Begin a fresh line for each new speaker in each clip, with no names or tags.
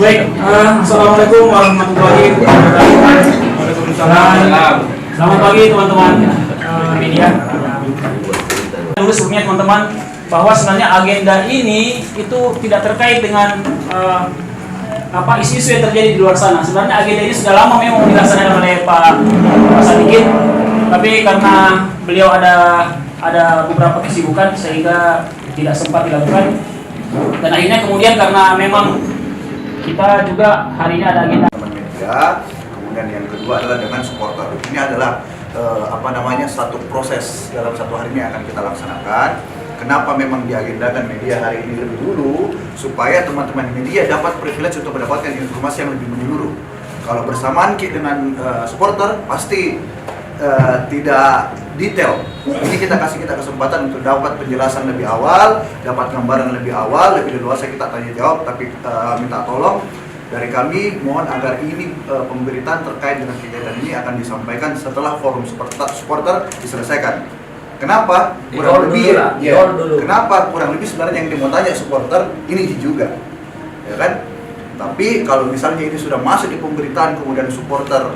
Baik, assalamualaikum warahmatullahi wabarakatuh. Waalaikumsalam. Selamat pagi teman-teman media. Dulu sebelumnya teman-teman bahwa sebenarnya agenda ini itu tidak terkait dengan isu-isu yang terjadi di luar sana. Sebenarnya agenda ini sudah lama memang dilaksanakan oleh Pak Sadikin, tapi karena beliau ada beberapa kesibukan sehingga tidak sempat dilakukan. Dan akhirnya kemudian karena memang kita juga hari ini ada agenda
media, kemudian yang kedua adalah dengan supporter. Ini adalah satu proses dalam satu hari ini akan kita laksanakan. Kenapa memang diagendakan media hari ini lebih dulu, supaya teman-teman media dapat privilege untuk mendapatkan informasi yang lebih menyeluruh. Kalau bersamaan dengan supporter pasti tidak detail. Ini kita kesempatan untuk dapat penjelasan lebih awal, dapat gambaran lebih awal, lebih leluasa kita tanya jawab. Tapi minta tolong dari kami, mohon agar ini pemberitaan terkait dengan kegiatan ini akan disampaikan setelah forum supporter diselesaikan. Kenapa? Kurang lebih Kenapa kurang lebih sebenarnya yang mau tanya supporter ini juga, ya kan? Tapi kalau misalnya ini sudah masuk di pemberitaan, kemudian supporter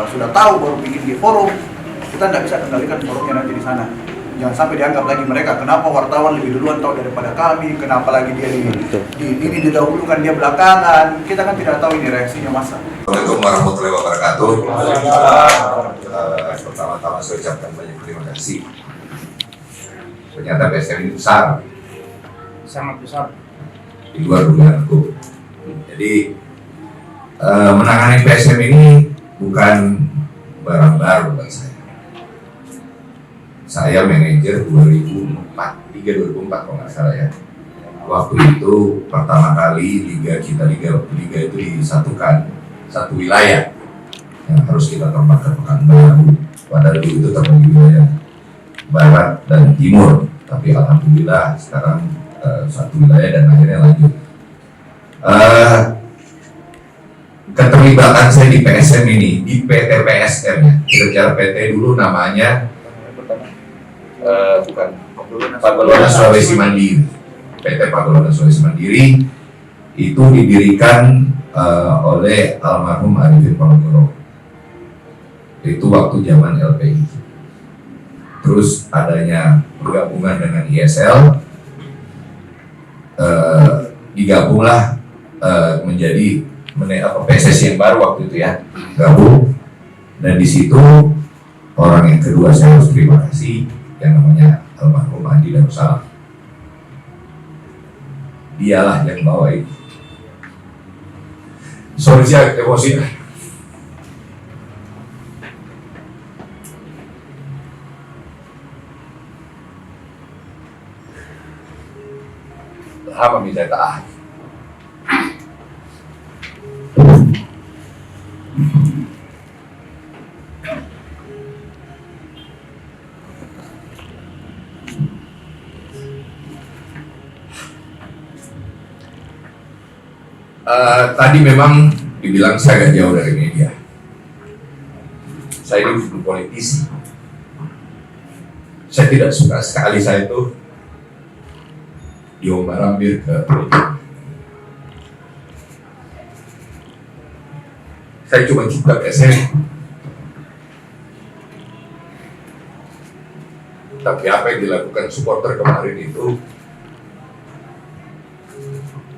sudah tahu baru bikin di forum, kita tidak bisa kendalikan forumnya nanti di sana. Jangan sampai dianggap lagi mereka kenapa wartawan lebih duluan tahu daripada kami, kenapa lagi dia ini didahulukan, dia belakangan. Kita kan tidak tahu ini reaksinya masa.
Assalamualaikum warahmatullahi wabarakatuh. Pertama-tama saya ucapkan banyak terima kasih. Ternyata PSM ini besar,
sangat besar
di luar dugaanku. Jadi menangani PSM ini bukan barang baru bagi saya. Saya manajer 2004 kalau nggak salah ya. Waktu itu pertama kali liga itu disatukan satu wilayah yang harus kita terbang ke Pekanbaru. Padahal dulu itu terbagi wilayah barat dan timur. Tapi alhamdulillah sekarang satu wilayah dan akhirnya lanjut. Keterlibatan saya di PSM ini, di PT PSM ya. Kita bicara PT dulu namanya Pagolona Sulawesi Mandiri. PT Pagolona Sulawesi Mandiri itu didirikan oleh almarhum Arifin Ponorogo. Itu waktu zaman LPI. Terus adanya pergabungan dengan ISL, digabunglah menjadi PSSI yang baru waktu itu ya, gabung. Dan di situ orang yang kedua saya harus terima kasih, yang namanya almarhum Andi Darussalam. Dialah yang bawa itu. Sorry saya emosi. Apa bisa tahan? Tadi memang dibilang saya agak jauh dari media. Saya ini bukan politisi. Saya tidak suka sekali saya itu diombar-ambir ke politik. Saya cuma suka PSM. Tapi apa yang dilakukan supporter kemarin itu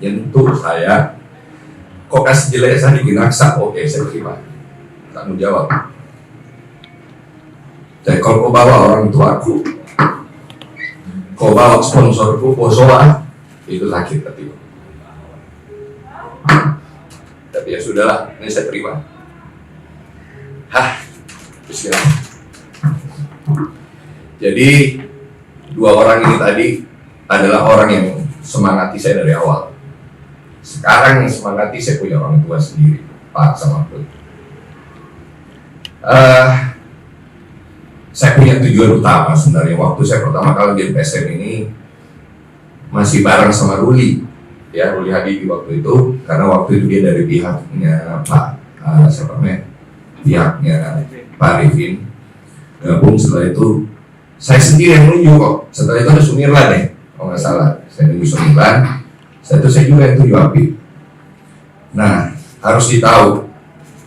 nyentuh saya. Kok kasih jelek saya diginaksa? Oke, saya terima. Tanggung jawab. Jadi kalau kau bawa orang tuaku, kau bawa sponsorku, Bosowa, itu sakit hati. Tapi ya sudahlah, ini saya terima. Bismillah. Jadi dua orang ini tadi adalah orang yang semangati saya dari awal. Sekarang yang semangati saya punya orang tua sendiri, Pak sama Put. Saya punya tujuan utama sebenarnya. Waktu saya pertama kali di PSM ini masih bareng sama Ruli, ya Ruli Habibie waktu itu, karena waktu itu dia dari pihaknya Pak pihaknya Pak Arifin gabung. Setelah itu saya sendiri yang nunjuk kok. Setelah itu ada Sumirlan kalau nggak salah, saya nunjuk Sumirlan. Saya juga yang 7 April. Nah, harus ditahu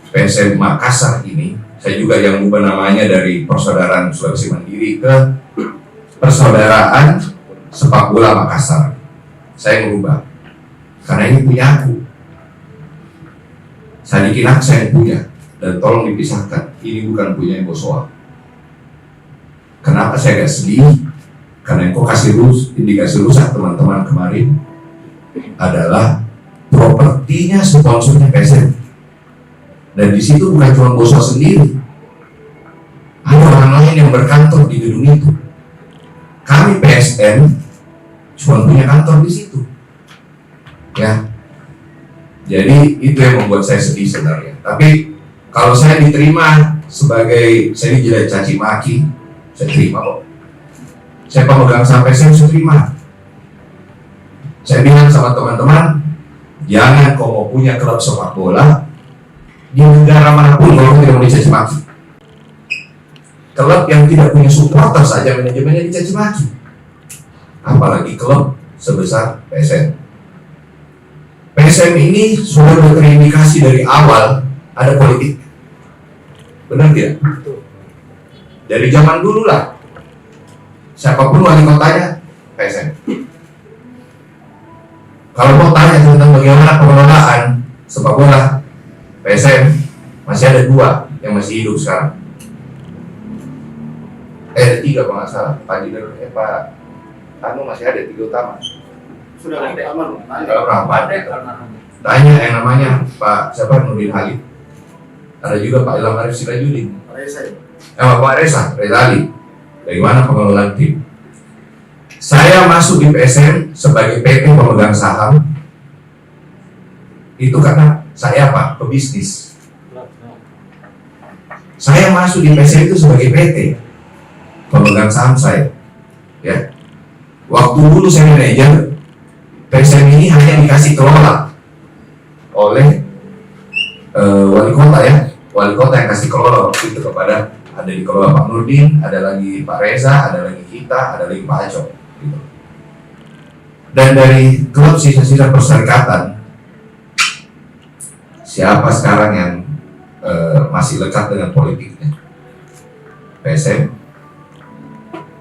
PSM Makassar ini, saya juga yang ubah namanya dari Persaudaraan Sulawesi Mandiri ke Persaudaraan Sepak Bola Makassar. Saya merubah karena ini punya aku. Sadikin aku saya yang punya, dan tolong dipisahkan. Ini bukan punya yang Bosowa. Kenapa saya agak sedih? Karena yang kau kasih indikasi rusak teman-teman kemarin adalah propertinya sponsornya PSM. Dan di situ bukan cuma Bosowa sendiri, ada orang lain yang berkantor di gedung itu. Kami PSM cuma punya kantor di situ, ya. Jadi itu yang membuat saya sedih sebenarnya. Tapi kalau saya diterima sebagai, saya dijelek caci maki, saya terima kok. Saya pemegang sampai saya terima. Saya bilang sama teman-teman, jangan kau mau punya klub sepak bola di negara manapun kalau tidak mau dicaci maki. Klub yang tidak punya supporter saja manajemennya dicaci maki, apalagi klub sebesar PSM. PSM ini sudah terindikasi dari awal ada politik, benar tidak? Dari zaman dulu lah, siapapun wali kotanya PSM. Kalau mau tanya tentang bagaimana pengelolaan sepak bola PSM, masih ada 2 yang masih hidup sekarang. Ada 3 kalau nggak salah. Pak Dider, Pak Anu masih ada 3 utama.
Sudah ada aman.
Tanya yang namanya Pak siapa, Nurdin Halid. Ada juga Pak Ilham Arif Sirajudin. Pak Reza Ali. Bagaimana pengelolaan tim? Saya masuk di PSM sebagai PT pemegang saham itu karena saya apa? Pebisnis. Saya masuk di PSM itu sebagai PT pemegang saham saya. Ya. Waktu dulu saya manajer, PSM ini hanya dikasih kelola oleh wali kota, ya, wali kota yang kasih kelola itu kepada, ada dikelola Pak Nurdin, ada lagi Pak Reza, ada lagi kita, ada lagi Pak Aco, gitu. Dan dari klub sisa-sisa perserikatan, siapa sekarang yang masih lekat dengan politiknya? PSM,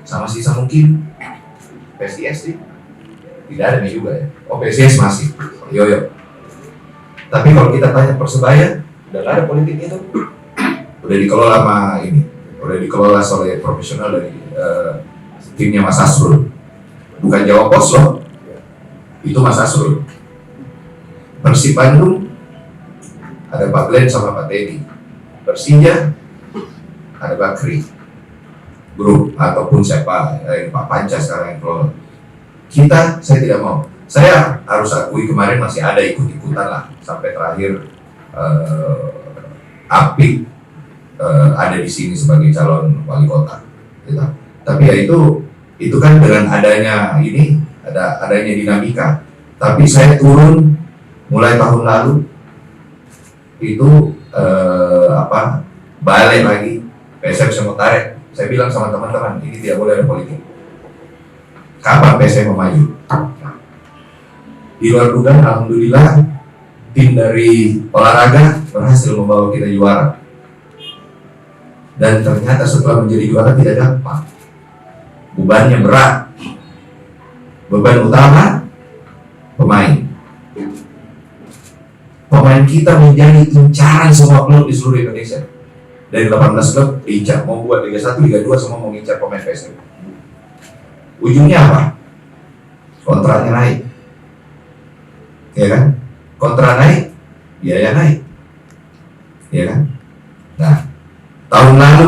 sama sisa mungkin PSIS sih. Tidak ada nih juga ya. Oh, PSIS masih. Yo. Tapi kalau kita tanya Persebaya, udah gak ada politik itu. Udah dikelola sama ini. Udah dikelola oleh profesional dari timnya Mas Asrul. Bukan Jawa Pos loh. Itu Mas Asrul. Persib Bandung ada Pak Glenn sama Pak Teddy. Persija ada Bakri. Grup ataupun siapa, Pak Panca sekarang yang kelola. Kita, saya tidak mau. Saya harus akui kemarin masih ada ikut-ikutan lah sampai terakhir Apik ada di sini sebagai calon wali kota. Gitu. Tapi ya itu kan dengan adanya ini adanya dinamika. Tapi saya turun mulai tahun lalu itu balik lagi PSM saya mau tarik. Saya bilang sama teman-teman ini tidak boleh ada politik. Kapan PSM mau maju? Di luar dugaan, alhamdulillah tim dari olahraga berhasil membawa kita juara. Dan ternyata setelah menjadi juara tidak gampang. Bebannya berat. Beban utama pemain. Pemain kita menjadi incaran semua klub di seluruh Indonesia. Dari 18 klub diincar, mau buat Liga 1, Liga 2 semua mau ngincar pemain PSM. Ujungnya apa? Kontraknya naik. Ya kan? Kontrak naik, biaya naik. Ya kan? Nah, tahun lalu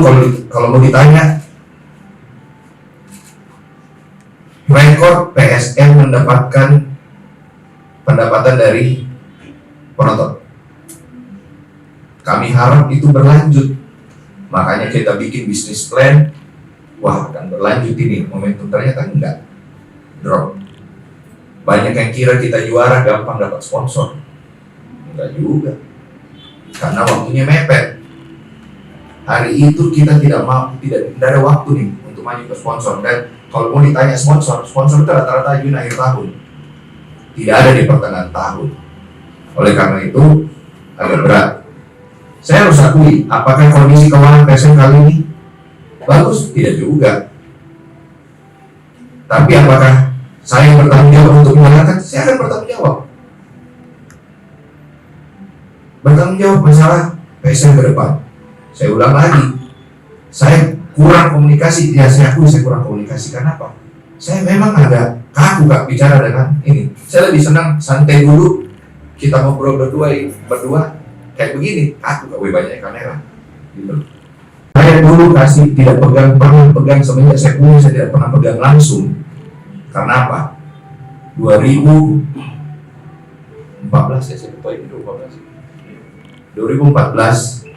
kalau mau ditanya rekor PSM mendapatkan pendapatan dari penonton. Kami harap itu berlanjut. Makanya kita bikin bisnis plan. Wah, akan berlanjut ini momentum, ternyata enggak, drop. Banyak yang kira kita juara gampang dapat sponsor, enggak juga, karena waktunya mepet. Hari itu kita tidak ada waktu nih untuk maju ke sponsor. Dan kalau mau ditanya sponsor itu rata-rata Juni akhir tahun. tidak ada di pertengahan tahun. Oleh karena itu agak berat. Saya harus akui, apakah kondisi keuangan PSM kali ini bagus? Tidak juga. Tapi apakah saya bertanggung jawab untuk menyalahkan? Saya akan bertanggung jawab. Bertanggung jawab masalah PSM ke depan. Saya ulang lagi, saya kurang komunikasi. Ya, saya akui saya kurang komunikasi. Kenapa? Saya memang agak kaku Kak bicara dengan ini. Saya lebih senang santai dulu, kita ngobrol berdua kayak begini. Kaku Kak, banyak kamera. Gitu. Saya dulu tidak pernah pegang semenjak saya punya, saya tidak pernah pegang langsung. Karena apa? 2014 ya, saya lupa ini 2014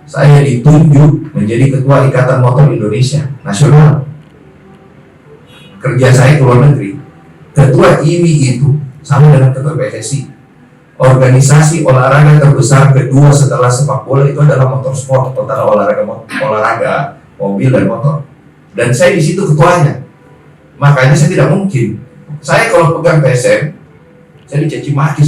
saya ditunjuk menjadi ketua Ikatan Motor Indonesia Nasional. Kerja saya ke luar negeri. Ketua IMI itu sama dengan ketua PSSI. Organisasi olahraga terbesar kedua setelah sepak bola itu adalah motorsport, antara olahraga mobil dan motor. Dan saya di situ ketuanya. Makanya saya tidak mungkin. Saya kalau pegang PSM, saya dicaci maki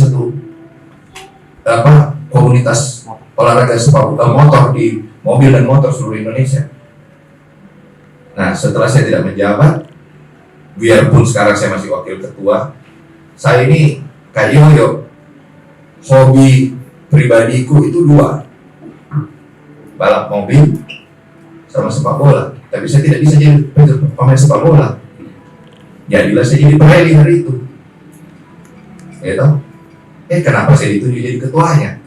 komunitas olahraga sepak motor di mobil dan motor seluruh Indonesia. Nah, setelah saya tidak menjabat, biarpun sekarang saya masih wakil ketua, saya ini kayak Yoyo. Hobi pribadiku itu dua, balap mobil sama sepak bola. Tapi saya tidak bisa jadi pemain sepak bola. Jadilah saya jadi pereli hari itu. Ya tahu? Kenapa saya ditunjuk jadi ketuanya?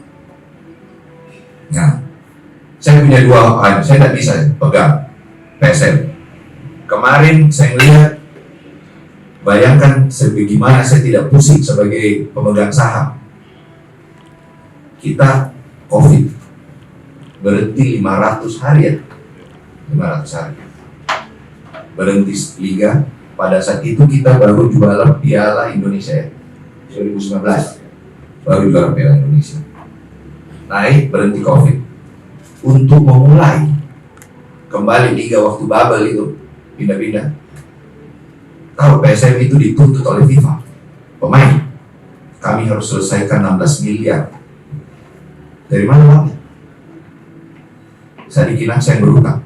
Nah, saya punya dua hal, saya tidak bisa pegang PSM. Kemarin saya melihat, bayangkan sebagaimana saya tidak pusing sebagai pemegang saham. Kita COVID berhenti 500 hari ya, 500 hari berhenti liga. Pada saat itu kita baru juara Piala Indonesia ya, 2019 baru juara Piala Indonesia. Naik berhenti COVID untuk memulai kembali liga waktu bubble itu pindah-pindah. Tahu PSM itu dituntut oleh FIFA, pemain kami harus selesaikan 16 miliar. Dari mana uangnya? Saya dikira saya berutang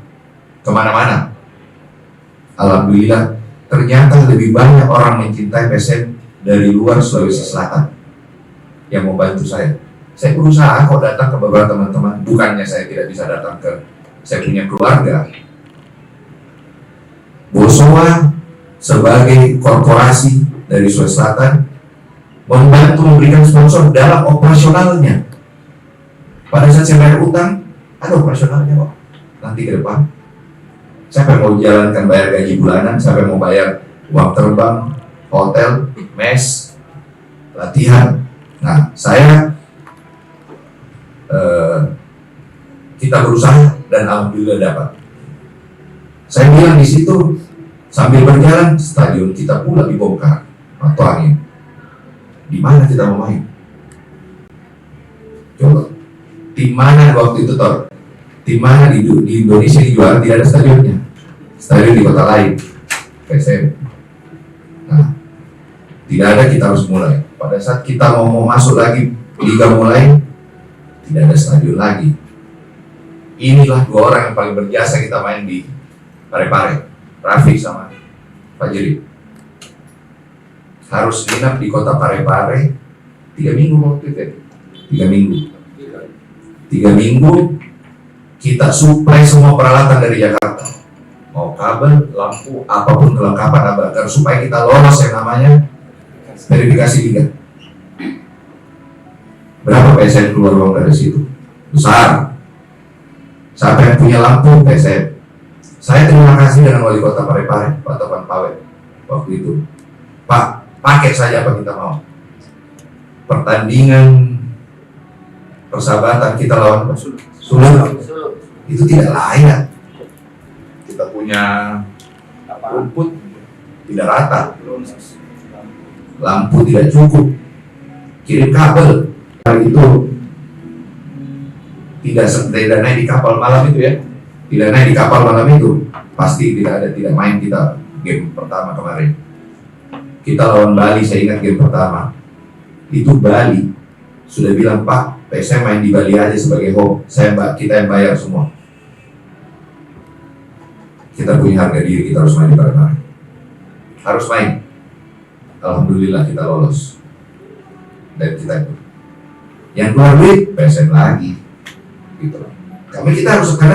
kemana-mana. Alhamdulillah ternyata lebih banyak orang mencintai PSM dari luar Sulawesi Selatan yang mau bantu saya. Saya berusaha kok datang ke beberapa teman-teman. Bukannya saya tidak bisa datang ke saya punya keluarga. Bosowa sebagai korporasi dari Sulawesi Selatan membantu memberikan sponsor dalam operasionalnya. Pada saat saya bayar utang, ada operasionalnya kok. Nanti ke depan, siapa yang mau jalankan bayar gaji bulanan, siapa yang mau bayar uang terbang, hotel, mes, latihan. Nah, kita berusaha dan alhamdulillah dapat. Saya bilang di situ sambil berjalan, stadion kita pula dibongkar atau angin. Di mana kita mau main? Coba. Tim mana waktu itu Tor? Tim mana di Indonesia dijual tidak ada stadionnya? Stadion di kota lain, PSM. Nah, tidak ada, kita harus mulai. Pada saat kita mau masuk lagi liga mulai, tidak ada stadion lagi. Inilah dua orang yang paling berjasa kita main di Parepare, Rafi sama Fajri. Harus nginap di kota Parepare 3 minggu waktu itu. 3 minggu. 3 minggu kita suplai semua peralatan dari Jakarta, mau kabel, lampu, apapun kelengkapan agar supaya kita lolos yang namanya verifikasi liga. Berapa PSM keluar uang dari situ? Besar. Siapa yang punya lampu? PSM. Saya terima kasih dengan wali kota Parepare, Pak Topan Pawe waktu itu. Pak, pakai saja apa kita mau. Pertandingan persahabatan kita lawan Solo itu tidak layak. Kita punya rumput tidak rata, lampu tidak cukup, kirim kabel. Hari itu tidak naik di kapal malam itu ya, tidak naik di kapal malam itu pasti tidak main kita game pertama kemarin. kita lawan Bali, saya ingat game pertama itu Bali sudah bilang, Pak, PSM main di Bali aja sebagai home, kita yang bayar semua. Kita punya harga diri, kita harus main di Barangkali, harus main. Alhamdulillah kita lolos dan kita yang keluar duit PSM lagi gitu. Karena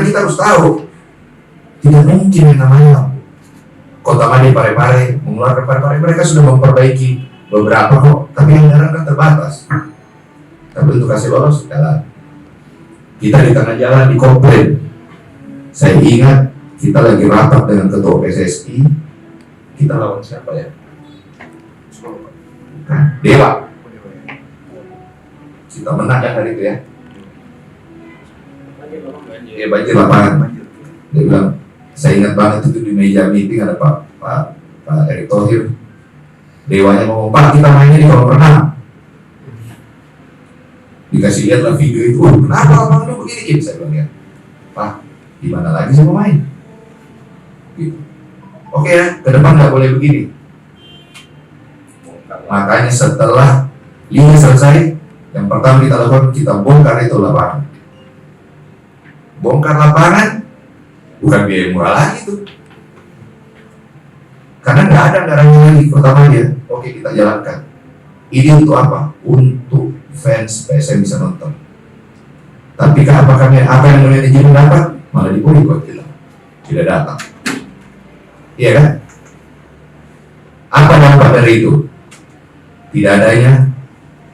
kita harus tahu tidak mungkin yang namanya Kota Made Parepare mengeluarkan Parepare. Mereka sudah memperbaiki beberapa kok, tapi anggaran kan terbatas. Tapi untuk kasih lolos jalan, kita di tengah jalan dikomplain. Saya ingat kita lagi rapat dengan ketua PSSI, kita lawan siapa ya? Dewa. Kita menang kan hari itu ya. Ya banjir lapangan. Dia bilang, saya ingat banget itu di meja meeting ada Pak Erick Thohir. Dewanya ngomong, Pak, kita mainnya di kolam renang. Dikasih lihatlah video itu, kenapa lapangannya begini? Saya bilang ya, Pak, gimana lagi saya mau main? Gitu. Oke ya, ke depan nggak boleh begini. Makanya setelah liga selesai, yang pertama kita lakukan, kita bongkar itu lapangan. Bongkar lapangan bukan biaya murah lagi tuh, karena nggak ada anggarannya lagi. Pertama dia, oke kita jalankan. Ini untuk apa? Untuk fans PSM bisa nonton. Tapi apakah apa yang manajemen dapat? Malah diboikot, tidak datang. Iya kan? Apa dampak dari itu? Tidak adanya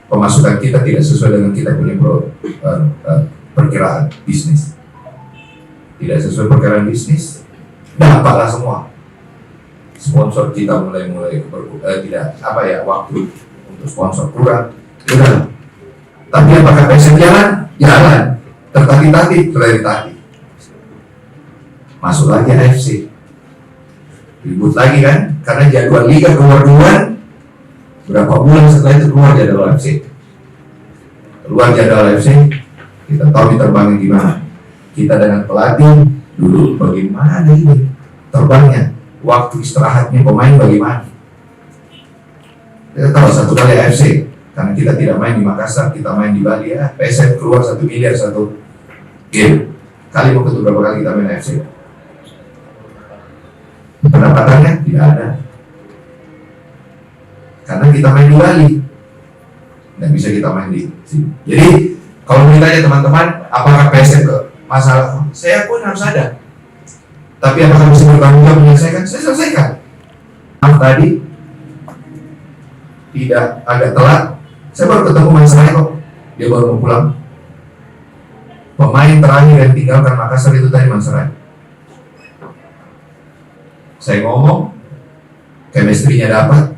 pemasukan kita tidak sesuai dengan kita punya perkiraan bisnis. Tidak sesuai perkiraan bisnis, dampaklah semua. Sponsor kita mulai tidak waktu untuk sponsor kurang. Sudah. Tapi apakah PSM jalan? Jalan. Tertati-tati, masuk lagi AFC. Ribut lagi kan? Karena jadwal liga keluar duluan. Berapa bulan setelah itu keluar jadwal AFC. Kita tahu diterbangin gimana. Kita dengan pelatih dulu bagaimana ini terbangnya, waktu istirahatnya pemain bagaimana. Kita tahu satu kali AFC, karena kita tidak main di Makassar, kita main di Bali ya. PSM keluar 1 miliar satu game. Kali mau berapa kali kita main AFC? Pendapatannya tidak ada, karena kita main di Bali, tidak bisa kita main di sini. Jadi kalau ditanya teman-teman, apakah PSM ke masalah? Saya pun harus ada. Tapi apakah bisa bertanggung jawab menyelesaikan? Saya selesaikan. Tadi tidak agak telat. Saya baru ketemu Mas Rai kok. Dia baru mau pulang. Pemain terakhir yang tinggalkan Makassar itu tadi Mas Rai. Saya ngomong, chemistry-nya dapat.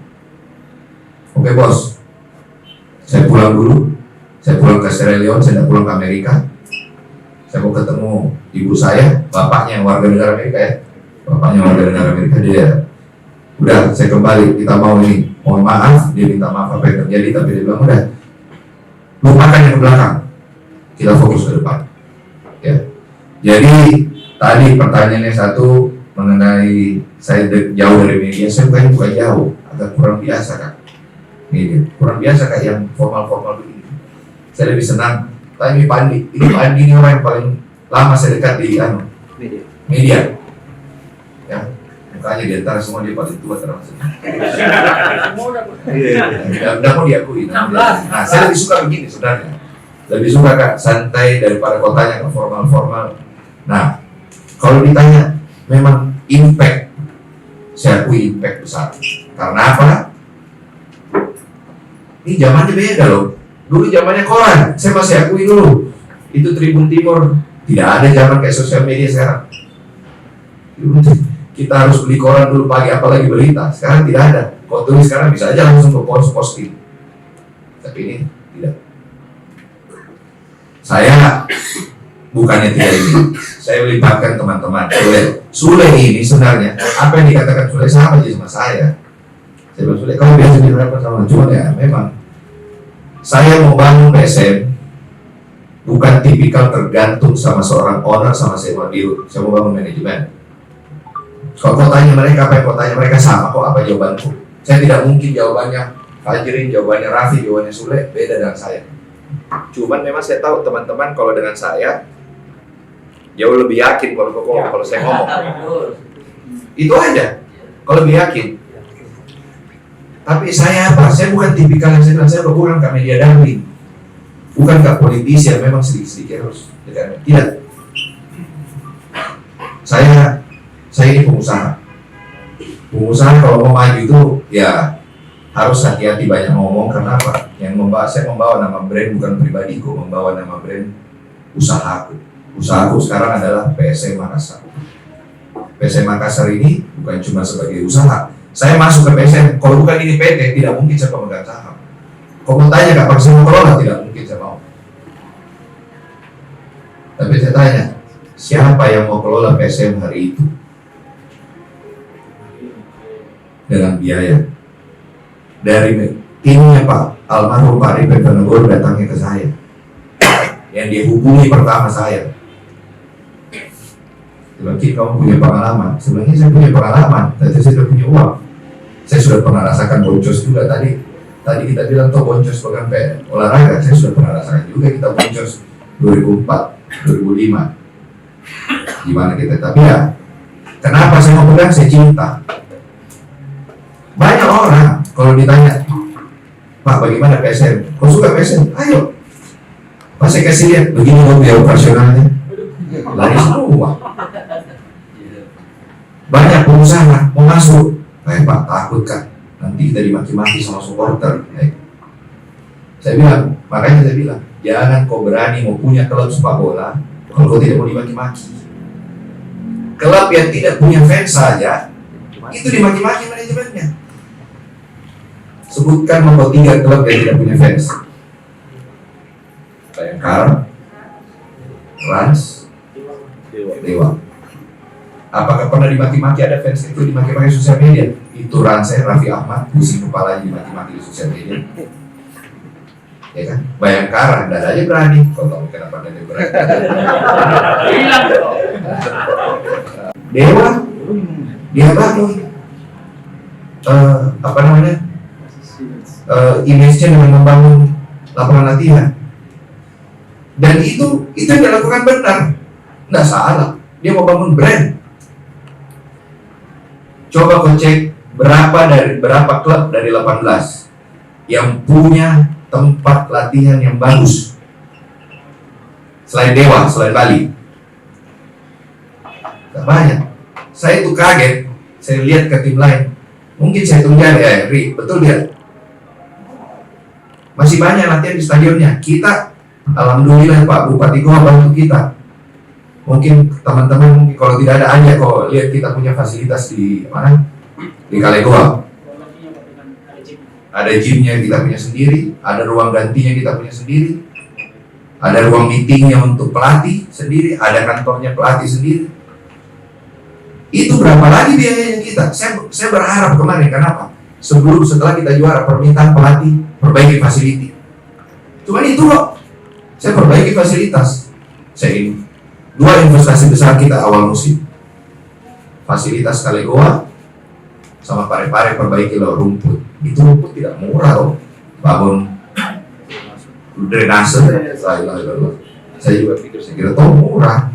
Oke bos, saya pulang dulu. Saya pulang ke Sierra Leone, saya tidak pulang ke Amerika. Saya mau ketemu ibu saya, bapaknya yang warga negara Amerika ya. Bapaknya warga negara Amerika, dia udah saya kembali, kita mau ini. Mohon maaf, dia minta maaf apa yang terjadi, tapi dia bilang udah, lupakan yang ke belakang. Kita fokus ke depan. Ya. Jadi tadi pertanyaannya satu mengenai saya jauh dari media, saya bukan jauh, agak kurang biasa kan. Ini kurang biasa kayak yang formal-formal begini. Saya lebih senang. Tanya Pandi, ini Pandi ini orang yang paling lama saya dekat di media. Ya, mukanya di antara semua dia paling tua termasuk. Udah mau diakui. Nah, saya lebih suka begini sebenarnya. Lebih suka Kak santai daripada kotanya ke formal-formal. Nah, kalau ditanya memang impact, saya akui impact besar. Karena apa? Ini zamannya beda loh. Dulu zamannya koran, saya masih akui dulu. Itu Tribun Timur, tidak ada zaman kayak sosial media sekarang. Kita harus beli koran dulu pagi, apalagi berita. Sekarang tidak ada. Kok tulis sekarang bisa aja langsung ke posting. Tapi ini tidak. Saya bukannya tidak ini. Saya melibatkan teman-teman. Sule ini sebenarnya apa yang dikatakan Sule sama aja sama saya. Saya bilang Sule, kamu biasa dihadapkan sama cuma ya memang. Saya mau bangun PSM bukan tipikal tergantung sama seorang owner sama sewa biru. Saya mau bangun manajemen. Kalau kau tanya mereka apa yang kau tanya mereka sama kok apa jawabanku. Saya tidak mungkin jawabannya Fajrin, jawabannya Raffi, jawabannya Sule beda dengan saya. Cuman memang saya tahu teman-teman kalau dengan saya jauh lebih yakin kalau saya ngomong. Itu aja. Kalau lebih yakin. Tapi saya apa? Saya bukan tipikal yang saya bilang, saya bukan ke media darling. Bukan ke politisi yang memang sedikit-sedikit harus. Tidak. Saya ini pengusaha. Pengusaha kalau mau maju itu ya harus hati-hati banyak ngomong. Karena apa? Saya membawa nama brand bukan pribadiku, membawa nama brand usahaku. Usahaku sekarang adalah PSM Makassar. PSM Makassar ini bukan cuma sebagai usaha. Saya masuk ke PSM, kalau bukan ini PT, tidak mungkin saya pemegang saham. Kalau mau tanya kapan saya mau kelola, tidak mungkin saya mau. Tapi saya tanya, siapa yang mau kelola PSM hari itu? Dengan biaya. Dari timnya Pak almarhum Pak Ripet Penegor datangnya ke saya. Yang dia hubungi pertama saya. Mungkin kamu punya pengalaman. Sebenarnya saya punya pengalaman, tapi saya sudah punya uang. Saya sudah pernah rasakan boncos juga tadi kita bilang tuh boncos pegang olahraga. Saya sudah pernah rasakan juga kita boncos 2004, 2005. Gimana kita? Tapi ya, kenapa saya mau pegang? Saya cinta. Banyak orang kalau ditanya, Pak bagaimana PSM? Kau suka PSM? Ayo. Pas saya kasih lihat begini dong biaya operasionalnya. Lari semua. Banyak pengusaha mau masuk, Pak takut kan nanti kita dimaki-maki sama supporter. Saya bilang, makanya saya bilang, jangan kau berani mau punya klub sepak bola kalau kau tidak mau dimaki-maki. Klub yang tidak punya fans saja itu dimaki-maki manajemennya. Sebutkan nomor 3 klub yang tidak punya fans. Bayangkara, Rans, Dewa. Apakah pernah dimaki-maki ada fans itu dimaki-maki sosial media? Itu Rans, Raffi Ahmad, pusing kepalanya dimaki-maki di sosial media. Ya kan? Bayangkara, tidak aja berani. Kau tahu kenapa tidak berani? Dewa, dia bangun. Image-nya dengan membangun lapangan latihan. Dan itu yang dilakukan benar, nggak salah. Dia mau bangun brand. Coba kau cek berapa klub dari 18 yang punya tempat latihan yang bagus selain Dewa, selain Bali. Gak banyak. Saya itu kaget. Saya lihat ke tim lain. Mungkin saya tunggu ya, betul dia. Masih banyak latihan di stadionnya. Kita, alhamdulillah Pak Bupati Goa bantu kita. Mungkin teman-teman kalau tidak ada aja kok lihat kita punya fasilitas di mana? Di Kalegoa. Ada gymnya kita punya sendiri, ada ruang gantinya kita punya sendiri, ada ruang meetingnya untuk pelatih sendiri, ada kantornya pelatih sendiri. Itu berapa lagi biayanya kita? Saya berharap kemarin, kenapa? Setelah kita juara, permintaan pelatih perbaiki fasiliti. Cuman itu kok, saya perbaiki fasilitas. Saya ini 2 investasi besar kita awal musim. Fasilitas Kalegoa sama Pare-Pare perbaiki loh rumput. Itu rumput tidak murah loh. Bangun drainase, saya juga pikir saya kira tahu murah.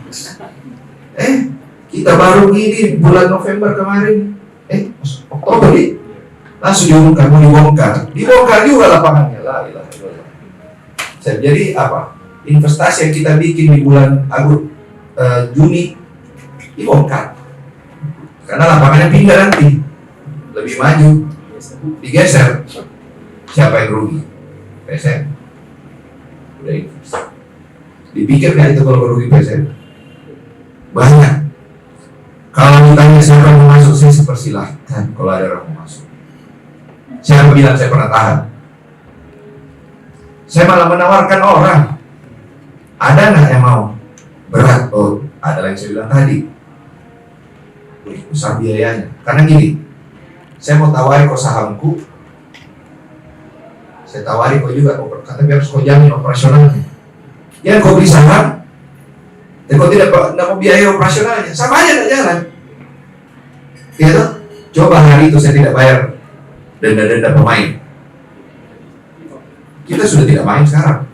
Kita baru ini bulan November kemarin, Oktober nih, langsung dibongkar juga lapangannya lah. Jadi apa? Investasi yang kita bikin di bulan Juni dibongkar karena lapangannya pindah nanti lebih maju, digeser. Siapa yang rugi? PSM. Udah invest. Dipikirkan itu kalau rugi PSM banyak. Kalau ditanya siapa yang mau masuk, saya persilahkan kalau ada orang mau masuk. Siapa bilang saya pernah tahan? Saya malah menawarkan orang. Ada nggak yang mau? Berat, ada yang saya bilang tadi. Besar biayanya. Karena gini, saya mau tawari kok sahamku, saya tawari kok juga, tapi harus kau jamin operasionalnya. Ya kau beli saham, dan kau tidak mau biaya operasionalnya, sama aja nggak jalan. Ya toh? Coba hari itu saya tidak bayar denda-denda pemain. Kita sudah tidak main sekarang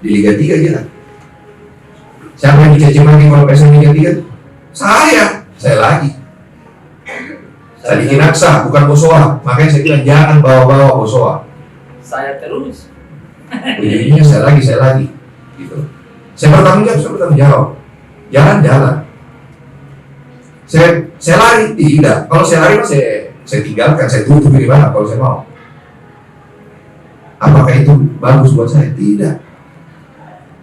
di Liga 3 aja lah. Siapa yang dicaci maki kalau PSM Liga 3? Saya lagi. Saya Kinaksa, bukan Bosowa. Makanya saya bilang jangan bawa-bawa Bosowa.
Saya terus.
Ujungnya saya lagi. Gitu. Saya bertanggung jawab. Jalan. Saya lari tidak. Kalau saya lari saya tinggalkan, saya tutup di mana kalau saya mau. Apakah itu bagus buat saya? Tidak.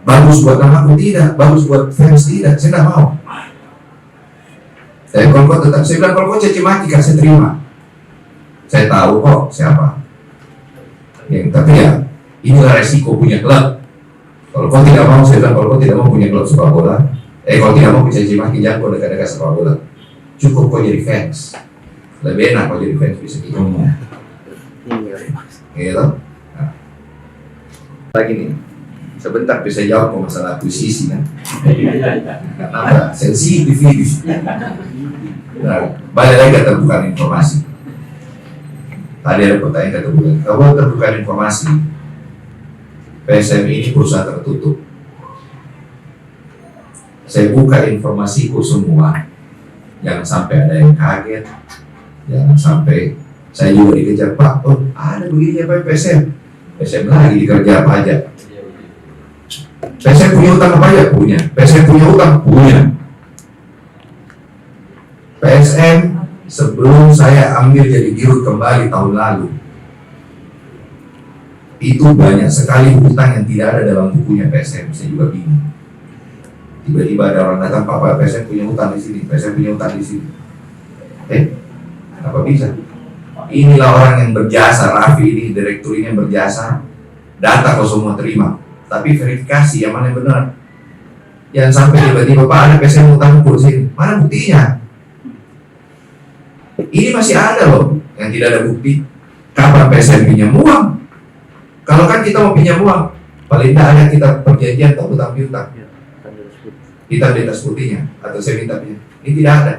Bagus buat namaku? Tidak. Bagus buat fans? Tidak. Saya tidak mau. Kalau kau tetap, saya bilang kalau kau caci maki kan saya terima. Saya tahu kok siapa. Ya, tapi ya inilah resiko punya klub. Kalau kau tidak mau, saya bilang kalau kau tidak mau punya klub sepak bola, kalau tidak mau caci maki jangan kau dekat-dekat sepak bola. Cukup kau jadi fans. Lebih enak kau jadi fans bisa gitu. Gitu. Nah. Lagi nih. Sebentar bisa jawab masalah akuisisi kan. Kenapa? Sensitif ini. Nah, balik lagi keterbukaan informasi. Tadi ada pertanyaan keterbukaan. Kalau terbukaan informasi, PSM ini perusahaan tertutup. Saya buka informasiku semua. Jangan sampai ada yang kaget. Jangan sampai saya juga dikejar, Pak, ada begini apa PSM? PSM lagi dikerja apa aja? PSM punya utang apa aja? Punya. PSM punya utang? Punya. PSM sebelum saya ambil jadi dirut kembali tahun lalu, itu banyak sekali hutang yang tidak ada dalam bukunya PSM. Saya juga bingung. Tiba-tiba ada orang datang, Pak, PSM punya utang di sini, PSM punya utang di sini. Kenapa bisa? Inilah orang yang berjasa, Raffi ini, direktur ini yang berjasa. Data kau semua terima, tapi verifikasi yang mana yang benar. Jangan sampai tiba-tiba, Pak, ada PSM utang di sini. Mana buktinya? Ini masih ada loh yang tidak ada bukti. Kapan PSM pinjam uang? Kalau kan kita mau pinjam uang, paling tidak ada kita perjanjian atau utang piutang. Kita di atas putihnya atau saya minta pinjam. Ini tidak ada.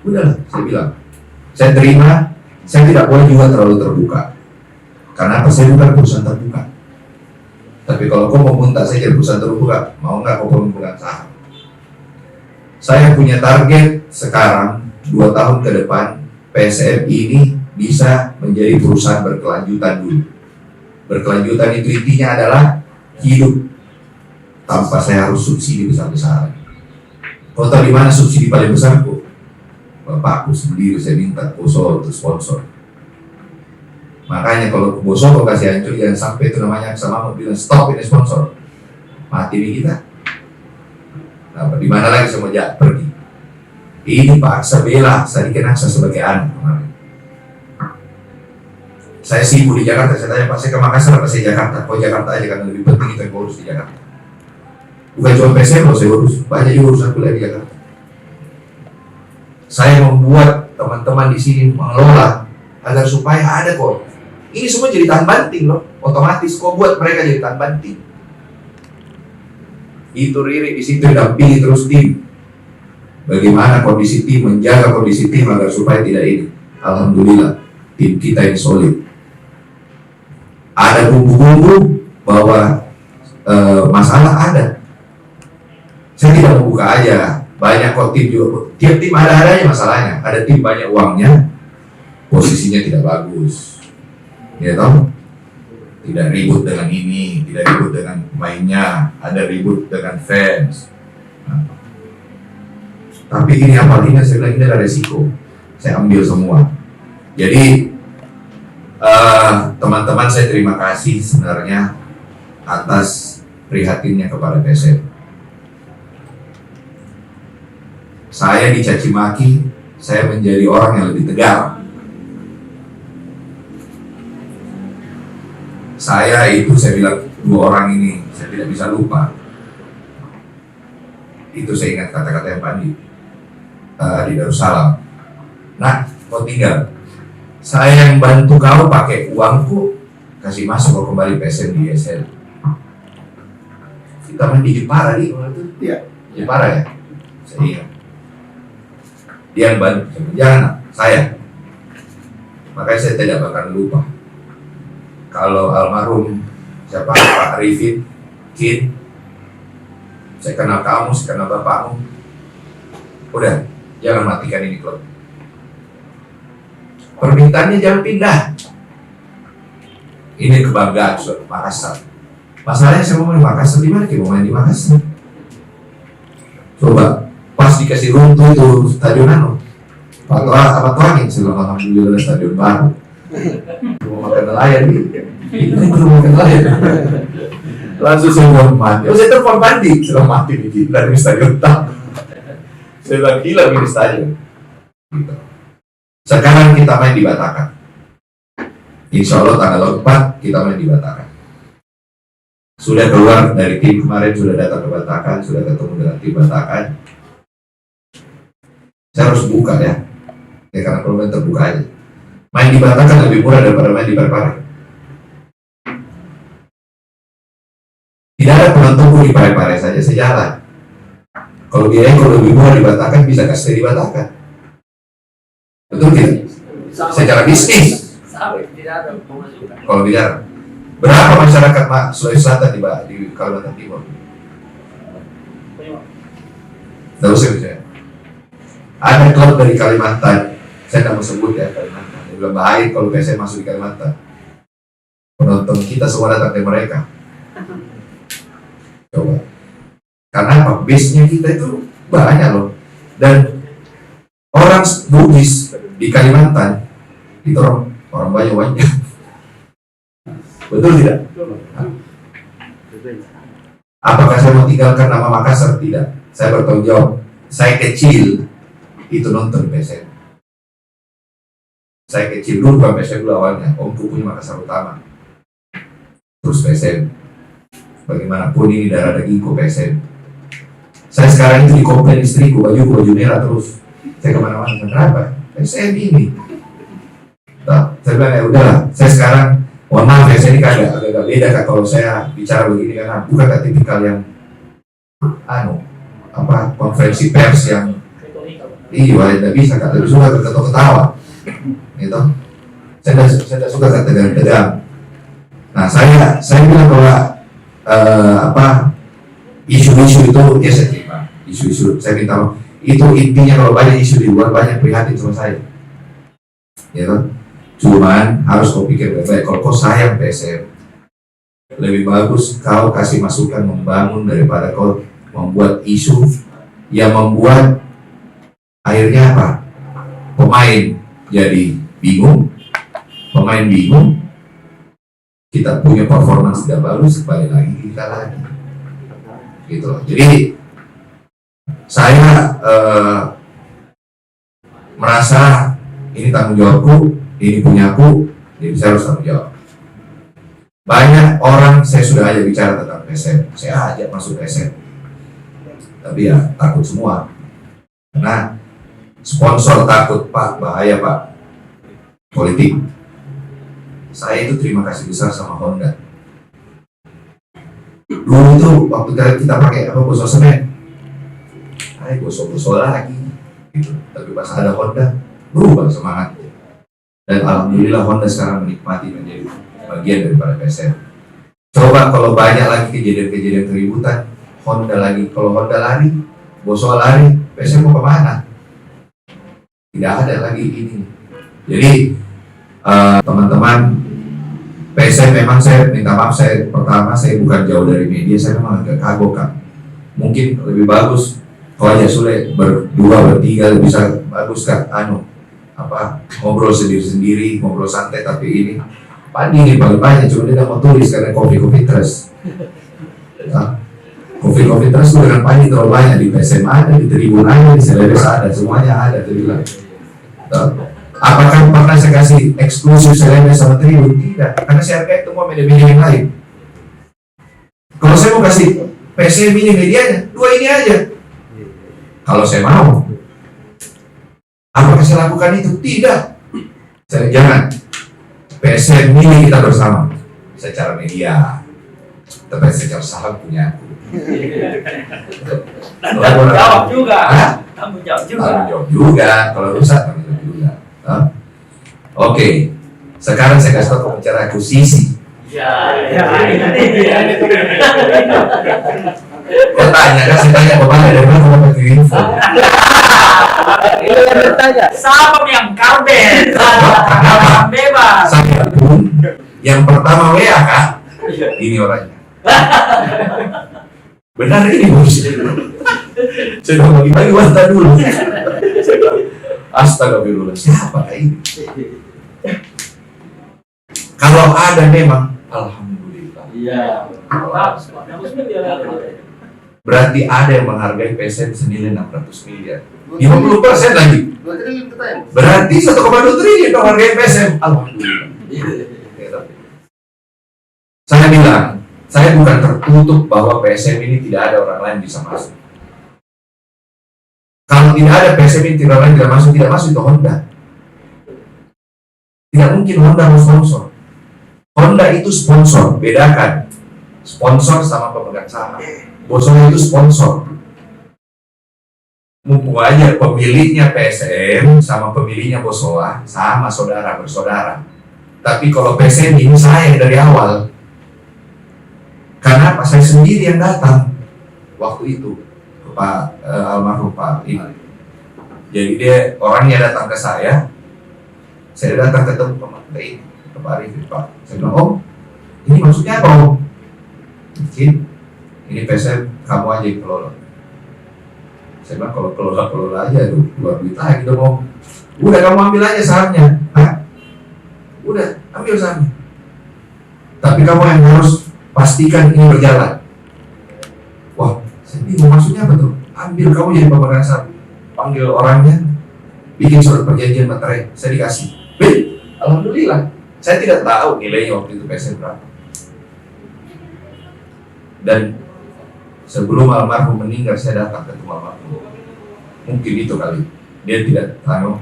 Udahlah, saya bilang. Saya terima, saya tidak boleh juga terlalu terbuka. Karena apa? Saya bukan perusahaan terbuka. Tapi kalau kau mau minta saya jadi perusahaan terbuka, mau nggak kau pemegang saham? Saya punya target sekarang 2 tahun ke depan PSM ini bisa menjadi perusahaan berkelanjutan dulu. Berkelanjutan itu intinya adalah hidup tanpa saya harus subsidi besar-besaran. Kau tahu di mana subsidi paling besar kok? Bapakku sendiri saya minta Boso untuk sponsor. Makanya kalau Boso kau kasih hancur jangan sampai itu namanya sama mau bilang stop ini sponsor. Mati nih kita. Nah, di mana lagi saya mau pergi? Ini Pak Sabela, saya dikenaksa sebagai anak kemarin. Saya sibuk di Jakarta, saya tanya Pak, saya ke Makassar atau saya Jakarta? Kok Jakarta aja karena lebih penting itu yang urus di Jakarta. Bukan cuma PSM loh saya urus, banyak juga urusan kuliah di Jakarta. Saya membuat teman-teman di sini mengelola agar supaya ada kok. Ini semua jadi tahan banting loh, otomatis kok buat mereka jadi tahan banting. Itu Riri di situ dampingi terus tim. Bagaimana kondisi tim, menjaga kondisi tim agar supaya tidak ini. Alhamdulillah tim kita ini solid. Ada bumbu-bumbu bahwa masalah ada. Saya tidak membuka aja. Banyak kok tim juga. Tiap tim ada adanya masalahnya. Ada tim banyak uangnya, posisinya tidak bagus. Ya tahu? Tidak ribut dengan ini, tidak ribut dengan pemainnya, ada ribut dengan fans. Nah. Tapi ini apalagi saya bilang ini ada resiko. Saya ambil semua. Jadi teman-teman saya terima kasih sebenarnya atas prihatinnya kepada PSM. Saya dicaci maki, saya menjadi orang yang lebih tegar. Saya bilang 2 orang ini saya tidak bisa lupa. Itu saya ingat kata-kata yang Pandi di Darussalam. Nah, kau tinggal. Saya yang bantu kau pakai uangku, kasih masuk kau kembali PSM di ISL. Kita main di Jepara di waktu itu. Iya. Jepara ya. Saya ingat. Dia yang bantu, jangan saya. Makanya saya tidak akan lupa kalau almarhum siapa Pak Arifin Kin, saya kenal kamu, saya kenal bapakmu. Udah, jangan matikan ini klub. Permintaannya jangan pindah. Ini kebanggaan Makassar. Masalahnya saya mau main di Makassar, di mana mau main di Makassar? Coba pas dikasih runtuh itu stadion apa tuh angin, saya bilang alhamdulillah stadion baru. Mau makan nelayan ini belum makan nelayan. Langsung saya mau mati. Saya telepon Pandi, sudah mati nih gila di stadion tak. Saya bilang gila ini stadion. Gitu. Sekarang kita main di Batakan. Insya Allah tanggal 4 kita main di Batakan. Sudah keluar dari tim kemarin, sudah datang ke Batakan, sudah ketemu dengan tim Batakan. Saya harus buka ya karena kalau main terbuka aja. Main di Batakan lebih murah daripada main di Parepare. Tidak ada penentu di Parepare saja sejalan. Kalau biaya kalau lebih murah di Batakan bisa kasih di Batakan. Betul tidak? Secara bisnis. Kalau bicara berapa masyarakat Sulawesi Selatan di Kalimantan Timur? Tidak usah bicara. Ada klub dari Kalimantan, saya tidak mau sebut ya Kalimantan. Dia bilang bahaya kalau PSM masuk di Kalimantan. Penonton kita semua datang dari mereka. Coba. Karena apa? Base-nya kita itu banyak loh. Dan orang Bugis di Kalimantan itu orang banyak. Betul tidak? Apakah saya mau tinggalkan nama Makassar? Tidak. Saya bertanggung jawab. Saya kecil itu nonton PSM. Saya kecil dulu bukan PSM dulu awalnya. Omku punya Makassar Utama. Terus PSM. Bagaimanapun ini darah dagingku PSM. Saya sekarang itu dikomplain istriku, baju merah terus. Saya kemana-mana, kenapa? PSM ini. Nah, saya bilang ya udahlah. Saya sekarang, mohon maaf ya, saya ini agak beda kak kalau saya bicara begini karena bukan kak tipikal yang konferensi pers yang tidak bisa kak, lebih suka ketawa gitu. Saya tidak suka kata tegang. Nah saya bilang bahwa isu-isu itu ya saya terima. Isu-isu saya minta itu intinya kalau banyak isu di luar banyak prihatin sama saya, gitu. Cuman harus kau pikir baik-baik. Kalau kau sayang PSM, lebih bagus kau kasih masukan membangun daripada kau membuat isu yang membuat akhirnya apa? Pemain jadi bingung, kita punya performance tidak bagus, kembali lagi kita lagi, gitu. Jadi saya merasa ini tanggung jawabku, ini punyaku, jadi saya harus tanggung jawab. Banyak orang saya sudah ajak bicara tentang PSM, saya ajak masuk PSM, tapi ya takut semua, karena sponsor takut, Pak, bahaya Pak, politik. Saya itu terima kasih besar sama Honda. Dulu itu waktu kita pakai gosok semen, gosok lagi, gitu. Tapi pas ada Honda, berubah semangat. Dan alhamdulillah Honda sekarang menikmati menjadi bagian daripada PSM. Coba kalau banyak lagi kejadian-kejadian keributan, Honda lagi, kalau Honda lari, Boso lari, PSM mau kemana? Tidak ada lagi ini. Jadi teman-teman, PSM memang saya minta maaf, saya bukan jauh dari media, saya memang agak kagok kan. Mungkin lebih bagus kalau aja Sule berdua, bertiga bisa bagus kan, ngobrol sendiri-sendiri, ngobrol santai, tapi ini Pandi ini paling banyak, cuma dia mau tulis karena Coffee Trust. Coffee Trust itu dengan Pandi terlalu banyak, di PSM ada, di Tribun ada, di Celebes ada, semuanya ada, terbilang. Apakah pernah saya kasih eksklusif Celebes sama Tribun? Tidak, karena saya hargai semua media-media yang lain. Kalau saya mau kasih PSM ini medianya, dua ini aja. Kalau saya mau, apakah saya lakukan itu? Tidak. Saya jangan. PSM ini kita bersama secara media, tapi secara saham punya aku. Tanggung jawab juga. Tanggung jawab juga. Kalau rusak tanggung jawab juga. Oke, sekarang saya kasih tahu bicara akuisisi. Kau tanya kan, saya tanya kemana dari mana kamu dapat info?
Itu yang bertanya.
Siapa yang karben? Karben bebas.
Saya pun yang pertama WA kak, ini orangnya. Benar ini bos. Saya bilang bagi-bagi wanita dulu. Saya bilang, astagfirullah, siapa ini? Kalau ada memang, alhamdulillah.
Iya.
Berarti ada yang menghargai PSM senilai 600 miliar. 50% lagi.
2 triliun kita ya.
Berarti 1,2 triliun dong hargai PSM. Alhamdulillah. Saya bilang, saya bukan tertutup bahwa PSM ini tidak ada orang lain bisa masuk. Kalau tidak ada PSM ini tidak lain tidak masuk itu Honda. Tidak mungkin Honda mau sponsor. Honda itu sponsor, bedakan sponsor sama pemegang saham. Bosowa itu sponsor. Mumpung aja pemiliknya PSM sama pemiliknya Bosowa sama saudara bersaudara. Tapi kalau PSM ini saya dari awal. Karena saya sendiri yang datang waktu itu ke Pak almarhum Pak ini. Jadi dia orangnya datang ke saya datang ketemu ke Pak ini, ke Pak Arifin, Pak. Saya bilang, Om, ini maksudnya apa Om? Mungkin ini PSM kamu aja yang kelola. Saya bilang kalau kelola aja tuh buat duit lagi dong Om. Udah kamu ambil aja sahamnya. Hah? Udah ambil sahamnya. Tapi kamu yang harus pastikan ini berjalan. Wah, saya bingung maksudnya apa tuh? Ambil kamu jadi pemegang saham, panggil orangnya, bikin surat perjanjian materai, saya dikasih. Alhamdulillah, saya tidak tahu nilainya waktu itu PSM berapa. Dan sebelum almarhum meninggal, saya datang ke rumah almarhum. Mungkin itu kali, dia tidak tahu.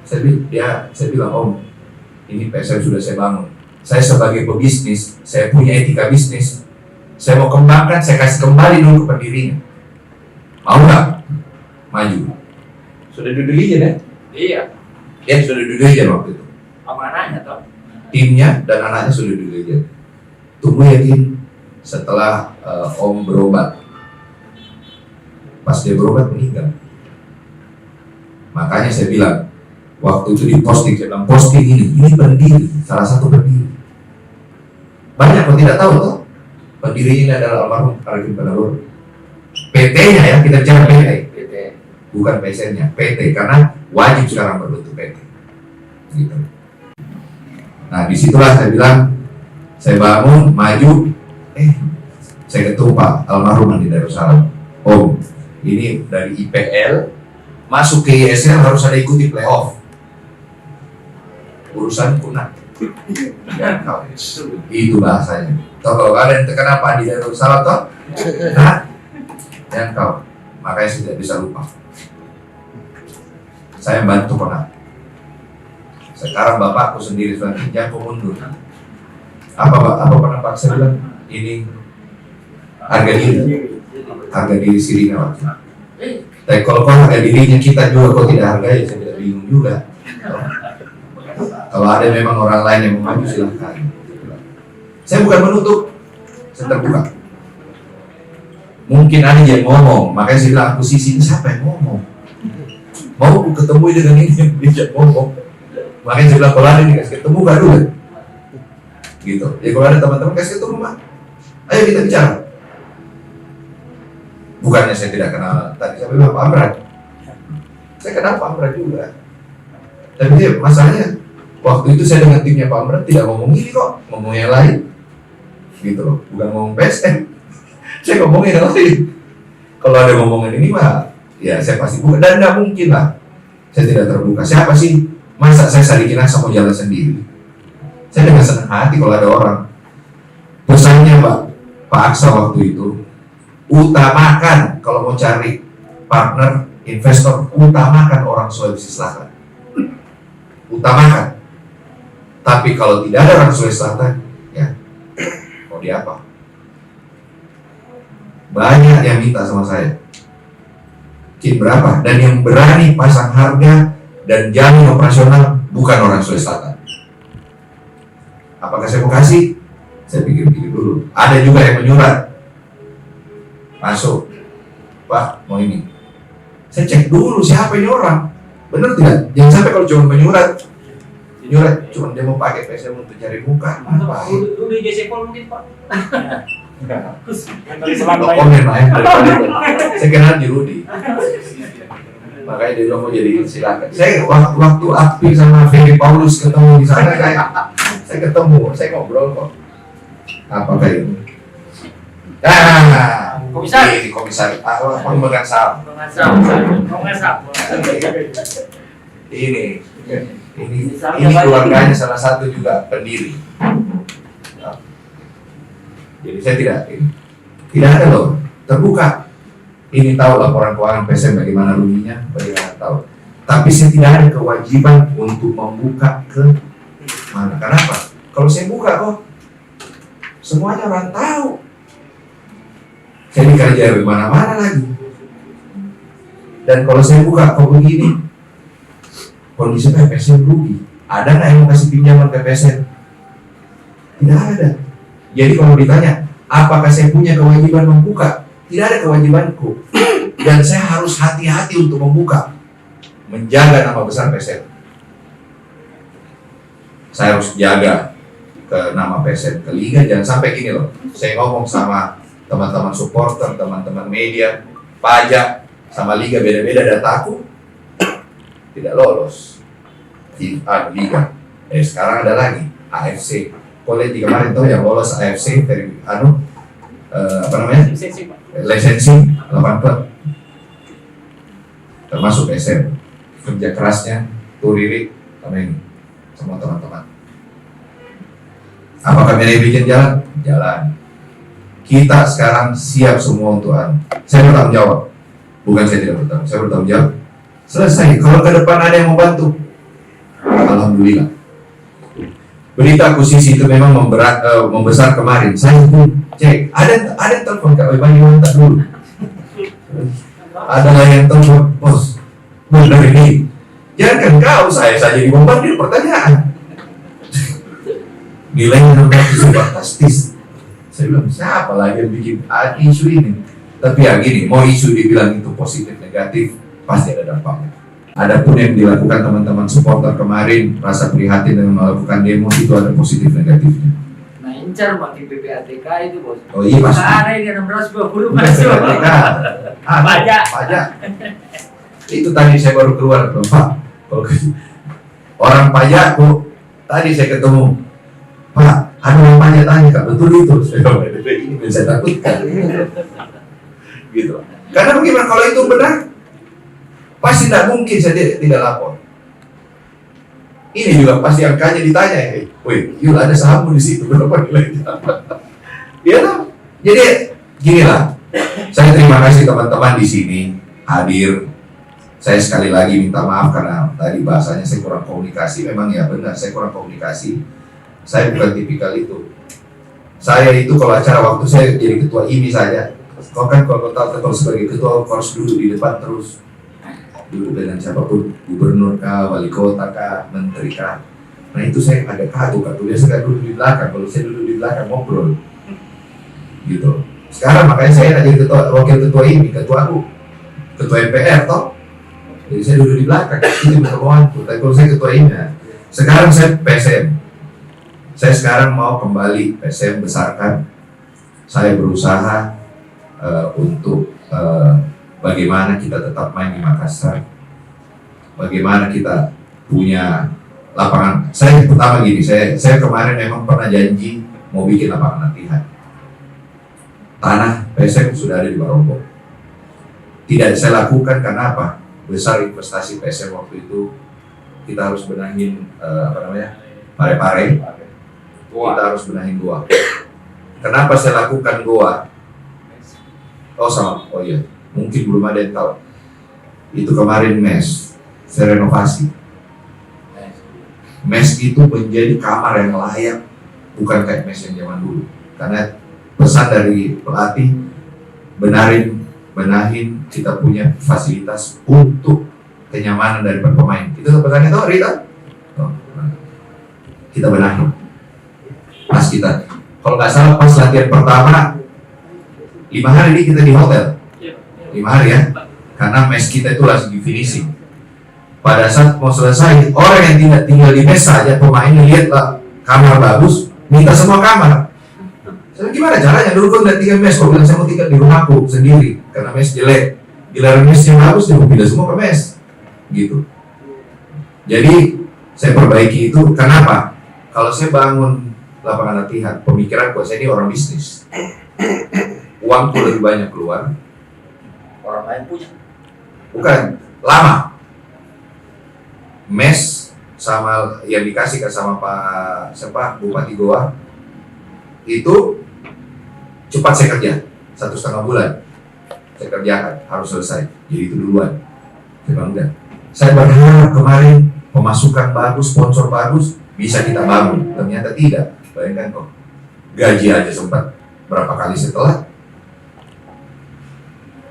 Saya bilang, Om, ini PSM sudah saya bangun. Saya sebagai pebisnis, saya punya etika bisnis. Saya mau kembangkan, saya kasih kembali dulu ke pendirinya. Mau nggak? Maju. Sudah duduk aja deh.
Iya.
Ya sudah duduk aja waktu itu.
Amanahnya toh.
Timnya dan anaknya sudah duduk aja. Tunggu ya Tim. Setelah Om berobat. Pas dia berobat meninggal. Makanya saya bilang, waktu itu di posting, saya bilang posting ini pendiri, salah satu pendiri. Banyak yang tidak tahu tuh, pendirinya ini adalah almarhum Arifin Panarur. PT-nya ya, kita bicara PT, bukan PSN-nya, PT, karena wajib sekarang berbentuk PT. Gitu. Nah disitulah saya bilang, saya bangun, maju, saya ketemu Pak almarhum Andi Darussalam. Om, ini dari IPL masuk ke ISL harus ada ikuti playoff. Urusan punah. Itu bahasanya. Toh kalau ada yang terkena Pak Andi Darussalam toh, nah, jangan kau. Makanya saya tidak bisa lupa. Saya bantu pernah. Sekarang bapakku sendiri sudah jangan kau mundur. Apa pernah Pak saya bilang? Ini harga diri sirinya waktu. Tapi kalau kau harga dirinya kita juga kau tidak hargai, saya tidak bingung juga. Kalau ada memang orang lain yang mau maju silahkan. Saya bukan menutup, saya terbuka. Mungkin ada yang ngomong, makanya saya bilang akuisisi ini siapa yang ngomong? Mau ketemu dengan ini yang dia ngomong. Makanya saya bilang kalau ada ini kasih ketemu gak dulu. Gitu. Ya kalau ada teman-teman kasih ketemu Pak. Ayo kita bicara. Bukannya saya tidak kenal tadi saya bilang Pak Amran. Saya kenal Pak Amran juga. Tapi dia masalahnya waktu itu saya dengan timnya Pak Amran tidak ngomong ini kok, ngomong yang lain. Gitu loh, bukan ngomong PSM. Saya ngomongin yang lain. Kalau ada ngomongin ini mah, ya saya pasti buka dan nggak mungkin lah. Saya tidak terbuka. Siapa sih? Masa saya Sadikin Aksa mau jalan sendiri? Saya dengan senang hati kalau ada orang. Pesannya Pak Aksa waktu itu, utamakan kalau mau cari partner, investor, utamakan orang Sulawesi Selatan. Utamakan. Tapi kalau tidak ada orang Sulawesi Selatan, ya mau di apa? Banyak yang minta sama saya. Mungkin berapa? Dan yang berani pasang harga dan jamin operasional bukan orang Sulawesi Selatan. Apakah saya mau kasih? Saya pikir-pikir dulu. Ada juga yang menyurat. Masuk. Pak, mau ini. Saya cek dulu siapa ini orang. Benar tidak? Jangan sampai kalau cuma menyurat. Cuma dia mau pakai PSM untuk cari muka. Apa?
Dulu di Jesepol mungkin Pak.
Komen lah ya. Saya kenal di Rudi. Makanya dia bilang mau jadi silakan. Saya waktu Api sama Ferry Paulus ketemu di sana saya ketemu, saya ngobrol kok. Apakah ini?
Komisar.
Ini komisar. Pemegang saham. Ini keluarganya salah satu juga pendiri. Jadi saya tidak ada loh, terbuka. Ini tahu laporan keuangan PSM bagaimana ruginya, bagaimana tahu. Tapi saya tidak ada kewajiban untuk membuka ke mana. Kenapa? Kalau saya buka kok, semuanya orang tahu. Saya dikerja di mana-mana lagi. Dan kalau saya buka kok begini, kondisi PSM rugi. Ada nggak yang mau kasih pinjaman ke PSM? Tidak ada. Jadi kalau ditanya, apakah saya punya kewajiban membuka? Tidak ada kewajibanku. Dan saya harus hati-hati untuk membuka. Menjaga nama besar PSM. Saya harus jaga ke nama PSM, ke Liga. Jangan sampai gini loh. Saya ngomong sama teman-teman supporter, teman-teman media, pajak, sama Liga beda-beda dataku. Tidak lolos di Liga. Sekarang ada lagi AFC. Quality kemarin tuh yang lolos AFC dari lisensi 8 klub termasuk SM. Kerja kerasnya Turirik sama ini semua teman-teman. Apakah manajemen jalan? Kita sekarang siap semua untuk saya bertanggung jawab, bukan saya tidak bertanggung, saya bertanggung jawab. Selesai. Kalau ke depan ada yang mau bantu, alhamdulillah. Berita akuisisi itu memang membesar kemarin. Saya pun cek, ada telepon Kak Bang Iwan tak dulu. Ada yang telepon, bos, benar ini. Jangan kau, saya saja dibombardir pertanyaan. Nilainya 600 fantastis. Saya bilang, siapa lagi yang bikin isu ini? Tapi ya gini, mau isu dibilang itu positif negatif, pasti ada dampaknya. Adapun yang dilakukan teman-teman supporter kemarin, rasa prihatin dengan melakukan demo itu ada positif negatifnya.
Nah, incar pakai PPATK itu bos.
Oh iya pasti.
Ada ini 620 masuk.
Pajak. Itu tadi saya baru keluar, Pak. Orang pajak kok tadi saya ketemu, Pak, ada orang pajak tanya, Kak, betul itu? Ini bisa takutkan. Gitu. Karena bagaimana kalau itu benar? Pasti tidak mungkin saya tidak lapor. Ini juga pasti angkanya ditanya, wih, Yul ada sahammu di situ berapa nilainya? Dia tahu. Jadi gini lah, saya terima kasih teman-teman di sini hadir. Saya sekali lagi minta maaf karena tadi bahasanya saya kurang komunikasi. Memang ya benar, saya kurang komunikasi. Saya bukan tipikal itu. Saya itu kalau acara waktu saya jadi ketua IMI saja. Kau kan kalau sebagai ketua harus duduk di depan terus. Duduk dengan siapapun, gubernur kah, wali kota kah, menteri kah. Nah itu saya agak kagum, dia suka duduk di belakang. Kalau saya duduk di belakang ngobrol, gitu. Sekarang makanya saya jadi wakil ketua ini, ketua MPR toh. Jadi saya duduk di belakang, itu pertemuanku. Tapi kalau saya ketua ini, sekarang saya PSM. Saya sekarang mau kembali PSM besarkan. Saya berusaha untuk bagaimana kita tetap main di Makassar, bagaimana kita punya lapangan. Saya pertama gini, saya kemarin memang pernah janji mau bikin lapangan latihan. Tanah PSM sudah ada di Barombong. Tidak saya lakukan karena apa? Besar investasi PSM waktu itu, kita harus benahin Pare-Pare. Kita harus benahin goa. Kenapa saya lakukan goa? Oh iya. Mungkin belum ada yang tahu. Itu kemarin mes, saya renovasi. Mes itu menjadi kamar yang layak, bukan kayak mes yang zaman dulu. Karena pesan dari pelatih, benahin kita punya fasilitas untuk kenyamanan dari pemain. Itu pesannya tuh Rita. Kita benahin. pas kita, kalau nggak salah pas latihan pertama 5 hari ini kita di hotel, 5 hari ya, karena mes kita itu langsung di finishing. Pada saat mau selesai, orang yang tidak tinggal di mes saja, pemainnya lihat lah kamar bagus, minta semua kamar. Saya gimana caranya? Dulu gue nggak tinggal mes, gue bilang saya mau tinggal di rumahku sendiri karena mes jelek. Giliran mes yang bagus, dia mau pindah semua ke mes, gitu. Jadi saya perbaiki itu. Kenapa? Kalau saya bangun lapangan latihan, pemikiran saya ini orang bisnis. Uangku lebih banyak keluar.
Orang lain punya.
Bukan, lama. Mes sama yang dikasih sama Pak Bupati Goa itu cepat saya kerja, 1,5 bulan saya kerjakan, harus selesai. Jadi itu duluan. Saya bilang udah. Saya berharap kemarin pemasukan bagus, sponsor bagus, bisa kita bangun. Ternyata tidak. Bayangkan kok, gaji aja sempat berapa kali setelah.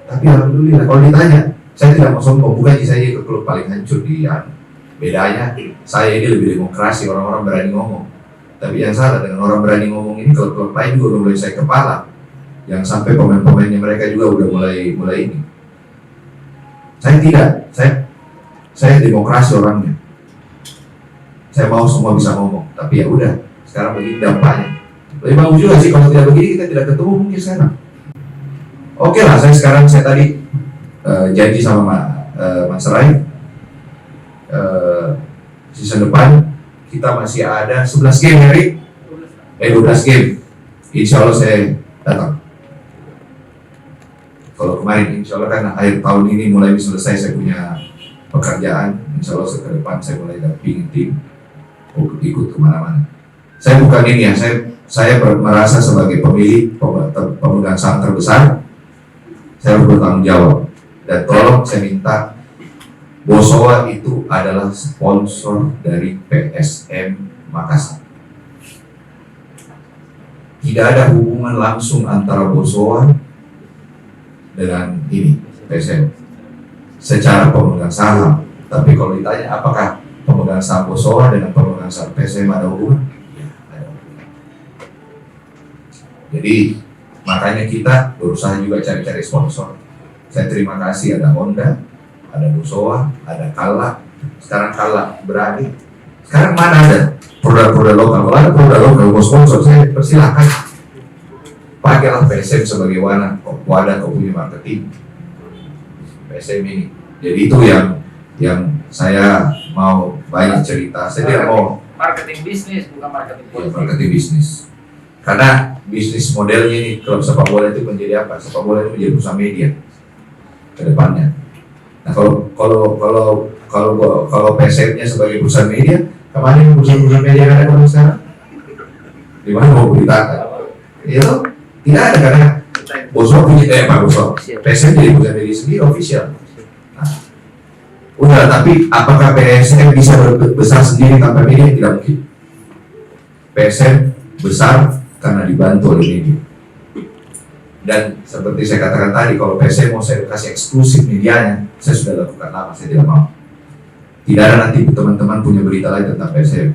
Tapi alhamdulillah, kalau ditanya, saya tidak mau sombong, bukan saya ke klub paling hancur di bedanya, saya ini lebih demokrasi, orang-orang berani ngomong. Tapi yang salah dengan orang berani ngomong ini, klub-klub lain juga udah mulai saya kepala, yang sampai pemain-pemainnya mereka juga udah mulai ini. Saya tidak, saya demokrasi orangnya. Saya mau semua bisa ngomong, tapi ya udah, sekarang begini dampaknya. Lebih bagus juga sih kalau tidak begini kita tidak ketemu mungkin sekarang. Oke lah, saya tadi janji sama Mas Rai, season depan kita masih ada 11 game ya Rik? 12 game. Insya Allah saya datang. Kalau kemarin insya Allah kan akhir tahun ini mulai selesai saya punya pekerjaan. Insya Allah ke depan saya mulai dampingin tim untuk ikut kemana-mana. Saya bukan ini ya, saya merasa sebagai pemilik pemegang saham terbesar, saya harus bertanggung jawab. Dan tolong saya minta, Bosowa itu adalah sponsor dari PSM Makassar. Tidak ada hubungan langsung antara Bosowa dengan ini PSM secara pemegang saham. Tapi kalau ditanya apakah pemegang saham Bosowa dengan pemegang saham PSM ada hubungan? Ya, ada hubungan. Jadi makanya kita berusaha juga cari-cari sponsor. Saya terima kasih ada Honda, ada Bosowa, ada Kala. Sekarang Kala berani. Sekarang mana ada produk-produk lokal? Kalau ada produk lokal mau sponsor, saya persilahkan. Pakailah PSM sebagai wadah kau punya marketing PSM ini. Jadi itu yang saya mau banyak cerita. Saya tidak mau
marketing bisnis, bukan marketing politik.
Marketing bisnis. Karena bisnis modelnya ini klub sepak bola itu menjadi apa? Sepak bola itu menjadi perusahaan media ke depannya. Nah kalau PSM-nya sebagai perusahaan media, kemarin perusahaan media yang ada kalau sekarang, di mana mau beritakan? Itu tidak ada karena Bosowa punya Bosowa. PSM jadi perusahaan media sendiri official. Nah, udah, tapi apakah PSM bisa besar sendiri tanpa media? Tidak mungkin. PSM besar karena dibantu oleh media. Dan seperti saya katakan tadi, kalau PSM mau saya kasih eksklusif medianya, saya sudah lakukan lama, saya tidak mau. Tidak ada nanti teman-teman punya berita lain tentang PSM.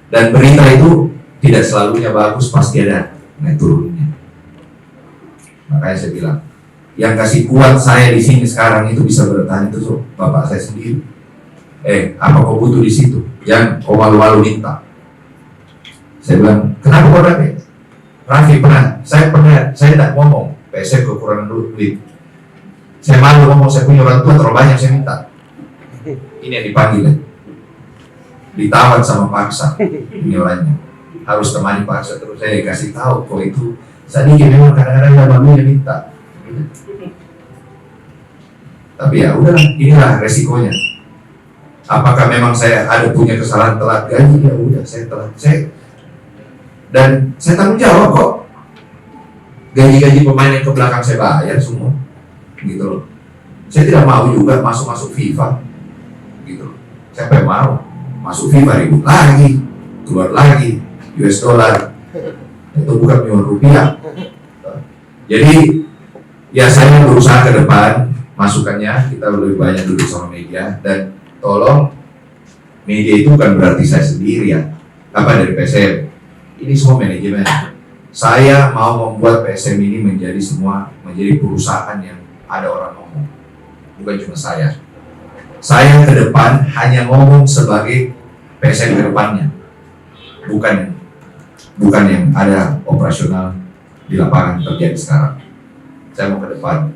Dan berita itu tidak selalunya bagus, pasti ada naik turunnya. Makanya saya bilang, yang kasih kuat saya di sini sekarang itu bisa bertahan itu bapak saya sendiri. Apa kau butuh di situ? Jangan kau malu-malu minta. Saya bilang, kenapa kau dapat? Raffi saya tidak ngomong PSM kekurangan duit. Saya malu ngomong, saya punya orang tua terlalu banyak, saya minta. Ini yang dipanggil, ditawar sama paksa. Ini orangnya harus temani paksa terus. Saya kasih tahu kok itu sedikit memang kadang-kadang ada babunya minta. Tapi ya udah, inilah resikonya. Apakah memang saya ada punya kesalahan telat gaji? Ya udah, saya telat. Dan saya tanggung jawab kok. Gaji-gaji pemain yang ke belakang saya bayar semua, gitu loh. Saya tidak mau juga masuk FIFA, gitu loh. Siapa yang mau masuk FIFA ribut lagi, keluar lagi US dollar, itu bukan miliar rupiah. Jadi ya saya berusaha ke depan masukannya kita lebih banyak duduk sama media, dan tolong media itu bukan berarti saya sendiri ya, apa dari PSM. ini semua manajemen. Saya mau membuat PSM ini menjadi perusahaan yang ada orang ngomong, bukan cuma saya. Saya ke depan hanya ngomong sebagai PSM ke depannya, bukan yang ada operasional di lapangan terjadi sekarang. Saya mau ke depan.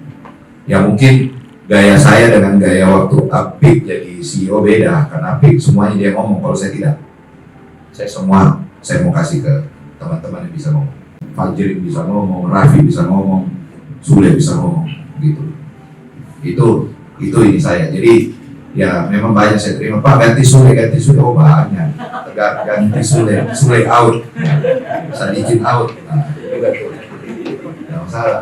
Ya mungkin gaya saya dengan gaya waktu Apik jadi CEO beda, karena Apik semuanya dia ngomong, kalau saya tidak. Saya mau kasih ke teman-teman yang bisa ngomong. Fajrin bisa ngomong, Raffi bisa ngomong, Sule bisa ngomong, gitu. Itu ini saya. Jadi ya memang banyak saya terima, Pak ganti Sule, oh banyak. Ganti Sule out, Sadikin out. Nah, juga tuh. Nggak masalah.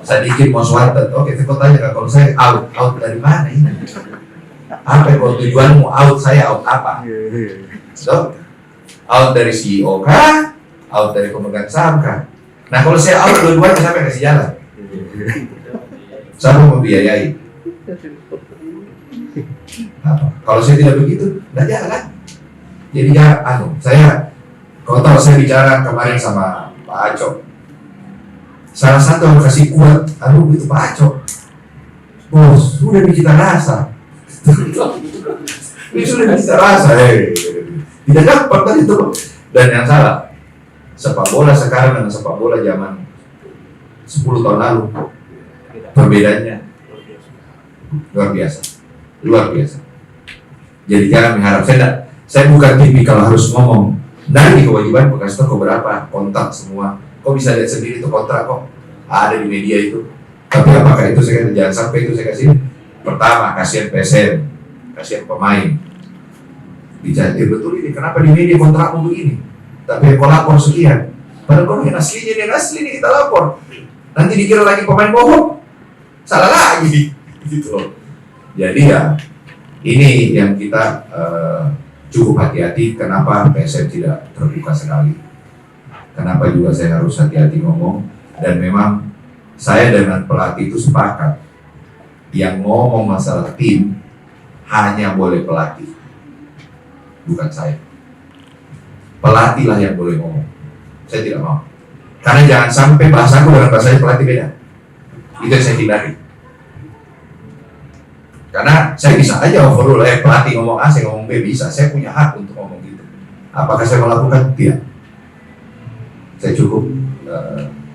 Sadikin mau wanted, oke, saya kau tanya kalau saya out dari mana ini? Apa kalau tujuanmu out, saya out apa? So, out dari CEO kah? Out dari pemegang saham kah? Nah kalau saya out dua-duanya, siapa yang kasih jalan? Siapa membiayai? Nah, kalau saya tidak begitu, tidak jalan. Jadi ya, kalau tahu saya bicara kemarin sama Pak Aco, salah satu yang kasih kuat, itu Pak Aco. Bos, sudah kita rasa. Ini sudah kita rasa, tidak dapat tadi itu. Dan yang salah, sepak bola sekarang dengan sepak bola zaman 10 tahun lalu, perbedaannya luar biasa. Jadi jangan mengharap, saya bukan tipikal harus ngomong. Dari kewajiban bekas toko berapa kontrak semua. Kok bisa lihat sendiri tuh kontrak kok ada di media itu. Tapi apakah itu saya jangan sampai itu saya kasih. Pertama, kasihan PSM, kasihan pemain. Bicara betul ini kenapa di media kontrakmu begini? Tapi kau lapor sekian. Padahal kau yang aslinya yang asli ini kita lapor. Nanti dikira lagi pemain bohong. Salah lagi. Gitu loh. Jadi ya ini yang kita cukup hati-hati. Kenapa PSM tidak terbuka sekali? Kenapa juga saya harus hati-hati ngomong? Dan memang saya dengan pelatih itu sepakat. Yang ngomong masalah tim hanya boleh pelatih, bukan saya. Pelatihlah yang boleh ngomong. Saya tidak mau. Karena jangan sampai bahasaku dengan bahasa pelatih beda. Itu yang saya hindari. Karena saya bisa aja overrule, pelatih ngomong A, saya ngomong B, bisa. Saya punya hak untuk ngomong gitu. Apakah saya melakukan? Tidak. Saya cukup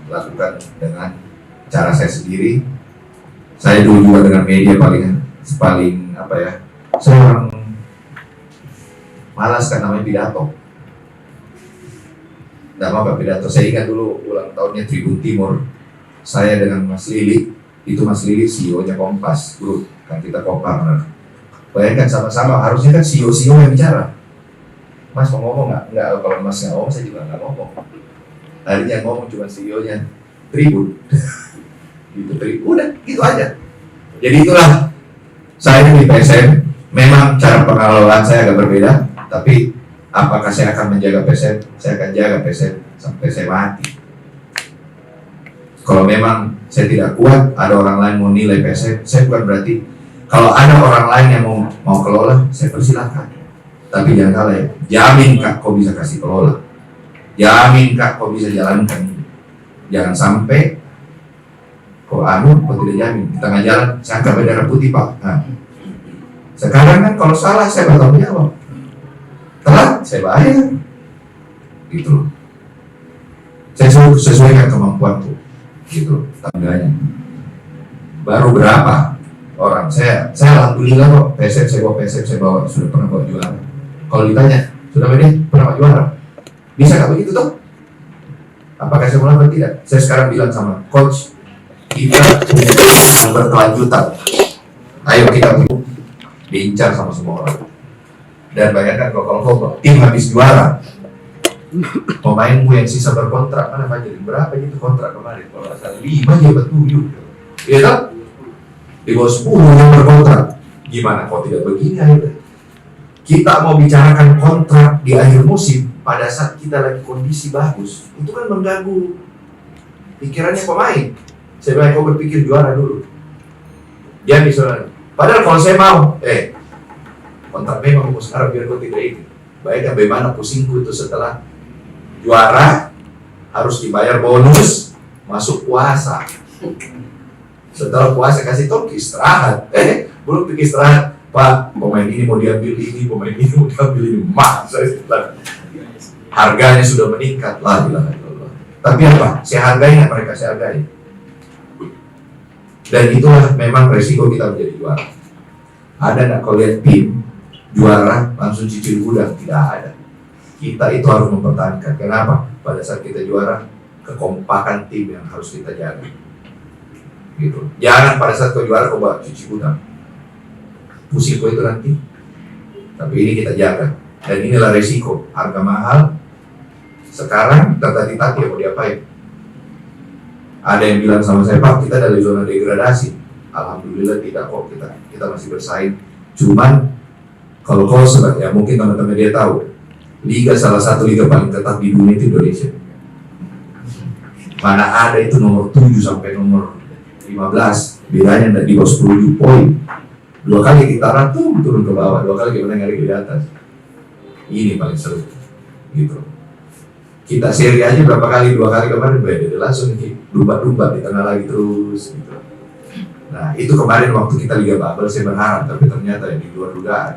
lakukan dengan cara saya sendiri. Saya dulu juga dengan media paling apa ya? Saya orang malas kan namanya pidato. Tidak mau pidato. Saya ingat dulu ulang tahunnya Tribun Timur. Saya dengan Mas Lili, itu Mas Lili CEO-nya Kompas Group, kan kita co-partner. Bayangkan sama-sama, harusnya kan CEO yang bicara. Mas mau ngomong nggak? Nggak, kalau Mas nggak ngomong, saya juga nggak ngomong. Harinya ngomong cuma CEO-nya Tribun. Gitu Tribun, udah gitu aja. Jadi itulah saya di PSM. Memang cara pengelolaan saya agak berbeda, tapi apakah saya akan menjaga PSM? Saya akan jaga PSM sampai saya mati. Kalau memang saya tidak kuat, ada orang lain mau nilai PSM, saya bukan berarti kalau ada orang lain yang mau kelola, saya persilahkan. Tapi jangan salah ya, jamin kak kau bisa kasih kelola, jamin kak kau bisa jalankan. Jangan sampai kau tidak jamin di tengah jalan saya angkat bendera putih pak. Nah, sekarang kan kalau salah saya bertanggung jawab, telat saya bayar, gitu loh. Saya sesuaikan kemampuanku, gitu tangganya. Baru berapa orang? Saya alhamdulillah kok PSM saya bawa sudah pernah bawa juara. Kalau ditanya sudah pernah bawa juara, bisa nggak begitu toh? Apakah saya melakukan? Tidak. Saya sekarang bilang sama coach, kita yang berkelanjutan. Ayo kita diincar sama semua orang. Dan bayangkan kalau tim habis juara, pemainmu yang sisa berkontrak mana aja? Berapa itu kontrak kemarin? Kalau asal 5 ya betul. Iya kan? Di bawah 10 yang berkontrak. Gimana kalau tidak begini akhirnya? Kita mau bicarakan kontrak di akhir musim pada saat kita lagi kondisi bagus, itu kan mengganggu pikirannya pemain. Saya bilang kau berpikir juara dulu. Dia misalnya, padahal kalau saya mau, kontrak memang mau sekarang biar kau tidak ini. Bayangkan bagaimana pusingku itu setelah juara harus dibayar bonus masuk puasa. Setelah puasa kasih tolong istirahat. Belum pergi istirahat, Pak, pemain ini mau diambil ini, pemain ini mau diambil ini. Harganya sudah meningkat. La ilaha illallah. Tapi apa? Saya hargai nggak mereka? Saya hargai. Dan itulah memang resiko kita menjadi juara. Ada nggak kalau lihat tim juara langsung cicil gudang? Tidak ada. Kita itu harus mempertahankan. Kenapa? Pada saat kita juara, kekompakan tim yang harus kita jaga. Gitu. Jangan pada saat kau juara kau bawa cuci gudang. Pusing kau itu nanti. Tapi ini kita jaga. Dan inilah resiko. Harga mahal. Sekarang tertati-tati mau diapain? Ada yang bilang sama saya, Pak, kita dari zona degradasi. Alhamdulillah tidak kok, kita masih bersaing. Cuman kalau kau ya mungkin teman-teman dia tahu, liga salah satu liga paling ketat di dunia itu Indonesia. Mana ada itu nomor 7 sampai nomor 15, bedanya di bawah 10 poin. 2 kali kita turun ke bawah, 2 kali kita ngari ke atas. Ini paling seru, gitu. Kita seri aja berapa kali, 2 kali kemarin beda, langsung dumba-dumba di tengah lagi terus, gitu. Nah itu kemarin waktu kita Liga Bubble saya berharap, tapi ternyata di luar dugaan.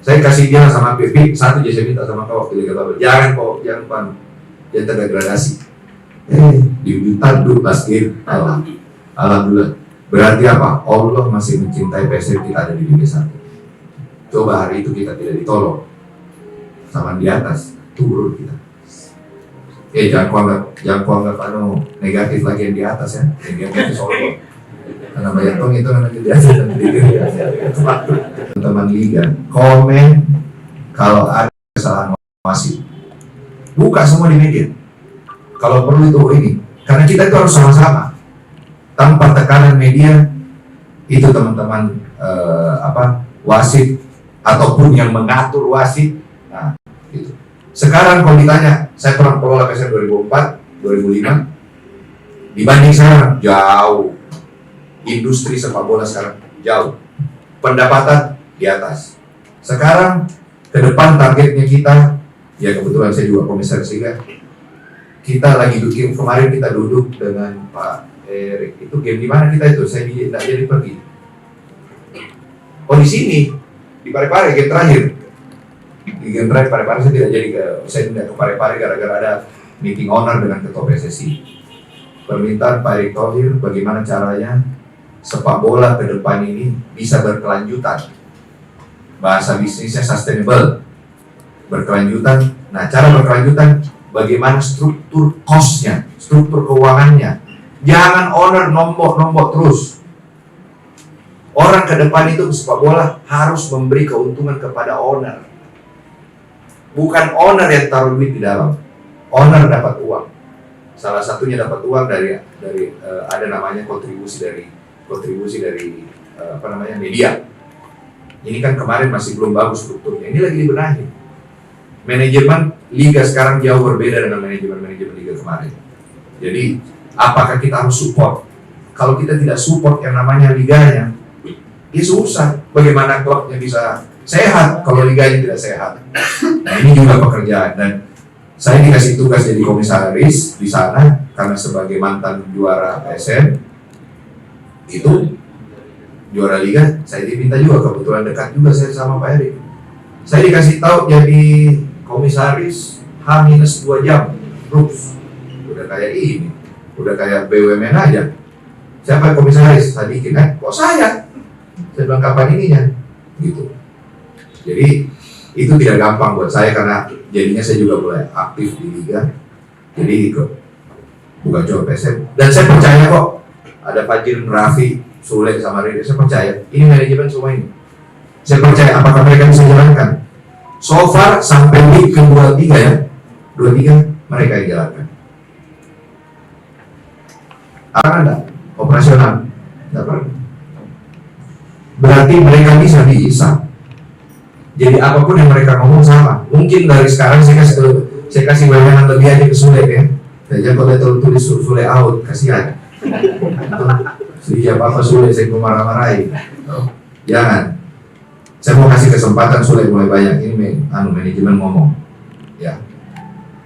Saya kasih dia sama PP, satu aja saya minta sama kau waktu Liga Bubble, jangan terdegradasi. Di tanduk pas game, alhamdulillah. Berarti apa? Allah masih mencintai PSM kita ada di Liga 1. Coba hari itu kita tidak ditolong sama di atas, turun kita. Jangan kuanggap negatif lagi yang di atas ya. Yang di atas itu Allah. Karena banyak tong itu namanya di atas dan di atas. Teman Liga, komen kalau ada kesalahan wasit. Buka semua di media. Kalau perlu itu ini. Karena kita itu harus sama-sama. Tanpa tekanan media, itu teman-teman wasit ataupun yang mengatur wasit. Nah, itu. Sekarang kalau ditanya, saya pernah kelola PSM 2004, 2005, dibanding sekarang jauh. Industri sepak bola sekarang jauh. Pendapatan di atas. Sekarang ke depan targetnya kita, ya kebetulan saya juga komisaris Liga. Kita lagi bikin, kemarin kita duduk dengan Pak Erik, itu game di mana kita itu? Saya tidak jadi pergi. Oh di sini, di Parepare game terakhir. Di game terakhir Parepare saya tidak ke Parepare gara-gara ada meeting owner dengan ketua PSSI. Permintaan Pak Erick Thohir, bagaimana caranya sepak bola ke depan ini bisa berkelanjutan. Bahasa bisnisnya sustainable, berkelanjutan. Nah cara berkelanjutan, bagaimana struktur cost-nya, struktur keuangannya. Jangan owner nombok terus. Orang ke depan itu sepak bola harus memberi keuntungan kepada owner. Bukan owner yang taruh duit di dalam. Owner dapat uang. Salah satunya dapat uang dari ada namanya kontribusi dari media. Ini kan kemarin masih belum bagus strukturnya. Ini lagi dibenahi. Manajemen liga sekarang jauh berbeda dengan manajemen liga kemarin. Jadi apakah kita harus support? Kalau kita tidak support yang namanya liganya, ya susah. Bagaimana klubnya bisa sehat kalau liganya tidak sehat? Nah ini juga pekerjaan, dan saya dikasih tugas jadi komisaris di sana karena sebagai mantan juara PSM itu juara liga, saya diminta juga, kebetulan dekat juga saya sama Pak Erik. Saya dikasih tahu jadi komisaris H-2 jam, Rups. Udah kayak ini. Udah kayak BUMN aja. Siapa komisaris? Sadikin kan? Kok saya? Saya bilang kapan ininya? Gitu. Jadi itu tidak gampang buat saya karena jadinya saya juga mulai aktif di liga. Jadi bukan cuma PSM. Dan saya percaya kok ada Fajir, Raffi, Sule sama Ridho. Saya percaya ini manajemen semua ini. Saya percaya apakah mereka bisa jalankan. So far sampai week ke-23 ya, 23 mereka yang jalankan. Ada operasional, tidak pernah. Berarti mereka bisa. Jadi apapun yang mereka ngomong sama. Mungkin dari sekarang saya kasih wewenang lebih aja ke Sule ya. Saya kalau tulis Sule out, kasihan. Siapa apa Sule saya mau marah-marahin. Jangan. Saya mau kasih kesempatan Sule mulai banyak ini manajemen ngomong. Ya.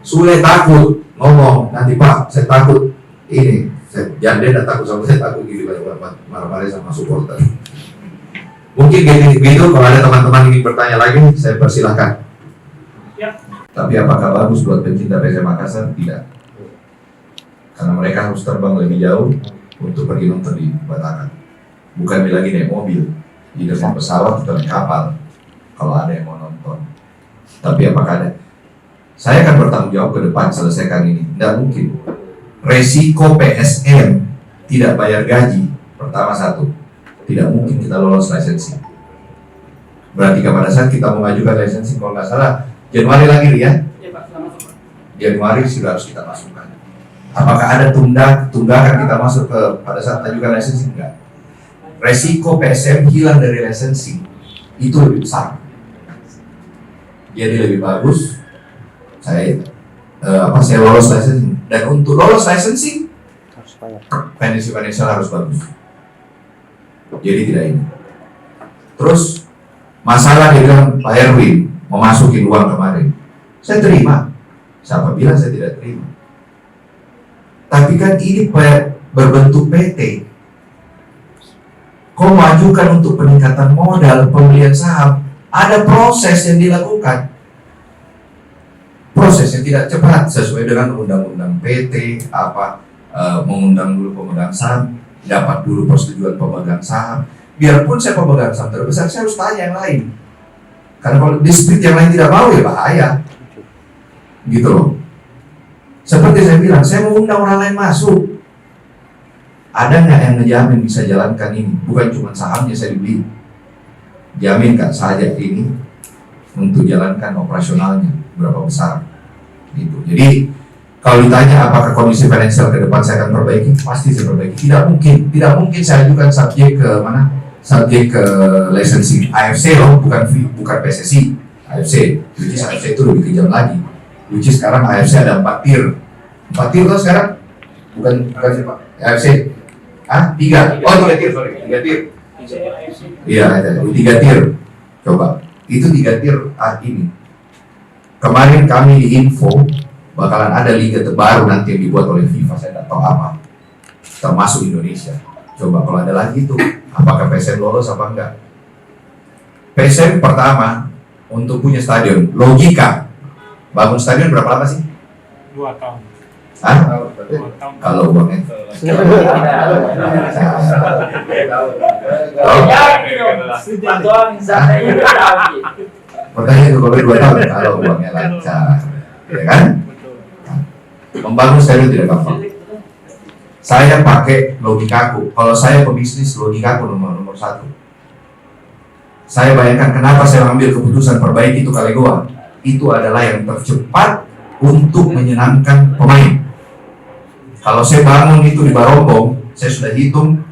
Sule takut ngomong, nanti Pak, saya takut ini, jangan dia tidak takut sama saya, takut gitu, marah-marah sama supporter. Mungkin gitu, kalau ada teman-teman ingin bertanya lagi, saya persilahkan.
Ya.
Tapi apakah bagus buat pencinta PSM Makassar? Tidak. Karena mereka harus terbang lebih jauh untuk pergi nonton di Batangan. Bukan lagi naik mobil, di naik pesawat atau naik kapal. Kalau ada yang mau nonton. Tapi apakah ada? Saya akan bertanggung jawab ke depan selesaikan ini. Tidak mungkin. Resiko PSM tidak bayar gaji. Pertama satu, tidak mungkin kita lolos licensing. Berarti pada saat kita mengajukan licensing, kalau nggak salah Januari lagi ya? Januari sudah harus kita masukkan. Apakah ada tunggakan kita masuk ke pada saat ajukan licensing? Enggak. Resiko PSM hilang dari licensing itu lebih besar. Jadi lebih bagus saya lolos licensing, dan untuk lolos licensing financial harus bagus. Jadi tidak ini. Terus masalah dia bilang Pak Erwin memasukin uang kemarin, saya terima. Siapa bilang saya tidak terima? Tapi kan ini berbentuk PT. Kau majukan untuk peningkatan modal, pembelian saham, ada proses yang dilakukan. Proses yang tidak cepat sesuai dengan undang-undang PT, mengundang dulu pemegang saham, dapat dulu persetujuan pemegang saham. Biarpun saya pemegang saham terbesar, saya harus tanya yang lain. Karena kalau dispute yang lain tidak mau ya bahaya. Gitu loh. Seperti saya bilang, saya mau undang orang lain masuk. Ada nggak yang ngejamin bisa jalankan ini? Bukan cuma sahamnya saya dibeli. Jaminkan saja ini untuk jalankan operasionalnya berapa besar. Gitu. Jadi kalau ditanya apakah kondisi finansial ke depan saya akan perbaiki, pasti saya perbaiki. Tidak mungkin saya ajukan subjek ke mana? Subjek ke licensing AFC loh, bukan PSSI. AFC, which is AFC itu lebih kejam lagi. Which is sekarang AFC ada 4 tier. 4 tier loh sekarang? Bukan AFC. 3. Oh 3 tier, sorry. 3 tier. Iya, ada 3 tier. Coba, itu 3 tier ini. Kemarin kami di info bakalan ada liga terbaru nanti yang dibuat oleh FIFA, saya tidak tahu apa, termasuk Indonesia. Coba kalau ada lagi itu, apakah PSM lolos apa enggak? PSM pertama untuk punya stadion, logika bangun stadion berapa lama sih?
2 tahun.
Hah?
2 tahun.
Kalau uangnya? Pertanyaan itu kalau 2 tahun, kalau uangnya lancar, ya kan? Membangun stadion tidak gampang. Saya pakai logikaku. Kalau saya pebisnis, logikaku nomor 1. Saya bayangkan kenapa saya ambil keputusan perbaiki itu Kalegoa. Itu adalah yang tercepat untuk menyenangkan pemain. Kalau saya bangun itu di Barombong, saya sudah hitung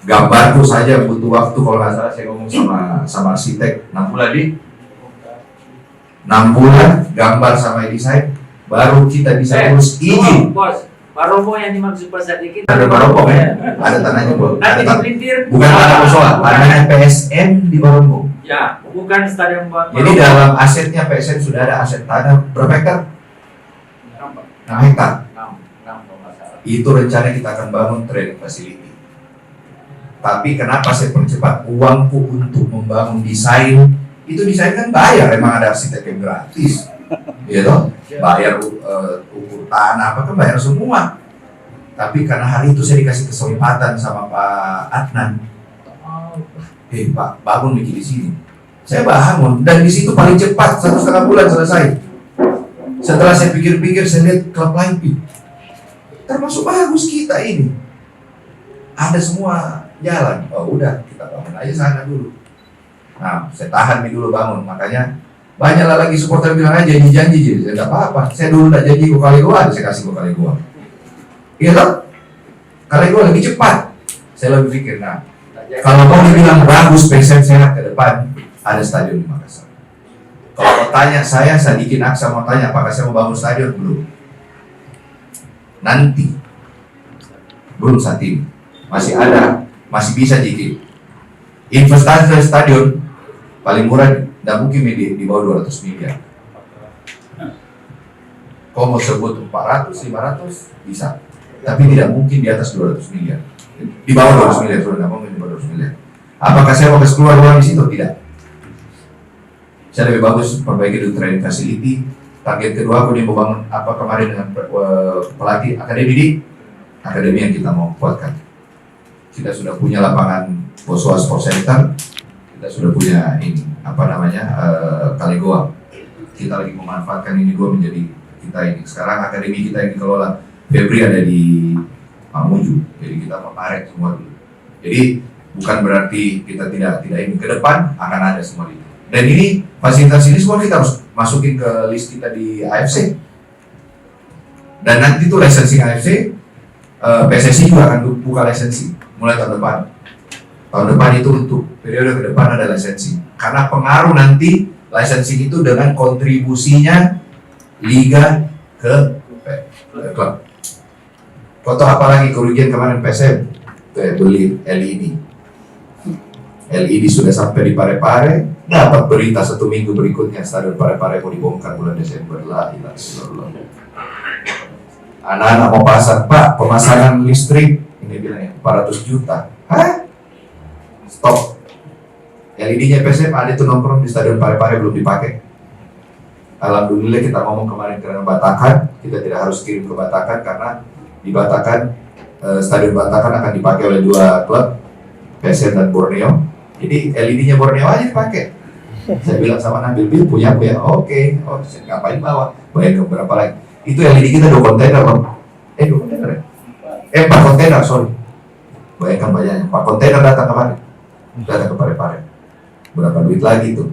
gambarku saja butuh waktu, kalau nggak salah saya ngomong sama arsitek 6 bulan 6 bulan gambar sama desain, baru kita bisa urus izin.
Bos, Barombong yang dimaksud pas tadi kita.
Ada Barombong ya? Ada tanahnya Bu.
Nanti dipelintir.
Bukan tanah musola, tanahnya PSM di Barombong.
Ya, bukan stadion Barombong.
Jadi dalam asetnya PSM sudah ada aset tanah berapa hektar? 6 hektar. Itu rencana kita akan bangun training facility. Tapi kenapa saya percepat uangku untuk membangun desain? Itu desain kan bayar, emang ada arsitek yang gratis, gitu. Bayar ukur tanah, apa kan bayar semua. Tapi karena hari itu saya dikasih kesempatan sama Pak Adnan, Pak bangun bikin di sini. Saya bangun dan di situ paling cepat 1,5 bulan selesai. Setelah saya pikir-pikir, saya lihat klub lain, termasuk bagus kita ini, ada semua jalan. Oh udah, kita bangun aja sana dulu. Nah, saya tahan dulu bangun. Makanya banyaklah lagi supporter bilang aja janji-janji. Saya tidak apa-apa. Saya dulu tidak janji ke Kalegoa, saya kasih ke Kalegoa. Iya toh? Kalegoa lebih cepat. Saya lebih pikir, nah, kalau kau dibilang bagus, PSM sehat ke depan, ada stadion di Makassar. Kalau mau tanya saya Sadikin Aksa mau tanya apakah saya mau bangun stadion, belum. Nanti, belum saat ini. Masih ada, masih bisa dikit. Investasi stadion paling murah tidak mungkin di bawah 200 miliar. Kau mau sebut 400, 500 bisa, tapi tidak mungkin di atas 200 miliar. Di bawah 200 miliar, sudah nggak mungkin di bawah 200 miliar. Apakah saya mau kasih keluar uang di situ? Tidak. Saya lebih bagus perbaiki dulu training facility. Target kedua aku nih mau bangun apa kemarin dengan pelatih akademi yang kita mau kuatkan. Kita sudah punya lapangan Boswa Sport Center, kita sudah punya ini Kalegoa. Kita lagi memanfaatkan ini dua menjadi kita ini. Sekarang akademi kita yang dikelola Febri ada di Mamuju, jadi kita menarik semua dulu. Jadi bukan berarti kita tidak ini, ke depan akan ada semua itu. Dan ini fasilitas ini semua kita harus masukin ke list kita di AFC. Dan nanti itu licensing AFC, PSSI juga akan buka licensing mulai tahun depan. Tahun depan itu untuk periode ke depan ada licensing. Karena pengaruh nanti licensing itu dengan kontribusinya liga ke klub. Contoh apalagi kerugian kemarin PSM beli LED. LED sudah sampai di Parepare, dapat berita 1 minggu berikutnya Stadion Parepare mau dibongkar bulan Desember. La ilaha illallah. Anak-anak mau pasang, Pak, pemasangan listrik ini bilangnya 400 juta. Hah? Stop. LED-nya PSM ada itu nongkrong di Stadion Parepare belum dipakai. Alhamdulillah kita ngomong kemarin karena Batakan, kita tidak harus kirim ke Batakan karena di Batakan Stadion Batakan akan dipakai oleh 2 klub, PSM dan Borneo. Jadi LED-nya Borneo aja dipakai. Saya bilang sama Nabil, Bil punya aku ya, oke. Oh, saya ngapain bawa? Bayar ke berapa lagi? Itu LED kita 2 kontainer loh. 2 kontainer ya? 4 kontainer, sorry. Bayangkan banyaknya, 4 kontainer datang kemarin. Datang ke Parepare. Berapa duit lagi itu?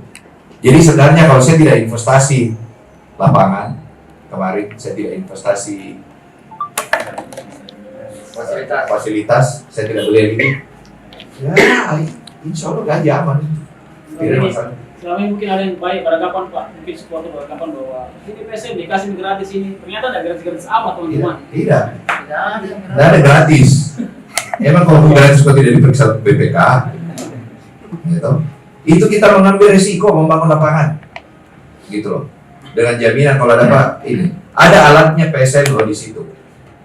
Jadi sebenarnya kalau saya tidak investasi lapangan, kemarin saya tidak investasi fasilitas, saya tidak beli ini. Ya, insya Allah gaji aman. Tidak ada masalah.
Selama ini mungkin ada yang baik pada kapan Pak? Mungkin supporter pada kapan bahwa ini PSM dikasih gratis ini. Ternyata ada gratis-gratis apa teman-teman?
Tidak ada gratis. Emang kalau gratis kok tidak diperiksa BPK? Gitu. Itu kita mengambil risiko membangun lapangan. Gitu loh. Dengan jaminan kalau ada Pak ini. Ada alatnya PSM loh di situ.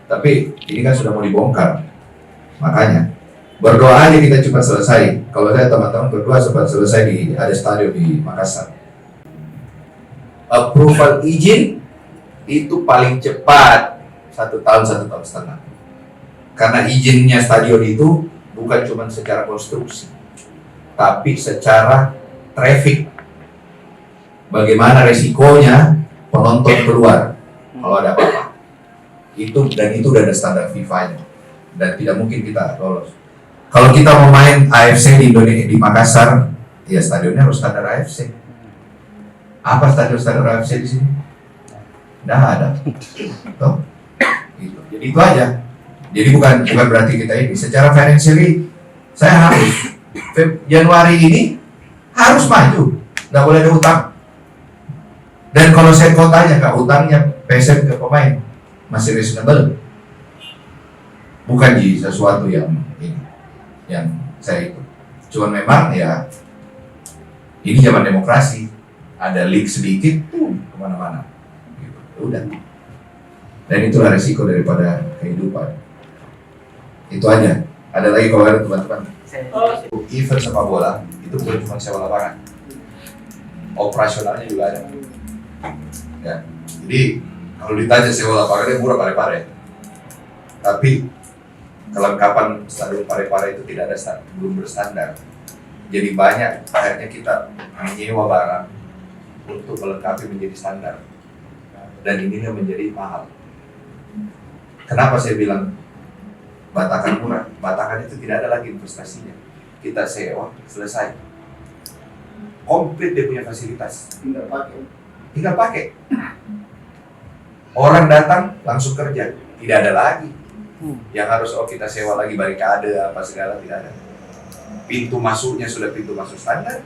Tapi ini kan sudah mau dibongkar. Makanya berdoa aja kita cepat selesai. Kalau saya teman-teman berdoa cepat selesai ada stadion di Makassar. Approval izin itu paling cepat 1 tahun 1,5 tahun. Karena izinnya stadion itu bukan cuma secara konstruksi, tapi secara traffic. Bagaimana resikonya penonton keluar kalau ada apa-apa. Itu udah ada standar FIFA-nya dan tidak mungkin kita lolos. Kalau kita mau main AFC di Indonesia di Makassar, ya stadionnya harus standar AFC. Apa stadion AFC di sini? Nggak ada. Tuh. Gitu. Jadi itu aja. Jadi bukan berarti kita ini secara financially saya harus Januari ini harus maju, nggak boleh ada utang. Dan kalau saya tanya Kak, utangnya PSM ke pemain masih reasonable, bukan di sesuatu yang ini, yang saya itu. Cuman memang ya ini zaman demokrasi, ada leak sedikit, kemana-mana. Gitu. Udah. Dan itulah resiko daripada kehidupan. Itu aja. Ada lagi kalau ada teman-teman. Event sepak bola itu bukan cuma sewa lapangan, operasionalnya juga ada. Ya. Jadi kalau ditanya sewa lapangannya murah Parepare, tapi kelengkapan stadion Parepare itu tidak ada belum berstandar. Jadi banyak akhirnya kita menyewa barang untuk melengkapi menjadi standar, dan ini menjadi mahal. Kenapa saya bilang Batakan murah? Batakan itu tidak ada lagi investasinya. Kita sewa, selesai. Komplit dia punya fasilitas. Tinggal pakai. Orang datang langsung kerja. Tidak ada lagi. Yang harus kita sewa lagi barikade apa segala, tidak ada. Pintu masuknya sudah pintu masuk standar.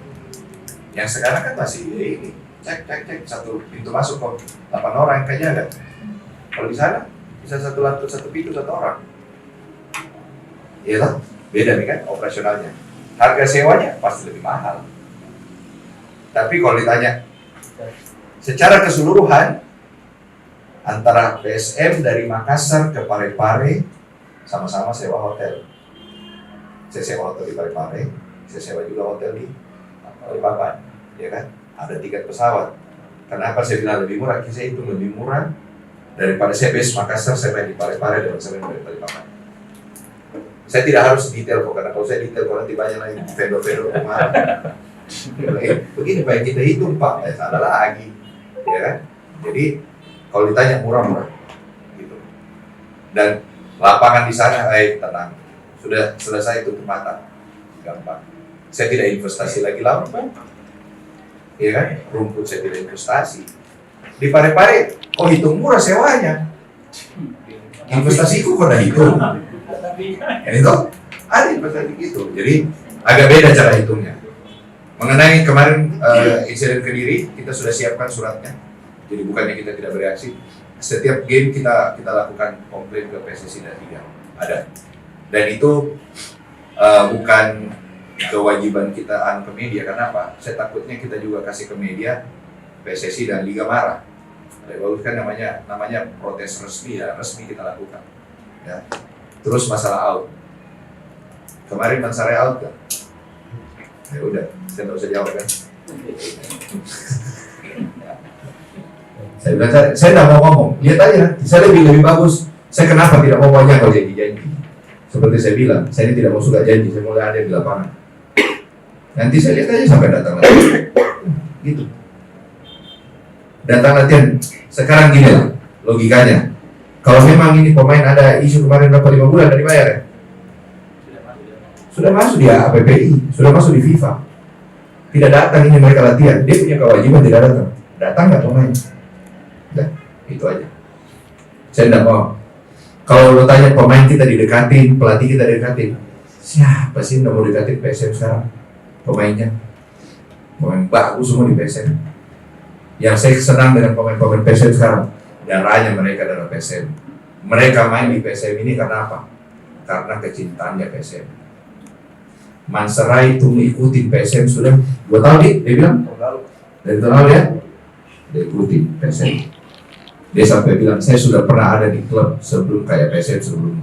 Yang sekarang kan masih ini. Cek satu pintu masuk kok 8 orang yang jaga. Kalau di sana bisa satu pintu 1 orang. Iyalah, beda nih kan operasionalnya. Harga sewanya pasti lebih mahal. Tapi kalau ditanya secara keseluruhan antara PSM dari Makassar ke Parepare sama-sama sewa hotel. Saya sewa hotel di Parepare, saya sewa juga hotel di Balikpapan, ya kan? Ada tiket pesawat. Kenapa saya bilang lebih murah? Saya itu lebih murah daripada saya base Makassar, saya main di Parepare dan saya main di Balikpapan. Saya tidak harus detail kok, karena kalau saya detail kalau nanti banyak lagi vendor-vendor marah. Begini Pak, kita hitung Pak, salah lagi, ya kan? Jadi kalau ditanya murah-murah, gitu. Dan lapangan di sana, tenang, sudah selesai tutup mata, gampang. Saya tidak investasi lagi lama, ya kan? Rumput saya tidak investasi. Di Parepare, kok hitung murah sewanya? Investasiku kok udah hitung. Ini tuh ada investasi gitu. Jadi agak beda cara hitungnya. Mengenai kemarin insiden Kediri, kita sudah siapkan suratnya. Jadi bukannya kita tidak bereaksi. Setiap game kita lakukan komplain ke PSSI dan Liga. Ada. Dan itu bukan kewajiban kita ke media. Kenapa? Saya takutnya kita juga kasih ke media, PSSI dan Liga marah. Bagus kan namanya protes resmi ya, resmi kita lakukan. Ya. Terus masalah out. Kemarin Mansare out kan? Ya udah, saya nggak usah jawab kan. Saya bilang, saya tidak mau ngomong. Lihat aja, saya lebih bagus. Saya kenapa tidak mau banyak kalau janji-janji. Seperti saya bilang, saya ini tidak mau suka janji. Saya mulai ada di lapangan. Nanti saya lihat aja sampai datang lagi. Gitu. Datang latihan. Sekarang gini lah, logikanya. Kalau memang ini pemain ada isu kemarin berapa 5 bulan dari bayar ya? Sudah masuk di APPI, sudah masuk di FIFA. Tidak datang ini mereka latihan, dia punya kewajiban tidak datang. Datang nggak pemain? Udah, itu aja. Saya tidak mau. Kalau lo tanya pemain kita didekatin, pelatih kita didekatin, siapa sih yang mau dekatin PSM sekarang? Pemainnya, pemain bagus semua di PSM. Yang saya senang dengan pemain-pemain PSM sekarang, darahnya mereka darah PSM. Mereka main di PSM ini karena apa? Karena kecintaannya PSM. Manserai itu mengikuti PSM sudah 2 tahun dia bilang dari tahun lalu ya, dia ikuti PSM. Dia sampai bilang saya sudah pernah ada di klub sebelum kayak PSM sebelum.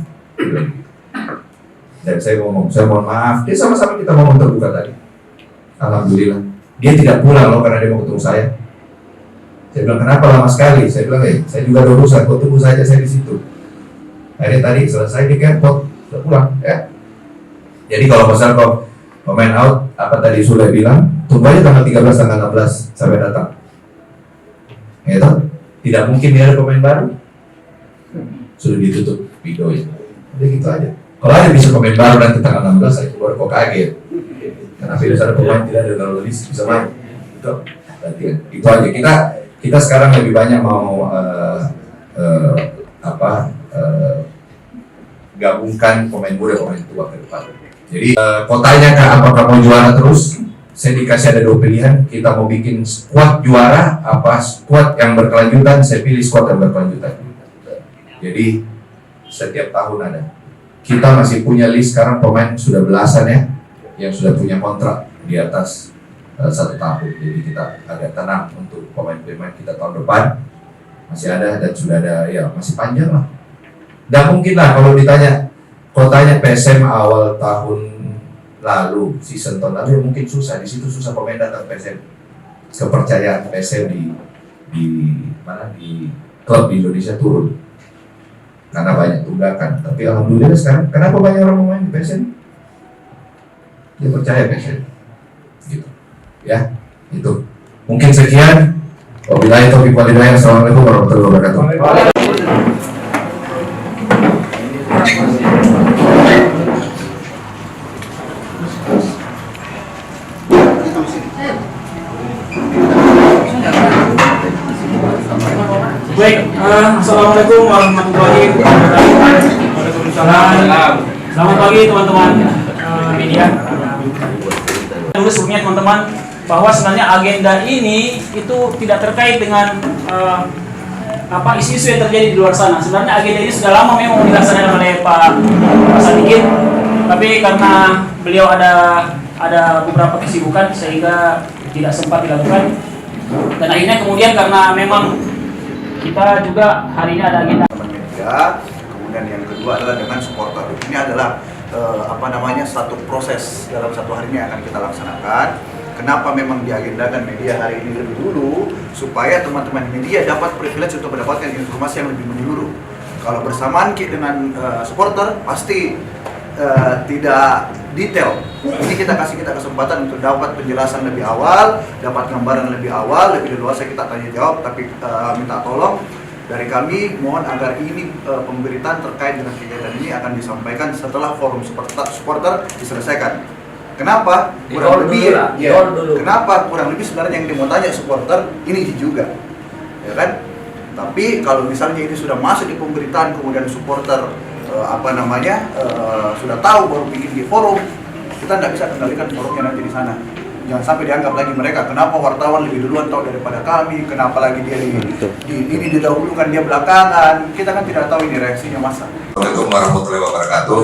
Dan saya ngomong, saya mohon maaf. Dia sama-sama kita ngomong terbuka tadi. Alhamdulillah. Dia tidak pulang loh karena dia mau ketemu saya. Saya bilang kenapa lama sekali? Saya bilang saya juga ada urusan, kau tunggu saja saya di situ. Akhirnya tadi selesai di airport, sudah pulang ya. Jadi kalau masalah pemain out, apa tadi sudah bilang, tunggu aja tanggal 13, tanggal 16 sampai datang. Gitu? Tidak mungkin dia ada pemain baru. Sudah ditutup videonya. Jadi gitu aja. Kalau ada bisa pemain baru nanti tanggal 16, saya keluar kok kaget. Karena virus ada pemain tidak ada kalau bisa main. Itu aja. Kita sekarang lebih banyak mau gabungkan pemain muda pemain tua ke depan. Jadi kotanya Kak, apakah mau juara terus? Saya dikasih ada 2 pilihan. Kita mau bikin squad juara apa squad yang berkelanjutan? Saya pilih squad yang berkelanjutan. Jadi setiap tahun ada. Kita masih punya list sekarang pemain sudah belasan ya, yang sudah punya kontrak di atas 1 tahun. Jadi kita agak tenang untuk pemain-pemain kita tahun depan masih ada dan sudah ada ya masih panjang lah. Dan mungkin lah kalau ditanya kotanya PSM awal tahun lalu season tahun lalu ya mungkin susah, di situ susah pemain datang PSM. Kepercayaan PSM di klub di Indonesia turun karena banyak tunggakan. Tapi alhamdulillah sekarang kenapa banyak orang main di PSM? Dia percaya PSM. Gitu. Ya, itu. Mungkin sekian. Wabillahi taufiq wal hidayah. Assalamualaikum warahmatullahi wabarakatuh.
Baik, assalamualaikum warahmatullahi wabarakatuh. Waalaikumsalam. Selamat pagi teman-teman media. Dulu sebelumnya teman-teman bahwa sebenarnya agenda ini itu tidak terkait dengan isu-isu yang terjadi di luar sana. Sebenarnya agenda ini sudah lama memang dilaksanakan oleh Pak Sadikin, tapi karena beliau ada beberapa kesibukan sehingga tidak sempat dilakukan. Dan akhirnya kemudian karena memang Kita juga hari ini ada agenda
teman media, kemudian yang kedua adalah dengan supporter. Ini adalah satu proses dalam satu hari ini akan kita laksanakan. Kenapa memang diagendakan media hari ini lebih dulu, supaya teman-teman media dapat privilege untuk mendapatkan informasi yang lebih menyeluruh. Kalau bersamaan dengan supporter pasti tidak detail. Ini kita kasih kesempatan untuk dapat penjelasan lebih awal, dapat gambaran lebih awal, lebih leluasa kita tanya jawab, tapi minta tolong dari kami, mohon agar ini pemberitaan terkait dengan kegiatan ini akan disampaikan setelah forum supporter diselesaikan. Kenapa? Kurang lebih Kenapa? Kurang lebih sebenarnya yang dia mau tanya supporter ini juga, ya kan? Tapi kalau misalnya ini sudah masuk di pemberitaan, kemudian supporter sudah tahu baru bikin di forum, kita tidak bisa kendalikan forumnya nanti di sana. Jangan sampai dianggap lagi mereka, kenapa wartawan lebih duluan tahu daripada kami, kenapa lagi dia ini didahulukan, dia belakangan. Kita kan tidak tahu ini reaksinya masa.
Assalamualaikum warahmatullahi wabarakatuh.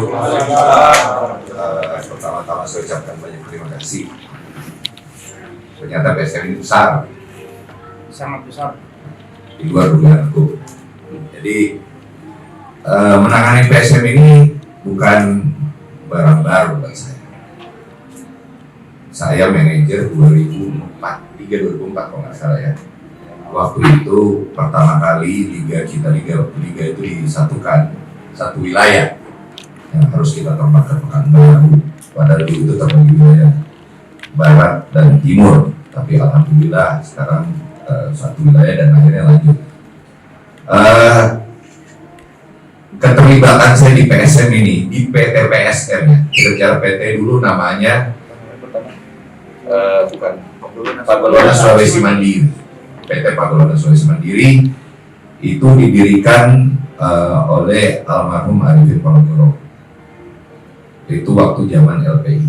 Pertama-tama saya ucapkan banyak terima kasih. Ternyata PSM ini besar,
sangat besar.
di luar dugaanku. Jadi menangani PSM ini bukan barang baru bagi saya. Saya manajer 2004 kalau nggak salah ya. Waktu itu pertama kali liga itu disatukan satu wilayah yang harus kita tempatkan Pekanbaru. Padahal dulu itu terbagi wilayah barat dan timur, tapi alhamdulillah sekarang satu wilayah dan akhirnya lanjut. Keterlibatan saya di PSM ini, di PT PSM ya, secara PT dulu namanya Pagolona Sulawesi Mandiri. PT Pagolona Sulawesi Mandiri itu didirikan oleh almarhum Arifin Ponorogo. Itu waktu zaman LPI.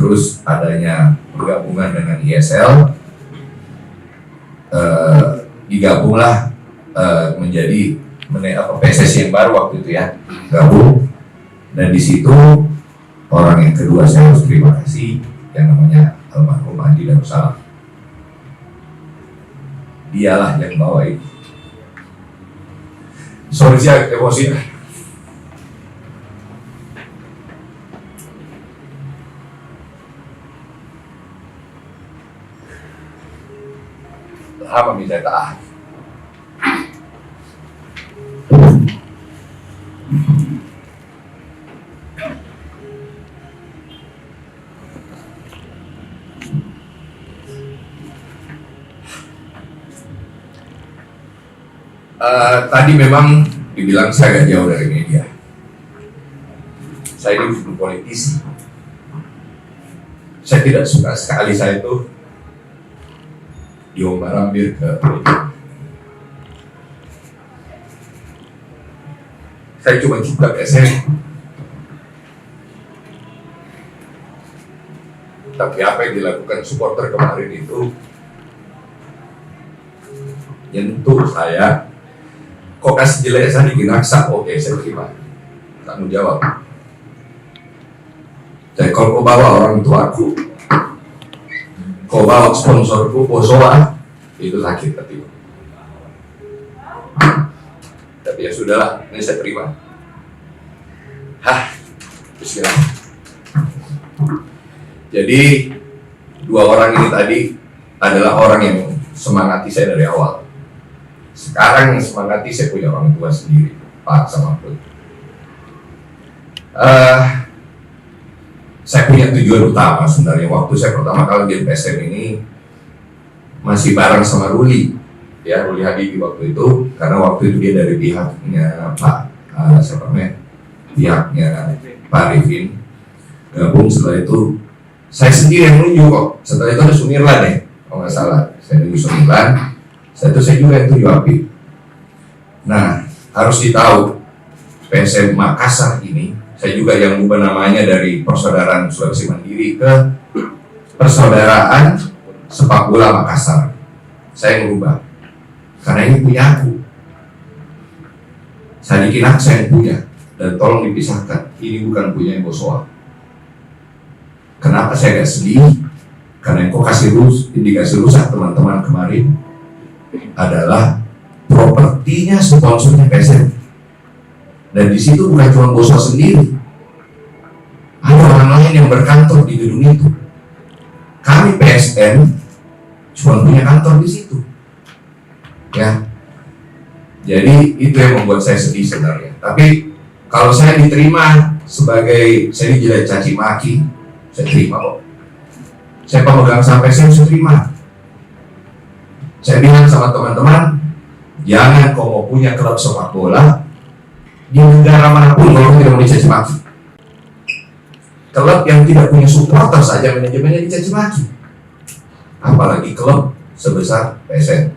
Terus adanya pergabungan dengan ISL, digabunglah menjadi PSSI yang baru waktu itu ya, gabung. Dan di situ orang yang kedua saya harus terima kasih, yang namanya almarhum Andi Darussalam. Dialah yang bawa itu. Sorry saya emosi. Apa minta taat? Tadi memang dibilang saya agak jauh dari media. Saya ini bukan politisi. Saya tidak suka sekali saya itu diombar-ambir ke politik. Saya cuma suka PSM. Tapi apa yang dilakukan supporter kemarin itu nyentuh saya. Kok kasih jelek saya diginaksa? Oke, saya terima. Tanggung jawab. Jadi kalau kau bawa orang tuaku, kau bawa sponsorku, Posoa, itu sakit hati. Tapi ya sudahlah, ini saya terima. Bismillah. Jadi dua orang ini tadi adalah orang yang semangati saya dari awal. Sekarang yang semangati saya punya orang tua sendiri, Pak sama Put. Saya punya tujuan utama sebenarnya. Waktu saya pertama kali di PSM ini masih bareng sama Ruli, ya Ruli Habibie waktu itu, karena waktu itu dia dari pihaknya Pak pihaknya Pak Arifin gabung. Setelah itu saya sendiri yang nunjuk kok. Setelah itu ada Sumirlan deh, kalau nggak salah. Saya nunjuk Sumirlan. Saya juga yang tujuh api. Nah, harus ditahu PSM Makassar ini, saya juga yang ubah namanya dari Persaudaraan Sulawesi Mandiri ke Persaudaraan Sepak Bola Makassar. Saya merubah karena ini punya aku. Sadikin aku saya yang punya, dan tolong dipisahkan. Ini bukan punya yang Posoa. Kenapa saya gak sedih? Karena yang kau kasih indikasi rusak teman-teman kemarin adalah propertinya sponsornya PSM. Dan di situ bukan cuma Boswa sendiri, ada orang lain yang berkantor di gedung itu. Kami PSM cuma punya kantor di situ, ya. Jadi itu yang membuat saya sedih sebenarnya. Tapi kalau saya diterima sebagai, saya dijelek caci maki, saya terima kok. Saya pemegang saham PSM, saya terima. Saya bilang sama teman-teman, jangan kau mau punya klub sepak bola di negara manapun kalau tidak mau dicaci maki. Klub yang tidak punya supporter saja manajemennya dicaci maki, apalagi klub sebesar PSM.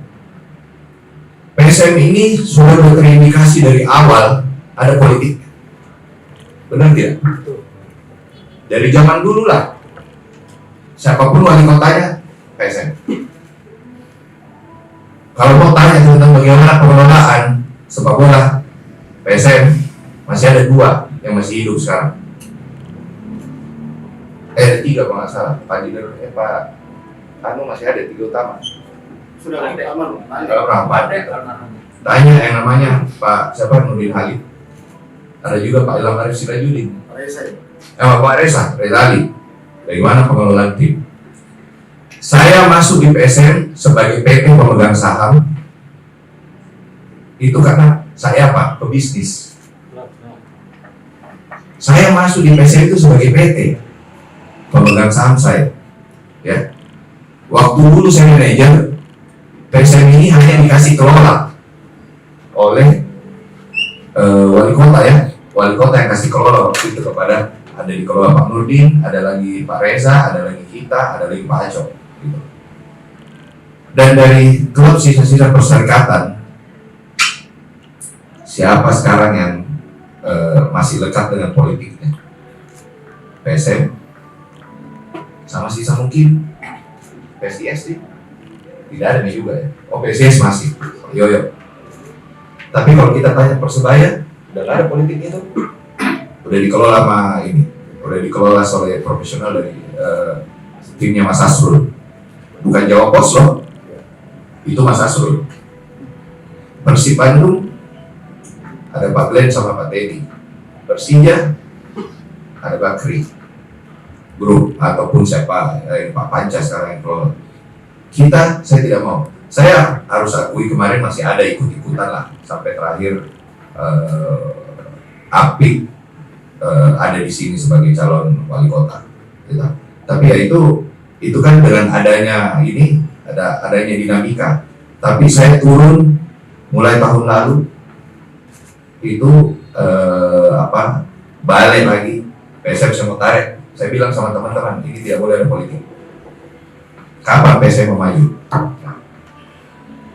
PSM ini sudah terindikasi dari awal ada politik, benar tidak? Dari zaman dulu lah, siapapun wali kotanya PSM. Kalau mau tanya tentang bagaimana pengelolaan sepak bola PSM, masih ada 2 yang masih hidup sekarang. Ada 3 kalau nggak salah. Pak Dider, Pak Anu masih ada 3 utama.
Sudah aman.
Kalau rapat, tanya yang namanya Pak siapa, Nurdin Halid. Ada juga Pak Ilham Arif Sirajudin. Pak Reza Ali. Bagaimana pengelolaan tim? Saya masuk di PSM sebagai PT pemegang saham itu karena saya apa? Pebisnis. Saya masuk di PSM itu sebagai PT pemegang saham saya, ya. Waktu dulu saya manajer, PSM ini hanya dikasih kelola oleh wali kota, ya. Wali kota yang kasih kelola waktu itu kepada, ada dikelola Pak Nurdin, ada lagi Pak Reza, ada lagi kita, ada lagi Pak Aco, gitu. Dan dari klub sisa-sisa perserikatan, siapa sekarang yang masih lekat dengan politiknya? PSM sama sisa mungkin PSIS sih, tidak ada nih juga, ya. Oh, PSIS masih, Yoyo. Tapi kalau kita tanya Persebaya, udah nggak ada politik itu, udah dikelola sama ini, udah dikelola oleh profesional dari timnya Mas Asrul, bukan Jawa Pos loh, itu Mas Asrul. Persib Bandung ada Pak Glenn sama Pak Teddy. Persija ada Bakri Grup ataupun siapa, Pak Panca sekarang yang kelola. Kita, saya tidak mau. Saya harus akui kemarin masih ada ikut-ikutan lah sampai terakhir Apik ada di sini sebagai calon wali kota, gitu. Tapi ya itu kan dengan adanya ini, adanya dinamika. Tapi saya turun mulai tahun lalu itu balik lagi PSM saya mau tarik. Saya bilang sama teman-teman, ini tidak boleh ada politik. Kapan PSM mau maju?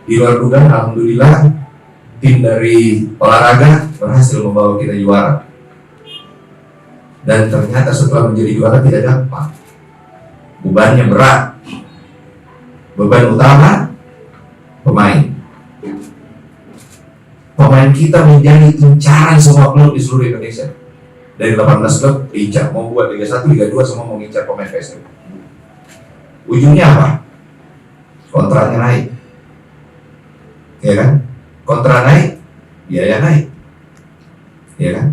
Di luar dugaan, alhamdulillah tim dari olahraga berhasil membawa kita juara. Dan ternyata setelah menjadi juara tidak gampang. Bebannya berat. Beban utama pemain. Pemain kita menjadi incaran semua klub di seluruh Indonesia. Dari 18 klub diincar, mau buat Liga 1, Liga 2 semua mau ngincar pemain PSM. Ujungnya apa? Kontraknya naik. Ya kan? Kontrak naik, biaya naik. Ya kan?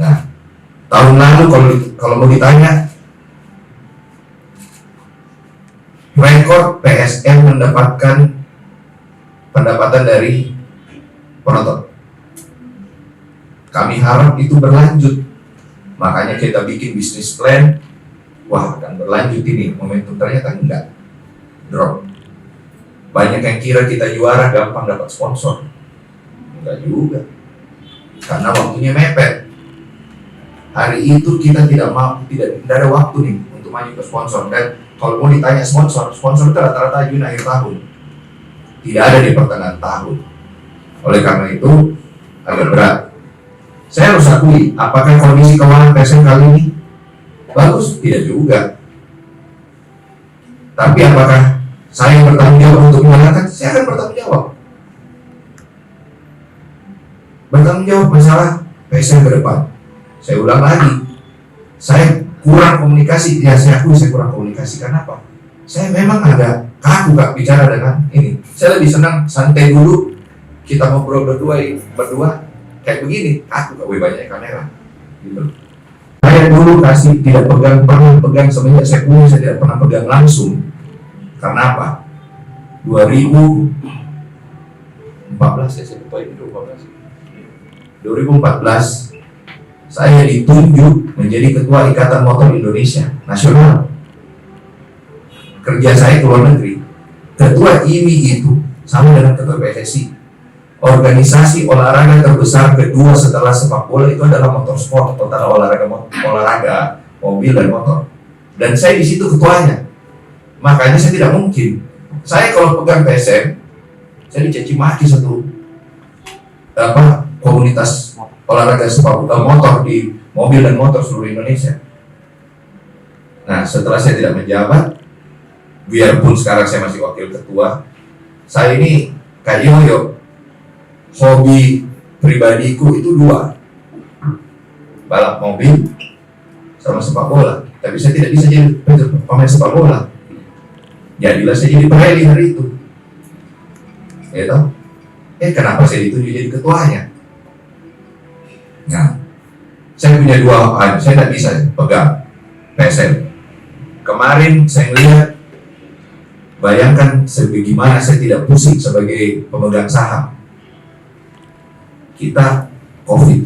Nah, tahun lalu kalau mau ditanya, rekor PSM mendapatkan pendapatan dari penonton. Kami harap itu berlanjut. Makanya kita bikin bisnis plan. Wah, akan berlanjut ini momentum, ternyata enggak, drop. Banyak yang kira kita juara gampang dapat sponsor, enggak juga, karena waktunya mepet. Hari itu kita tidak ada waktu nih untuk maju ke sponsor. Dan kalau mau ditanya sponsor itu rata-rata ajuin akhir tahun, tidak ada di pertengahan tahun. Oleh karena itu agak berat. Saya harus akui, apakah kondisi keuangan PSM kali ini bagus? Tidak juga. Tapi apakah saya bertanggung jawab untuk mengatakan? Saya akan bertanggung jawab. Bertanggung jawab masalah PSM ke depan. Saya ulang lagi, saya kurang komunikasi. Ya, saya akui saya kurang komunikasi. Kenapa? Saya memang agak kaku bicara dengan ini. Saya lebih senang santai dulu, kita ngobrol berdua kayak begini, aku gak banyak kamera gitu. Saya dulu tidak pernah pegang semenjak saya punya, saya tidak pernah pegang langsung. Karena apa? 2014 ya, saya lupa ini 2014 saya ditunjuk menjadi ketua Ikatan Motor Indonesia Nasional. Kerja saya ke luar negeri. Ketua IMI itu sama dengan ketua PSSI. Organisasi olahraga terbesar kedua setelah sepak bola itu adalah motorsport, total olahraga mobil dan motor. Dan saya di situ ketuanya. Makanya saya tidak mungkin. Saya kalau pegang PSM, saya dicaci maki satu komunitas olahraga sepak motor di mobil dan motor seluruh Indonesia. Nah, setelah saya tidak menjabat, biarpun sekarang saya masih wakil ketua, saya ini kayak Yoyo. Hobi pribadiku itu 2, balap mobil sama sepak bola. Tapi saya tidak bisa jadi pemain sepak bola. Jadilah saya jadi pereli hari itu. Ya toh? Kenapa saya ditunjuk jadi ketuanya? Nah, saya punya 2 saya tidak bisa pegang PSM. Kemarin saya melihat, bayangkan sebagaimana saya tidak pusing sebagai pemegang saham. Kita COVID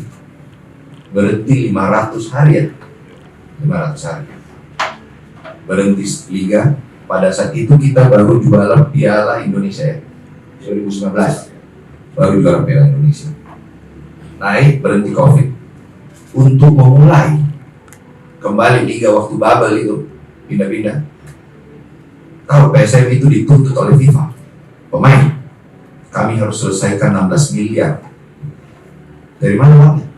berhenti 500 hari ya, 500 hari berhenti liga. Pada saat itu kita baru juara Piala Indonesia ya, 2019 baru juara Piala Indonesia. Naik berhenti COVID untuk memulai kembali liga waktu bubble itu pindah-pindah. Tahu PSM itu dituntut oleh FIFA, pemain kami harus selesaikan 16 miliar. Dari mana uangnya?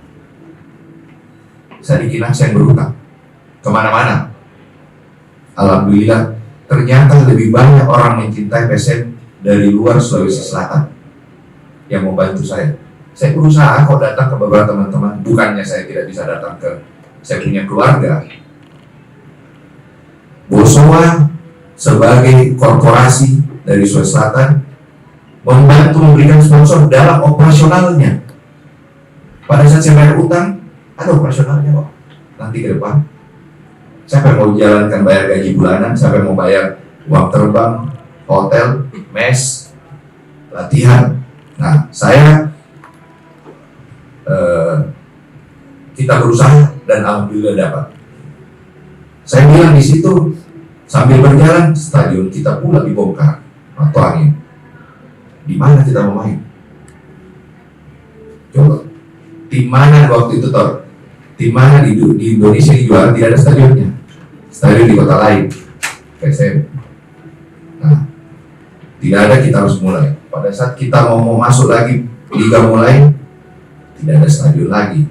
Saya dikira saya berutang kemana-mana. Alhamdulillah, ternyata lebih banyak orang mencintai PSM dari luar Sulawesi Selatan yang membantu saya. Saya berusaha kok datang ke beberapa teman-teman. Bukannya saya tidak bisa datang ke, saya punya keluarga. Bosowa sebagai korporasi dari Sulawesi Selatan membantu memberikan sponsor dalam operasionalnya. Pada saat saya bayar utang, ada operasionalnya kok. Nanti ke depan, siapa yang mau jalankan bayar gaji bulanan, siapa yang mau bayar uang terbang, hotel, mes, latihan. Nah, kita berusaha dan alhamdulillah dapat. Saya bilang di situ sambil berjalan, stadion kita pula dibongkar atau angin. Di mana kita mau main? Coba. Tim mana waktu itu Tor? Tim mana di Indonesia yang juara tidak ada stadionnya? Stadion di kota lain, PSM. Nah, tidak ada, kita harus mulai. Pada saat kita mau masuk lagi, liga mulai, tidak ada stadion lagi.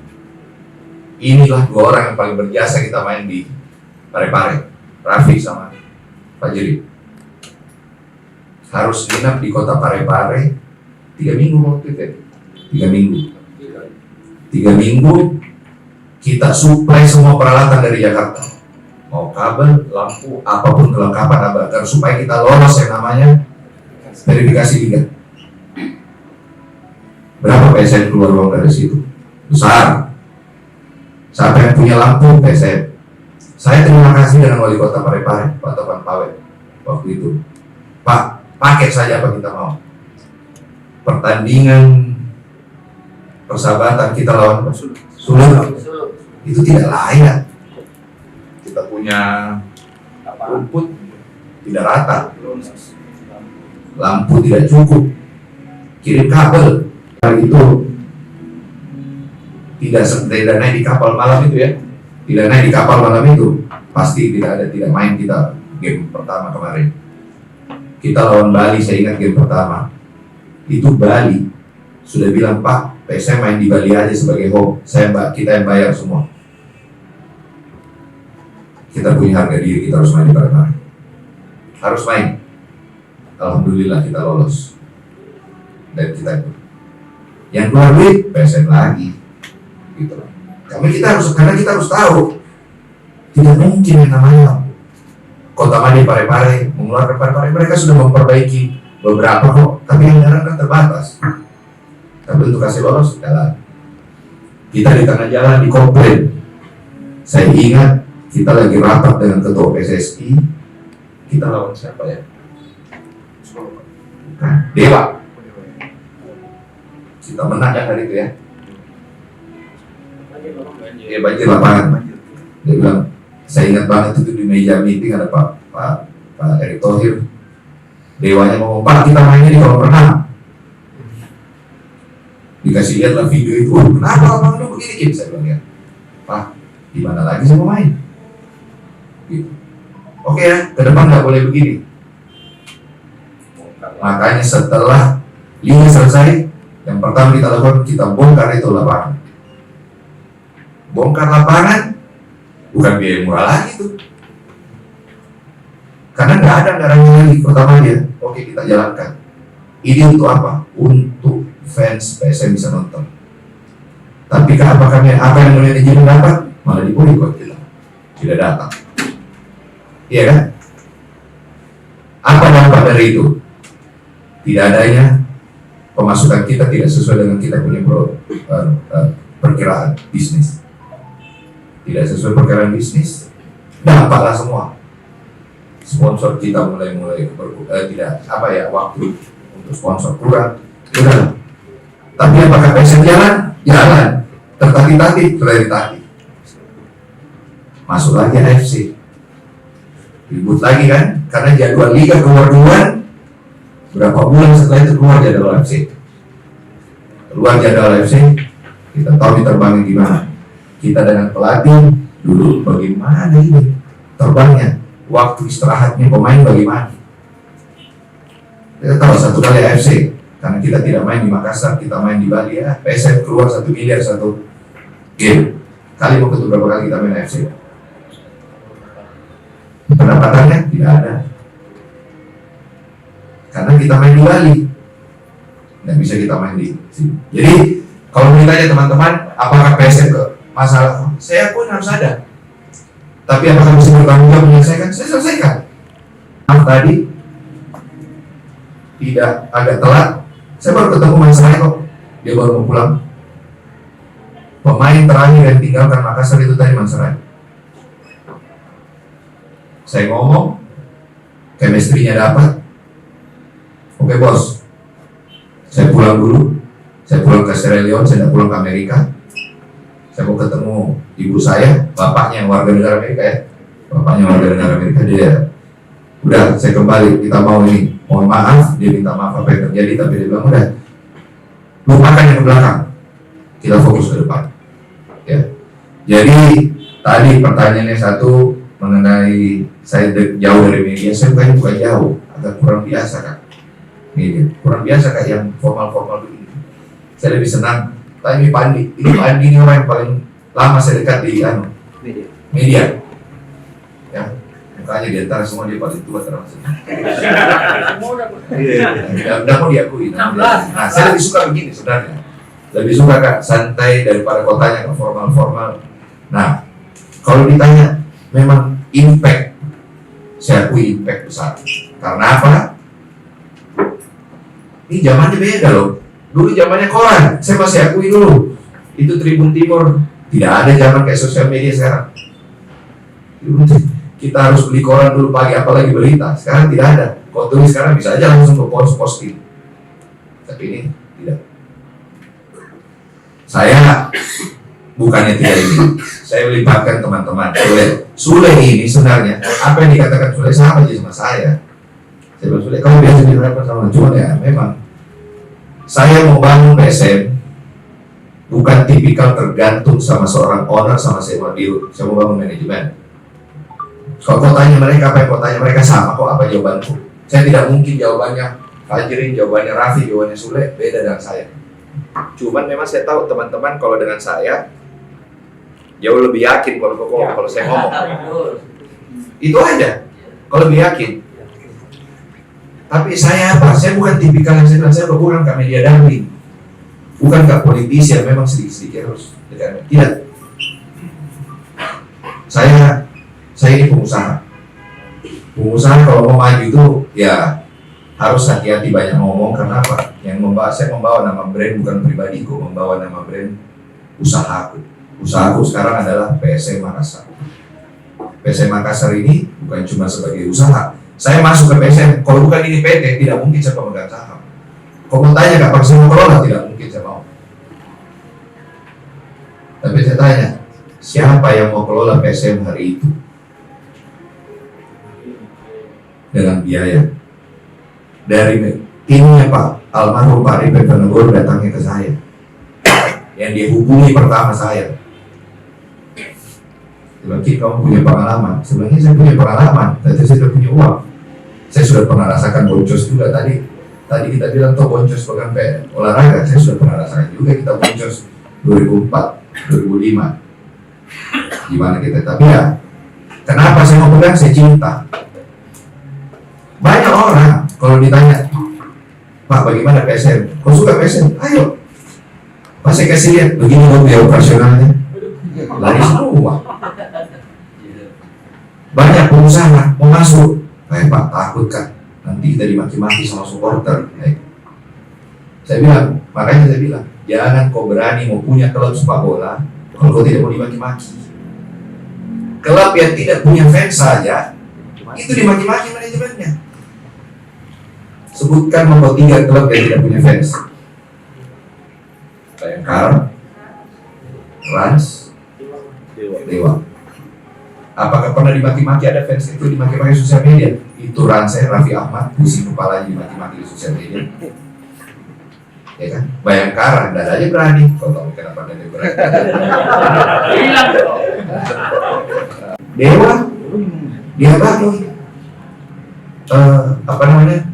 Inilah 2 orang yang paling berjasa kita main di Parepare, Raffi sama Pak Jeri. Harus nginap di kota Parepare 3 minggu waktu itu. 3 minggu. 3 minggu kita suplai semua peralatan dari Jakarta, mau kabel, lampu, apapun kelengkapan agar supaya kita lolos yang namanya verifikasi liga. Berapa PSM keluar uang dari situ? Besar. Siapa yang punya lampu? PSM. Saya terima kasih dengan wali kota Parepare, Pak Topan Pawe waktu itu. Pak, pakai saja apa kita mau. Pertandingan persahabatan kita lawan Solo itu tidak layak. Kita punya rumput tidak rata, lampu tidak cukup, kirim kabel. Hari itu tidak naik di kapal malam itu ya, tidak naik di kapal malam itu pasti tidak main kita game pertama kemarin. Kita lawan Bali, saya ingat game pertama itu Bali sudah bilang, Pak, PSM main di Bali aja sebagai home, kita yang bayar semua. Kita punya harga diri, kita harus main di Parepare. Harus main. Alhamdulillah kita lolos. Dan kita yang keluar duit PSM lagi. Gitu. Karena kita harus tahu, tidak mungkin yang namanya Kota Madi Parepare mengeluarkan Parepare. Mereka sudah memperbaiki beberapa kok, tapi anggaran kan terbatas. belum kasih lolos, jalan. Kita di tengah jalan dikomplain. Saya ingat kita lagi rapat dengan ketua PSSI, kita lawan siapa ya? Bukan, Dewa. Kita menang kan hari itu ya? Ya banjir lapangan. Dia bilang, saya ingat banget itu di meja meeting ada Pak Erick Thohir. Dewanya ngomong, Pak kita mainnya di kolam renang. Dikasih lihat lah video itu, kenapa lapangan lu begini? Saya bilang ya, Pak, di mana lagi saya mau main? Gitu. Oke ya, ke depan nggak boleh begini. Makanya setelah liga selesai, yang pertama kita lakukan, kita bongkar itu lapangan. Bongkar lapangan, bukan biaya murah lagi tuh. Karena nggak ada anggarannya lagi. Pertama dia, oke kita jalankan. Ini untuk apa? Untuk fans PSM bisa nonton. Tapi apakah apa yang manajemen dapat? Malah diboikot tidak datang. Iya kan? Apa dampak dari itu? Tidak adanya pemasukan kita tidak sesuai dengan kita punya perkiraan bisnis. Tidak sesuai perkiraan bisnis, dampaklah semua. Sponsor kita mulai tidak waktu untuk sponsor kurang. Sudah. Tapi apakah PSM jalan? Jalan. Tertati-tati, tertati. Masuk lagi AFC. Ribut lagi kan? Karena jadwal liga keluar duluan. Berapa bulan setelah itu keluar jadwal AFC. Keluar jadwal AFC, kita tahu diterbangin di mana. Kita dengan pelatih dulu bagaimana ini terbangnya, waktu istirahatnya pemain bagaimana. Kita tahu satu kali AFC. Karena kita tidak main di Makassar, kita main di Bali ya. PSM keluar 1 miliar satu game. Kali mau berapa kali kita main AFC? Pendapatannya tidak ada. Karena kita main di Bali, tidak bisa kita main di sini. Jadi kalau ditanya teman-teman, apakah PSM ke masalah? Saya pun harus ada. Tapi apakah bisa bertanggung jawab menyelesaikan? Saya selesaikan. Tadi tidak agak telat. Saya baru ketemu Mas Rai kok, dia baru mau pulang. Pemain terakhir yang tinggalkan Makassar itu tadi Mas Rai. Saya ngomong, chemistry-nya dapat. Oke bos, saya pulang dulu. Saya pulang ke Sierra Leone, saya tidak pulang ke Amerika. Saya mau ketemu ibu saya, bapaknya yang warga negara Amerika ya. Bapaknya warga negara Amerika, dia udah saya kembali, kita mau ini. Mohon maaf, dia minta maaf apa yang terjadi, tapi dia bilang udah lupakan yang ke belakang, kita fokus ke depan. Ya. Jadi tadi pertanyaannya satu mengenai saya jauh dari media, saya bukan jauh, agak kurang biasa kan. Media kurang biasa kayak yang formal begini. Saya lebih senang. Tanya Pandi, ini Pandi ini orang yang paling lama saya dekat di media. Ya. Makanya di antara semua dia paling tua termasuk. Udah mau diakui. Nah, saya lebih suka begini sebenarnya. Lebih suka Kak santai daripada kotanya ke formal. Nah, kalau ditanya memang impact, saya akui impact besar. Karena apa? Ini zamannya beda loh. Dulu zamannya koran, saya masih akui dulu. Itu Tribun Timur, tidak ada zaman kayak sosial media sekarang. Kita harus beli koran dulu pagi, apalagi berita. Sekarang tidak ada. Kau tulis sekarang bisa aja langsung ke posting. Tapi ini tidak. Saya bukannya tidak ini. Saya melibatkan teman-teman. Sule ini sebenarnya apa yang dikatakan Sule sama aja sama saya. Saya bilang Sule, kamu biasa dihadapkan sama cuma ya memang. Saya mau bangun PSM bukan tipikal tergantung sama seorang owner sama sewa biru. Saya mau bangun manajemen. Kalau kau tanya mereka, apa yang kau tanya mereka sama kok apa jawabanku. Saya tidak mungkin jawabannya Fajrin, jawabannya Raffi, jawabannya Sule beda dengan saya. Cuman memang saya tahu teman-teman kalau dengan saya jauh lebih yakin kalau saya ngomong. Itu aja. Kalau lebih yakin. Tapi saya apa? Saya bukan tipikal yang saya bilang, saya bukan ke media darling. Bukan ke politisi yang memang sedikit-sedikit harus dengan tidak. Saya ini pengusaha. Pengusaha kalau mau maju itu ya harus hati-hati banyak ngomong. Kenapa? Saya membawa nama brand bukan pribadiku, membawa nama brand usahaku. Usahaku sekarang adalah PSM Makassar. PSM Makassar ini bukan cuma sebagai usaha. Saya masuk ke PSM, kalau bukan ini PT, tidak mungkin saya pemegang saham. Kalau mau tanya kapan saya mau kelola, tidak mungkin saya mau. Tapi saya tanya, siapa yang mau kelola PSM hari itu? Dengan biaya. Dari timnya Pak almarhum Pak Ripet Penegor datangnya ke saya. Yang dia hubungi pertama saya. Mungkin kamu punya pengalaman. Sebenarnya saya punya pengalaman, tapi saya sudah punya uang. Saya sudah pernah rasakan boncos juga tadi. Tadi kita bilang toh boncos pegang olahraga. Saya sudah pernah rasakan juga kita boncos 2004, 2005. Gimana kita? Tapi ya, kenapa saya mau pegang? Saya cinta. Banyak orang kalau ditanya, Pak bagaimana PSM? Kau suka PSM? Ayo. Pas saya kasih lihat begini dong biaya operasionalnya. Lari semua. Banyak pengusaha mau masuk, Pak takut kan nanti kita dimaki-maki sama supporter. Saya bilang, makanya saya bilang, jangan kau berani mau punya klub sepak bola kalau kau tidak mau dimaki-maki. Klub yang tidak punya fans saja itu dimaki-maki manajemennya. Sebutkan nomor 3 klub yang tidak punya fans. Bayangkara, Rans, Dewa. Apakah pernah dimaki-maki ada fans itu dimaki-maki di sosial media? Itu Rans, Raffi Ahmad, pusing kepalanya dimaki-maki di sosial media. Ya kan? Bayangkara, tidak aja berani. Kau tahu kenapa dia berani? Dewa, dia bagus. Apa namanya?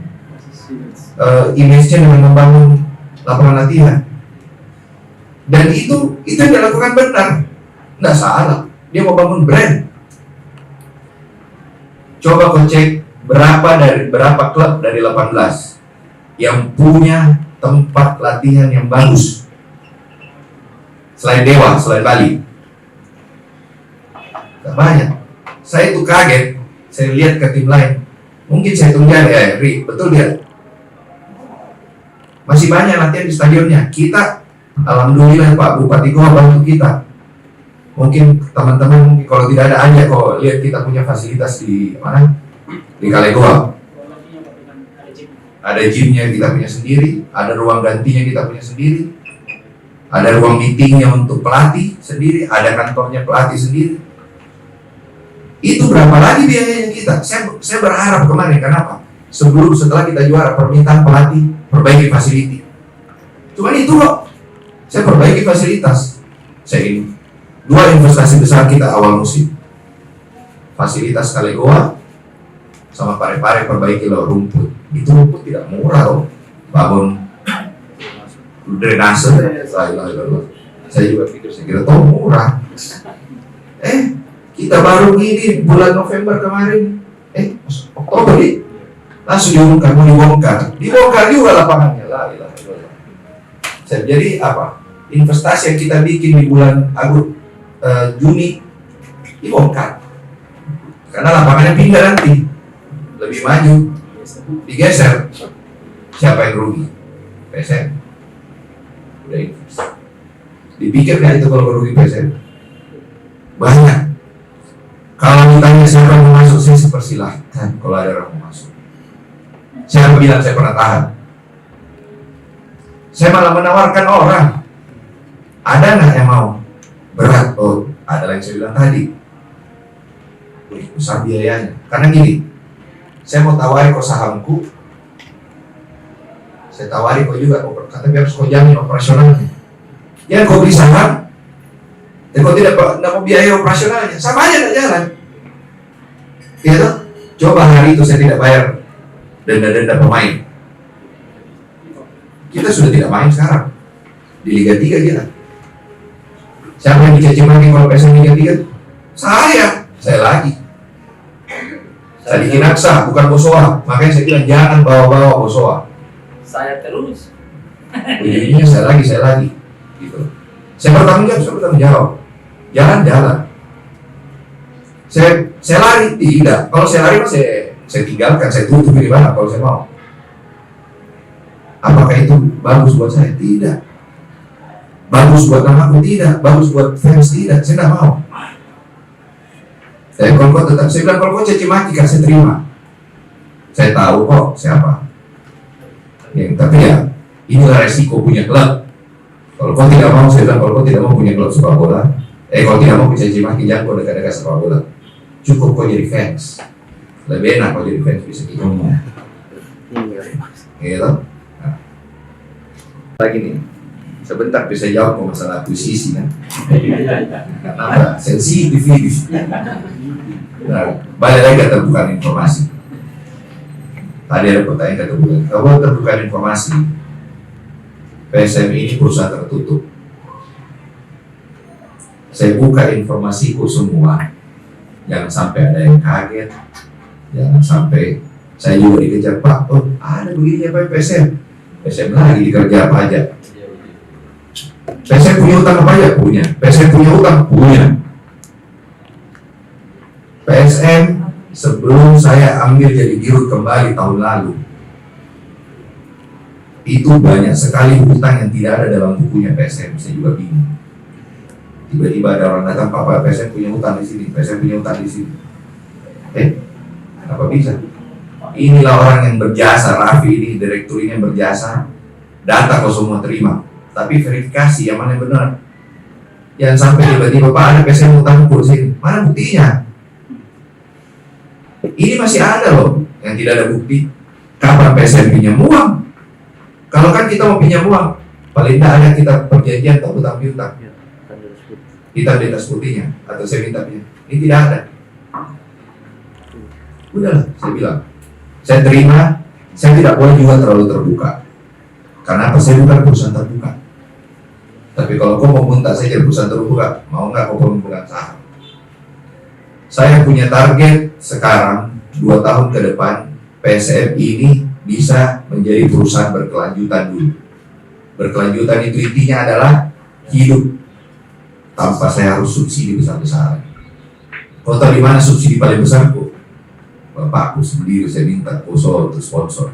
Image-nya dengan membangun lapangan latihan. Dan itu yang dilakukan benar, nggak salah. Dia mau bangun brand. Coba kau cek berapa klub dari 18 yang punya tempat latihan yang bagus selain Dewa, selain Bali. Gak banyak. Saya itu kaget. Saya lihat ke tim lain. Mungkin saya tunggu ya, betul dia. Masih banyak latihan di stadionnya. Kita, alhamdulillah Pak Bupati Goa bantu kita. Mungkin teman-teman kalau tidak ada aja kok lihat kita punya fasilitas di mana? Di Kalegoa. Ada gymnya kita punya sendiri, ada ruang gantinya kita punya sendiri, ada ruang meetingnya untuk pelatih sendiri, ada kantornya pelatih sendiri. Itu berapa lagi biayanya kita? Saya berharap kemarin, kenapa? Setelah kita juara, permintaan pelatih perbaiki fasiliti. Cuman itu kok, saya perbaiki fasilitas. Saya ini 2 investasi besar kita awal musim. Fasilitas Kalegoa sama Pare-Pare perbaiki loh rumput. Itu rumput tidak murah loh. Bangun drainase, saya juga pikir saya kira toh murah. Kita baru ini bulan November kemarin, Oktober nih, langsung dibongkar juga lapangannya lah. Jadi apa? Investasi yang kita bikin di bulan Juni dibongkar karena lapangannya pindah nanti, lebih maju, digeser. Siapa yang rugi? PSM. Udah invest. Dipikirkan itu kalau rugi PSM banyak. Kalau ditanya siapa yang mau masuk, saya persilahkan kalau ada orang mau masuk. Siapa bilang saya pernah tahan? Saya malah menawarkan orang. Ada nggak yang mau? Berat, ada yang saya bilang tadi. Besar biayanya. Karena gini, saya mau tawari kok sahamku, saya tawari kok juga, tapi harus kau jamin operasionalnya. Jangan kau beli saham, dan kau tidak mau biaya operasionalnya, sama aja nggak jalan. Ya toh? Coba hari itu saya tidak bayar denda pemain. Kita sudah tidak main sekarang di Liga 3 kita. Siapa yang dicaci maki kalau PSM Liga 3? Saya lagi. Saya Kinaksa, bukan Bosowa. Makanya saya bilang jangan bawa-bawa Bosowa.
Saya terus.
Ujung-ujungnya saya lagi. Gitu. Saya bertanggung jawab. Jalan. Saya lari, tidak. Kalau saya lari saya tinggalkan, saya tutup di mana kalau saya mau. Apakah itu bagus buat saya? Tidak. Bagus buat namaku? Tidak. Bagus buat fans? Tidak. Saya tidak mau. Kalau kau tetap, saya bilang kalau kau caci maki kan saya terima. Saya tahu kok siapa. Ya, tapi ya inilah resiko punya klub. Kalau kau tidak mau, saya bilang kalau kau tidak mau punya klub sepak bola, kalau tidak mau caci maki jangan kau dekat-dekat sepak bola. Cukup kau jadi fans. Lebih enak kau jadi fans bisa gitu. Gitu. Nah. Lagi nih. Sebentar bisa jawab masalah akuisisi kan. Kenapa? Sensitif ini. Nah, balik lagi keterbukaan informasi. Tadi ada pertanyaan keterbukaan. Kalau terbukaan informasi, PSM ini perusahaan tertutup. Saya buka informasiku semua. Jangan sampai ada yang kaget. Jangan sampai saya juga dikejar, Pak, oh, ada begini apa PSM? PSM lagi dikerja apa aja? PSM punya utang apa aja? Punya. PSM punya utang? Punya. PSM sebelum saya ambil jadi dirut kembali tahun lalu, itu banyak sekali hutang yang tidak ada dalam bukunya PSM. Saya juga bingung. Tiba-tiba ada orang datang, Pak, PSM punya utang di sini, PSM punya utang di sini. Kenapa bisa? Inilah orang yang berjasa, Raffi ini, direktur ini yang berjasa. Data kau semua terima, tapi verifikasi yang mana yang benar. Jangan sampai tiba-tiba, Pak, ada PSM utang di sini. Mana buktinya? Ini masih ada loh yang tidak ada bukti. Kapan PSM pinjam uang? Kalau kan kita mau pinjam uang, paling tidak ada kita perjanjian atau utang piutang. Kita di atas putihnya atau saya minta pinjam. Ini tidak ada. Udahlah, saya bilang. Saya terima, saya tidak boleh juga terlalu terbuka. Karena apa? Saya bukan perusahaan terbuka. Tapi kalau kau mau minta saya jadi perusahaan terbuka, mau nggak kau memegang saham? Saya punya target sekarang 2 tahun ke depan PSM ini bisa menjadi perusahaan berkelanjutan dulu. Berkelanjutan itu intinya adalah hidup tanpa saya harus subsidi besar-besaran. Kau tahu di mana subsidi paling besar kok? Bapakku sendiri saya minta Boso untuk sponsor.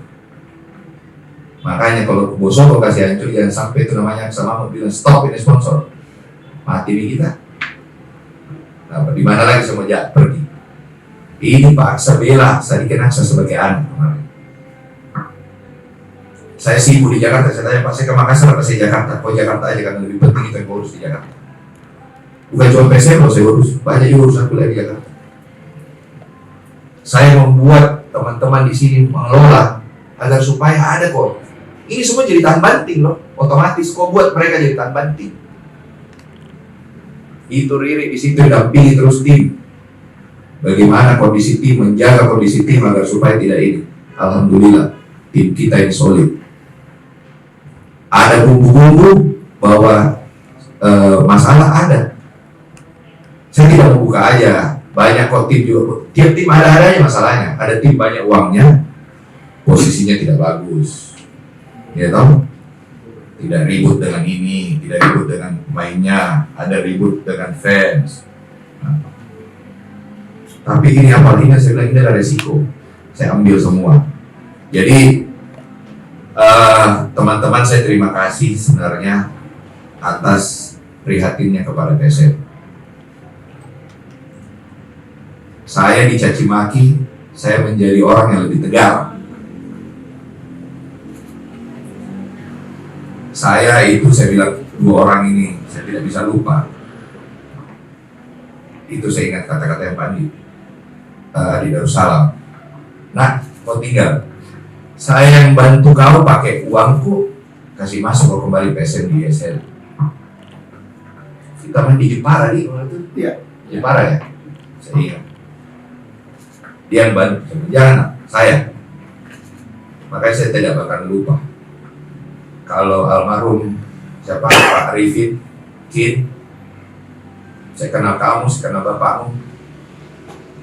Makanya kalau Boso kau kasih hancur, jangan sampai itu namanya sama mau bilang stop ini sponsor. Mati nih kita. Nah, di mana lagi semua jahat pergi. Ini Pak Sabela, saya dikenaksa sebagai anak kemarin. Saya sibuk di Jakarta, saya tanya Pak, saya ke Makassar atau saya Jakarta? Kok Jakarta aja karena lebih penting itu yang urus di Jakarta. Bukan cuma PSM loh saya urus, banyak juga urusan kuliah di Jakarta. Saya membuat teman-teman di sini mengelola agar supaya ada kok. Ini semua jadi tahan banting loh, otomatis kok buat mereka jadi tahan banting. Itu Riri di situ dampingi terus tim. Bagaimana kondisi tim, menjaga kondisi tim agar supaya tidak ini. Alhamdulillah tim kita ini solid. Ada bumbu-bumbu bahwa masalah ada. Saya tidak membuka aja. Banyak kok tim juga. Tiap tim ada-adanya masalahnya. Ada tim banyak uangnya, posisinya tidak bagus. Ya tahu? Tidak ribut dengan ini, tidak ribut dengan pemainnya, ada ribut dengan fans. Nah. Tapi ini apa? Ini saya bilang ini adalah resiko. Saya ambil semua. Jadi teman-teman saya terima kasih sebenarnya atas prihatinnya kepada PSM. Saya dicaci maki, saya menjadi orang yang lebih tegar. Saya bilang 2 orang ini, saya tidak bisa lupa. Itu saya ingat kata-kata yang Pak di Darussalam. Nah, kau tinggal. Saya yang bantu kau pakai uangku, kasih masuk kau kembali PSM di ISL. Kita main di Jepara di waktu itu.
Iya.
Jepara ya? Saya ingat. Dia yang bantu, jangan saya. Makanya saya tidak bakal lupa. Kalau almarhum siapa Pak Arifin, Kin, saya kenal kamu, saya kenal bapakmu.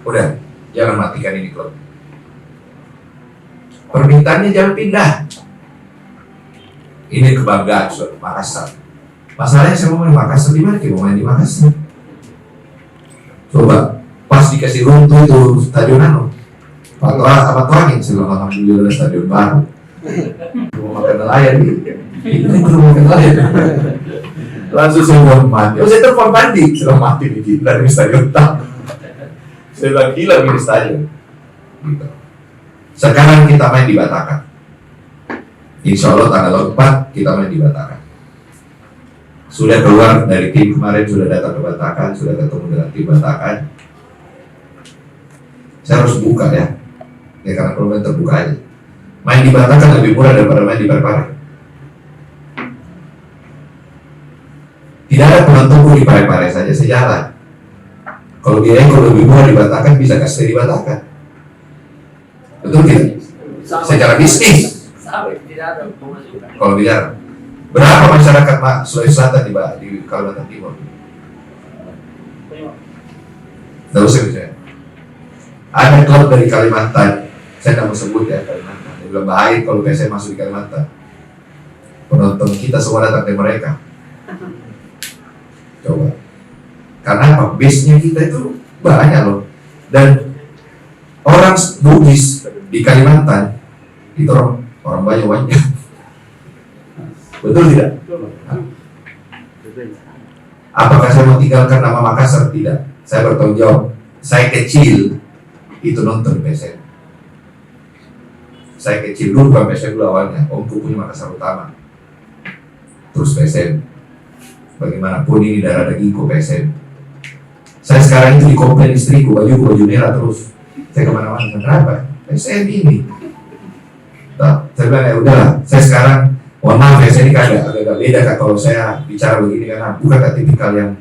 Udah, jangan matikan ini klub. Permintaannya jangan pindah. Ini kebanggaan Makassar. Masalahnya saya mau main Makassar di mana? Mau main di Makassar. Coba pas dikasih runtuh itu stadion Pak Tua angin, saya bilang alhamdulillah stadion baru. Rumah makan nelayan nih. Ini rumah makan nelayan. Langsung saya bilang mati. Oh, saya telepon mandi. Sudah mati nih gila di stadion tak. Saya bilang gila di stadion. Gitu. Sekarang kita main di Batakan. Insya Allah tanggal 4 kita main di Batakan. Sudah keluar dari tim kemarin, sudah datang ke Batakan, sudah ketemu dengan tim Batakan. Saya harus buka ya karena kalau main terbuka aja. Main di Batakan lebih murah daripada main di Parepare. Tidak ada penentu di Parepare saja sejalan. Kalau biaya kalau lebih murah di Batakan bisa kasih di Batakan. Betul tidak? Secara bisnis.
Tidak ada pemasukan.
Kalau bicara berapa masyarakat Sulawesi Selatan di Kalimantan Timur? Tidak usah bicara. Ada klub dari Kalimantan, saya tidak mau sebut ya Kalimantan. Dia bilang bahaya kalau PSM masuk di Kalimantan. Penonton kita semua datang dari mereka. Coba. Karena apa? Base-nya kita itu banyak loh. Dan orang Bugis di Kalimantan itu orang banyak. Betul tidak? Apakah saya mau tinggalkan nama Makassar? Tidak. Saya bertanggung jawab. Saya kecil itu nonton PSM. Saya kecil dulu bukan PSM dulu awalnya. Omku punya Makassar Utama. Terus PSM. Bagaimanapun ini darah dagingku PSM. Saya sekarang itu dikomplain istriku, baju merah terus. Saya kemana-mana, kenapa? PSM ini. Nah, saya bilang ya udahlah. Saya sekarang, mohon maaf ya, saya ini agak beda kak kalau saya bicara begini karena bukan kak tipikal yang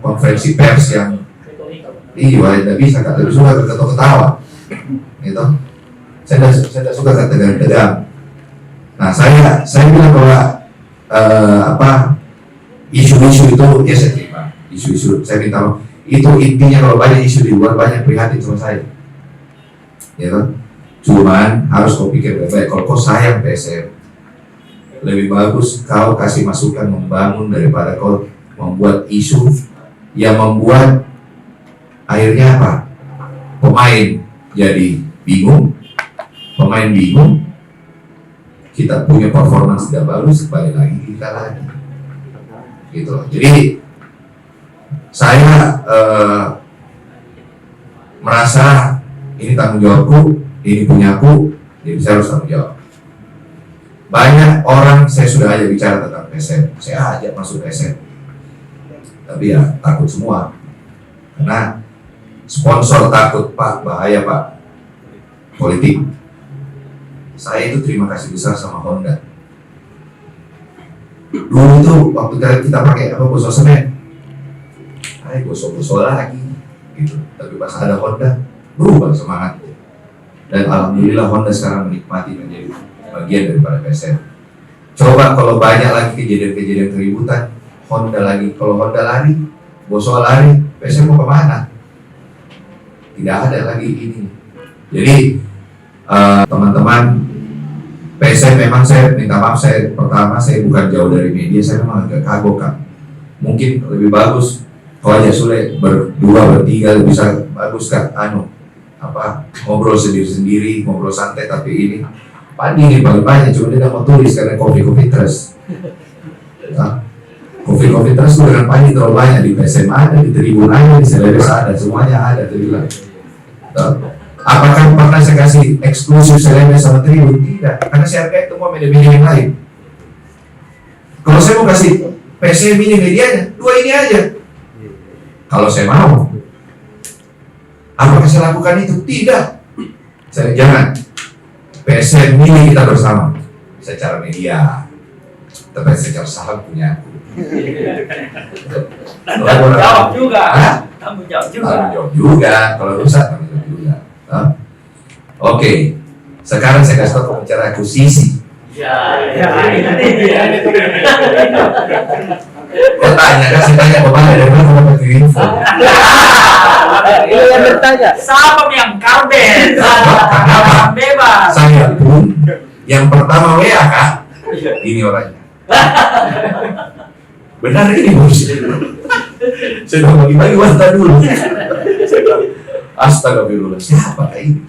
konferensi pers yang tidak bisa kak, lebih suka ketawa-ketawa, gitu. Saya tidak suka kata tegang-tegang. Nah, saya bilang bahwa isu-isu itu ya saya terima. Isu-isu saya minta maaf. Itu intinya kalau banyak isu di luar banyak prihatin sama saya, ya kan? Cuman harus kau pikir baik-baik. Kalau kau sayang PSM, lebih bagus kau kasih masukan membangun daripada kau membuat isu yang membuat akhirnya apa? Pemain jadi bingung, kita punya performance tidak bagus, balik lagi kita lagi, gitu loh. Jadi saya merasa ini tanggung jawabku, ini punyaku, jadi saya harus tanggung jawab. Banyak orang saya sudah ajak bicara tentang PSM, saya ajak masuk PSM, tapi ya takut semua, karena sponsor takut, Pak, bahaya Pak, politik. Saya itu terima kasih besar sama Honda. Dulu itu waktu kita pakai gosok semen, gosok lagi, gitu. Tapi pas ada Honda, berubah semangat. Dan alhamdulillah Honda sekarang menikmati menjadi bagian daripada PSM. Coba kalau banyak lagi kejadian-kejadian keributan, Honda lagi, kalau Honda lari, Bosok lari, PSM mau kemana? Tidak ada lagi ini. Jadi teman-teman, PSM memang saya minta maaf, saya bukan jauh dari media, saya memang agak kagok kan. Mungkin lebih bagus kalau aja Sule berdua, bertiga bisa bagus kan, ngobrol sendiri-sendiri, ngobrol santai, tapi ini Padi ini paling banyak, cuma dia mau tulis karena kopi trust. Nah, kopi trust itu dengan Padi terlalu banyak, di PSM ada, di Tribun ada, di Celebes ada, semuanya ada, terbilang. Apakah pernah saya kasih eksklusif Celebes sama Tribun? Tidak, karena saya hargai semua media-media yang lain. Kalau saya mau kasih PSM ini medianya, 2 ini aja. Kalau saya mau, apakah saya lakukan itu? Tidak. Saya jangan. PSM ini kita bersama secara media, tapi secara saham punya aku.
Tanggung jawab juga. Tanggung jawab
juga. Kalau rusak tanggung jawab juga. Oke. Sekarang saya kasih tahu bicara akuisisi. Kau tanya, kasih tanya kemana dari mana kamu dapat info?
Ini yang bertanya. Siapa yang karben? Kenapa? Bebas.
Saya pun yang pertama WA kak. Ini orangnya. Benar ini bos. Saya udah bagi-bagi wanita dulu. Saya bilang, astagfirullah, siapa ini?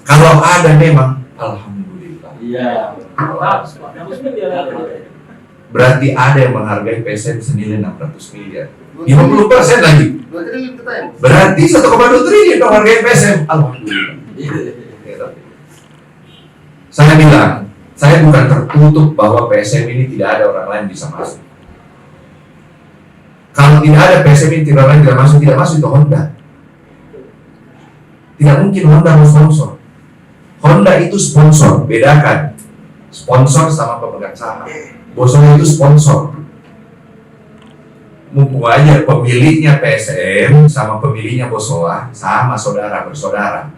Kalau ada memang, alhamdulillah.
Iya. Bagus, Pak. Bagus dia.
Berarti ada yang menghargai PSM senilai 600 miliar. 50% lagi.
2 triliun kita ya.
Berarti 1,2 triliun dong hargai PSM. Alhamdulillah. Saya bilang, saya bukan tertutup bahwa PSM ini tidak ada orang lain bisa masuk. Kalau tidak ada PSM ini tidak lain tidak masuk itu Honda. Tidak mungkin Honda mau sponsor. Honda itu sponsor, bedakan sponsor sama pemegang saham. Bosowa itu sponsor. Mumpung aja pemiliknya PSM sama pemiliknya Bosowa sama saudara bersaudara.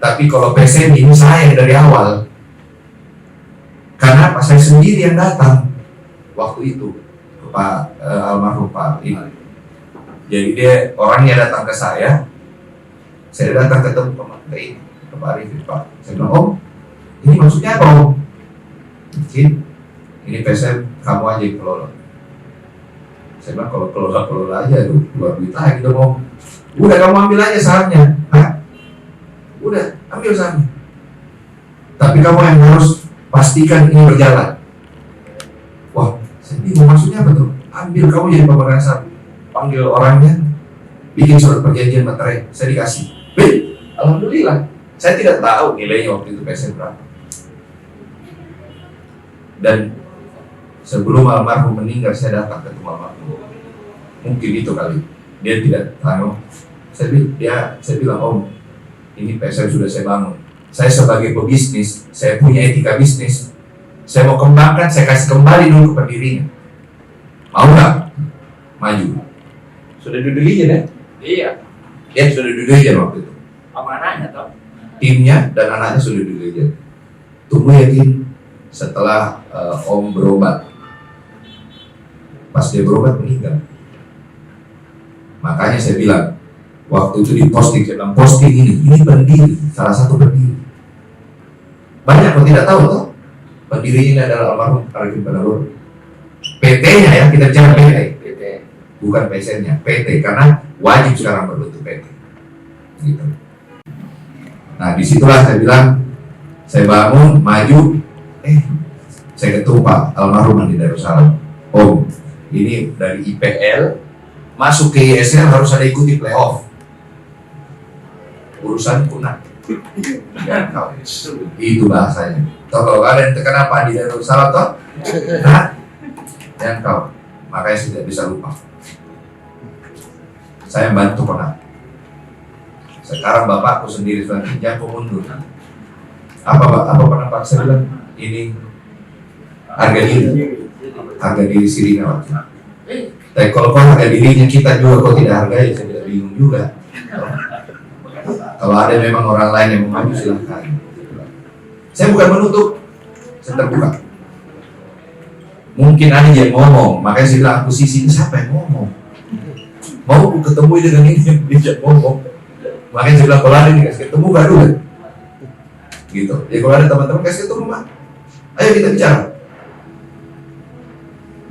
Tapi kalau PSM ini saya dari awal. Karena saya sendiri yang datang waktu itu ke Pak almarhum Pak ini. Jadi dia orangnya datang ke saya datang ketemu Pak Menteri, ke Pak Arifin, Pak. Saya bilang, Om, ini maksudnya apa Om? Mungkin ini PSM kamu aja yang kelola. Saya bilang kalau kelola aja, keluar duit lagi dong Om. Udah kamu ambil aja sahamnya, Hah? Udah ambil sahamnya. Tapi kamu yang harus pastikan ini berjalan. Wah, saya bingung maksudnya apa tuh? Ambil kamu jadi pemegang saham, panggil orangnya, bikin surat perjanjian materai, saya dikasih. Alhamdulillah, saya tidak tahu nilainya waktu itu PSM berapa. Dan sebelum almarhum meninggal, saya datang ke rumah almarhum. Mungkin itu kali, dia tidak tahu. Saya bilang, Om, ini PSM sudah saya bangun. Saya sebagai pebisnis, saya punya etika bisnis. Saya mau kembangkan, saya kasih kembali dulu ke pendirinya. Mau nggak? Maju. Sudah duduk aja deh.
Iya.
Dia sudah duduk aja waktu itu.
Amanahnya toh.
Timnya dan anaknya sudah duduk aja. Tunggu ya Tim. Setelah Om berobat. Pas dia berobat meninggal. Makanya saya bilang, waktu itu di posting, saya bilang posting ini pendiri, salah satu pendiri. Banyak yang tidak tahu toh, pendirinya ini adalah almarhum Arifin Panarur. PT-nya ya, kita bicara PT, bukan PSN-nya, PT, karena wajib sekarang berbentuk PT. Gitu. Nah disitulah saya bilang, saya bangun, maju, saya ketemu Pak almarhum Andi Darussalam. Om, ini dari IPL masuk ke ISL harus ada ikuti playoff. Urusan punah. Itu bahasanya. Toh kalau ada yang terkena Pak Andi Darussalam toh, nah, dan kau, makanya saya tidak bisa lupa. Saya bantu pernah. Sekarang bapakku sendiri sudah jangan mundur. Apa pernah Pak saya bilang? Ini harga diri sirinya waktu. Tapi kalau harga dirinya kita juga kok tidak hargai, saya tidak bingung juga. Kalau ada memang orang lain yang mau maju silahkan. Saya bukan menutup, saya terbuka. Mungkin ada yang ngomong, makanya saya bilang aku sisi siapa yang ngomong? Mau ketemu dengan ini yang dia ngomong. Makanya saya bilang kalau ada nih kasih ketemu gak dulu. Gitu. Jadi kalau ada teman-teman kasih ketemu Pak, ayo kita bicara.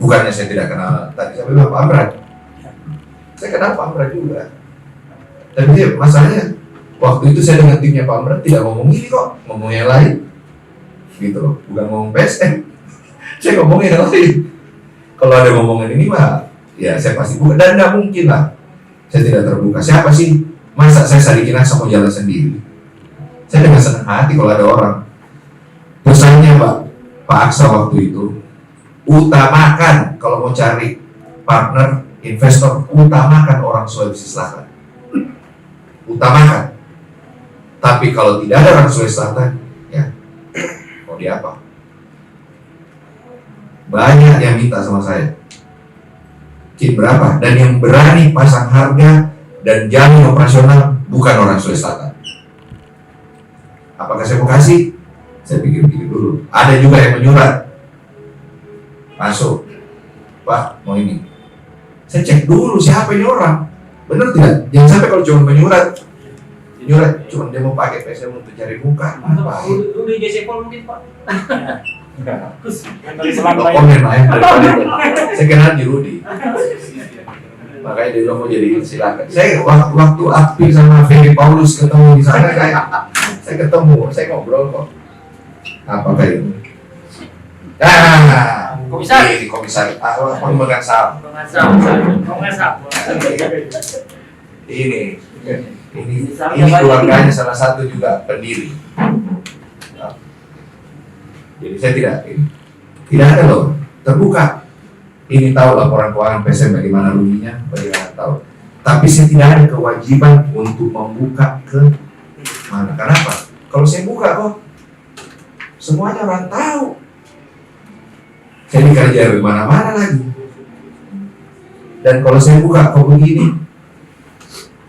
Bukannya saya tidak kenal tadi saya bilang Pak Amran. Saya kenal Pak Amran juga. Tapi dia masalahnya waktu itu saya dengan timnya Pak Amran tidak ngomong ini kok, ngomong yang lain. Gitu loh, bukan ngomong PSM. Saya ngomongin yang lain. Kalau ada ngomongin ini mah, ya saya pasti buka dan nggak mungkin lah. Saya tidak terbuka. Siapa sih? Masa saya Sadikin Aksa mau jalan sendiri? Saya dengan senang hati kalau ada orang. Pesannya Pak Aksa waktu itu, utamakan kalau mau cari partner investor, utamakan orang Sulawesi Selatan. Utamakan. Tapi kalau tidak ada orang Sulawesi Selatan, ya mau di apa? Banyak yang minta sama saya. Kit berapa? Dan yang berani pasang harga dan jamin operasional bukan orang Sulawesi Selatan. Apakah saya mau kasih? Saya pikir-pikir dulu. Ada juga yang menyurat. Masuk. Pak, mau ini. Saya cek dulu siapa ini orang. Benar tidak? Jangan sampai kalau cuma menyurat. Menyurat cuma dia mau pakai PSM untuk cari muka. Ngapain?
Dulu di Jesepol mungkin Pak.
Komen lain daripada itu. Saya kenal di Rudi. Makanya dia bilang mau jadi silakan. Saya waktu Akpi sama Ferry Paulus ketemu di sana saya Saya ketemu, saya ngobrol kok. Apakah itu?
Komisar.
Ini komisar, pemegang saham.
Pengasap.
Ini keluarganya salah satu juga pendiri. Jadi saya tidak ada loh, terbuka. Ini tahu laporan keuangan PSM bagaimana ruginya, bagaimana tahu. Tapi saya tidak ada kewajiban untuk membuka ke mana. Kenapa? Kalau saya buka kok, semuanya orang tahu. Saya dikerja di mana-mana lagi. Dan kalau saya buka kok begini,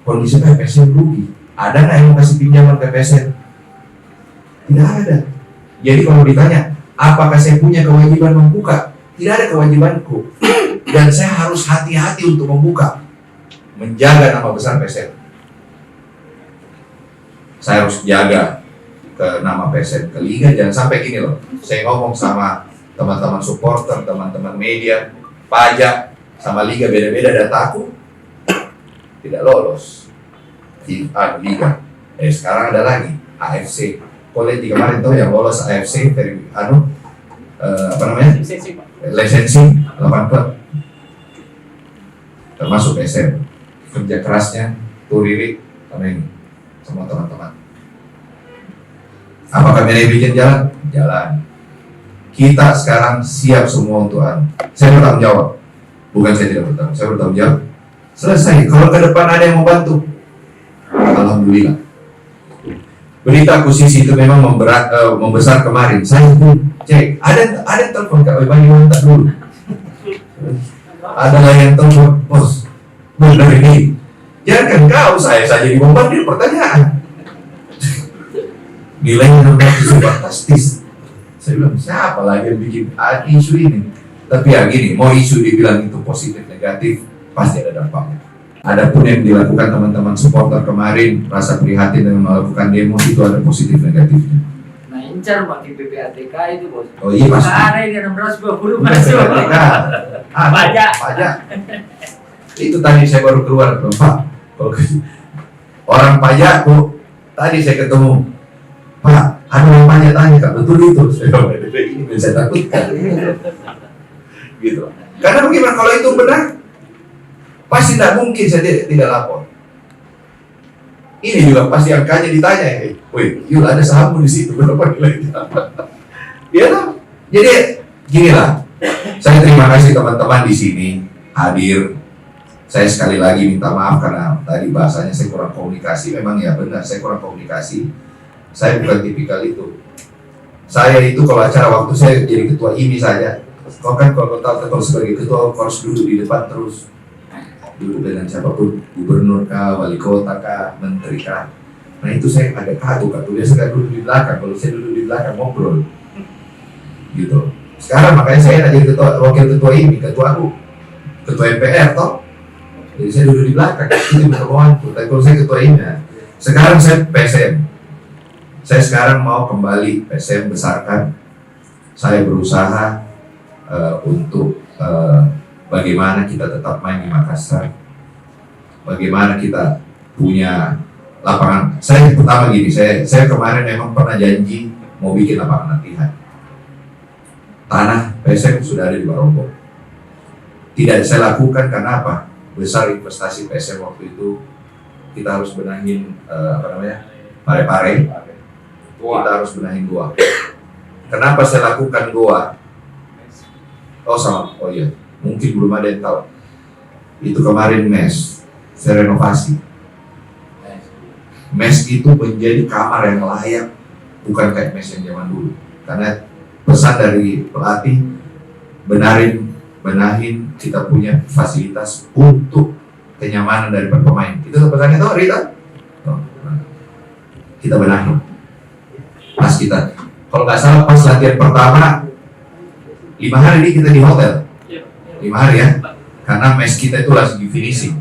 kondisi PSM rugi. Ada nggak yang mau kasih pinjaman ke PSM? Tidak ada. Jadi kalau ditanya, apakah saya punya kewajiban membuka? Tidak ada kewajibanku. Dan saya harus hati-hati untuk membuka. Menjaga nama besar PSM. Saya harus jaga ke nama PSM, ke Liga. Jangan sampai gini loh. Saya ngomong sama teman-teman supporter, teman-teman media, pajak, sama Liga beda-beda dataku. Tidak lolos. Liga. Sekarang ada lagi AFC. Kualitas kemarin tuh yang lolos AFC dari lisensi 8 klub termasuk SM. Kerja kerasnya Turiri sama ini semua teman-teman. Apakah manajemen jalan? Kita sekarang siap semua untuk saya bertanggung jawab, bukan saya tidak bertanggung, saya bertanggung jawab. Selesai. Kalau ke depan ada yang mau bantu, alhamdulillah. Berita akuisisi itu memang membesar kemarin. Saya pun cek, ada telepon Kak Bang Iwan dulu. Ada yang telepon, bos, benar ini. Jangan kau, saya saja dibombardir pertanyaan. Nilainya itu fantastis. Saya bilang, siapa lagi yang bikin isu ini? Tapi ya gini, mau isu dibilang itu positif, negatif, pasti ada dampaknya. Adapun yang dilakukan teman-teman supporter kemarin, rasa prihatin dengan melakukan demo itu ada positif negatifnya.
Nah, incar pakai PPATK itu bos.
Oh iya pasti.
Ada ini 620 masuk.
Pajak. Itu tadi saya baru keluar, Pak. Orang pajak kok tadi saya ketemu, Pak, ada orang pajak tanya, Kak, betul itu? Ini bisa takutkan. Gitu. Karena bagaimana kalau itu benar? Pasti tidak mungkin saya tidak lapor. Ini juga pasti angkanya ditanya, wih, Yul ada sahammu di situ berapa nilainya? Ya lah. Jadi ginilah. Saya terima kasih teman-teman di sini hadir. Saya sekali lagi minta maaf karena tadi bahasanya saya kurang komunikasi. Memang ya benar, saya kurang komunikasi. Saya bukan tipikal itu. Saya itu kalau acara waktu saya jadi ketua IMI saja. Kau kan kalau sebagai ketua harus duduk di depan terus. Duduk dengan siapapun, gubernur kah, wali kota kah, menteri kah. Nah itu saya ada kagum, dia suka duduk di belakang. Kalau saya duduk di belakang ngobrol, gitu. Sekarang makanya saya jadi wakil ketua ini, ketua MPR toh. Jadi saya duduk di belakang, itu kemauanku. Tapi kalau saya ketua ini, sekarang saya PSM. Saya sekarang mau kembali PSM besarkan. Saya berusaha untuk bagaimana kita tetap main di Makassar, bagaimana kita punya lapangan. Saya pertama gini, saya kemarin memang pernah janji mau bikin lapangan latihan. Tanah PSM sudah ada di Barombong. Tidak saya lakukan karena apa? Besar investasi PSM waktu itu, kita harus benahin Pare-Pare. Kita harus benahin goa. Kenapa saya lakukan goa? Oh iya. Mungkin belum ada yang tahu. Itu kemarin mes, saya renovasi. Mes itu menjadi kamar yang layak, bukan kayak mes yang zaman dulu. Karena pesan dari pelatih, benahin kita punya fasilitas untuk kenyamanan dari pemain. Itu pesannya tuh Rita. Kita benahin. Pas kita, kalau nggak salah pas latihan pertama, 5 hari ini kita di hotel. 5 hari ya, karena mes kita itu lagi di finishing.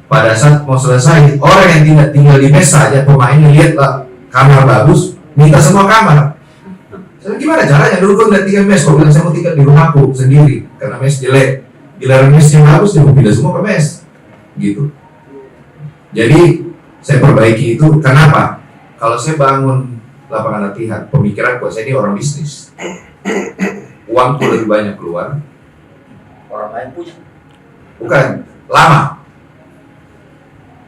Pada saat mau selesai, orang yang tidak tinggal di mes saja, pemainnya lihatlah kamar bagus, minta semua kamar. Saya gimana caranya? Dulu gue nggak tinggal mes, gue bilang saya mau tinggal di rumahku sendiri, karena mes jelek. Giliran mes yang bagus, dia mau pindah semua ke mes, gitu. Jadi saya perbaiki itu, kenapa? Kalau saya bangun lapangan latihan, pemikiran saya ini orang bisnis. Uangku lebih banyak keluar.
Orang lain punya.
Bukan, lama.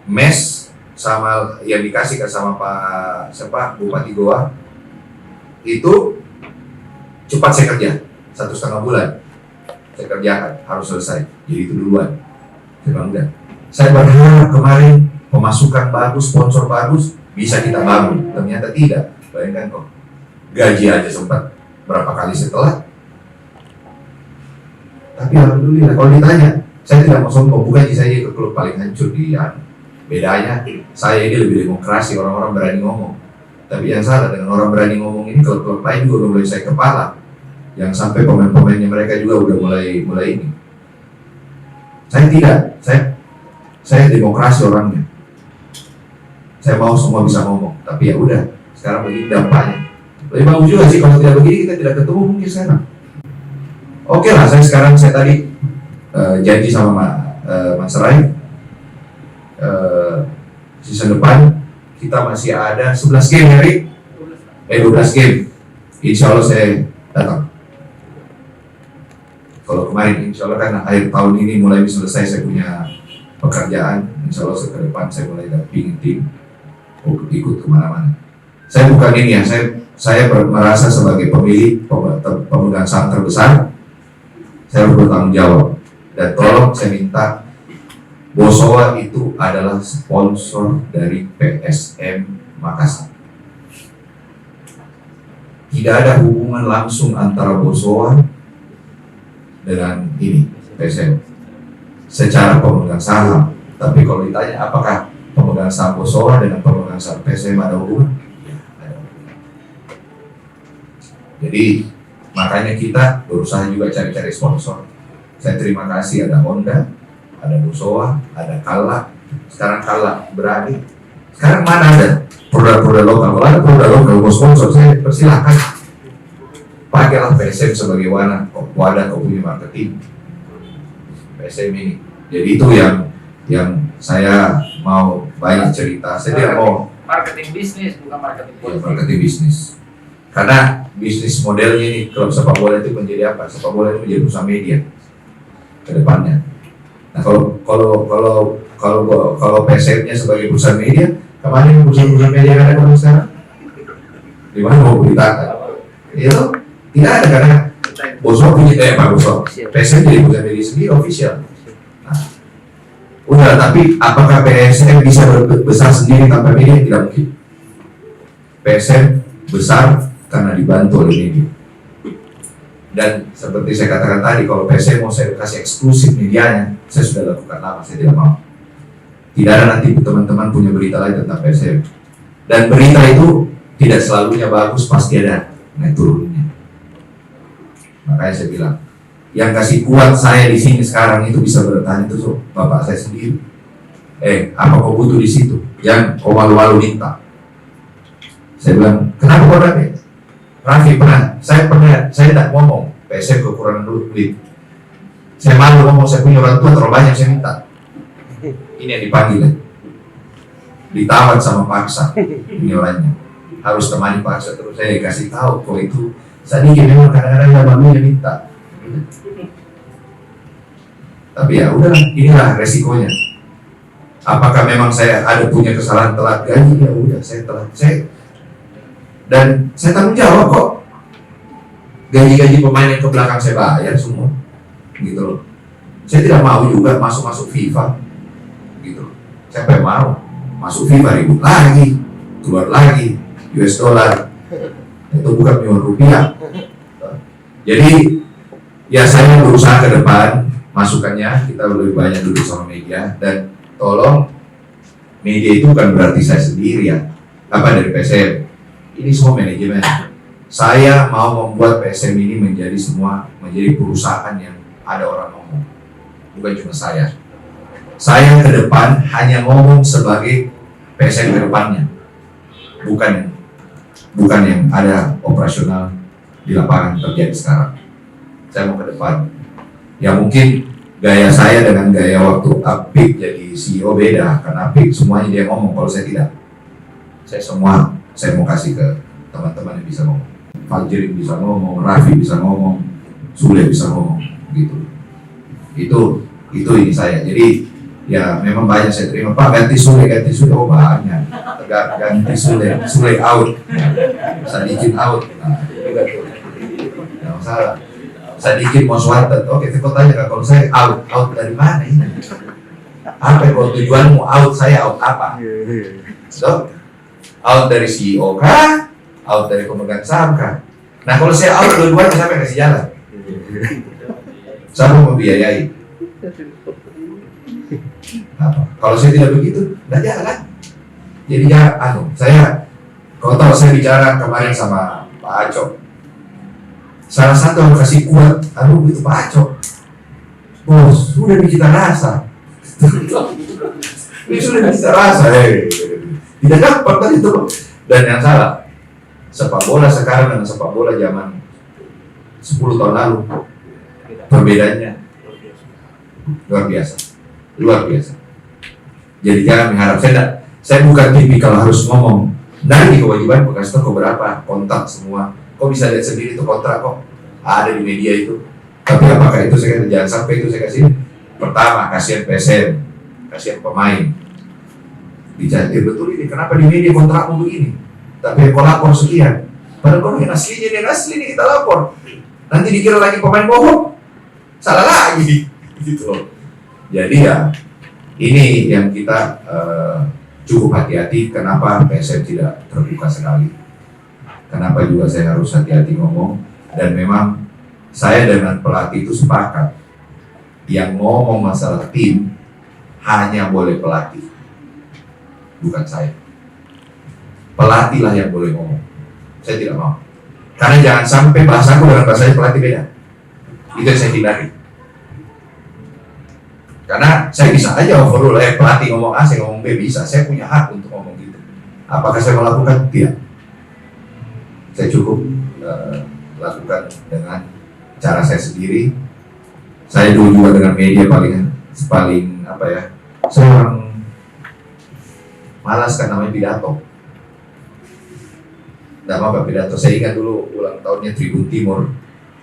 Mes sama yang dikasihkan sama Pak Bupati Goa itu cepat saya kerja, 1,5 bulan saya kerjakan, harus selesai. Jadi itu duluan. Saya bilang udah. Saya berharap kemarin pemasukan bagus, sponsor bagus, bisa kita bangun. Ternyata tidak. Bayangkan kok, gaji aja sempat berapa kali setelah. Tapi alhamdulillah, kalau ditanya, saya tidak mau sombong, bukan saya ke klub paling hancur di bedanya, saya ini lebih demokrasi, orang-orang berani ngomong. Tapi yang salah dengan orang berani ngomong ini, klub-klub lain juga udah mulai saya kepala, yang sampai pemain-pemainnya mereka juga udah mulai ini. Saya tidak, saya demokrasi orangnya. Saya mau semua bisa ngomong, tapi ya udah, sekarang begini dampaknya. Lebih bagus juga sih kalau tidak begini kita tidak ketemu mungkin sekarang. Oke lah, saya tadi janji sama Mas Rai, season depan kita masih ada 11 game ya Rik? 12 game. Insya Allah saya datang. Kalau kemarin insya Allah kan akhir tahun ini mulai selesai saya punya pekerjaan. Insya Allah ke depan saya mulai dampingin tim untuk ikut kemana-mana. Saya bukan ini ya, saya merasa sebagai pemilik pemegang saham terbesar, saya harus bertanggung jawab. Dan tolong saya minta, Bosowa itu adalah sponsor dari PSM Makassar. Tidak ada hubungan langsung antara Bosowa dengan ini PSM secara pemegang saham. Tapi kalau ditanya apakah pemegang saham Bosowa dengan pemegang saham PSM ada hubungan? Ya, ada hubungan. Jadi makanya kita berusaha juga cari-cari sponsor. Saya terima kasih ada Honda, ada Bosowa, ada Kala. Sekarang Kala berani. Sekarang mana ada produk-produk lokal? Kalau ada produk lokal mau sponsor, saya persilahkan. Pakailah PSM sebagai wadah kau punya marketing PSM ini. Jadi itu yang saya mau banyak cerita. Saya tidak mau
Marketing bisnis bukan marketing politik.
marketing bisnis. Karena bisnis modelnya ini klub sepak bola itu menjadi apa? Sepak bola itu menjadi perusahaan media ke depannya. Nah kalau PSM-nya sebagai perusahaan media, kemarin perusahaan media yang ada kalau sekarang, di mana mau beritakan? Itu tidak ada karena Bosowa punya Bosowa. PSM jadi perusahaan media sendiri official. Nah, udah, tapi apakah PSM bisa besar sendiri tanpa media? Tidak mungkin. PSM besar karena dibantu oleh media. Dan seperti saya katakan tadi, kalau PSM mau saya kasih eksklusif medianya, saya sudah lakukan lama, saya tidak mau. Tidak ada nanti teman-teman punya berita lain tentang PSM. Dan berita itu tidak selalunya bagus, pasti ada naik turunnya. Makanya saya bilang, yang kasih kuat saya di sini sekarang itu bisa bertahan itu bapak saya sendiri. Apa kau butuh di situ? Yang kau malu-malu minta. Saya bilang, kenapa kau ada? Raffi saya tidak ngomong PSM kekurangan duit. Saya malu ngomong, saya punya orang tua terlalu banyak, saya minta. Ini yang dipanggil, ditawar sama paksa. Ini orangnya harus temani paksa terus. Saya kasih tahu kok itu sedikit memang kadang-kadang babunya minta. Tapi ya udah, inilah resikonya. Apakah memang saya ada punya kesalahan telat gaji? Ya udah, saya telat. Dan saya tanggung jawab kok. Gaji-gaji pemain yang ke belakang saya bayar semua, gitu loh. Saya tidak mau juga masuk FIFA, gitu loh. Siapa yang mau masuk FIFA ribut lagi, keluar lagi US dollar, itu bukan miliar rupiah. Jadi ya saya berusaha ke depan masukannya kita lebih banyak duduk sama media, dan tolong media itu bukan berarti saya sendiri ya, apa dari PSM. Ini semua manajemen. Saya mau membuat PSM ini menjadi perusahaan yang ada orang ngomong, bukan cuma saya. Saya ke depan hanya ngomong sebagai PSM ke depannya, bukan yang ada operasional di lapangan terjadi sekarang. Saya mau ke depan. Ya mungkin gaya saya dengan gaya waktu Apik jadi CEO beda, karena Apik semuanya dia ngomong, kalau saya tidak. Saya semua saya mau kasih ke teman-teman yang bisa ngomong. Fajrin bisa ngomong, Raffi bisa ngomong, Sule bisa ngomong, gitu. Itu ini saya. Jadi ya memang banyak saya terima, Pak ganti Sule, oh banyak. Ganti Sule out, Sadikin out. Nah, juga tuh. Nggak masalah. Sadikin mau swantet, oke, saya tanya Kak, kalau saya out dari mana ini? Apa kalau tujuanmu out, saya out apa? So, out dari CEO kah? Out dari pemegang saham kah? Nah kalau saya out dua-duanya, siapa yang kasih jalan? Siapa membiayai? Apa? Kalau saya tidak begitu, nggak jalan. Jadi ya, saya, kalau tahu saya bicara kemarin sama Pak Aco, salah satu yang kasih kuat, itu Pak Aco. Bos, sudah kita rasa. Ini sudah bisa rasa, tidak dapat tadi itu. Dan yang salah, sepak bola sekarang dengan sepak bola zaman 10 tahun lalu, perbedaannya luar biasa. Jadi jangan mengharap, saya bukan tipikal harus ngomong. Dari kewajiban bekas toko berapa kontrak semua. Kok bisa lihat sendiri itu kontrak kok ada di media itu. Tapi apakah itu saya jangan sampai itu saya kasih. Pertama, kasihan PSM, kasihan pemain. Dicari betul ini, kenapa di media kontrakmu begini? Tapi kau lapor sekian. Padahal kalau yang asli ini kita lapor. Nanti dikira lagi pemain bohong, salah lagi, gitu loh. Jadi ya, ini yang kita cukup hati-hati. Kenapa PSM tidak terbuka sekali? Kenapa juga saya harus hati-hati ngomong? Dan memang saya dengan pelatih itu sepakat. Yang ngomong masalah tim hanya boleh pelatih, bukan saya. Pelatihlah yang boleh ngomong. Saya tidak mau. Karena jangan sampai bahasaku dengan bahasa pelatih beda. Itu yang saya hindari. Karena saya bisa aja overrule, pelatih ngomong A, saya ngomong B, bisa. Saya punya hak untuk ngomong gitu. Apakah saya melakukan? Tidak. Saya cukup lakukan dengan cara saya sendiri. Saya dulu juga dengan media paling apa ya, saya orang malas kan namanya pidato. Tidak apa pidato. Saya ingat dulu ulang tahunnya Tribun Timur,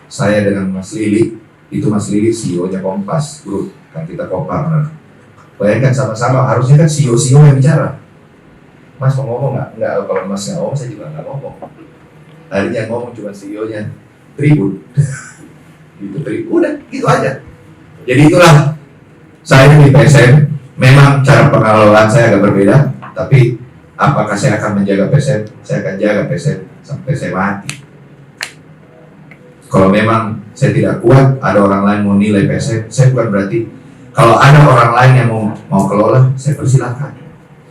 saya dengan Mas Lili, itu Mas Lili CEO-nya Kompas Group, kan kita co-partner. Bayangkan sama-sama, harusnya kan CEO yang bicara. Mas mau ngomong nggak? Nggak, kalau Mas nggak ngomong, saya juga nggak ngomong. Harinya ngomong cuma CEO-nya Tribun. Gitu, udah gitu aja. Jadi itulah saya di PSM. Memang cara pengelolaan saya agak berbeda, tapi apakah saya akan menjaga PSM? Saya akan jaga PSM sampai saya mati. Kalau memang saya tidak kuat, ada orang lain mau nilai PSM, saya bukan berarti kalau ada orang lain yang mau kelola, saya persilahkan.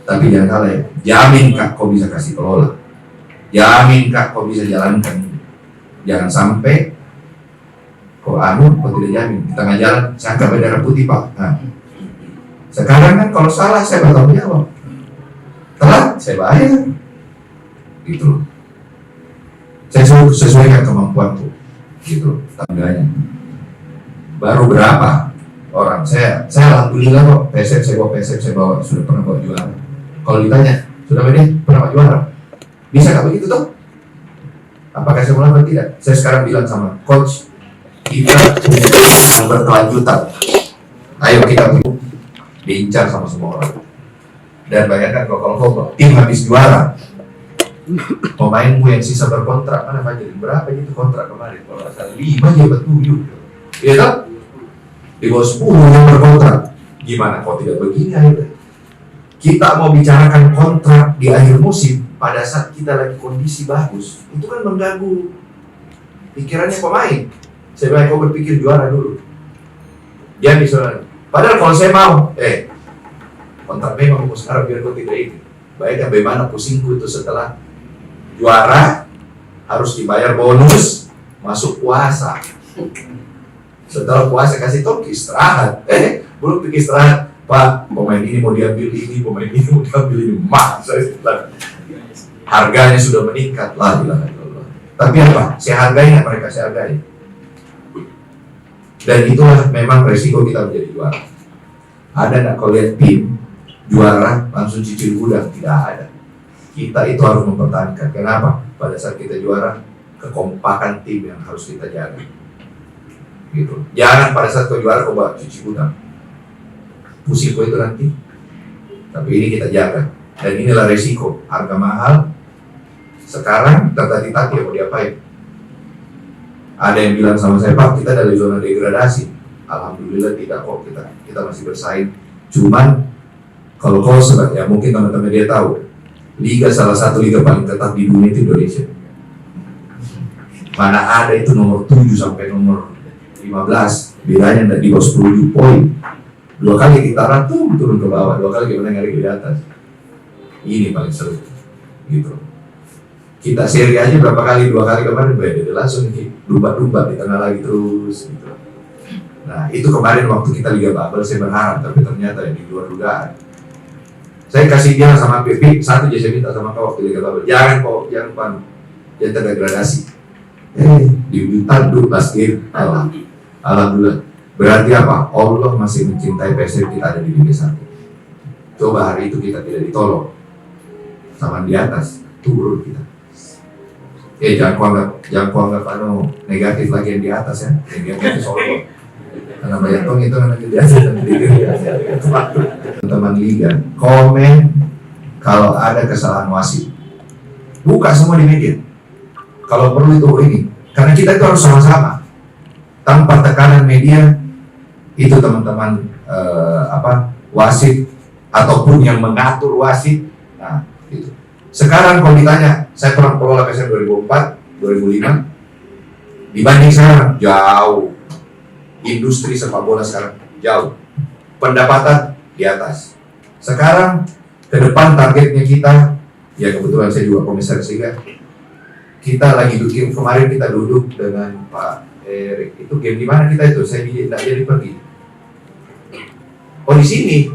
Tapi jangan salah ya, jamin Kak kau bisa kasih kelola, jamin Kak kau bisa jalankan. Jangan sampai kau tidak jamin di tengah jalan saya angkat bendera putih Pak. Nah, sekarang kan kalau salah saya bertanggung jawab, telat saya bayar, gitu. Saya sesuaikan kemampuanku, gitu. Tangganya. Baru berapa orang? Saya alhamdulillah kok PSM saya bawa sudah pernah bawa juara. Kalau ditanya sudah pernah bawa juara, bisa nggak begitu toh? Apakah saya melakukan? Tidak. Saya sekarang bilang sama coach, kita punya yang berkelanjutan. Ayo kita diincar sama semua orang. Dan bayangkan kalau tim habis juara, pemainmu yang sisa berkontrak mana Fajrin? Berapa itu kontrak kemarin? Kalau nggak salah 5 ya 7. Iya kan? Di bawah 10 yang berkontrak. Gimana kok tidak begini akhirnya? Kita mau bicarakan kontrak di akhir musim pada saat kita lagi kondisi bagus, itu kan mengganggu pikirannya pemain. Saya bilang kau berpikir juara dulu. Jangan misalnya. Padahal kalau saya mau, kontrak memang mau sekarang biar kau tidak ini. Bayangkan bagaimana pusingku itu setelah juara harus dibayar bonus masuk puasa. Setelah puasa kasih tau istirahat. Belum pikir istirahat. Pak, pemain ini mau diambil ini, pemain ini mau diambil ini. Saya bilang, harganya sudah meningkat. La ilaha illallah. Tapi apa? Saya hargai nggak mereka? Saya hargai. Dan itulah memang resiko kita menjadi juara. Ada nggak kau lihat tim juara langsung cicil gudang? Tidak ada. kita itu harus mempertahankan. Kenapa? Pada saat kita juara, kekompakan tim yang harus kita jaga. Gitu. Jangan pada saat kau juara kau bawa cuci gudang. Pusing kau itu nanti. Tapi ini kita jaga. Dan inilah resiko. Harga mahal. Sekarang tertati-tati ya mau diapain. Ada yang bilang sama saya, Pak, kita dari zona degradasi. Alhamdulillah tidak kok, kita masih bersaing. Cuman kalau kau ya mungkin teman-teman dia tahu, liga salah satu liga paling ketat di dunia itu Indonesia. Mana ada itu nomor 7 sampai nomor 15, bedanya di bawah 10 poin. 2 kali kita ratu turun ke bawah, 2 kali kita nyari di atas. Ini paling seru, gitu. Kita seri aja berapa kali, 2 kali kemarin beda, langsung dumba-dumba di tengah lagi terus, gitu. Nah itu kemarin waktu kita Liga Bubble saya berharap, tapi ternyata di luar dugaan. Saya kasih dia sama PP, satu aja saya minta sama kau waktu Liga Bubble, jangan terdegradasi. Di tanduk pas game, alhamdulillah. Berarti apa? Allah masih mencintai PSM kita ada di Liga 1. Coba hari itu kita tidak ditolong sama di atas, turun kita. Jangan kuanggap negatif lagi yang di atas ya. Negatif soal karena banyak tong itu anak biasa dan teman liga komen kalau ada kesalahan wasit, buka semua di media. Kalau perlu itu ini, karena kita itu harus sama-sama tanpa tekanan media itu teman-teman wasit ataupun yang mengatur wasit. Nah itu. Sekarang kalau ditanya, saya pernah kelola PSM 2004, 2005, dibanding sekarang jauh. Industri sepak bola sekarang jauh, pendapatan di atas. Sekarang ke depan targetnya kita, ya kebetulan saya juga komisaris liga. Kita lagi duduk, kemarin kita duduk dengan Pak Erik. Itu game di mana kita itu? Saya tidak jadi pergi. Oh di sini,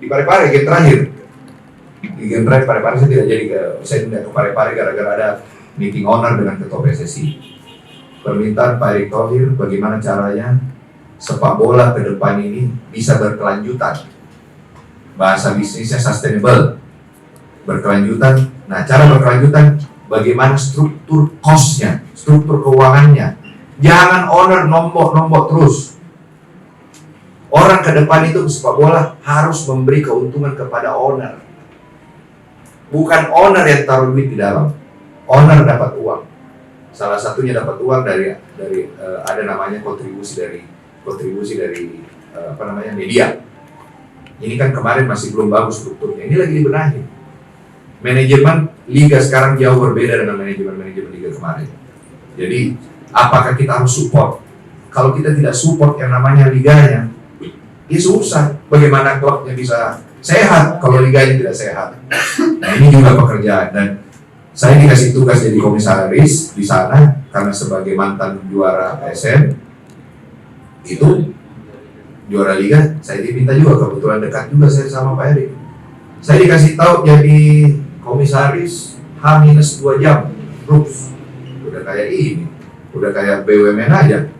di Parepare game terakhir. Di game terakhir Parepare saya tidak ke Parepare gara-gara ada meeting owner dengan ketua PSSI. Permintaan Pak Erick Thohir, bagaimana caranya sepak bola ke depan ini bisa berkelanjutan. Bahasa bisnisnya sustainable, berkelanjutan. Nah, cara berkelanjutan bagaimana struktur cost-nya, struktur keuangannya. Jangan owner nombok terus. Orang ke depan itu sepak bola harus memberi keuntungan kepada owner. Bukan owner yang taruh duit di dalam. Owner dapat uang. Salah satunya dapat uang dari ada namanya kontribusi dari media. Ini kan kemarin masih belum bagus strukturnya. Ini lagi dibenahi. Manajemen liga sekarang jauh berbeda dengan manajemen liga kemarin. Jadi apakah kita harus support? Kalau kita tidak support yang namanya liganya, ya susah. Bagaimana klubnya bisa sehat kalau liganya tidak sehat? Nah ini juga pekerjaan, dan saya dikasih tugas jadi komisaris di sana karena sebagai mantan juara PSM. Itu juara liga, saya diminta juga, kebetulan dekat juga saya sama Pak Erik. Saya dikasih tahu jadi komisaris H-2 jam, Rups. Udah kayak ini, udah kayak BUMN aja.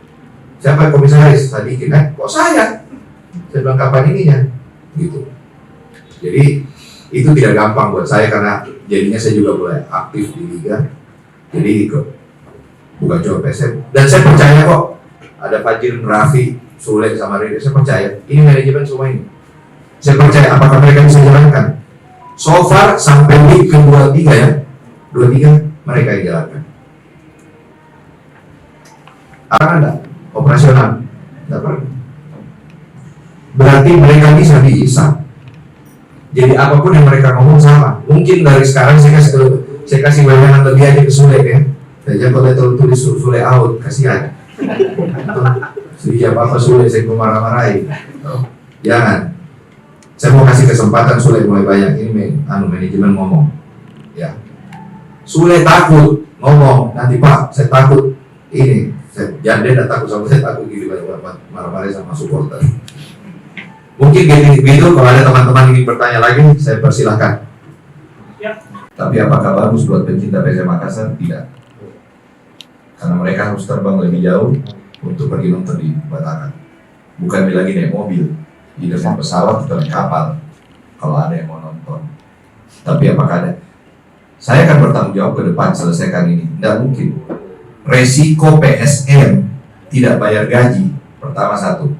Siapa komisaris? Sadikin, kok saya? Saya bilang kapan ininya? Gitu. Jadi itu tidak gampang buat saya karena jadinya saya juga mulai aktif di liga. Jadi bukan cuma PSM. Dan saya percaya kok ada Fajir, Raffi, Sule sama Ridho, saya percaya ini manajemen semua ini. Saya percaya apakah mereka bisa jalankan. So far sampai week ke 23 ya, 23 mereka yang jalankan. Ada operasional, tidak pernah. Berarti mereka bisa. Jadi apapun yang mereka ngomong sama. Mungkin dari sekarang saya kasih wewenang lebih aja ke Sule ya. Saya kalau tulis Sule out, kasihan. Siapa Sule saya mau marah-marahin. Jangan. Saya mau kasih kesempatan Sule mulai banyak. Ini manajemen ngomong. Ya. Sule takut ngomong. Nanti Pak, saya takut ini. Jangan dia tidak takut sama saya, takut gitu marah-marahin sama supporter. Mungkin gitu. Kalau ada teman-teman ingin bertanya lagi, saya persilahkan.
Ya.
Tapi apakah bagus buat pencinta PSM Makassar? Tidak. Karena mereka harus terbang lebih jauh untuk pergi nonton di Batangan. Bukan lagi naik mobil, di naik pesawat atau naik kapal kalau ada yang mau nonton. Tapi apakah ada? Saya akan bertanggung jawab ke depan selesaikan ini. Tidak mungkin. Resiko PSM tidak bayar gaji, pertama satu,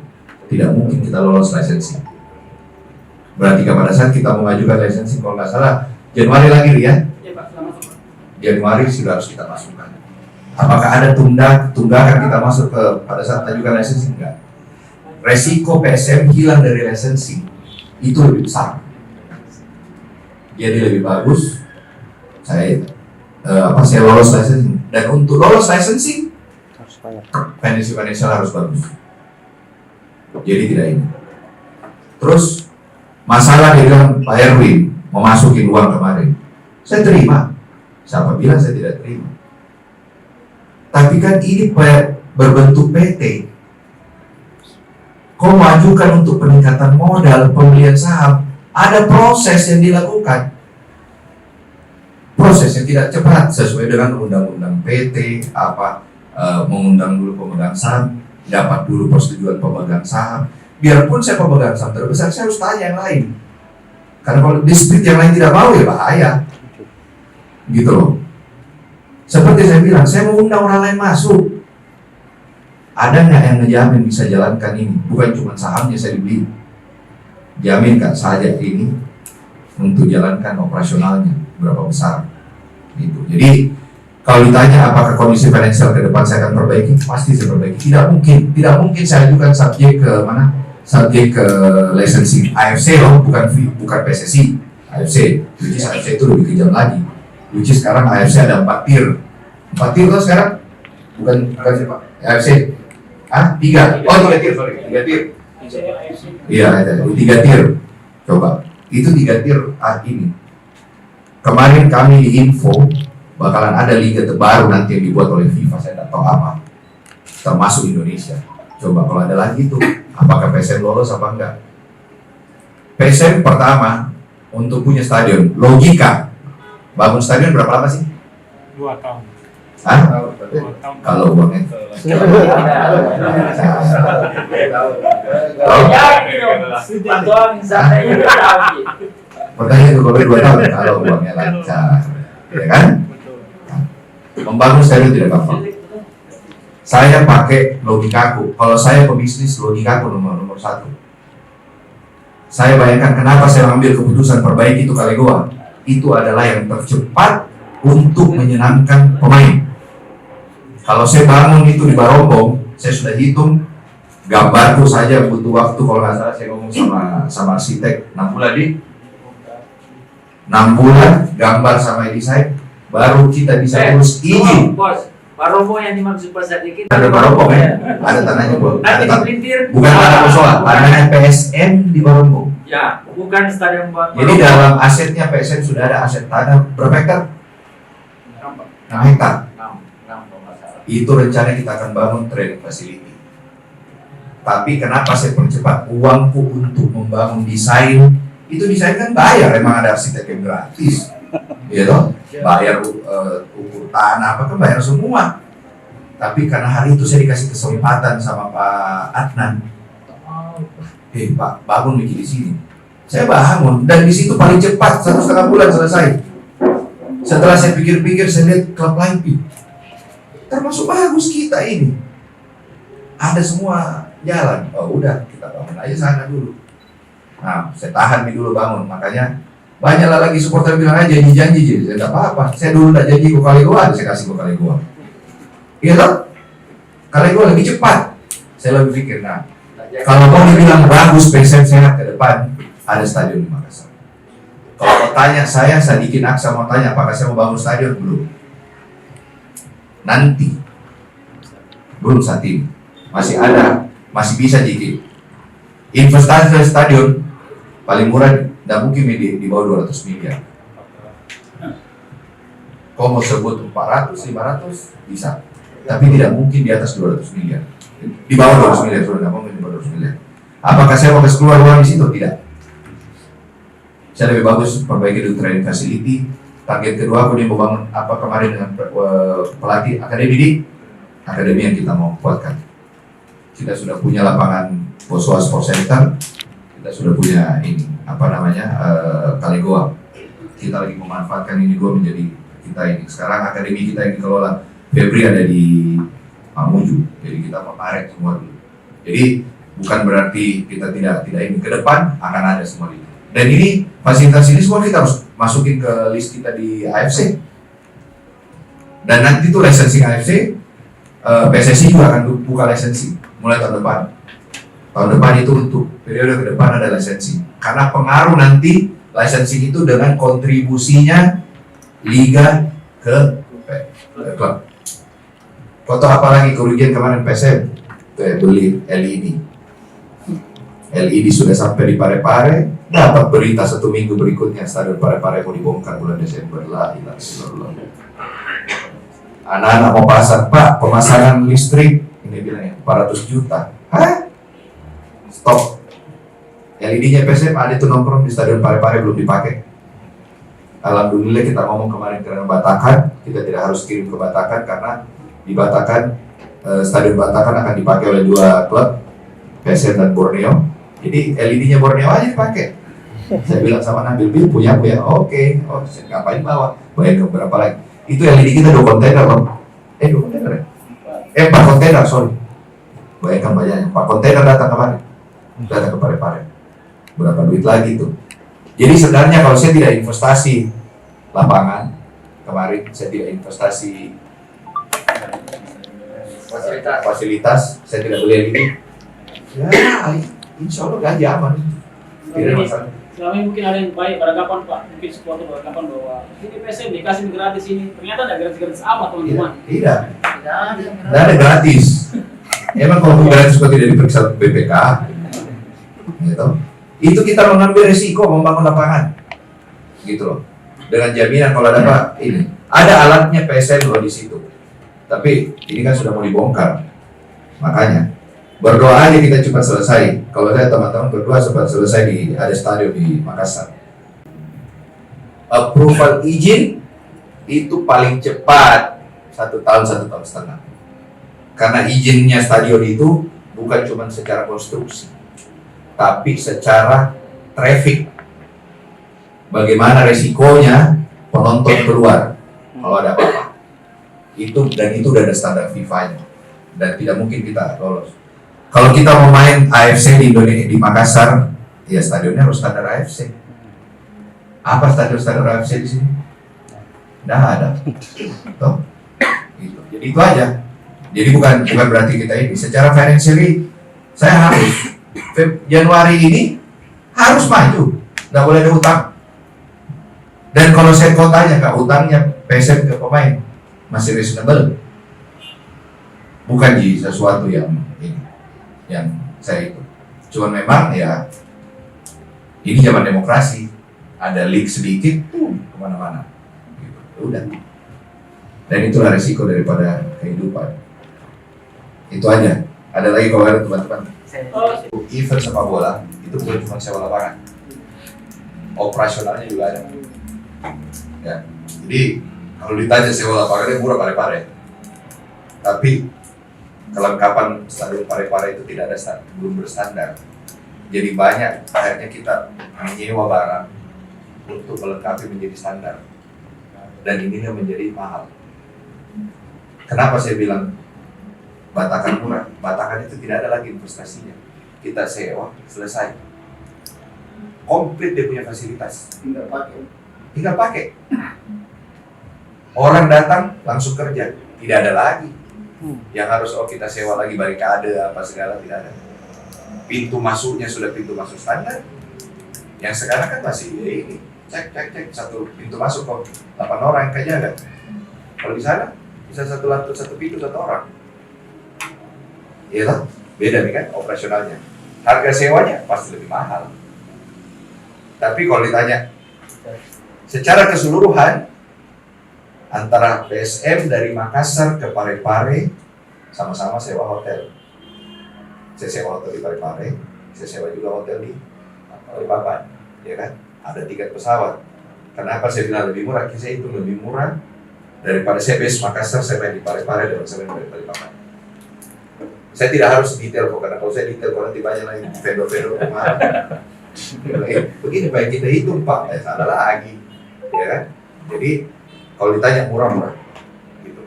tidak mungkin kita lolos licensing. Berarti pada saat kita mengajukan licensing, kalau nggak salah Januari lagi ya? Januari sudah harus kita masukkan. Apakah ada tunggakan kita masuk ke pada saat ajukan licensing? Enggak. Resiko PSM hilang dari licensing itu lebih besar. Jadi lebih bagus saya lolos licensing. Dan untuk lolos licensing financial harus bagus. Jadi tidak ini. Terus masalah dia bilang Pak Erwin memasukin uang kemarin, saya terima. Siapa bilang saya tidak terima? Tapi kan ini berbentuk PT. Kau majukan untuk peningkatan modal, pembelian saham, ada proses yang dilakukan. Proses yang tidak cepat sesuai dengan undang-undang PT, mengundang dulu pemegang saham, dapat dulu persetujuan pemegang saham. Biarpun saya pemegang saham terbesar, saya harus tanya yang lain. Karena kalau dispute yang lain tidak mau ya bahaya. Gitu loh. Seperti saya bilang, saya mau undang orang lain masuk. Ada nggak yang ngejamin bisa jalankan ini? Bukan cuma sahamnya saya dibeli. Jaminkan saja ini untuk jalankan operasionalnya berapa besar. Gitu. Jadi kalau ditanya apakah kondisi finansial ke depan saya akan perbaiki, pasti saya perbaiki. Tidak mungkin saya ajukan subjek ke mana? Subjek ke licensing AFC loh, bukan PSSI. AFC, which is AFC itu lebih kejam lagi. Which is sekarang AFC ada 4 tier. 4 tier loh sekarang? Bukan AFC. 3 tier, sorry. 3 tier. Iya, ada 3 tier. Coba, itu 3 tier ini. Kemarin kami di info bakalan ada liga terbaru nanti yang dibuat oleh FIFA, saya tidak tahu apa, termasuk Indonesia. Coba kalau ada lagi itu, apakah PSM lolos apa enggak? PSM pertama untuk punya stadion, logika bangun stadion berapa lama sih?
2 tahun.
Hah?
2 tahun.
Kalau uangnya? Pertanyaan itu kalau 2 tahun kalau uangnya lancar, ya kan? Membangun stadion tidak gampang. Saya pakai logikaku. Kalau saya pebisnis, logikaku nomor 1. Saya bayangkan kenapa saya ambil keputusan perbaiki itu Kalegoa. Itu adalah yang tercepat untuk menyenangkan pemain. Kalau saya bangun itu di Barombong, saya sudah hitung gambarku saja butuh waktu, kalau nggak salah saya ngomong sama arsitek 6 bulan 6 bulan gambar sama desain, baru kita bisa urus izin.
Bos, Barombong yang dimaksud Pak Sadikin.
Ada Barombong ya? Ada tanahnya Bu.
Nanti dipelintir.
Bukan tanah musola, tanahnya PSM di Barombong.
Ya, bukan stadion Barombong.
Jadi dalam asetnya PSM sudah ada aset tanah berapa hektar? 6 hektar. Itu rencana kita akan bangun training facility. Tapi kenapa saya percepat uangku untuk membangun desain? Itu desain kan bayar, emang ada arsitek yang gratis, gitu. Bayar ukur tanah, apa kan bayar semua. Tapi karena hari itu saya dikasih kesempatan sama Pak Adnan, Pak bangun bikin di sini. Saya bangun dan di situ paling cepat 1,5 bulan selesai. Setelah saya pikir-pikir, saya lihat klub lain, termasuk bagus kita ini, ada semua jalan. Oh udah, kita bangun aja sana dulu. Nah, saya tahan nih dulu bangun. Makanya banyaklah lagi supporter bilang aja janji-janji. Saya tidak apa-apa. Saya dulu tidak janji ke Kalegoa, saya kasih ke Kalegoa. Iya toh? Kalegoa lebih cepat. Saya lebih pikir, nah, kalau mau dibilang bagus, PSM sehat ke depan, ada stadion di Makassar. Kalau mau tanya saya Sadikin Aksa mau tanya apakah saya mau bangun stadion, belum. Nanti, belum saat ini. Masih ada, masih bisa jadi. Investasi stadion paling murah tidak mungkin di bawah 200 miliar. Kau mau sebut 400, 500 bisa, tapi tidak mungkin di atas 200 miliar. Di bawah 200 miliar sudah tidak mungkin di bawah 200 miliar. Apakah saya mau keluar uang di situ? Tidak. Saya lebih bagus perbaiki dulu training facility. Target kedua aku dia mau bangun apa kemarin dengan pelatih akademi yang kita mau kuatkan. Kita sudah punya lapangan Boswa Sport Center, kita sudah punya ini Kalegoa. Kita lagi memanfaatkan ini menjadi kita ini. Sekarang akademi kita yang dikelola Febri ada di Mamuju, jadi kita paparek semua dulu. Jadi bukan berarti kita tidak ini, ke depan akan ada semua itu. Dan ini fasilitas ini semua kita harus masukin ke list kita di AFC. Dan nanti tuh licensing AFC, PSSI juga akan buka lisensi mulai tahun depan. Tahun depan itu untuk periode ke depan ada lisensi. Karena pengaruh nanti lisensi itu dengan kontribusinya liga ke klub. Contoh apalagi kerugian kemarin PSM beli LED. LED sudah sampai di Parepare, dapat berita 1 minggu berikutnya stadion Parepare mau dibongkar bulan Desember. La ilaha illallah. Anak-anak mau pasang, Pak, pemasangan listrik ini bilangnya 400 juta. Hah? Stop. LED-nya PSM ada itu nongkrong di stadion Parepare belum dipakai. Alhamdulillah kita ngomong kemarin karena Batakan, kita tidak harus kirim ke Batakan karena di Batakan, stadion Batakan akan dipakai oleh 2 klub, PSM dan Borneo. Jadi LED-nya Borneo aja dipakai. Saya bilang sama Nabil, Bil punya, oke, ngapain bawa? Bayar ke berapa lagi? Itu LED kita 2 kontainer loh. 2 kontainer ya? 4 kontainer, sorry. Bayangkan banyaknya, 4 kontainer datang kemarin. Datang ke Parepare. Berapa duit lagi tuh? Jadi sebenarnya kalau saya tidak investasi lapangan, kemarin saya tidak investasi fasilitas, saya tidak beli ini. Ya, insya Allah gaji aman. Tidak ada masalah.
Selama ini mungkin ada yang baik beranggapan Pak, mungkin supporter beranggapan bahwa ini PSM dikasih gratis ini, ternyata ada gratis-gratis apa teman-teman?
Tidak ada gratis. Emang kalau mau gratis kok tidak diperiksa BPK? Gitu. Itu kita mengambil risiko membangun lapangan, gitu loh. Dengan jaminan kalau ada Pak, ini ada alatnya PSM loh di situ. Tapi ini kan sudah mau dibongkar, makanya berdoa aja kita cepat selesai. Kalau saya teman-teman berdoa cepat selesai di ada stadion di Makassar. Approval izin itu paling cepat 1 tahun 1,5 tahun. Karena izinnya stadion itu bukan cuma secara konstruksi, tapi secara traffic. Bagaimana resikonya penonton keluar kalau ada apa-apa. Itu udah ada standar FIFA-nya dan tidak mungkin kita lolos. Kalau kita mau main AFC di Indonesia di Makassar, ya stadionnya harus standar AFC. Apa stadion AFC di sini? Nggak ada. Tuh. Gitu. Jadi itu aja. Jadi bukan berarti kita ini secara financially saya harus Januari ini harus maju, nggak boleh ada utang. Dan kalau saya tanya Kak, utangnya PSM ke pemain masih reasonable, bukan di sesuatu yang ini, yang saya itu. Cuman memang ya ini zaman demokrasi, ada leak sedikit, kemana-mana. Gitu. Udah. Dan itulah resiko daripada kehidupan. Itu aja. Ada lagi kalau ada teman-teman. Event sepak bola itu bukan cuma sewa lapangan, operasionalnya juga ada. Ya. Jadi kalau ditanya sewa lapangannya murah Parepare, tapi kelengkapan stadion Parepare itu tidak ada belum berstandar. Jadi banyak akhirnya kita menyewa barang untuk melengkapi menjadi standar, dan ini menjadi mahal. Kenapa saya bilang Batakan murah? Batakan itu tidak ada lagi investasinya. Kita sewa, selesai. Komplit dia punya fasilitas. Tinggal pakai. Orang datang langsung kerja. Tidak ada lagi yang harus kita sewa lagi barikade apa segala, tidak ada. Pintu masuknya sudah pintu masuk standar. Yang sekarang kan masih ya ini cek satu pintu masuk kok 8 orang yang jaga. Kalau di sana bisa satu pintu 1 orang. Iyalah, beda nih kan operasionalnya. Harga sewanya pasti lebih mahal. Tapi kalau ditanya secara keseluruhan antara PSM dari Makassar ke Parepare sama-sama sewa hotel. Saya sewa hotel di Parepare, saya sewa juga hotel di Balikpapan, ya kan? Ada tiket pesawat. Kenapa saya bilang lebih murah? Saya itu lebih murah daripada saya base Makassar, saya main di Parepare dan saya main di Balikpapan. Saya tidak harus detail kok, karena kalau saya detail kok nanti banyak lagi vendor-vendor kemarin. Begini baik kita hitung Pak, salah lagi, ya kan? Jadi Kalau ditanya murah-murah, gitu.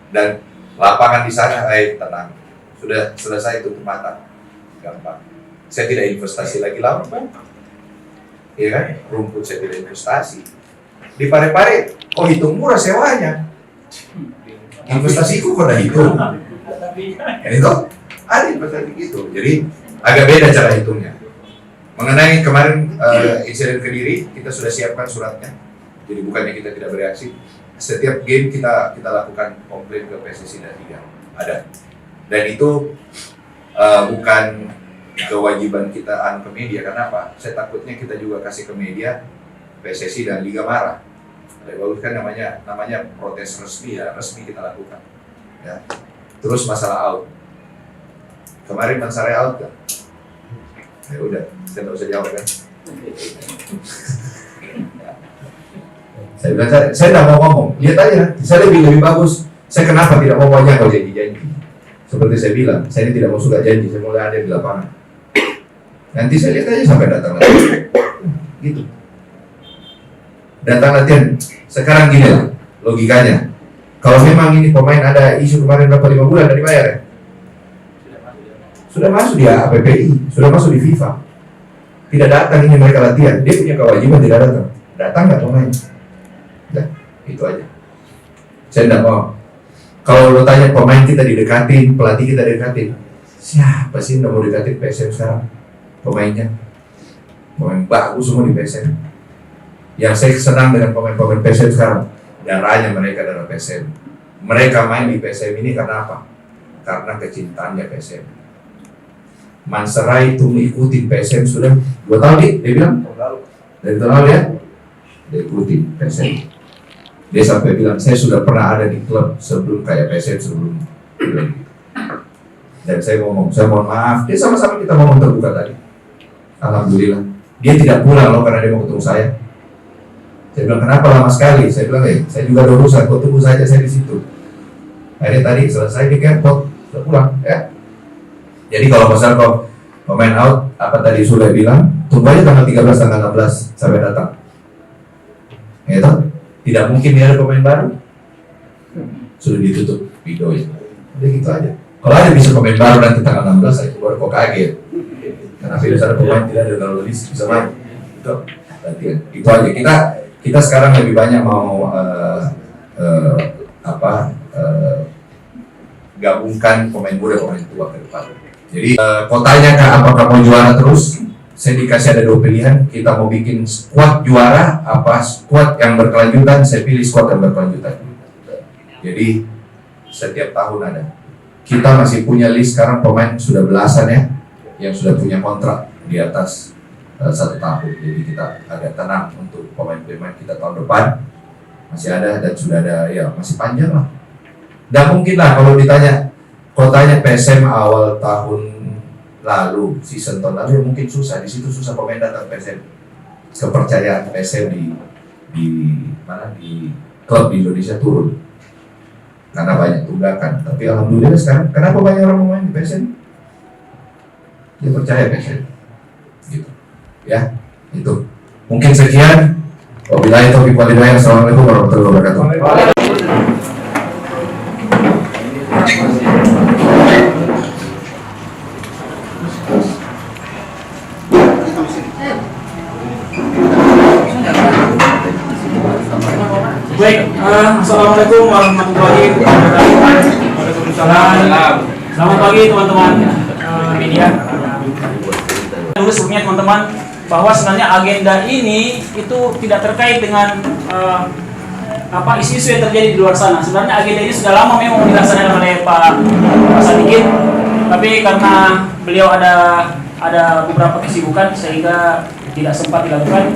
Dan lapangan di sana, tenang, sudah selesai tutup mata, gampang. Saya tidak investasi lagi lama, iya kan? Rumput saya tidak investasi. Di Parepare, kok hitung murah sewanya? Investasiku kok udah hitung. Kan itu ada investasi gitu. Jadi agak beda cara hitungnya. Mengenai kemarin insiden Kediri, kita sudah siapkan suratnya. Jadi bukannya kita tidak bereaksi. Setiap game kita lakukan komplain ke PSSI dan Liga. Ada. Dan itu bukan kewajiban kita ke media. Kenapa? Saya takutnya kita juga kasih ke media, PSSI dan Liga marah. Bagus kan namanya protes resmi ya, resmi kita lakukan. Ya. Terus masalah out. Kemarin Mansare out kan? Ya udah, saya nggak usah jawab kan. Saya bilang saya nggak mau ngomong. Lihat aja, saya lebih bagus. Saya kenapa tidak mau banyak kalau janji-janji. Seperti saya bilang, saya ini tidak mau suka janji. Saya mulai ada di lapangan. Nanti saya lihat aja sampai datang lagi. Gitu. Datang latihan. Sekarang gini lah, logikanya. Kalau memang ini pemain ada isu kemarin berapa 5 bulan dari bayar ya? Sudah masuk di APPI, sudah masuk di FIFA. Tidak datang ini mereka latihan, dia punya kewajiban tidak datang. Datang nggak pemain? Ya, itu aja. Saya tidak mau. Kalau lo tanya pemain kita didekatin, pelatih kita didekatin, siapa sih yang mau dekatin PSM sekarang? Pemainnya, pemain bagus semua di PSM. Yang saya senang dengan pemain-pemain PSM sekarang, darahnya mereka darah PSM. Mereka main di PSM ini karena apa? Karena kecintaannya PSM. Manserai itu mengikuti PSM sudah 2 tahun dia bilang dari tahun lalu ya, dia ikuti PSM. Dia sampai bilang saya sudah pernah ada di klub sebelum kayak PSM sebelum. Dan saya ngomong, saya mohon maaf, dia sama-sama kita ngomong terbuka tadi. Alhamdulillah, dia tidak pulang loh karena dia mau ketemu saya. Saya bilang kenapa lama sekali? Saya bilang saya juga ada urusan, kok tunggu saja saya di situ. Akhirnya tadi selesai di airport, sudah pulang ya. Jadi kalau masalah kok pemain out, apa tadi sudah bilang, tunggu aja tanggal 13, tanggal 16 sampai datang. Gitu? Tidak mungkin dia ada pemain baru. Sudah ditutup videonya. Jadi gitu aja. Kalau ada bisa pemain baru nanti tanggal 16, saya baru kok kaget. Karena virus ada pemain tidak ada kalau bisa main. Itu aja. Kita sekarang lebih banyak mau gabungkan pemain muda pemain tua ke depan. Jadi kotanya apakah mau juara terus? Saya dikasih ada 2 pilihan. Kita mau bikin squad juara apa squad yang berkelanjutan? Saya pilih squad yang berkelanjutan. Jadi setiap tahun ada. Kita masih punya list sekarang pemain sudah belasan ya, yang sudah punya kontrak di atas 1 tahun. Jadi kita agak tenang untuk pemain-pemain kita tahun depan masih ada dan sudah ada ya masih panjang lah. Dan mungkin lah kalau ditanya kotanya PSM awal tahun lalu season tahun lalu ya mungkin susah, di situ susah pemain datang PSM. Kepercayaan PSM di klub di Indonesia turun karena banyak tunggakan. Tapi alhamdulillah sekarang kenapa banyak orang main di PSM? Dia percaya PSM. Gitu. Ya, itu. Mungkin sekian. Wabillahi taufiq wal hidayah. Assalamualaikum warahmatullahi wabarakatuh.
Baik, assalamualaikum warahmatullahi wabarakatuh. Waalaikumsalam. Selamat pagi teman-teman media. Dulu sebelumnya teman-teman bahwa sebenarnya agenda ini itu tidak terkait dengan isu-isu yang terjadi di luar sana. Sebenarnya agenda ini sudah lama memang dilaksanakan oleh Pak Sadikin, tapi karena beliau ada beberapa kesibukan sehingga tidak sempat dilakukan.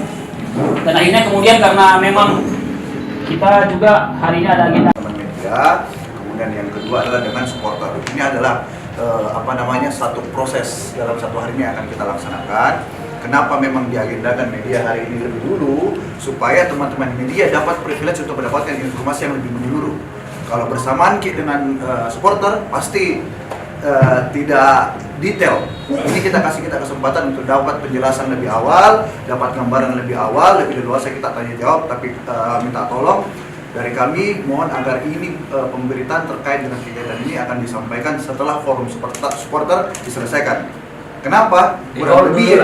Dan akhirnya kemudian karena memang kita juga hari ini ada agenda
media, kemudian yang kedua adalah dengan supporter. Ini adalah satu proses dalam satu hari ini akan kita laksanakan. Kenapa memang diagendakan media hari ini lebih dulu supaya teman-teman media dapat privilege untuk mendapatkan informasi yang lebih menyeluruh. Kalau bersamaan dengan supporter pasti tidak detail. Ini kita kesempatan untuk dapat penjelasan lebih awal, dapat gambaran lebih awal, lebih leluasa kita tanya jawab, tapi minta tolong Dari kami mohon agar ini pemberitaan terkait dengan kegiatan ini akan disampaikan setelah forum supporter diselesaikan. Kenapa? Kurang lebih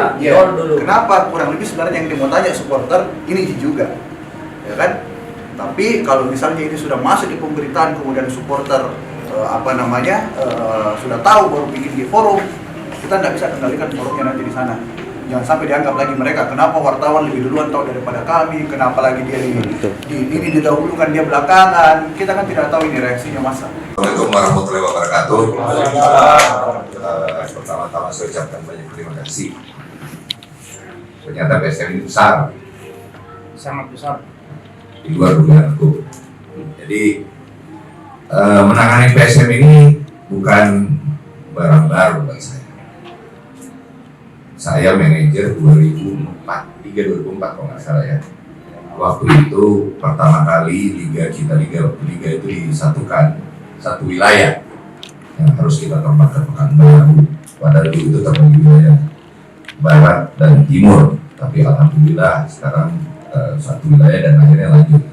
kenapa kurang lebih sebenarnya yang mau tanya supporter ini juga, ya kan? Tapi kalau misalnya ini sudah masuk di pemberitaan kemudian supporter sudah tahu baru bikin di forum, kita tidak bisa kendalikan forumnya nanti di sana. Jangan sampai dianggap lagi mereka, kenapa wartawan lebih duluan tahu daripada kami, kenapa lagi dia ini didahulukan, dia belakangan. Kita kan tidak tahu ini reaksinya masa.
Assalamualaikum warahmatullahi wabarakatuh. Pertama-tama saya ucapkan banyak terima kasih. Ternyata PSM ini besar,
Sangat besar.
di luar dugaanku. Jadi menangani PSM ini bukan barang baru bagi saya. Saya manajer 2004 kalau nggak salah ya. Waktu itu pertama kali liga itu disatukan satu wilayah yang harus kita tempatkan Pekanbaru. Padahal itu terbagi wilayah barat dan timur, tapi alhamdulillah sekarang satu wilayah dan akhirnya lanjut.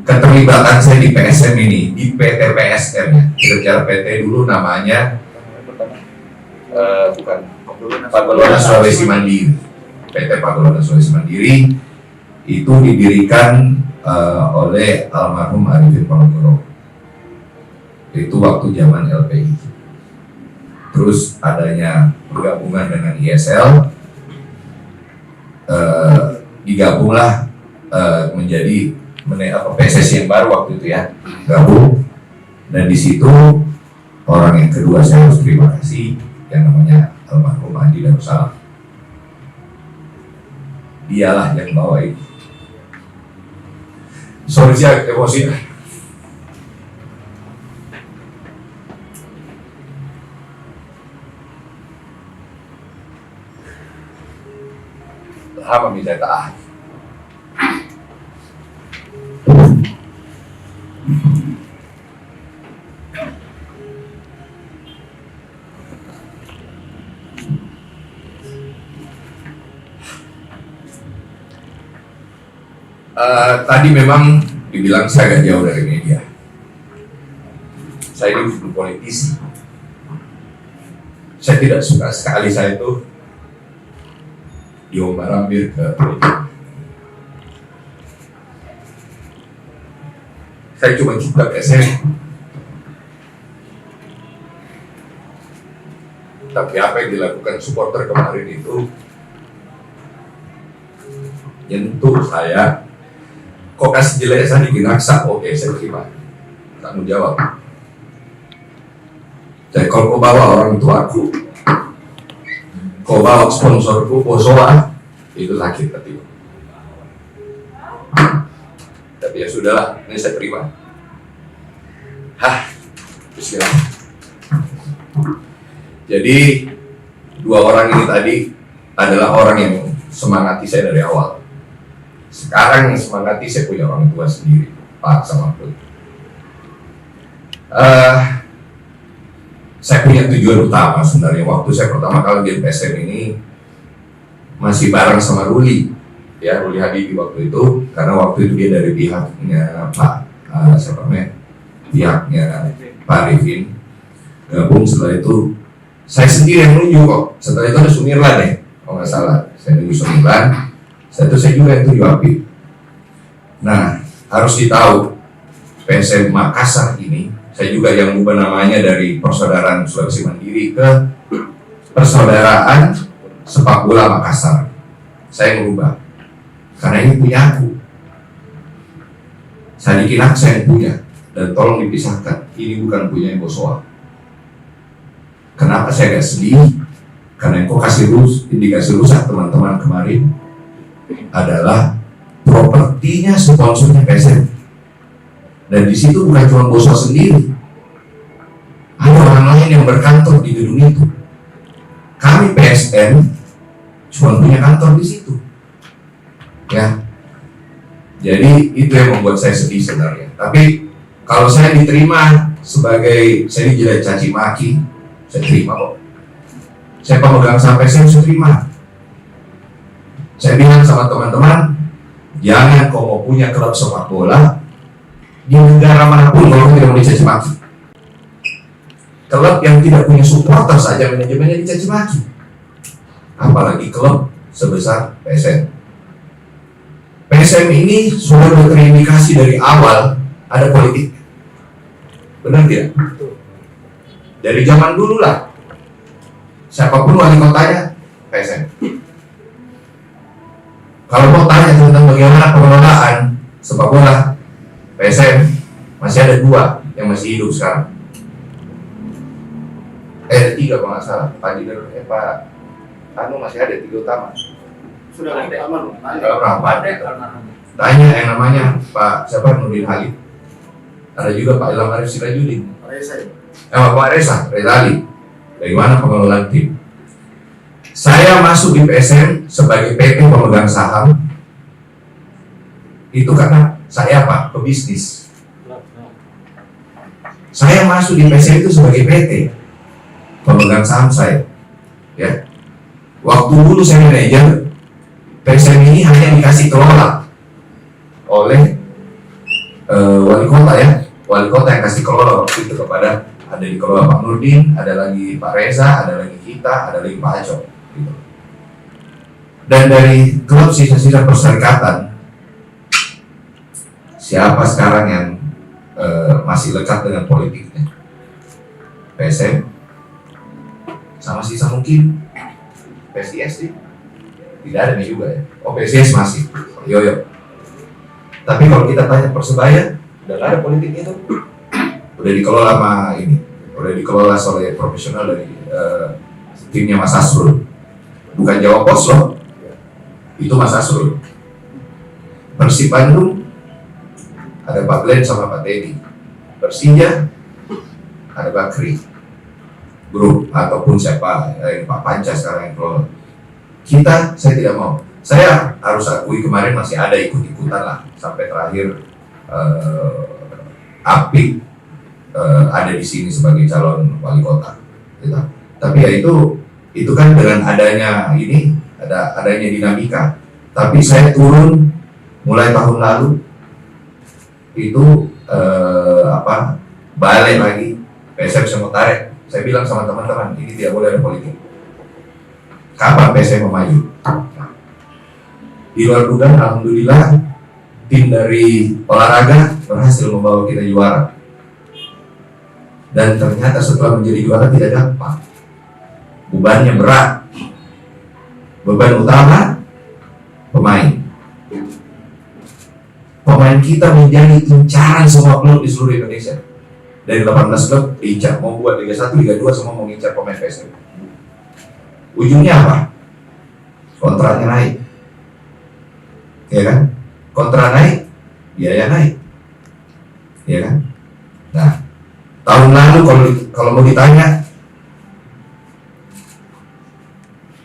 Keterlibatan saya di PSM ini, di PT PSM ya, secara PT dulu namanya Pagolona Sulawesi Mandiri. PT Pagolona Sulawesi Mandiri itu didirikan oleh almarhum Arifin Ponorogo. Itu waktu zaman LPI. Terus adanya pergabungan dengan ISL, digabunglah menjadi PSSI yang baru waktu itu ya, gabung. Dan di situ orang yang kedua saya harus terima kasih, yang namanya almarhum Andi Darussalam. Dialah yang bawa ini. Sorry saya emosi. Lama bisa tahan. Tadi memang dibilang saya agak jauh dari media. Saya ini bukan politisi. Saya tidak suka sekali saya itu diombar-ambir ke politik. Saya cuma cinta PSM. Tapi apa yang dilakukan supporter kemarin itu nyentuh saya. Kok kasih jelek saya dikinaksa, oke saya terima, tanggung jawab. Jadi kalau kau bawa orang tuaku, kau bawa sponsorku, Bosowa, itu sakit hati. Tapi ya sudahlah, ini saya terima. Bismillah. Jadi dua orang ini tadi adalah orang yang semangati saya dari awal. Sekarang yang semangati saya punya orang tua sendiri, Pak sama Put. Saya punya tujuan utama sebenarnya. Waktu saya pertama kali di PSM ini masih bareng sama Ruli, ya Ruli Habibie waktu itu, karena waktu itu dia dari pihaknya Pak pihaknya Pak Arifin gabung. Setelah itu saya sendiri yang nunjuk kok. Setelah itu ada Sumirlan deh, kalau nggak salah. Saya nunjuk Sumirlan. Saya juga yang tujuh api. Nah, harus ditahu PSM Makassar ini, saya juga yang ubah namanya dari Persaudaraan Sulawesi Mandiri ke Persaudaraan Sepak Bola Makassar. Saya merubah karena ini punya aku. Saya dikira saya yang punya, dan tolong dipisahkan. Ini bukan punya Bosowa. Kenapa saya agak sedih? Karena yang kau kasih indikasi rusak teman-teman kemarin adalah propertinya sponsornya PSM, dan di situ bukan cuma Bosowa sendiri, ada orang lain yang berkantor di gedung itu. Kami PSM cuma punya kantor di situ, ya. Jadi itu yang membuat saya sedih sebenarnya. Tapi kalau saya diterima sebagai, saya dijelek caci maki, saya terima kok. Saya pemegang sampai saya terima. Saya bilang sama teman-teman, Jangan kau mau punya klub sepak bola di negara manapun kalau tidak mau dicaci maki. Klub yang tidak punya supporter saja manajemennya dicaci maki. Apalagi klub sebesar PSM. PSM ini sudah terindikasi dari awal ada politik. Benar tidak? Dari zaman dulu lah. Siapapun wali kotanya PSM. Kalau mau tanya tentang bagaimana pengelolaan sepak bola PSM, masih ada 2 yang masih hidup sekarang. Ada 3 kalau nggak salah. Pak Dider, Pak Anu masih ada 3 utama.
Sudah aman.
Kalau rapat, tanya yang namanya Pak siapa Nurdin Halid. Ada juga Pak Ilham Arif Sirajudin. Pak Reza Ali. Bagaimana pengelolaan tim? Saya masuk di PSM sebagai PT pemegang saham itu karena saya apa? Pebisnis. Saya masuk di PSM itu sebagai PT pemegang saham saya. Ya. Waktu dulu saya manajer, PSM ini hanya dikasih kelola oleh wali kota ya. Wali kota yang kasih kelola waktu itu kepada, ada dikelola Pak Nurdin, ada lagi Pak Reza, ada lagi kita, ada lagi Pak Aco. Gitu. Dan dari klub sisa-sisa perserikatan, siapa sekarang yang masih lekat dengan politiknya? PSM, sama sisa mungkin PSIS sih, tidak ada nih juga ya. Oh PSIS masih, yo. Tapi kalau kita tanya Persebaya, udah nggak ada politiknya tuh, udah dikelola sama ini, udah dikelola oleh profesional dari timnya Mas Asrul. Bukan Jawa Pos loh, itu Mas Asrul. Persib Bandung ada Pak Glenn sama Pak Teddy. Persija ada Bakri, grup ataupun siapa Pak Panca sekarang yang kelola. Kita, saya tidak mau. Saya harus akui kemarin masih ada ikut-ikutan lah sampai terakhir Apik ada di sini sebagai calon wali kota. Gitu. Tapi ya itu kan dengan adanya ini, adanya dinamika. Tapi saya turun mulai tahun lalu itu balik lagi PSM saya mau tarik. Saya bilang sama teman-teman, ini tidak boleh ada politik. Kapan PSM mau maju? Di luar dugaan, alhamdulillah tim dari olahraga berhasil membawa kita juara. Dan ternyata setelah menjadi juara tidak gampang. Bebannya berat. Beban utama pemain. Pemain kita menjadi incaran semua klub di seluruh Indonesia. Dari 18 klub diincar, mau buat Liga 1, Liga 2 semua mau ngincar pemain PSM. Ujungnya apa? Kontraknya naik. Ya kan? Kontrak naik, biaya naik. Ya kan? Nah, tahun lalu kalau mau ditanya,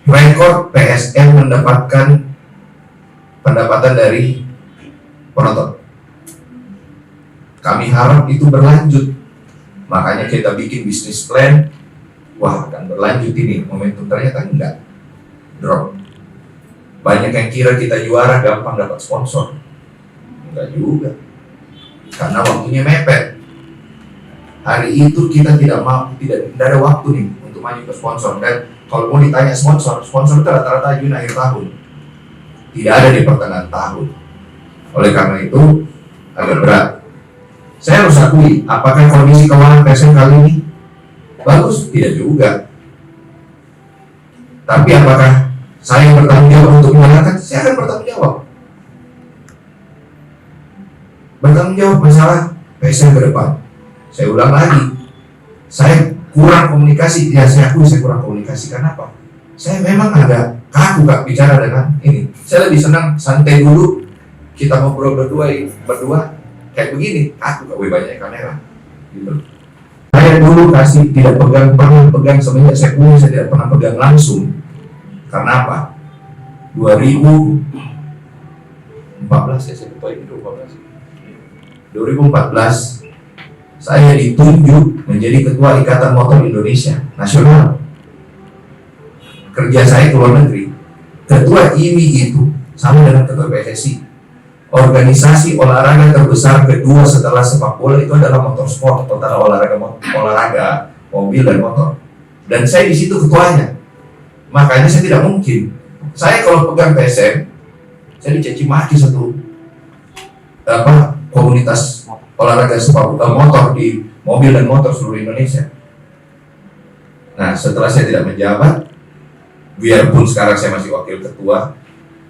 rekor PSM mendapatkan pendapatan dari penonton. Kami harap itu berlanjut. Makanya kita bikin bisnis plan. Wah, akan berlanjut ini momentum, ternyata enggak. Drop. Banyak yang kira kita juara gampang dapat sponsor. Enggak juga. Karena waktunya mepet. Hari itu kita tidak ada waktu nih untuk maju ke sponsor. Dan kalau mau ditanya sponsor itu rata-rata ajuin akhir tahun. Tidak ada di pertengahan tahun. Oleh karena itu agak berat. Saya harus akui, apakah kondisi keuangan PSM kali ini bagus? Tidak juga. Tapi apakah saya bertanggung jawab untuk menyalahkan? Saya akan bertanggung jawab. Bertanggung jawab masalah PSM ke depan. Saya ulang lagi, saya kurang komunikasi. Ya saya akui saya kurang komunikasi. Kenapa? Saya memang agak kaku Kak bicara dengan ini. Saya lebih senang santai dulu. Kita ngobrol berdua kayak begini. Aku gak banyak kamera. Gitu. Saya dulu tidak pernah pegang semenjak saya punya, saya tidak pernah pegang langsung. Karena apa? 2014 ya, saya lupa ini 2014 saya ditunjuk menjadi ketua Ikatan Motor Indonesia Nasional. Kerja saya ke luar negeri. Ketua IMI itu sama dengan ketua PSSI. organisasi olahraga terbesar kedua setelah sepak bola itu adalah motorsport, antara olahraga mobil dan motor. Dan saya di situ ketuanya. Makanya saya tidak mungkin. Saya kalau pegang PSM, saya dicaci maki satu komunitas olahraga sepak motor di mobil dan motor seluruh Indonesia. Nah, setelah saya tidak menjabat, biarpun sekarang saya masih wakil ketua,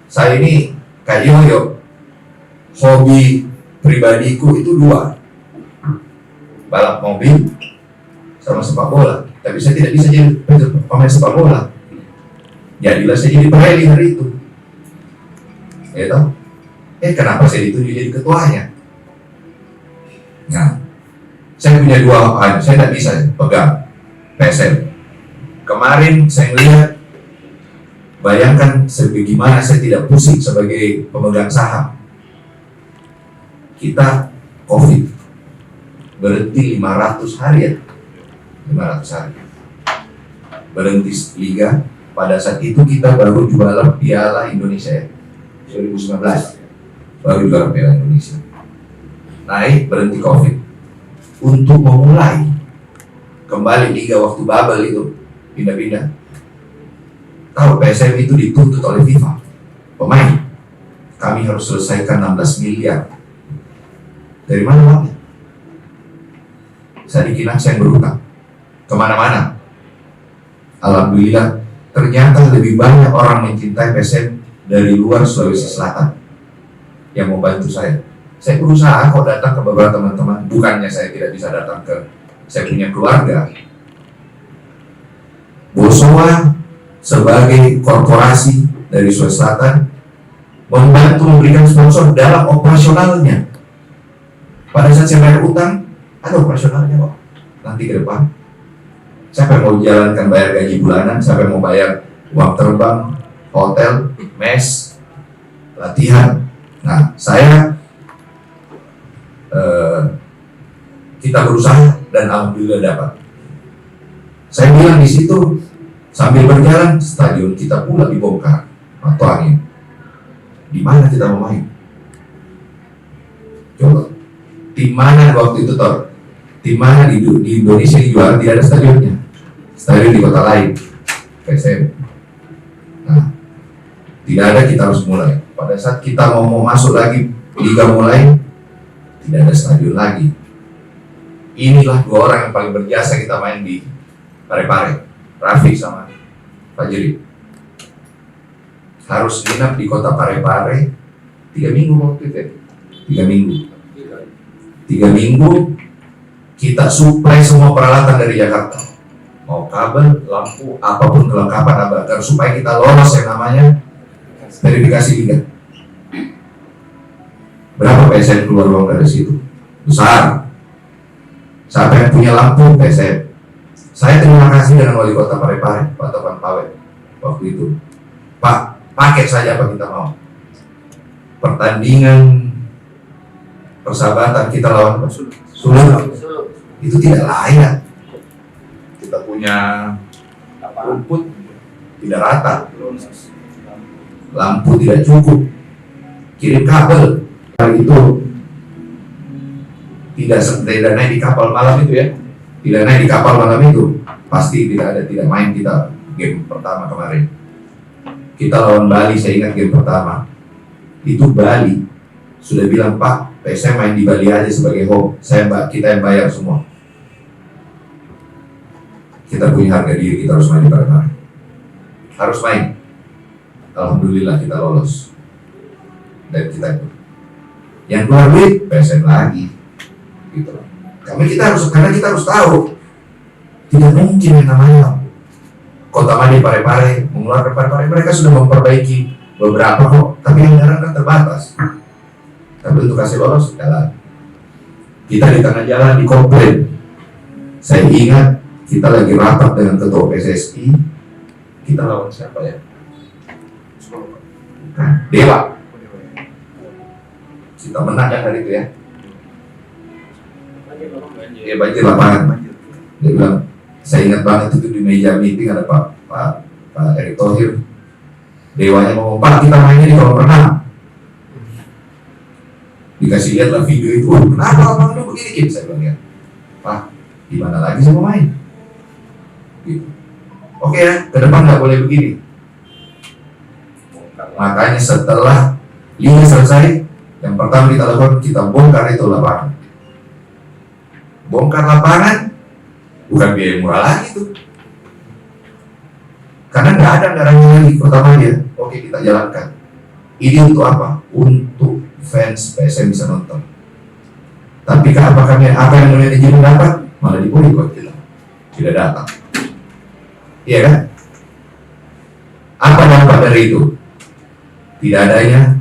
saya ini kayak Yoyo. Hobi pribadiku itu dua, balap mobil sama sepak bola. Tapi saya tidak bisa jadi pemain sepak bola. Jadilah saya jadi pereli hari itu. Ya tahu? Kenapa saya ditunjuk jadi ketuanya? Nah, saya punya dua hal, saya tidak bisa pegang PSM. Kemarin saya melihat, bayangkan sebagaimana saya tidak pusing sebagai pemegang saham. Kita COVID berhenti 500 hari ya, 500 hari berhenti liga. Pada saat itu kita baru juara Piala Indonesia ya, 2019 baru juara Piala Indonesia. Naik berhenti COVID untuk memulai kembali liga waktu bubble itu pindah-pindah. Tahu PSM itu dituntut oleh FIFA, pemain kami harus selesaikan 16 miliar. Dari mana uangnya? Saya dikira saya berutang kemana-mana. Alhamdulillah ternyata lebih banyak orang mencintai PSM dari luar Sulawesi Selatan yang mau bantu saya. Saya berusaha kok datang ke beberapa teman-teman. Bukannya saya tidak bisa datang ke saya punya keluarga. Bosowa sebagai korporasi dari Sulawesi Selatan membantu memberikan sponsor dalam operasionalnya. Pada saat saya bayar utang, ada operasionalnya kok. Nanti ke depan, siapa yang mau jalankan bayar gaji bulanan, siapa yang mau bayar uang terbang, hotel, mes, latihan. Nah, kita berusaha dan alhamdulillah dapat. Saya bilang di situ sambil berjalan, stadion kita pula dibongkar atau angin. Di mana kita mau main? Coba. Tim mana waktu itu Tor? Tim mana di Indonesia yang juara tidak ada stadionnya? Stadion di kota lain, PSM. Nah, tidak ada, kita harus mulai. Pada saat kita mau masuk lagi, liga mulai, tidak ada stadion lagi. Inilah dua orang yang paling berjasa kita main di Parepare, Raffi sama Pak Jeri. Harus nginap di kota Parepare 3 minggu waktu itu ya. 3 minggu. 3 minggu kita suplai semua peralatan dari Jakarta, mau kabel, lampu, apapun kelengkapan agar supaya kita lolos yang namanya verifikasi liga. Berapa PSM keluar uang dari situ? Besar. Siapa yang punya lampu? PSM. Saya terima kasih dengan wali kota Parepare, Pak Topan Pawe waktu itu. Pak, pakai saja apa kita mau. Pertandingan persahabatan kita lawan Solo itu tidak layak. Kita punya rumput tidak rata, lampu tidak cukup, kirim kabel hari itu tidak naik di kapal malam itu ya, tidak naik di kapal malam itu pasti tidak main kita game pertama kemarin. Kita lawan Bali, saya ingat game pertama itu Bali sudah bilang, Pak, PSM main di Bali aja sebagai home. Kita yang bayar semua. Kita punya harga diri, kita harus main di Parepare. Harus main. Alhamdulillah kita lolos. Dan kita itu. Yang keluar duit, PSM lagi. Gitu. Karena kita harus tahu, tidak mungkin yang namanya Kota Madi Parepare mengeluarkan Parepare. Mereka sudah memperbaiki beberapa kok, tapi anggaran kan terbatas. Tapi untuk kasih lolos, jalan. Kita di tengah jalan dikomplain. Saya ingat kita lagi rapat dengan ketua PSSI. Kita lawan siapa ya? Dewa. Kita menang kan hari itu ya. Dia banjir lapangan. Dia bilang, saya ingat banget itu di meja meeting ada Pak Erick Thohir. Dewanya ngomong, Pak, kita mainnya di kolam renang. Dikasih lihatlah video itu, kenapa abang lu begini? Gitu. Saya bilang ya, Pak, gimana lagi saya mau main? Gitu. Oke ya, ke depan nggak boleh begini. Makanya setelah liga selesai, yang pertama kita lakukan, kita bongkar itu lapangan. Bongkar lapangan, bukan biaya murah lagi tuh. Karena nggak ada anggarannya lagi. Pertama dia, oke kita jalankan. Ini untuk apa? Untuk fans PSM bisa nonton. Tapi apakah apa yang manajemen dapat? Malah diboikot kita. Tidak datang. Iya kan? Apa dampak dari itu? Tidak adanya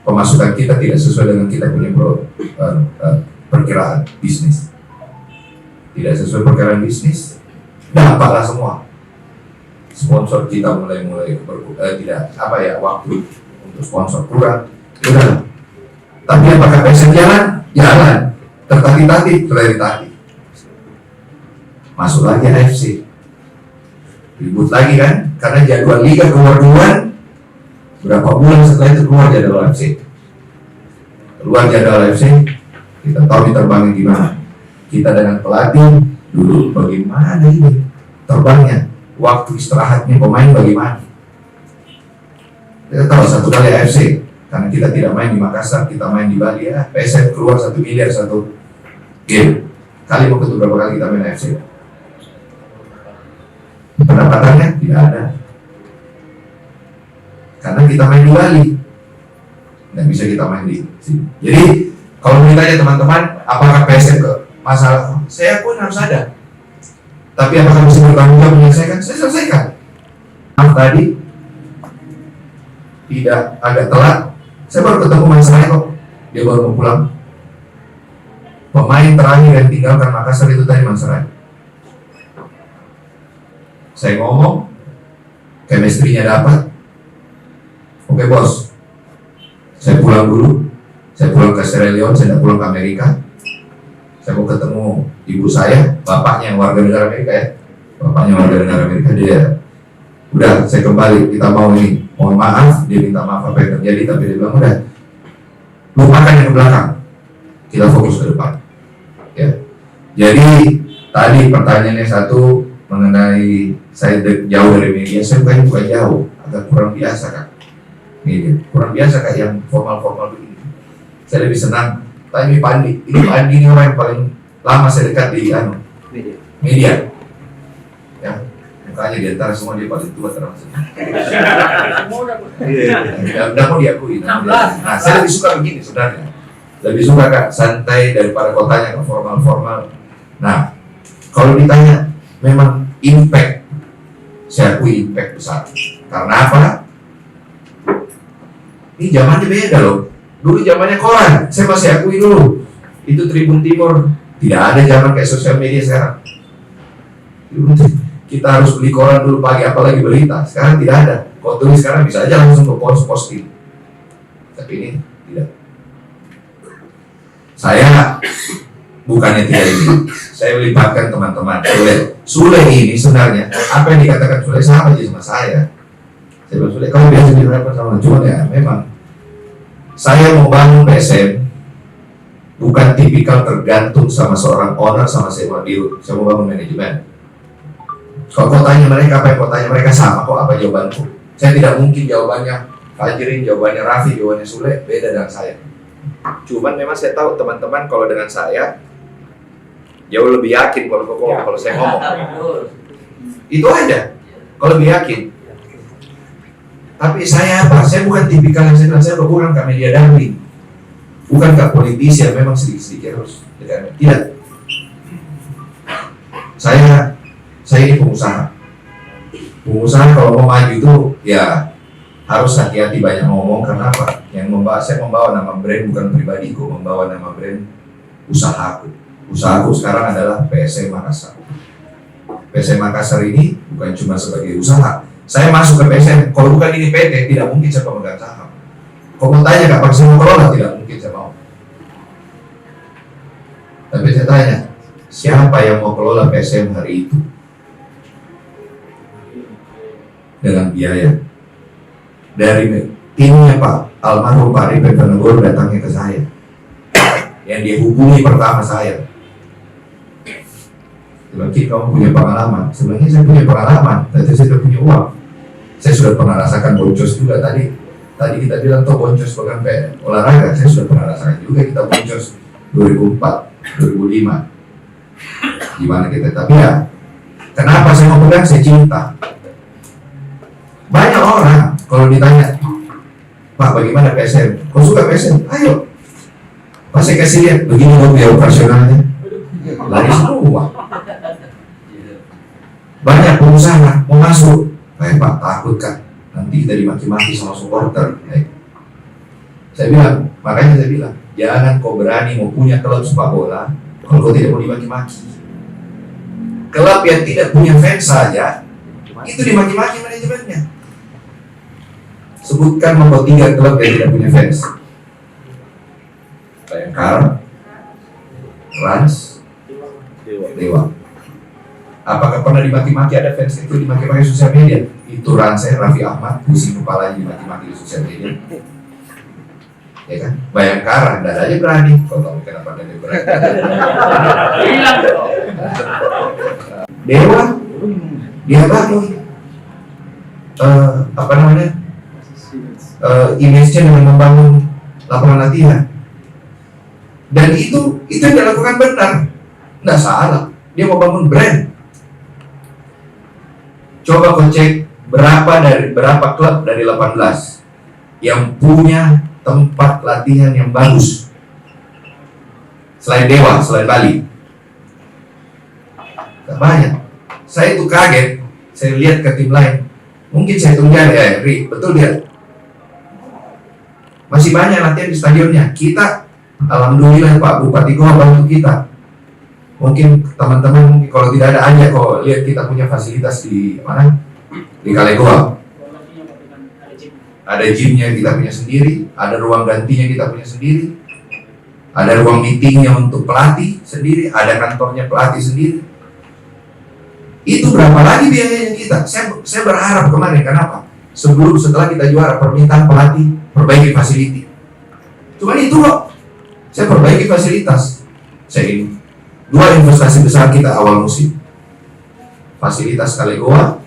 pemasukan kita tidak sesuai dengan kita punya perkiraan bisnis. Tidak sesuai perkiraan bisnis, dampaklah semua. Sponsor kita mulai tidak waktu untuk sponsor kurang. Udah. Tapi apakah PSM jalan? Jalan. Tertati-tati, tadi. Masuk lagi AFC. Ribut lagi kan? Karena jadwal liga keluar duluan. Berapa bulan setelah itu keluar jadwal AFC. Keluar jadwal AFC, kita tahu diterbangin gimana. Kita dengan pelatih dulu bagaimana ini terbangnya, waktu istirahatnya pemain bagaimana. Kita tahu satu kali AFC, karena kita tidak main di Makassar, kita main di Bali ya. PSM keluar 1 miliar satu game. Kali mau berapa kali kita main AFC? Pendapatannya tidak ada. Karena kita main di Bali, nggak bisa kita main di sini. Jadi kalau ditanya teman-teman, apakah PSM ke masalah? Saya pun harus ada. Tapi apakah bisa bertanggung jawab menyelesaikan? Saya selesaikan. Maaf tadi tidak agak telat. Saya baru ketemu Mas kok. Dia baru mau pulang. Pemain terakhir yang tinggalkan Makassar itu tadi Mas Rai. Saya ngomong, chemistry-nya dapat. Oke bos, saya pulang dulu. Saya pulang ke Sierra Leone, saya tidak pulang ke Amerika. Saya mau ketemu ibu saya, bapaknya warga negara Amerika ya. Bapaknya warga negara Amerika, dia udah saya kembali, kita mau ini. Mohon maaf, dia minta maaf apa yang terjadi, tapi dia bilang udah lupakan yang ke belakang, kita fokus ke depan. Ya. Jadi tadi pertanyaannya satu mengenai saya jauh dari media, saya bukan jauh, agak kurang biasa kan. Media kurang biasa kayak yang formal-formal begini. Saya lebih senang. Tanya Pandi, ini Pandi ini orang yang paling lama saya dekat di media. Ya, mukanya di antara semua dia paling tua terang. Udah mau diakui. Nah, saya lebih suka begini sebenarnya. Lebih suka Kak santai daripada kotanya ke formal-formal. Nah, kalau ditanya memang impact, saya akui impact besar. Karena apa? Ini zamannya beda loh. Dulu zamannya koran, saya masih akui dulu. Itu Tribun Timur, tidak ada zaman kayak sosial media sekarang. Kita harus beli koran dulu pagi, apalagi berita. Sekarang tidak ada. Kau tulis sekarang bisa aja langsung ke posting. Tapi ini tidak. Saya bukannya tidak ini. Saya melibatkan teman-teman. Sule ini sebenarnya apa yang dikatakan Sule sama aja sama saya. Saya bilang, Sule, kamu biasa dihadapkan sama cuma ya memang saya mau bangun PSM bukan tipikal tergantung sama seorang owner sama sewa biru. Saya mau bangun manajemen. Kalau kau tanya mereka apa yang kau tanya mereka sama kok apa jawabanku. Saya tidak mungkin jawabannya Fajrin, jawabannya Raffi, jawabannya Sule beda dengan saya. Cuman memang saya tahu teman-teman kalau dengan saya jauh lebih yakin kalau saya ngomong. Itu aja. Kalau lebih yakin. Tapi saya apa? Saya bukan tipikal yang saya bilang, saya bukan ke media darling. Bukan ke politisi yang memang sedikit-sedikit harus. Tidak. Saya ini pengusaha. Pengusaha kalau mau maju itu ya harus hati-hati banyak ngomong. Karena apa? Saya membawa nama brand bukan pribadiku, membawa nama brand usahaku. Usahaku sekarang adalah PSM Makassar. PSM Makassar ini bukan cuma sebagai usaha. Saya masuk ke PSM, kalau bukan ini PT, tidak mungkin saya pemegang saham. Kalau mau tanya kapan saya mau kelola, tidak mungkin saya mau. Tapi saya tanya, siapa yang mau kelola PSM hari itu? Dengan biaya. Dari timnya Pak almarhum Pak Ripen Penegoro datangnya ke saya. yang dia hubungi pertama saya. Mungkin kamu punya pengalaman. Sebenarnya saya punya pengalaman, tapi saya sudah punya uang. Saya sudah pernah rasakan boncos juga tadi. Tadi kita bilang tuh boncos bukan olahraga. Saya sudah pernah rasakan juga kita boncos 2004, 2005. Gimana kita? Tapi ya, kenapa saya mau pegang? Saya cinta. Banyak orang kalau ditanya, Pak, bagaimana PSM? Kau suka PSM? Ayo. Pas saya kasih lihat, begini dong biaya operasionalnya. Lari semua. Banyak pengusaha mau masuk. Pak, takut kan? Nanti kita dimaki-maki sama supporter. Saya bilang, makanya saya bilang, jangan kau berani mau punya klub sepak bola kalau kau tidak mau dimaki-maki. Klub yang tidak punya fans saja, itu dimaki-maki manajemennya. Sebutkan nomor 3 klub yang tidak punya fans. Bayangkara, Rans, Dewa. Apakah pernah dimaki-maki ada fans itu dimaki-maki sosial media? Itu Rans, Raffi Ahmad, pusing kepalanya dimaki-maki di sosial media. Ya kan? Bayangkara, tidak aja berani. Kau tahu kenapa tidak berani?
Hilang dong.
Dewa, dia bangun. Apa namanya? Image-nya dengan membangun lapangan latihan. Dan itu yang dilakukan benar, nggak salah. Dia mau bangun brand. Coba kau cek berapa klub dari 18 yang punya tempat latihan yang bagus selain Dewa, selain Bali. Gak banyak. Saya itu kaget. Saya lihat ke tim lain. Mungkin saya tunggu ya, betul dia. Masih banyak latihan di stadionnya. Kita, alhamdulillah Pak Bupati Goa bantu kita. Mungkin teman-teman kalau tidak ada aja kok lihat kita punya fasilitas di mana? Di Kalegoa. Ada gymnya kita punya sendiri, ada ruang gantinya kita punya sendiri, ada ruang meetingnya untuk pelatih sendiri, ada kantornya pelatih sendiri. Itu berapa lagi biayanya kita? Saya berharap kemarin, kenapa? Setelah kita juara, permintaan pelatih perbaiki fasiliti. Cuma itu kok, saya perbaiki fasilitas. Saya ini 2 investasi besar kita awal musim, fasilitas Kalegoa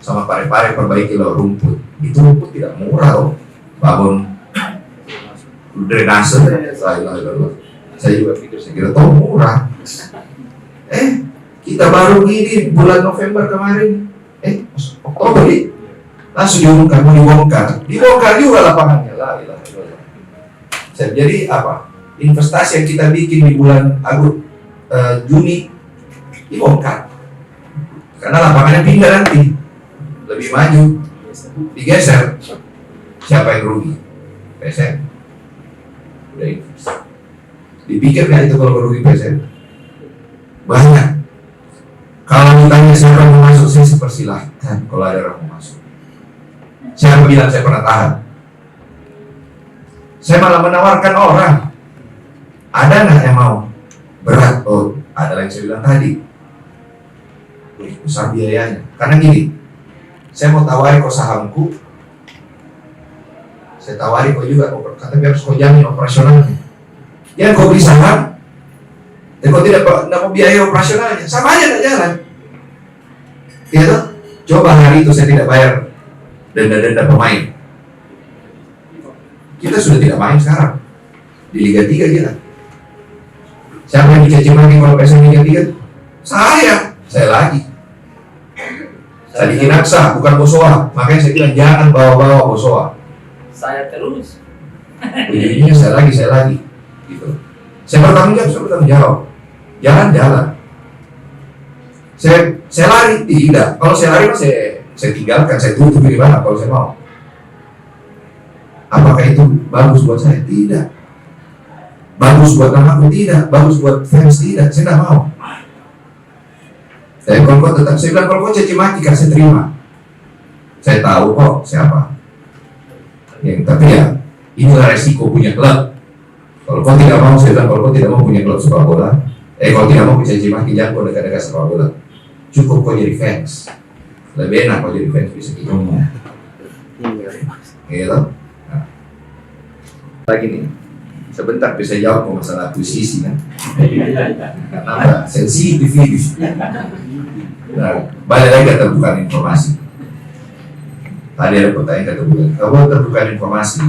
sama Pare-Pare perbaiki rumput. Itu rumput tidak murah loh, bangun drainase. Saya juga pikir, saya kira tahu murah. Kita baru gini bulan November kemarin, Oktober nih, langsung dibongkar juga lapangannya lah. Jadi apa? Investasi yang kita bikin di bulan Juni dibongkar karena lapangannya pindah nanti, lebih maju, digeser. Siapa yang rugi? PSM. Udah invest. Dipikir nggak itu kalau rugi PSM? Banyak. Kalau ditanya siapa yang mau masuk, saya persilahkan kalau ada orang mau masuk. Siapa bilang saya pernah tahan? Saya malah menawarkan orang. Ada nggak yang mau? Berat, ada yang saya bilang tadi. Besar biayanya. Karena gini, saya mau tawari kok sahamku, saya tawari kok juga, tapi harus kau jamin operasionalnya. Jangan kau beli saham, dan kau tidak mau biaya operasionalnya, sama aja nggak jalan. Ya toh? Coba hari itu saya tidak bayar denda pemain. Kita sudah tidak main sekarang di Liga 3 kita. Siapa yang dicaci maki kalau PSM Liga 3? Saya lagi. Saya Kinaksa, bukan Bosowa. Makanya saya bilang jangan bawa-bawa Bosowa.
Saya terus.
Ujung-ujungnya saya lagi. Gitu. Saya bertanggung jawab. Jalan. Saya lari, tidak. Kalau saya lari, saya tinggalkan, saya tutup di mana kalau saya mau. Apakah itu bagus buat saya? Tidak. Bagus buat anakku? Tidak. Bagus buat fans? Tidak. Saya tidak mau. Saya bilang kalau kau caci maki kan saya terima. Saya tahu kok siapa. Tapi ya inilah resiko punya klub. Kalau kau tidak mau, saya bilang kalau kau tidak mau punya klub sepak bola, kalau tidak mau caci maki jangan kau dekat-dekat sepak bola. Cukup kau jadi fans. Lebih enak kau jadi fans bisa gitu. Gitu. Nah. Lagi nih. Sebentar bisa jawab kok masalah akuisisi kan. Kenapa? Sensitif ini. Nah, balik lagi keterbukaan informasi. Tadi ada pertanyaan keterbukaan. Kalau keterbukaan informasi,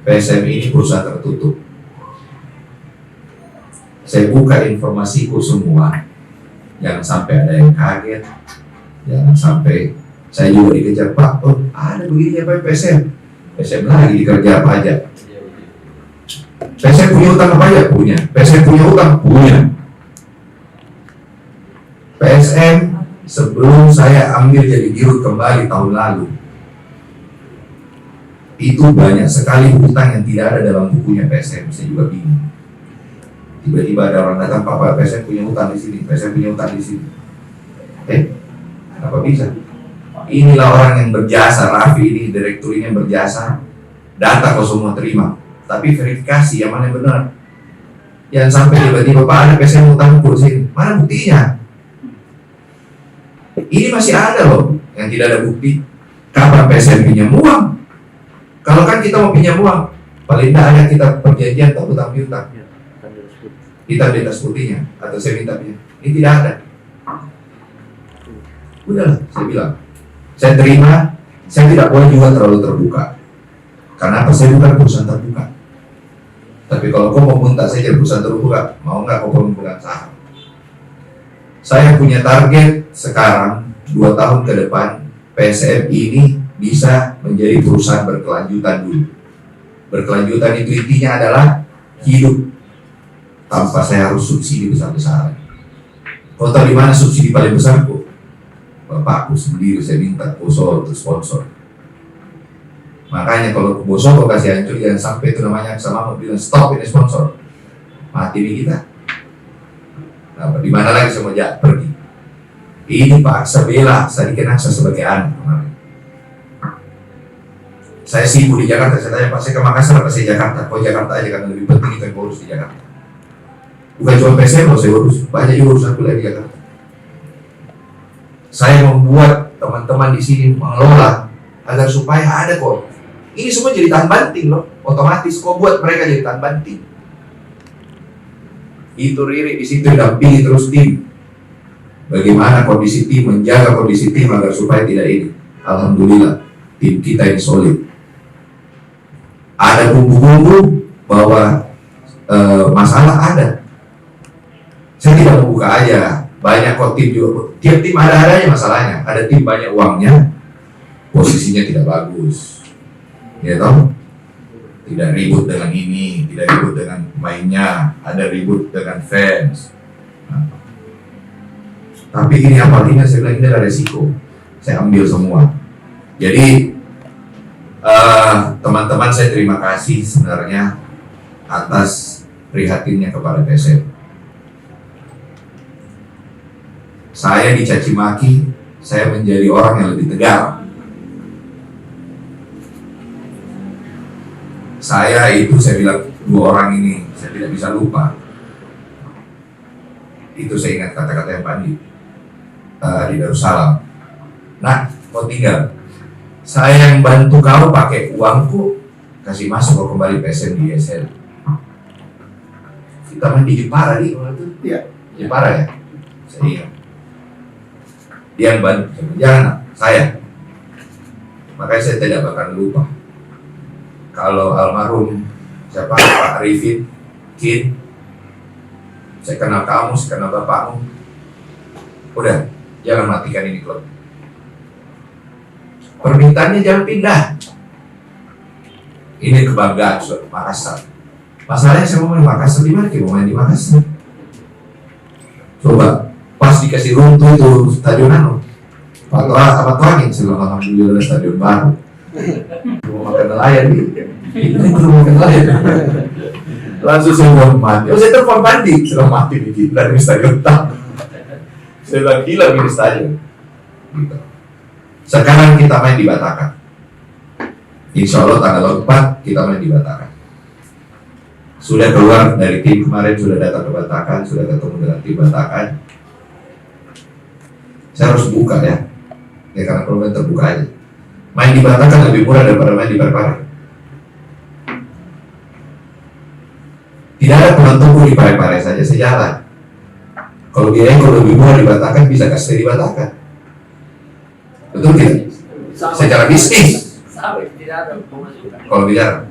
PSM ini perusahaan tertutup. Saya buka informasiku semua, jangan sampai ada yang kaget, jangan sampai saya juga dikejar, Pak, oh ada begini apa PSM? PSM lagi dikerja pajak. PSM punya utang apa ya? Punya. PSM punya utang? Punya. PSM sebelum saya ambil jadi dirut kembali tahun lalu, itu banyak sekali hutang yang tidak ada dalam bukunya PSM. Saya juga bingung. Tiba-tiba ada orang datang, Pak, PSM punya hutang di sini, PSM punya hutang di sini. Kenapa bisa? Inilah orang yang berjasa, Raffi ini direktur ini yang berjasa. Data kau semua terima, tapi verifikasi yang mana yang benar. Yang sampai tiba-tiba, Pak, ada PSM hutang di sini, mana buktinya? Ini masih ada loh yang tidak ada bukti. Kapan PSM pinjam uang? Kalau kan kita mau pinjam uang, paling tidak ada kita perjanjian atau hutang piutang. Kita di atas putihnya atau saya minta pinjam. Ini tidak ada. Udahlah, saya bilang. Saya terima, saya tidak boleh juga terlalu terbuka. Karena apa? Saya bukan perusahaan terbuka. Tapi kalau kau mau minta saya jadi perusahaan terbuka, mau nggak kau pemegang saham? Saya punya target sekarang 2 tahun ke depan PSM ini bisa menjadi perusahaan berkelanjutan dulu. Berkelanjutan itu intinya adalah hidup tanpa saya harus subsidi besar-besaran. Kau tahu di mana subsidi paling besar kok? Bapakku sendiri saya minta Boso untuk sponsor. Makanya kalau Boso kau kasih hancur, jangan sampai itu namanya sama mau bilang stop ini sponsor. Mati nih kita. Nah, di mana lagi saya mau pergi? Ini Pak Sabela, saya dikenaksa sebagai anak kemarin. Saya sibuk di Jakarta, saya tanya Pak, saya ke Makassar apa saya Jakarta? Kau Jakarta aja karena lebih penting itu yang urus di Jakarta. Bukan cuma PSM loh saya urus, banyak juga urusan kuliah di Jakarta. Saya membuat teman-teman di sini mengelola agar supaya ada kok. Ini semua jadi tahan banting loh, otomatis kok buat mereka jadi tahan banting. Itu Riri di situ dampingi terus tim. Bagaimana kondisi tim, menjaga kondisi tim agar supaya tidak ini. Alhamdulillah tim kita ini solid. Ada bumbu-bumbu bahwa masalah ada. Saya tidak membuka aja. Banyak kok tim juga. Tiap tim ada-adanya masalahnya. Ada tim banyak uangnya, posisinya tidak bagus. Ya tahu? Tidak ribut dengan ini, tidak ribut dengan mainnya, ada ribut dengan fans. Nah. Tapi ini apalagi saya bilang ini ada resiko. Saya ambil semua. Jadi teman-teman saya terima kasih sebenarnya atas prihatinnya kepada PSM. Saya dicaci maki, saya menjadi orang yang lebih tegar. Saya bilang 2 orang ini saya tidak bisa lupa. Itu saya ingat kata-kata yang Pandi di Darussalam. Nah, kau tinggal. Saya yang bantu kau pakai uangku, kasih masuk kau kembali PSM di ISL. Kita main di Jepara di waktu itu.
Iya.
Jepara ya. Saya ingat. Dia yang bantu, jangan saya. Makanya saya tidak bakal lupa. Kalau almarhum siapa Pak Arifin, Kin, saya kenal kamu, saya kenal bapakmu. Udah, jangan matikan ini klub. Permintaannya jangan pindah. Ini kebanggaan Makassar. Masalahnya saya mau main Makassar di mana? Mau main di Makassar. Coba pas dikasih runtuh itu stadion apa tuh angin sebelum alhamdulillah stadion baru. Mau makan nelayan nih. Ini belum makan nelayan. Langsung saya bilang mati. Oh saya telepon Pandi, sudah mati nih gila di stadion tak. Saya bilang gila di stadion. Gitu. Sekarang kita main di Batakan. Insya Allah tanggal 4 kita main di Batakan. Sudah keluar dari tim kemarin, sudah datang ke Batakan, sudah ketemu dengan tim Batakan. Saya harus buka ya karena kalau main terbuka aja. Main di Batakan lebih murah daripada main di Parepare. Tidak ada penentu di Parepare saja sejalan. Kalau biaya kalau lebih murah dibatakan bisa kasih dibatakan. Betul tidak? Secara bisnis.
Sampai tidak ada pemasukan.
Kalau bicara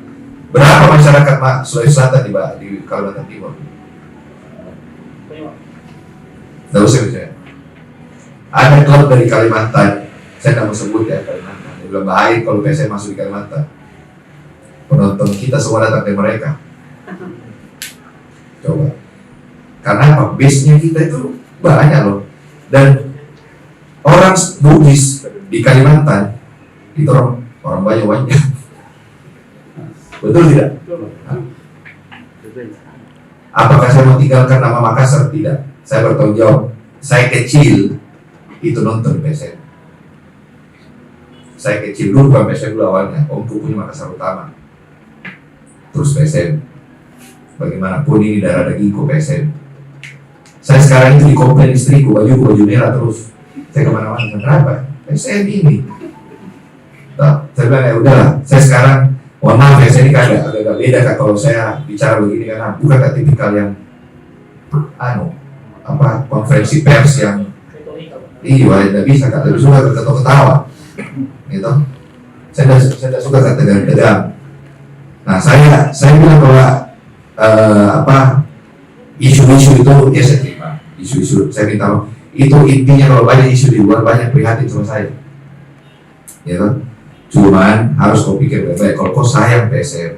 berapa masyarakat Sulawesi Selatan di Kalimantan Timur? Tidak usah bicara. Ada klub dari Kalimantan, saya tidak mau sebut ya Kalimantan. Dia bilang bahaya kalau PSM masuk di Kalimantan. Penonton kita semua datang dari mereka. Coba. Karena apa? Base-nya kita itu banyak loh. Dan orang Bugis di Kalimantan itu orang banyak. Betul tidak? Apakah saya mau tinggalkan nama Makassar? Tidak. Saya bertanggung jawab. Saya kecil itu nonton PSM. Saya kecil dulu bukan PSM dulu awalnya. Omku punya Makassar Utama. Terus PSM. Bagaimanapun ini darah dagingku PSM. Saya sekarang itu dikomplain istriku baju merah terus. Saya kemana-mana kenapa? PSM ini. Nah, saya bilang ya udahlah. Saya sekarang mohon maaf ya, saya ini agak beda Kak kalau saya bicara begini karena bukan tipikal yang konferensi pers yang tidak bisa Kak, lebih suka ketawa gitu. Saya tidak suka kata tegang. Nah saya bilang bahwa isu-isu itu ya saya terima. Isu-isu saya minta maaf. Itu intinya kalau banyak isu di luar banyak prihatin sama saya. Gitu. Cuman harus kau pikir baik-baik. Kalau kau sayang PSM,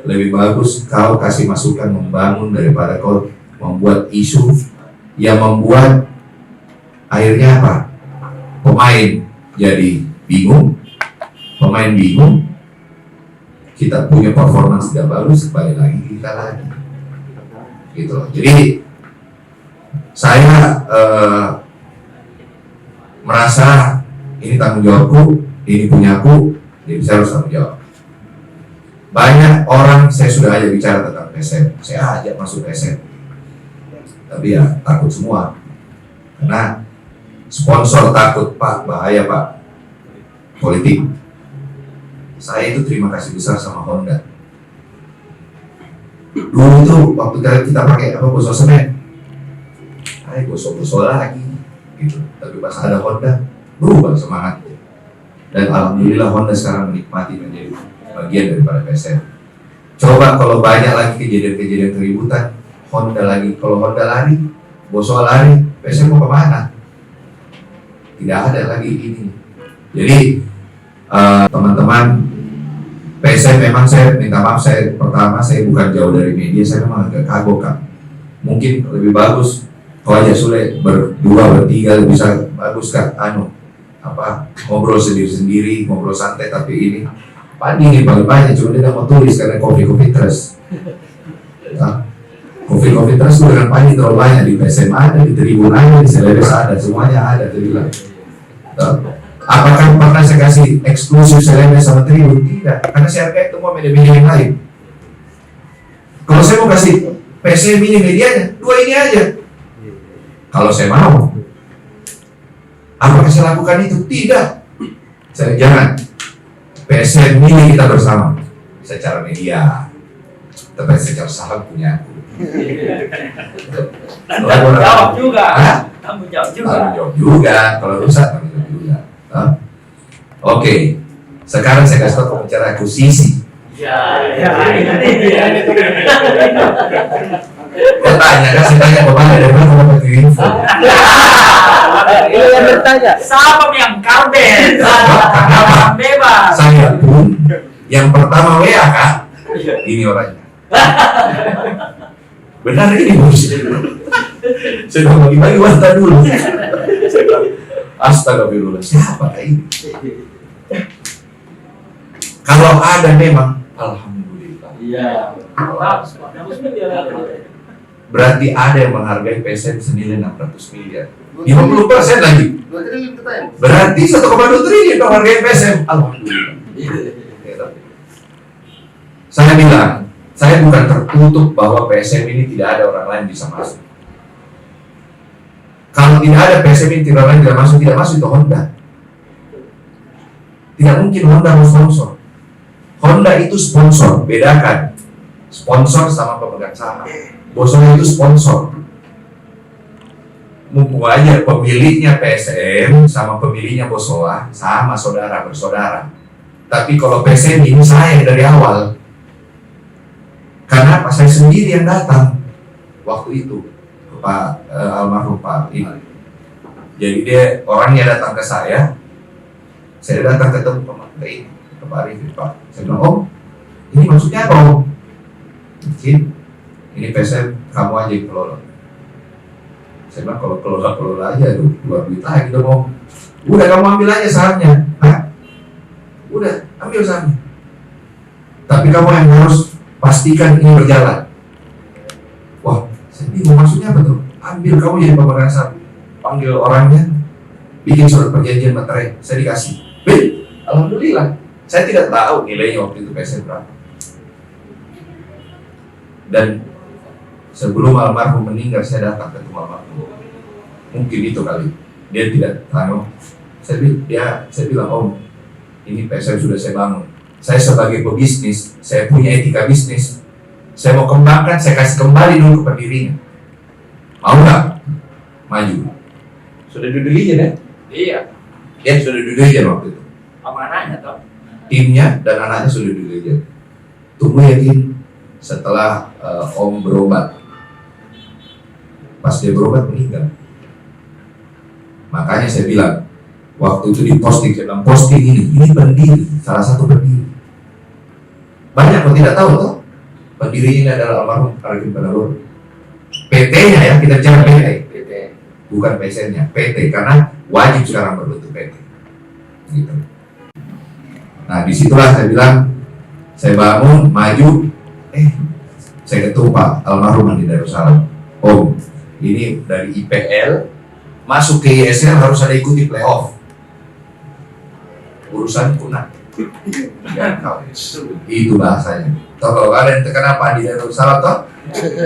lebih bagus kau kasih masukan membangun daripada kau membuat isu yang membuat akhirnya apa? Pemain jadi bingung, kita punya performance tidak bagus, kembali lagi kita lagi, gitu loh. Jadi saya merasa ini tanggung jawabku, ini punyaku, jadi saya harus tanggung jawab. Banyak orang saya sudah ajak bicara tentang PSM, saya ajak masuk PSM, tapi ya takut semua, karena sponsor takut Pak, bahaya Pak, politik. Saya itu terima kasih besar sama Honda. Dulu itu waktu kita pakai bosok semen, gosok lagi, gitu. Tapi pas ada Honda, berubah semangat. Dan alhamdulillah Honda sekarang menikmati menjadi bagian daripada PSM. Coba kalau banyak lagi kejadian-kejadian keributan, Honda lagi, kalau Honda lari, bosok lari, PSM mau kemana? Tidak ada lagi ini. Jadi teman-teman PSM memang saya minta maaf, saya bukan jauh dari media, saya memang agak kagok Kak. Mungkin lebih bagus kalau aja Sule berdua bertiga bisa bagus Kak, ngobrol sendiri-sendiri, ngobrol santai, tapi ini Padi ini paling banyak, cuma dia mau tulis karena Coffee Trust. Coffee Trust itu dengan Padi terlalu banyak, di PSM ada, di Tribun ada, di Celebes ada, semuanya ada, dia bilang. Apakah pernah saya kasih eksklusif Celebes sama Tribun? Tidak, karena saya hargai semua media-media yang lain. Kalau saya mau kasih PSM ini medianya, dua ini aja. Kalau saya mau, apakah saya lakukan itu? Tidak. Saya jangan. PSM ini kita bersama secara media, tapi secara saham punya aku.
Tanggung jawab juga. Tanggung jawab juga.
Kalau rusak tanggung jawab juga. Oke. Sekarang saya kasih tahu bicara akuisisi. Kau tanya, kasih tanya kemana dari mana kamu dapat info?
Ini yang bertanya. Siapa yang karben?
Kenapa?
Bebas.
Saya pun yang pertama WA Kak. Ini orangnya. Benar ini bos. Saya udah bagi-bagi wasta dulu. Saya bilang, astagfirullah, siapa ini? Kalau ada memang, alhamdulillah.
Iya.
Berarti ada yang menghargai PSM senilai 600 miliar. 50% lagi. Berarti 1,2 triliun dong hargai PSM. Alhamdulillah. Saya bilang, saya bukan tertutup bahwa PSM ini tidak ada orang lain bisa masuk. Kalau tidak ada PSM ini tidak masuk itu Honda. Tidak mungkin Honda mau sponsor. Honda itu sponsor, bedakan. sponsor sama pemegang saham. Bosowa itu sponsor. Mumpung aja pemiliknya PSM sama pemiliknya Bosowa sama saudara bersaudara. Tapi kalau PSM ini saya dari awal. Karena saya sendiri yang datang waktu itu ke Pak almarhum Pak ini. Jadi dia orangnya datang ke saya datang ketemu ke ini, ke Pak Arifin, Pak. Saya bilang, Om, ini maksudnya apa Om? Mungkin ini PSM kamu aja yang kelola. Saya bilang kalau kelola aja tuh, keluar duit lagi dong Om. Udah kamu ambil aja sahamnya. Hah? Udah, ambil sahamnya. Tapi kamu yang harus pastikan ini berjalan. Wah, saya bingung maksudnya apa tuh? Ambil kamu jadi pemegang saham. Panggil orangnya, bikin surat perjanjian materai, saya dikasih. Alhamdulillah, saya tidak tahu nilainya waktu itu PSM berapa. Dan sebelum almarhum meninggal, saya datang ke rumah almarhum. Mungkin itu kali, dia tidak tahu. Saya bilang, Om, ini PSM sudah saya bangun. Saya sebagai pebisnis, saya punya etika bisnis. Saya mau kembangkan, saya kasih kembali dulu ke pendirinya. Mau nggak? Maju. Sudah duduk aja deh.
Iya.
Dia sudah duduk aja waktu itu.
Amanahnya toh.
Timnya dan anaknya sudah duduk aja. Tunggu ya Tim. Setelah Om berobat. Pas dia berobat meninggal. Makanya saya bilang, waktu itu di posting, saya bilang posting ini pendiri, salah satu pendiri. Banyak yang tidak tahu toh. Pendirinya ini adalah almarhum Arifin Panarur. PT-nya ya, kita bicara PT, bukan PSN-nya, PT, karena wajib sekarang berbentuk PT. Gitu. Nah disitulah saya bilang, saya bangun, maju, saya ketemu Pak almarhum di Darussalam. Om, ini dari IPL masuk ke ISL harus ada ikuti playoff. Urusan punah. Itu bahasanya. Kalau ada yang kenapa di Darussalam toh?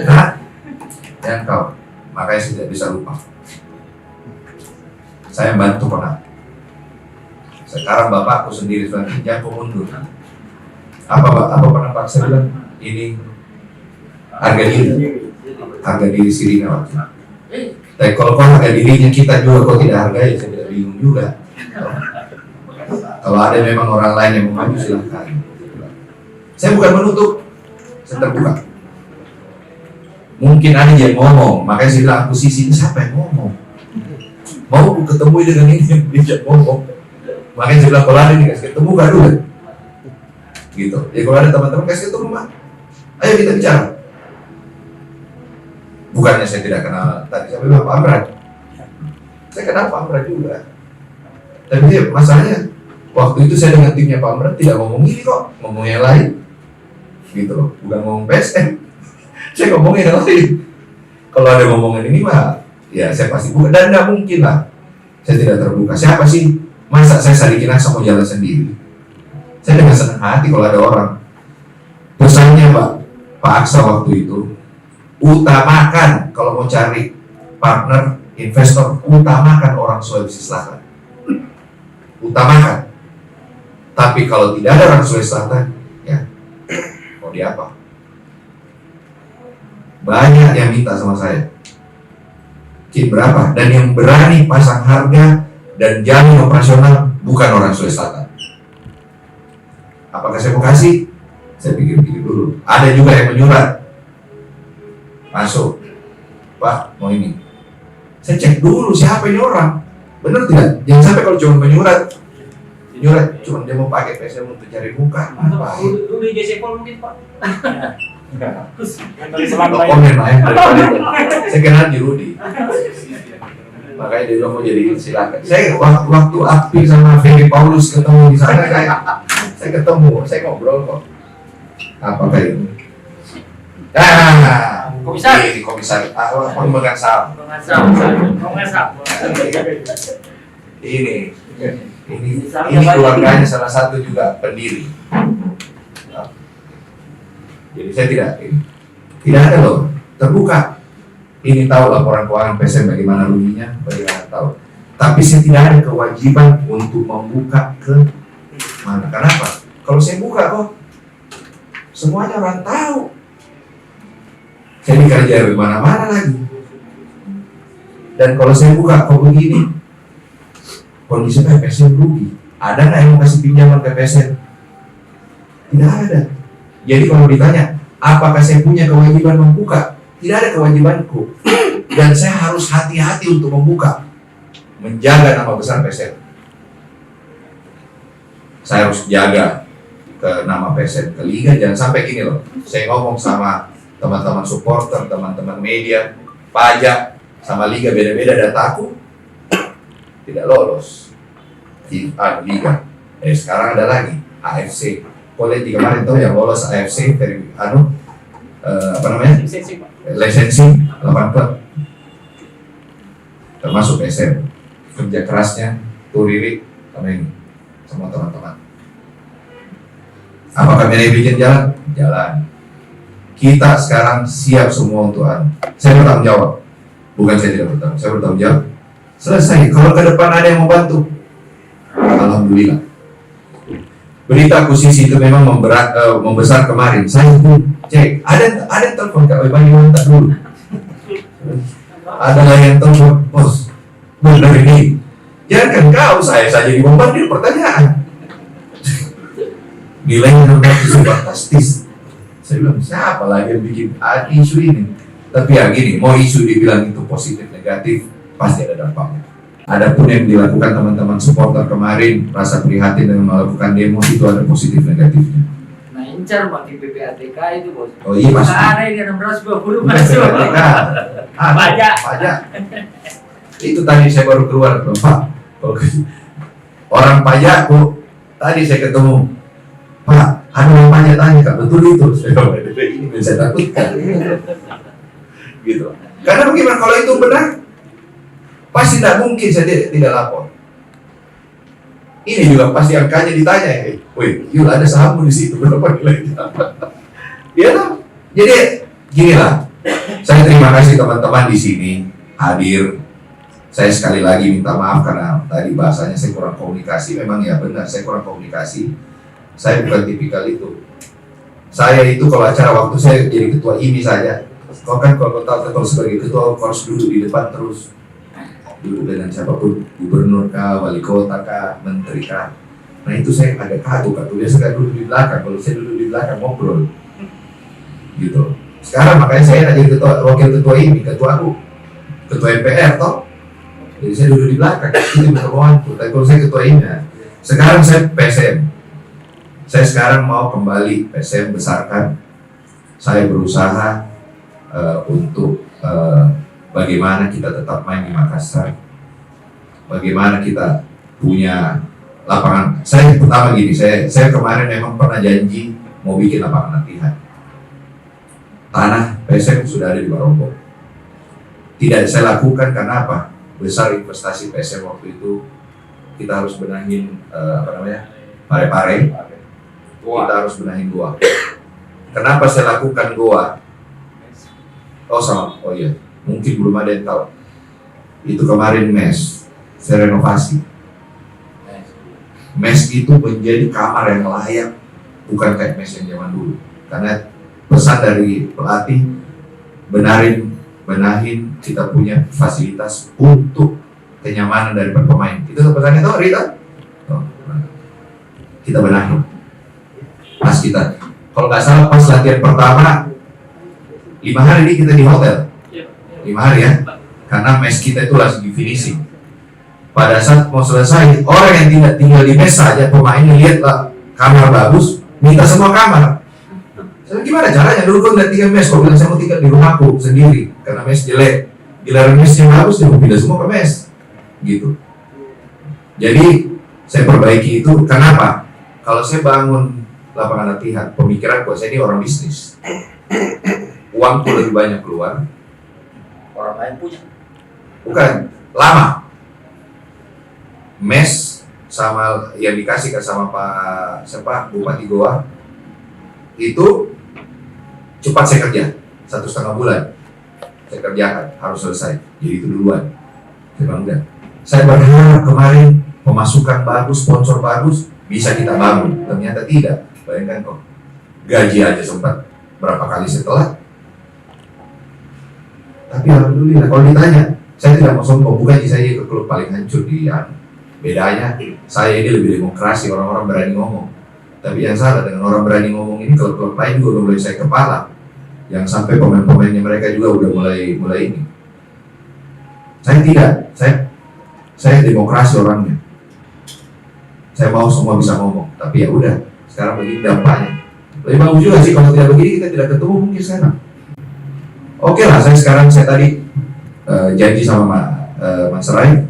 Nah, yang kau, makanya saya tidak bisa lupa. Saya bantu pernah. Sekarang bapakku sendiri sudah jangan mundur. Apa pernah Pak saya bilang? Ini harga diri sirine waktu. Tapi kalau harga dirinya kita juga kok tidak hargai, saya tidak bingung juga. Kalau ada memang orang lain yang mau maju silahkan. Saya bukan menutup, saya terbuka. Mungkin ada yang ngomong, makanya saya bilang aku sisi ini siapa yang ngomong? Mau ketemu dengan ini yang dia ngomong. Makanya saya bilang kalau ada nih kasih ketemu gak dulu. Gitu. Jadi kalau ada teman-teman kasih ketemu Pak. Ayo kita bicara. Bukannya saya tidak kenal tadi saya bilang Pak Amran. Saya kenal Pak Amran juga. Tapi dia masalahnya waktu itu saya dengan timnya Pak Amran tidak ngomong ini kok, ngomong yang lain. Gitu loh, bukan ngomong PSM. Saya ngomongin yang lain. Kalau ada ngomongin ini mah, ya saya pasti buka. Dan nggak mungkin lah, saya tidak terbuka. Siapa sih? Masa saya Sadikin Aksa mau jalan sendiri? Saya dengan senang hati kalau ada orang. Pesannya Pak Aksa waktu itu, utamakan kalau mau cari partner, investor, utamakan orang Sulawesi Selatan. Utamakan. Tapi kalau tidak ada orang Sulawesi Selatan, ya mau di apa? Banyak yang minta sama saya. Kit berapa? Dan yang berani pasang harga dan jamin operasional bukan orang Sulawesi Selatan. Apakah saya mau kasih? Saya pikir-pikir dulu. Ada juga yang menyurat. Masuk. Pak, mau ini. Saya cek dulu siapa ini orang. Benar tidak? Jangan sampai kalau cuma menyurat. Menyurat cuma dia mau pakai PSM untuk cari muka.
Dulu di Jesepol mungkin Pak.
Komen lah ya. Saya kenal di Rudi. Makanya dia bilang mau jadi silakan. Saya waktu Api sama Ferry Paulus ketemu di sana saya ketemu, saya ngobrol kok. Apa kayak ini?
Komisar.
Ini komisar. Pemegang saham. Ini keluarganya salah satu juga pendiri. Jadi saya tidak ada loh, terbuka. Ini tahu laporan keuangan PSM bagaimana ruginya, bagaimana tahu. Tapi saya tidak ada kewajiban untuk membuka ke mana. Kenapa? Kalau saya buka kok, semuanya orang tahu. Saya dikerjain di mana-mana lagi. Dan kalau saya buka kok begini, kondisi PPSN rugi. Ada nggak yang mau kasih pinjaman ke PPSN? Tidak ada. Jadi kalau ditanya, apakah saya punya kewajiban membuka? Tidak ada kewajibanku. Dan saya harus hati-hati untuk membuka, menjaga nama besar PSN. Saya harus jaga ke nama PSN, ke Liga. Jangan sampai gini loh. Saya ngomong sama teman-teman supporter, teman-teman media, pajak, sama Liga beda-beda dataku tidak lolos di Liga. Sekarang ada lagi AFC. Lihat kemarin tuh yang lolos AFC dari lisensi 8 klub termasuk SM. Kerja kerasnya Turiri sama ini semua teman-teman. Apakah Mary bikin jalan? Jalan. Kita sekarang siap semua untuk saya bertanggung jawab. Bukan saya tidak bertanggung, saya bertanggung jawab. Selesai. Kalau ke depan ada yang mau bantu, alhamdulillah. Berita akuisisi itu memang membesar kemarin. Saya pun cek, ada telepon Kak Bani Mantap dulu. Ada yang telepon, bos, benar ini. Jangan kau, saya saja dibombardir pertanyaan. Nilainya fantastis. Saya bilang, siapa lagi yang bikin isu ini? Tapi ya gini, mau isu dibilang itu positif, negatif, pasti ada dampaknya. Adapun yang dilakukan teman-teman supporter kemarin, rasa prihatin dengan melakukan demo, itu ada positif negatifnya.
Nah, incar pakai PPATK itu, bos.
Oh iya, pasti.
Ada ini 620 masuk.
Pajak. Itu tadi saya baru keluar, Pak. Orang pajak, tadi saya ketemu, Pak, ada yang tanya-tanya, Kak, betul itu? Ini bisa takutkan. Gitu. Karena bagaimana kalau itu benar, pasti tidak mungkin saya tidak lapor. Ini juga pasti angkanya ditanya, wih, Yul ada sahammu di situ, berapa nilainya? Ya lah. Jadi gini lah, saya terima kasih teman-teman di sini hadir. Saya sekali lagi minta maaf karena tadi bahasanya saya kurang komunikasi. Memang ya benar, saya kurang komunikasi. Saya bukan tipikal itu. Saya itu kalau acara waktu saya jadi ketua IMI saja. Kau kan kalau sebagai ketua harus duduk di depan terus. Duduk dengan siapapun, gubernur kah, wali kota kah, menteri kah. Nah itu saya agak kagum, dia suka duduk di belakang. Kalau saya duduk di belakang ngobrol, gitu. Sekarang makanya saya jadi wakil ketua IMI, ketua MPR toh. Jadi saya duduk di belakang, itu kemauanku. Tapi kalau saya ketua IMI, sekarang saya PSM. Saya sekarang mau kembali PSM besarkan. Saya berusaha untuk bagaimana kita tetap main di Makassar, bagaimana kita punya lapangan. Saya pertama gini, saya kemarin memang pernah janji mau bikin lapangan latihan. Tanah PSM sudah ada di Barongko. Tidak saya lakukan karena apa? Besar investasi PSM waktu itu, kita harus benahin Pare-Pare. Kita harus benahin goa. Kenapa saya lakukan goa? Oh iya, mungkin belum ada yang tahu. Itu kemarin mes, saya renovasi. Mes itu menjadi kamar yang layak, bukan kayak mes yang zaman dulu. Karena pesan dari pelatih, benahin kita punya fasilitas untuk kenyamanan dari pemain. Itu pesannya tuh Rita. Kita benahin. Pas kita, kalau nggak salah pas latihan pertama 5 hari ini kita di hotel. 5 hari ya, karena mes kita itu lagi di finishing. Pada saat mau selesai, orang yang tidak tinggal di mes saja, pemainnya lihat lah kamar bagus, minta semua kamar. Saya gimana caranya? Dulu gue nggak tinggal mes, kok bilang saya mau tinggal di rumahku sendiri karena mes jelek. Giliran mes yang bagus, dia mau pindah semua ke mes, gitu. Jadi saya perbaiki itu. Kenapa? Kalau saya bangun lapangan latihan, pemikiran saya ini orang bisnis. Uangku lebih banyak keluar.
Orang lain punya.
Bukan, lama. Mes sama yang dikasihkan sama Pak Bupati Goa itu cepat saya kerja, 1,5 bulan saya kerjakan, harus selesai. Jadi itu duluan. Saya bangga. Saya berharap kemarin pemasukan bagus, sponsor bagus, bisa kita bangun. Ternyata tidak. Bayangkan kok, gaji aja sempat berapa kali setelah. Tapi alhamdulillah, kalau ditanya, saya tidak mau sombong, bukan saya ke klub paling hancur di bedanya, saya ini lebih demokrasi, orang-orang berani ngomong. Tapi yang salah dengan orang berani ngomong ini, klub-klub lain juga udah mulai saya kepala, yang sampai pemain-pemainnya mereka juga udah mulai ini. Saya tidak, saya demokrasi orangnya. Saya mau semua bisa ngomong, tapi ya udah, sekarang begini dampaknya. Lebih bagus juga sih kalau tidak begini kita tidak ketemu mungkin sekarang. Oke lah, saya tadi janji sama Mas Rai,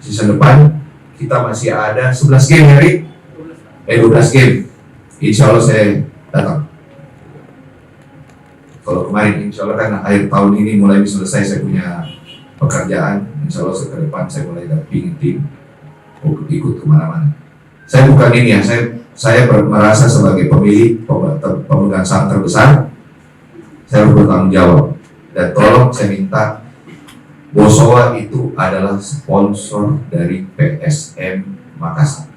season depan kita masih ada 11 game ya Rik? 12 game. Insya Allah saya datang. Kalau kemarin insya Allah kan akhir tahun ini mulai selesai saya punya pekerjaan, insya Allah ke depan saya mulai dampingin tim untuk ikut kemana-mana. Saya bukan ini ya, saya merasa sebagai pemilik pemegang saham terbesar, saya harus bertanggung jawab. Dan tolong saya minta, Bosowa itu adalah sponsor dari PSM Makassar.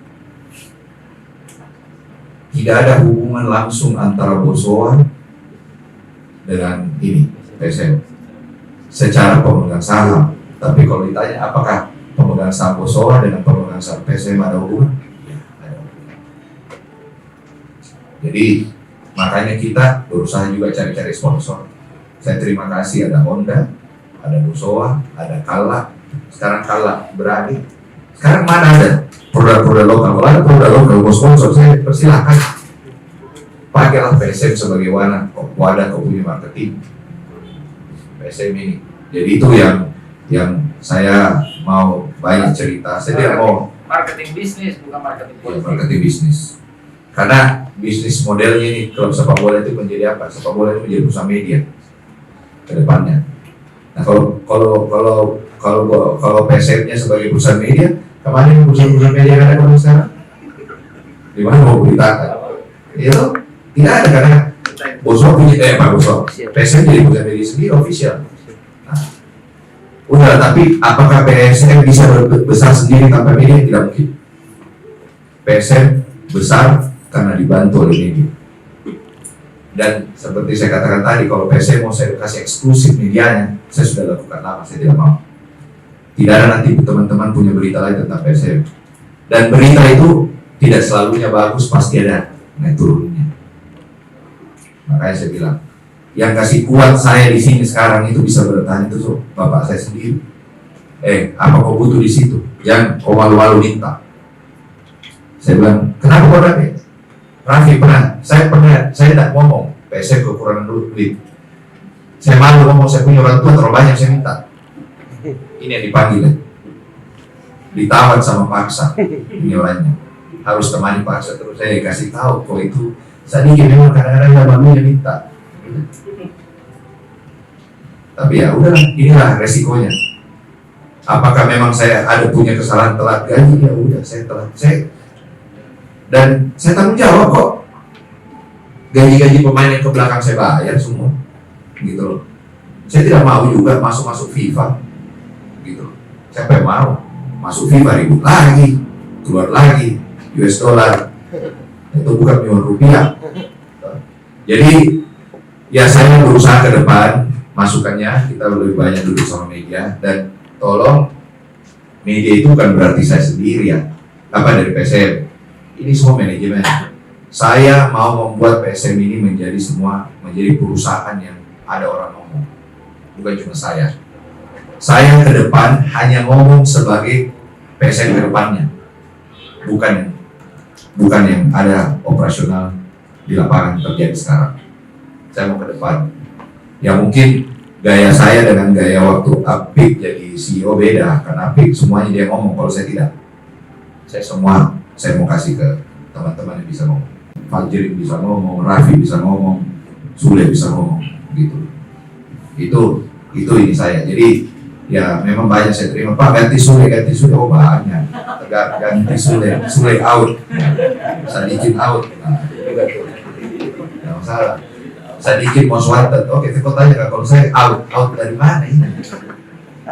Tidak ada hubungan langsung antara Bosowa dengan ini PSM secara pemegang saham. Tapi kalau ditanya apakah pemegang saham Bosowa dengan pemegang saham PSM ada hubungan? Ya, ada hubungan. Jadi makanya kita berusaha juga cari-cari sponsor. Saya terima kasih ada Honda, ada Bosowa, ada Kala. Sekarang Kala berani. Sekarang mana ada produk-produk lokal? Kalau ada produk lokal mau sponsor, saya persilahkan. Pakailah PSM sebagai wadah kau punya marketing PSM ini. Jadi itu yang saya mau banyak cerita. Saya tidak mau
marketing bisnis, bukan marketing politik.
Marketing bisnis. Karena bisnis modelnya ini klub sepak bola itu menjadi apa? Sepak bola itu menjadi perusahaan media ke depannya. Nah kalau PSM-nya sebagai perusahaan media, kemarin perusahaan media yang ada kalau sekarang, di mana mau beritakan? Itu tidak ada karena Bosowa punya Bosowa. PSM jadi perusahaan media sendiri official. Nah, udah, tapi apakah PSM bisa besar sendiri tanpa media? Tidak mungkin. PSM besar karena dibantu oleh media. Dan seperti saya katakan tadi, kalau PSM mau saya kasih eksklusif medianya, saya sudah lakukan lama, saya tidak mau. Tidak ada nanti teman-teman punya berita lain tentang PSM. Dan berita itu tidak selalunya bagus, pasti ada naik turunnya. Makanya saya bilang, yang kasih kuat saya di sini sekarang itu bisa bertahan itu bapak saya sendiri. Apa kau butuh di situ? Yang kau malu-malu minta. Saya bilang, kenapa kau dapat? Raffi saya tidak ngomong PSM kekurangan duit. Saya malu ngomong, saya punya orang tua terlalu banyak, saya minta. Ini yang dipanggil, ditawar sama paksa. Ini orangnya harus temani paksa terus. Saya kasih tahu kok itu sedikit memang kadang-kadang babunya minta. Tapi ya udah, inilah resikonya. Apakah memang saya ada punya kesalahan telat gaji? Ya udah, saya telat. Dan saya tanggung jawab kok. Gaji-gaji pemain yang ke belakang saya bayar semua, gitu loh. Saya tidak mau juga masuk FIFA, gitu loh. Siapa yang mau masuk FIFA ribut lagi, keluar lagi US dollar, itu bukan miliar rupiah. Jadi ya saya berusaha ke depan masukannya kita lebih banyak duduk sama media, dan tolong media itu bukan berarti saya sendiri ya, apa dari PSM. Ini semua manajemen. Saya mau membuat PSM ini menjadi perusahaan yang ada orang ngomong, bukan cuma saya. Saya ke depan hanya ngomong sebagai PSM ke depannya, bukan yang ada operasional di lapangan terjadi sekarang. Saya mau ke depan. Ya mungkin gaya saya dengan gaya waktu Apik jadi CEO beda, karena Apik semuanya dia ngomong, kalau saya tidak. Saya mau kasih ke teman-teman yang bisa ngomong. Fajri bisa ngomong, Raffi bisa ngomong, Sule bisa ngomong, gitu. Itu ini saya. Jadi ya memang banyak saya terima. Pak ganti Sule, oh banyak. Ganti Sule out, Sadikin out. Nah, nggak masalah. Sadikin mau wanted. Oke, kau tanya kalau saya out dari mana ini?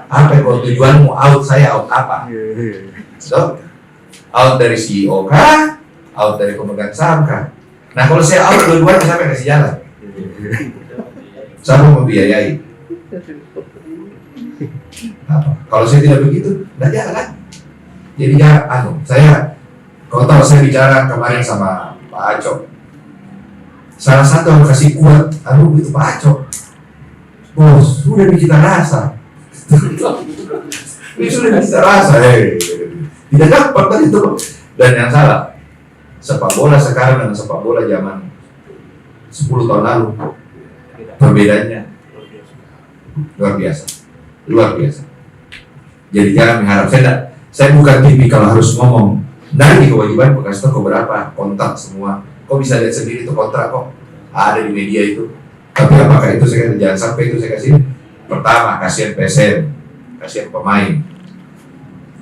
Apa kalau tujuanmu out, saya out apa? So, out dari CEO kah? Out dari pemegang saham kah? Nah kalau saya out dua-duanya, siapa yang kasih jalan? Siapa membiayai? Apa? Kalau saya tidak begitu, tidak jalan. Jadi ya, kau tahu saya bicara kemarin sama Pak Acok. Salah satu yang kasih kuat, itu Pak Acok. Bos, sudah kita rasa. Ini sudah kita rasa, tidak dapat kan itu. Dan yang salah, sepak bola sekarang dengan sepak bola zaman 10 tahun lalu, perbedaannya luar biasa. Jadi jangan mengharap saya bukan tipikal harus ngomong. Nanti kewajiban bekas toko berapa kontrak semua. Kok bisa lihat sendiri itu kontrak kok ada di media itu. Tapi apakah itu saya jangan sampai itu saya kasih. Pertama, kasihan PSM, kasihan pemain.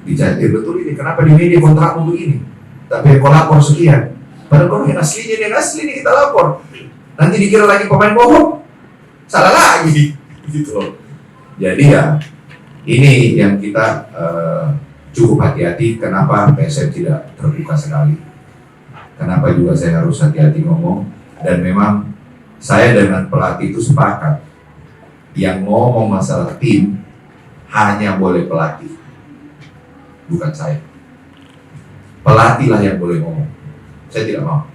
Dicari betul ini kenapa di media kontrakmu begini. Tapi kau lapor sekian. Padahal kalau yang asli ini kita lapor. Nanti dikira lagi pemain bohong. Salah lagi. Gitu loh. Jadi ya ini yang kita cukup hati-hati. Kenapa PSM tidak terbuka sekali? Kenapa juga saya harus hati-hati ngomong? Dan memang saya dengan pelatih itu sepakat. Yang ngomong masalah tim hanya boleh pelatih, bukan saya. Pelatih lah yang boleh ngomong. Saya tidak mau.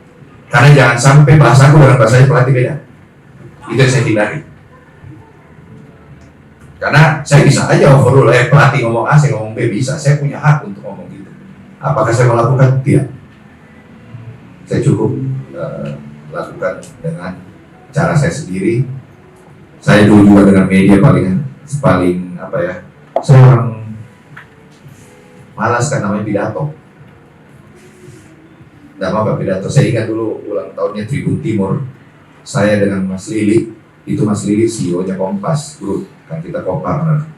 Karena jangan sampai bahasaku dengan bahasa pelatih beda. Itu yang saya hindari. Karena saya bisa aja overrule, pelatih ngomong A, saya ngomong B, bisa. Saya punya hak untuk ngomong gitu. Apakah saya melakukan? Tidak. Saya cukup lakukan dengan cara saya sendiri. Saya dulu juga dengan media paling apa ya? Saya orang malas kan namanya pidato. Tidak apa pidato. Saya ingat dulu ulang tahunnya Tribun Timur. Saya dengan Mas Lili, itu Mas Lili CEO-nya Kompas Group. Kan kita co-partner.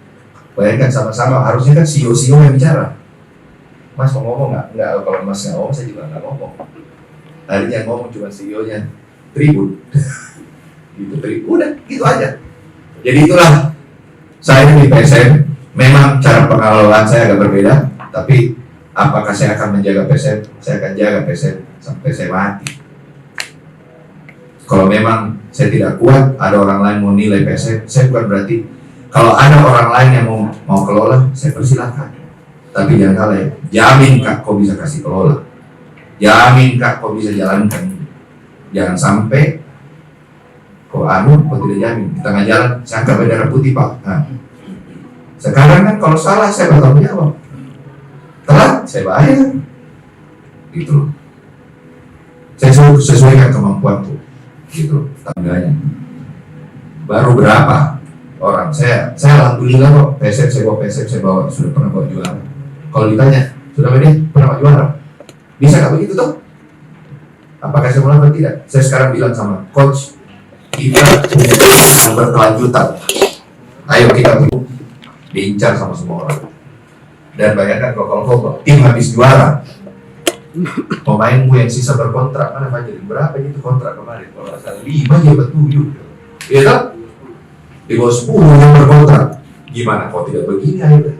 Bayangkan sama-sama, harusnya kan CEO yang bicara. Mas mau ngomong nggak? Nggak, kalau Mas nggak ngomong, saya juga nggak ngomong. Tadinya ngomong cuma CEO-nya Tribun. Gitu Tribun, udah, gitu aja. Jadi itulah, saya di PSM, memang cara pengelolaan saya agak berbeda, tapi apakah saya akan menjaga PSM? Saya akan jaga PSM sampai saya mati. Kalau memang saya tidak kuat, ada orang lain mau nilai PSM, saya bukan berarti kalau ada orang lain yang mau kelola, saya persilahkan. Tapi jangan salah ya, jamin kak kau bisa kasih kelola, jamin kak kau bisa jalankan. Jangan sampai kau tidak jamin di tengah jalan saya angkat bendera putih pak. Nah, sekarang kan kalau salah saya bertanggung jawab, telat saya bayar, gitu loh. Saya sesuaikan kemampuanku, gitu tangganya. Baru berapa orang saya alhamdulillah kok PSM saya bawa sudah pernah bawa juara. Kalau ditanya sudah pernah bawa juara, bisa nggak begitu toh? Apakah saya melakukan? Tidak. Saya sekarang bilang sama coach, kita punya yang berkelanjutan. Ayo kita diincar sama semua orang. Dan bayangkan kalau tim habis juara, pemainmu yang sisa berkontrak mana Fajar? Berapa itu kontrak kemarin? Kalau nggak salah 5 ya betul. Iya kan? Di bawah 10 yang berkontrak. Gimana kok tidak begini akhirnya?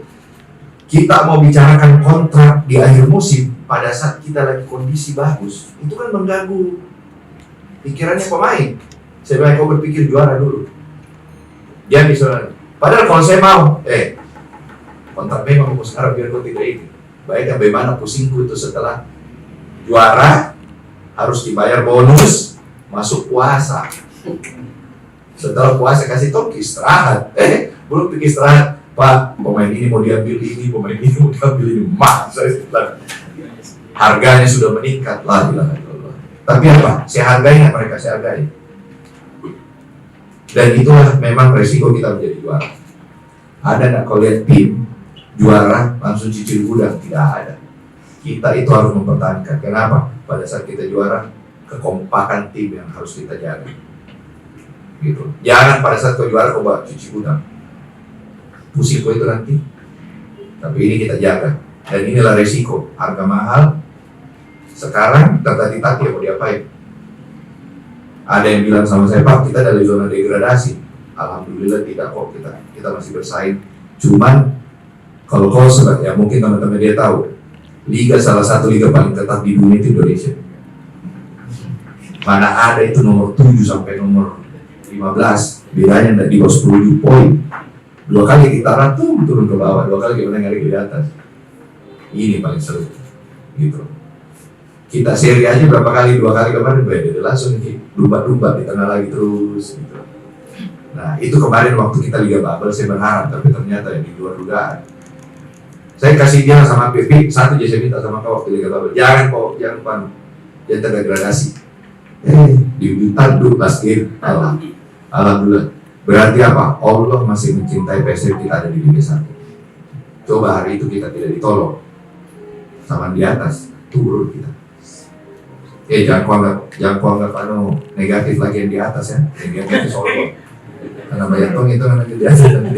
Kita mau bicarakan kontrak di akhir musim pada saat kita lagi kondisi bagus, itu kan mengganggu pikirannya pemain. Saya bilang kau berpikir juara dulu. Jangan misalnya. Padahal kalau saya mau, kontrak memang mau sekarang biar kau tidak ini. Baiknya bagaimana pusingku itu setelah juara harus dibayar bonus masuk puasa. Setelah puasa kasih toki istirahat. Belum pikir istirahat. Pak, pemain ini mau diambil ini, pemain ini mau diambil ini. Harganya sudah meningkat. La ilaha illallah. Tapi apa? Saya hargai nggak mereka? Saya hargai. Dan itulah memang resiko kita menjadi juara. Ada nggak kau lihat tim juara langsung cicil gudang? Tidak ada. Kita itu harus mempertahankan. Kenapa? Pada saat kita juara, kekompakan tim yang harus kita jaga. Gitu. Jangan pada saat kau juara kau bawa cuci gudang. Pusing kau itu nanti. Tapi ini kita jaga. Dan inilah resiko. Harga mahal. Sekarang tertati-tati mau diapain? Ada yang bilang sama saya, Pak, kita dari zona degradasi. Alhamdulillah tidak kok, kita masih bersaing. Cuman kalau kau ya mungkin teman-teman dia tahu, liga salah satu liga paling ketat di dunia itu Indonesia. Mana ada itu nomor 7 sampai nomor 15 bedanya di bawah 10 poin. 2 kali kita turun ke bawah, 2 kali kita ngari di atas. Ini paling seru, gitu. Kita seri aja berapa kali, 2 kali kemarin beda, langsung dumba-dumba di tengah lagi terus, gitu. Nah itu kemarin waktu kita Liga Bubble saya berharap, tapi ternyata di luar dugaan. Saya kasih dia sama PP, satu aja saya minta sama kau waktu Liga Bubble, jangan terdegradasi. Ditanduk last game, alhamdulillah. Berarti apa? Allah masih mencintai PSM, kita ada di Liga 1. Coba hari itu kita tidak ditolong sama di atas, turun kita. Jangan kuanggap negatif lagi yang di atas ya. Negatif Solo. Karena banyak tong itu anak biasa dan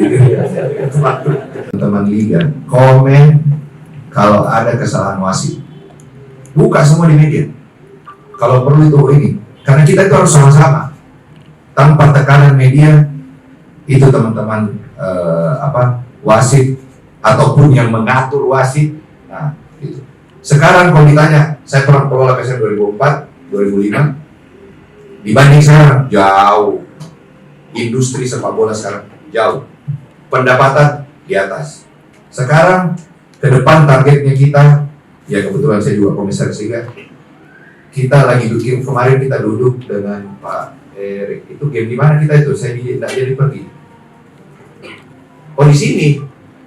teman liga, komen kalau ada kesalahan wasit. Buka semua di media. Kalau perlu itu ini, karena kita itu harus sama-sama. Tanpa tekanan media, itu teman-teman wasit ataupun yang mengatur wasit. Nah, itu. Sekarang kalau ditanya, saya pernah kelola PSM 2004, 2005, dibanding sekarang jauh. Industri sepak bola sekarang jauh. Pendapatan di atas. Sekarang ke depan targetnya kita, ya kebetulan saya juga komisaris Liga. Kita lagi duduk, kemarin kita duduk dengan Pak Erik. Itu game di mana kita itu? Saya tidak jadi pergi. Oh di sini,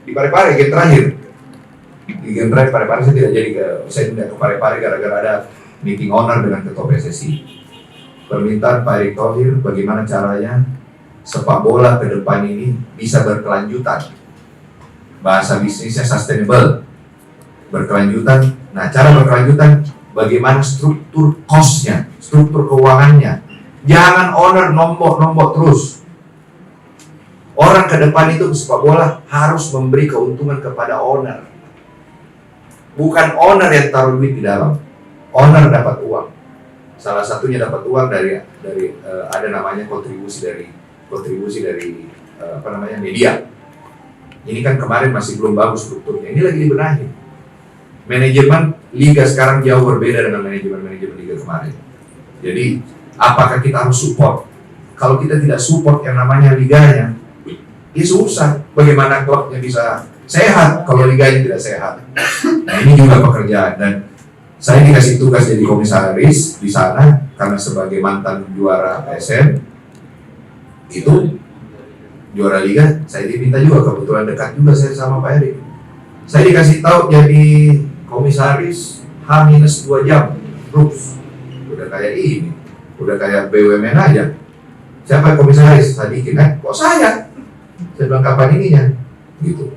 di Parepare game terakhir. Di game terakhir Parepare saya tidak ke Parepare gara-gara ada meeting owner dengan ketua PSSI. Permintaan Pak Erick Thohir bagaimana caranya sepak bola ke depan ini bisa berkelanjutan. Bahasa bisnisnya sustainable, berkelanjutan. Nah, cara berkelanjutan bagaimana struktur cost-nya, struktur keuangannya. Jangan owner nombok terus. Orang ke depan itu sepak bola harus memberi keuntungan kepada owner. Bukan owner yang taruh duit di dalam. Owner dapat uang. Salah satunya dapat uang dari ada namanya kontribusi dari media. Ini kan kemarin masih belum bagus strukturnya. Ini lagi dibenahi. Manajemen liga sekarang jauh berbeda dengan manajemen liga kemarin. Jadi apakah kita harus support? Kalau kita tidak support yang namanya liganya, ya susah. Bagaimana klubnya bisa sehat kalau liganya tidak sehat? Nah ini juga pekerjaan, dan saya dikasih tugas jadi komisaris di sana karena sebagai mantan juara PSM itu juara liga. Saya diminta juga, kebetulan dekat juga saya sama Pak Erik. Saya dikasih tahu jadi komisaris H-2 jam terus. Udah kayak ini, udah kayak BUMN aja. Siapa komisaris? Sadikin, kok saya? Saya bilang kapan ininya? Gitu.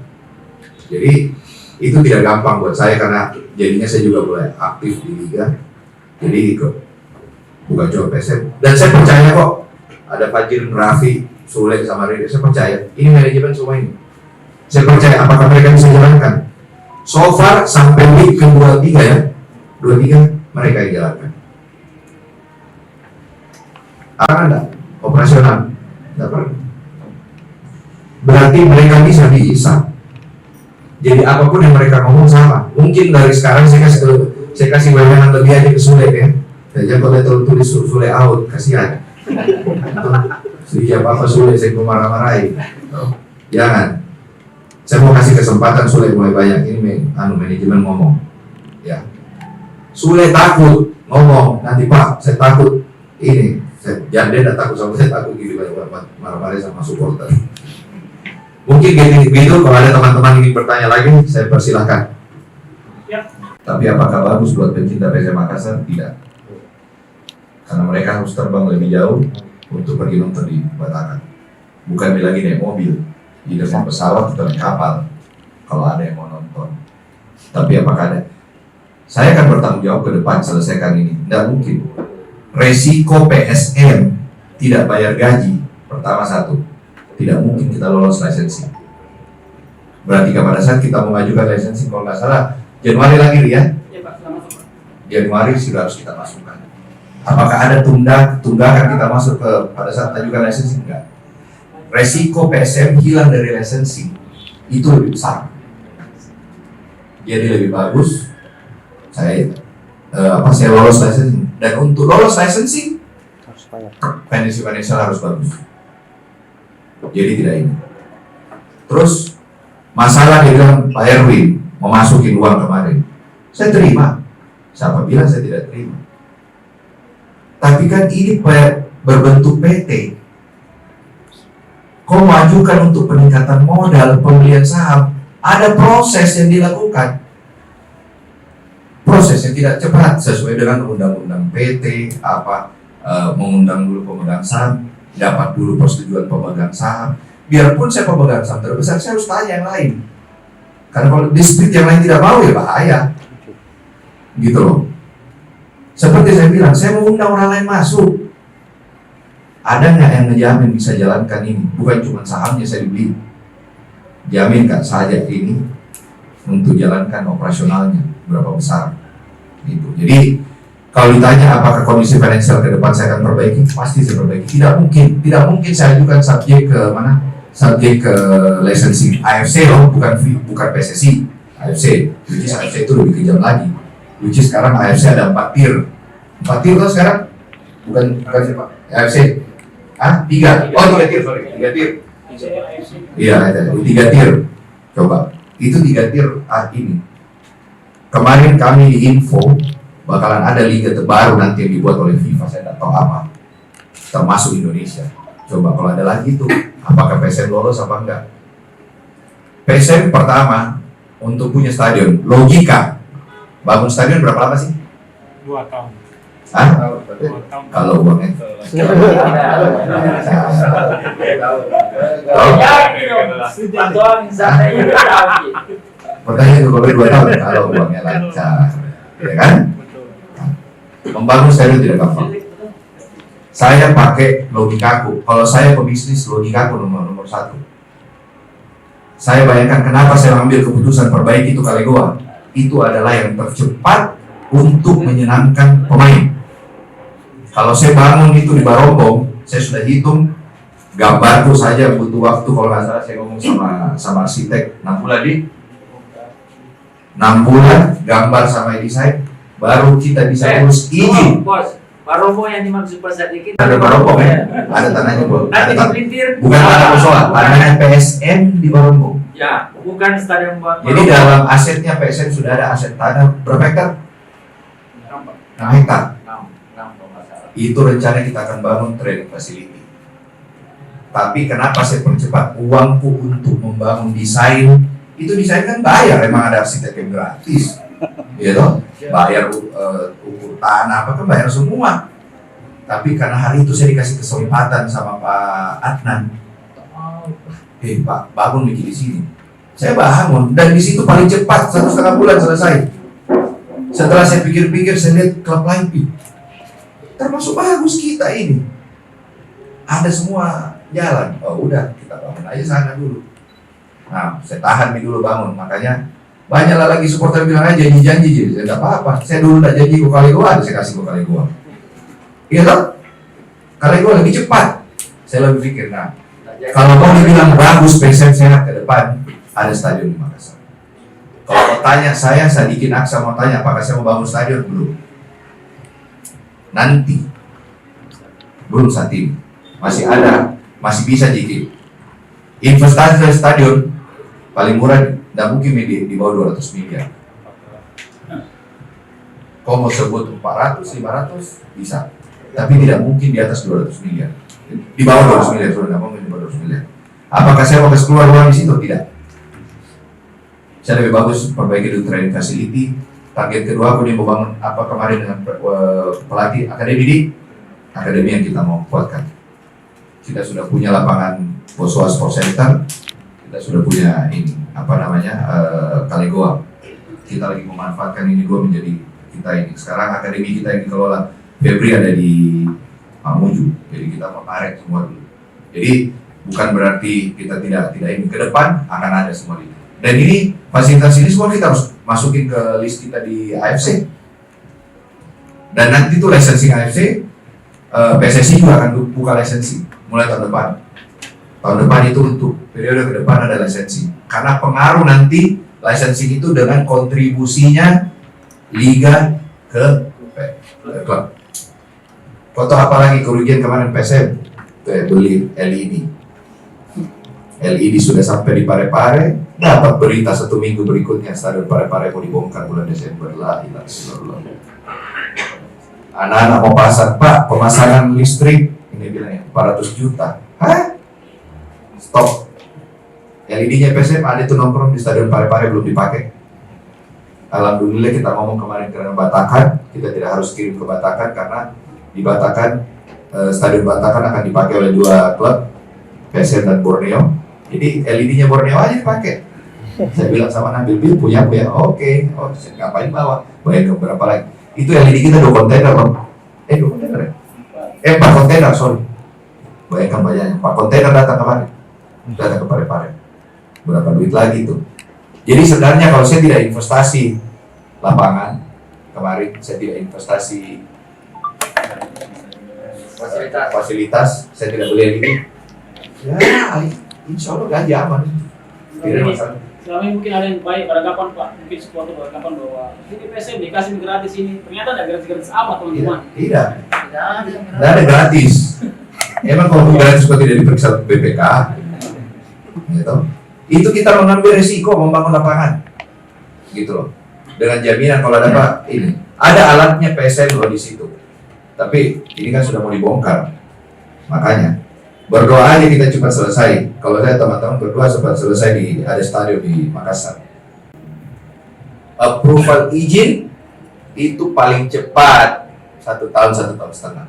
Jadi itu tidak gampang buat saya karena jadinya saya juga mulai aktif di liga. Jadi bukan cuma PSM. Dan saya percaya kok ada Fajir, Raffi, Sule sama Riri. Saya percaya ini manajemen semua ini. Saya percaya apakah mereka bisa jalankan. So far sampai week ke-23 ya, 23 mereka yang jalankan. Ada operasional, tidak pernah. Berarti mereka bisa dihisap. Jadi apapun yang mereka ngomong sama. Mungkin dari sekarang saya kasih wewenang lebih aja ke Sule ya. Saya kalau tulis Sule out, kasihan. Siapa Sule saya mau marah-marahin. Jangan. Saya mau kasih kesempatan Sule mulai banyak ini manajemen ngomong. Ya. Sule takut ngomong, nanti Pak, saya takut ini. Jangan dia tidak takut sama saya, takut gitu marah-marah sama supporter. Mungkin gitu, kalau ada teman-teman ingin bertanya lagi, saya persilahkan.
Ya.
Tapi apakah bagus buat pencinta PSM Makassar? Tidak. Karena mereka harus terbang lebih jauh untuk pergi nonton di Batangan. Bukan lagi naik mobil, di depan pesawat atau naik kapal. Kalau ada yang mau nonton. Tapi apakah ada? Saya akan bertanggung jawab ke depan selesaikan ini. Tidak mungkin. Resiko PSM tidak bayar gaji, pertama satu. Tidak mungkin kita lolos licensing. Berarti pada saat kita mengajukan licensing, kalau nggak salah Januari lagi ya?
Ya Pak, selamat Pak.
Januari sudah harus kita masukkan. Apakah ada tunggakan kita masuk ke pada saat ajukan licensing? Enggak. Resiko PSM hilang dari licensing itu lebih besar. Jadi lebih bagus saya lolos licensing, dan untuk lolos licensing financial harus bagus. Jadi tidak ini. Terus masalah dia bilang Pak Erwin memasukin uang kemarin, saya terima. Siapa bilang saya tidak terima? Tapi kan ini berbentuk PT. Kau majukan untuk peningkatan modal, pembelian saham, ada proses yang dilakukan. Proses yang tidak cepat sesuai dengan undang-undang PT, mengundang dulu pemegang saham, dapat dulu persetujuan pemegang saham. Biarpun saya pemegang saham terbesar, saya harus tanya yang lain. Karena kalau dispute yang lain tidak mau ya bahaya. Gitu loh. Seperti saya bilang, saya mau undang orang lain masuk. Ada nggak yang ngejamin bisa jalankan ini? Bukan cuma sahamnya saya dibeli. Jaminkan saja ini untuk jalankan operasionalnya berapa besar. Gitu. Jadi kalau ditanya apakah kondisi finansial ke depan saya akan perbaiki, pasti saya perbaiki. Tidak mungkin saya ajukan subjek ke mana? Subjek ke licensing AFC loh, bukan PSSI. AFC, which is AFC itu lebih kejam lagi. Which is sekarang AFC ada 4 tier. 4 tier loh sekarang? Bukan AFC. 3 tier, sorry. 3 tier. Iya, ada 3 tier. Coba, itu 3 tier ini. Kemarin kami di info bakalan ada liga terbaru nanti yang dibuat oleh FIFA, saya tidak tahu apa. Termasuk Indonesia. Coba kalau ada lagi itu, apakah PSM lolos apa enggak? PSM pertama untuk punya stadion, logika. Bangun stadion berapa lama sih?
2 tahun.
Hah?
2 tahun.
Kalau uangnya? Pertanyaan itu kalau 2 tahun, kalau uangnya lancar, ya kan? Membangun stadion tidak gampang. Saya pakai logikaku. Kalau saya pebisnis, logikaku nomor 1. Saya bayangkan kenapa saya ambil keputusan perbaiki itu Kalegoa. Itu adalah yang tercepat untuk menyenangkan pemain. Kalau saya bangun itu di Barombong, saya sudah hitung gambarku saja butuh waktu, kalau nggak salah saya ngomong sama arsitek 6 bulan 6 bulan gambar sama desain, baru kita bisa urus izin.
Bos, Barombong yang dimaksud Pak Sadiki
Ada Barombong ya? Ada tanahnya bu.
nanti dipelintir.
Bukan tanah musola, tanahnya PSM di Barombong.
Ya, bukan stadion Barombong.
Jadi dalam asetnya PSM sudah ada aset tanah berapa hektar? 6 hektar. Itu rencana kita akan bangun training facility. Tapi kenapa saya percepat uangku untuk membangun desain? Itu desain kan bayar, emang ada arsitek yang gratis, gitu. Bayar ukur tanah apa kan bayar semua. Tapi karena hari itu saya dikasih kesempatan sama Pak Adnan, Pak bangun bikin di sini. Saya bangun dan di situ paling cepat 1,5 bulan selesai. Setelah saya pikir-pikir, saya lihat klub lain, termasuk bagus kita ini. Ada semua jalan. Oh udah, kita bangun aja sana dulu. Nah, saya tahan dulu bangun. Makanya banyaklah lagi supporter bilang aja janji-janji. Saya tidak apa-apa. Saya dulu tidak janji ke Kalegoa, saya kasih ke Kalegoa. Iya toh? Kalegoa lebih cepat. Saya lebih pikir, nah, kalau kau bilang bagus PSM sehat ke depan, ada stadion di Makassar. Kalau mau tanya saya Sadikin Aksa mau tanya apakah saya mau bangun stadion, belum. Nanti, belum saat ini. Masih ada, masih bisa jadi. Investasi stadion paling murah tidak mungkin di bawah 200 miliar. Kau mau sebut 400, 500 bisa, tapi tidak mungkin di atas 200 miliar. Di bawah 200 miliar, sudah tidak mungkin di bawah 200 miliar. Apakah saya mau keluar uang di situ? Tidak. Saya lebih bagus perbaiki dulu training facility. Target kedua aku mau bangun apa kemarin dengan pelatih akademi yang kita mau kuatkan. Kita sudah punya lapangan Boswa Sport Center, kita sudah punya ini Kalegoa. Kita lagi memanfaatkan ini dua menjadi kita ini. Sekarang akademi kita yang dikelola Febri ada di Mamuju, jadi kita mau tarik semua dulu. Jadi bukan berarti kita tidak ini, ke depan akan ada semua itu. Dan ini fasilitas ini semua kita harus masukin ke list kita di AFC. Dan nanti tuh licensing AFC, PSSI juga akan buka licensing mulai tahun depan. Tahun depan itu untuk periode ke depan ada licensing. Karena pengaruh nanti licensing itu dengan kontribusinya liga ke klub. Contoh apalagi kerugian kemarin PSM beli LED. LED sudah sampai di Parepare, dapat berita 1 minggu berikutnya Stadion Parepare mau dibongkar bulan Desember. La ilaha illallah. Anak-anak mau pasang, Pak, pemasangan listrik ini bilangnya 400 juta. Hah? Stop. LED-nya PSM ada tuh nongkrong di Stadion Parepare belum dipakai. Alhamdulillah kita ngomong kemarin karena Batakan, kita tidak harus kirim ke Batakan karena di Batakan Stadion Batakan akan dipakai oleh 2 klub, PSM dan Borneo. Jadi LED-nya Borneo aja dipakai. Saya bilang sama Nabil, Bil punya oke, ngapain bawa? Bayar ke berapa lagi? Itu LED kita 2 kontainer loh. 2 kontainer ya? 4 kontainer, sorry. Bayangkan banyaknya, 4 kontainer datang kemarin. Datang ke Parepare. Berapa duit lagi tuh? Jadi sebenarnya kalau saya tidak investasi lapangan, kemarin saya tidak investasi fasilitas, saya tidak beli LED. Ya, insya Allah gaji aman. Tidak ada masalah.
Selama ini mungkin ada yang baik pada kapan Pak, mungkin supporter pada kapan bahwa ini PSM dikasih gratis ini, ternyata ada gratis-gratis amat teman-teman.
Tidak ada gratis. Emang kalau gratis kok tidak diperiksa BPK, gitu. Itu kita mengambil risiko membangun lapangan, gitu loh. Dengan jaminan kalau ada Pak, ini ada alatnya PSM loh di situ. Tapi ini kan sudah mau dibongkar, makanya berdoa aja kita cepat selesai. Kalau saya teman-teman berdoa cepat selesai di ada stadion di Makassar. Approval izin itu paling cepat 1 tahun 1,5 tahun.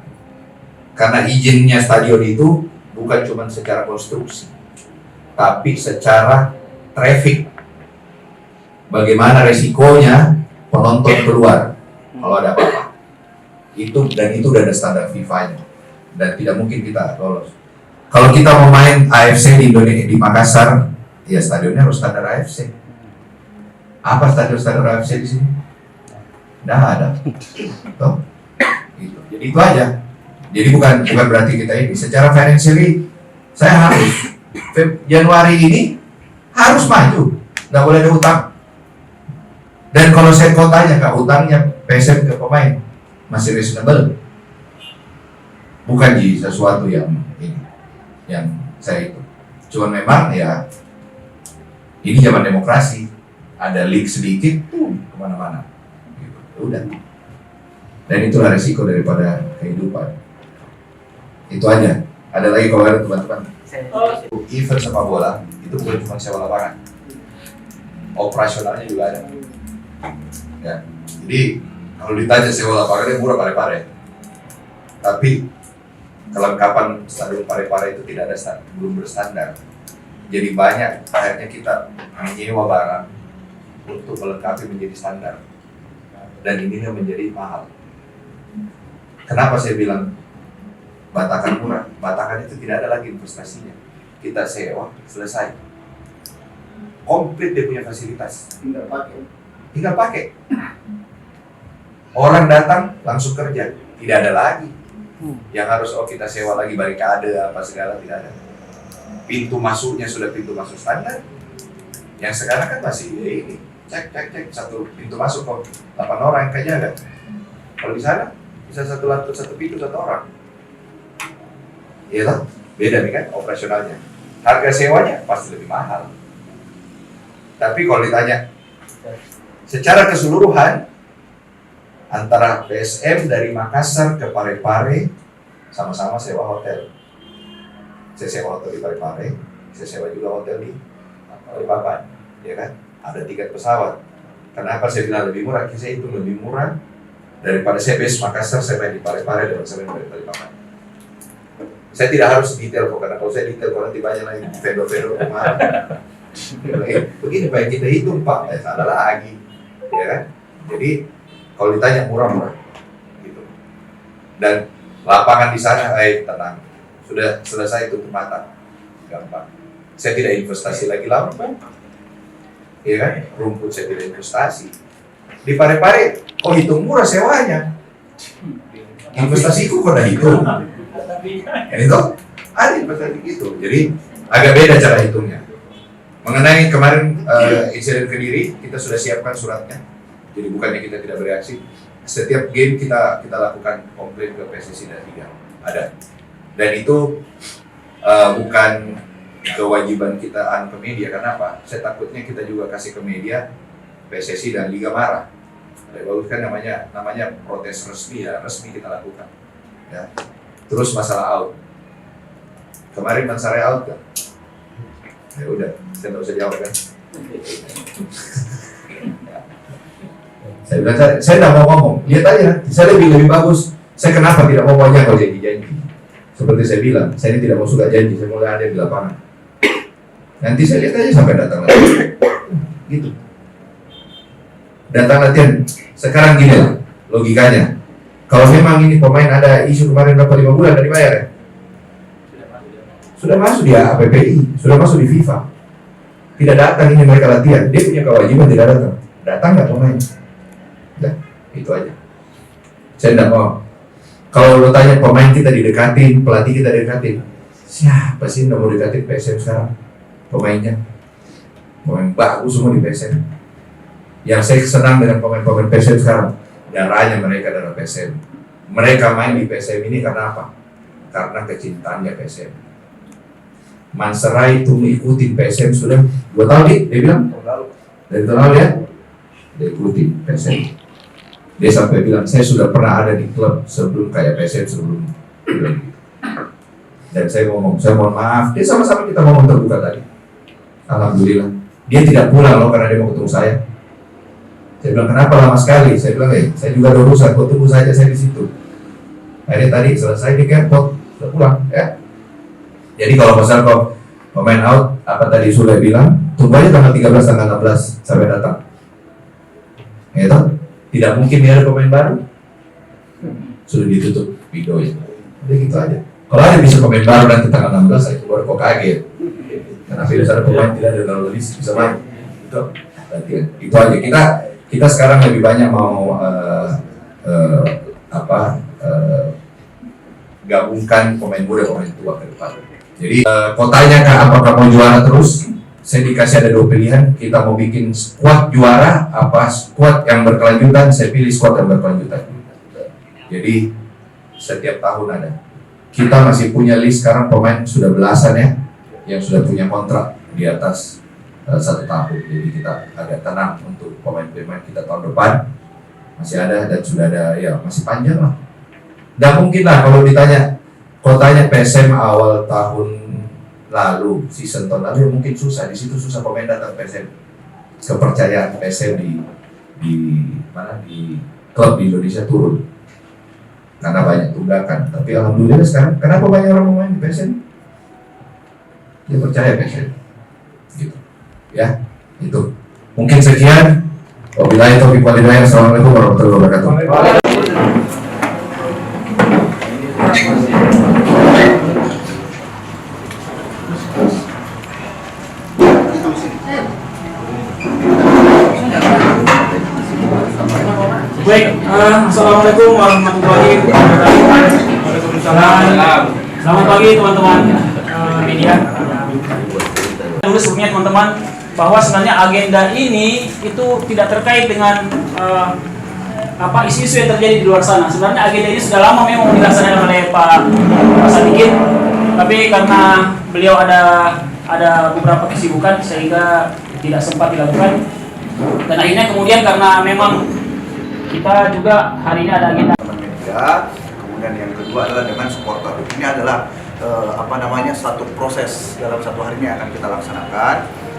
Karena izinnya stadion itu bukan cuma secara konstruksi, tapi secara traffic. Bagaimana resikonya penonton keluar kalau ada apa-apa. Itu udah ada standar FIFA-nya dan tidak mungkin kita lolos. Kalau kita mau main AFC di Indonesia di Makassar, ya stadionnya harus standar AFC. Apa standar AFC di sini? Nggak ada. Tuh. Gitu. Jadi itu aja. Jadi bukan berarti kita ini secara financially saya harus Januari ini harus maju, nggak boleh ada utang. Dan kalau saya tanya kak, utangnya PSM ke pemain masih reasonable, bukan di sesuatu yang ini. Yang saya itu, cuman memang ya ini zaman demokrasi, ada leak sedikit, kemana-mana, gitu. Udah. Dan itulah resiko daripada kehidupan. Itu aja. Ada lagi kalau ada teman-teman. Event sepak bola itu bukan cuma sewa lapangan, operasionalnya juga ada. Ya, jadi kalau ditanya sewa lapangannya murah Parepare, tapi kelengkapan stadion Parepare itu tidak ada belum berstandar. Jadi banyak akhirnya kita menyewa barang untuk melengkapi menjadi standar, dan ini menjadi mahal. Kenapa saya bilang Batakan murah? Batakan itu tidak ada lagi investasinya. Kita sewa, selesai. Komplit dia punya fasilitas. Tinggal pakai. Orang datang langsung kerja, tidak ada lagi yang harus kita sewa lagi barikade apa segala, tidak ada. Pintu masuknya sudah pintu masuk standar. Yang sekarang kan masih ini cek satu pintu masuk kok 8 orang yang jaga. Kalau di sana bisa satu pintu 1 orang. Iya lah, beda nih kan operasionalnya. Harga sewanya pasti lebih mahal. Tapi kalau ditanya secara keseluruhan antara PSM dari Makassar ke Parepare sama-sama sewa hotel. Saya sewa hotel di Parepare, saya sewa juga hotel di Balikpapan, ya kan? Ada tiket pesawat. Kenapa saya bilang lebih murah? Saya itu lebih murah daripada saya base Makassar, saya main di Parepare dan saya main di Balikpapan. Saya tidak harus detail kok, karena kalau saya detail kok nanti banyak lagi vendor-vendor mahal. Begini Pak, kita hitung Pak, salah lagi, ya kan? Jadi kalau ditanya murah gitu. Dan lapangan di sana, tenang, sudah selesai tutup mata, gampang. Saya tidak investasi lagi lama, ya kan? Rumput saya tidak investasi. Di Parepare, kok hitung murah sewanya? Investasiku kok udah hitung. Itu ada investasi gitu. Jadi agak beda cara hitungnya. Mengenai kemarin insiden Kediri, kita sudah siapkan suratnya. Jadi bukannya kita tidak bereaksi. Setiap game kita lakukan komplain ke PSSI dan Liga. Ada. Dan itu bukan kewajiban kita ke media. Kenapa? Saya takutnya kita juga kasih ke media PSSI dan Liga marah. Lebih bagus kan namanya protes resmi, ya resmi kita lakukan. Ya. Terus masalah out. Kemarin Mansare out kan? Ya udah, saya nggak usah jawab kan. Saya bilang saya tidak mau ngomong. Lihat aja, saya lebih bagus. Saya kenapa tidak mau banyak kalau janji-janji. Seperti saya bilang, saya ini tidak mau suka janji. Saya mulai ada di lapangan. Nanti saya lihat aja sampai datang latihan. Gitu. Datang latihan. Sekarang gini lah, logikanya. Kalau memang ini pemain ada isu kemarin berapa 5 bulan dari bayar ya? Sudah masuk di APPI, sudah masuk di FIFA. Tidak datang ini mereka latihan, dia punya kewajiban tidak datang. Datang nggak pemain? Ya, itu aja. Saya tidak mau. Kalau lo tanya pemain kita didekatin, pelatih kita didekatin, siapa sih yang mau dekatin PSM sekarang? Pemainnya, pemain bagus semua di PSM. Yang saya senang dengan pemain-pemain PSM sekarang, darahnya mereka darah PSM. Mereka main di PSM ini karena apa? Karena kecintaannya PSM. Manserai itu mengikuti PSM sudah 2 tahun dia bilang dari tahun lalu ya, dia ikuti PSM. Dia sampai bilang saya sudah pernah ada di klub sebelum kayak PSM sebelum. Dan saya ngomong, saya mohon maaf. Dia sama-sama kita ngomong terbuka tadi. Alhamdulillah. Dia tidak pulang loh karena dia mau ketemu saya. Saya bilang kenapa lama sekali? Saya bilang saya juga ada urusan, kau tunggu saja saya di situ. Akhirnya tadi selesai di airport, sudah pulang ya. Jadi kalau masalah kau pemain out, apa tadi sudah bilang, tunggu aja tanggal 13, tanggal 16 sampai datang. Gitu? Tidak mungkin dia ada pemain baru. Sudah ditutup videonya. Jadi gitu aja. Kalau ada bisa pemain baru nanti tanggal 16, saya baru kok kaget. Karena virus ada pemain tidak ada lalu bisa main. Itu aja. Kita sekarang lebih banyak mau gabungkan pemain muda pemain tua ke depan. Jadi kotanya kak apakah mau juara terus? Saya dikasih ada 2 pilihan. Kita mau bikin skuad juara apa skuad yang berkelanjutan? Saya pilih skuad yang berkelanjutan. Jadi setiap tahun ada. Kita masih punya list sekarang pemain sudah belasan ya, yang sudah punya kontrak di atas 1 tahun. Jadi kita agak tenang untuk pemain-pemain kita tahun depan masih ada dan sudah ada ya masih panjang lah. Dan mungkin lah kalau ditanya kotanya PSM awal tahun lalu, season tahun lalu ya mungkin susah, di situ susah pemain datang PSM. Kepercayaan PSM di klub di Indonesia turun karena banyak tunggakan. Tapi alhamdulillah sekarang kenapa banyak orang main di PSM? Dia percaya PSM. Gitu. Ya, itu. Mungkin sekian. Wabillahi taufiq wal hidayah. Assalamualaikum warahmatullahi wabarakatuh.
Baik, assalamualaikum warahmatullahi wabarakatuh. Waalaikumsalam. Selamat pagi teman-teman media. Dulu sebelumnya teman-teman bahwa sebenarnya agenda ini itu tidak terkait dengan isu-isu yang terjadi di luar sana. Sebenarnya agenda ini sudah lama memang dilaksanakan oleh Pak Sadikin, tapi karena beliau ada beberapa kesibukan sehingga tidak sempat dilakukan. Dan akhirnya kemudian karena memang kita juga hari ini ada agenda
media, kemudian yang kedua adalah dengan supporter. Ini adalah satu proses dalam satu hari ini akan kita laksanakan.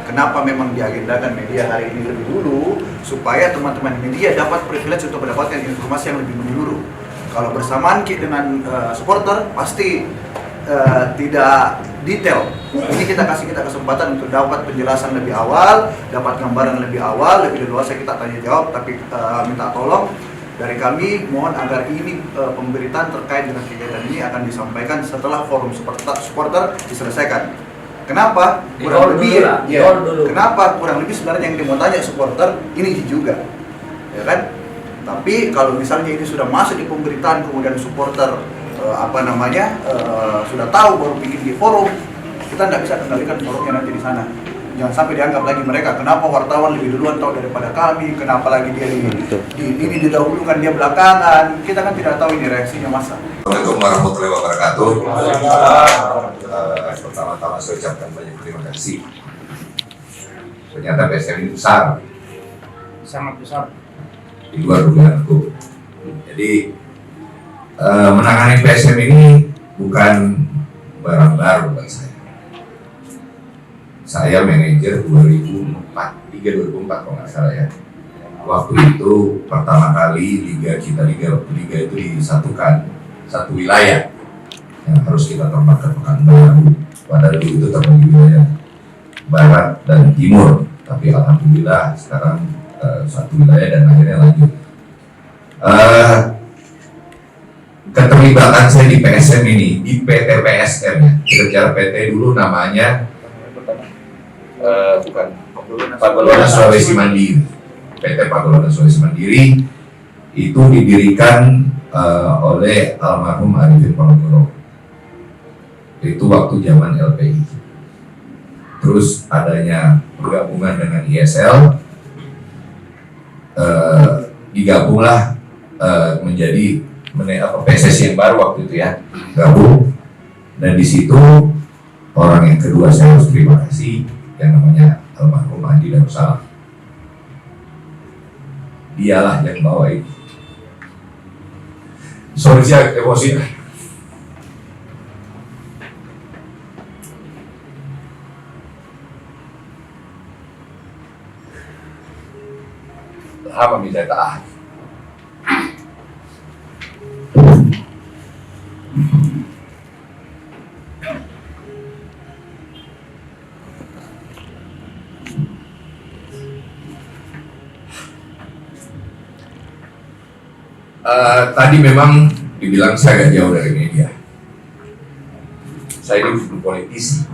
Kenapa memang diagendakan media hari ini lebih dulu supaya teman-teman media dapat privilege untuk mendapatkan informasi yang lebih menyeluruh. Kalau bersamaan dengan supporter pasti tidak detail. Ini kita kasih kesempatan untuk dapat penjelasan lebih awal, dapat gambaran lebih awal, lebih luas kita tanya jawab, tapi minta tolong dari kami mohon agar ini pemberitaan terkait dengan kegiatan ini akan disampaikan setelah forum supporter diselesaikan. Kenapa? Kurang lebih kenapa kurang lebih sebenarnya yang mau tanya supporter ini juga, ya kan? Tapi kalau misalnya ini sudah masuk di pemberitaan kemudian supporter sudah tahu baru bikin di forum, kita nggak bisa kendalikan forumnya nanti di sana. Jangan sampai dianggap lagi mereka, kenapa wartawan lebih duluan tahu daripada kami, kenapa lagi dia ini didahulukan, dia belakangan. Kita kan tidak tahu ini reaksinya masa.
Assalamualaikum warahmatullahi wabarakatuh. Pertama-tama saya ucapkan banyak terima kasih. Ternyata PSM ini besar,
Sangat besar.
di luar dugaanku. Jadi menangani PSM ini bukan barang baru buat saya. Saya manajer 2004 kalau nggak salah ya. Waktu itu pertama kali liga itu disatukan satu wilayah yang harus kita tempatkan Pekanbaru. Padahal itu terbagi wilayah barat dan timur, tapi alhamdulillah sekarang satu wilayah dan akhirnya lanjut. Keterlibatan saya di PSM ini, di PT PSM ya, secara PT dulu namanya bukan Pagolona Sulawesi Mandiri. PT Pagolona Sulawesi Mandiri itu didirikan oleh almarhum Arifin Ponorogo. Itu waktu zaman LPI. Terus adanya pergabungan dengan ISL, digabunglah menjadi PSSI yang baru waktu itu ya, gabung. Dan di situ orang yang kedua saya harus terima kasih, yang namanya almarhum Andi Darussalam. Dialah yang bawa itu. Sorry saya emosi. Apa minta taat? Tadi memang dibilang saya agak jauh dari media. Saya ini bukan politisi.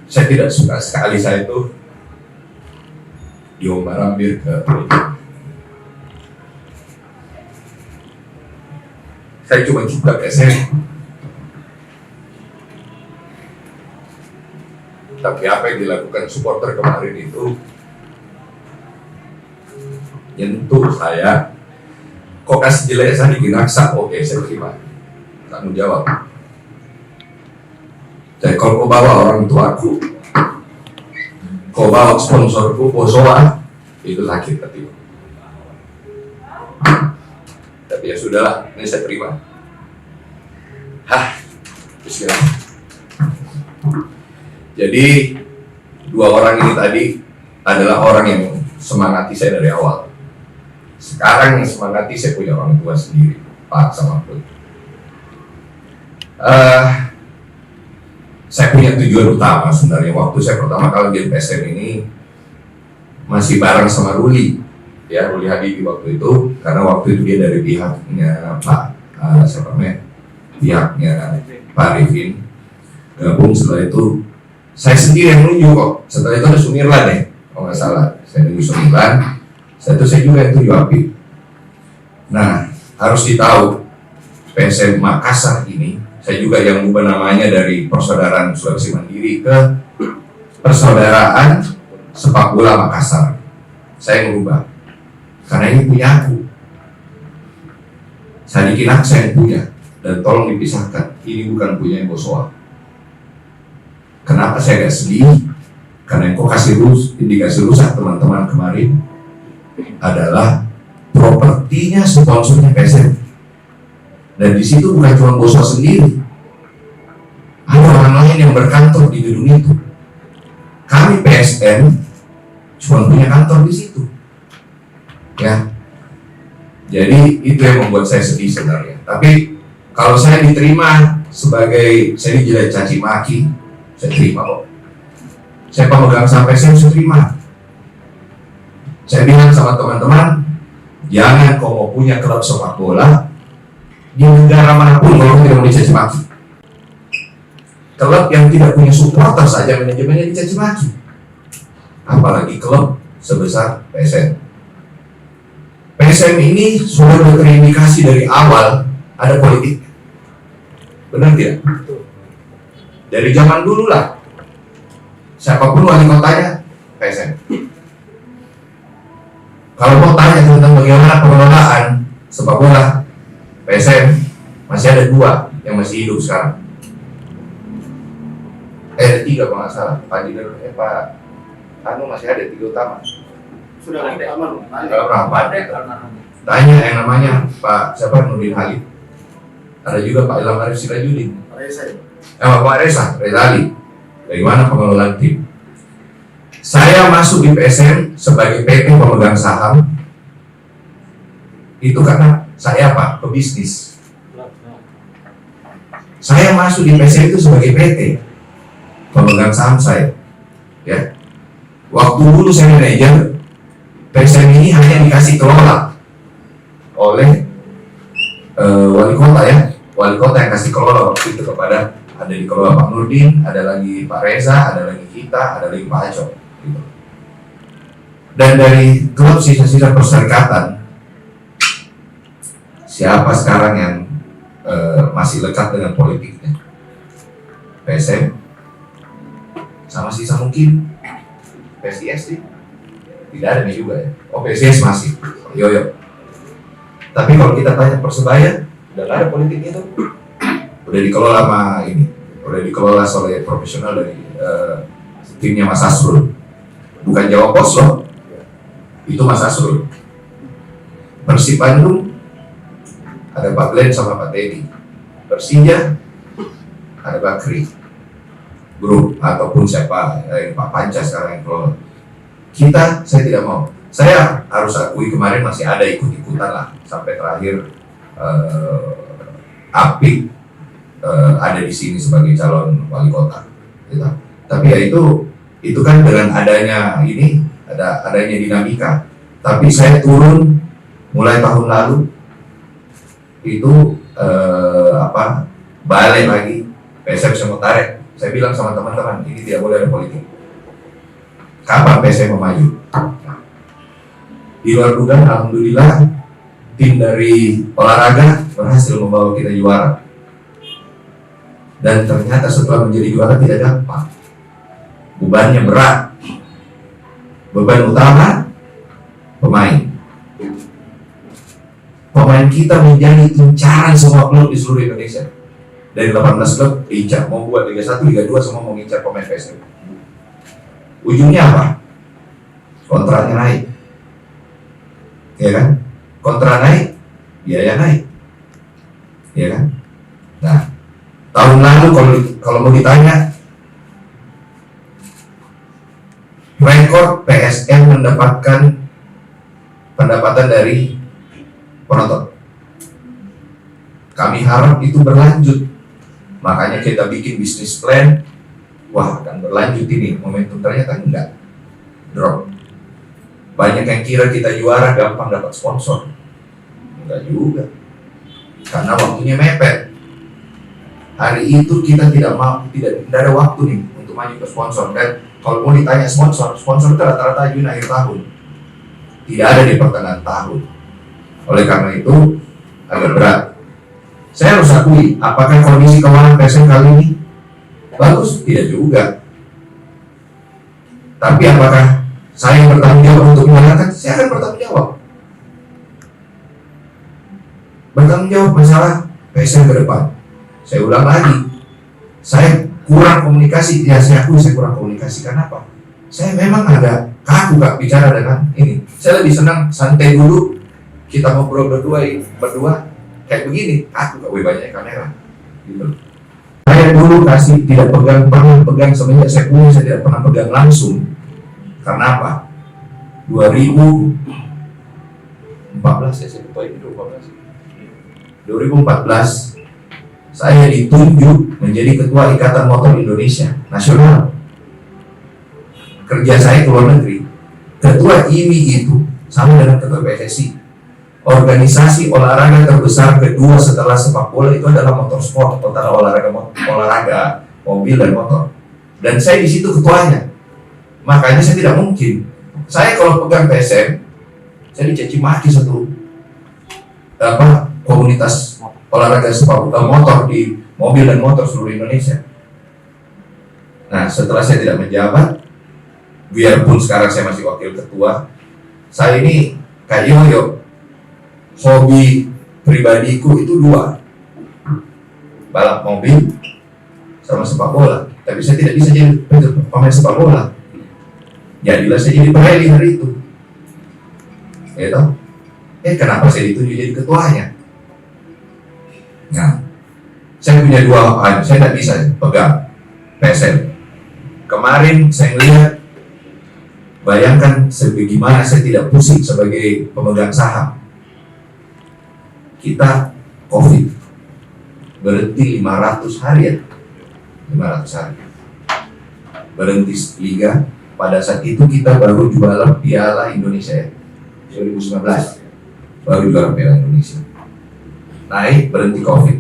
Saya tidak suka sekali saya itu diombar-ambir ke politik. Saya cuma cinta PSM. Tapi apa yang dilakukan supporter kemarin itu nyentuh saya. Kok kasih jelek saya dikinaksa? Oke, saya terima. Tanggung jawab. Jadi kalau kau bawa orang tuaku, kau bawa sponsorku, Bosowa, itu sakit hati. Tapi ya sudahlah, ini saya terima. Bismillah. Jadi dua orang ini tadi adalah orang yang semangati saya dari awal. Sekarang yang semangati saya punya orang tua sendiri, Pak sama Put. Saya punya tujuan utama sebenarnya. Waktu saya pertama kali di PSM ini masih bareng sama Ruli, ya Ruli Habibie waktu itu, karena waktu itu dia dari pihaknya Pak pihaknya Pak Arifin gabung. Setelah itu saya sendiri yang nunjuk kok. Setelah itu ada Sumirlan ya, kalau nggak salah, saya nunjuk Sumirlan. Saya juga yang tujuh api. Nah, harus ditahu PSM Makassar ini, saya juga yang ubah namanya dari Persaudaraan Sulawesi Mandiri ke Persaudaraan Sepak Bola Makassar. Saya merubah karena ini punya aku. Saya dikira saya yang punya, dan tolong dipisahkan. Ini bukan punya Bosowa. Kenapa saya gak sedih? Karena yang kau kasih indikasi rusak teman-teman kemarin adalah propertinya sponsornya PSM, dan di situ bukan cuma Bosowa sendiri, ada orang lain yang berkantor di gedung itu. Kami PSM cuma punya kantor di situ, ya. Jadi itu yang membuat saya sedih sebenarnya. Tapi kalau saya diterima sebagai, saya dijelek caci maki, saya terima kok. Saya pemegang sampai saya terima. Saya bilang sama teman-teman, jangan kau mau punya klub sepak bola di negara manapun kalau tidak mau dicaci maki. Klub yang tidak punya supporter saja manajemennya dicaci maki, apalagi klub sebesar PSM. PSM ini sudah terindikasi dari awal ada politik, benar tidak? Dari zaman dulu lah. siapapun wali kotanya PSM. Kalau mau tanya tentang bagaimana pengelolaan sepak bola PSM, masih ada 2 yang masih hidup sekarang. Ada 3 kalau nggak salah. Pak Diner, Pak Anu masih ada 3 utama.
Sudah lama.
Kalau rapat, tanya yang namanya Pak siapa Nurdin Halid. Ada juga Pak Ilham Arif Sirajudin. Pak Reza Ali. Bagaimana pengelolaan tim? Saya masuk di PSM sebagai PT pemegang saham itu karena saya apa? Pebisnis. Saya masuk di PSM itu sebagai PT pemegang saham saya. Ya. Waktu dulu saya manajer, PSM ini hanya dikasih kelola oleh wali kota ya. Wali kota yang kasih kelola waktu itu kepada, ada dikelola Pak Nurdin, ada lagi Pak Reza, ada lagi kita, ada lagi Pak Aco. Gitu. Dan dari klub sisa-sisa perserikatan, siapa sekarang yang masih lekat dengan politiknya? PSM, sama sisa mungkin PSIS sih, tidak ada nih juga ya. Oh PSIS masih, yo. Tapi kalau kita tanya Persebaya, udah nggak ada politik itu, udah dikelola sama ini, udah dikelola oleh profesional dari timnya Mas Asrul, bukan Jawa Pos loh, itu Mas Asrul. Persib Bandung ada Pak Glenn sama Pak Teddy, Persija ada Bakri, grup ataupun siapa Pak Panca sekarang yang kelola. Kita, saya tidak mau. Saya harus akui kemarin masih ada ikut-ikutan lah sampai terakhir Apik ada di sini sebagai calon wali kota. Gitu. Tapi ya itu kan dengan adanya ini adanya dinamika. Tapi saya turun mulai tahun lalu itu balik lagi PSM saya mau tarik. Saya bilang sama teman-teman ini tidak boleh ada politik. Kapan PSM mau maju? Di luar dugaan, alhamdulillah tim dari olahraga berhasil membawa kita juara. Dan ternyata setelah menjadi juara tidak gampang. Bebannya berat. Beban utama pemain. Pemain kita menjadi incaran semua klub di seluruh Indonesia. Dari 18 klub incar, mau buat Liga 1, Liga 2 semua mau ngincar pemain PSM. Ujungnya apa? Kontraknya naik. Ya kan? Kontrak naik, biaya naik. Ya kan? Nah, tahun lalu kalau mau ditanya rekor PSM mendapatkan pendapatan dari penonton. Kami harap itu berlanjut. Makanya kita bikin bisnis plan. Wah, akan berlanjut ini momentum, ternyata enggak. Drop. Banyak yang kira kita juara gampang dapat sponsor. Enggak juga. Karena waktunya mepet. Hari itu kita tidak ada waktu nih untuk maju ke sponsor. Dan kalau mau ditanya sponsor itu rata-rata Juni akhir tahun. Tidak ada di pertengahan tahun. Oleh karena itu agak berat. Saya harus akui, apakah kondisi keuangan PSM kali ini bagus? Tidak juga. Tapi apakah saya bertanggung jawab untuk menyalahkan? Saya akan bertanggung jawab. Bertanggung jawab masalah PSM ke depan. Saya ulang lagi, saya kurang komunikasi. Ya saya akui saya kurang komunikasi. Kenapa? Saya memang agak kaku Kak bicara dengan ini. Saya lebih senang santai dulu. Kita ngobrol berdua kayak begini. Aku gak banyak kamera. Gitu. Saya dulu tidak pernah pegang semenjak saya kuliah, saya tidak pernah pegang langsung. Karena apa? 2014 ya, saya lupa ini 2014 saya ditunjuk menjadi ketua Ikatan Motor Indonesia Nasional. Kerja saya ke luar negeri. Ketua IMI itu sama dengan ketua PSSI. Organisasi olahraga terbesar kedua setelah sepak bola itu adalah motorsport, antara olahraga mobil dan motor. Dan saya di situ ketuanya. Makanya saya tidak mungkin. Saya kalau pegang PSM, saya dicaci maki satu komunitas olahraga sepak bola motor di mobil dan motor seluruh Indonesia. Nah, setelah saya tidak menjabat, biarpun sekarang saya masih wakil ketua, saya ini kayak Yoyo, hobi pribadiku itu dua, balap mobil sama sepak bola. Tapi saya tidak bisa jadi pemain sepak bola. Jadilah saya jadi pereli hari itu. Ya toh? Kenapa saya ditunjuk jadi ketuanya? Nah, saya punya dua, saya tidak bisa pegang PSM. Kemarin saya melihat, bayangkan sebagaimana saya tidak pusing sebagai pemegang saham. Kita COVID berhenti 500 hari ya, 500 hari berhenti liga. Pada saat itu kita baru juara Piala Indonesia ya, 2019 baru juara Piala Indonesia. Naik berhenti COVID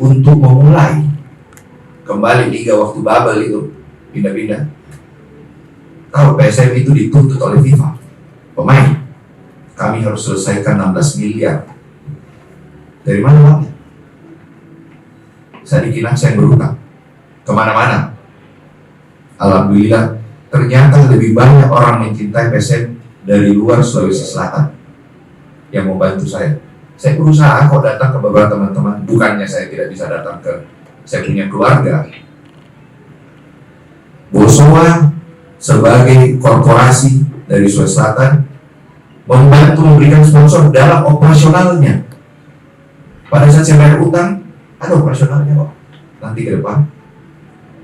untuk memulai kembali liga waktu bubble itu pindah-pindah. Tahu PSM itu dituntut oleh FIFA, pemain kami harus selesaikan 16 miliar. Dari mana uangnya? Saya dikira saya berutang kemana-mana. Alhamdulillah ternyata lebih banyak orang mencintai PSM dari luar Sulawesi Selatan yang mau bantu saya. Saya berusaha kok datang ke beberapa teman-teman, bukannya saya tidak bisa datang ke saya punya keluarga. Bosowa sebagai korporasi dari Sulawesi Selatan membantu memberikan sponsor dalam operasionalnya. Pada saat saya bayar utang, ada operasionalnya kok. Nanti ke depan,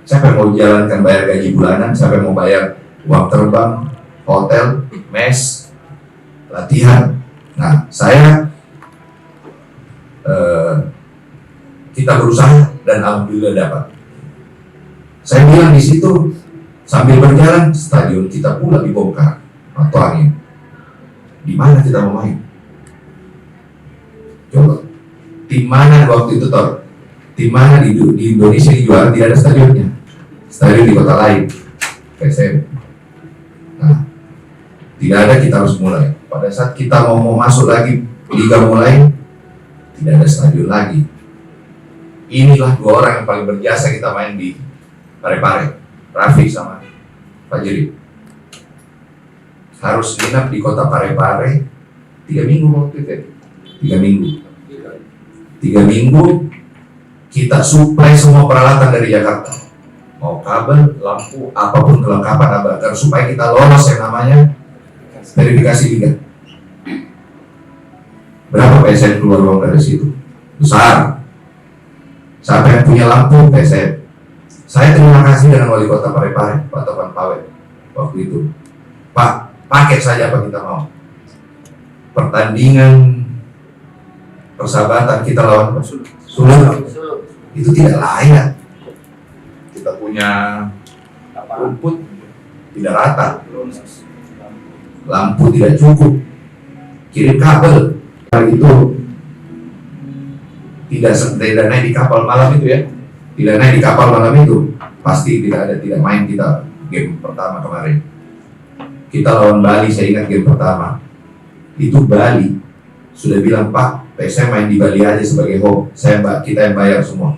siapa yang mau jalankan bayar gaji bulanan, siapa yang mau bayar uang terbang, hotel, mes, latihan. Nah, kita berusaha dan alhamdulillah dapat. Saya bilang di situ sambil berjalan, stadion kita pula dibongkar atau angin. Di mana kita mau main? Coba, tim mana waktu itu Tor? Tim mana di Indonesia yang juara tidak ada stadionnya? Stadion di kota lain, PSM. Nah, tidak ada, kita harus mulai. Pada saat kita mau masuk lagi, liga mulai, tidak ada stadion lagi. Inilah dua orang yang paling berjasa kita main di Parepare, Rafi sama Pak Jeri. Harus nginap di kota Parepare 3 minggu waktu itu. 3 minggu. 3 minggu kita suplai semua peralatan dari Jakarta. Mau kabel, lampu, apapun kelengkapan agar supaya kita lolos yang namanya verifikasi liga. Berapa PSM keluar uang dari situ? Besar. Siapa yang punya lampu? PSM. Saya terima kasih dengan wali kota Parepare, Pak Topan Pawe, waktu itu. Pak, pakai saja apa kita mau. Pertandingan persahabatan kita lawan Solo itu tidak layak. Kita punya rumput tidak rata, lampu tidak cukup, kirim kabel. Itu tidak naik di kapal malam itu ya, tidak naik di kapal malam itu pasti tidak main kita game pertama kemarin. Kita lawan Bali, saya ingat game pertama itu Bali sudah bilang, Pak, PSM main di Bali aja sebagai home, kita yang bayar semua.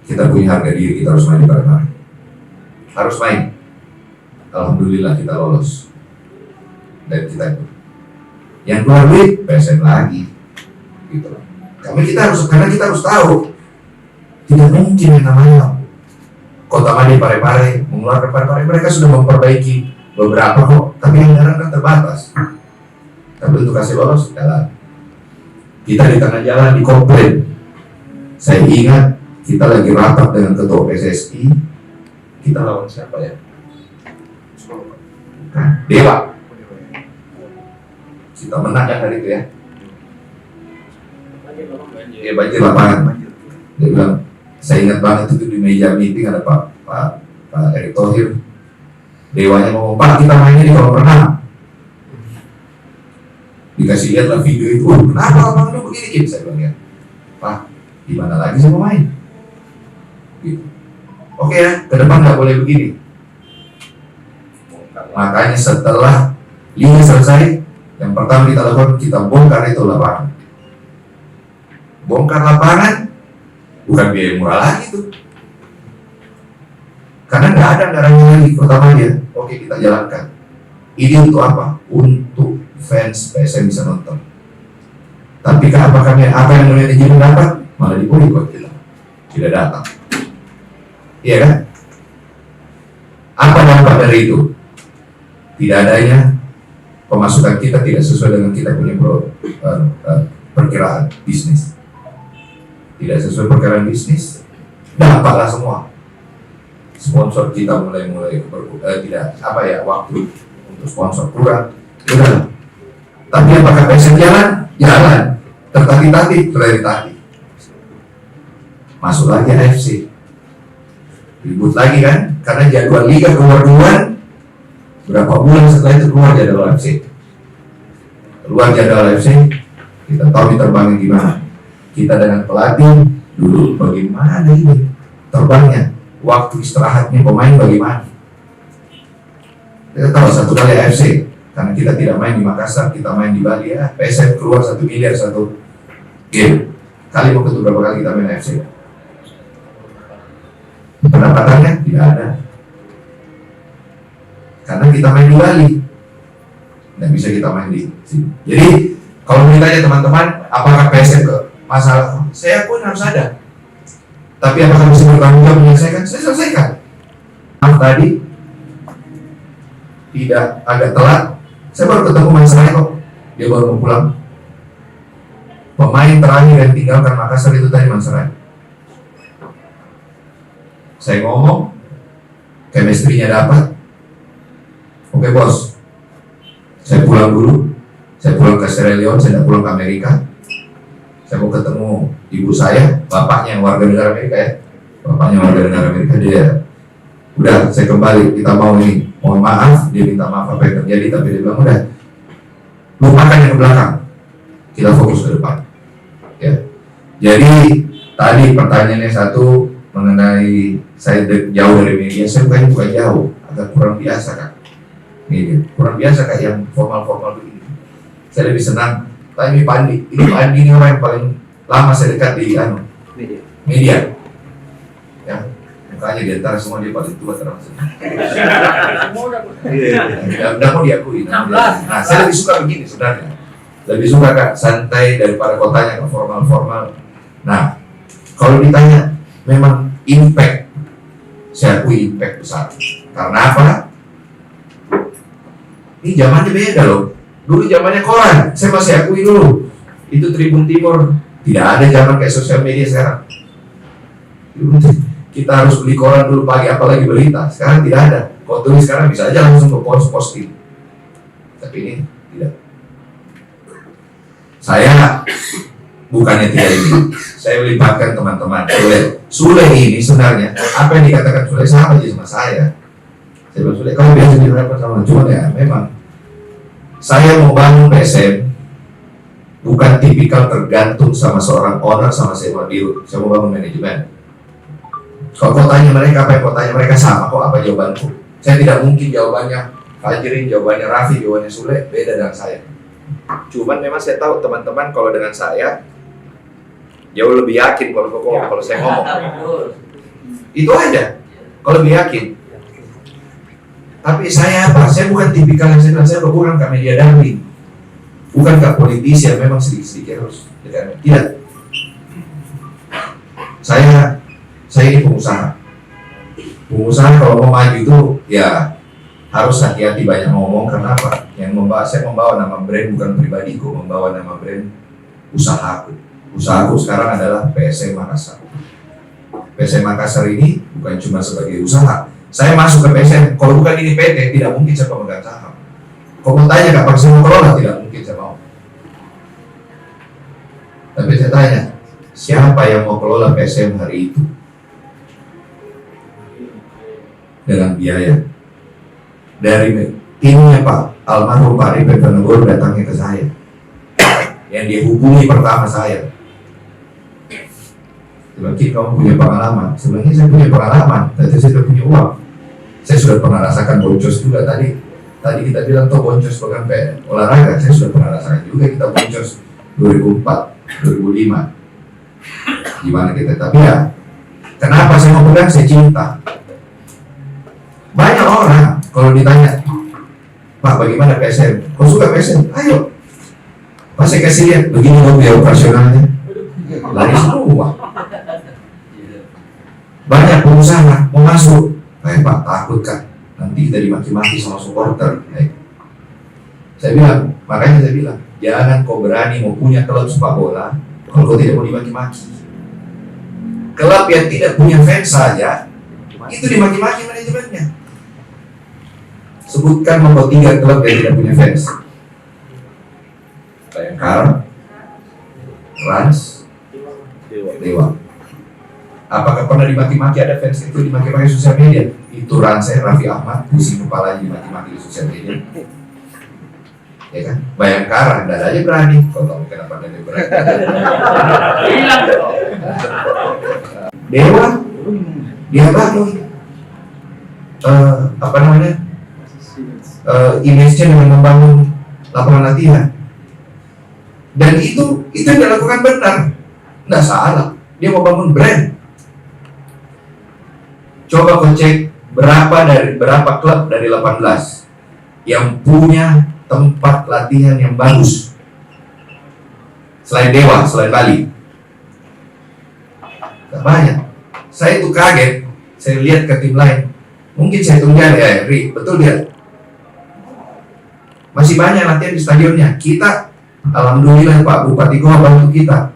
Kita punya harga diri, kita harus main di Parepare, harus main. Alhamdulillah kita lolos dan kita itu yang keluar duit PSM lagi gitu. Karena kita harus tahu tidak mungkin yang namanya Kota Madi Parepare mengeluarkan Parepare. Mereka sudah memperbaiki beberapa kok, tapi anggaran kan terbatas. Tapi untuk kasih lolos jalan, kita di tengah jalan dikomplain. Saya ingat kita lagi rapat dengan ketua PSSI, kita lawan siapa ya? Nah, Dewa. Kita menang kan hari itu ya. Banjir lapangan. Dia bilang, saya ingat banget itu di meja meeting ada Pak Erick Thohir. Dewanya ngomong, Pak, kita mainnya di kolam renang. Dikasih lihat lah video itu, kenapa lapangannya begini? Saya bilang ya, Pak, di mana lagi saya mau main? Gitu. Oke ya, ke depan nggak boleh begini. Makanya setelah liga selesai, yang pertama kita lakukan, kita bongkar itu lapangan. Bongkar lapangan bukan biaya murah lagi tuh. Karena nggak ada anggarannya lagi. Pertamanya, oke kita jalankan. Ini untuk apa? Untuk fans PSM bisa nonton. Tapi apakah apa yang manajemen dapat? Malah diboikot kita. Tidak datang. Iya kan? Apa dampak dari itu? Tidak adanya pemasukan kita tidak sesuai dengan kita punya perkiraan bisnis. Tidak sesuai perkiraan bisnis, dampaklah semua. Sponsor kita mulai tidak waktu untuk sponsor kurang. Udah. Tapi apakah PSM jalan? Jalan. Tertati-tati, tertati. Masuk lagi AFC. Ribut lagi kan? Karena jadwal liga keluar duluan. Berapa bulan setelah itu keluar jadwal AFC. Keluar jadwal AFC, kita tahu diterbangin gimana. Kita dengan pelatih dulu bagaimana ini terbangnya. Waktu istirahatnya pemain bagaimana? Kita tahu satu kali AFC, karena kita tidak main di Makassar, kita main di Bali ya. PSM keluar 1 miliar satu game. Kali waktu itu berapa kali kita main AFC? Pendapatannya tidak ada. Karena kita main di Bali, tidak bisa kita main di sini. Jadi kalau ditanya teman-teman, apakah PSM ke masalah? Saya pun harus ada. Tapi apakah bisa bertanggung jawab menyelesaikan? Saya selesaikan. Maaf tadi tidak agak telat. Saya baru ketemu Mas Rai kok. Dia baru mau pulang. Pemain terakhir yang tinggalkan Makassar itu tadi Mas Rai. Saya ngomong, chemistry-nya dapat. Oke bos, saya pulang dulu. Saya pulang ke Sierra Leone, saya tidak pulang ke Amerika. Saya mau ketemu ibu saya, bapaknya warga negara Amerika ya. Bapaknya warga negara Amerika, dia udah saya kembali, kita mau ini. Mohon maaf, dia minta maaf apa yang terjadi, tapi dia bilang udah lupakan yang ke belakang, kita fokus ke depan. Ya. Jadi tadi pertanyaannya satu mengenai saya jauh dari media, saya bukan jauh, agak kurang biasa kan. Ini kurang biasa kayak yang formal-formal begini. Saya lebih senang. Tanya Pandi, ini Pandi ini orang yang paling lama saya dekat di media. Ya, mukanya di antara semua dia paling tua terus. Udah mau diakui. Nah, saya lebih suka begini sebenarnya. Lebih suka Kak santai daripada kotanya ke formal-formal. Nah, kalau ditanya memang impact, saya akui impact besar. Karena apa? Ini zamannya beda loh. Dulu zamannya koran, saya masih akui dulu. Itu Tribun Timur, tidak ada zaman kayak sosial media sekarang. Kita harus beli koran dulu pagi, apalagi berita. Sekarang tidak ada. Kau tulis sekarang bisa aja langsung ke posting. Tapi ini tidak. Saya bukannya tidak ini. Saya melibatkan teman-teman. Sule ini sebenarnya apa yang dikatakan Sule sama aja sama saya. Saya bilang Sule, kamu biasa diberapa sama cuma ya memang. Saya mau bangun PSM bukan tipikal tergantung sama seorang owner sama sewa biru. Saya mau bangun manajemen. Kalau kau tanya mereka apa yang kau tanya mereka sama kok apa jawabanku. Saya tidak mungkin jawabannya Fajrin, jawabannya Raffi, jawabannya Sule beda dengan saya. Cuman memang saya tahu teman-teman kalau dengan saya jauh lebih yakin kalau saya ngomong. Itu aja. Kalau lebih yakin. Tapi saya apa? Saya bukan tipikal yang saya bilang, saya bukan ke media darling. Bukan ke politisi yang memang sedikit-sedikit harus. Tidak. Saya ini pengusaha. Pengusaha kalau mau maju itu ya harus hati-hati banyak ngomong. Karena apa? Saya membawa nama brand bukan pribadiku, membawa nama brand usahaku. Usahaku sekarang adalah PSM Makassar. PSM Makassar ini bukan cuma sebagai usaha. Saya masuk ke PSM, kalau bukan ini PT, tidak mungkin saya pemegang saham. Kalau mau tanya kapan saya mau kelola, tidak mungkin saya mau. Tapi saya tanya, siapa yang mau kelola PSM hari itu? Dengan biaya. Dari timnya Pak almarhum Pak Ripet Penegor datangnya ke saya. Yang dia hubungi pertama saya. Sebenarnya kamu punya pengalaman. Sebenarnya saya punya pengalaman, tapi saya sudah punya uang. Saya sudah pernah rasakan boncos juga tadi kita bilang tuh boncos pegang olahraga. Saya sudah pernah rasakan juga kita boncos 2004, 2005. Gimana kita? Tapi ya, kenapa saya mau pegang? Saya cinta. banyak orang kalau ditanya, Pak bagaimana PSM? Kau suka PSM? Ayo. Pas saya kasih lihat, begini dong biaya operasionalnya. Lari semua. Banyak pengusaha mau masuk. Pak takut kan? Nanti kita dimaki-maki sama supporter. Saya bilang, makanya saya bilang, jangan kau berani mau punya klub sepak bola kalau kau tidak mau dimaki-maki. Klub yang tidak punya fans saja itu dimaki-maki manajemennya. Sebutkan nomor 3 klub yang tidak punya fans. Bayangkara, Rans, Dewa. Apakah pernah dimaki-maki ada fans itu dimaki-maki sosial media? Itu Rans, Raffi Ahmad, pusing kepala dimaki-maki di sosial media. Ya kan? Bayangkara, tidak aja berani. Kau tahu kenapa tidak berani?
Hilang dong.
Dewa, dia bangun image-nya dengan membangun lapangan latihan, dan itu yang dilakukan benar, nggak salah. Dia mau bangun brand. Coba kau cek berapa klub dari 18 yang punya tempat latihan yang bagus selain Dewa, selain Bali. Gak banyak. Saya itu kaget. Saya lihat ke tim lain. Mungkin saya tunggu ya, Ri, betul dia. Masih banyak latihan di stadionnya. Kita, alhamdulillah Pak Bupati Goa bantu kita.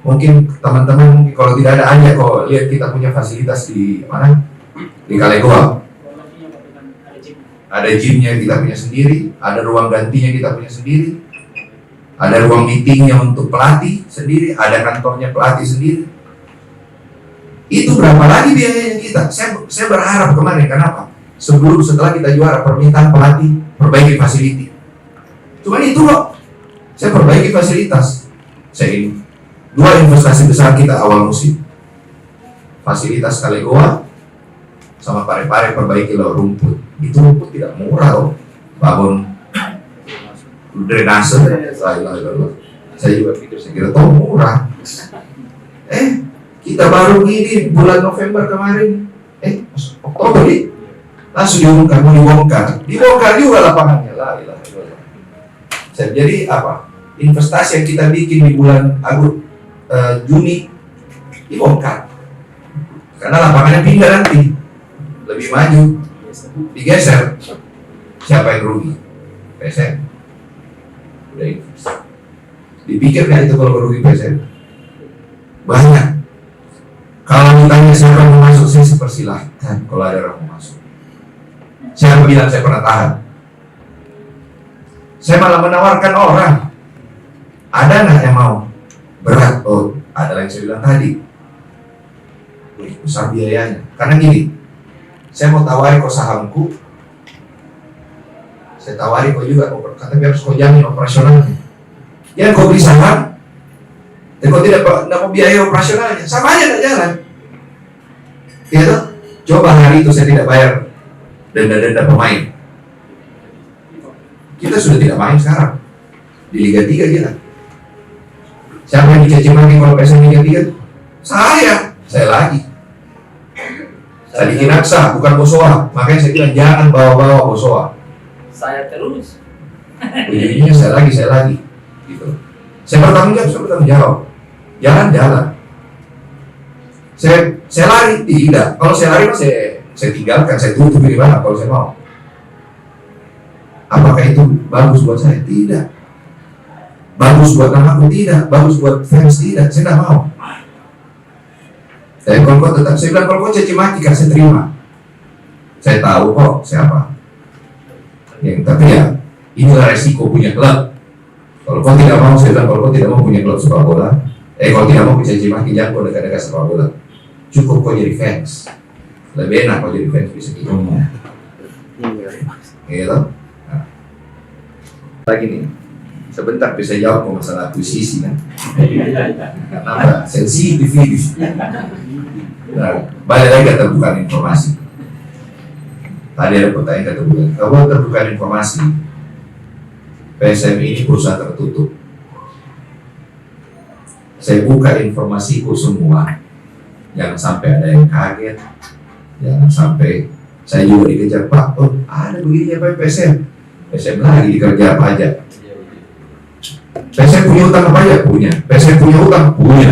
Mungkin teman-teman kalau tidak ada aja kok lihat kita punya fasilitas di mana? Di Kale Goa. Ada gymnya kita punya sendiri, ada ruang gantinya kita punya sendiri, ada ruang meetingnya untuk pelatih sendiri, ada kantornya pelatih sendiri. Itu berapa lagi biayanya kita? Saya berharap kemarin, kenapa? Setelah kita juara, permintaan pelatih perbaiki fasiliti. Cuma itu kok, saya perbaiki fasilitas. Saya ini 2 investasi besar kita awal musim, fasilitas Kale Goa sama Pare-Pare perbaiki rumput. Itu rumput tidak murah loh, bangun drainase. Saya juga pikir, saya kira toh murah. Kita baru gini bulan November kemarin, Oktober nih, langsung diumumkan mau dibongkar juga lapangannya lah. Jadi apa? Investasi yang kita bikin di bulan Juni dibongkar karena lapangannya pindah nanti, lebih maju, digeser. Siapa yang rugi? PSM. Udah invest. Dipikir kan itu kalau rugi PSM? Banyak. Kalau ditanya siapa yang mau masuk, saya persilahkan kalau ada orang mau masuk. Siapa bilang saya pernah tahan? Saya malah menawarkan orang. Ada nggak yang mau? Berat. Oh, ada yang saya bilang tadi. Besar biayanya. Karena gini, saya mau tawari kau sahamku, saya tawari kau juga, kata biar harus kau jamin operasionalnya. Jangan kau beli saham, dan kau tidak mau biaya operasionalnya, sama aja tak jalan. Gitu? Coba hari itu saya tidak bayar denda pemain, kita sudah tidak main sekarang di Liga 3 kita. Siapa yang dicaci maki kalau PSM Liga 3? Saya lagi. Tadi Kinaksa, bukan Bosowa. Makanya saya bilang jangan bawa-bawa Bosowa.
Saya terus.
Ujung-ujungnya saya lagi. Gitu. Saya bertanggung jawab. Jalan. Saya lari, tidak. Kalau saya lari, saya tinggalkan, saya tutup di mana kalau saya mau. Apakah itu bagus buat saya? Tidak. Bagus buat anakku? Tidak. Bagus buat fans? Tidak. Saya tidak mau. Tapi kalau kau tetap, saya bilang kalau kau caci maki kan saya terima. Saya tahu kok siapa. Tapi ya, inilah resiko punya klub. Kalau kau tidak mau, saya bilang kalau kau tidak mau punya klub sepak bola, kalau tidak mau caci maki, jangan kau dekat-dekat sepak bola. Cukup kau jadi fans. Lebih enak kau jadi fans bisa gitu. Gitu. Nah. Lagi nih, sebentar bisa jawab masalah akuisisi kan. Kenapa? Sensitif ini. Nah, balik lagi keterbukaan informasi. Tadi ada pertanyaan keterbukaan. Kalau terbukaan informasi, PSM ini perusahaan tertutup. Saya buka informasiku semua. Jangan sampai ada yang kaget. Jangan sampai Saya juga dikejar, Pak, oh ada begini apa PSM? PSM lagi dikerja pajak. PSM punya utang apa ya? Punya. PSM punya utang? Punya.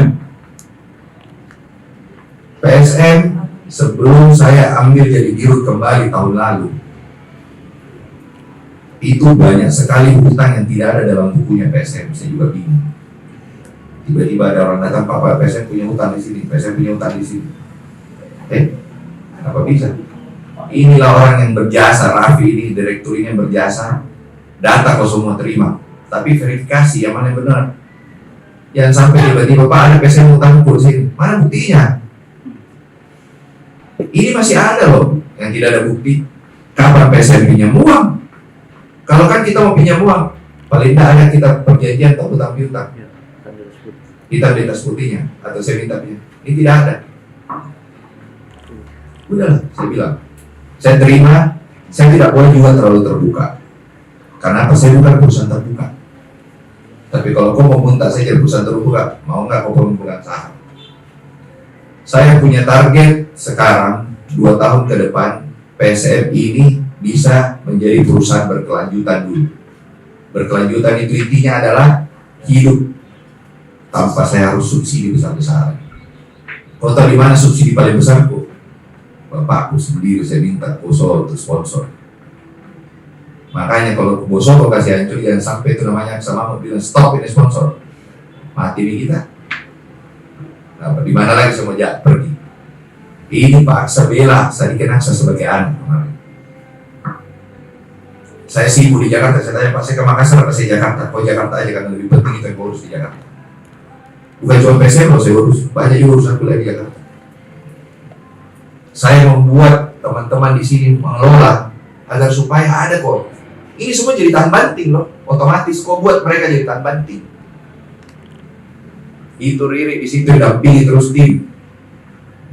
PSM sebelum saya ambil jadi dirut kembali tahun lalu, itu banyak sekali utang yang tidak ada dalam bukunya PSM. Saya juga bingung. Tiba-tiba ada orang datang, Pak, PSM punya utang di sini, PSM punya utang di sini. Kenapa bisa? Inilah orang yang berjasa, Raffi ini direktur ini yang berjasa. Data kau semua terima, tapi verifikasi yang mana yang benar. Yang sampai tiba-tiba, Pak, ada PSM utang di sini, mana buktinya? Ini masih ada loh yang tidak ada bukti. Kapan PSM pinjam uang? Kalau kan kita mau pinjam uang, paling tidak ada kita perjanjian atau utang piutang. Kita di atas putihnya atau saya minta pinjam. Ini tidak ada. Udahlah, saya bilang, saya terima. Saya tidak boleh juga terlalu terbuka. Karena apa? Saya bukan perusahaan terbuka. Tapi kalau kau mau minta saya jadi perusahaan terbuka, mau nggak kau pemegang saham? Saya punya target sekarang 2 tahun ke depan PSM ini bisa menjadi perusahaan berkelanjutan dulu. Berkelanjutan itu intinya adalah hidup tanpa saya harus subsidi besar-besaran. Kau tahu di mana subsidi paling besar kok? Bapakku sendiri saya minta Boso untuk sponsor. Makanya kalau Boso kau kasih hancur, jangan sampai itu namanya sama bilang stop ini sponsor, mati nih kita. Nah, di mana lagi semua pergi? Ini Pak Sabela saya dikenaksa sebagai anak kemarin. Saya sibuk di Jakarta, saya tanya Pak, saya ke Makassar atau saya Jakarta? Kau Jakarta aja karena lebih penting itu yang urus di Jakarta. Bukan cuma PSM loh saya urus, banyak juga urusan kuliah di Jakarta. Saya membuat teman-teman di sini mengelola agar supaya ada kok. Ini semua jadi tahan banting loh, otomatis kok buat mereka jadi tahan banting. Itu Riri di situ dampingi terus tim.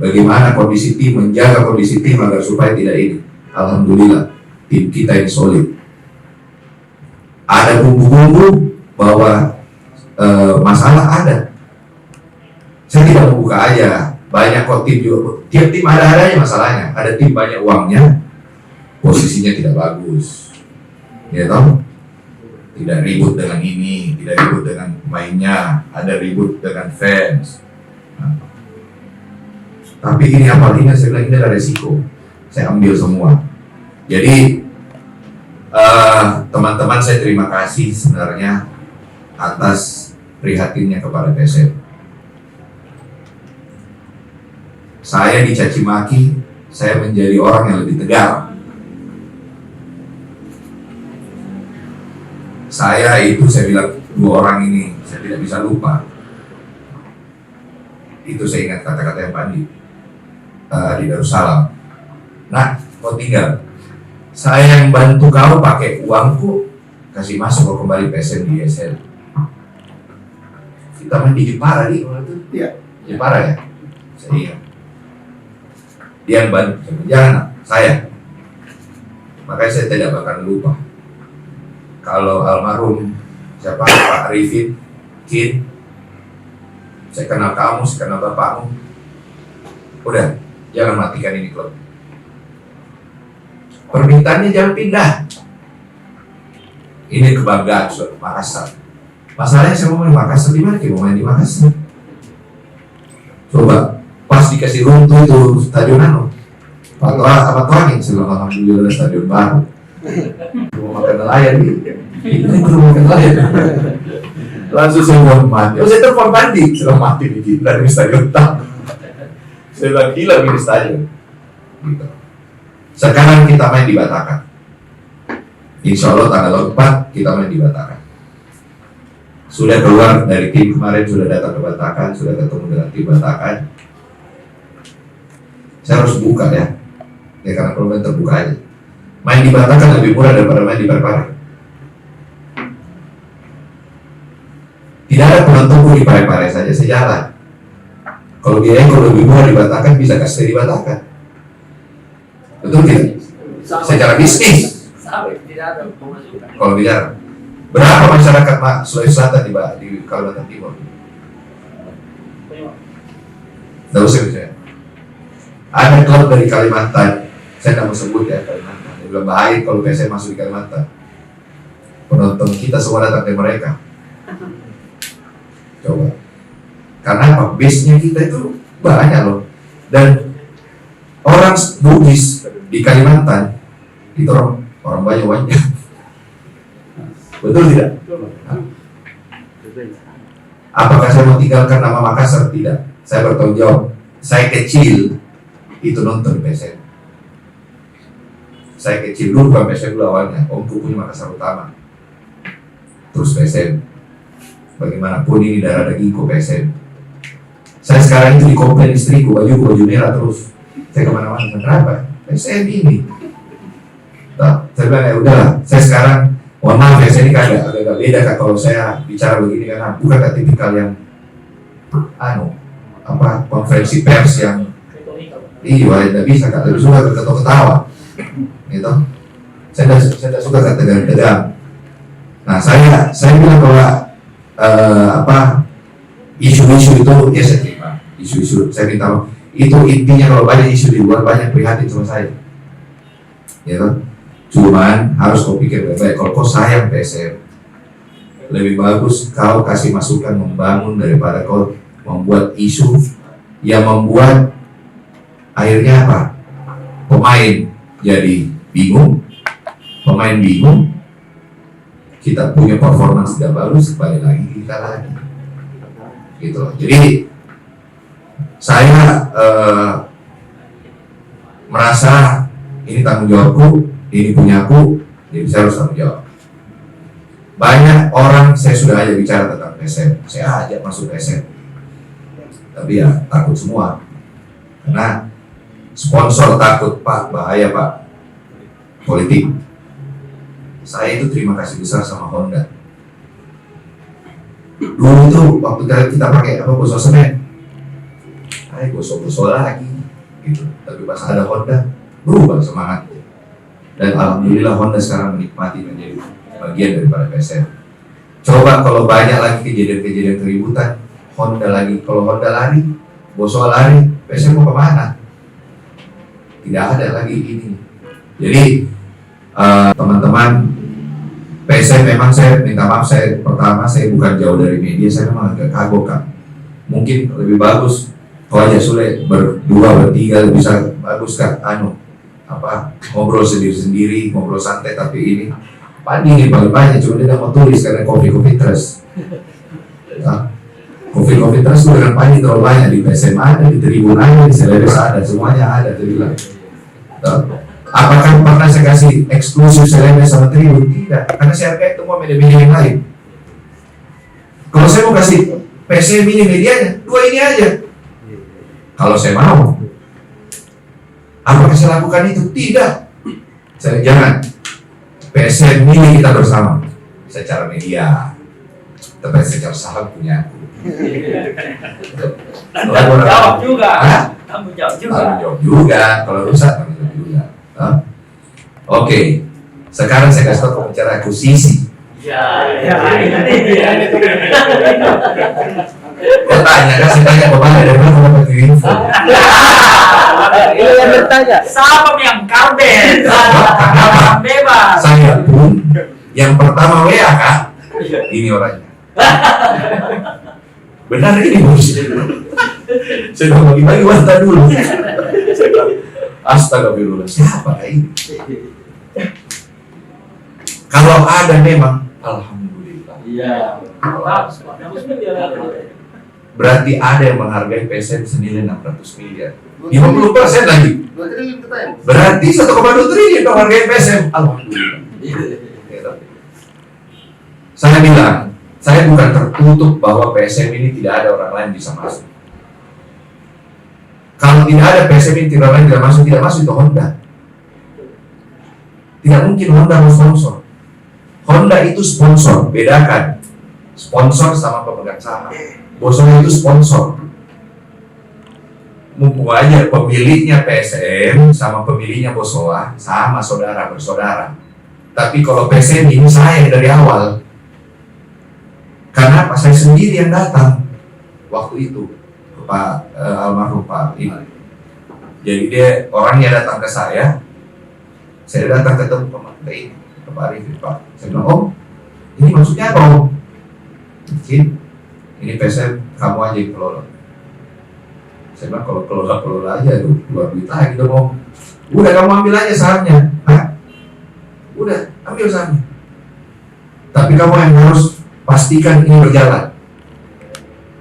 Bagaimana kondisi tim, menjaga kondisi tim agar supaya tidak ini. Alhamdulillah tim kita ini solid. Ada bumbu-bumbu bahwa masalah ada. Saya tidak membuka aja. Banyak kok tim juga. Tiap tim ada adanya masalahnya. Ada tim banyak uangnya, posisinya tidak bagus. Ya tahu? Tidak ribut dengan ini, tidak ribut dengan pemainnya, ada ribut dengan fans. Nah, tapi ini apalagi saya bilang ini ada resiko. Saya ambil semua. Jadi teman-teman saya terima kasih sebenarnya atas prihatinnya kepada PSM. Saya dicaci maki, saya menjadi orang yang lebih tegar. Saya bilang 2 orang ini saya tidak bisa lupa. Itu saya ingat kata-kata yang Pandi di Darussalam. Nah, kau tinggal. Saya yang bantu kau pakai uangku, kasih masuk kau kembali PSM di ISL. Kita main di Jepara di waktu itu.
Iya.
Jepara ya. Saya ingat. Dia yang bantu, jangan saya. Makanya saya tidak bakal lupa. Kalau almarhum siapa Pak Arifin, Kin, saya kenal kamu, saya kenal bapakmu. Udah, jangan matikan ini klub. Permintaannya jangan pindah. Ini kebanggaan Makassar. Masalahnya saya mau main Makassar di mana? Mau main di Makassar. Coba pas dikasih runtuh itu stadion apa tuangin sebelum alhamdulillah stadion baru. Mau makan nelayan nih. Ini belum makan nelayan. Langsung saya mau mati. Saya telepon Pandi, sudah mati di dari stadion tak. Saya bilang gila di stadion. Gitu. Sekarang kita main di Batakan. Insya Allah tanggal 4 kita main di Batakan. Sudah keluar dari tim kemarin, sudah datang ke Batakan, sudah ketemu dengan tim Batakan. Saya harus buka ya karena kalau main terbuka aja. Main di Batakan lebih murah daripada main di Parepare. Tidak ada penentu di Parepare saja sejalan. Kalau biaya kalau lebih murah di Batakan bisa kasih di Batakan. Betul tidak? Secara bisnis. Kalau bicara berapa masyarakat Sulawesi Selatan di Kalimantan Timur? Tidak usah bicara. Ada klub dari Kalimantan saya tidak mau sebut ya Kalimantan. Dia bilang bahaya kalau PSM masuk di Kalimantan. Penonton kita semua datang ke mereka. Coba. Karena apa? Base-nya kita itu banyak loh. Dan orang Bugis di Kalimantan itu orang banyak. Betul tidak? Apakah saya mau tinggalkan nama Makassar? Tidak. Saya bertanggung jawab. Saya kecil itu nonton PSM. Saya kecil dulu bukan PSM dulu awalnya. Omku punya Makassar Utama. Terus PSM. Bagaimanapun ini darah dagingku PSM. Saya sekarang itu dikomplain istriku, baju merah terus. Saya kemana-mana, kenapa? PSM ini. Nah, saya bilang ya udahlah. Saya sekarang, mohon maaf ya, saya ini agak beda Kak kalau saya bicara begini karena bukan Kak tipikal yang konferensi pers yang tidak bisa Kak, lebih suka ketawa-ketawa gitu. Saya tidak suka Kak tegang-tegang. Nah saya bilang bahwa isu-isu itu ya saya terima. Isu-isu saya minta maaf. Itu intinya kalau banyak isu di luar banyak prihatin sama saya. Ya kan? Cuman harus kau pikir baik-baik. Kalau kau sayang PSM, lebih bagus kau kasih masukan membangun daripada kau membuat isu yang membuat akhirnya apa? Pemain jadi bingung, kita punya performance tidak bagus, kembali lagi kita lagi, gitu loh. Jadi saya merasa ini tanggung jawabku, ini punyaku, jadi saya harus tanggung jawab. Banyak orang saya sudah ajak bicara tentang PSM, saya ajak masuk PSM, tapi ya takut semua, karena sponsor takut Pak, bahaya Pak, politik. Saya itu terima kasih besar sama Honda. Dulu itu waktu kita pakai gosok semen, gosok lagi, gitu. Tapi pas ada Honda, berubah semangat. Dan alhamdulillah Honda sekarang menikmati menjadi bagian daripada PSM. Coba kalau banyak lagi kejadian-kejadian keributan, Honda lagi, kalau Honda lari, Boswa lari, PSM mau kemana? Tidak ada lagi ini. Jadi teman-teman PSM memang saya minta maaf, saya bukan jauh dari media, saya memang agak kagok Kak. Mungkin lebih bagus kalau aja Sule berdua bertiga bisa bagus Kak, ngobrol sendiri-sendiri, ngobrol santai, tapi ini Padi ini paling banyak, cuma dia mau tulis karena kopi terus. Nah, kopi terus itu dengan Padi terlalu banyak, di PSM ada, di Tribun ada, di Selebes ada, semuanya ada, dia bilang. Apakah pernah saya kasih eksklusif Selebes sama Tribun? Tidak, karena saya hargai semua media-media yang lain. Kalau saya mau kasih PSM ini medianya, 2 ini aja. Kalau saya mau, apakah saya lakukan itu? Tidak. Saya jangan. PSM ini kita bersama. Secara media, tapi secara saham punya aku.
Tanggung jawab juga. Tanggung jawab juga.
Kalau rusak tanggung jawab juga. Oke. Sekarang saya kasih tahu bicara akuisisi. Kau tanya kan, saya tanya kemana dari mana kamu dapat info?
Ini yang bertanya. Siapa yang karben? Kenapa? Bebas.
Saya pun yang pertama WA Kak. Ini orangnya. Benar ini bos. Saya udah bagi-bagi wasta dulu. Saya bilang, astagfirullah, siapa ini? Kalau ada memang, alhamdulillah.
Iya.
Berarti ada yang menghargai PSM senilai 600 miliar. 50% lagi. Berarti 1,2 triliun menghargai PSM. Alhamdulillah. Saya bilang, saya bukan tertutup bahwa PSM ini tidak ada orang lain bisa masuk. Kalau tidak ada PSM ini tidak masuk itu Honda. Tidak mungkin Honda mau sponsor. Honda itu sponsor, bedakan sponsor sama pemegang saham. Boswa itu sponsor. Mumpung aja pemiliknya PSM sama pemiliknya Boswa sama bersaudara. Tapi kalau PSM ini saya dari awal. Karena saya sendiri yang datang waktu itu ke Pak almarhum Pak ini. Jadi dia orangnya datang ke saya, Saya datang ketemu Pak ini, Pak Arifin, Pak. Saya bilang, Om, ini maksudnya apa Om? Mungkin ini PSM kamu aja yang kelola. Saya bilang kalau kelola aja tuh, keluar duit lagi dong Om. Udah kamu ambil aja sahamnya. Hah? Udah, ambil sahamnya. Tapi kamu yang harus pastikan ini berjalan.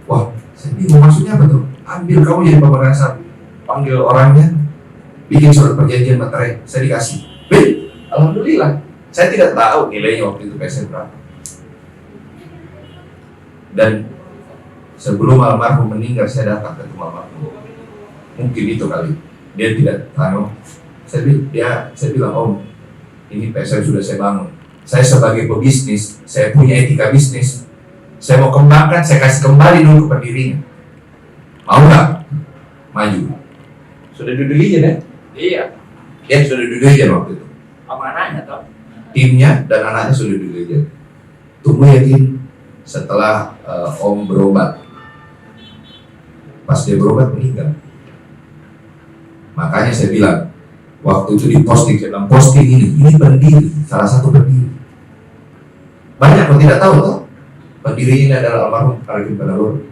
Wah, saya bingung maksudnya apa tuh? Ambil kamu jadi pemegang saham. Panggil orangnya, bikin surat perjanjian materai, saya dikasih. Alhamdulillah, saya tidak tahu nilainya waktu itu PSM berapa. Dan sebelum almarhum meninggal, saya datang ke rumah almarhum. Mungkin itu kali, dia tidak tahu. Saya bilang, Om, ini PSM sudah saya bangun. Saya sebagai pebisnis, saya punya etika bisnis. Saya mau kembangkan, saya kasih kembali dulu ke pendirinya. Mau nggak? Maju. Sudah duduk aja deh.
Iya.
Ya sudah duduk aja waktu itu.
Amanahnya toh.
Timnya dan anaknya sudah duduk aja. Tunggu ya Tim. Setelah Om berobat, pas dia berobat meninggal. Makanya saya bilang, waktu itu di posting, saya bilang posting ini pendiri, salah satu pendiri. Banyak yang tidak tahu toh, pendirinya adalah almarhum Arifin Panarur.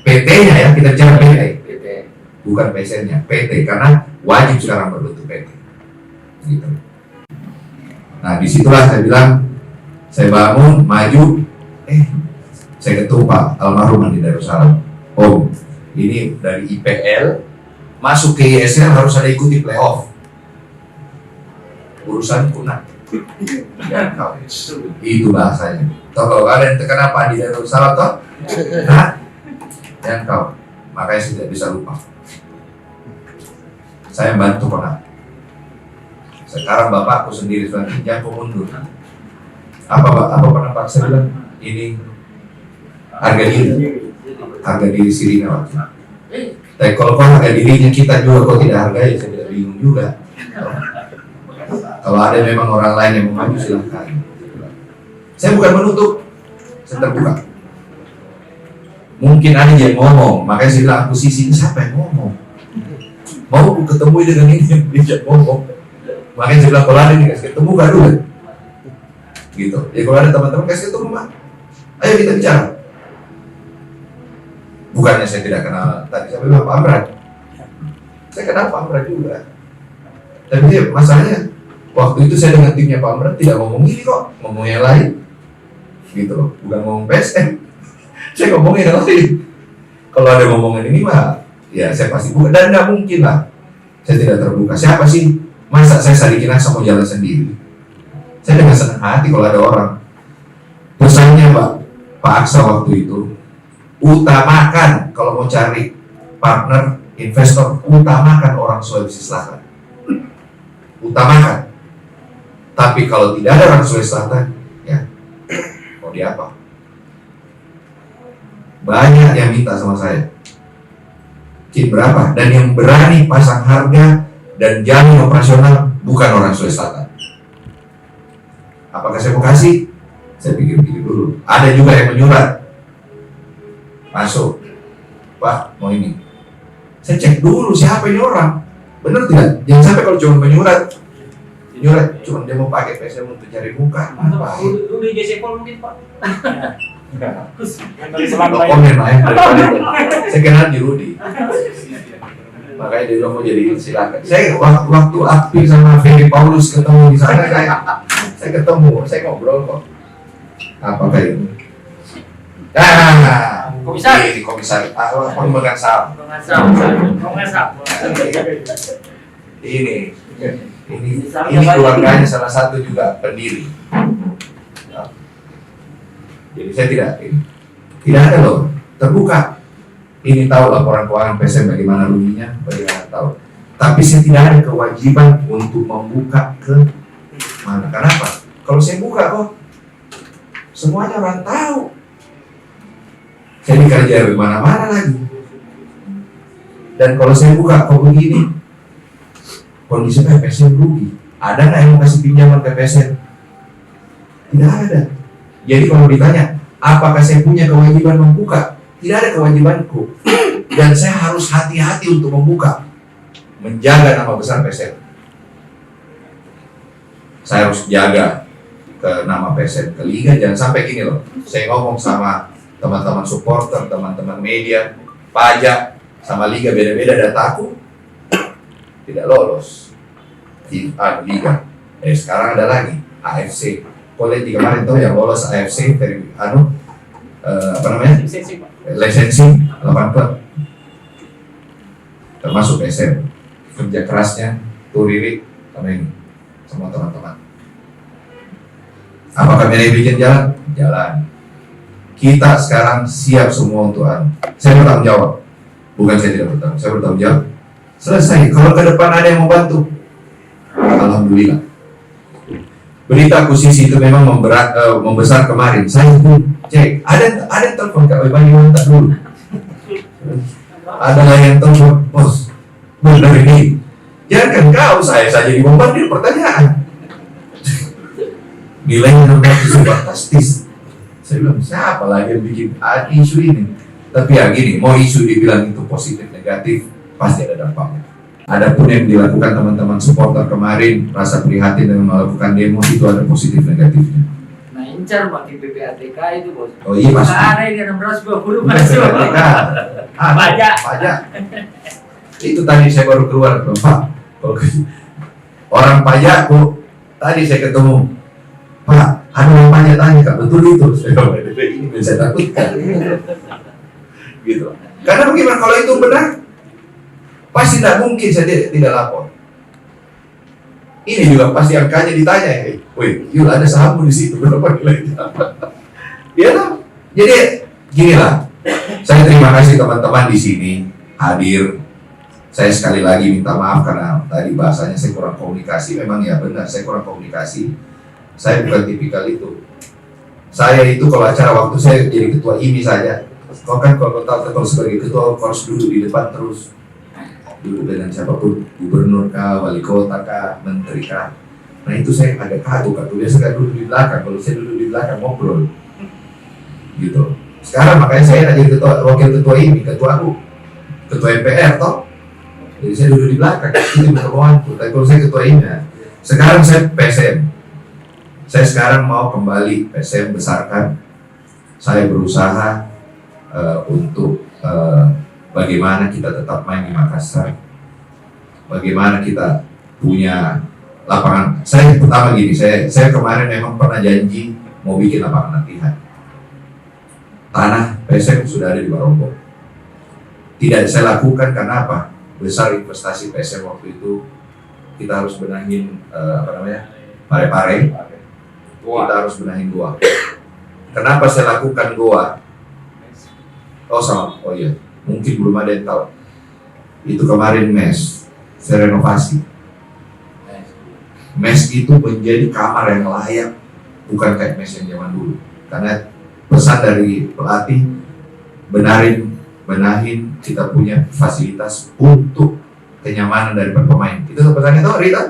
PT-nya ya, kita bicara PT, bukan PSN-nya, PT, karena wajib sekarang berbentuk PT. Gitu. Nah disitulah saya bilang, saya bangun, maju, saya ketemu Pak almarhum Andi Darussalam. Om, ini dari IPL masuk ke ISL harus ada ikuti playoff. Urusan punah. Itu bahasanya. Toh kalau ada yang terkena Pak Andi Darussalam toh, nah, yang kau, makanya saya tidak bisa lupa. Saya bantu pernah. Sekarang bapakku sendiri sudah jangan mundur. Apa pernah Pak saya bilang? Ini harga diri Sirina waktu. Tapi kalau harga dirinya kita juga kok tidak hargai, saya tidak bingung juga. Kalau ada memang orang lain yang mau maju silahkan. Saya bukan menutup, saya terbuka. Mungkin ada yang ngomong, makanya saya bilang aku sisi siapa yang ngomong? Mau aku ketemu dengan ini yang dia ngomong. Makanya saya bilang kalau ada yang kasih ketemu gak dulu. Gitu. Ya kalau ada teman-teman kasih ketemu Pak, ayo kita bicara. Bukannya saya tidak kenal, tadi saya bilang Pak Amran. Saya kenal Pak Amran juga. Tapi dia masalahnya waktu itu saya dengan timnya Pak Amran tidak ngomong ini kok, ngomong yang lain. Gitu loh, bukan ngomong PSM. Saya ngomongin yang lain. Kalau ada ngomongin ini mah, ya saya pasti buka. Dan nggak mungkin lah, saya tidak terbuka. Siapa sih? Masa saya Sadikin Aksa mau jalan sendiri? Saya dengan senang hati kalau ada orang. Pesannya Pak Aksa waktu itu, utamakan kalau mau cari partner, investor, utamakan orang Sulawesi Selatan. Utamakan. Tapi kalau tidak ada orang Sulawesi Selatan, ya mau diapa? Banyak yang minta sama saya. Kit berapa? Dan yang berani pasang harga dan jamin operasional bukan orang Sulawesi Selatan. Apakah saya mau kasih? Saya pikir-pikir dulu. Ada juga yang menyurat. Masuk. Pak, mau ini. Saya cek dulu siapa ini orang. Benar tidak? Jangan sampai kalau cuma menyurat. Menyurat cuma dia mau pakai PSM untuk cari muka.
Lu di JC Pol mungkin Pak.
Komen lah ya. Saya kenal di Rudi. Makanya dia bilang mau jadi silakan. Saya waktu Aktif sama Ferry Paulus ketemu di sana, saya ketemu, saya ngobrol kok. Apa kayak ini?
Komisar.
Ini komisar. Pemegang saham. Ini keluarganya salah satu juga pendiri. Jadi saya tidak ada loh, terbuka. Ini tahu laporan keuangan PSM bagaimana ruginya, bagaimana tahu. Tapi saya tidak ada kewajiban untuk membuka ke mana. Kenapa? Kalau saya buka kok, semuanya orang tahu. Saya dikerja di mana-mana lagi. Dan kalau saya buka kok begini, kondisi PSM rugi. Ada nggak yang mau kasih pinjaman ke PSM? Tidak ada. Jadi kalau ditanya, apakah saya punya kewajiban membuka? Tidak ada kewajibanku. Dan saya harus hati-hati untuk membuka. Menjaga nama besar PSM. saya harus jaga ke nama PSM, ke Liga. Jangan sampai gini loh, saya ngomong sama teman-teman supporter, teman-teman media, pajak, sama Liga beda-beda, data aku tidak lolos di Liga. Sekarang ada lagi AFC. Kualitas kemarin tuh yang lolos AFC lisensi 8 klub termasuk PSM. Kerja kerasnya tuh Riri sama ini semua teman-teman. Apakah Mary bikin jalan? Jalan. Kita sekarang siap semua untuk saya bertanggung jawab. Bukan saya tidak bertanggung, saya bertanggung jawab. Selesai. Kalau ke depan ada yang mau bantu, alhamdulillah. Berita akuisisi itu memang membesar kemarin. Saya pun cek. Ada telepon Kak Bani minta dulu. Ada yang telepon, bos. Benar ini. Jangan kau, saya saja dibombardir pertanyaan. Nilainya fantastis. Saya bilang, siapa lagi yang bikin isu ini? Tapi ya gini, mau isu dibilang itu positif, negatif, pasti ada dampaknya. Adapun yang dilakukan teman-teman supporter kemarin, rasa prihatin dengan melakukan demo, itu ada positif negatifnya.
Nah, incar pakai PPATK itu, bos.
Oh iya, pasti.
Ada ini 620
Bukan
masuk.
PPATK.
Pajak.
Pajak. Itu tadi saya baru keluar, Pak. Orang pajak, Bu. Tadi saya ketemu, Pak, ada orang pajak tanya, Kak, betul itu? Ini bisa takutkan. Gitu. Karena bagaimana kalau itu benar, pasti tidak mungkin saya tidak lapor. Ini juga pasti angkanya ditanya, wih, Yul ada sahammu di situ, berapa nilainya? Ya lah. Jadi gini lah, saya terima kasih teman-teman di sini hadir. Saya sekali lagi minta maaf karena tadi bahasanya saya kurang komunikasi. Memang ya benar, saya kurang komunikasi. Saya bukan tipikal itu. Saya itu kalau acara waktu saya jadi ketua IMI saja. Kau kan kalau tahu sebagai ketua harus duduk di depan terus. Duduk dengan siapapun, gubernur kah, wali kota kah, menteri kah. Nah itu saya agak kagum. Biasa kan duduk di belakang. Kalau saya duduk di belakang ngobrol. Gitu. Sekarang makanya saya jadi wakil ketua IMI, ketua aku, ketua MPR toh. Jadi saya duduk di belakang, itu kemauanku. Tapi kalau saya ketua ini, sekarang saya PSM. Saya sekarang mau kembali PSM besarkan. Saya berusaha untuk bagaimana kita tetap main di Makassar. Bagaimana kita punya lapangan. Saya pertama gini, saya kemarin memang pernah janji mau bikin lapangan latihan. Tanah PSM sudah ada di Barombong. Tidak saya lakukan karena apa? Besar investasi PSM waktu itu, kita harus benahin Pare-Pare, kita harus benahin goa. Kenapa saya lakukan goa? Oh iya, mungkin belum ada yang tahu. Itu kemarin mes, saya renovasi. Mes itu menjadi kamar yang layak, bukan kayak mes yang zaman dulu. Karena pesan dari pelatih, benahin kita punya fasilitas untuk kenyamanan dari pemain. Itu pesannya tuh Rita.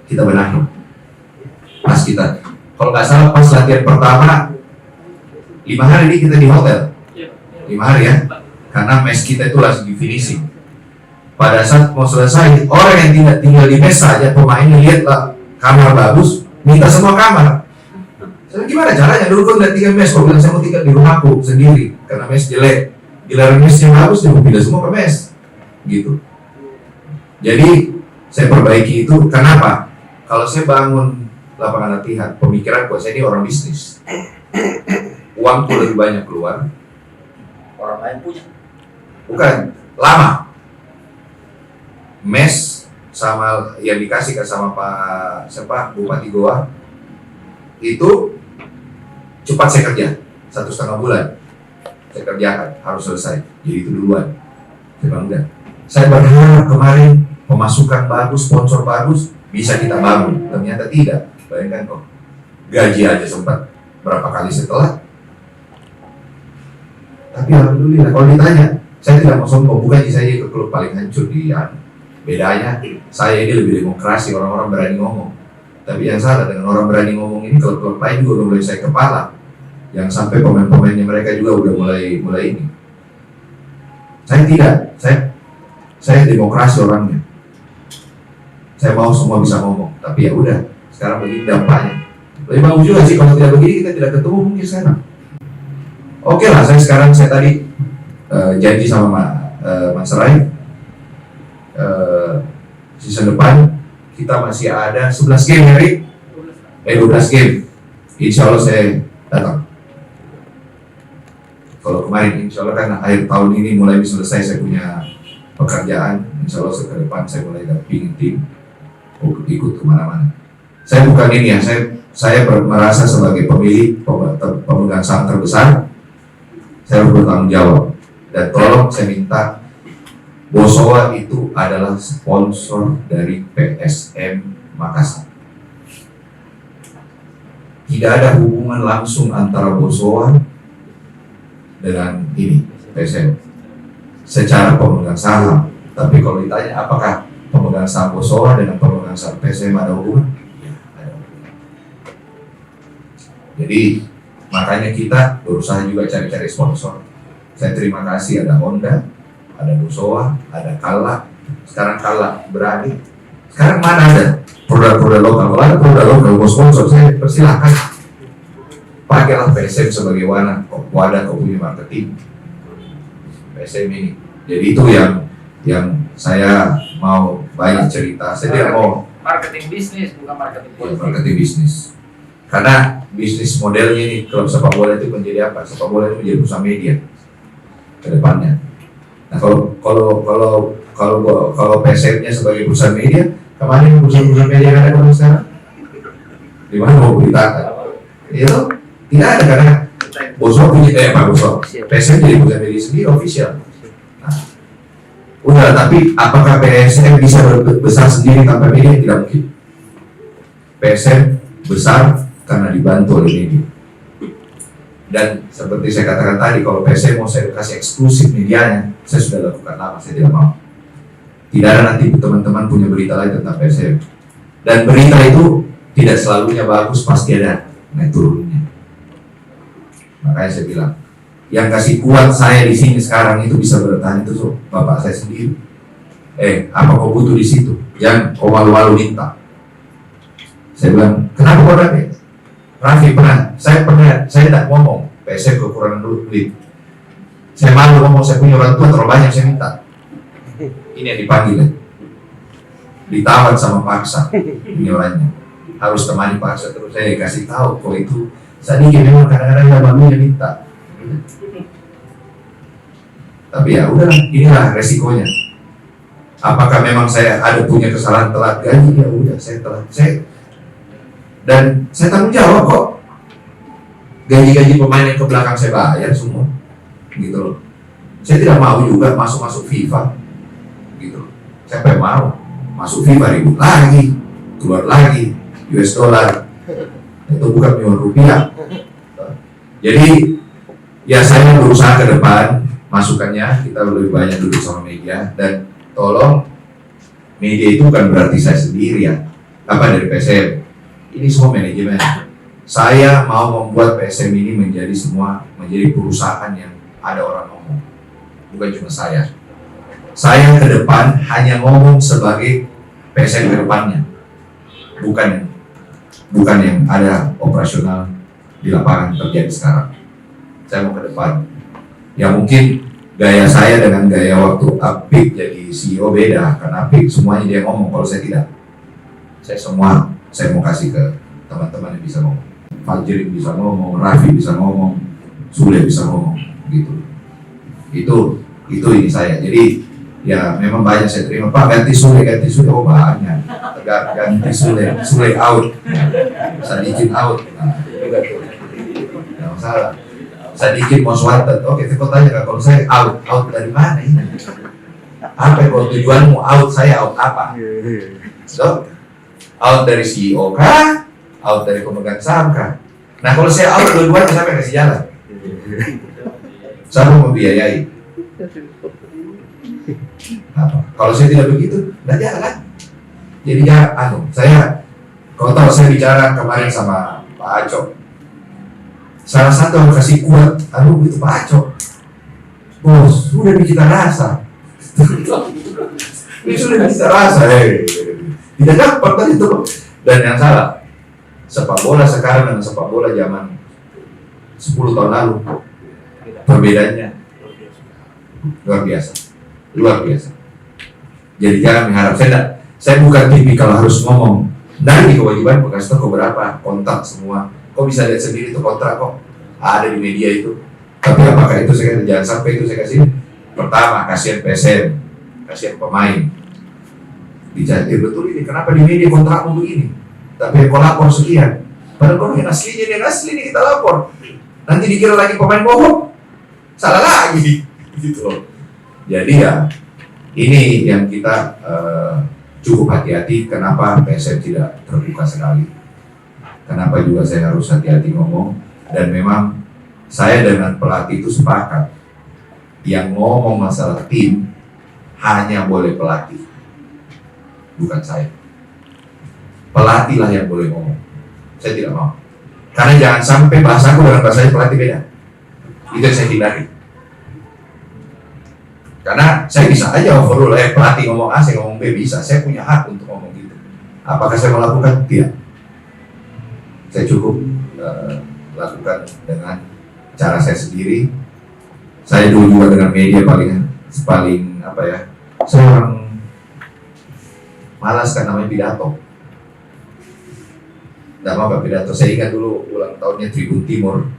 Kita benahin. Pas kita, kalau nggak salah pas latihan pertama 5 hari ini kita di hotel. 5 hari ya. Karena mes kita itu lagi di finishing. Pada saat mau selesai, orang yang tidak tinggal di mes saja pemainnya lihatlah kamar bagus, minta semua kamar. Saya gimana caranya? Dulu gue nggak tinggal mes, kok bilang saya mau tinggal di rumahku sendiri karena mes jelek. Giliran mes yang bagus, dia mau pindah semua ke mes, gitu. Jadi saya perbaiki itu. Kenapa? Kalau saya bangun lapangan latihan, pemikiran saya ini orang bisnis. Uangku lebih banyak keluar.
Orang lain punya.
Bukan, lama. Mes sama yang dikasih sama Pak Bupati Goa itu cepat saya kerja 1,5 bulan saya kerjakan, harus selesai. Jadi itu duluan. Saya bilang udah. Saya berharap kemarin pemasukan bagus, sponsor bagus, bisa kita bangun. Ternyata tidak. Bayangkan kok, gaji aja sempat berapa kali setelah. Tapi alhamdulillah, kalau ditanya, saya tidak mau sombong, bukan saya ke klub paling hancur di bedanya, saya ini lebih demokrasi, orang-orang berani ngomong. Tapi yang salah dengan orang berani ngomong ini, klub-klub lain juga udah mulai saya kepala. Yang sampai pemain-pemainnya mereka juga udah mulai ini. Saya tidak, saya demokrasi orangnya. Saya mau semua bisa ngomong. Tapi ya udah, sekarang begini dampaknya. Lebih bagus juga sih kalau tidak begini kita tidak ketemu mungkin sekarang. Oke lah, saya tadi janji sama Mas Rai, season depan kita masih ada 11 game ya, Rik? 12 game. Insya Allah saya datang. Kalau kemarin insya Allah kan akhir tahun ini mulai selesai saya punya pekerjaan, insya Allah ke depan saya mulai dampingin tim untuk ikut kemana-mana. Saya bukan ini ya, saya merasa sebagai pemilik pemegang saham terbesar, saya harus bertanggung jawab. Dan tolong saya minta, Bosowa itu adalah sponsor dari PSM Makassar. Tidak ada hubungan langsung antara Bosowa dengan ini PSM secara pemegang saham. Tapi kalau ditanya apakah pemegang saham Bosowa dengan pemegang saham PSM ada hubungan? Ya, ada hubungan. Jadi makanya kita berusaha juga cari-cari sponsor. Saya terima kasih ada Honda, ada Bosowa, ada Kala. Sekarang Kala berani. Sekarang mana ada produk-produk lokal? Kalau ada produk lokal mau sponsor, saya persilahkan. Pakailah PSM sebagai wadah kau punya marketing PSM ini. Jadi itu yang saya mau banyak cerita. Saya tidak mau
marketing bisnis, bukan marketing politik.
Marketing bisnis. Karena bisnis modelnya ini klub sepak bola itu menjadi apa? Sepak bola itu menjadi perusahaan media ke depannya. Nah kalau PSM-nya sebagai perusahaan media, kemarin perusahaan media yang ada kalau sekarang, di mana mau beritakan? Itu tidak ada karena Bosowa punya PSM jadi perusahaan media sendiri official. Nah, udah, tapi apakah PSM bisa besar sendiri tanpa media? Tidak mungkin. PSM besar karena dibantu oleh media. Dan seperti saya katakan tadi, kalau PSM mau saya kasih eksklusif medianya, saya sudah lakukan lama, saya tidak mau. Tidak ada nanti teman-teman punya berita lain tentang PSM. Dan berita itu tidak selalunya bagus, pasti ada naik turunnya. Makanya saya bilang, yang kasih kuat saya di sini sekarang itu bisa bertahan itu bapak saya sendiri. Apa kau butuh di situ? Yang kau malu-malu minta. Saya bilang, kenapa kau dapat? Raffi saya tidak ngomong PSM kekurangan duit. Saya malu ngomong, saya punya orang tua terlalu banyak saya minta. Ini yang dipanggil ya. Ditawar sama paksa. Ini orangnya harus temani paksa terus. Saya kasih tahu kok itu sedikit memang kadang-kadang yang babunya minta. Tapi ya udah, inilah resikonya. Apakah memang saya ada punya kesalahan telat gaji? Ya udah, saya telat. Dan saya tanggung jawab kok. Gaji-gaji pemain yang ke belakang saya bayar semua, gitu loh. Saya tidak mau juga masuk FIFA, gitu loh. Siapa yang mau masuk FIFA ribut lagi, keluar lagi US dollar, itu bukan miliar rupiah. Jadi ya saya berusaha ke depan masukannya kita lebih banyak duduk sama media, dan tolong media itu bukan berarti saya sendiri ya, apa dari PSM. Ini semua manajemen. Saya mau membuat PSM ini menjadi perusahaan yang ada orang ngomong, bukan cuma saya. Saya ke depan hanya ngomong sebagai PSM ke depannya, bukan yang ada operasional di lapangan terjadi sekarang. Saya mau ke depan. Ya mungkin gaya saya dengan gaya waktu Apik jadi CEO beda, karena Apik semuanya dia ngomong, kalau saya tidak. Saya mau kasih ke teman-teman yang bisa ngomong. Fajrin bisa ngomong, Raffi bisa ngomong, Sule bisa ngomong, gitu. Itu ini saya. Jadi ya memang banyak saya terima. Pak ganti Sule, oh banyak. Ganti Sule out, Sadikin out. Nah, nggak masalah. Sadikin mau wanted. Oke, kau tanya kalau saya out dari mana ini? Apa kalau tujuanmu out, saya out apa? So, out dari CEO kah? Out dari pemegang saham kah? Nah kalau saya out dua-duanya, siapa yang kasih jalan? Siapa membiayai? Apa? Kalau saya tidak begitu, nggak jalan. Jadi kalau tahu saya bicara kemarin sama Pak Acok, salah satu yang kasih kuat, itu Pak Acok. Bos, sudah kita rasa. Ini sudah kita rasa, tidak dapat kan itu. Dan yang salah, sepak bola sekarang dengan sepak bola zaman 10 tahun lalu, perbedaannya luar biasa. Jadi jangan mengharap, saya bukan tipikal harus ngomong. Nanti kewajiban bekas toko berapa, kontak semua. Kok bisa lihat sendiri tuh kontrak kok ada di media itu. Tapi apakah itu saya jangan sampai itu saya kasih. Pertama, kasihan PSM, kasihan pemain. Dicari betul ini, kenapa di media kontrakmu begini? Tapi kau lapor sekian. Padahal kau yang aslinya yang asli ini kita lapor. Nanti dikira lagi pemain bohong, salah lagi, gitu loh. Jadi ya, ini yang kita cukup hati-hati. Kenapa PSM tidak terbuka sekali? Kenapa juga saya harus hati-hati ngomong? Dan memang saya dengan pelatih itu sepakat. Yang ngomong masalah tim hanya boleh pelatih, bukan saya. Pelatih lah yang boleh ngomong. Saya tidak mau. Karena jangan sampai bahasaku dengan bahasa pelatih beda. Itu yang saya hindari. Karena saya bisa aja overrule, pelatih ngomong A, saya ngomong B, bisa. Saya punya hak untuk ngomong gitu. Apakah saya melakukan? Tidak. Saya cukup lakukan dengan cara saya sendiri. Saya dulu juga dengan media paling apa ya? Saya orang malas kan namanya pidato. Tidak apa pidato. Saya ingat dulu ulang tahunnya Tribun Timur.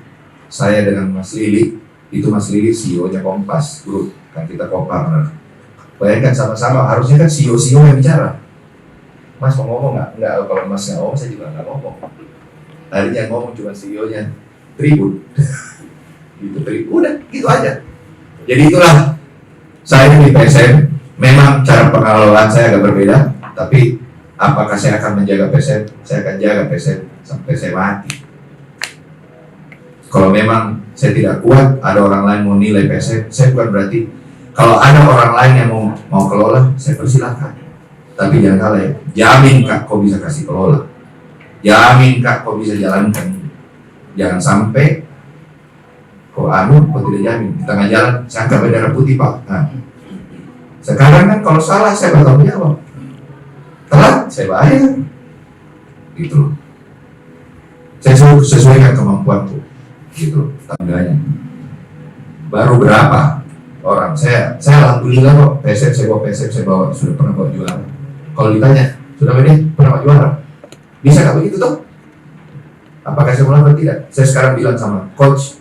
Saya dengan Mas Lili, itu Mas Lili CEO-nya Kompas Group. Kan kita co-partner. Bayangkan sama-sama, harusnya kan CEO yang bicara. Mas mau ngomong nggak? Nggak, kalau Mas nggak ngomong, saya juga nggak ngomong. Tadinya ngomong cuma CEO-nya Tribun. Itu Tribun, udah, gitu aja. Jadi itulah, saya di PSM, memang cara pengelolaan saya agak berbeda, tapi apakah saya akan menjaga PSM? Saya akan jaga PSM sampai saya mati. Kalau memang saya tidak kuat, ada orang lain mau nilai PSM, saya bukan berarti kalau ada orang lain yang mau kelola, saya persilahkan. Tapi jangan salah ya, jamin kak kau bisa kasih kelola, jamin kak kau bisa jalankan. Jangan sampai kau tidak jamin di tengah jalan saya angkat bendera putih pak. Nah, sekarang kan kalau salah saya bertanggung jawab, telat saya bayar, gitu. Saya sesuaikan kemampuanku, gitu. Tandanya baru berapa orang saya alhamdulillah kok PSM saya bawa sudah pernah bawa juara. Kalau ditanya sudah pernah bawa juara, bisa nggak begitu toh? Apakah saya melakukan? Tidak. Saya sekarang bilang sama coach,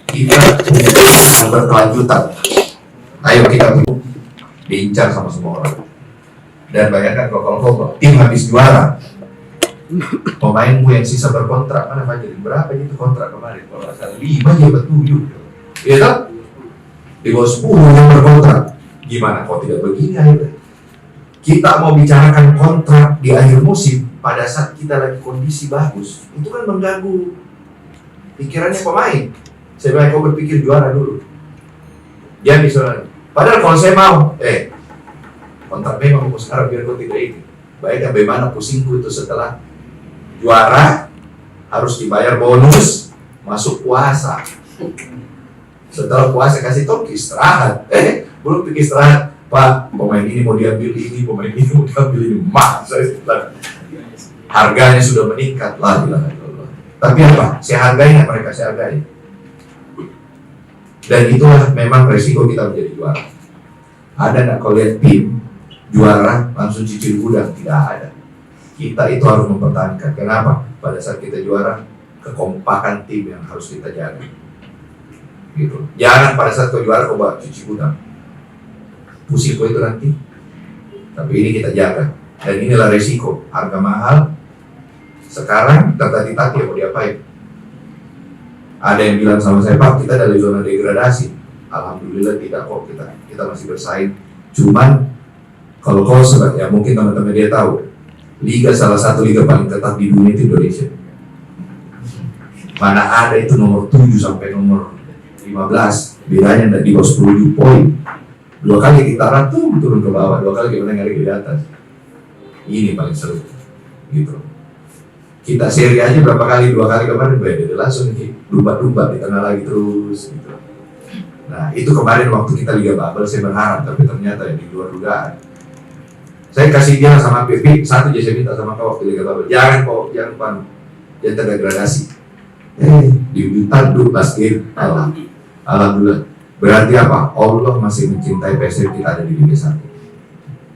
kita punya yang berkelanjutan. Ayo kita diincar sama semua orang. Dan bayangkan kalau tim habis juara, pemainmu yang sisa berkontrak mana Fajar? Berapa itu kontrak kemarin? Kalau asal 5 aja betul. Iya kan? Di bawah 10 yang berkontrak. Gimana kok tidak begini akhirnya? Kita mau bicarakan kontrak di akhir musim pada saat kita lagi kondisi bagus, itu kan mengganggu pikirannya pemain. Saya bilang kau berpikir juara dulu. Ya misalnya, padahal kalau saya mau, kontrak memang mau sekarang biar kau tidak ini. Baiknya bagaimana pusingku itu setelah juara harus dibayar bonus masuk puasa. Setelah puasa kasih tau istirahat, belum pergi istirahat. Pak, pemain ini mau diambil ini, pemain ini mau diambil ini. Harganya sudah meningkat lah. Tapi apa? Saya hargai nggak mereka? Saya hargai. Dan itulah memang resiko kita menjadi juara. Ada nggak kalau lihat tim juara langsung cicil gudang? Tidak ada. Kita itu harus mempertahankan. Kenapa? Pada saat kita juara, kekompakan tim yang harus kita jaga. Gitu. Jangan pada saat kau juara kau bawa cuci gudang. Pusing kau itu nanti. Tapi ini kita jaga. Dan inilah resiko. Harga mahal. Sekarang tertati-tati mau diapain? Ada yang bilang sama saya, Pak, kita dari zona degradasi. Alhamdulillah tidak kok, kita masih bersaing. Cuman kalau kau ya mungkin teman-teman dia tahu, salah satu liga paling ketat di dunia itu Indonesia. Mana ada itu nomor 7 sampai nomor 15, bedanya di bawah 10 poin. 2 kali kita turun ke bawah, 2 kali kita ngari di atas. Ini paling seru, gitu. Kita seri aja berapa kali, 2 kali kemarin beda, langsung dumba-dumba di tengah lagi terus, gitu. Nah itu kemarin waktu kita Liga Bubble saya berharap, tapi ternyata di luar dugaan. Saya kasih dia sama PP satu aja, saya minta sama kau waktu Liga Babel, jangan terdegradasi. Di hutan 12 game, alhamdulillah. Berarti apa? Allah masih mencintai PSM kita ada di Liga 1.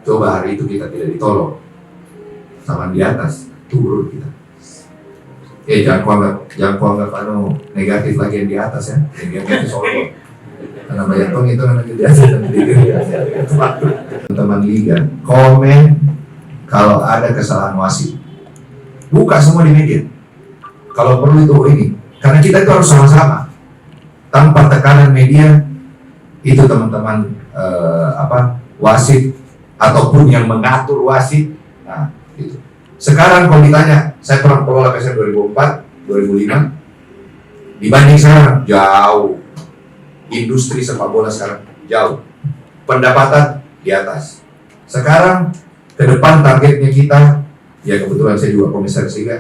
Coba hari itu kita tidak ditolong sama di atas, turun kita. Jangan kau anggap negatif lagi yang di atas ya, negatif itu Solo. Karena banyak tong itu anak biasa dan teman liga komen kalau ada kesalahan wasit, buka semua di media. Kalau perlu itu ini, karena kita itu harus sama-sama tanpa tekanan media itu teman-teman wasit ataupun yang mengatur wasit. Nah itu. Sekarang kalau ditanya, saya pernah kelola PSM 2004, 2005, dibanding sekarang jauh. Industri sepak bola sekarang jauh, pendapatan di atas. Sekarang ke depan targetnya kita, ya kebetulan saya juga komisaris Liga.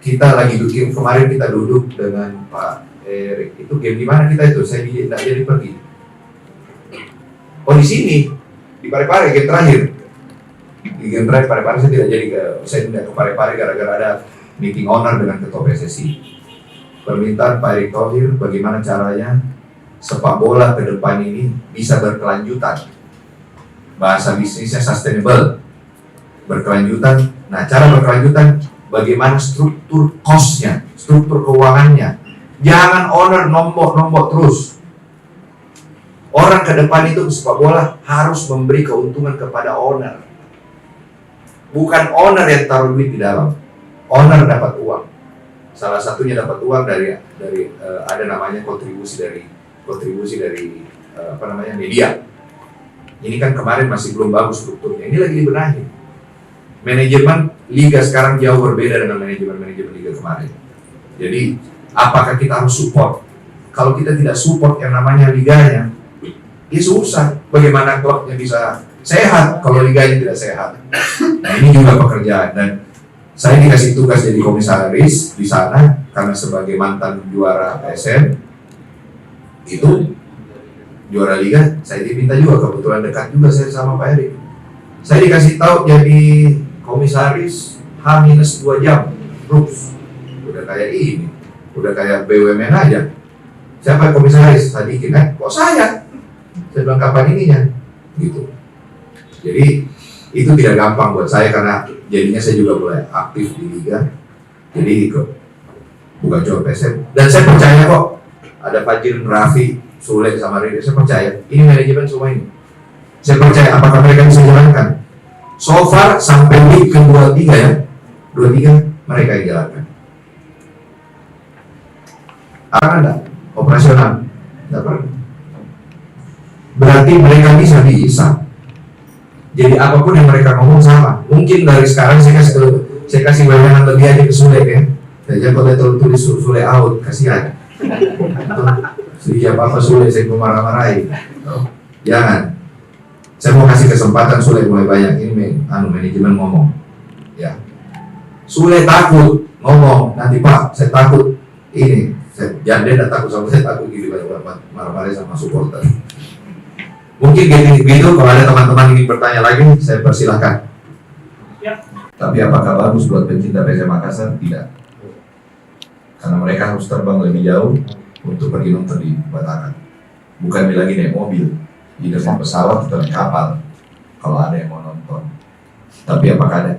Kita lagi bikin, kemarin kita duduk dengan Pak Erik. Itu game di mana kita itu? Saya tidak jadi pergi. Oh di sini, di Parepare game terakhir. Di game terakhir Parepare saya tidak ke Parepare gara-gara ada meeting owner dengan ketua PSSI. Permintaan Pak Erick Thohir, bagaimana caranya sepak bola ke depan ini bisa berkelanjutan. Bahasa bisnisnya sustainable, berkelanjutan. Nah, cara berkelanjutan bagaimana struktur cost-nya, struktur keuangannya. Jangan owner nombok terus. Orang ke depan itu sepak bola harus memberi keuntungan kepada owner. Bukan owner yang taruh duit di dalam. Owner dapat uang. Salah satunya dapat uang dari ada namanya kontribusi dari media. Ini kan kemarin masih belum bagus strukturnya. Ini lagi dibenahi. Manajemen liga sekarang jauh berbeda dengan manajemen liga kemarin. Jadi, apakah kita harus support? Kalau kita tidak support yang namanya liganya, ya susah. Bagaimana klubnya bisa sehat kalau liganya tidak sehat? Nah, ini juga pekerjaan, dan saya dikasih tugas jadi komisaris di sana karena sebagai mantan juara PSM. Itu juara liga, saya diminta juga, kebetulan dekat juga saya sama Pak Erik. Saya dikasih tahu jadi komisaris H-2 jam, Rups. Udah kayak ini, udah kayak BUMN aja. Siapa komisaris? Sadikin, kok saya? Saya bilang kapan ininya? Gitu. Jadi itu tidak gampang buat saya karena jadinya saya juga mulai aktif di liga. Jadi bukan cuma PSM. Dan saya percaya kok. Ada Fajir, Raffi, Sule sama Ridho, saya percaya ini manajemen semua ini. Saya percaya apakah mereka bisa jalankan. So far sampai week ke-23 ya, 23 mereka yang jalankan. Ada operasional, tidak pernah. Berarti mereka bisa. Jadi apapun yang mereka ngomong sama. Mungkin dari sekarang saya kasih wewenang lebih aja ke Sule ya. Saya kalau tulis Sule out, kasihan. Apa Sule saya marah-marahin. Jangan. Saya mau kasih kesempatan Sule mulai banyak ini manajemen ngomong. Ya. Sule takut ngomong, nanti Pak, saya takut ini. Jangan dia takut sama saya, takut gitu marah-marahin sama supporter. Mungkin gitu kalau ada teman-teman ingin bertanya lagi, saya persilahkan.
Ya.
Tapi apakah bagus buat pencinta PSM Makassar? Tidak. Karena mereka harus terbang lebih jauh untuk pergi nonton di Batangan. Bukan lagi naik mobil, di naik pesawat atau naik kapal. Kalau ada yang mau nonton. Tapi apakah ada?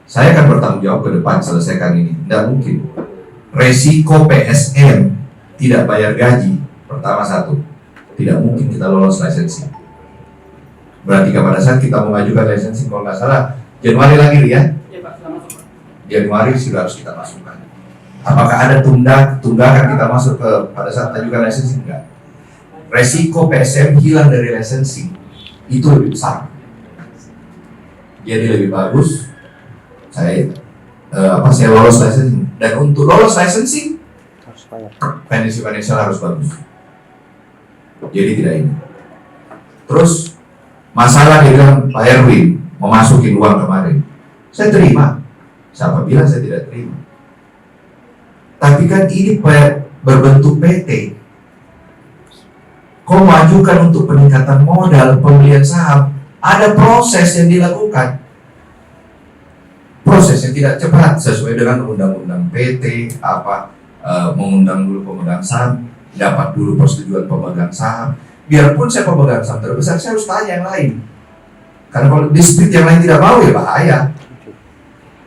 Saya akan bertanggung jawab ke depan selesaikan ini. Tidak mungkin. Resiko PSM tidak bayar gaji. Pertama satu, tidak mungkin kita lolos licensing. Berarti pada saat kita mengajukan licensing, kalau nggak salah Januari lagi ya? Januari sudah harus kita masukkan. Apakah ada tunggakan kita masuk ke pada saat ajukan licensing? Enggak. Resiko PSM hilang dari licensing itu lebih besar. Jadi lebih bagus saya lolos licensing, dan untuk lolos licensing financial harus bagus. Jadi tidak ini. Terus masalah dia bilang Pak Erwin mau masukin uang kemarin, saya terima. Siapa bilang saya tidak terima? Tapi kan ini berbentuk PT. Kau majukan untuk peningkatan modal, pembelian saham, Ada proses yang dilakukan. Proses yang tidak cepat sesuai dengan undang-undang PT, mengundang dulu pemegang saham, dapat dulu persetujuan pemegang saham. Biarpun saya pemegang saham terbesar, saya harus tanya yang lain. Karena kalau dispute yang lain tidak mau, ya bahaya.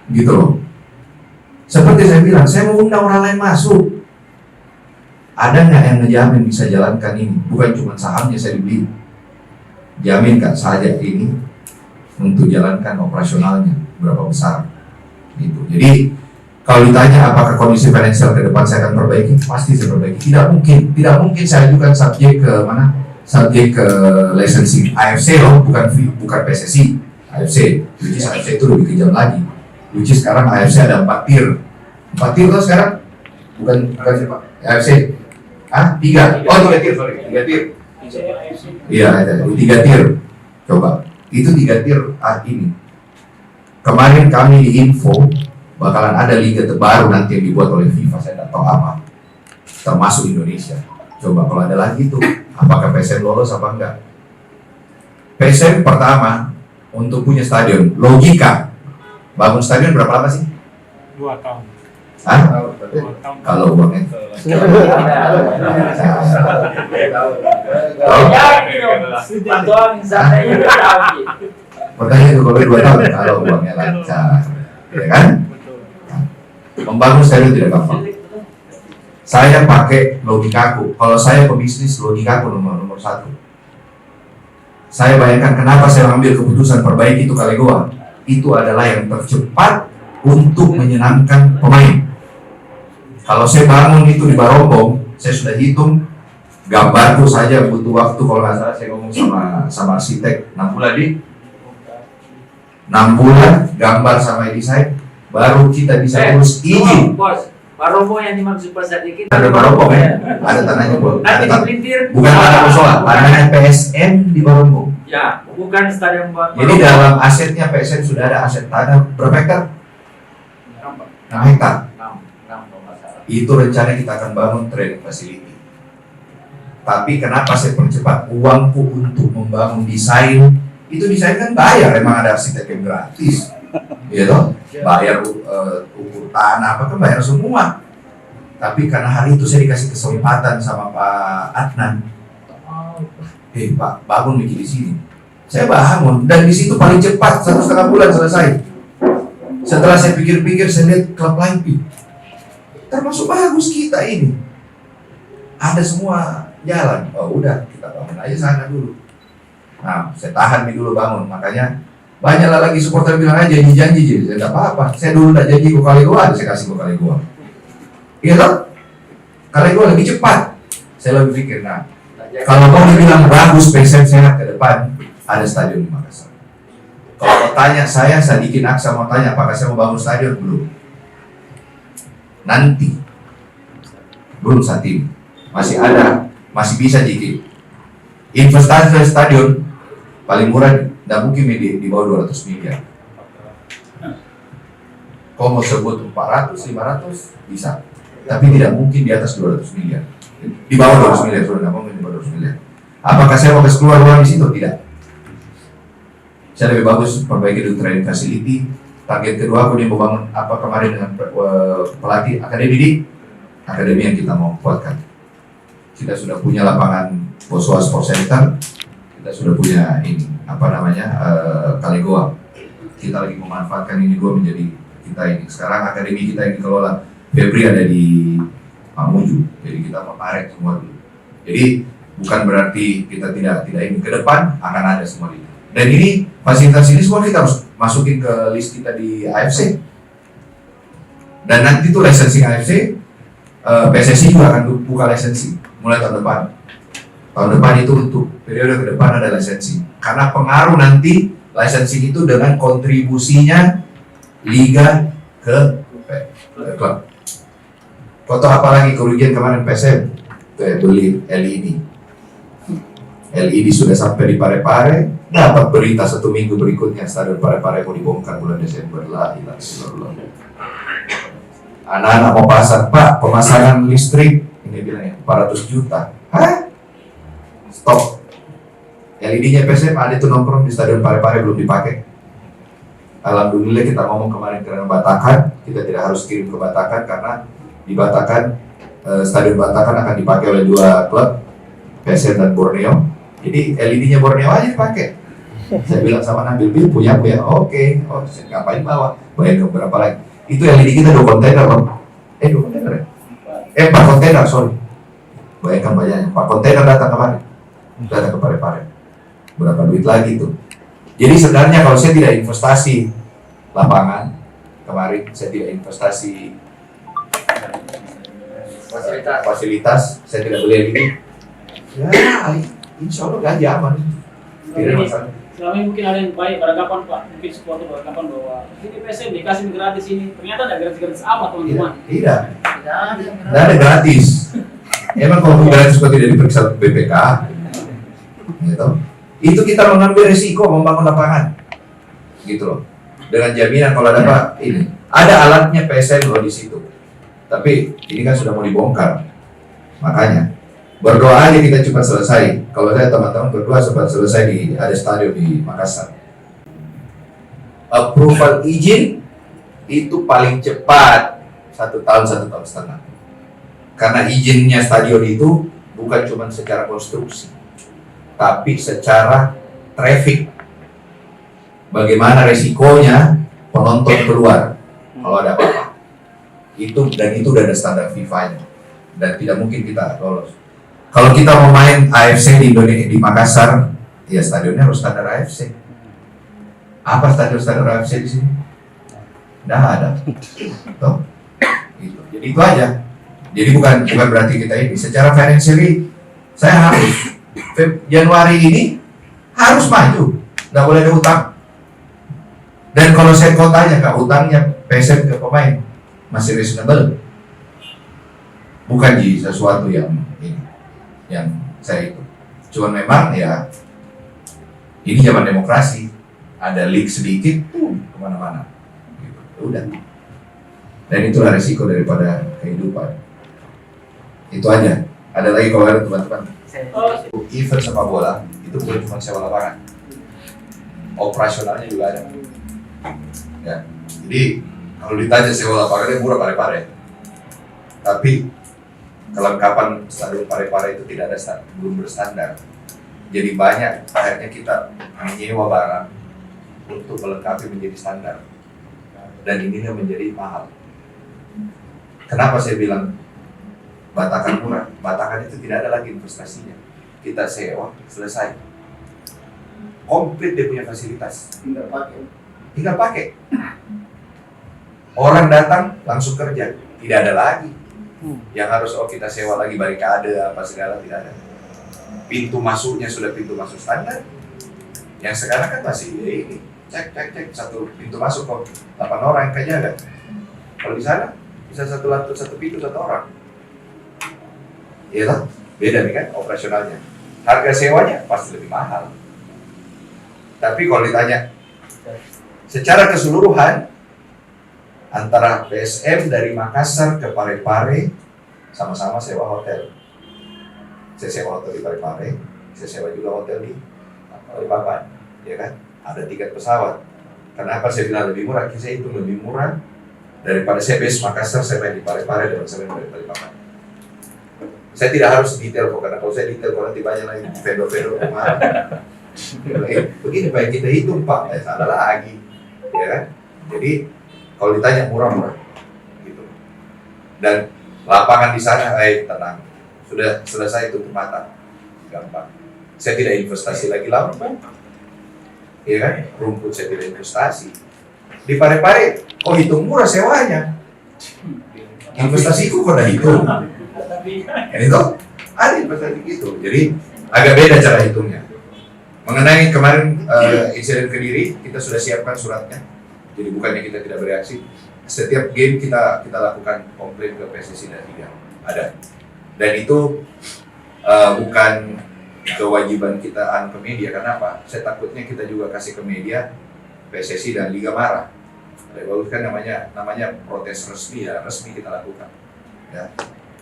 Gitu loh. Seperti saya bilang, saya mau undang orang lain masuk. Ada nggak yang ngejamin bisa jalankan ini? Bukan cuma sahamnya saya dibeli. Jaminkan saja ini untuk jalankan operasionalnya berapa besar. Gitu. Jadi kalau ditanya apakah kondisi finansial ke depan saya akan perbaiki, pasti saya perbaiki. Tidak mungkin saya ajukan subjek ke mana? Subjek ke licensing AFC loh, bukan PSSI. AFC, which is AFC itu lebih kejam lagi. Which is sekarang AFC ada 4 tier. 4 tier loh sekarang? Bukan AFC. 3 tier, sorry. 3 tier. Iya, ada 3 tier. Coba, itu 3 tier ini. Kemarin kami diinfo bakalan ada liga terbaru nanti yang dibuat oleh FIFA, saya tidak tahu apa, termasuk Indonesia. Coba kalau ada lagi itu, apakah PSM lolos apa enggak? PSM pertama untuk punya stadion, logika bangun stadion berapa lama sih?
2 tahun.
Hah? Kalau uangnya pertanyaan itu kalau 2 tahun, kalau uangnya lancar, ya kan? Membangun stadion tidak gampang. Saya pakai logikaku. Kalau saya pebisnis, logikaku nomor 1. Saya bayangkan kenapa saya ambil keputusan perbaiki itu Kalegoa. Itu adalah yang tercepat untuk menyenangkan pemain. Kalau saya bangun itu di Barombong, saya sudah hitung gambarku saja butuh waktu, kalau nggak salah saya ngomong sama arsitek 6 bulan 6 bulan gambar sama desain, baru kita bisa urus izin.
Bos, Barombong yang dimaksud Pak Sadikin.
Ada Barombong ya? Ada tanahnya Bu.
Nanti dipelintir.
Bukan tanah musola, tanahnya PSM di Barombong.
Ya, bukan stadion buat.
Jadi dalam asetnya PSM sudah ada aset tanah berapa hektar? 6 hektar. Itu rencana kita akan bangun training facility. Tapi kenapa saya percepat uangku untuk membangun desain? Itu desain kan bayar, emang ada arsitek yang gratis, gitu. Bayar ukur tanah apa kan bayar semua. Tapi karena hari itu saya dikasih kesempatan sama Pak Adnan, Pak bangun bikin di sini. Saya bangun dan di situ paling cepat 1,5 bulan selesai. Setelah saya pikir-pikir, saya lihat klub lain termasuk bagus kita ini. Ada semua jalan. Oh udah, kita bangun aja sana dulu. Nah, saya tahan nih dulu bangun. Makanya banyaklah lagi supporter bilang aja janji. Saya enggak apa-apa. Saya dulu enggak janji ke Kalegoa, saya kasih ke Kalegoa. Iya toh? Kalegoa lebih cepat. Saya lebih pikir, nah, kalau kau bilang bagus PSM sehat ke depan, ada stadion di Makassar. Kalau mau tanya saya Sadikin Aksa mau tanya apakah saya mau bangun stadion, belum. Nanti. Belum saat ini. Masih ada, masih bisa jadi. Investasi stadion paling murah tidak mungkin di bawah 200 miliar. Kau mau sebut 400, 500 bisa, tapi tidak mungkin di atas 200 miliar. Di bawah 200 miliar, sudah tidak mungkin di bawah 200 miliar. Apakah saya mau keluar uang di situ? Tidak. Saya lebih bagus perbaiki dulu training facility. Target kedua aku nih mau bangun apa kemarin dengan pelatih akademi yang kita mau kuatkan. Kita sudah punya lapangan Boswa Sport Center, kita sudah punya ini Kalegoa. Kita lagi memanfaatkan ini dua menjadi kita ini. Sekarang akademi kita yang dikelola Febri ada di Mamuju, jadi kita menarik semua dulu. Jadi bukan berarti kita tidak ini, ke depan akan ada semua itu. Dan ini fasilitas ini semua kita harus masukin ke list kita di AFC. Dan nanti tuh licensing AFC, PSSI juga akan buka licensing mulai tahun depan. Tahun depan itu untuk periode ke depan ada licensing. Karena pengaruh nanti licensing itu dengan kontribusinya liga ke klub. Contoh apalagi kerugian kemarin PSM beli LED. LED sudah sampai di Parepare, dapat berita 1 minggu berikutnya stadion Parepare mau dibongkar bulan Desember. Anak-anak mau pasang, Pak, pemasangan listrik ini bilangnya 400 juta. Hah? Stop. Yang LED-nya PSM ada itu nongkrong di Stadion Parepare belum dipakai. Alhamdulillah kita ngomong kemarin ke Batakan, kita tidak harus kirim ke Batakan karena di Batakan Stadion Batakan akan dipakai oleh 2 klub, PSM dan Borneo. Jadi LED-nya Borneo aja dipakai. Saya bilang sama Nabil, Bil punya oke, ngapain bawa? Bayar berapa lagi? Itu LED kita 2 kontainer bang. 2 kontainer ya? 4 kontainer, sorry. Bayangkan banyaknya, 4 kontainer datang kemarin. Datang ke Parepare. Berapa duit lagi tuh? Jadi sebenarnya kalau saya tidak investasi lapangan, kemarin saya tidak investasi fasilitas, saya tidak beli ini. Ya, insya Allah gaji aman. Tidak masalah.
Selama ini mungkin ada yang baik pada kapan Pak, mungkin supporter pada kapan bahwa ini PSM dikasih gratis ini, ternyata ada gratis apa teman-teman?
Tidak ada gratis. Emang kalau gratis kok tidak diperiksa BPK, gitu. Itu kita mengambil risiko membangun lapangan, gitu loh. Dengan jaminan kalau ada Pak, ini ada alatnya PSM loh di situ. Tapi ini kan sudah mau dibongkar, makanya berdoa aja kita cepat selesai. Kalau saya teman-teman berdoa cepat selesai di ada stadion di Makassar. Approval izin itu paling cepat 1 tahun 1,5 tahun. Karena izinnya stadion itu bukan cuma secara konstruksi, tapi secara traffic. Bagaimana resikonya penonton keluar kalau ada apa-apa. Itu udah ada standar FIFA-nya dan tidak mungkin kita lolos. Kalau kita mau main AFC di Indonesia di Makassar, ya stadionnya harus standar AFC. Apa standar AFC di sini? Nggak ada. Tuh. Gitu. Jadi itu aja. Jadi bukan berarti kita ini secara financially saya harus Januari ini harus maju, nggak boleh ada utang. Dan kalau saya tanya Kak, utangnya PSM ke pemain masih reasonable, bukan di sesuatu yang ini, yang saya itu. Cuman memang ya ini zaman demokrasi, ada leak sedikit tuh kemana-mana, gitu. Udah. Dan itulah risiko daripada kehidupan. Itu aja. Ada lagi kalau ada teman-teman. Event sepak bola itu bukan cuma sewa lapangan, operasionalnya juga ada. Ya, jadi kalau ditanya sewa lapangannya murah Parepare, tapi kelengkapan stadion Parepare itu tidak ada belum berstandar. Jadi banyak akhirnya kita menyewa barang untuk melengkapi menjadi standar, dan ini menjadi mahal. Kenapa saya bilang Batakan murah? Batakan itu tidak ada lagi investasinya. Kita sewa, selesai. Komplit dia punya fasilitas. Tinggal pakai. Orang datang langsung kerja. Tidak ada lagi yang harus kita sewa lagi barikade apa segala, tidak ada. Pintu masuknya sudah pintu masuk standar. Yang sekarang kan masih ini cek satu pintu masuk kok 8 orang yang kerja. Kalau di sana bisa satu pintu 1 orang. Iyalah, beda nih kan operasionalnya. Harga sewanya pasti lebih mahal. Tapi kalau ditanya secara keseluruhan antara PSM dari Makassar ke Parepare sama-sama sewa hotel. Saya sewa hotel di Parepare, saya sewa juga hotel di Balikpapan, ya kan? Ada tiket pesawat. Kenapa saya bilang lebih murah? Saya itu lebih murah daripada saya base Makassar, saya main di Parepare dan saya main di Balikpapan. Saya tidak harus detail kok, karena kalau saya detail kok nanti banyak lagi vendor-vendor mahal. Begini Pak, kita hitung Pak, salah lagi, ya kan? Jadi kalau ditanya murah-murah, gitu. Dan lapangan di sana, tenang, sudah selesai tutup mata, gampang. Saya tidak investasi lagi lapangan, ya kan? Rumput saya tidak investasi. Di Parepare, kok hitung murah sewanya? Investasiku kok udah hitung. Ini tuh ada investasi gitu, jadi agak beda cara hitungnya. Mengenai kemarin insiden Kediri, kita sudah siapkan suratnya. Jadi bukannya kita tidak bereaksi. Setiap game kita lakukan komplain ke PSSI dan Liga. Ada. Dan itu bukan kewajiban kita ke media. Kenapa? Saya takutnya kita juga kasih ke media, PSSI dan Liga marah. Bagus kan namanya protes resmi ya, resmi kita lakukan. Ya.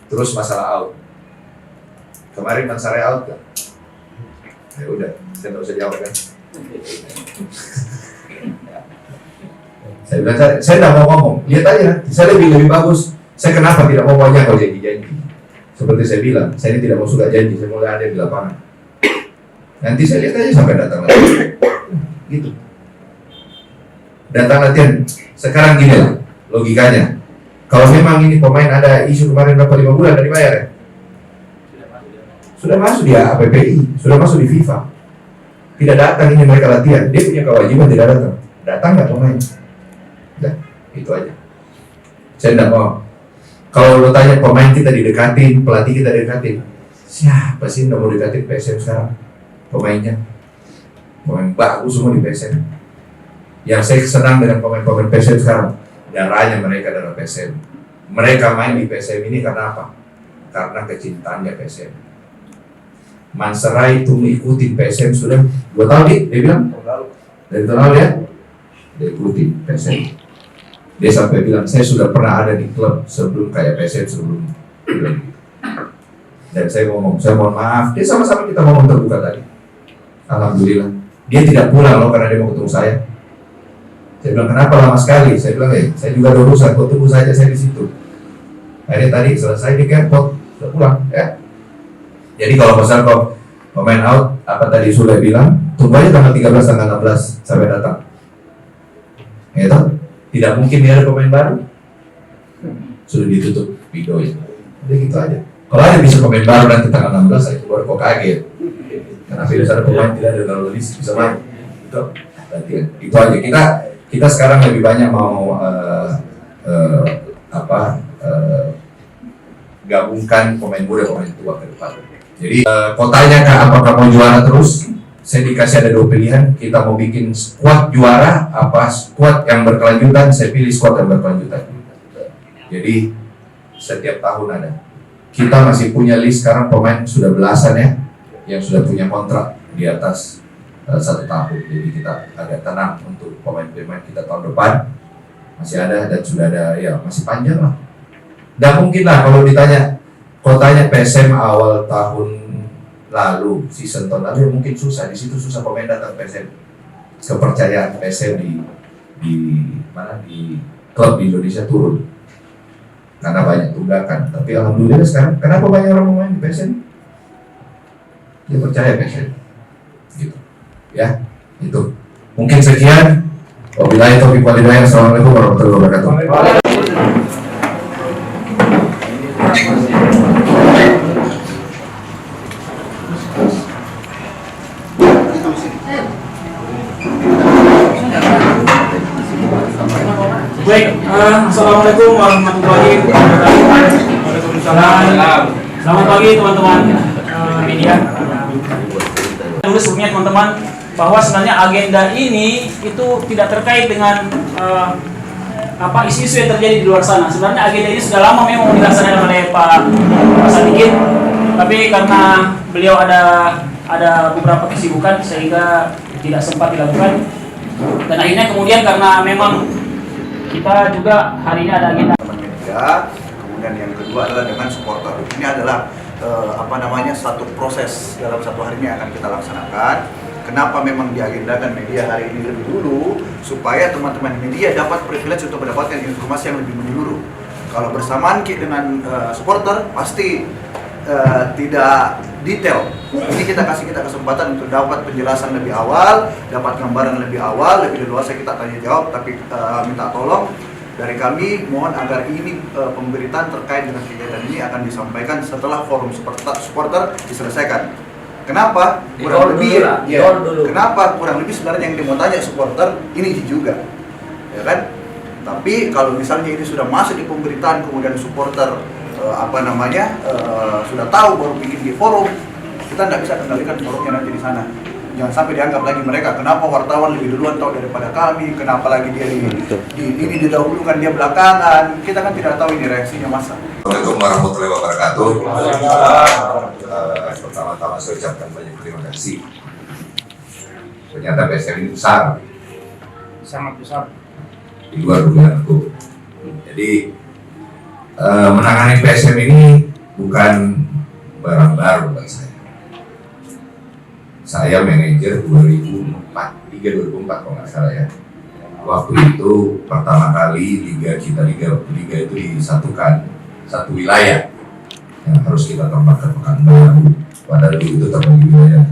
Terus masalah out. Kemarin Mansare out kan? Ya udah, saya nggak usah jawab kan. Saya bilang, saya nggak mau ngomong. Lihat aja, saya lebih bagus. Saya kenapa tidak mau banyak kalau janji-janji. Seperti saya bilang, saya ini tidak mau suka janji. Saya mulai ada di lapangan. Nanti saya lihat aja sampai datang latihan. Gitu. Datang latihan. Sekarang gini lah, logikanya. Kalau memang ini pemain ada isu kemarin berapa 5 bulan dari bayar ya? Sudah masuk di APPI, sudah masuk di FIFA. Tidak datang ini mereka latihan, dia punya kewajiban tidak datang. Datang nggak pemain? Udah, itu aja. Saya tidak mau. Kalau lo tanya pemain kita didekatin, pelatih kita didekatin, siapa sih yang mau dekatin PSM sekarang? Pemainnya, pemain bagus semua di PSM. Yang saya senang dengan pemain-pemain PSM sekarang, darahnya mereka darah PSM. Mereka main di PSM ini karena apa? Karena kecintaannya PSM. Manserai itu mengikuti PSM sudah 2 tahun dia bilang dari tahun lalu ya, dia ikuti PSM. Dia sampai bilang saya sudah pernah ada di klub sebelum kayak PSM sebelum. Dan saya ngomong, saya mohon maaf, dia sama-sama kita ngomong terbuka tadi. Alhamdulillah, dia tidak pulang loh karena dia mau ketemu saya. Saya bilang kenapa lama sekali? Saya bilang saya juga ada urusan, kau tunggu saja saya di situ. Akhirnya tadi selesai di airport, sudah pulang ya. Jadi kalau pasal kau pemain out, apa tadi sudah bilang, tunggu aja tanggal 13, tanggal 16 sampai datang. Gitu? Tidak mungkin dia ada pemain baru. Sudah ditutup videonya. Jadi gitu aja. Kalau ada bisa pemain baru nanti tanggal 16, saya baru kok kaget. Karena virus ada pemain tidak ada lalu bisa main. Itu latihan. Itu aja. Kita sekarang lebih banyak mau gabungkan pemain muda pemain tua ke depan. Jadi kotanya Kak, apakah mau juara terus? Saya dikasih ada 2 pilihan. Kita mau bikin skuad juara apa skuad yang berkelanjutan? Saya pilih skuad yang berkelanjutan. Jadi setiap tahun ada. Kita masih punya list sekarang pemain sudah belasan ya, yang sudah punya kontrak di atas 1 tahun. Jadi kita agak tenang untuk pemain-pemain kita tahun depan masih ada dan sudah ada ya masih panjang lah. Dan mungkin lah kalau ditanya kotanya PSM awal tahun lalu season tahun lalu ya mungkin susah, di situ susah pemain datang PSM. Kepercayaan PSM di mana di klub di Indonesia turun karena banyak tunggakan. Tapi alhamdulillah sekarang kenapa banyak orang main di PSM? Dia percaya PSM. Gitu. Ya, itu. Mungkin sekian. Wabillahi taufiq wal hidayah. Assalamualaikum warahmatullahi wabarakatuh.
Baik, assalamualaikum warahmatullahi wabarakatuh. Waalaikumsalam. Selamat pagi teman-teman media. Dulu sebelumnya teman-teman bahwa sebenarnya agenda ini itu tidak terkait dengan isu-isu yang terjadi di luar sana. Sebenarnya agenda ini sudah lama memang dilaksanakan oleh Pak Sadikin, tapi karena beliau ada beberapa kesibukan sehingga tidak sempat dilakukan. Dan akhirnya kemudian karena memang kita juga hari ini ada agenda
media, kemudian yang kedua adalah dengan supporter. Ini adalah satu proses dalam satu hari ini akan kita laksanakan. Kenapa memang diagendakan media hari ini lebih dulu supaya teman-teman media dapat privilege untuk mendapatkan informasi yang lebih menyeluruh. Kalau bersamaan dengan supporter pasti tidak detail. Ini kita kasih kesempatan untuk dapat penjelasan lebih awal, dapat gambaran lebih awal, lebih leluasa kita tanya jawab, tapi minta tolong dari kami mohon agar ini pemberitaan terkait dengan kegiatan ini akan disampaikan setelah forum supporter diselesaikan. Kenapa? Kurang lebih kenapa kurang lebih sebenarnya yang dia mau tanya supporter ini juga, ya kan? Tapi kalau misalnya ini sudah masuk di pemberitaan kemudian supporter sudah tahu baru bikin di forum, kita tidak bisa kendalikan forumnya nanti di sana. Jangan sampai dianggap lagi mereka kenapa wartawan lebih duluan tahu daripada kami, kenapa lagi dia ini didahulukan dia belakangan. Kita kan tidak tahu ini reaksinya masa.
Assalamualaikum warahmatullahi wabarakatuh. Pertama-tama saya ucapkan banyak terima kasih. Ternyata PSM ini besar,
Sangat besar.
di luar dugaanku. Jadi menangani PSM ini bukan barang baru buat saya. saya manajer 2004 kalau nggak salah ya. Waktu itu pertama kali liga itu disatukan satu wilayah yang harus kita tambahkan Pekanbaru. Padahal dulu itu terbagi wilayah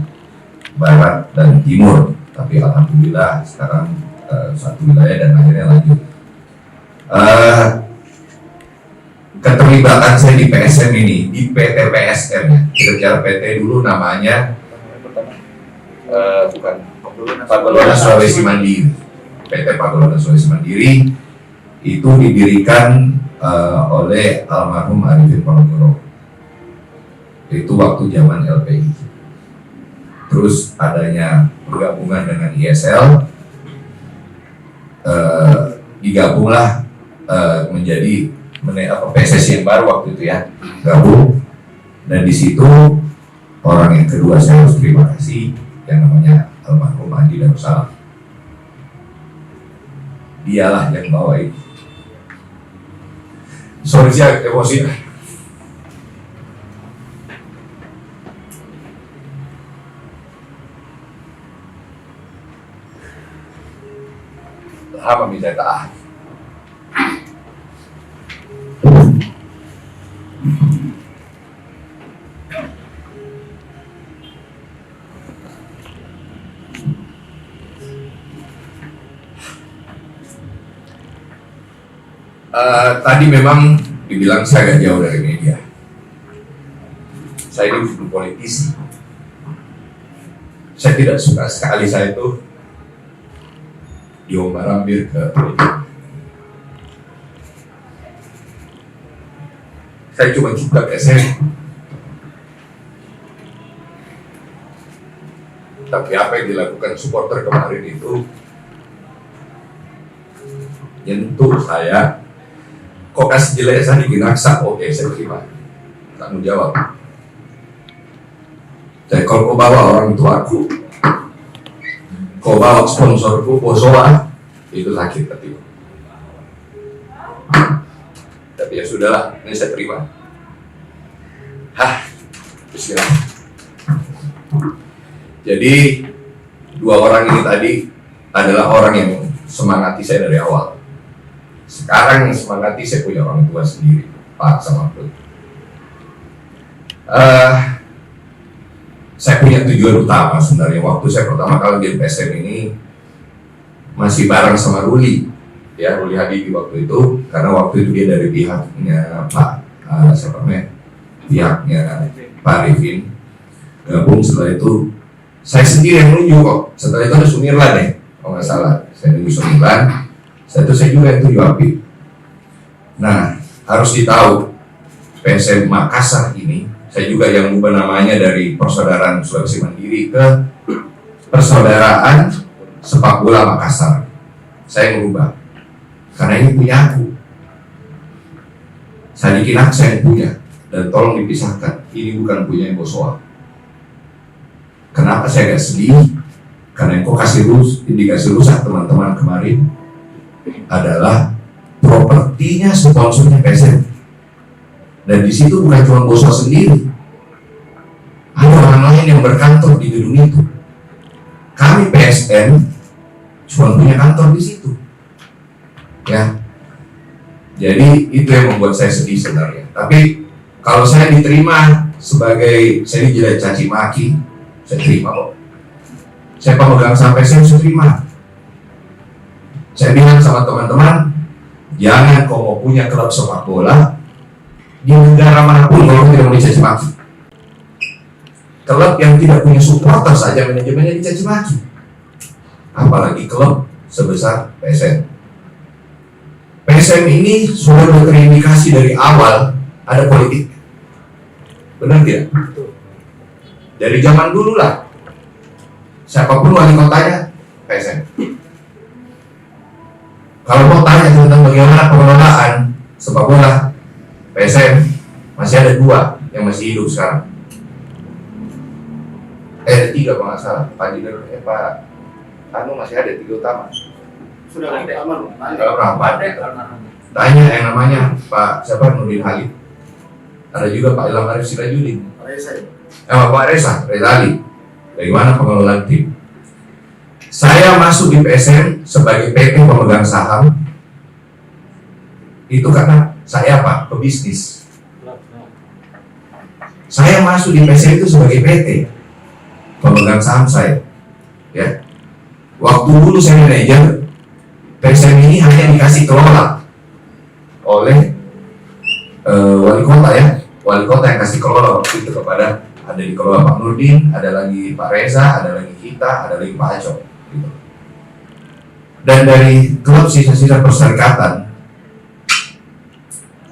barat dan timur, tapi alhamdulillah sekarang satu wilayah dan akhirnya lanjut. Keterlibatan saya di PSM ini, di PT PSM ya, kita bicara PT dulu namanya bukan Pagolona Sulawesi Mandiri. PT Pagolona Sulawesi Mandiri itu didirikan oleh almarhum Arifin Ponorogo. Itu waktu zaman LPI. Terus adanya pergabungan dengan ISL, digabunglah menjadi PSSI yang baru waktu itu ya, gabung. Dan di situ orang yang kedua saya harus terima kasih yang namanya almarhum Andi Darussalam. Dialah yang bawa itu. Sorry saya emosi. Apa minta taat? Tadi memang dibilang saya agak jauh dari media. Saya ini bukan politisi. Saya tidak suka sekali saya itu diombar-ambir ke politik. Saya cuma cinta PSM. Tapi apa yang dilakukan supporter kemarin itu nyentuh saya. Kok kasih jelek saya diginaksa? Oke, saya terima. Tanggung jawab. Jadi kalau kau bawa orang tuaku, kau bawa sponsorku, Bosowa, itu sakit hati. Tapi ya sudahlah, ini saya terima. Bismillah. Jadi dua orang ini tadi adalah orang yang semangati saya dari awal. Sekarang yang semangati saya punya orang tua sendiri, Pak sama Put. Saya punya tujuan utama sebenarnya. Waktu saya pertama kali di PSM ini masih bareng sama Ruli, ya Ruli Habibie waktu itu, karena waktu itu dia dari pihaknya Pak pihaknya Pak Arifin gabung. Setelah itu saya sendiri yang nunjuk kok. Setelah itu ada Sumirlan deh, kalau nggak salah. Saya nunjuk Sumirlan. Setelah itu saya juga yang tujuh Habib. Nah, harus ditahu PSM Makassar ini, saya juga yang ubah namanya dari Persaudaraan Sulawesi Mandiri ke Persaudaraan Sepak Bola Makassar. Saya merubah karena ini punya aku. Sadikin saya yang punya, dan tolong dipisahkan. Ini bukan punya Bosowa. Kenapa saya gak sedih? Karena yang kau kasih indikasi rusak teman-teman kemarin adalah propertinya sponsornya PSM. Dan di situ bukan cuma Bosowa sendiri, ada orang lain yang berkantor di gedung itu. Kami PSM cuma punya kantor di situ, ya. Jadi itu yang membuat saya sedih sebenarnya. Tapi kalau saya diterima sebagai, saya dijelek caci maki, saya terima kok. Saya pemegang sampai saya terima. Saya bilang sama teman-teman, jangan kau mau punya klub sepak bola di negara manapun kalau tidak mau dicaci maki. Klub yang tidak punya supporter saja manajemennya dicaci maki, apalagi klub sebesar PSM. PSM ini sudah terindikasi dari awal ada politik, benar tidak? Dari zaman dulu lah, siapapun wali kotanya PSM. Kalau mau tanya tentang bagaimana pengelolaan sepak bola PSM, masih ada dua yang masih hidup sekarang. Ada tiga kalau nggak salah. Pak Jider, Pak Anu masih ada tiga utama.
Sudah ada utama loh.
Berapa? Tanya yang namanya Pak siapa, Nurdin Halid. Ada juga Pak Ilham Arif Sirajudin. Pak Reza Ali. Bagaimana pengelolaan tim? Saya masuk di PSM sebagai PT pemegang saham itu karena saya apa? Pebisnis. Saya masuk di PSM itu sebagai PT pemegang saham saya. Ya. Waktu dulu saya manajer, PSM ini hanya dikasih kelola oleh wali kota ya. Wali kota yang kasih kelola waktu itu kepada, ada dikelola Pak Nurdin, ada lagi Pak Reza, ada lagi kita, ada lagi Pak Aco. Gitu. Dan dari klub sisa-sisa perserikatan,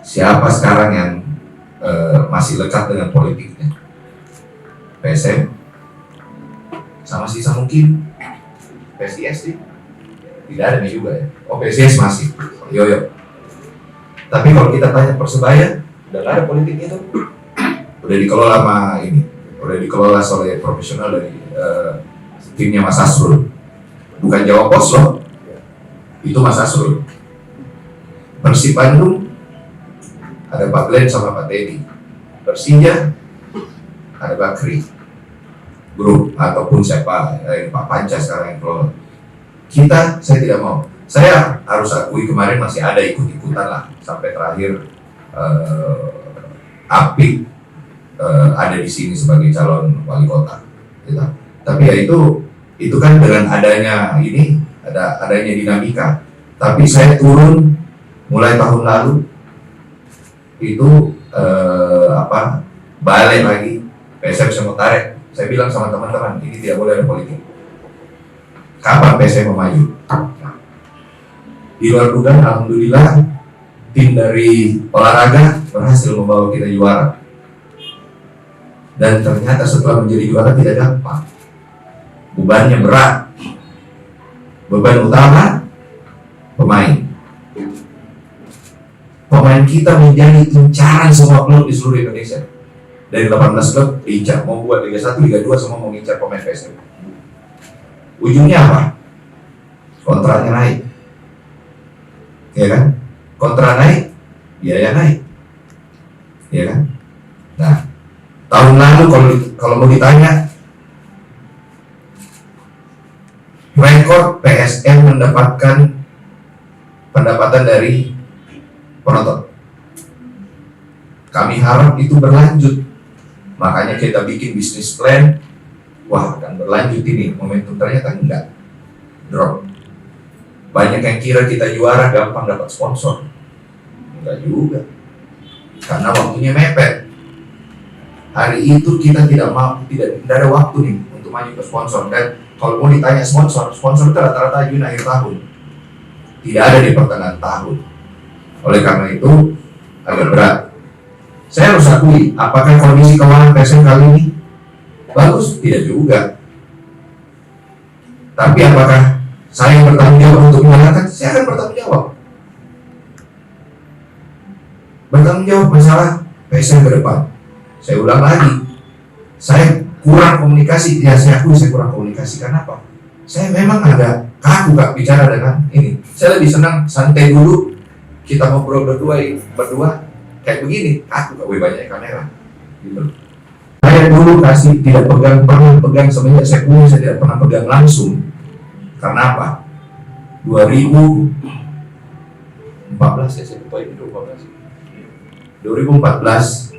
siapa sekarang yang masih lekat dengan politiknya? PSM, sama sisa mungkin PSIS sih, tidak ada nih juga ya. Oh PSIS masih, yo. Tapi kalau kita tanya Persebaya, udah nggak ada politik itu, udah dikelola sama ini, udah dikelola oleh profesional dari timnya Mas Asrul, bukan Jawa Pos loh, itu Mas Asrul. Persib Bandung ada Pak Glenn sama Pak Teddy. Persija ada Bakri, grup ataupun siapa Pak Panca sekarang yang kelola. Kita, saya tidak mau. Saya harus akui kemarin masih ada ikut-ikutan lah sampai terakhir Apik ada di sini sebagai calon wali kota. Gitu. Tapi ya itu kan dengan adanya ini adanya dinamika. Tapi saya turun mulai tahun lalu itu balik lagi PSM saya mau tarik. Saya bilang sama teman-teman ini tidak boleh ada politik. Kapan PSM mau maju? Di luar dugaan, alhamdulillah tim dari olahraga berhasil membawa kita juara. Dan ternyata setelah menjadi juara tidak gampang. Bebannya berat. Beban utama pemain. Pemain kita menjadi incaran semua klub di seluruh Indonesia. Dari 18 klub diincar, mau buat Liga 1, Liga 2 semua mau ngincar pemain PSM. Ujungnya apa? Kontraknya naik. Ya kan? Kontrak naik, biaya naik. Ya kan? Nah, tahun lalu kalau mau ditanya rekor PSM mendapatkan pendapatan dari penonton. Kami harap itu berlanjut. Makanya kita bikin bisnis plan. Wah, akan berlanjut ini. Momentum ternyata enggak. Drop. Banyak yang kira kita juara gampang dapat sponsor. Enggak juga. Karena waktunya mepet. Hari itu kita tidak ada waktu nih untuk maju ke sponsor. Dan kalau mau ditanya sponsor itu rata-rata Juni akhir tahun. Tidak ada di pertengahan tahun. Oleh karena itu agak berat. Saya harus akui, apakah kondisi keuangan PSM kali ini bagus? Tidak juga. Tapi apakah saya bertanggung jawab untuk mengatakan? Saya akan bertanggung jawab. Bertanggung jawab masalah PSM ke depan. Saya ulang lagi, saya kurang komunikasi. Ya saya akui saya kurang komunikasi. Kenapa? Saya memang agak kaku Kak bicara dengan ini. Saya lebih senang santai dulu. Kita ngobrol berdua kayak begini, aku gak banyak kamera gitu. Saya dulu tidak pernah pegang semenjak saya kuliah, saya tidak pernah pegang langsung. Karena apa? 2014 ya, saya lupa ini 2014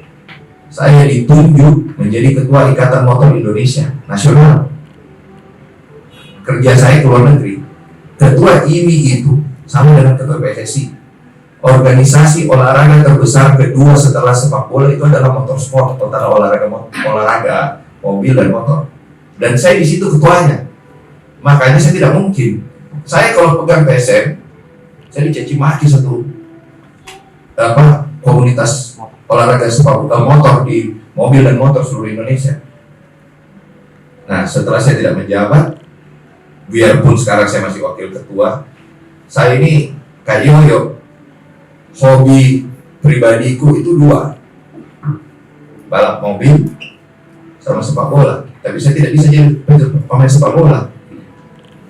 saya ditunjuk menjadi ketua Ikatan Motor Indonesia Nasional. Kerja saya ke luar negeri. Ketua IMI itu sama dengan ketua PSSI. Organisasi olahraga terbesar kedua setelah sepak bola itu adalah motorsport, total olahraga mobil dan motor. Dan saya di situ ketuanya. Makanya saya tidak mungkin. Saya kalau pegang PSM, saya dicaci maki satu komunitas olahraga sepak motor di mobil dan motor seluruh Indonesia. Nah, setelah saya tidak menjabat, biarpun sekarang saya masih wakil ketua, saya ini kayak yoyo. Hobi pribadiku itu dua, balap mobil sama sepak bola. Tapi saya tidak bisa jadi pemain sepak bola.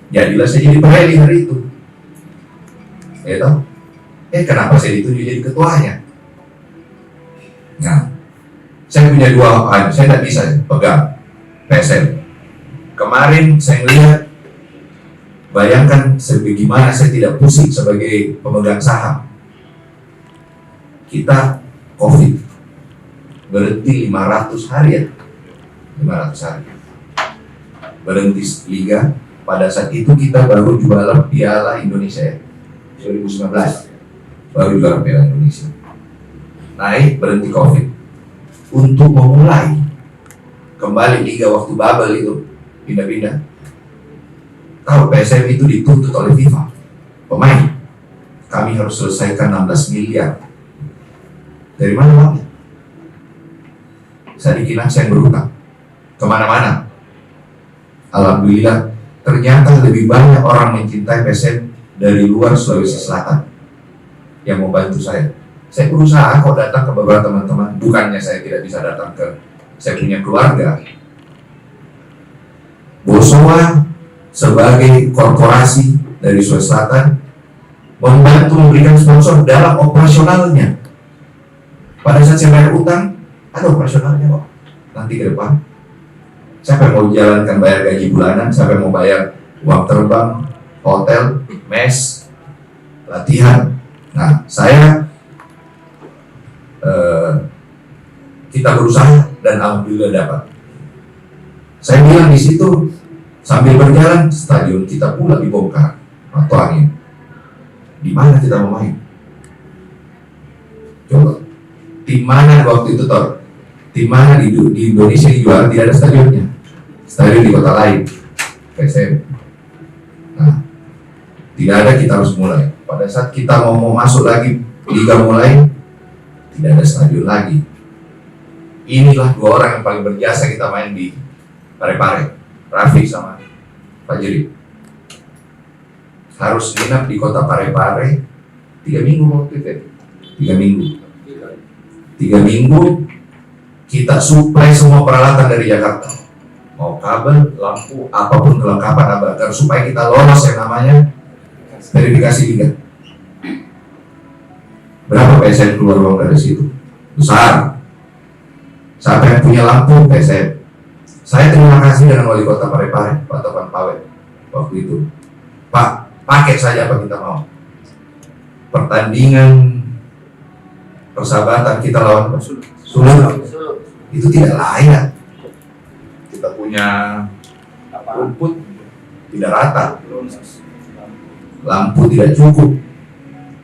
Jadilah saya jadi pereli hari itu. Ya tahu? Kenapa saya ditunjuk jadi ketuanya? Nah, saya punya dua, saya tidak bisa pegang PSM. Kemarin saya lihat, bayangkan sebagaimana saya tidak pusing sebagai pemegang saham. Kita COVID berhenti 500 hari ya, 500 hari berhenti liga. Pada saat itu kita baru juara Piala Indonesia ya, 2019 baru juara Piala Indonesia. Naik berhenti COVID untuk memulai kembali liga waktu bubble itu pindah-pindah. Tahu PSM itu dituntut oleh FIFA pemain, kami harus selesaikan 16 miliar. Dari mana uangnya? Saya dikira saya berutang kemana-mana. Alhamdulillah ternyata lebih banyak orang mencintai PSM dari luar Sulawesi Selatan yang mau bantu saya. Saya berusaha kok datang ke beberapa teman-teman, bukannya saya tidak bisa datang ke saya punya keluarga. Bosowa sebagai korporasi dari Sulawesi Selatan membantu memberikan sponsor dalam operasionalnya. Pada saat saya bayar utang, ada operasionalnya kok. Nanti ke depan, siapa yang mau jalankan bayar gaji bulanan, siapa yang mau bayar uang terbang, hotel, mes, latihan. Nah, kita berusaha dan alhamdulillah dapat. Saya bilang di situ sambil berjalan, stadion kita pula dibongkar atau angin. Di mana kita mau main? Coba, tim mana waktu itu Tor? Tim mana di Indonesia yang juara tidak ada stadionnya? Stadion di kota lain, PSM. Nah, tidak ada, kita harus mulai. Pada saat kita mau masuk lagi, liga mulai, tidak ada stadion lagi. Inilah dua orang yang paling berjasa kita main di Parepare, Rafi sama Pak Jeri. Harus nginap di kota Parepare 3 minggu waktu itu. 3 minggu. 3 minggu kita suplai semua peralatan dari Jakarta. Mau kabel, lampu, apapun kelengkapan agar supaya kita lolos yang namanya verifikasi liga. Berapa PSM keluar uang dari situ? Besar. Siapa yang punya lampu? PSM. Saya terima kasih dengan wali kota Parepare, Pak Topan Pawet waktu itu. Pak, pakai saja apa kita mau. Pertandingan persahabatan kita lawan Solo itu tidak layak. Kita punya rumput tidak rata, lampu tidak cukup,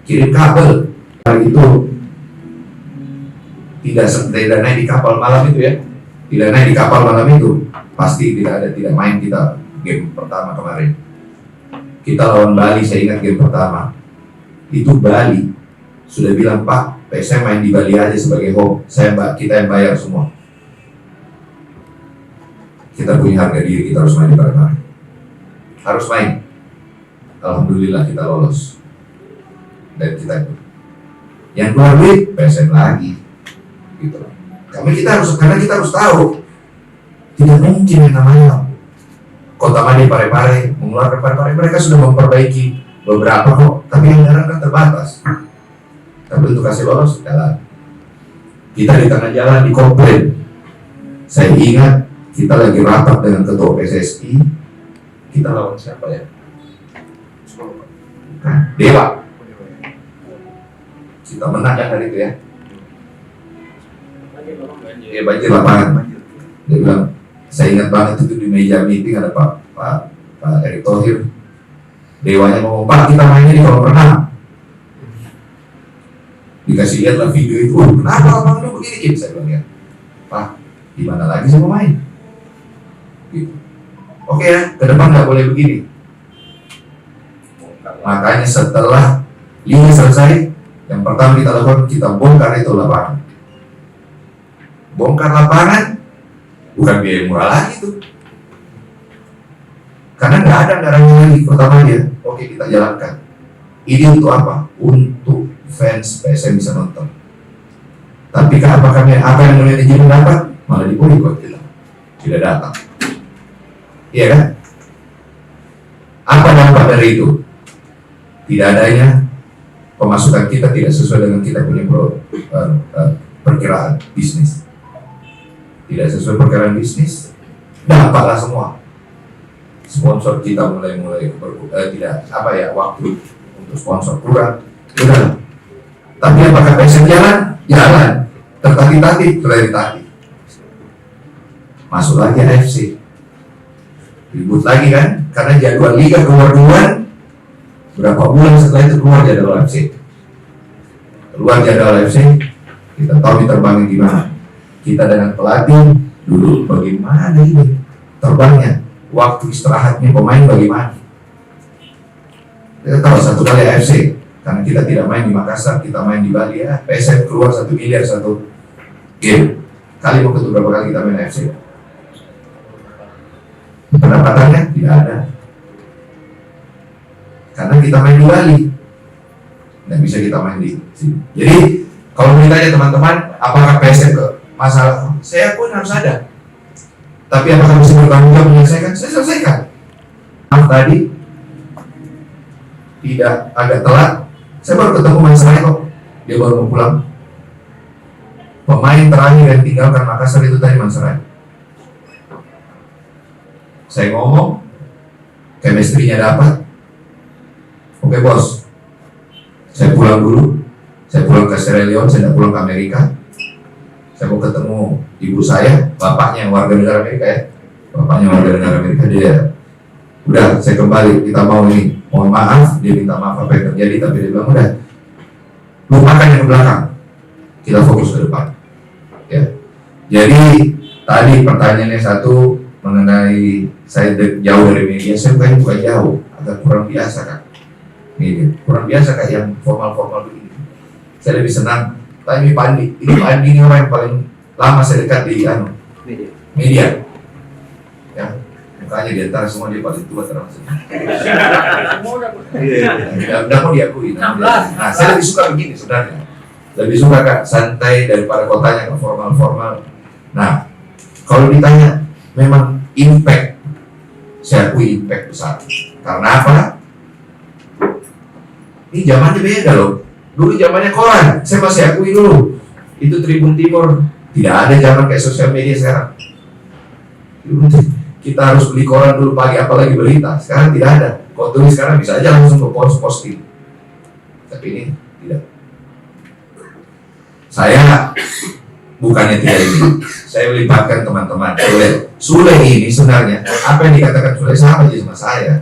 kirim kabel. Hari itu tidak naik di kapal malam itu ya, tidak naik di kapal malam itu pasti tidak main kita game pertama kemarin. Kita lawan Bali, saya ingat game pertama itu Bali sudah bilang, Pak, PSM main di Bali aja sebagai home, kita yang bayar semua. Kita punya harga diri, kita harus main di Parepare, harus main. Alhamdulillah kita lolos dan kita ikut. Yang keluar duit PSM lagi gitu. Karena kita harus tahu tidak mungkin yang namanya Kota Madi Parepare mengeluarkan Parepare. Mereka sudah memperbaiki beberapa kok, tapi anggaran kan terbatas. Tapi untuk kasih lolos jalan. Kita di tengah jalan dikomplain. Saya ingat kita lagi rapat dengan ketua PSSI. Kita lawan siapa ya? Dewa. Kita menang kan hari itu ya. Ya banjir lapangan. Dia bilang, saya ingat banget itu di meja meeting ada Pak Erick Thohir. Dewanya ngomong, Pak, kita mainnya di kolam renang. Dikasih lihat lah video itu, kenapa lapangannya begini? Saya bilang ya, Pak, di mana lagi saya mau main? Gitu. Oke ya, ke depan nggak boleh begini. Makanya setelah liga selesai, yang pertama kita lakukan, kita bongkar itu lapangan. Bongkar lapangan bukan biaya murah lagi tuh, karena nggak ada anggarannya lagi. Pertama dia, oke kita jalankan. Ini untuk apa? Untuk fans PSM bisa nonton. Tapi apakah apa yang manajemen dapat? Malah diboikot kita, tidak datang. Iya kan? Apa dampak dari itu? Tidak adanya pemasukan kita tidak sesuai dengan kita punya perkiraan bisnis. Tidak sesuai perkiraan bisnis, dampaklah semua. sponsor kita mulai tidak waktu untuk sponsor kurang, udah. Tapi apakah PSM jalan tertatih-tatih, masuk lagi AFC, ribut lagi kan, karena jadwal liga keluar duluan, berapa bulan setelah itu keluar jadwal AFC, kita tahu diterbangin gimana, kita dengan pelatih dulu bagaimana ini terbangnya, waktu istirahatnya pemain bagaimana. Kita tahu satu kali AFC, karena kita tidak main di Makassar, kita main di Bali ya. PSM keluar 1 miliar satu game. Kali mau ketemu berapa kali kita main AFC? Pendapatannya tidak ada. Karena kita main di Bali, nggak bisa kita main di sini. Jadi kalau ditanya teman-teman, apakah PSM ke masalah? Saya pun harus ada. Tapi apakah bisa bertanggung jawab menyelesaikan? Saya selesaikan. Maaf tadi tidak agak telat. Saya baru ketemu Mansarai kok. Dia baru mau pulang. Pemain terakhir yang tinggalkan Makassar itu tadi Mansarai. Saya ngomong, chemistry-nya dapat. Oke bos, saya pulang dulu. Saya pulang ke Sierra Leone, saya tidak pulang ke Amerika. Saya mau ketemu ibu saya, bapaknya warga negara Amerika ya. Bapaknya warga negara Amerika, dia udah saya kembali, kita mau ini, mohon maaf, dia minta maaf apa yang terjadi, tapi dia bilang udah lupakan yang ke belakang, kita fokus ke depan ya. Jadi tadi pertanyaannya satu mengenai saya jauh dari media, saya bukan jauh, agak kurang biasa kan ini, kurang biasa kayak yang formal-formal begini. Saya lebih senang tanya Pandi, ini Pandi ini orang yang paling lama saya dekat di media ya. Makanya di antara semua dia paling tua termasuk. Udah mau diakui. Nah, saya lebih suka begini sebenarnya. Lebih suka Kak santai daripada kotanya ke formal-formal. Nah, kalau ditanya memang impact, saya akui impact besar. Karena apa? Ini zamannya beda loh. Dulu zamannya koran, saya masih akui dulu. Itu Tribun Timur, tidak ada zaman kayak sosial media sekarang. Kita harus beli koran dulu pagi, apalagi berita. Sekarang tidak ada. Kau tulis sekarang bisa aja langsung ke posting. Tapi ini tidak. Saya bukannya tidak ini. Saya melibatkan teman-teman. Sule ini sebenarnya apa yang dikatakan Sule sama aja sama saya.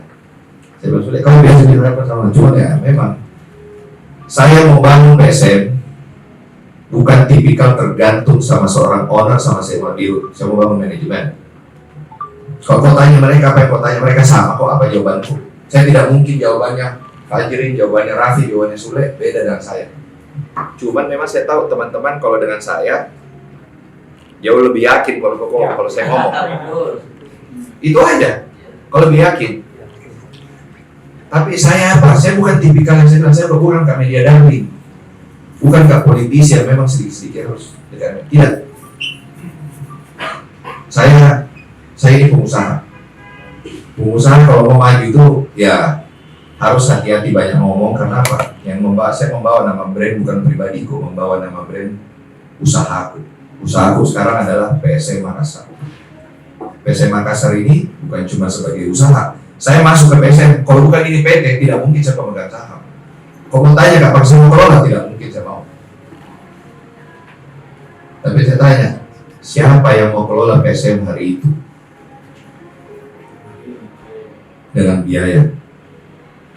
Saya bilang Sule, kamu biasa diharapkan sama cuma ya memang. Saya mau bangun PSM bukan tipikal tergantung sama seorang owner sama sewa biru. Saya mau bangun manajemen. Kalau kau tanya mereka apa yang kau tanya mereka sama kok apa jawabanku. Saya tidak mungkin jawabannya Fajrin, jawabannya Raffi, jawabannya Sule beda dengan saya. Cuman memang saya tahu teman-teman kalau dengan saya jauh lebih yakin kalau saya ngomong. Itu aja. Kalau lebih yakin. Tapi saya apa? Saya bukan tipikal yang saya bilang saya bukan ke media darling. Bukan ke politisi yang memang sedikit-sedikit harus dekat. Tidak. Saya ini pengusaha. Pengusaha kalau mau maju itu ya harus hati-hati banyak ngomong. Karena apa? Saya membawa nama brand bukan pribadiku, membawa nama brand usahaku. Usahaku sekarang adalah PSM Makassar. PSM Makassar ini bukan cuma sebagai usaha. Saya masuk ke PSM, kalau bukan ini PT, tidak mungkin saya pemegang saham. Kalau mau tanya kapan saya mau kelola, tidak mungkin saya mau. Tapi saya tanya, siapa yang mau kelola PSM hari itu? Dengan biaya.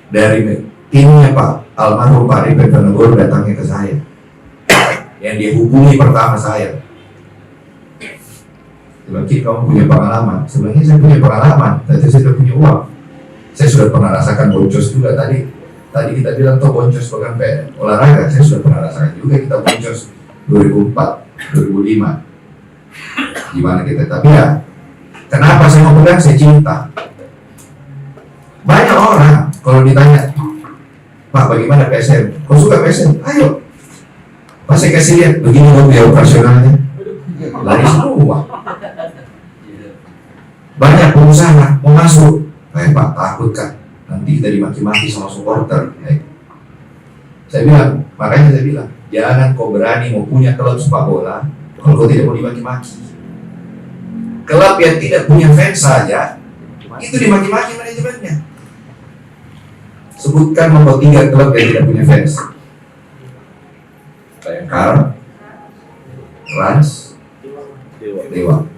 Dari timnya Pak almarhum Pak Ripet Penegoro datangnya ke saya. Yang dia hubungi pertama saya. Sebenarnya kamu punya pengalaman. Sebenarnya saya punya pengalaman, tapi saya sudah punya uang. Saya sudah pernah rasakan boncos juga tadi kita bilang tuh boncos pegang olahraga. Saya sudah pernah rasakan juga kita boncos 2004, 2005. Gimana kita? Tapi ya, kenapa saya mau pegang? Saya cinta. Banyak orang kalau ditanya, Pak bagaimana PSM? Kau suka PSM? Ayo. Pas saya kasih lihat begini loh biaya operasionalnya. Lari semua. Banyak pengusaha mau masuk. Pak takut kan nanti kita dimaki-maki sama supporter. Saya bilang, makanya saya bilang jangan kau berani mau punya klub sepak bola kalau kau tidak mau dimaki-maki. Klub yang tidak punya fans saja Itu dimaki-maki manajemennya. Sebutkan nomor 3 klub yang tidak punya fans. Bayangkara, Rans, Dewa.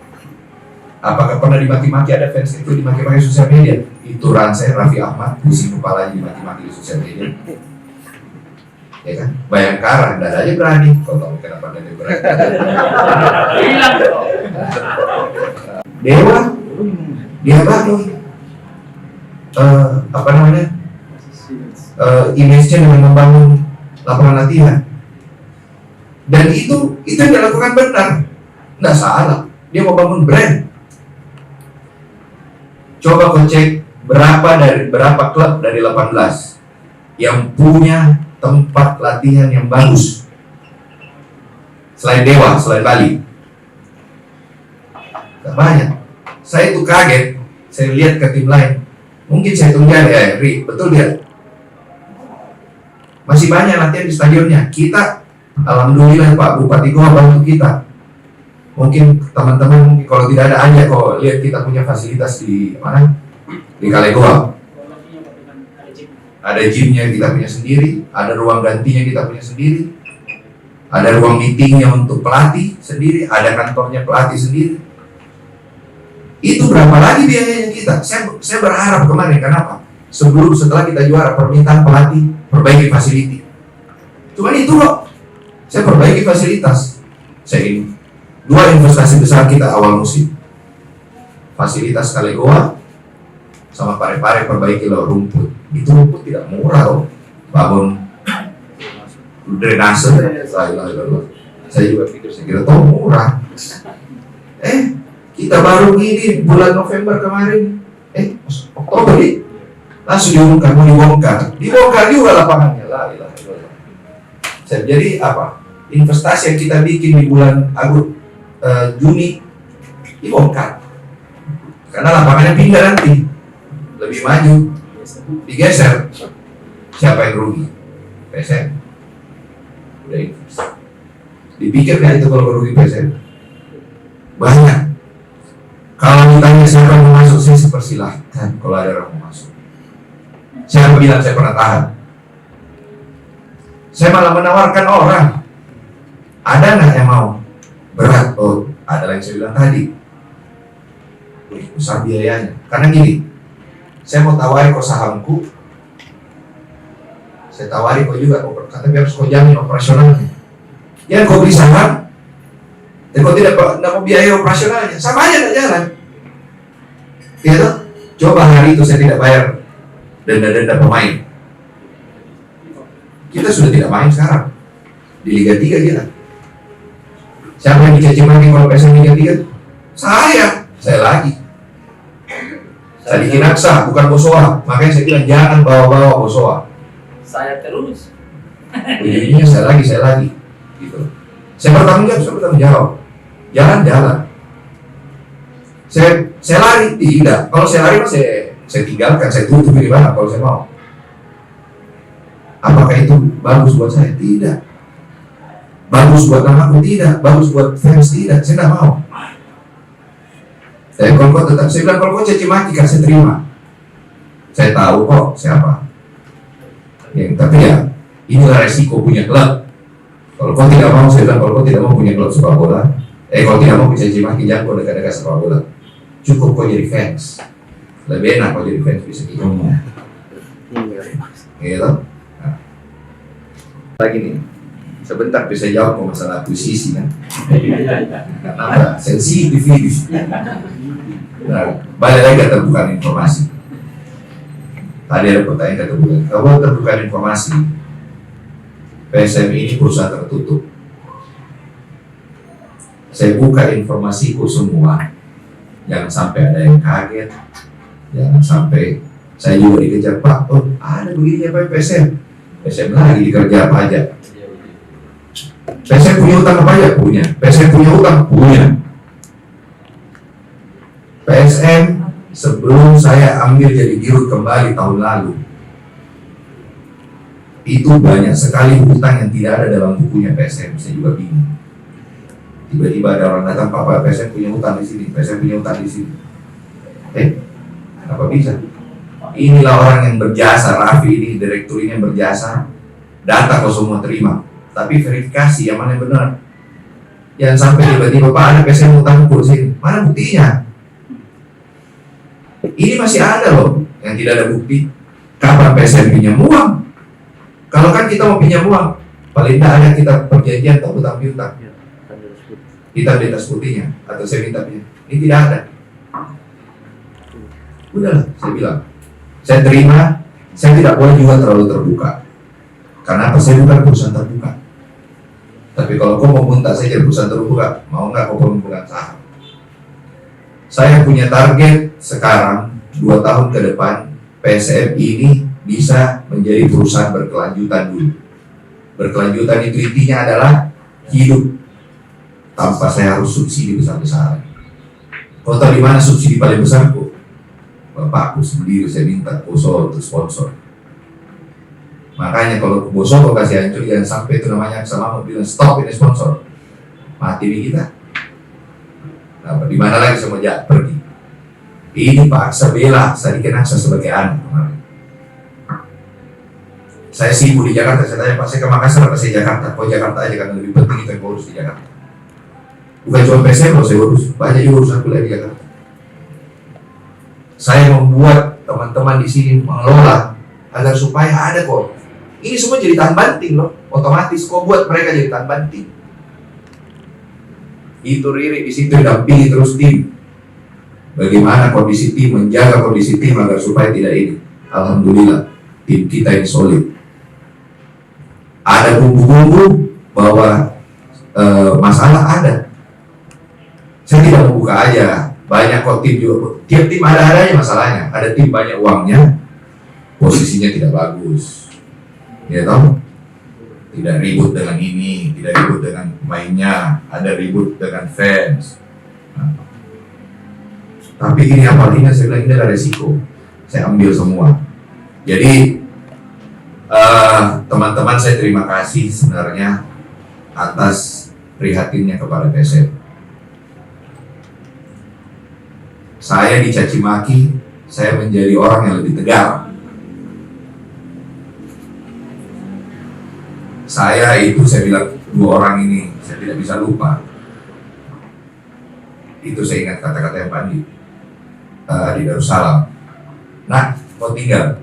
Apakah pernah dimaki-maki ada fans itu dimaki-maki sosial media? Itu Rans, Raffi Ahmad, pusing kepala dimaki-maki di sosial media. Ya kan? Bayangkara, tidak aja berani. Kau tahu kenapa tidak berani?
Hilang dong.
Dewa, dia bangun image-nya dengan membangun lapangan latihan. Dan itu yang dilakukan benar, nggak salah. Dia mau bangun brand. Coba kau cek berapa klub dari 18 yang punya tempat latihan yang bagus selain Dewa, selain Bali. Gak banyak. Saya itu kaget. Saya lihat ke tim lain. Mungkin saya tunggu betul dia. Masih banyak latihan di stadionnya. Kita, alhamdulillah Pak Bupati Goa bantu kita. Mungkin teman-teman kalau tidak ada aja kok lihat kita punya fasilitas di mana? Di Kale Goa. Ada gymnya kita punya sendiri, ada ruang gantinya kita punya sendiri, ada ruang meetingnya untuk pelatih sendiri, ada kantornya pelatih sendiri. Itu berapa lagi biayanya kita? Saya berharap kemarin, kenapa? Setelah kita juara, permintaan pelatih perbaiki fasiliti. Cuma itu kok, saya perbaiki fasilitas. Saya ini 2 investasi besar kita awal musim, fasilitas Kale Goa sama Pare-Pare perbaiki loh rumput. Itu rumput tidak murah loh, bangun drainase. Saya juga pikir saya kira tahu murah. Kita baru gini bulan November kemarin, Oktober nih, langsung diumumkan mau dibongkar juga lapangannya lah. Jadi apa? Investasi yang kita bikin di bulan Juni dibongkar karena lapangannya pindah nanti, lebih maju, digeser. Siapa yang rugi? PSM. Udah invest. Dipikir nggak itu kalau rugi PSM? Banyak. Kalau ditanya siapa yang mau masuk, saya persilahkan kalau ada orang mau masuk. Siapa bilang saya pernah tahan? Saya malah menawarkan orang. Ada nggak yang mau? Berat. Oh, ada yang saya bilang tadi. Besar biayanya. Karena gini, saya mau tawari kau sahamku, saya tawari kau juga, kata biar kau jamin operasionalnya. Ya kau beli saham, dan kau tidak mau biaya operasionalnya, sama aja tidak jalan. Gitu? Coba hari itu saya tidak bayar denda pemain, kita sudah tidak main sekarang di Liga 3 kita. Siapa yang dicaci maki kalau PSM Liga 3? Saya lagi. Saya Kinaksa, bukan Bosowa. Makanya saya bilang jangan bawa-bawa Bosowa.
Saya terus.
Ujung-ujungnya saya lagi. Gitu. Saya bertanggung jawab. Jalan. Saya lari, tidak. Kalau saya lari, saya tinggalkan, saya tutup di mana kalau saya mau. Apakah itu bagus buat saya? Tidak. Bagus buat namaku? Tidak. Bagus buat fans? Tidak. Saya tidak mau. Tapi kalau kau tetap, saya bilang kalau kau caci maki kan saya terima. Saya tahu kok siapa. Ya, tapi ya inilah resiko punya klub. Kalau kau tidak mau, saya bilang kalau kau tidak mau punya klub sepak bola, kalau tidak mau caci maki jangan kau dekat-dekat sepak bola. Cukup kau jadi fans. Lebih enak kau jadi fans bisa gitu. Gitu. Nah. Lagi nih. Sebentar bisa jawab masalah akuisisi kan. Kenapa? Sensitif ini. Nah, balik lagi keterbukaan informasi. Tadi ada pertanyaan keterbukaan. Kalau terbukaan informasi, PSM ini perusahaan tertutup. Saya buka informasiku semua. Jangan sampai ada yang kaget. Jangan sampai saya juga dikejar, Pak, ada begini apa PSM? PSM lagi dikerja apa aja? PSM punya utang apa aja? Punya. PSM punya utang? Punya. PSM sebelum saya ambil jadi dirut kembali tahun lalu, itu banyak sekali hutang yang tidak ada dalam bukunya PSM. Saya juga bingung. Tiba-tiba ada orang datang, Pak PSM punya hutang di sini, PSM punya hutang di sini. Kenapa bisa? Inilah orang yang berjasa, Raffi ini direktur ini yang berjasa. Data kau semua terima, tapi verifikasi yang mana yang benar. Jangan sampai tiba-tiba Pak ada PSM utang ukur sini, mana buktinya? Ini masih ada loh yang tidak ada bukti. Kapan PSM pinjam uang? Kalau kan kita mau pinjam uang, paling tidak ada kita perjanjian atau utang piutang. Kita di atas putihnya atau saya minta pinjam. Ini tidak ada. Udahlah, saya bilang. Saya terima, saya tidak boleh juga terlalu terbuka. Karena apa? Saya bukan perusahaan terbuka. Tapi kalau kau mau minta saya jadi perusahaan terbuka, mau nggak kau pemegang saham? Saya punya target sekarang 2 tahun ke depan PSM ini bisa menjadi perusahaan berkelanjutan dulu. Berkelanjutan itu intinya adalah hidup tanpa saya harus subsidi besar-besaran. Kau tahu di mana subsidi paling besar kok? Bapakku sendiri saya minta Boso untuk sponsor. Makanya kalau Boso kau kasih hancur, jangan sampai itu namanya sama bilang stop ini sponsor, mati nih kita. Nah, di mana lagi sama Jack pergi? Ini Pak Sabela saya dikenaksa sebagai anak kemarin. Saya sibuk di Jakarta, saya tanya Pak saya ke Makassar atau saya Jakarta? Kau Jakarta aja karena lebih penting itu yang urus di Jakarta. Bukan cuma PSM kalau saya urus, banyak juga urusanku lagi di Jakarta. Saya membuat teman-teman di sini mengelola agar supaya ada kok. Ini semua jadi tahan banting loh, otomatis kok buat mereka jadi tahan banting. Itu Riri di situ dampingi terus tim. Bagaimana kondisi tim, menjaga kondisi tim agar supaya tidak ini. Alhamdulillah tim kita ini solid. Ada bumbu-bumbu bahwa masalah ada. Saya tidak membuka aja. Banyak kok tim juga. Tiap tim ada adanya masalahnya. Ada tim banyak uangnya, posisinya tidak bagus. Ya tahu? Tidak ribut dengan ini, tidak ribut dengan pemainnya, ada ribut dengan fans. Nah. Tapi ini apa? Ini saya bilang ini ada resiko. Saya ambil semua. Jadi teman-teman saya terima kasih sebenarnya atas prihatinnya kepada PSM. Saya dicaci maki, saya menjadi orang yang lebih tegar. Saya bilang 2 orang ini saya tidak bisa lupa. Itu saya ingat kata-kata yang Pandi di Darussalam. Nah, kau tinggal.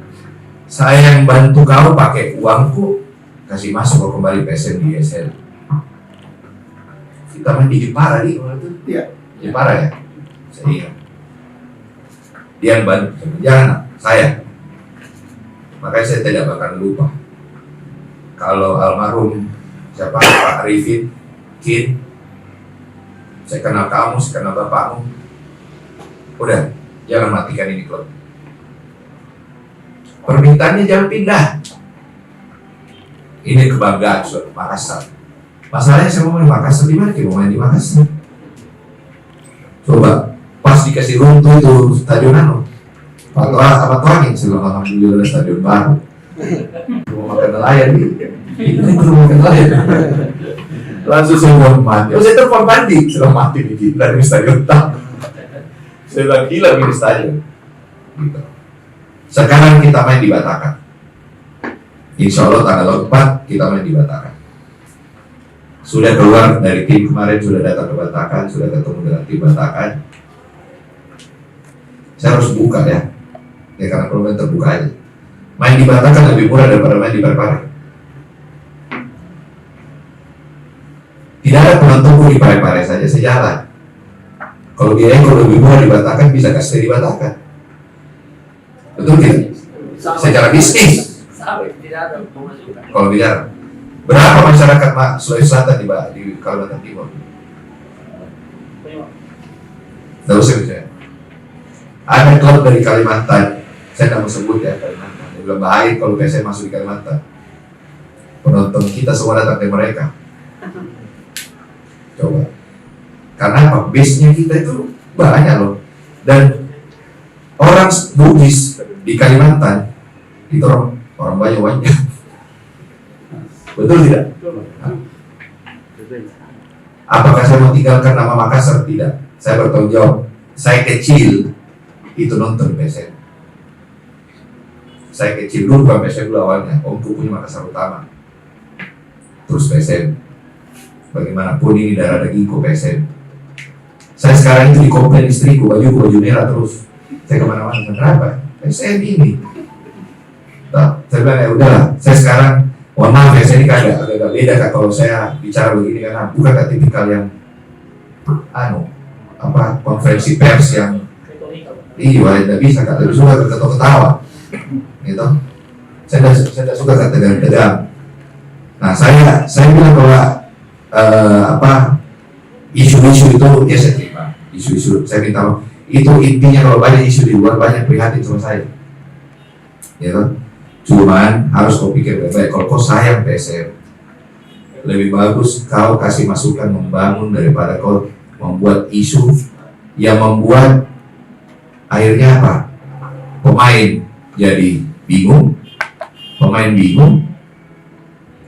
Saya yang bantu kau pakai uangku, kasih masuk kau kembali PSM di ISL. Kita main di Jepara di waktu itu.
Iya.
Jepara ya. Saya ingat. Dia yang bantu, jangan saya. Makanya saya tidak bakal lupa. Kalau almarhum siapa Pak Arifin, Kin, saya kenal kamu, saya kenal bapakmu. Udah, jangan matikan ini klub. Permintaannya jangan pindah. Ini kebanggaan Makassar. Masalahnya saya mau main Makassar di mana? Mau main di Makassar. Coba pas dikasih runtuh itu stadion apa tuangin sebelum alhamdulillah stadion baru. Mau makan nelayan nih. Ini belum makan nelayan. Langsung saya mau mati. Saya telepon Pandi sebelum mati nih dari stadion tak. Saya bilang gila ini stadion. Gitu. Sekarang kita main di Batakan. Insya Allah tanggal 4 kita main di Batakan. Sudah keluar dari tim kemarin, sudah datang ke Batakan, sudah ketemu dengan tim Batakan. Saya harus buka ya karena kalau main terbuka aja. Main di Batakan lebih murah daripada main di Parepare. Tidak ada penontonku di Parepare saja sejalan. Kalau dia lebih murah di Batakan bisa kasih di Batakan. Betul tidak? Secara bisnis.
Tidak ada pemasukan.
Kalau bicara berapa masyarakat Sulawesi Selatan di Kalimantan Timur? Tidak usah bicara. Ada klub dari Kalimantan, saya tidak mau sebut ya Kalimantan. Dia bilang bahaya kalau PSM masuk di Kalimantan. Penonton kita semua datang ke mereka. Coba. Karena apa? Base-nya kita itu banyak loh. Dan orang Bugis di Kalimantan itu orang banyak. Betul tidak? Apakah saya mau tinggalkan nama Makassar? Tidak. Saya bertanggung jawab. Saya kecil itu nonton PSM. saya kecil dulu bukan PSM dulu awalnya, omku punya Makassar Utama, terus PSM. Bagaimanapun ini darah dagingku PSM. Saya sekarang itu dikomplain istriku, baju merah terus. Saya kemana-mana, kenapa? PSM ini. Nah, saya bilang ya udahlah, saya sekarang, mohon maaf ya, saya ini agak beda Kak kalau saya bicara begini karena bukan Kak tipikal yang konferensi pers yang tidak bisa Kak, lebih suka ketawa-ketawa gitu. Saya tidak suka Kak tegang-tegang. Nah saya bilang bahwa isu-isu itu ya saya terima, isu-isu saya minta itu intinya kalau banyak isu di luar banyak prihatin sama saya, ya kan? Cuman harus kau pikir baik-baik, kalau kau sayang PSM lebih bagus kau kasih masukan membangun daripada kau membuat isu yang membuat akhirnya apa? Pemain jadi bingung,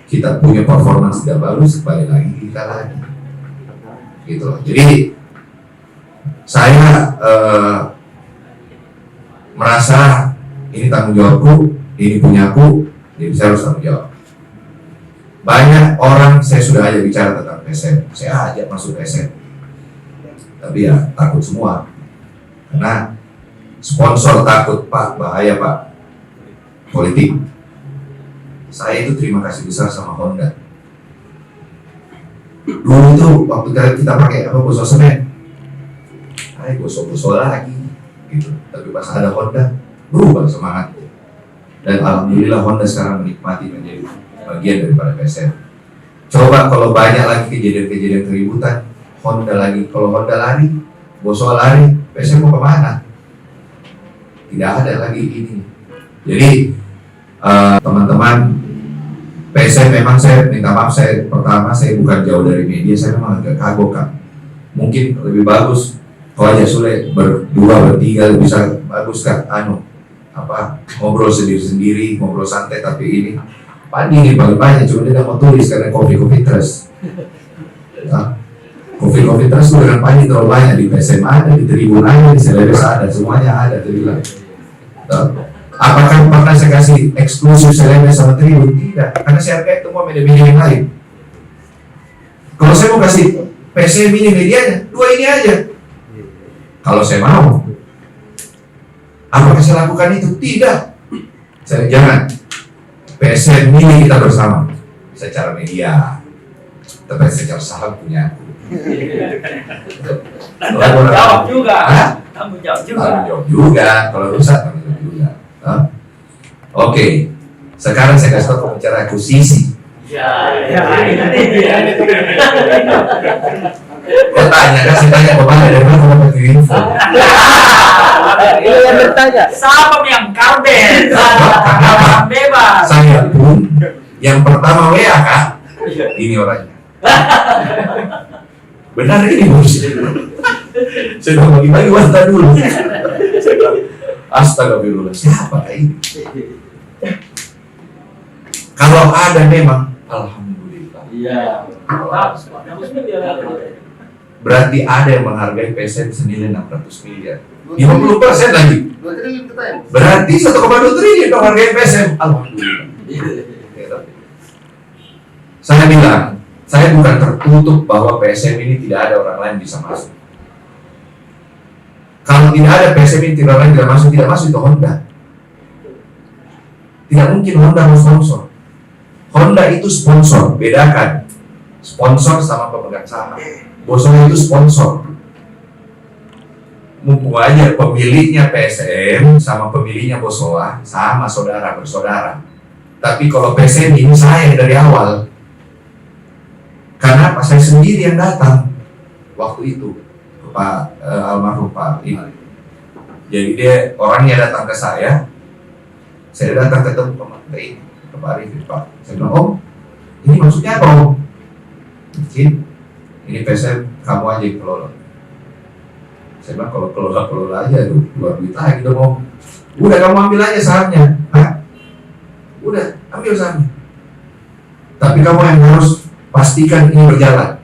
kita punya performance tidak bagus, kembali lagi kita lagi gitu loh. Jadi saya merasa ini tanggung jawabku, ini punyaku, jadi saya harus tanggung jawab. Banyak orang saya sudah ajak bicara tentang PSM, saya ajak masuk PSM, tapi ya takut semua karena sponsor takut, Pak, bahaya Pak, politik. Saya itu terima kasih besar sama Honda. Dulu itu waktu kita pakai bosok semen, gosok lagi gitu. Tapi pas ada Honda, berubah semangat. Dan alhamdulillah Honda sekarang menikmati menjadi bagian daripada PSM. Coba kalau banyak lagi kejadian-kejadian keributan, Honda lagi. Kalau Honda lari, bosok lari, PSM mau kemana? Tidak ada lagi ini. Jadi teman-teman, PSM memang saya minta maaf, saya bukan jauh dari media, saya memang agak kagok Kak. Mungkin lebih bagus kalau aja Sule berdua, bertiga bisa bagus Kak, ngobrol sendiri-sendiri, ngobrol santai, tapi ini Pandi ini paling banyak, cuma dia mau tulis karena kopi trust. Nah, kopi trust itu dengan Pandi terlalu banyak, di PSM ada, di Tribun ada, di Celebes ada, semuanya ada, terbilang. Apakah pernah saya kasih eksklusif Celebes sama Tribun? Tidak, karena saya hargai itu semua media-media yang lain. Kalau saya mau kasih PSM ini medianya, dua ini aja. Kalau saya mau, apakah saya lakukan itu? Tidak. Saya jangan. PSM ini kita bersama secara media, tapi secara saham punya.
Tanggung jawab juga. Tanggung jawab juga.
Kalau rusak tanggung jawab juga. Oke, sekarang saya kasih tahu pembicara akuisisi. Kasih tanya kemana dari mana kamu pakai info?
Ini yang bertanya. Siapa yang karben?
Kenapa?
Bebas.
Saya pun yang pertama WA Kak. Ini orangnya. Benar ini bos. Saya udah bagi-bagi wasta dulu. Saya bilang, astagfirullah, siapa ini? Kalau ada memang, alhamdulillah.
Iya.
Berarti ada yang menghargai PSM senilai 600 miliar. 50% lagi. Berarti 1,2 triliun menghargai PSM. Alhamdulillah. Saya bilang, saya bukan tertutup bahwa PSM ini tidak ada orang lain bisa masuk. Kalau tidak ada PSM ini tidak masuk itu Honda. Tidak mungkin Honda mau sponsor. Honda itu sponsor, bedakan sponsor sama pemegang saham. Bosowa itu sponsor. Mumpung aja pemiliknya PSM sama pemiliknya Bosowa sama bersaudara. Tapi kalau PSM ini saya dari awal. Karena saya sendiri yang datang waktu itu ke Pak almarhum Pak ini. Jadi dia orangnya datang ke saya datang ketemu ke Pak Arifin, Pak. Saya bilang, Om, ini maksudnya apa Om? Mungkin ini PSM kamu aja yang kelola. Saya bilang kalau kelola aja tuh keluar duit lagi dong Om. Udah kamu ambil aja sahamnya. Udah ambil sahamnya. Tapi kamu yang harus pastikan ini berjalan.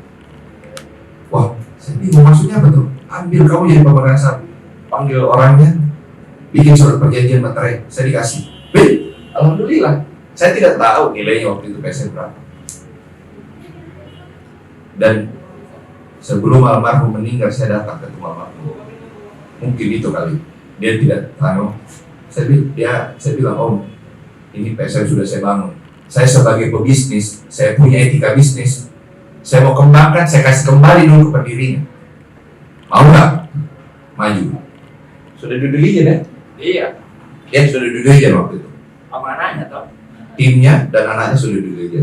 Wah, saya bingung maksudnya apa tuh? Ambil kamu jadi pemegang saham, panggil orangnya, bikin surat perjanjian materai, saya dikasih. Alhamdulillah. Saya tidak tahu nilainya waktu itu PSN berapa. Dan sebelum almarhum meninggal saya datang ke rumah almarhum. Mungkin itu kali. Dia tidak tahu. Saya bilang, Om, ini PSN sudah saya bangun. Saya sebagai pebisnis, saya punya etika bisnis. Saya mau kembangkan, saya kasih kembali dulu ke pendirinya. Mau nggak? Maju. Sudah duduk aja deh.
Iya.
Ya sudah duduk aja waktu itu.
Apa anaknya toh?
Timnya dan anaknya sudah duduk aja.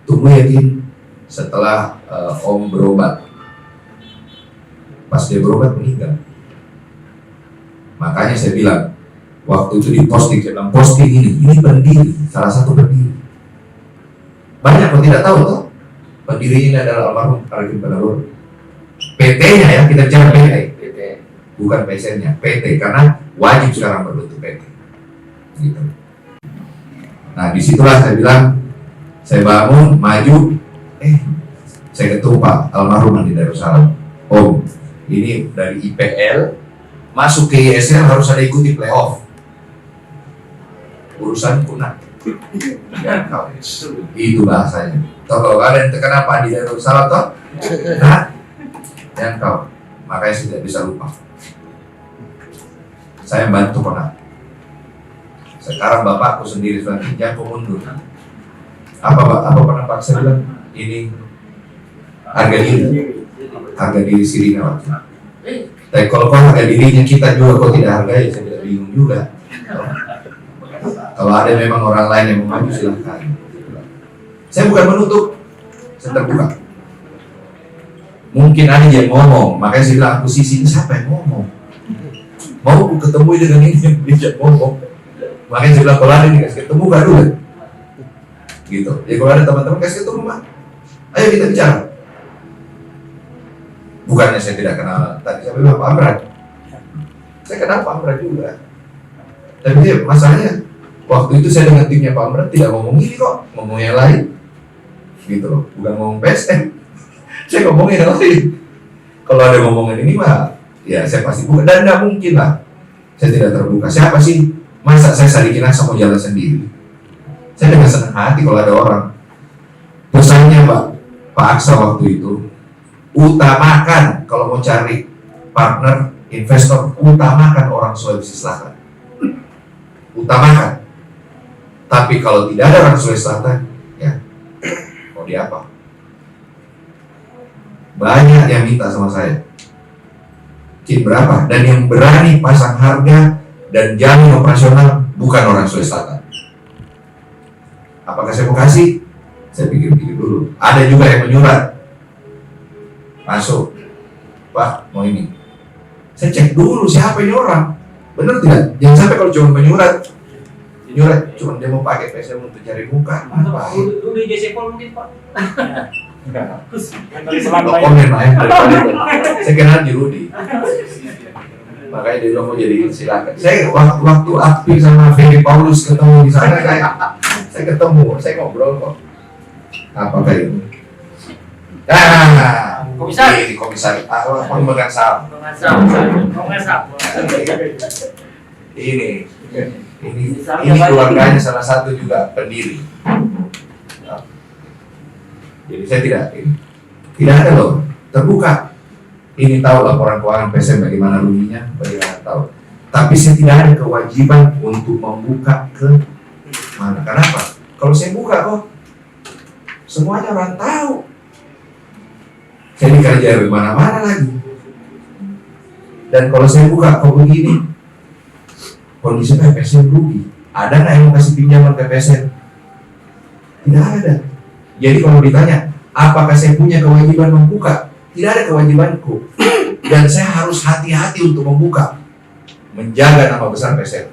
Tunggu ya Tim. Setelah Om berobat, pas dia berobat meninggal. Makanya saya bilang waktu itu di posting, saya bilang posting ini pendiri, salah satu pendiri. Banyak yang tidak tahu tuh pendirinya ini adalah almarhum Arifin Panarur. PT-nya ya, kita bicara PT, bukan PSN-nya, PT, karena wajib sekarang berbentuk PT. Gitu. Nah disitulah saya bilang, saya bangun, maju, saya ketemu Pak almarhum Andi Darussalam. Om, ini dari IPL masuk ke ISL harus ada ikuti playoff. Urusan punah. Ya, itu bahasanya. Kalau ada yang terkena Pak Andi Darussalam toh, nah, dan kau, makanya saya tidak bisa lupa. Saya bantu pernah. Sekarang bapakku sendiri sudah jangan mundur. Apa pernah Pak saya bilang? Ini harga diri Sirina waktu. Tapi kalau harga dirinya kita juga kok tidak hargai, saya tidak bingung juga. Kalau ada memang orang lain yang mau maju silahkan. Saya bukan menutup, saya terbuka. Mungkin ada yang ngomong, makanya saya bilang aku sisi siapa yang ngomong? Mau aku ketemu dengan ini yang dia ngomong. Makanya saya bilang kalau ada nih kasih ketemu gak dulu. Gitu. Jadi kalau ada teman-teman kasih ketemu Pak, ayo kita bicara. Bukannya saya tidak kenal, tadi saya bilang Pak Amran. Saya kenal Pak Amran juga. Tapi dia masalahnya waktu itu saya dengan timnya Pak Amran tidak ngomong ini kok, ngomong yang lain. Gitu loh, bukan ngomong PSN. Saya ngomongin yang lain. Kalau ada ngomongan ini mah, ya saya pasti buka. Dan nggak mungkin lah, saya tidak terbuka. Siapa sih? Masa saya Sadikin Aksa mau jalan sendiri? Saya dengan senang hati kalau ada orang. Pesannya Pak Aksa waktu itu, utamakan kalau mau cari partner, investor, utamakan orang Sulawesi Selatan. Utamakan. Tapi kalau tidak ada orang Sulawesi Selatan, ya mau diapa? Banyak yang minta sama saya. Kin berapa? Dan yang berani pasang harga dan jamin operasional bukan orang Sulawesi Selatan. Apakah saya mau kasih? Saya pikir-pikir dulu. Ada juga yang menyurat. Masuk. Pak, mau ini. Saya cek dulu siapa ini orang. Benar tidak? Jangan sampai kalau cuma menyurat cuma dia mau pakai PSM untuk cari muka.
Lu di JC Pol mungkin Pak.
Komen lah ya. Saya kenal di Rudi. Makanya dia bilang mau jadi silakan. Saya waktu Aktif sama Ferry Paulus ketemu di sana saya ketemu, saya ngobrol kok. Apa kayak itu?
Komisar.
Ini komisar. Pemegang saham. Ini keluarganya salah satu juga pendiri. Jadi saya tidak ada loh, terbuka. Ini tahu laporan keuangan PSM bagaimana ruginya, bagaimana tahu. Tapi saya tidak ada kewajiban untuk membuka ke mana. Kenapa? Kalau saya buka kok, semuanya orang tahu. Saya dikerja di mana-mana lagi. Dan kalau saya buka kok begini, kondisinya PSM rugi. Ada nggak yang mau kasih pinjaman ke PSM? Tidak ada. Jadi kalau ditanya, apakah saya punya kewajiban membuka? Tidak ada kewajibanku. Dan saya harus hati-hati untuk membuka. Menjaga nama besar PSM.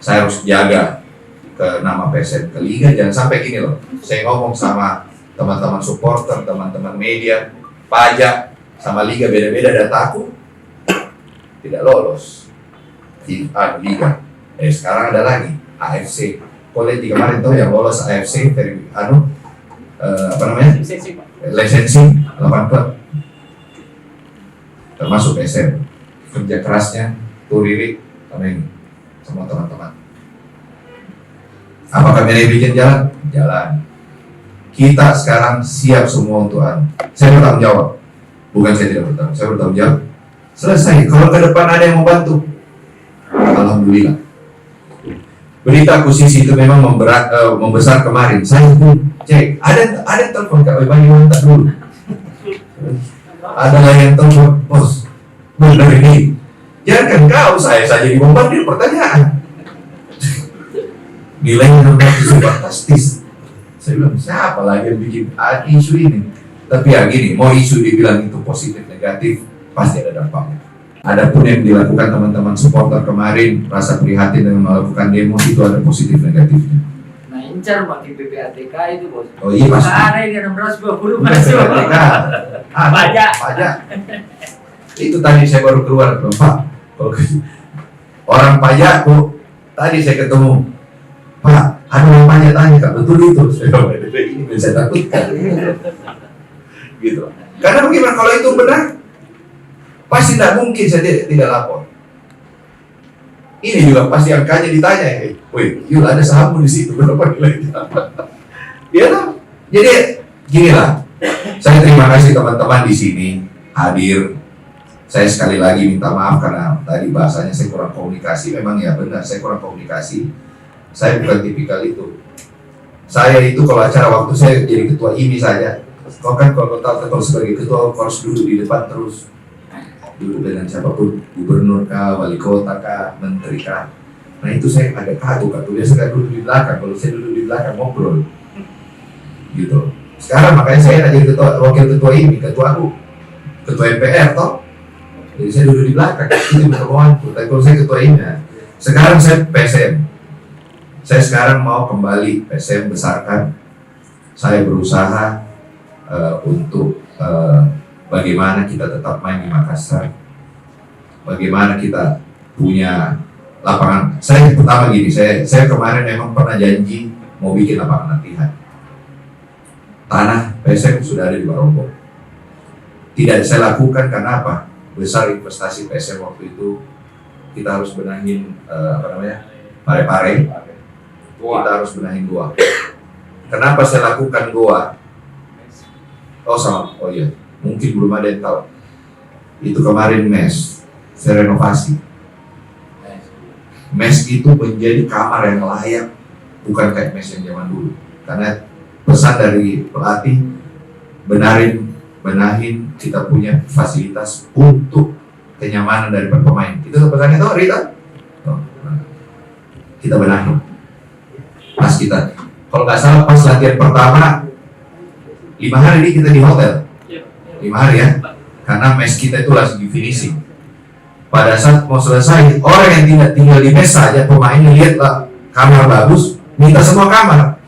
Saya harus jaga ke nama PSM, ke Liga. Jangan sampai gini loh. Saya ngomong sama teman-teman supporter, teman-teman media, pajak, sama Liga beda-beda dataku. Tidak lolos. Liga. Sekarang ada lagi AFC. Politi kemarin tuh yang lolos AFC dari lisensi 8 klub termasuk SM. Kerja kerasnya Turirik sama ini semua teman-teman. Apakah kami bikin jalan? Jalan. Kita sekarang siap semua untuk saya bertanggung jawab. Bukan saya tidak bertanggung, saya bertanggung jawab. Selesai. Kalau ke depan ada yang mau bantu, alhamdulillah. Berita akuisisi itu memang membesar kemarin. Saya pun cek. Ada telepon Kak Bani minta dulu. Ada yang telepon, bos. Benar ini. Jangan kau, saya saja dibombardir pertanyaan. Nilainya fantastis. Saya bilang, siapa lagi yang bikin isu ini? Tapi ya gini, mau isu dibilang itu positif, negatif, pasti ada dampaknya. Adapun yang dilakukan teman-teman supporter kemarin, rasa prihatin dengan melakukan demo, itu ada positif negatifnya.
Nah, incar makin PPATK itu, bos.
Oh iya, pasti.
Ada ini 620
Bukan
masuk.
PPATK.
Pajak.
Pajak. Itu tadi saya baru keluar, Pak. Orang pajak, kok tadi saya ketemu, Pak, ada orang pajak tanya, Kak, betul itu? Ini bisa takutkan. Gitu. Karena bagaimana kalau itu benar, pasti tidak mungkin saya tidak lapor. Ini juga pasti angkanya ditanya, wih, Yul ada sahammu di situ, berapa nilainya? Ya lah. Jadi gini lah, saya terima kasih teman-teman di sini hadir. Saya sekali lagi minta maaf karena tadi bahasanya saya kurang komunikasi. Memang ya benar, saya kurang komunikasi. Saya bukan tipikal itu. Saya itu kalau acara waktu saya jadi ketua IMI saja. Kau kan kalau tahu sebagai ketua harus duduk di depan terus. Duduk dengan siapapun, gubernur kah, wali kota kah, menteri kah. Nah itu saya agak kagum, biasa kan duduk di belakang. Kalau saya duduk di belakang ngobrol, gitu. Sekarang makanya saya jadi wakil ketua IMI, ketua MPR toh. Jadi saya duduk di belakang, itu pertemuanku. Tapi kalau saya ketua IMI, sekarang saya PSM. Saya sekarang mau kembali PSM besarkan. Saya berusaha untuk bagaimana kita tetap main di Makassar, bagaimana kita punya lapangan. Saya pertama gini, saya kemarin memang pernah janji mau bikin lapangan latihan. Tanah PSM sudah ada di Barombong. Tidak saya lakukan karena apa? Besar investasi PSM waktu itu, kita harus benahin Pare-Pare. Kita harus benahin goa. Kenapa saya lakukan goa? Oh iya, mungkin belum ada yang tahu. Itu kemarin mes, saya renovasi. Mes itu menjadi kamar yang layak, bukan kayak mes yang zaman dulu. Karena pesan dari pelatih, benahin kita punya fasilitas untuk kenyamanan dari pemain. Itu pesannya tuh Rita. Kita benahin. Pas kita, kalau nggak salah pas latihan pertama 5 hari ini kita di hotel. 5 hari ya, karena mes kita itu lagi di finishing. Pada saat mau selesai, orang yang tidak tinggal di mes saja, pemainnya lihat lah kamar bagus, minta semua kamar.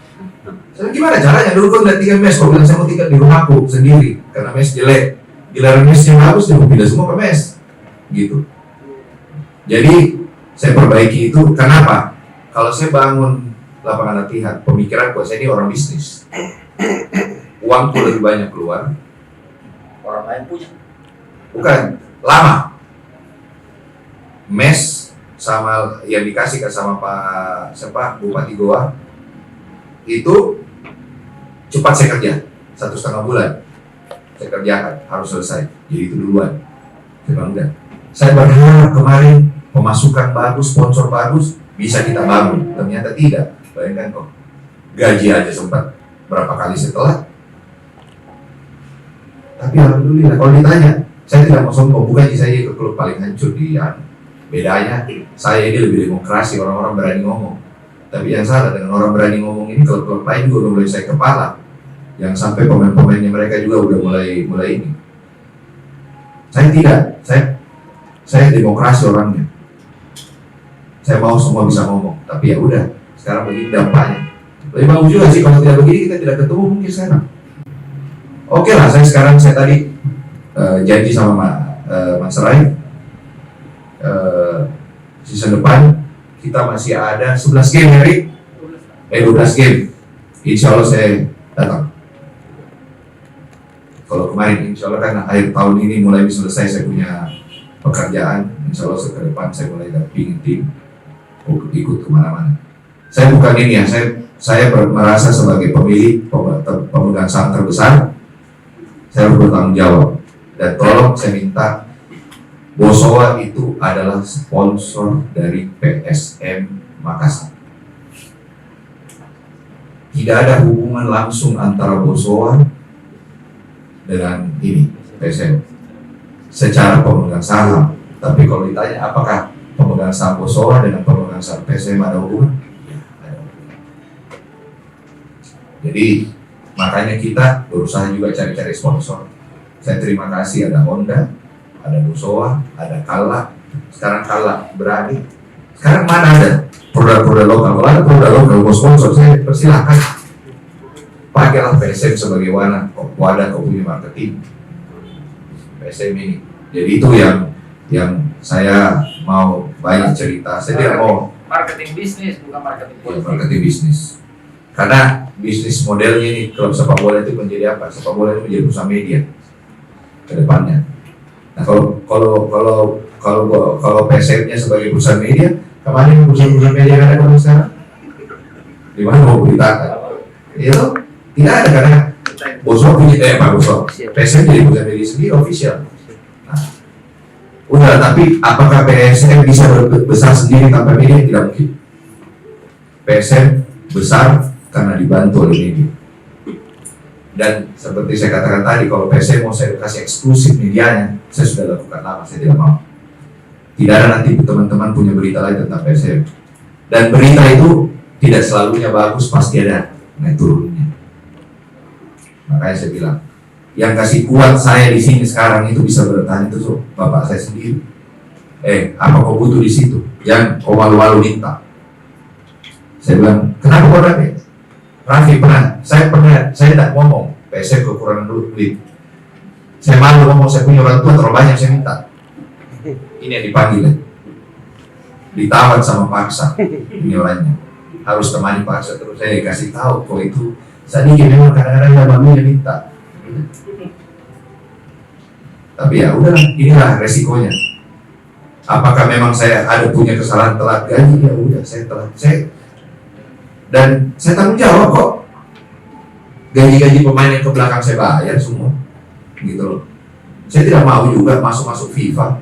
Saya gimana caranya? Dulu kok nggak tinggal mes, kok bilang saya mau tinggal di rumahku sendiri karena mes jelek. Giliran mes yang bagus, dia mau pindah semua ke mes, gitu. Jadi saya perbaiki itu. Kenapa? Kalau saya bangun lapangan latihan, pemikiranku saya ini orang bisnis. Uangku lebih banyak keluar.
Orang lain punya.
Bukan, lama. Mes sama yang dikasih sama Pak Bupati Goa itu cepat saya kerja, 1,5 bulan saya kerjakan, harus selesai. Jadi itu duluan. Saya bilang udah. Saya berharap kemarin pemasukan bagus, sponsor bagus, bisa kita bangun. Ternyata tidak. Bayangkan kok, gaji aja sempat berapa kali setelah. Tapi alhamdulillah, kalau ditanya, saya tidak mau sombong, bukan saya ke klub paling hancur di bedanya, saya ini lebih demokrasi, orang-orang berani ngomong. Tapi yang salah dengan orang berani ngomong ini, klub-klub lain juga udah mulai saya kepala, yang sampai pemain-pemainnya mereka juga udah mulai ini. Saya tidak, saya demokrasi orangnya. Saya mau semua bisa ngomong, tapi ya udah. Sekarang begini dampaknya. Lebih bagus juga sih kalau tidak begini kita tidak ketemu mungkin sekarang. Oke lah, saya tadi janji sama Mas Rai, season depan kita masih ada 11 game ya, 12 game. Insya Allah saya datang. Kalau kemarin insya Allah kan akhir tahun ini mulai selesai saya punya pekerjaan. Insya Allah ke depan saya mulai dampingin tim. ikut kemana-mana. Saya bukan ini ya, saya merasa sebagai pemilik pemegang saham terbesar, saya bertanggung jawab. Dan tolong saya minta, Bosowa itu adalah sponsor dari PSM Makassar. Tidak ada hubungan langsung antara Bosowa dengan ini PSM secara pemegang saham. Tapi kalau ditanya apakah pemegang saham Bosowa dengan pemegang saham PSM ada hubungan? Ada. Jadi makanya kita berusaha juga cari-cari sponsor. Saya terima kasih ada Honda, ada Bosowa, ada Kala. Sekarang Kala berani. Sekarang mana ada produk-produk lokal? Kalau ada produk lokal mau sponsor, saya persilahkan. Pakailah PSM sebagai wadah kau punya marketing. PSM ini. Jadi itu yang saya mau banyak cerita. Saya tidak mau
marketing bisnis, bukan marketing politik.
Marketing bisnis. Karena bisnis modelnya ini klub sepak bola itu menjadi apa? Sepak bola itu menjadi perusahaan media ke depannya. Nah kalau PSM-nya sebagai perusahaan media, kemarin perusahaan media yang ada kalau sekarang, di mana mau beritakan? Itu tidak ada karena Bosowa punya Pak Bosowa. PSM jadi perusahaan media sendiri official. Nah, udah, tapi apakah PSM bisa besar sendiri tanpa media? Tidak mungkin. PSM besar karena dibantu oleh media. Dan seperti saya katakan tadi, kalau PSM mau saya kasih eksklusif medianya, saya sudah lakukan lama, saya tidak mau. Tidak ada nanti teman-teman punya berita lain tentang PSM. Dan berita itu tidak selalunya bagus, pasti ada naik turunnya. Makanya saya bilang, yang kasih kuat saya di sini sekarang itu bisa bertahan itu bapak saya sendiri. Apa kau butuh di situ? Jangan kau malu-malu minta. Saya bilang, kenapa kau dapat? Raffi saya tidak ngomong PSM kekurangan duit. Saya malu ngomong, saya punya orang tua terlalu banyak, saya minta. Ini yang dipanggil, ditawar sama paksa. Ini orangnya harus temani paksa terus. Saya dikasih tahu kok itu sedikit memang kadang-kadang ya babunya minta. Tapi ya udah, inilah resikonya. Apakah memang saya ada punya kesalahan telat gaji? Ya udah, saya telat. Dan saya tanggung jawab kok. Gaji-gaji pemain yang ke belakang saya bayar semua, gitu loh. Saya tidak mau juga masuk FIFA,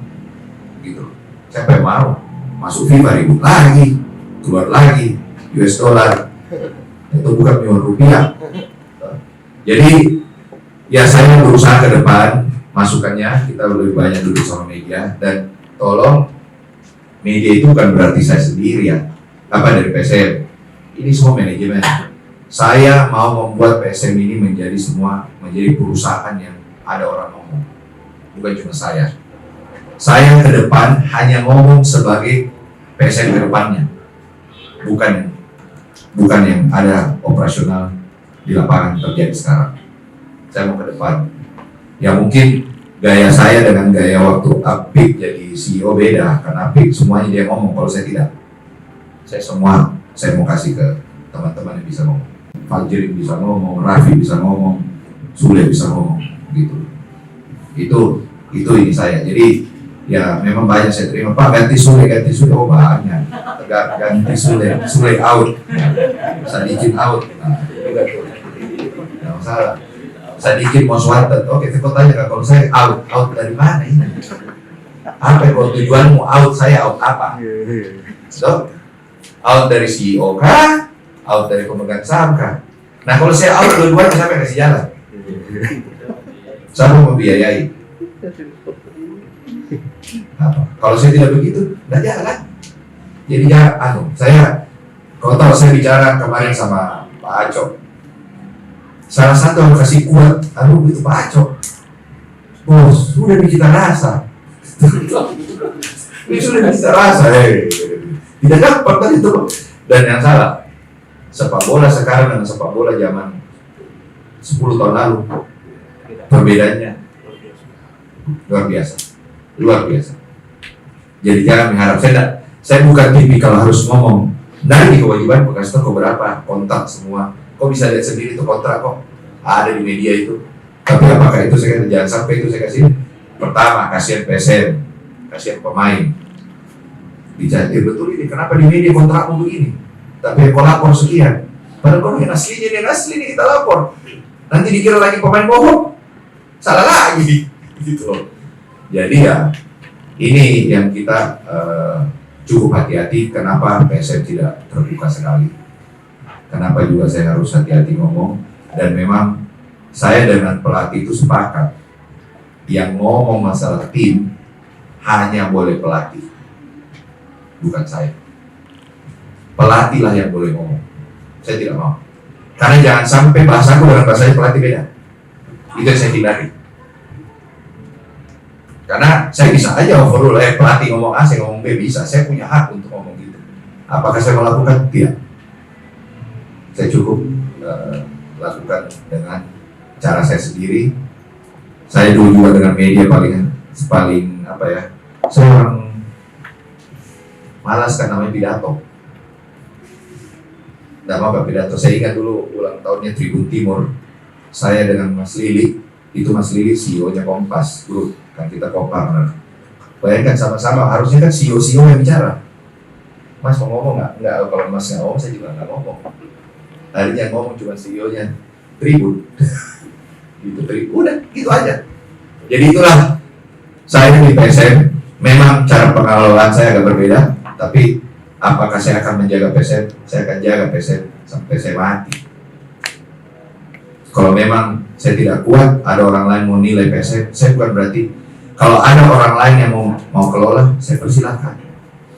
gitu loh. Siapa yang mau masuk FIFA ribut lagi, keluar lagi US dollar, itu bukan miliar rupiah. Jadi ya saya berusaha ke depan masukannya kita lebih banyak duduk sama media, dan tolong media itu bukan berarti saya sendiri ya, apa dari PSM. Ini semua manajemen. Saya mau membuat PSM ini menjadi perusahaan yang ada orang ngomong, bukan cuma saya. Saya ke depan hanya ngomong sebagai PSM ke depannya, bukan yang ada operasional di lapangan terjadi sekarang. Saya mau ke depan. Ya mungkin gaya saya dengan gaya waktu Apik jadi CEO beda, karena Apik semuanya dia ngomong, kalau saya tidak. Saya mau kasih ke teman-teman yang bisa ngomong. Fajrin bisa ngomong, Raffi bisa ngomong, Sule bisa ngomong, gitu. Itu ini saya. Jadi ya memang banyak saya terima. Pak ganti Sule, oh banyak. Ganti Sule out, Sadikin out. Nah, nggak masalah. Sadikin mau wanted. Oke, kau tanya kalau saya out dari mana ini? Apa kalau tujuanmu out, saya out apa? So, out dari CEO kah? Out dari pemegang saham kah? Nah kalau saya out dua-duanya, siapa yang kasih jalan? Siapa membiayai? Apa? Kalau saya tidak begitu, nggak jalan. Jadi kalau tahu saya bicara kemarin sama Pak Acok, salah satu yang kasih kuat, itu Pak Acok. Bos, sudah kita rasa. Ini sudah kita rasa, tidak dapat kan itu. Dan yang salah, sepak bola sekarang dengan sepak bola zaman 10 tahun lalu, perbedaannya luar biasa. Jadi jangan mengharap, saya bukan tipikal harus ngomong. Nanti kewajiban bekas itu kok berapa, kontak semua. Kok bisa lihat sendiri itu kontrak kok ada di media itu. Tapi apakah itu saya jangan sampai itu saya kasih. Pertama, kasihan PSM, kasihan pemain. Dicari betul ini, kenapa di media kontrakmu begini? Tapi kau lapor sekian. Padahal kau yang aslinya yang asli ini kita lapor. Nanti dikira lagi pemain bohong, salah lagi, gitu loh. Jadi ya ini yang kita cukup hati-hati. Kenapa PSM tidak terbuka sekali? Kenapa juga saya harus hati-hati ngomong? Dan memang saya dengan pelatih itu sepakat. Yang ngomong masalah tim hanya boleh pelatih, bukan saya. Pelatihlah yang boleh ngomong. Saya tidak mau. Karena jangan sampai bahasaku dengan bahasa pelatih beda. Itu yang saya hindari. Karena saya bisa aja overrule, pelatih ngomong A, saya ngomong B, bisa. Saya punya hak untuk ngomong gitu. Apakah saya melakukan? Tidak. Saya cukup lakukan dengan cara saya sendiri. Saya dulu juga dengan media paling apa ya? Saya orang malas kan namanya pidato. Tidak mau pidato. Saya ingat dulu ulang tahunnya Tribun Timur. Saya dengan Mas Lili, itu Mas Lili CEO-nya Kompas Group, kan kita co-partner. Bayangkan sama-sama, harusnya kan CEO yang bicara. Mas mau ngomong nggak? Nggak, kalau Mas nggak ngomong, saya juga nggak ngomong. Akhirnya ngomong cuma CEO-nya Tribun. Gitu Tribun, udah gitu aja. Jadi itulah saya di PSM. Memang cara pengelolaan saya agak berbeda, tapi apakah saya akan menjaga PSM? Saya akan jaga PSM sampai saya mati. Kalau memang saya tidak kuat, ada orang lain mau nilai PSM, saya bukan berarti kalau ada orang lain yang mau kelola, saya persilahkan.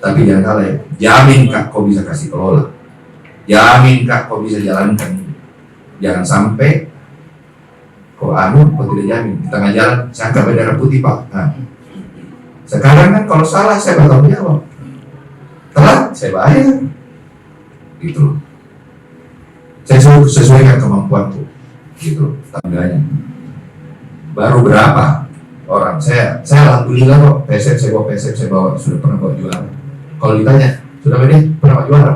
Tapi jangan salah ya, jamin kak kau bisa kasih kelola, jamin kak kau bisa jalankan. Jangan sampai kau tidak jamin di tengah jalan saya angkat bendera putih pak. Nah, sekarang kan kalau salah saya bertanggung jawab, telat saya bayar, gitu. Saya sesuaikan kemampuanku, gitu. Tangganya. Baru berapa orang saya alhamdulillah kok PSM saya bawa sudah pernah bawa juara. Kalau ditanya sudah pernah bawa juara,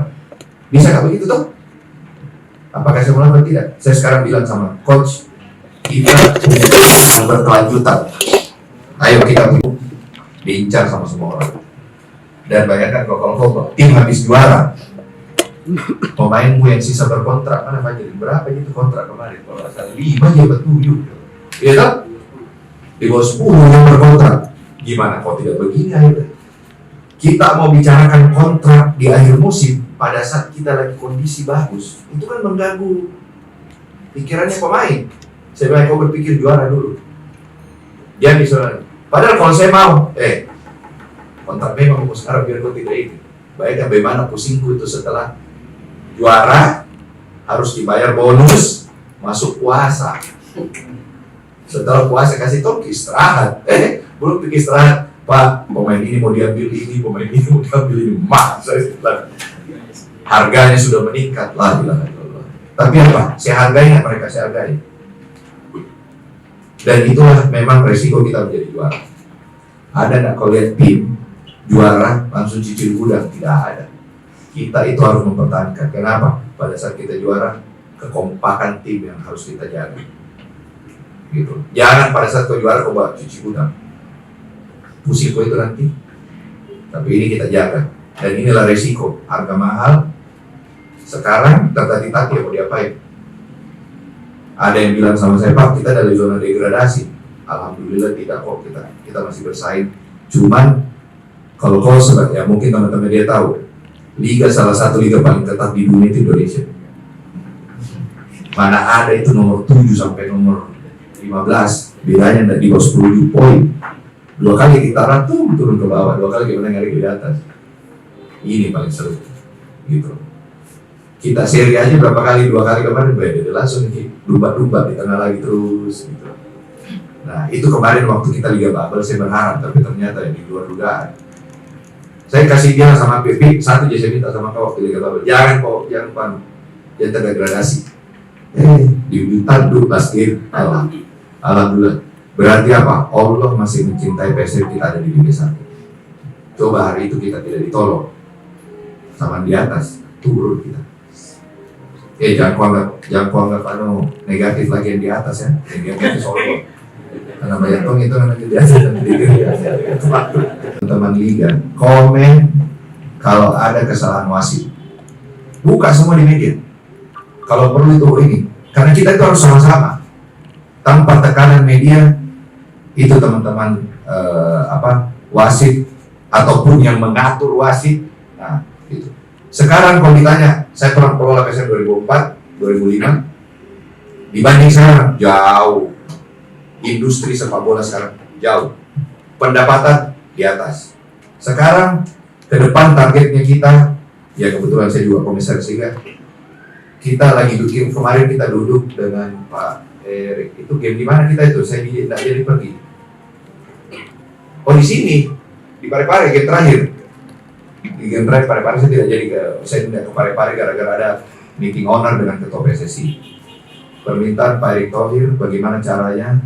bisa nggak begitu toh? Apakah saya mulai tidak? Saya sekarang bilang sama coach, kita punya yang berkelanjutan. Ayo kita diincar sama semua orang. Dan bayangkan kalau tim habis juara, pemainmu yang sisa berkontrak mana banyak? Berapa itu kontrak kemarin? Kalau asal 5 aja 7. Iya kan? Di bawah 10 yang berkontrak. Gimana kok tidak begini akhirnya? Kita mau bicarakan kontrak di akhir musim pada saat kita lagi kondisi bagus, itu kan mengganggu pikirannya pemain. Saya bilang kau berpikir juara dulu. Jadi soalnya, padahal kalau saya mau, kontrak memang mau sekarang biar kau tidak ini. Bayangkan bagaimana pusingku itu setelah juara harus dibayar bonus masuk puasa. Setelah puasa kasih toki istirahat, belum pergi istirahat. Pak, pemain ini mau diambil ini, pemain ini mau diambil ini. Saya bilang, harganya sudah meningkat lah, tapi apa? Saya hargai nggak mereka? Saya hargai. Dan itulah memang resiko kita menjadi juara. Ada nggak kau lihat tim juara langsung cicil gudang? Tidak ada. Kita itu harus mempertahankan. Kenapa? Pada saat kita juara, kekompakan tim yang harus kita jaga. Gitu. Jangan pada saat kau juara kau bawa cuci gudang. Pusing kau itu nanti. Tapi ini kita jaga. Dan inilah resiko. Harga mahal. Sekarang tertati-tati mau diapain? Ada yang bilang sama saya, Pak, kita dari zona degradasi. Alhamdulillah tidak kok, kita masih bersaing. Cuman kalau kau ya mungkin teman-teman dia tahu, salah satu liga paling ketat di dunia itu Indonesia. Mana ada itu nomor 7 sampai nomor 15, bedanya di bawah 10 poin. 2 kali kita turun ke bawah, 2 kali kita nyari di atas. Ini paling seru, gitu. Kita seri aja berapa kali, 2 kali kemarin beda, langsung dumba-dumba di tengah lagi terus, gitu. Nah itu kemarin waktu kita Liga Bubble saya berharap, tapi ternyata di luar dugaan. Saya kasih dia sama PP, satu aja saya minta sama kau waktu Liga Bubble, jangan terdegradasi. Ditanduk basket, alhamdulillah. Berarti apa? Allah masih mencintai PSM, kita ada di Liga 1. Coba hari itu kita tidak ditolong sama di atas, turun kita. Jangan kuanggap negatif lagi yang di atas ya, negatif soal karena banyak tong itu namanya di atas dan di teman liga komen kalau ada kesalahan wasit, buka semua di media. Kalau perlu itu ini, karena kita itu harus sama-sama. Tanpa tekanan media, itu teman-teman wasit ataupun yang mengatur wasit. Nah, itu. Sekarang kalau ditanya, saya pernah kelola PSM 2004, 2005, dibanding sekarang jauh. Industri sepak bola sekarang jauh. Pendapatan di atas. Sekarang ke depan targetnya kita, ya kebetulan saya juga komisaris Liga. Kita lagi bikin, kemarin kita duduk dengan Pak Erik. Itu game di mana kita itu? Saya tidak jadi pergi. Oh di sini, di Parepare game terakhir. Di game terakhir Parepare saya tidak jadi saya tidak ke Parepare gara-gara ada meeting owner dengan ketua PSSI. Permintaan Pak Erick Thohir, bagaimana caranya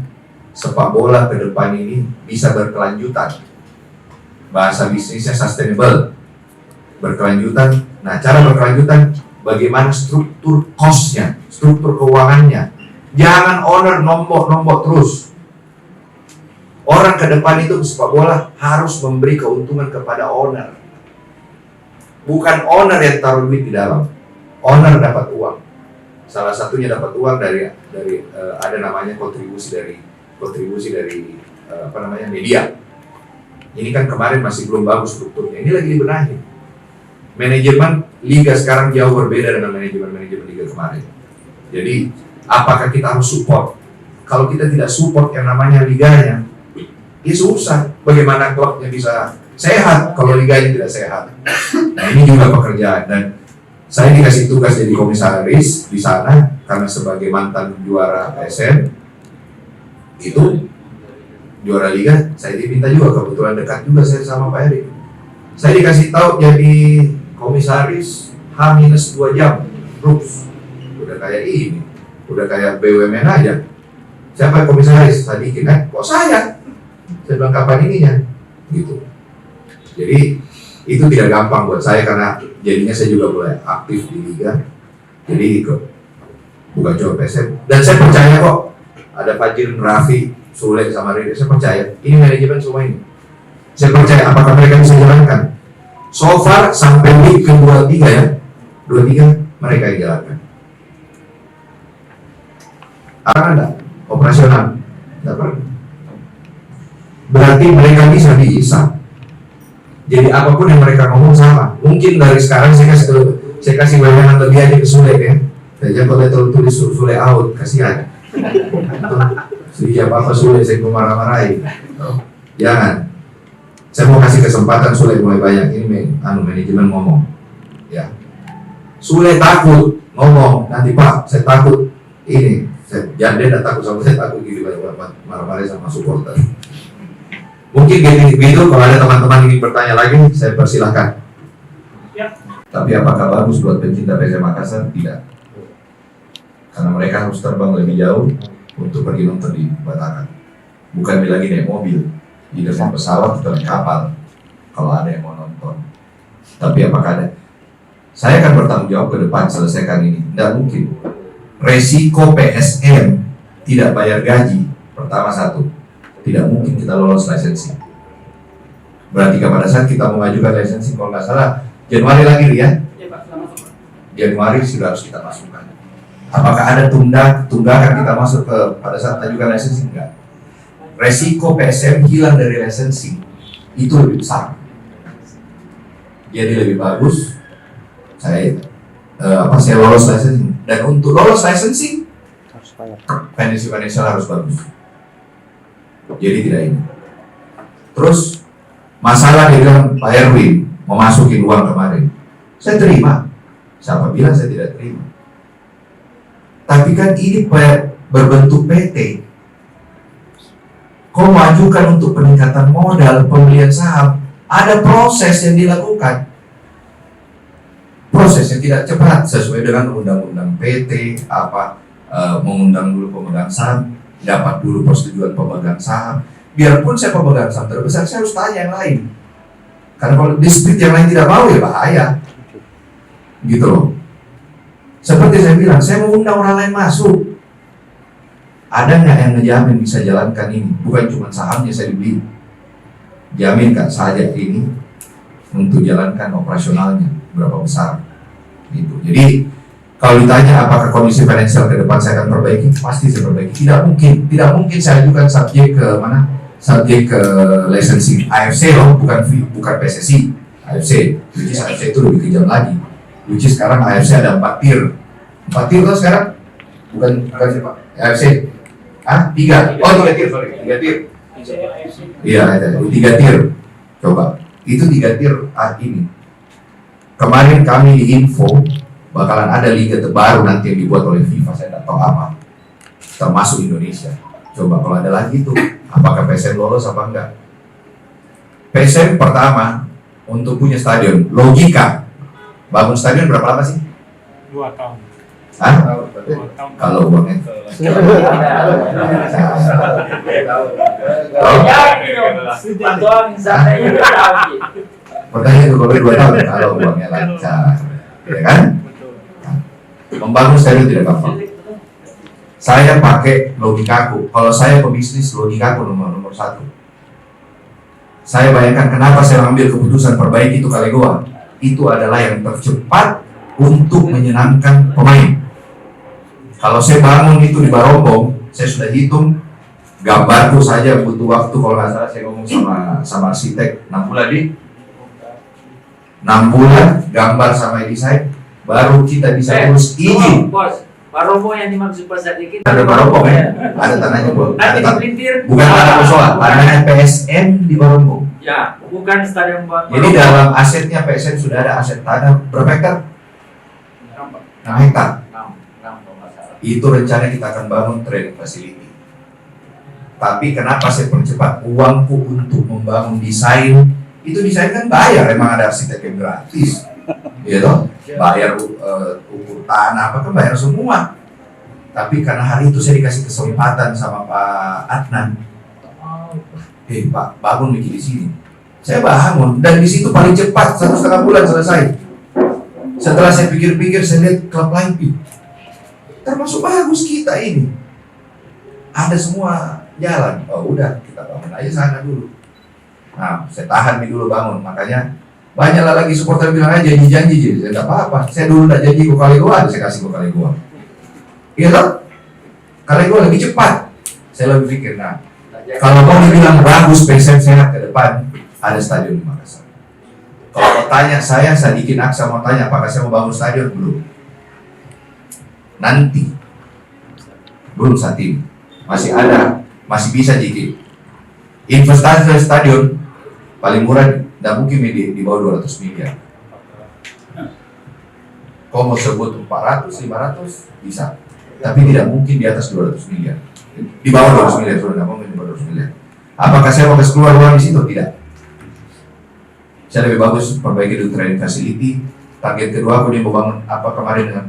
sepak bola ke depan ini bisa berkelanjutan. Bahasa bisnisnya sustainable, berkelanjutan. Nah, cara berkelanjutan, bagaimana struktur cost-nya, struktur keuangannya. Jangan owner nombok terus. Orang ke depan itu sepak bola harus memberi keuntungan kepada owner. Bukan owner yang taruh duit di dalam. Owner dapat uang. Salah satunya dapat uang dari ada namanya kontribusi dari media. Ini kan kemarin masih belum bagus strukturnya. Ini lagi dibenahi. Manajemen liga sekarang jauh berbeda dengan manajemen liga kemarin. Jadi apakah kita harus support? Kalau kita tidak support yang namanya liganya, ya susah. Bagaimana klubnya bisa sehat kalau liganya tidak sehat? Nah ini juga pekerjaan, dan saya dikasih tugas jadi komisaris di sana karena sebagai mantan juara PSM itu juara liga, saya diminta juga, kebetulan dekat juga saya sama Pak Erik. Saya dikasih tahu jadi komisaris H-2 jam, rups. Udah kayak ini, udah kayak BUMN aja. Siapa komisaris? Sadikin, kok saya? Saya bilang kapan ininya? Gitu. Jadi itu tidak gampang buat saya karena jadinya saya juga mulai aktif di liga. Jadi bukan cuma PSM. Dan saya percaya kok ada Fajir, Raffi, Sule sama Rida. Saya percaya ini manajemen semua ini. Saya percaya apakah mereka bisa jalankan. So far sampai week ke-23 ya, 23 mereka yang jalankan. Akan ada operasional, tidak pernah. Berarti mereka bisa. Jadi apapun yang mereka ngomong sama. Mungkin dari sekarang saya kasih wewenang lebih aja ke Sule ya. Saya kalau tulis Sule out, kasihan. Siapa Sule saya marah-marahin. Jangan. Saya mau kasih kesempatan Sule mulai banyak. Ini manajemen ngomong. Ya. Sule takut ngomong. Nanti Pak, saya takut ini. Jangan dia takut sama saya, takut gitu marah-marahin sama supporter. Mungkin gitu, kalau ada teman-teman ingin bertanya lagi, saya persilahkan.
Ya.
Tapi apakah bagus buat pencinta PSM Makassar? Tidak. Karena mereka harus terbang lebih jauh untuk pergi nonton di Batangan. Bukan lagi naik mobil, tidak naik pesawat atau naik kapal. Kalau ada yang mau nonton. Tapi apakah ada? Saya akan bertanggung jawab ke depan selesaikan ini. Tidak mungkin. Resiko PSM tidak bayar gaji. Pertama satu. Tidak mungkin kita lolos licensing. Berarti pada saat kita mengajukan licensing, kalau nggak salah Januari lagi ya?
Ya Pak, selamat Pak.
Januari sudah harus kita masukkan. Apakah ada tunggakan kita masuk ke pada saat ajukan licensing? Enggak. Resiko PSM hilang dari licensing itu lebih besar. Jadi lebih bagus saya lolos licensing, dan untuk lolos licensing financial harus bagus. Jadi tidak ini. Terus masalah dia bilang Pak Erwin mau masukin uang kemarin, saya terima. Siapa bilang saya tidak terima? Tapi kan ini berbentuk PT. Kau majukan untuk peningkatan modal, pembelian saham, ada proses yang dilakukan. Proses yang tidak cepat sesuai dengan undang-undang PT, mengundang dulu pemegang saham, dapat dulu persetujuan pemegang saham. Biarpun saya pemegang saham terbesar, saya harus tanya yang lain. Karena kalau dispute yang lain tidak mau ya bahaya. Gitu loh. Seperti saya bilang, saya mau undang orang lain masuk. Ada nggak yang ngejamin bisa jalankan ini? Bukan cuma sahamnya saya dibeli. Jaminkan saja ini untuk jalankan operasionalnya berapa besar gitu. Jadi kalau ditanya apakah kondisi finansial ke depan saya akan perbaiki, pasti saya perbaiki. Tidak mungkin saya ajukan subjek ke mana? Subjek ke licensing AFC loh, bukan PSSI. AFC, which is AFC itu lebih kejam lagi. Which is sekarang AFC ada 4 tier. 4 tier loh sekarang? Bukan AFC. 3 tier, sorry. 3 tier. Iya, ada 3 tier. Coba, itu 3 tier ini. Kemarin kami diinfo bakalan ada liga terbaru nanti yang dibuat oleh FIFA, saya tidak tahu apa, termasuk Indonesia. Coba kalau ada lagi itu, apakah PSM lolos apa enggak? PSM pertama untuk punya stadion, logika bangun stadion berapa lama sih?
2 tahun.
Hah?
2 tahun.
Kalau uangnya? Pertanyaan itu kalau 2 tahun, kalau uangnya lancar, ya kan? Membangun stadion tidak gampang. Saya pakai logikaku. Kalau saya pebisnis, logikaku nomor 1. Saya bayangkan kenapa saya ambil keputusan perbaiki itu Kalegoa. Itu adalah yang tercepat untuk menyenangkan pemain. Kalau saya bangun itu di Barombong, saya sudah hitung gambarku saja butuh waktu, kalau nggak salah saya ngomong sama arsitek 6 bulan 6 bulan gambar sama desain, baru kita bisa urus izin.
Bos, Barombong yang dimaksud Pak Sadikin.
Ada Barombong ya? Ada tanahnya Bu.
Nanti
Ada
dipelintir.
bukan tanah musola, tanahnya PSM di Barombong.
Ya, bukan stadion Barombong.
Jadi dalam asetnya PSM sudah ada aset tanah berapa hektar? 6 hektar. Itu rencana kita akan bangun training facility. Tapi kenapa saya percepat uangku untuk membangun desain? Itu desain kan bayar, emang ada arsitek yang gratis, gitu. Bayar ukur tanah apa kan bayar semua. Tapi karena hari itu saya dikasih kesempatan sama Pak Adnan, Pak bangun bikin di sini. Saya bangun dan di situ paling cepat 1,5 bulan selesai. Setelah saya pikir-pikir, saya lihat klub lain, termasuk bagus kita ini, ada semua jalan. Oh udah, kita bangun aja sana dulu. Nah, saya tahan nih dulu bangun. Makanya banyaklah lagi supporter bilang aja janji-janji, saya nggak apa-apa. Saya dulu nggak janji ke Kalegoa, saya kasih ke Kalegoa. Iya toh? Kalegoa lebih cepat. Saya lebih pikir, nah, kalau mau dibilang bagus PSM sehat ke depan, ada stadion di Makassar. Kalau mau tanya saya Sadikin Aksa mau tanya apakah saya mau bangun stadion, belum. Nanti, belum saat ini. Masih ada, masih bisa jiki. Investasi stadion paling murah tidak mungkin di bawah 200 miliar. Kau mau sebut 400, 500 bisa, tapi tidak mungkin di atas 200 miliar. Di bawah 200 miliar, sudah tidak mungkin di bawah 200 miliar. Apakah saya mau keluar uang di situ? Tidak. Saya lebih bagus perbaiki dulu training facility. Target kedua aku dia mau bangun apa kemarin dengan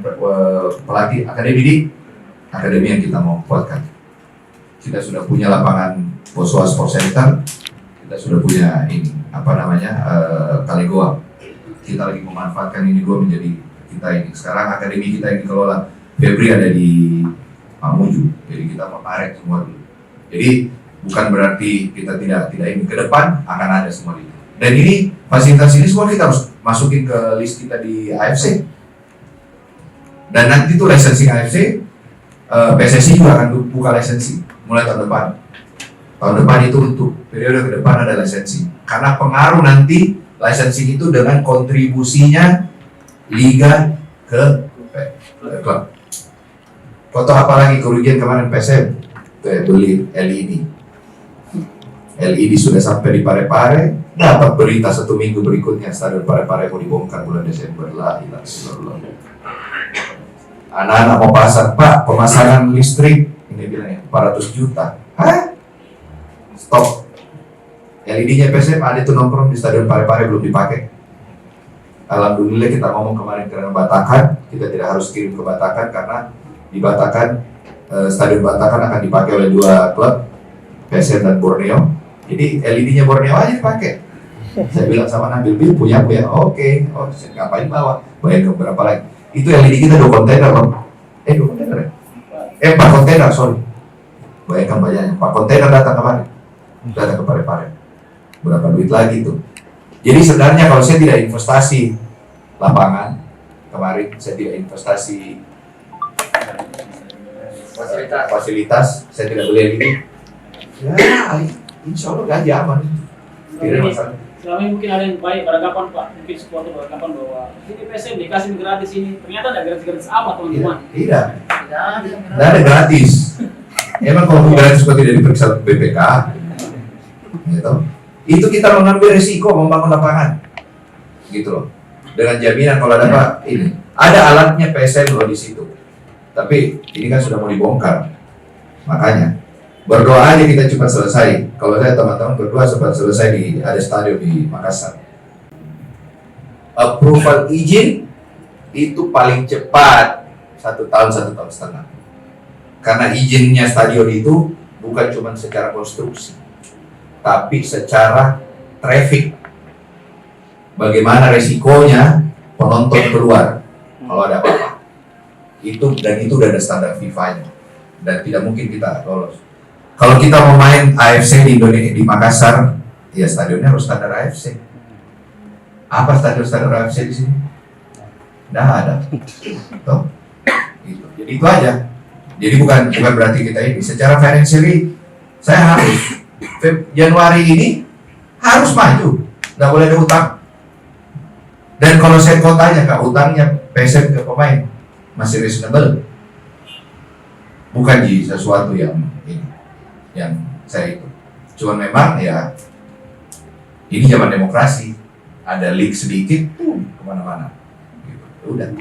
pelatih akademi yang kita mau buatkan. Kita sudah punya lapangan Boswa Sport Center, kita sudah punya ini Kalegoa. Kita lagi memanfaatkan ini dua menjadi kita ini. Sekarang akademi kita yang dikelola Febri ada di Mamuju, jadi kita menarik semua dulu. Jadi bukan berarti kita tidak ini, ke depan akan ada semua itu. Dan ini fasilitas ini semua kita harus masukin ke list kita di AFC. Dan nanti tuh licensing AFC, PSSI juga akan buka licensing mulai tahun depan. Tahun depan itu untuk periode ke depan ada licensing. Karena pengaruh nanti licensing itu dengan kontribusinya liga ke klub. Contoh apalagi kerugian kemarin PSM beli LED. LED sudah sampai di Parepare, dapat berita 1 minggu berikutnya stadion Parepare mau dibongkar bulan Desember. La ilaha illallah. Anak-anak mau pasang, Pak, pemasangan listrik ini bilangnya 400 juta. Hah? Stop. LED-nya PSM ada itu nongkrong di stadion Parepare belum dipakai. Alhamdulillah kita ngomong kemarin karena Batakan, kita tidak harus kirim ke Batakan karena di Batakan stadion Batakan akan dipakai oleh 2 klub, PSM dan Borneo. Jadi LED-nya Borneo aja dipakai. Saya bilang sama Nabil, punya, oke. Oh, ngapain bawa? Bayar ke berapa lagi? Itu LED kita 2 kontainer loh. 2 kontainer ya? 4 kontainer, sorry. Bayangkan banyaknya, 4 kontainer datang kemarin. Datang ke Parepare. Berapa duit lagi tuh? Jadi sebenarnya kalau saya tidak investasi lapangan kemarin, saya tidak investasi fasilitas, saya tidak beli ini, ya insya Allah gaji aman, tidak ada masalah.
Selama ini mungkin ada yang baik beranggapan Pak, mungkin supporter beranggapan bahwa ini PSM dikasih gratis ini, ternyata ada gratis-gratis apa teman-teman?
Tidak ada gratis. Emang kalau gratis kok tidak diperiksa BPK, gitu. Itu kita mengambil risiko membangun lapangan, gitu loh. Dengan jaminan kalau ada Pak ini, ada alatnya PSM loh di situ. Tapi ini kan sudah mau dibongkar, makanya berdoa aja kita cepat selesai. Kalau saya teman-teman berdoa cepat selesai ada stadion di Makassar. Approval izin itu paling cepat 1 tahun 1,5 tahun. Karena izinnya stadion itu bukan cuma secara konstruksi, tapi secara traffic. Bagaimana resikonya penonton keluar kalau ada apa-apa. Itu udah ada standar FIFA-nya dan tidak mungkin kita lolos. Kalau kita mau main AFC di Indonesia di Makassar, ya stadionnya harus standar AFC. Apa standar AFC di sini? Nggak ada. Tuh. Gitu. Jadi itu aja. Jadi bukan berarti kita ini secara financially saya harus Januari ini harus maju, nggak boleh ada utang. Dan kalau saya tanya Kak, utangnya PSM ke pemain masih reasonable, bukan di sesuatu yang ini, yang saya itu. Cuman memang ya ini zaman demokrasi, ada leak sedikit tuh kemana-mana, gitu. Udah.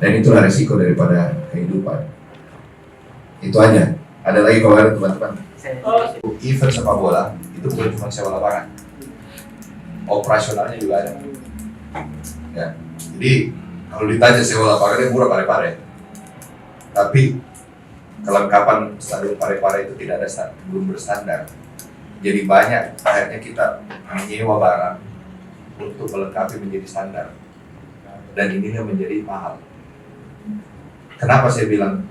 Dan itulah risiko daripada kehidupan. Itu aja. Ada lagi kalau ada teman-teman. Event sepak bola itu bukan cuma sewa lapangan, operasionalnya juga ada. Ya, jadi kalau ditanya sewa lapangannya murah Parepare, tapi kelengkapan stadion Parepare itu tidak ada belum berstandar. Jadi banyak akhirnya kita menyewa barang untuk melengkapi menjadi standar, dan ininya menjadi mahal. Kenapa saya bilang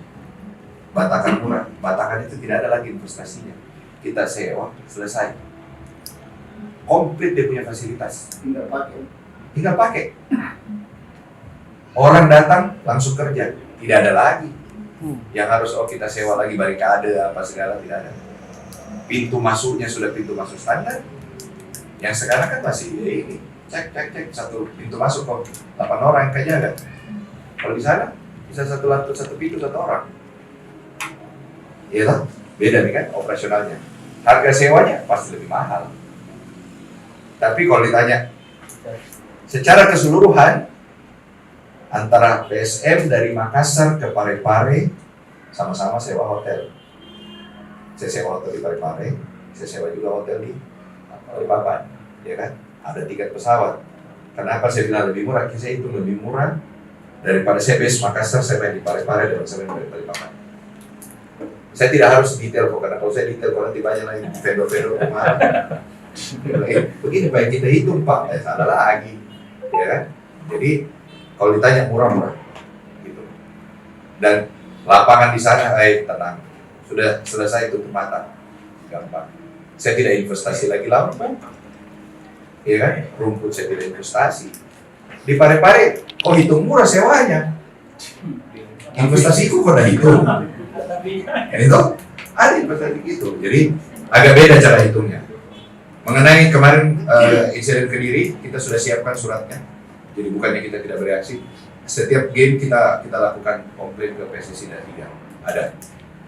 Batakan murah? Batakan itu tidak ada lagi investasinya. Kita sewa, selesai. Komplit dia punya fasilitas. Tinggal pakai. Orang datang langsung kerja. Tidak ada lagi yang harus kita sewa lagi barikade apa segala, tidak ada. Pintu masuknya sudah pintu masuk standar. Yang sekarang kan masih ini cek satu pintu masuk kok 8 orang yang jaga. Kalau di sana bisa satu pintu 1 orang. Iya, beda nih kan operasionalnya. Harga sewanya pasti lebih mahal. Tapi kalau ditanya secara keseluruhan antara PSM dari Makassar ke Parepare sama-sama sewa hotel. Saya sewa hotel di Parepare, saya sewa juga hotel di Balikpapan, ya kan? Ada tiket pesawat. Kenapa saya bilang lebih murah? Saya itu lebih murah daripada saya base Makassar, saya main di Parepare dan saya main di Balikpapan. Saya tidak harus detail kok, karena kalau saya detail kok nanti banyak lagi vendor-vendor kemana. Begini Pak, kita hitung Pak, salah lagi, ya kan? Jadi kalau ditanya murah-murah, gitu. Dan lapangan di sana, tenang, sudah selesai tutup mata, gampang. Saya tidak investasi lagi lama, ya kan? Rumput saya tidak investasi. Di Parepare, hitung murah sewanya. Investasiku kok udah hitung. Itu ada investasi gitu. Jadi agak beda cara hitungnya. Mengenai kemarin insiden Kediri, kita sudah siapkan suratnya. Jadi bukannya kita tidak bereaksi. Setiap game kita lakukan komplain ke PSSI dan Liga. Ada.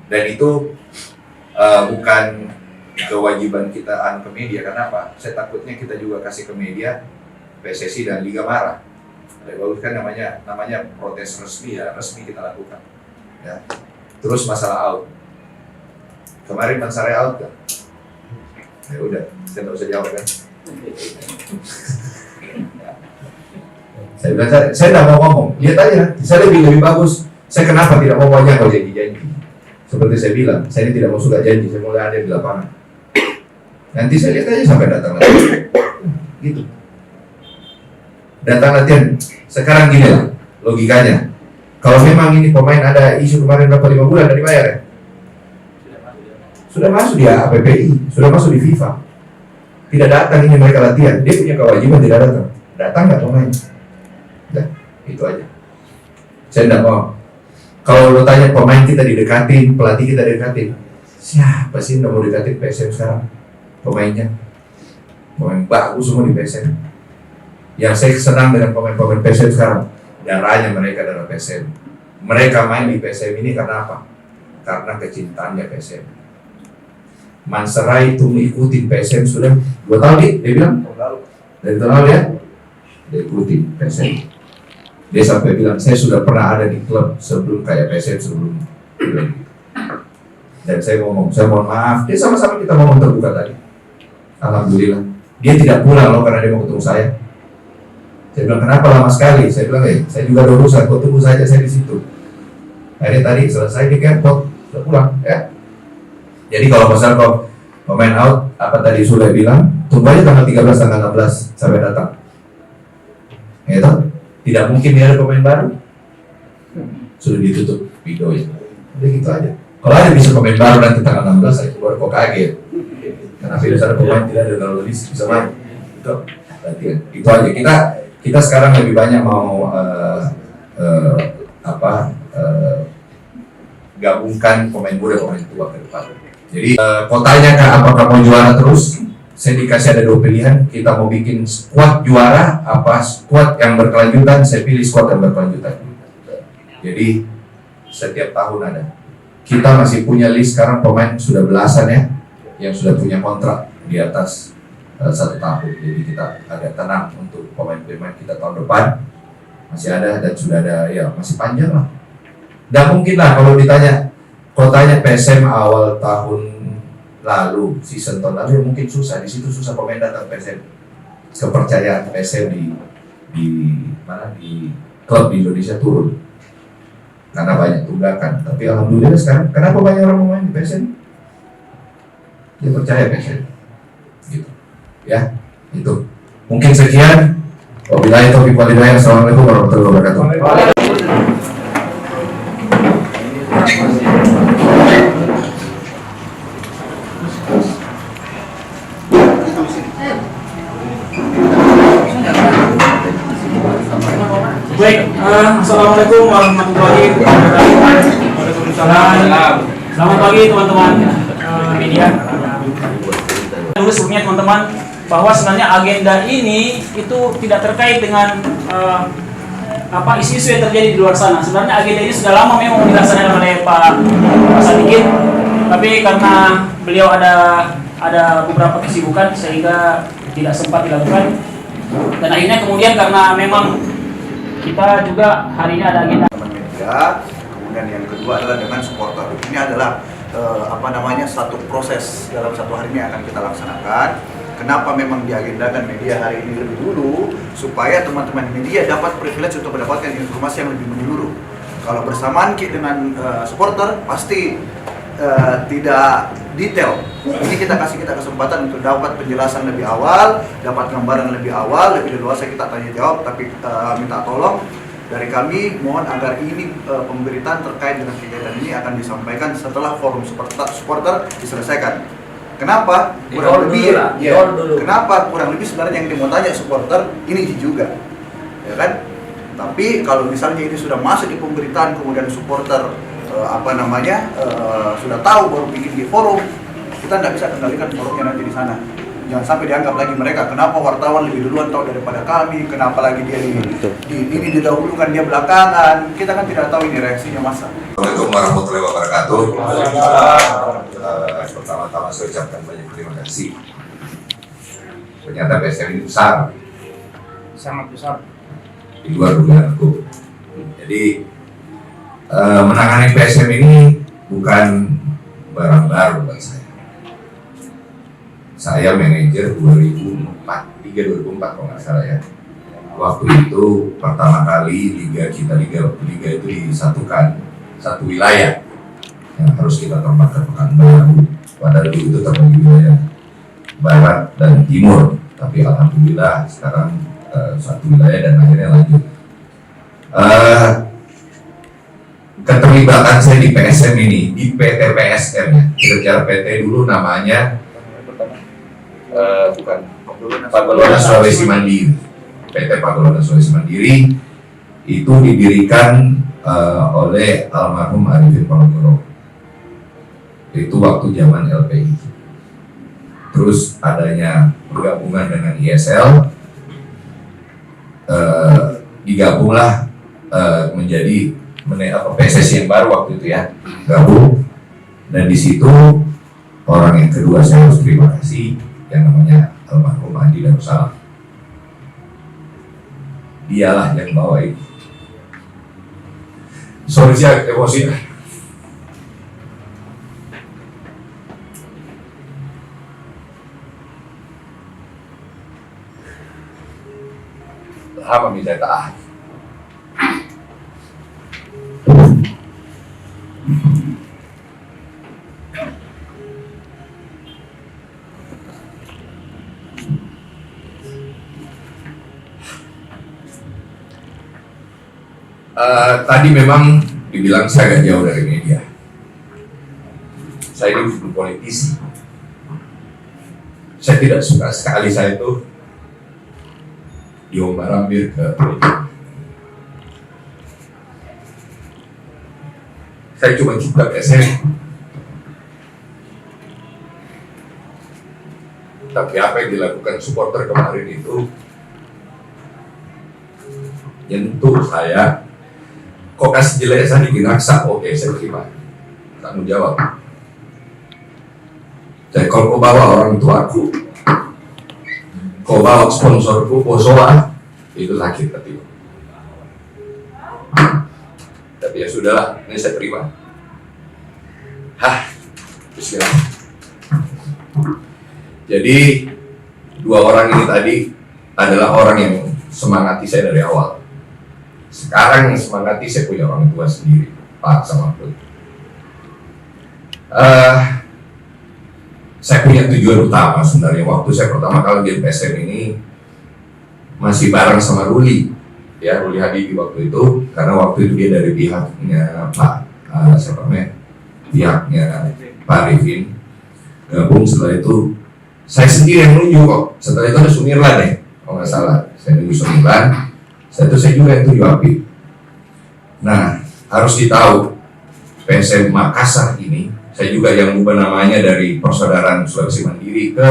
Dan itu bukan kewajiban kita ke media. Kenapa? Saya takutnya kita juga kasih ke media, PSSI dan Liga marah. Bagus kan namanya protes resmi, ya resmi kita lakukan. Ya. Terus masalah out. Kemarin Mansare out kan? Ya udah, saya nggak usah jawab kan. Saya bilang saya nggak mau ngomong. Lihat aja, saya lebih bagus. Saya kenapa tidak mau wajah kalau janji-janji? Seperti saya bilang, saya ini tidak mau suka janji. Saya mulai ada di lapangan. Nanti saya lihat aja sampai datang latihan. Gitu. Datang latihan. Sekarang gini lah, logikanya. Kalau memang ini pemain ada isu kemarin berapa 5 bulan dari bayar ya? Sudah masuk di APPI, sudah masuk di FIFA. tidak datang ini mereka latihan, dia punya kewajiban tidak datang. Datang nggak pemain? Udah, itu aja. Saya tidak mau. Kalau lo tanya pemain kita didekatin, pelatih kita didekatin, siapa sih yang mau dekatin PSM sekarang? Pemainnya, pemain bagus semua di PSM. Yang saya senang dengan pemain-pemain PSM sekarang, darahnya mereka darah PSM. Mereka main di PSM ini karena apa? Karena kecintaannya PSM. Manserai itu mengikuti PSM sudah 2 tahun dia bilang dari tahun lalu ya, dia ikuti PSM. Dia sampai bilang saya sudah pernah ada di klub sebelum kayak PSM sebelum. Dan saya mohon maaf, dia sama-sama kita ngomong terbuka tadi. Alhamdulillah, dia tidak pulang loh karena dia mau ketemu saya. Saya bilang kenapa lama sekali? Saya bilang saya juga ada urusan, kau tunggu saja saya di situ. Akhirnya tadi selesai di airport, sudah pulang ya. Jadi kalau pasal kau pemain out, apa tadi sudah bilang, tunggu aja tanggal 13, tanggal 16 sampai datang. Gitu? Tidak mungkin dia ada pemain baru. Sudah ditutup videonya. Jadi gitu aja. Kalau ada bisa pemain baru nanti tanggal 16, saya keluar kok kaget. Karena virus ada pemain tidak ada kalau bisa main. Itu latihan. Itu aja. Kita sekarang lebih banyak mau gabungkan pemain muda pemain tua ke depan. Jadi kotanya Kak, apakah mau juara terus? Saya dikasih ada 2 pilihan. Kita mau bikin squad juara, apa squad yang berkelanjutan? Saya pilih squad yang berkelanjutan. Jadi setiap tahun ada. Kita masih punya list sekarang pemain sudah belasan ya, yang sudah punya kontrak di atas 1 tahun. Jadi kita agak tenang untuk pemain-pemain kita tahun depan masih ada dan sudah ada ya masih panjang lah. Dan mungkin lah kalau ditanya kotanya PSM awal tahun lalu, season tahun lalu ya mungkin susah, di situ susah pemain datang PSM. Kepercayaan PSM di klub di Indonesia turun karena banyak tunggakan. Tapi alhamdulillah sekarang kenapa banyak orang main di PSM? Dia percaya PSM. Gitu. Ya, itu. Mungkin sekian. Wabillahi taufiq wal hidayah. Assalamualaikum warahmatullahi wabarakatuh.
Baik, assalamualaikum warahmatullahi wabarakatuh. Waalaikumsalam. Selamat pagi teman-teman media. Dulu sebelumnya teman-teman bahwa sebenarnya agenda ini itu tidak terkait dengan isu-isu yang terjadi di luar sana. Sebenarnya agenda ini sudah lama memang dilaksanakan oleh Pak Sadikin, tapi karena beliau ada beberapa kesibukan sehingga tidak sempat dilakukan. Dan akhirnya kemudian karena memang kita juga hari ini ada agenda
media, kemudian yang kedua adalah dengan supporter. Ini adalah satu proses dalam satu hari ini akan kita laksanakan. Kenapa memang diagendakan media hari ini lebih dulu, supaya teman-teman media dapat privilege untuk mendapatkan informasi yang lebih menyeluruh. Kalau bersamaan dengan supporter pasti tidak detail. Ini kita kasih kesempatan untuk dapat penjelasan lebih awal, dapat gambaran lebih awal, lebih leluasa kita tanya jawab, tapi minta tolong dari kami, mohon agar ini pemberitaan terkait dengan kegiatan ini akan disampaikan setelah forum supporter diselesaikan. Kenapa? Kurang lebih kenapa kurang lebih sebenarnya yang mau tanya supporter ini juga, ya kan? Tapi kalau misalnya ini sudah masuk di pemberitaan kemudian supporter sudah tahu baru bikin di forum, kita tidak bisa kendalikan forumnya nanti di sana. Jangan sampai dianggap lagi mereka kenapa wartawan lebih duluan tahu daripada kami, kenapa lagi dia ini didahulukan dia belakangan. Kita kan tidak tahu ini reaksinya masa.
Assalamualaikum warahmatullahi wabarakatuh. Pertama-tama saya ucapkan banyak terima kasih. Ternyata PSM ini besar,
Sangat besar.
di luar dugaanku. Jadi menangani PSM ini bukan barang baru buat saya. Saya manajer 2004 kalau nggak salah ya. Waktu itu pertama kali liga itu disatukan satu wilayah yang harus kita tempatkan Pekanbaru. Padahal itu terbagi wilayah barat dan timur. Tapi alhamdulillah sekarang satu wilayah dan akhirnya lanjut. Keterlibatan saya di PSM ini, di PT PSM ya. Kita bicara PT dulu namanya bukan Pagolona Sulawesi Mandiri. PT Pagolona Sulawesi Mandiri itu didirikan oleh almarhum Arifin Ponorogo. Itu waktu zaman LPI. Terus adanya pergabungan dengan ISL, digabunglah menjadi PSSI yang baru waktu itu ya, gabung. Dan di situ orang yang kedua saya harus terima kasih yang namanya almarhum Andi Darussalam. Dialah yang bawa itu. Sorry saya emosi. Lama minta taat. Tadi memang dibilang saya agak jauh dari media. Saya ini bukan politisi. Saya tidak suka sekali saya itu diombar-ambir ke politik. Saya cuma cinta SM. Tapi apa yang dilakukan supporter kemarin itu nyentuh saya. Kok kasih jelek saya bikin aksa? Oke, saya terima. Tanggung jawab. Jadi kalau kau bawa orang tuaku, kau bawa sponsorku, Bosowa, itu sakit hati. Tapi ya sudahlah, ini saya terima. Bismillah. Jadi dua orang ini tadi adalah orang yang semangati saya dari awal. Sekarang yang semangati saya punya orang tua sendiri, Pak sama Put. Saya punya tujuan utama sebenarnya. Waktu saya pertama kali di PSM ini masih bareng sama Ruli, ya Ruli Habibie waktu itu, karena waktu itu dia dari pihaknya Pak pihaknya Pak Arifin gabung. Setelah itu saya sendiri yang nunjuk kok. Setelah itu ada Sumirlan deh, kalau nggak salah. Saya nunjuk Sumirlan. Saya juga yang tujuh api. Nah, harus ditahu PSM Makassar ini, saya juga yang ubah namanya dari Persaudaraan Sulawesi Mandiri ke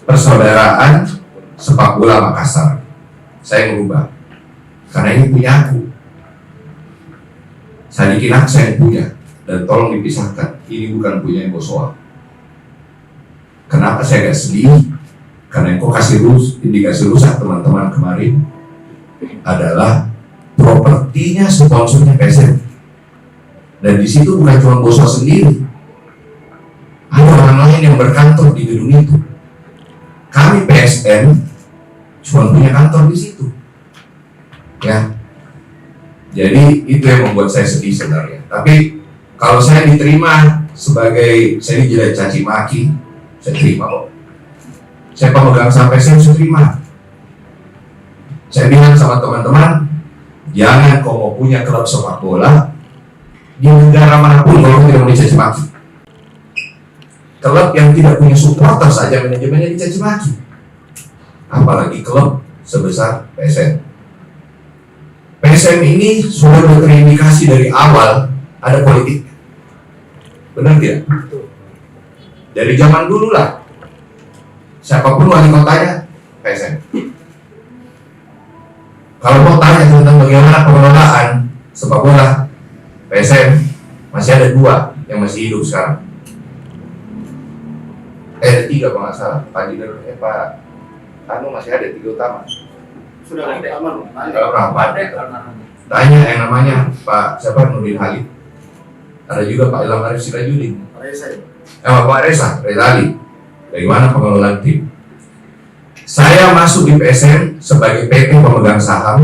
Persaudaraan Sepak Bola Makassar. Saya merubah karena ini punya aku. Saya bikin saya yang punya, dan tolong dipisahkan. Ini bukan punya Bosowa. Kenapa saya gak sedih? Karena yang kau kasih indikasi rusak teman-teman kemarin adalah propertinya sponsornya PSM, dan di situ bukan cuma Bosowa sendiri, ada orang lain yang berkantor di gedung itu. Kami PSM cuma punya kantor di situ, ya. Jadi itu yang membuat saya sedih sebenarnya. Tapi kalau saya diterima sebagai saya dijelek caci maki, saya terima kok. Saya pemegang sampai saya terima. Saya bilang sama teman-teman, jangan kau mau punya klub sepak bola di negara manapun kalau tidak mau dicaci maki. Klub yang tidak punya supporter saja manajemennya dicaci maki, apalagi klub sebesar PSM. PSM ini sudah terindikasi dari awal ada politik, benar tidak? Dari zaman dulu lah, siapapun wali kotanya PSM. Kalau mau tanya tentang bagaimana pengelolaan sepak bola PSM, masih ada dua yang masih hidup sekarang. Ada tiga kalau nggak salah. Pak masih ada tiga utama.
Sudah ada utama.
Tanya yang namanya Pak siapa, Nurdin Halid. Ada juga Pak Ilham Arif Sirajudin. Pak Reza Ali. Bagaimana pengelolaan tim? Saya masuk di PSM sebagai PT pemegang saham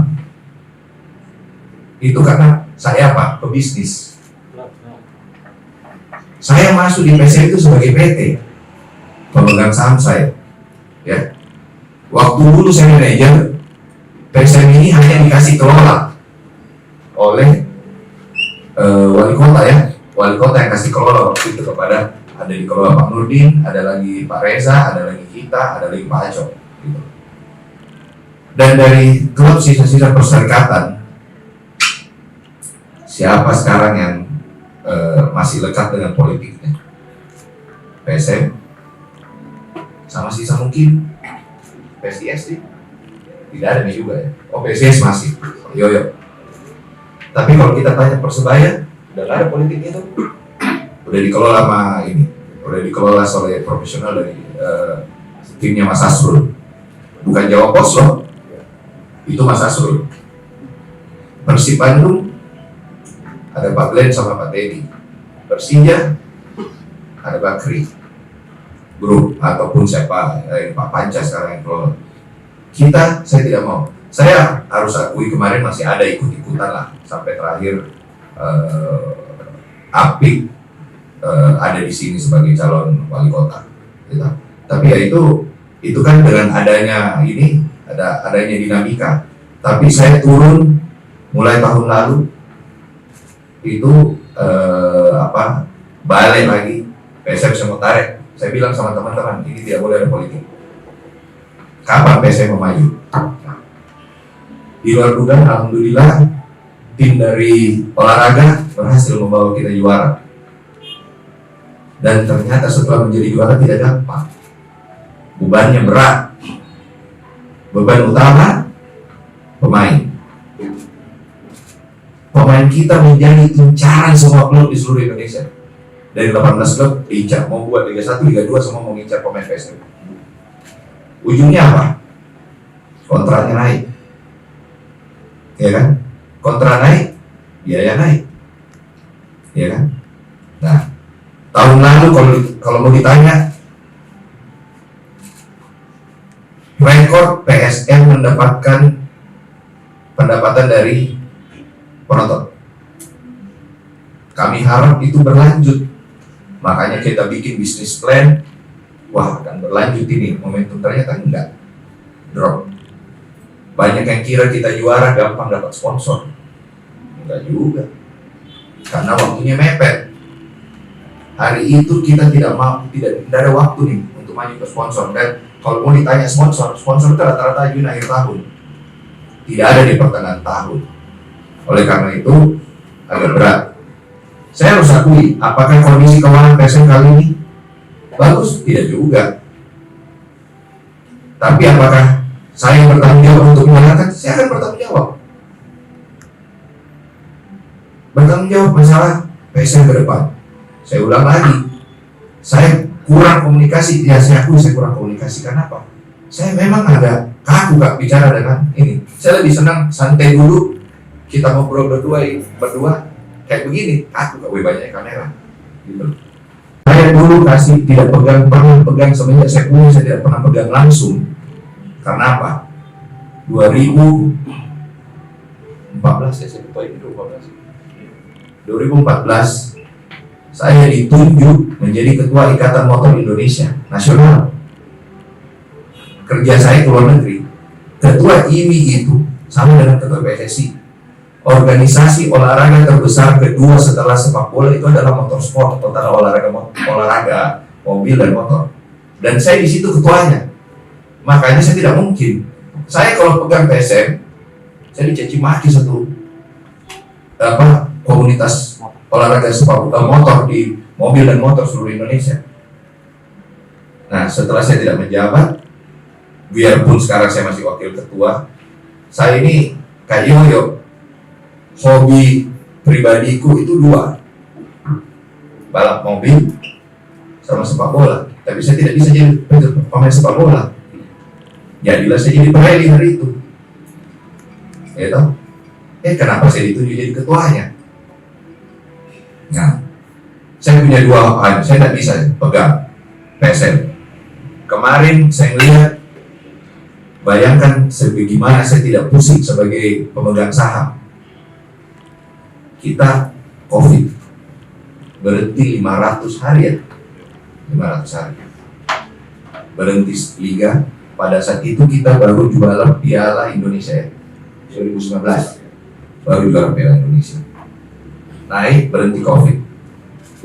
itu karena saya apa? Pebisnis. Saya masuk di PSM itu sebagai PT pemegang saham saya, ya. Waktu dulu saya manajer PSM ini hanya dikasih kelola oleh wali kota, ya. Wali kota yang kasih kelola waktu itu kepada ada dikelola Pak Nurdin, ada lagi Pak Reza, ada lagi kita, ada lagi Pak Aco. Gitu. Dan dari klub sisa-sisa perserikatan, siapa sekarang yang masih lekat dengan politiknya? PSM, sama sisa mungkin PSIS sih, tidak ada nih juga ya. Oh PSIS masih, yo. Tapi kalau kita tanya Persebaya, udah nggak ada politiknya tuh. Udah dikelola sama ini, udah dikelola oleh profesional dari timnya Mas Asrul. Bukan Jawa Pos loh, itu Mas Asrul. Persib Bandung ada Pak Glenn sama Pak Teddy. Persija ada Bakri, grup ataupun siapa, Pak Panca sekarang yang kelola. Kita, saya tidak mau. Saya harus akui kemarin masih ada ikut-ikutan lah sampai terakhir Apik ada di sini sebagai calon wali kota. Gitu. Tapi ya itu kan dengan adanya ini adanya dinamika. Tapi saya turun mulai tahun lalu itu balik lagi PSM saya mau tarik. Saya bilang sama teman-teman ini tidak boleh ada politik. Kapan PSM mau maju? Di luar dugaan, alhamdulillah tim dari olahraga berhasil membawa kita juara. Dan ternyata setelah menjadi juara tidak gampang. Bebannya berat. Beban utama pemain. Pemain kita menjadi incaran semua klub di seluruh Indonesia. Dari 18 klub diincar, mau buat Liga 1, Liga 2 semua mau ngincar pemain PSM. Ujungnya apa? Kontraknya naik. Ya kan? Kontrak naik, biaya naik. Ya kan? Nah, tahun lalu kalau mau ditanya rekor PSM mendapatkan pendapatan dari penonton. Kami harap itu berlanjut. Makanya kita bikin bisnis plan. Wah, akan berlanjut ini momentum, ternyata enggak. Drop. Banyak yang kira kita juara gampang dapat sponsor. Enggak juga. Karena waktunya mepet. Hari itu kita tidak ada waktu nih untuk maju ke sponsor. Dan kalau mau ditanya sponsor itu rata-rata Juni akhir tahun. Tidak ada di pertengahan tahun. Oleh karena itu agak berat. Saya harus akui, apakah kondisi keuangan PSM kali ini bagus? Tidak juga. Tapi apakah saya bertanggung jawab untuk mengatakan? Saya akan bertanggung jawab. Bertanggung jawab masalah PSM ke depan. Saya ulang lagi, saya kurang komunikasi. Ya saya akui saya kurang komunikasi. Kenapa? Saya memang agak kaku Kak bicara dengan ini. Saya lebih senang santai dulu. Kita ngobrol berdua kayak begini. Aku gak banyak kamera. Gitu. Saya dulu tidak pernah pegang semenjak saya punya, saya tidak pernah pegang langsung. Karena apa? 2014 ya, saya lupa ini 2014 saya ditunjuk menjadi Ketua Ikatan Motor Indonesia Nasional. Kerja saya ke luar negeri. Ketua IMI itu sama dengan Ketua PSSI. Organisasi olahraga terbesar kedua setelah sepak bola itu adalah motorsport, total olahraga mobil dan motor. Dan saya di situ ketuanya. Makanya saya tidak mungkin. Saya kalau pegang PSM, saya dicaci maki satu komunitas olahraga sepak motor di mobil dan motor seluruh Indonesia. Nah, setelah saya tidak menjabat, biarpun sekarang saya masih wakil ketua, saya ini kayak yoyo. Hobi pribadiku itu dua, balap mobil sama sepak bola. Tapi saya tidak bisa jadi pemain sepak bola. Jadilah saya jadi Pirelli hari itu. Ya tahu? Kenapa saya ditunjuk jadi ketuanya? Nah, saya punya dua hal. Saya tidak bisa pegang PSM. Kemarin saya melihat, bayangkan sebagaimana saya tidak pusing sebagai pemegang saham. Kita COVID berhenti 500 hari ya, 500 hari berhenti liga. Pada saat itu kita baru juara Piala Indonesia ya, 2019 baru juara Piala Indonesia. Naik berhenti COVID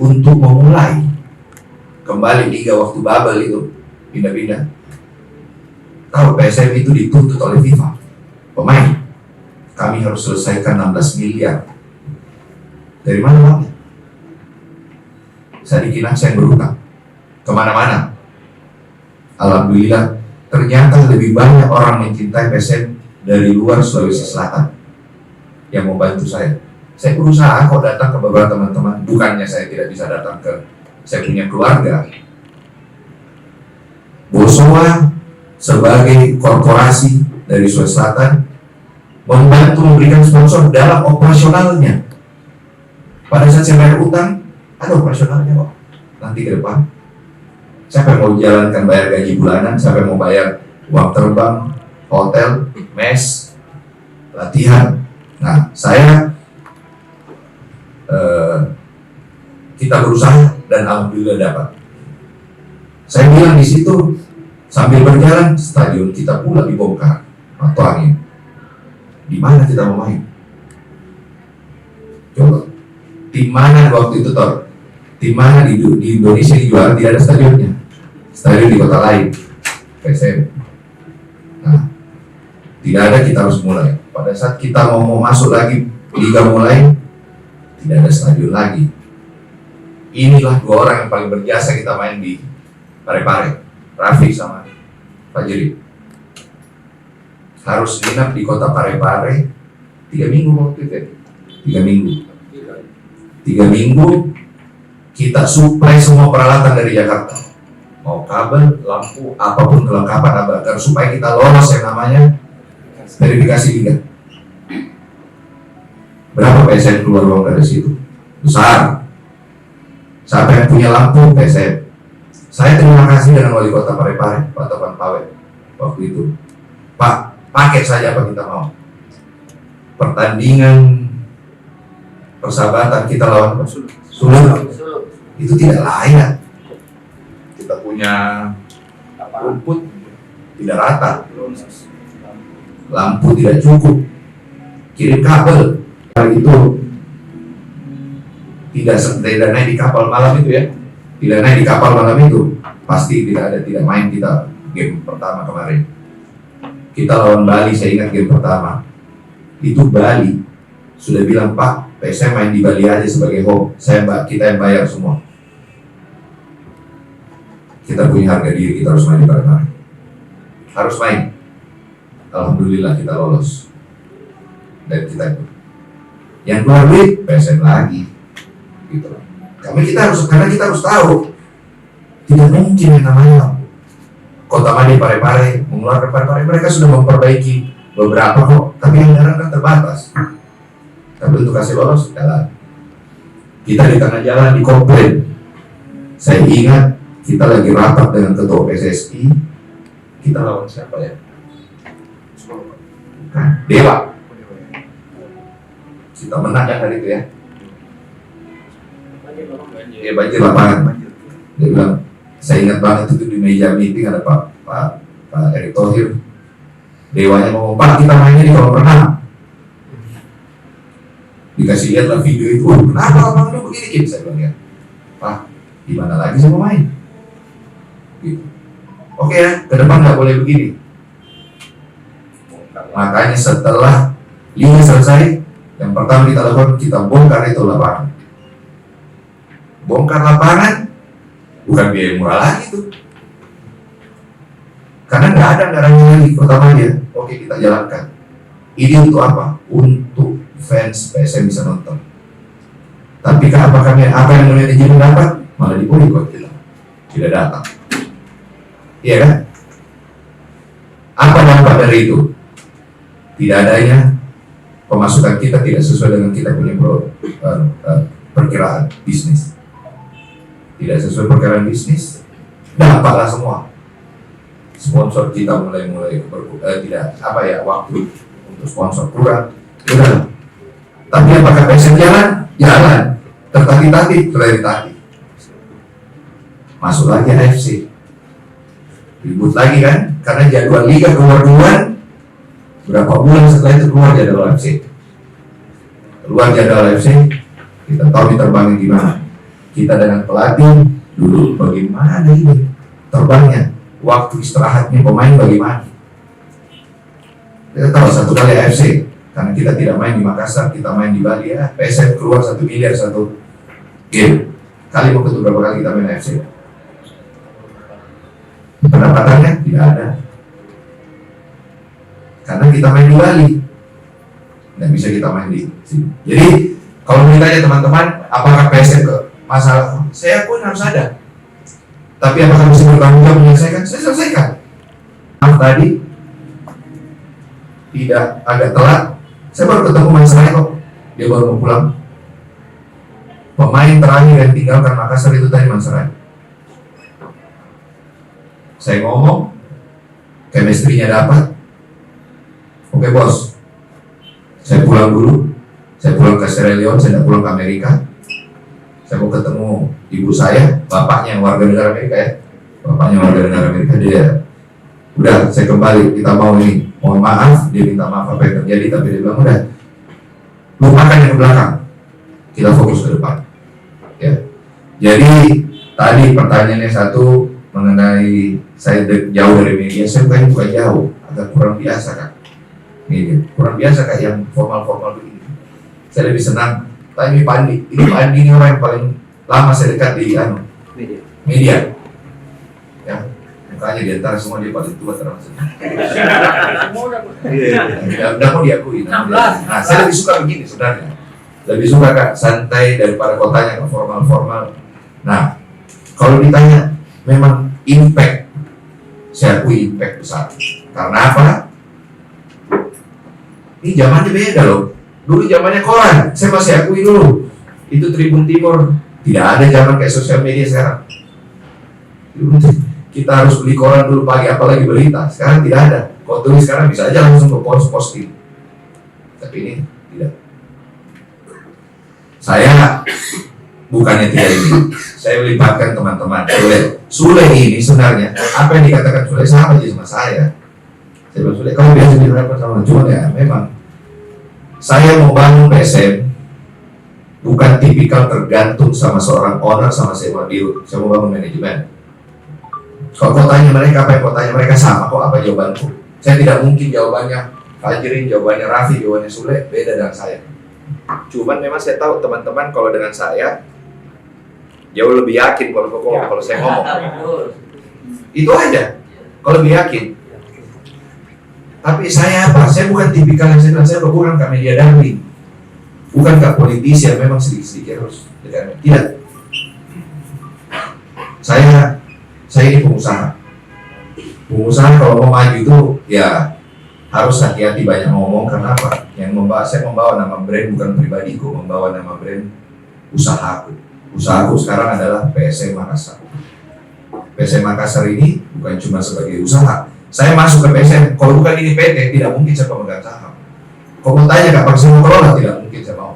untuk memulai kembali liga waktu bubble itu pindah-pindah. Tahu PSM itu dituntut oleh FIFA pemain, kami harus selesaikan 16 miliar. Dari mana uangnya? Saya dikira saya berutang kemana-mana. Alhamdulillah ternyata lebih banyak orang mencintai PSM dari luar Sulawesi Selatan yang mau bantu saya. Saya berusaha kok datang ke beberapa teman-teman, bukannya saya tidak bisa datang ke saya punya keluarga. Bosowa sebagai korporasi dari Sulawesi Selatan membantu memberikan sponsor dalam operasionalnya. Pada saat saya bayar utang, ada operasionalnya kok. Nanti ke depan, siapa yang mau jalankan bayar gaji bulanan, siapa yang mau bayar uang terbang, hotel, mes, latihan. Nah, kita berusaha dan alhamdulillah dapat. Saya bilang di situ sambil berjalan, stadion kita pula dibongkar atau angin. Di mana kita mau main? Coba, tim mana waktu itu Tor? Tim mana di Indonesia dijuara tidak ada stadionnya? Stadion di kota lain, PSM. Nah, tidak ada, kita harus mulai. Pada saat kita mau masuk lagi, liga mulai, tidak ada stadion lagi. Inilah dua orang yang paling berjasa kita main di Parepare, Rafiq sama Fajri. Harus nginap di kota Parepare 3 minggu waktu itu. 3 minggu. 3 minggu kita suplai semua peralatan dari Jakarta. Mau kabel, lampu, apapun kelengkapan agar supaya kita lolos yang namanya verifikasi liga. Berapa PSM keluar uang dari situ? Besar. Siapa yang punya lampu? PSM. Saya terima kasih dengan wali kota Parepare, Pak Topan Pawe, waktu itu. Pak, pakai saja apa kita mau. Pertandingan persahabatan kita lawan Sulut itu tidak layak. Kita punya rumput tidak rata, lampu tidak cukup, kirim kabel kali itu tidak naik di kapal malam itu ya, tidak naik di kapal malam itu pasti tidak main kita game pertama kemarin. Kita lawan Bali, saya ingat game pertama itu Bali sudah bilang, Pak, PSM main di Bali aja sebagai home, kita yang bayar semua. Kita punya harga diri, kita harus main di Parepare, harus main. Alhamdulillah kita lolos dan kita ikut. Yang keluar duit PSM lagi, gitu. Karena kita harus tahu tidak mungkin yang namanya Kota Madi Parepare mengeluarkan Parepare. Mereka sudah memperbaiki beberapa kok, tapi anggaran kan terbatas. Tapi untuk kasih lolos jalan, kita di tengah jalan dikomplain. Saya ingat kita lagi rapat dengan ketua PSSI, kita lawan siapa ya? Dewa. Kita menang kan hari itu ya? Ya banjir lapangan. Dia bilang, saya ingat banget itu di meja meeting ada Pak Erick Thohir. Dewanya ngomong, Pak, kita mainnya di kolam renang. Dikasih lihatlah video itu, kenapa abang lu begini? Saya bilang ya, Pak, di mana lagi saya mau main? Gitu. Oke ya, ke depan nggak boleh begini. Makanya setelah liga selesai, yang pertama kita lakukan, kita bongkar itu lapangan. Bongkar lapangan bukan biaya murah lagi tuh, karena nggak ada anggarannya lagi pertamanya. Oke, kita jalankan. Ini untuk apa? Untuk fans PSM bisa nonton. Tapi apakah apa yang manajemen dapat? Malah diboikot kita, tidak datang. Iya kan? Apa dampak dari itu? Tidak adanya pemasukan kita tidak sesuai dengan kita punya perkiraan bisnis. Tidak sesuai perkiraan bisnis, dampaklah semua. Sponsor kita mulai tidak waktu untuk sponsor kurang. Udah. Tapi apakah PSM jalan? Jalan. Tertati-tati, masuk lagi AFC. Ribut lagi kan? Karena jadwal liga keluar duluan. Berapa bulan setelah itu keluar jadwal AFC. Keluar jadwal AFC, kita tahu diterbangin gimana. Kita dengan pelatih Dulu bagaimana ini terbangnya, waktu istirahatnya pemain bagaimana? Kita tahu satu kali AFC, karena kita tidak main di Makassar, kita main di Bali ya. PSM keluar 1 miliar satu game. Kali mau ketemu berapa kali kita main AFC? Pendapatannya tidak ada. Karena kita main di Bali, nggak bisa kita main di sini. Jadi kalau ditanya teman-teman, apakah PSM ke masalah? Saya pun harus ada. Tapi apakah bisa bertanggung jawab menyelesaikan? Saya selesaikan. Tadi tidak agak telat. Saya baru ketemu Mas kok. Dia baru mau pulang. Pemain terakhir yang tinggalkan Makassar itu tadi Mas Rai. Saya ngomong, chemistry-nya dapat. Oke bos, saya pulang dulu. Saya pulang ke Sierra Leone, saya tidak pulang ke Amerika. Saya mau ketemu ibu saya, bapaknya warga negara Amerika ya. Bapaknya warga negara Amerika, dia udah saya kembali, kita mau ini. Mohon maaf, dia minta maaf apa yang terjadi, tapi dia bilang udah lupakan yang ke belakang, kita fokus ke depan. Ya. Jadi tadi pertanyaannya satu mengenai saya jauh dari media, saya bukan jauh, agak kurang biasa kan. Ini kurang biasa kayak yang formal-formal begini. Saya lebih senang. Tapi Pandi, ini Pandi ini orang yang paling lama saya dekat di media. Ya, mukanya di antara semua dia paling tua termasuk. Tidak mau diakui. Nah, saya lebih suka begini sebenarnya. Lebih suka Kak santai daripada kotanya ke formal-formal. Nah, kalau ditanya memang impact, saya akui impact besar. Karena apa? Ini zamannya beda loh. Dulu zamannya koran, saya masih akui dulu. Itu Tribun Timur, tidak ada zaman kayak sosial media sekarang. Kita harus beli koran dulu pagi, apalagi berita. Sekarang tidak ada. Kalau tulis sekarang bisa aja langsung ke posting. Tapi ini tidak. Saya bukannya tidak ini. Saya melibatkan teman-teman. Sule ini sebenarnya apa yang dikatakan Sule sama aja sama saya. Saya bilang Sule, kamu biasa dihadapkan sama cuma ya memang. Saya mau bangun PSM bukan tipikal tergantung sama seorang owner sama sewa biru. Saya mau bangun manajemen. Kalau kau tanya mereka apa yang kau tanya mereka sama kok apa jawabanku. Saya tidak mungkin jawabannya Fajrin, jawabannya Raffi, jawabannya Sule beda dengan saya. Cuman memang saya tahu teman-teman kalau dengan saya jauh lebih yakin kalau saya ngomong. Itu aja. Kalau lebih yakin. Tapi saya apa? Saya bukan tipikal yang saya bilang, saya bukan ke media darling. Bukan ke politisi yang memang sedikit-sedikit harus tidak. Saya ini pengusaha. Pengusaha kalau mau maju itu ya harus hati-hati banyak ngomong. Karena apa? Saya membawa nama brand bukan pribadiku, membawa nama brand usahaku. Usahaku sekarang adalah PSM Makassar. PSM Makassar ini bukan cuma sebagai usaha. Saya masuk ke PSM, kalau bukan ini PT, tidak mungkin saya pemegang saham. Kalau mau tanya kapan saya mau kelola, tidak mungkin saya mau.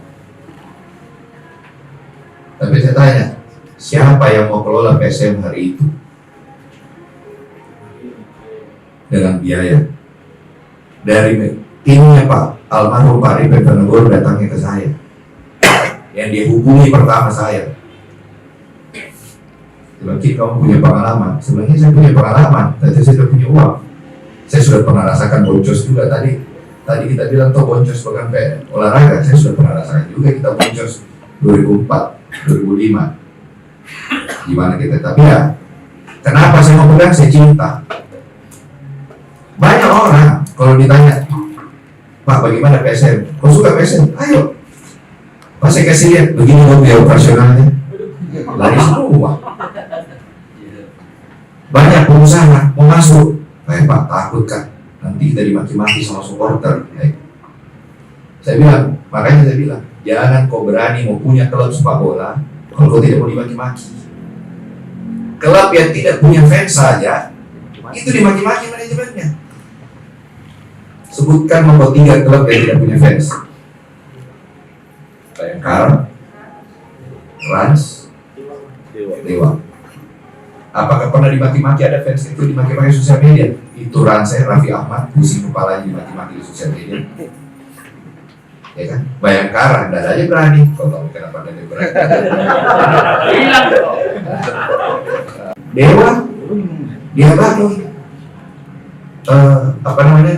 Tapi saya tanya, siapa yang mau kelola PSM hari itu? Dengan biaya. Dari timnya Pak almarhum Pak Ripet Penegoro datangnya ke saya. Yang dia hubungi pertama saya. Sebenarnya kamu punya pengalaman. Sebenarnya saya punya pengalaman, tapi saya sudah punya uang. Saya sudah pernah rasakan boncos juga tadi kita bilang tuh boncos bukan olahraga. Saya sudah pernah rasakan juga kita boncos 2004, 2005. Gimana kita? Tapi ya, kenapa saya mau pegang? Saya cinta. Banyak orang kalau ditanya, Pak bagaimana PSM? Kau suka PSM? Ayo. Pas saya kasih lihat begini dong biaya operasionalnya. Lari semua. Banyak pengusaha mau masuk. Pak takut kan nanti kita dimaki-maki sama supporter. Saya bilang, makanya saya bilang jangan kau berani mau punya klub sepak bola kalau kau tidak mau dimaki-maki. Klub yang tidak punya fans saja itu dimaki-maki manajemennya. Sebutkan nomor 3 klub yang tidak punya fans. Bayangkara, Rans, Dewa. Apakah pernah dimaki-maki ada fans itu dimaki-maki sosial media? Itu Rans saya, Raffi Ahmad, pusing kepalanya dimaki-maki di sosial media. ya kan? Bayangkara, nggak ada aja berani. Kau tahu kenapa ada berani?
Hilang dong.
Dewa, dia bangun apa namanya?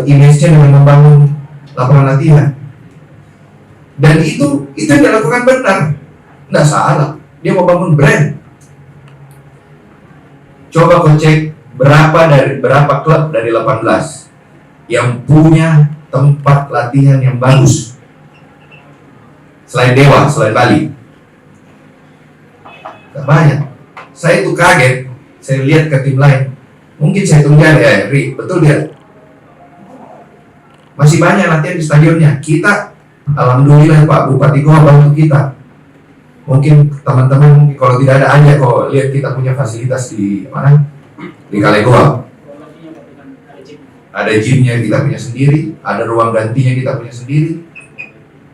Image-nya dengan membangun lapangan latihan. Dan itu yang dilakukan benar, nggak salah. Dia mau bangun brand. Coba kau cek berapa klub dari 18 yang punya tempat latihan yang bagus selain Dewa, selain Bali. Gak banyak. Saya itu kaget. Saya lihat ke tim lain. Mungkin saya tunggu ya, Ri, betul dia. Masih banyak latihan di stadionnya. Kita, alhamdulillah Pak Bupati Goa bantu kita. Mungkin teman-teman kalau tidak ada aja kok lihat kita punya fasilitas di mana? Di Kale Goa. Ada gymnya kita punya sendiri, ada ruang gantinya kita punya sendiri,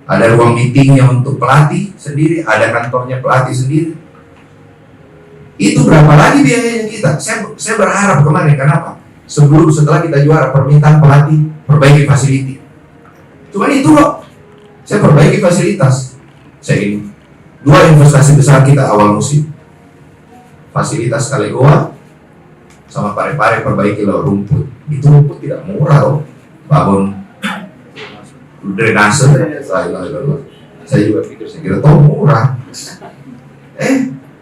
ada ruang meetingnya untuk pelatih sendiri, ada kantornya pelatih sendiri. Itu berapa lagi biayanya kita? Saya berharap kemarin, kenapa? Setelah kita juara, permintaan pelatih perbaiki fasiliti. Cuma itu kok, saya perbaiki fasilitas. Saya ini 2 investasi besar kita awal musim, fasilitas Kale Goa sama Pare-Pare perbaiki loh rumput. Itu rumput tidak murah loh, bangun drainase. Saya juga pikir, saya kira tahu murah.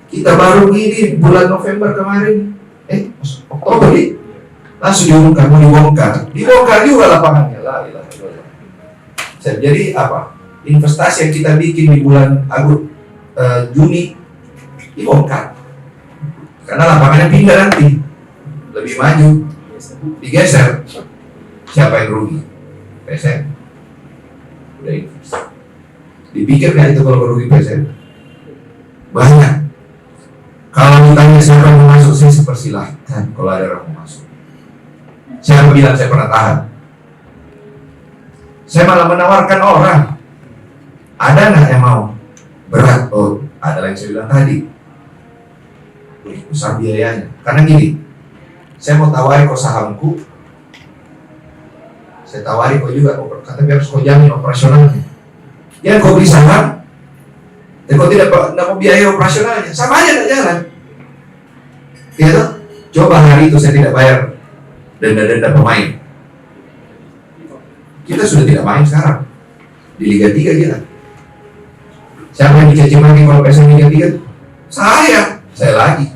Kita baru gini bulan November kemarin, Oktober nih, langsung diumumkan mau dibongkar juga lapangannya lah. Jadi apa? Investasi yang kita bikin di bulan Juni dibongkar karena lapangannya pindah nanti, lebih maju, digeser. Siapa yang rugi? PSM. Udah invest. Dipikir nggak itu kalau rugi PSM? Banyak. Kalau ditanya siapa yang mau masuk, saya persilahkan kalau ada orang mau masuk. Siapa bilang saya pernah tahan? Saya malah menawarkan orang. Ada nggak yang mau? Berat. Oh, ada yang saya bilang tadi. Besar biayanya. Karena gini, saya mau tawari kau sahamku, saya tawari kau juga, kata biar kau jamin operasionalnya. Ya kau beli saham, dan kau tidak mau biaya operasionalnya, sama aja tidak jalan. Gitu? Coba hari itu saya tidak bayar denda pemain, kita sudah tidak main sekarang di Liga 3 kita. Siapa yang dicaci maki kalau PSM Liga 3? Saya lagi.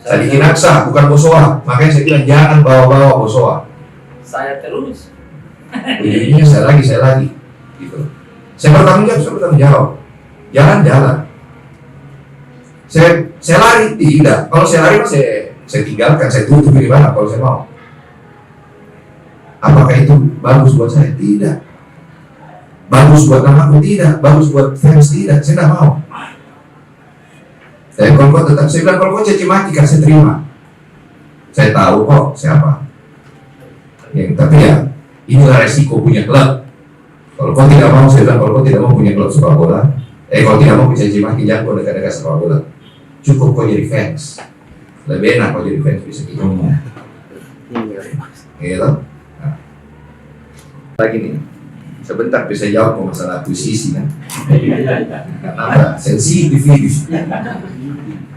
Saya bikin Aksa, bukan Bosowa. Makanya saya bilang jangan bawa-bawa Bosowa.
Saya terus.
Ujung-ujungnya saya lagi. Gitu. Saya bertanggung jawab. Jalan. Saya lari, tidak. Kalau saya lari, saya tinggalkan, saya tutup di mana kalau saya mau. Apakah itu bagus buat saya? Tidak. Bagus buat namaku? Tidak. Bagus buat fans? Tidak. Saya tidak mau. Saya bilang kalau kau caci maki kan saya terima. Saya tahu kok siapa. Tapi ya inilah resiko punya klub. Kalau kau tidak mau, saya bilang kalau kau tidak mau punya klub sepak bola, kalau tidak mau caci maki jangan kau dekat-dekat sepak bola. Cukup kau jadi fans. Lebih enak kau jadi fans bisa gitu. Gitu. Nah. Lagi nih. Sebentar bisa jawab masalah akuisisi kan. Kenapa? Sensitif ini.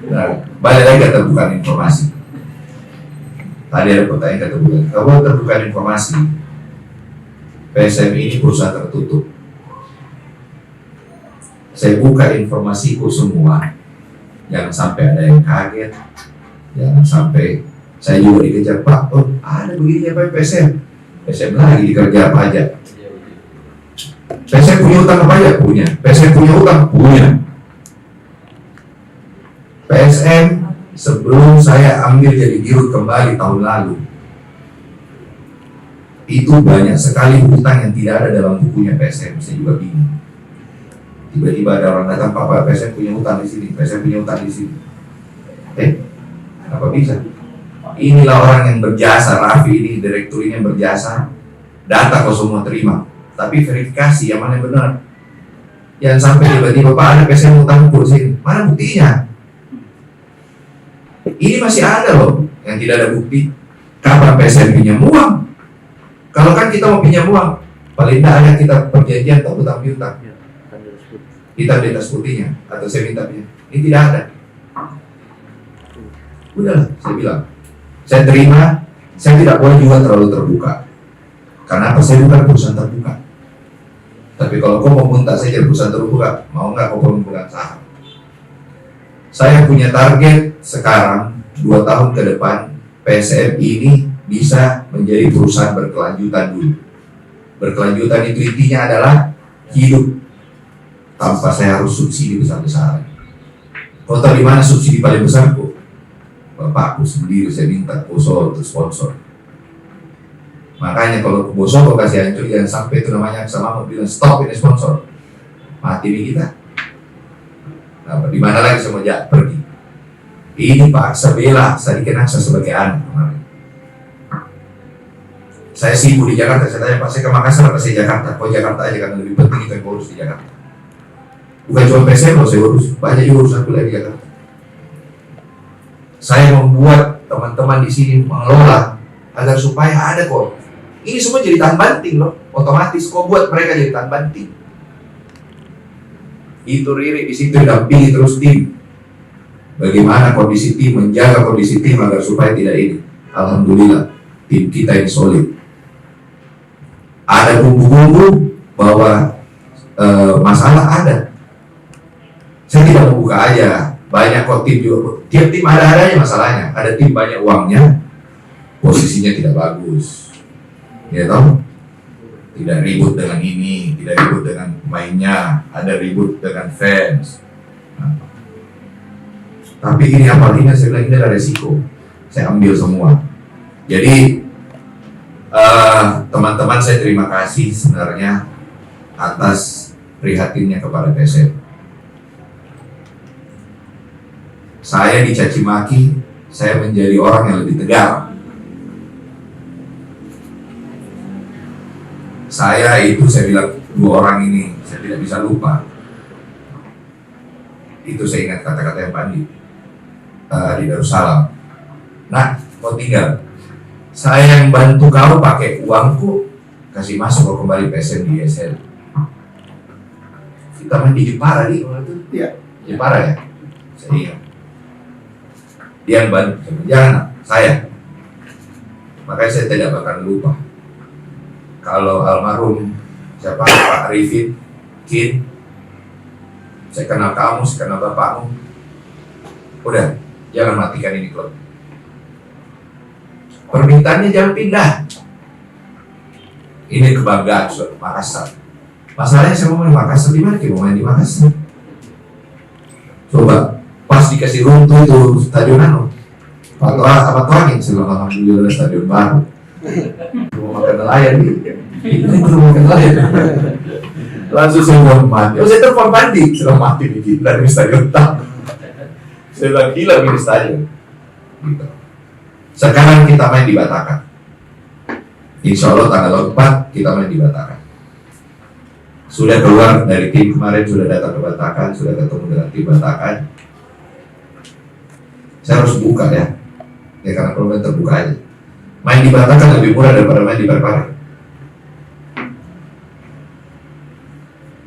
Nah, balik lagi keterbukaan informasi. Tadi ada pertanyaan keterbukaan. Kalau terbukaan informasi, PSM ini perusahaan tertutup. Saya buka informasiku semua. Jangan sampai ada yang kaget. Jangan sampai saya juga dikejar, Pak, ada begini apa PSM? PSM lagi dikerja apa aja? PSM punya utang apa aja? Punya. PSM punya utang? Punya. PSM sebelum saya ambil jadi dirut kembali tahun lalu, itu banyak sekali hutang yang tidak ada dalam bukunya PSM. Saya juga bingung. Tiba-tiba ada orang datang, Pak, PSM punya hutang di sini, PSM punya hutang di sini. Kenapa bisa? Inilah orang yang berjasa, Raffi ini direktur ini yang berjasa. Data kau semua terima, tapi verifikasi yang mana yang benar. Yang sampai tiba-tiba Pak ada PSM hutang di sini, mana buktinya? Ini masih ada loh yang tidak ada bukti. Kapan PSM pinjam uang? Kalau kan kita mau pinjam uang, paling tidak ada kita perjanjian atau hutang piutang. Kita di atas putihnya, atau saya minta pinjam. Ini tidak ada. Udahlah, saya bilang. Saya terima, saya tidak boleh juga terlalu terbuka. Karena apa? Saya bukan perusahaan terbuka. Tapi kalau kau mau minta saya jadi perusahaan terbuka, mau nggak kau pemegang saham? Saya punya target sekarang 2 tahun ke depan PSM ini bisa menjadi perusahaan berkelanjutan dulu. Berkelanjutan itu intinya adalah hidup tanpa saya harus subsidi besar-besaran. Kau tahu di mana subsidi paling besar kok? Bapakku sendiri saya minta Boso untuk sponsor. Makanya kalau Boso kau kasih hancur, jangan sampai itu namanya sama mau bilang stop ini sponsor, mati nih kita. Nah, di mana lagi saya mau pergi? Ini paksa bela saya dikenaksa sebagai anak kemarin. Saya sibuk di Jakarta, saya tanya Pak, saya ke Makassar apa saya Jakarta? Kok Jakarta aja karena lebih penting itu yang urus di Jakarta. Bukan cuma PSM loh saya urus, banyak juga urusanku lagi di Jakarta. Saya membuat teman-teman di sini mengelola agar supaya ada kok. Ini semua jadi tahan banting loh, otomatis kok buat mereka jadi tahan banting. Itu Riri di situ dampingi terus tim. Bagaimana kondisi tim, menjaga kondisi tim agar supaya tidak ini. Alhamdulillah tim kita ini solid. Ada bumbu-bumbu bahwa masalah ada. Saya tidak membuka aja. Banyak kok tim juga. Tiap tim ada adanya masalahnya. Ada tim banyak uangnya, posisinya tidak bagus. Ya tahu? Tidak ribut dengan ini, tidak ribut dengan pemainnya, ada ribut dengan fans. Nah. Tapi ini apa? Ini saya bilang ini adalah resiko. Saya ambil semua. Jadi teman-teman saya terima kasih sebenarnya atas prihatinnya kepada PSM. Saya dicaci maki, saya menjadi orang yang lebih tegar. Saya bilang 2 orang ini saya tidak bisa lupa. Itu saya ingat kata-kata yang Pandi di Darussalam. Nah, kau tinggal. Saya yang bantu kau pakai uangku, kasih masuk kau kembali PSM di ESL. Kita main di Jepara di waktu itu.
Iya.
Jepara ya. Saya ingat. Dia yang bantu, jangan saya. Makanya saya tidak bakal lupa. Kalau almarhum siapa Pak Arifin, Kin, saya kenal kamu, saya kenal bapakmu. Udah, jangan matikan ini klub. Permintaannya jangan pindah. Ini kebanggaan Makassar. Masalahnya saya mau main Makassar di mana? Mau main di Makassar. Coba pas dikasih runtuh itu stadion apa tuangin sebelum alhamdulillah stadion baru. Mau makan nelayan nih. Ini belum makan nelayan. Langsung saya mau mati. Saya telepon Pandi, sudah mati nih dari stadion tak. Saya bilang gila ini stadion. Gitu. Sekarang kita main di Batakan. Insya Allah tanggal 4 kita main di Batakan. Sudah keluar dari tim kemarin, sudah datang ke Batakan, sudah ketemu dengan tim Batakan. Saya harus buka ya karena kalau main terbuka aja. Main di Batakan lebih murah daripada main di Parepare.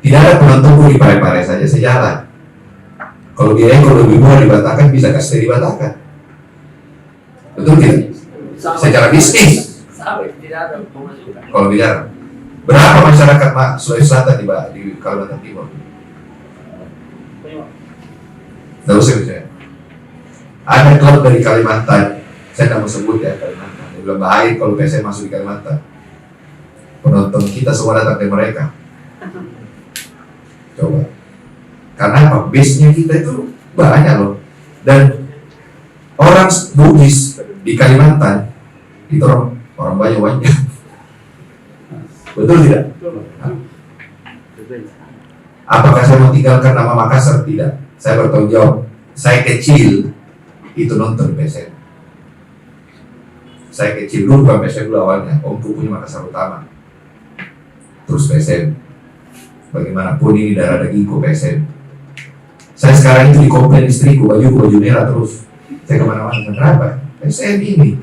Tidak ada penontonku di Parepare saja sejalan. Kalau dia lebih murah di Batakan bisa kasih di Batakan. Betul tidak? Secara bisnis.
Tidak ada pemasukan.
Kalau bicara berapa masyarakat Sulawesi Selatan di Kalimantan Timur? Tidak usah misalnya. Ada klub dari Kalimantan, saya tidak mau sebut ya Kalimantan. Dia bilang bahaya kalau PSM masuk di Kalimantan. Penonton kita semua datang ke mereka. Coba. Karena apa? Base-nya kita itu banyak loh. Dan orang Bugis di Kalimantan itu orang banyak. Betul tidak? Apakah saya mau tinggalkan nama Makassar? Tidak. Saya bertanggung jawab. Saya kecil itu nonton PSM. Saya kecil dulu bukan PSM dulu awalnya. Omku punya Makassar Utama. Terus PSM. Bagaimanapun ini darah dagingku PSM. Saya sekarang itu dikomplain istriku baju merah terus. Saya kemana-mana. Kenapa? PSM ini.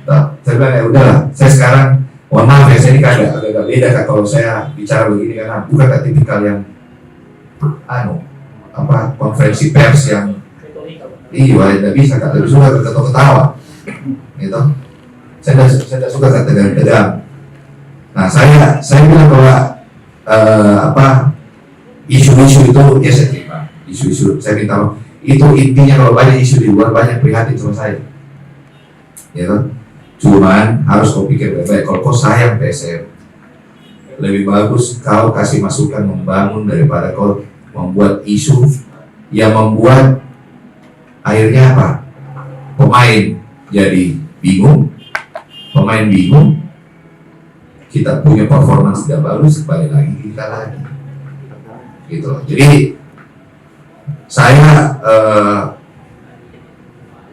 Nah, saya bilang ya udahlah. Saya sekarang Mohon maaf ya, saya ini agak beda Kak kalau saya bicara begini karena bukan Kak tipikal yang konferensi pers yang tidak bisa Kak, lebih suka ketawa gitu. Saya tidak suka Kak tegang. Nah saya bilang bahwa isu-isu itu ya saya terima, isu-isu saya minta maaf. Itu intinya kalau banyak isu di luar banyak prihatin sama saya, ya kan? Cuman harus kau pikir baik-baik. Kalau kau sayang PSM, lebih bagus kau kasih masukan membangun daripada kau membuat isu yang membuat akhirnya apa? Pemain jadi bingung, kita punya performance tidak bagus, kembali lagi kita lagi, gitu loh. Jadi saya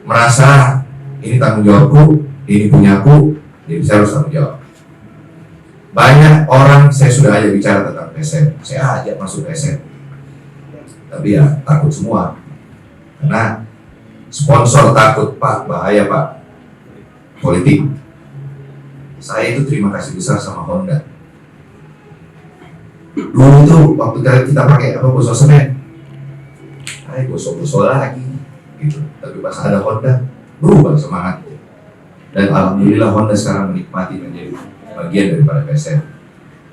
merasa ini tanggung jawabku, ini punyaku, jadi saya harus tanggung jawab. Banyak orang saya sudah ajak bicara tentang PSM, saya ajak masuk PSM, tapi ya takut semua, karena sponsor takut Pak, bahaya Pak, politik. Saya itu terima kasih besar sama Honda. Dulu itu waktu kita pakai bosok semen, gosok-gosok lagi gitu. Tapi pas ada Honda berubah semangatnya. Dan alhamdulillah Honda sekarang menikmati menjadi bagian daripada PSM.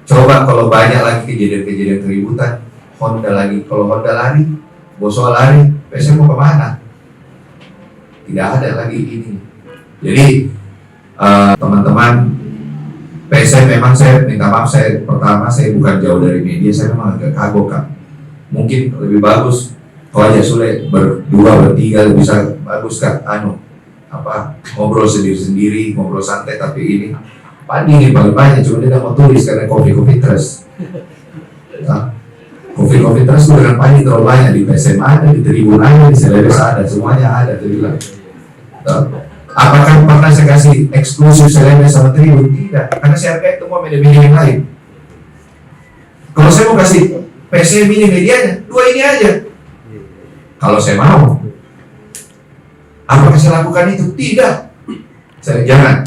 Coba kalau banyak lagi kejadian-kejadian keributan, Honda lagi, kalau Honda lari, bosok lari, PSM mau kemana? Tidak ada lagi ini. Jadi teman-teman PSM memang saya minta maaf, saya bukan jauh dari media, saya memang agak kagok Kak. Mungkin lebih bagus kalau aja Sule berdua, bertiga bisa bagus Kak, ngobrol sendiri-sendiri, ngobrol santai, tapi ini Padi ini paling banyak, cuma dia mau tulis karena kopi trust. Kopi trust itu dengan Padi terlalu banyak, di PSM ada, di Tribun ada, di Celebes ada, semuanya ada, saya bilang. Apakah pernah saya kasih eksklusif Celebes sama Tribun? Tidak, karena saya hargai itu semua media-media yang lain. Kalau saya mau kasih PSM ini medianya, dua ini aja. Kalau saya mau, apakah saya lakukan itu? Tidak. Saya jangan.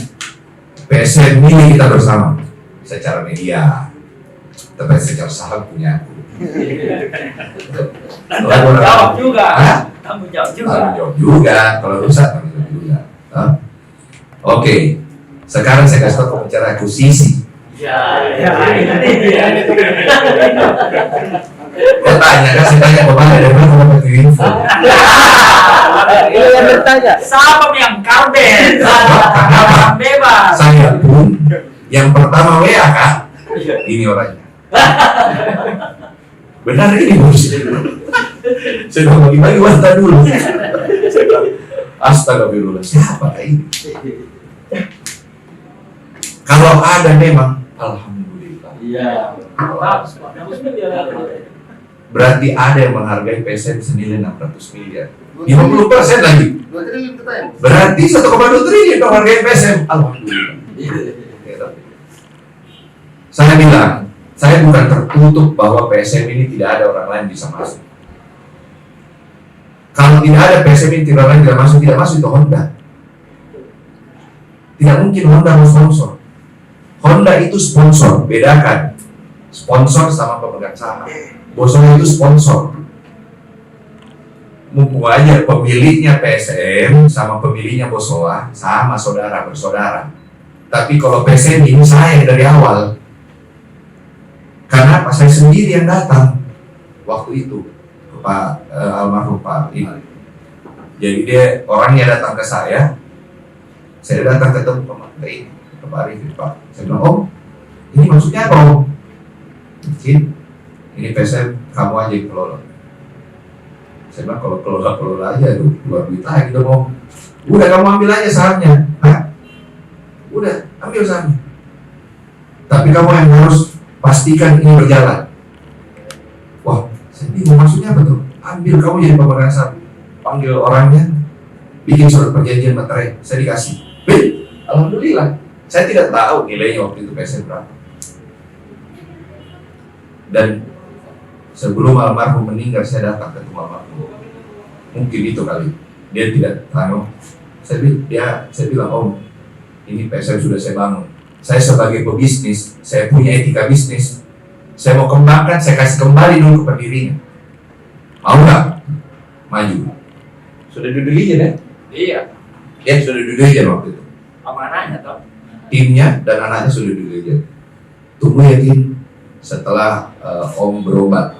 PSM ini kita bersama secara media, tapi secara saham punya.
Tanggung jawab juga. Tanggung jawab
juga. Kalau rusak tanggung jawab juga. Oke. Sekarang saya kasih tahu pembicara akuisisi. Saya tanya kemana dari mana kamu pakai info?
Yang bertanya. Siapa yang karben?
Kenapa?
Bebas.
Saya pun yang pertama WA Kak. Ini orangnya. Benar ini bos. Saya mau bagi-bagi wanita dulu. Saya bilang, astagfirullah, siapa ini? Kalau ada memang, alhamdulillah.
Iya.
Berarti ada yang menghargai PSM senilai 600 miliar. 50% lagi. Berarti 1,2 triliun menghargai PSM. Alhamdulillah. Saya bilang, saya bukan tertutup bahwa PSM ini tidak ada orang lain bisa masuk. Kalau tidak ada PSM ini tidak lain tidak masuk itu Honda. Tidak mungkin Honda mau sponsor. Honda itu sponsor, bedakan sponsor sama pemegang saham. Bosok itu sponsor. Mumpung aja pemiliknya PSM sama pemiliknya Bosowa sama bersaudara. Tapi kalau PSM ini saya dari awal. Karena saya sendiri yang datang waktu itu ke Pak almarhum Pak ini. Jadi dia orangnya datang ke saya datang ketemu ke Pak Arifin, Pak. Saya bilang, Om, ini maksudnya apa Om? Mungkin ini PSM kamu aja yang kelola. Saya bilang kalau kelola aja tuh keluar duit lagi dong Om. Udah kamu ambil aja sahamnya. Udah ambil sahamnya. Tapi kamu yang harus pastikan ini berjalan. Wah, saya bingung maksudnya apa tuh? Ambil kamu jadi pemegang saham. Panggil orangnya, bikin surat perjanjian materai, saya dikasih. Alhamdulillah. Saya tidak tahu nilainya waktu itu PSM berapa. Dan sebelum almarhum meninggal saya datang ke rumah almarhum. Mungkin itu kali. Dia tidak tahu. Saya bilang, Om, ini PSM sudah saya bangun. saya sebagai pebisnis, saya punya etika bisnis, saya mau kembangkan, saya kasih kembali dulu ke pendirinya. Mau nggak? Maju. Sudah duduk aja deh.
Iya.
Ya sudah duduk aja waktu itu.
Amanahnya toh.
Timnya dan anaknya sudah duduk aja. Tunggu ya Tim, setelah Om berobat.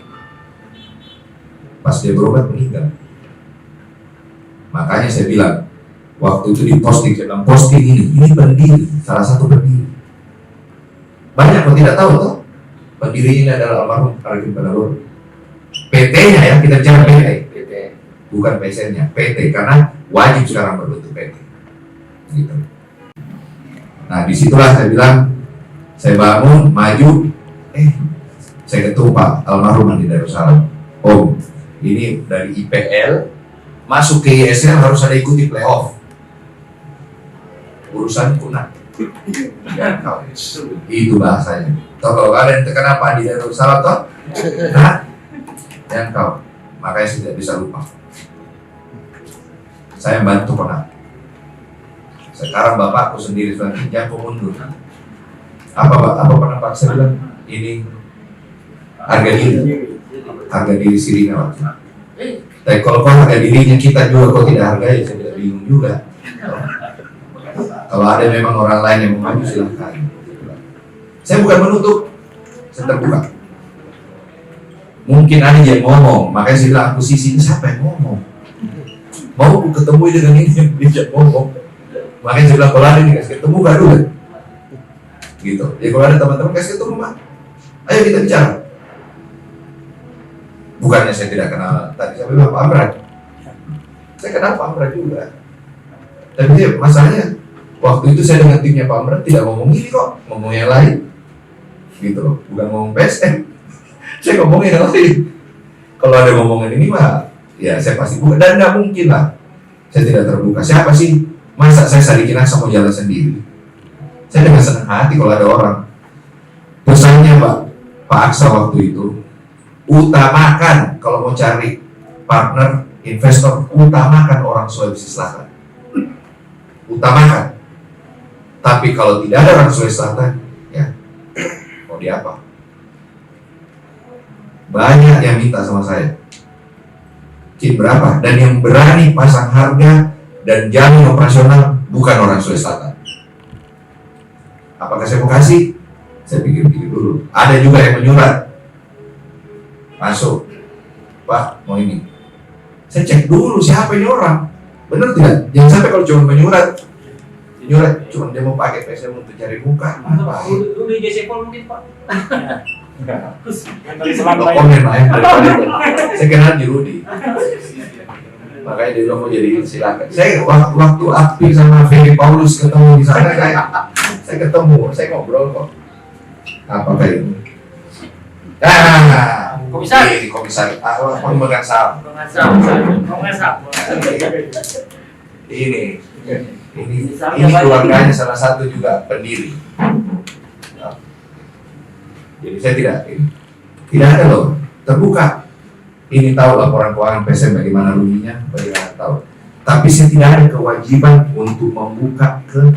Pas dia berobat meninggal. Makanya saya bilang, waktu itu diposting, saya bilang posting ini pendiri, salah satu pendiri. Banyak yang tidak tahu tuh, pendirinya ini adalah almarhum Arifin Panalor. PT-nya ya, kita bicara PT, bukan PSN-nya, PT, karena wajib sekarang berbentuk PT. Gitu. Nah disitulah saya bilang, saya bangun, maju, saya ketemu Pak almarhum Andi Darussalam. Om, ini dari IPL masuk ke ISL harus ada ikuti playoff. Urusan kunat. Ya, itu bahasanya. Kalau ada yang terkena Pak Andi Darussalam toh, nah, yang kau, makanya saya tidak bisa lupa. Saya bantu pernah. Sekarang bapakku sendiri sudah jangan mundur. Apa pernah Pak saya bilang? Ini harga diri Sirina waktu. Tapi kalau harga dirinya kita juga kok tidak hargai, saya tidak bingung juga. Kalau ada memang orang lain yang mau maju silahkan. Saya bukan menutup, saya terbuka. Mungkin ada yang ngomong, makanya saya bilang aku sisi ini siapa yang ngomong? Mau aku ketemu dengan ini yang dia ngomong. Makanya saya bilang kalau ada nih kasih ketemu gak dulu. Gitu. Jadi kalau ada teman-teman kasih ketemu mah, ayo kita bicara. Bukannya saya tidak kenal, tadi saya bilang Pak Amran. Saya kenal Pak Amran juga. Tapi dia masalahnya waktu itu saya dengan timnya Pak Amran tidak ngomong ini kok, ngomong yang lain. Gitu loh, bukan ngomong PSM. Saya ngomongin yang lain. Kalau ada ngomongan ini mah, ya saya pasti buka. Dan nggak mungkin lah, saya tidak terbuka. Siapa sih? Masa saya Sadikin Aksa mau jalan sendiri? Saya dengan senang hati kalau ada orang. Pesannya Pak Aksa waktu itu, utamakan kalau mau cari partner, investor, utamakan orang Sulawesi Selatan. Utamakan. Tapi kalau tidak ada orang Sulawesi Selatan, ya mau diapa? Banyak yang minta sama saya. Kin berapa? Dan yang berani pasang harga dan jamin operasional bukan orang Sulawesi Selatan. Apakah saya mau kasih? Saya pikir-pikir dulu. Ada juga yang menyurat. Masuk. Pak, mau ini. Saya cek dulu siapa ini orang. Benar tidak? Jangan sampai kalau cuma menyurat. Menyurat cuma dia mau pakai PSM untuk cari muka.
Lu di JC Pol mungkin Pak.
Komen lah ya. Saya kenal di Rudi. Makanya dia bilang mau jadi silakan. Saya waktu Akpi sama Ferry Paulus ketemu di sana saya ketemu, saya ngobrol kok. Apakah ini?
Komisar.
Ini komisar. Pemegang saham. Ini keluarganya salah satu juga pendiri. Jadi saya tidak ada loh, terbuka. Ini tahu laporan keuangan PSM bagaimana ruginya, bagaimana tahu. Tapi saya tidak ada kewajiban untuk membuka ke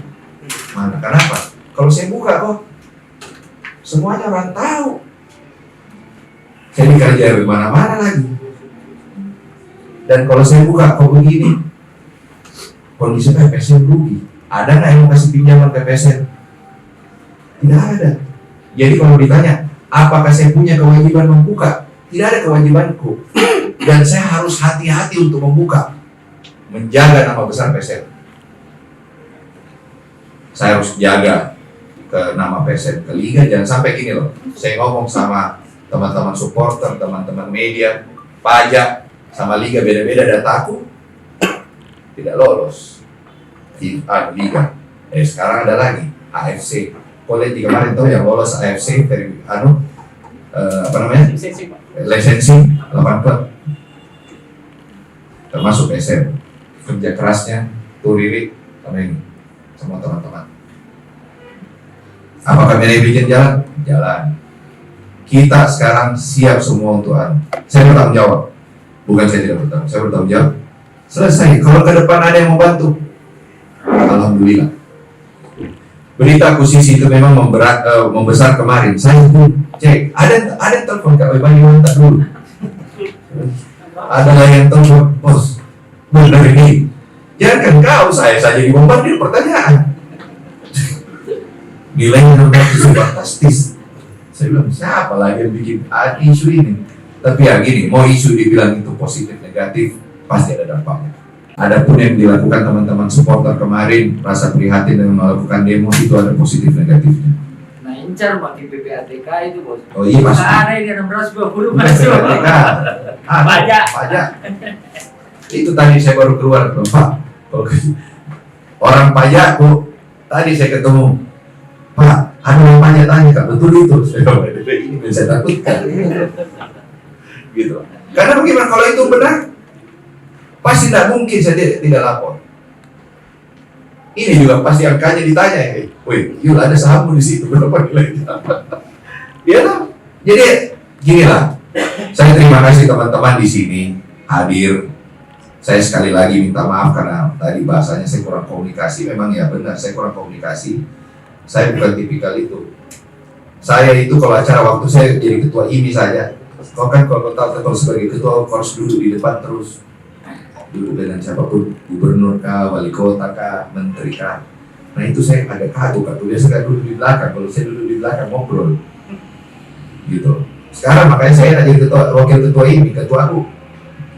mana. Kenapa? Kalau saya buka kok, semuanya orang tahu. Saya dikerja di mana-mana lagi. Dan kalau saya buka kok begini, kondisi PSM rugi. Ada nggak yang mau kasih pinjaman ke PSM? Tidak ada. Jadi kalau ditanya, apakah saya punya kewajiban membuka? Tidak ada kewajibanku. Dan saya harus hati-hati untuk membuka. Menjaga nama besar PSM. Saya harus jaga ke nama PSM, ke Liga. Jangan sampai gini loh. Saya ngomong sama teman-teman supporter, teman-teman media, pajak, sama Liga beda-beda data aku. Tidak lolos. Liga. Sekarang ada lagi, AFC. Politi kemarin tuh yang lolos AFC dari lisensi 8 klub termasuk SM. Kerja kerasnya Turiri sama ini sama teman-teman. Apakah Mary bikin jalan? Kita sekarang siap semua untuk saya bertanggung jawab, bukan saya tidak bertanggung, saya bertanggung jawab. Selesai. Kalau ke depan ada yang mau bantu, alhamdulillah. berita akuisisi itu memang membesar kemarin. Saya pun cek, ada telepon Kak Bani Manta dulu. Ada yang telepon, bos, benar ini. Jangan kau, saya saja dibombardir pertanyaan. Nilainya fantastis. Saya bilang, siapa lagi yang bikin isu ini? Tapi ya gini, mau isu dibilang itu positif, negatif, pasti ada dampaknya. Adapun yang dilakukan teman-teman supporter kemarin, rasa prihatin dengan melakukan demo itu ada positif negatifnya.
Nah, incar makin PPATK itu bos.
Oh iya pasti.
Karena ini 620
Bukan
masuk.
PPATK.
Pajak.
Pajak. Itu tadi saya baru keluar, Pak. Orang pajak kok tadi saya ketemu, Pak, ada orang pajak tanya, Kak, betul itu? Ini bisa takutkan. Gitu. Karena bagaimana kalau itu benar? Pasti tidak mungkin saya tidak lapor. Ini juga pasti angkanya ditanya, wih, Yul ada sahammu di situ, berapa nilainya? Ya lah. Jadi gini lah, saya terima kasih teman-teman di sini hadir. Saya sekali lagi minta maaf karena tadi bahasanya saya kurang komunikasi. Memang ya benar, saya kurang komunikasi. Saya bukan tipikal itu. Saya itu kalau acara waktu saya jadi ketua IMI saja. Kau kan kalau tahu sebagai ketua harus duduk di depan terus. Duduk dengan siapapun, gubernur kah, wali kota kah, menteri kah. Nah itu saya agak kagum, biasa saya duduk di belakang. Kalau saya duduk di belakang ngobrol, gitu. Sekarang makanya saya jadi wakil ketua ini, ketua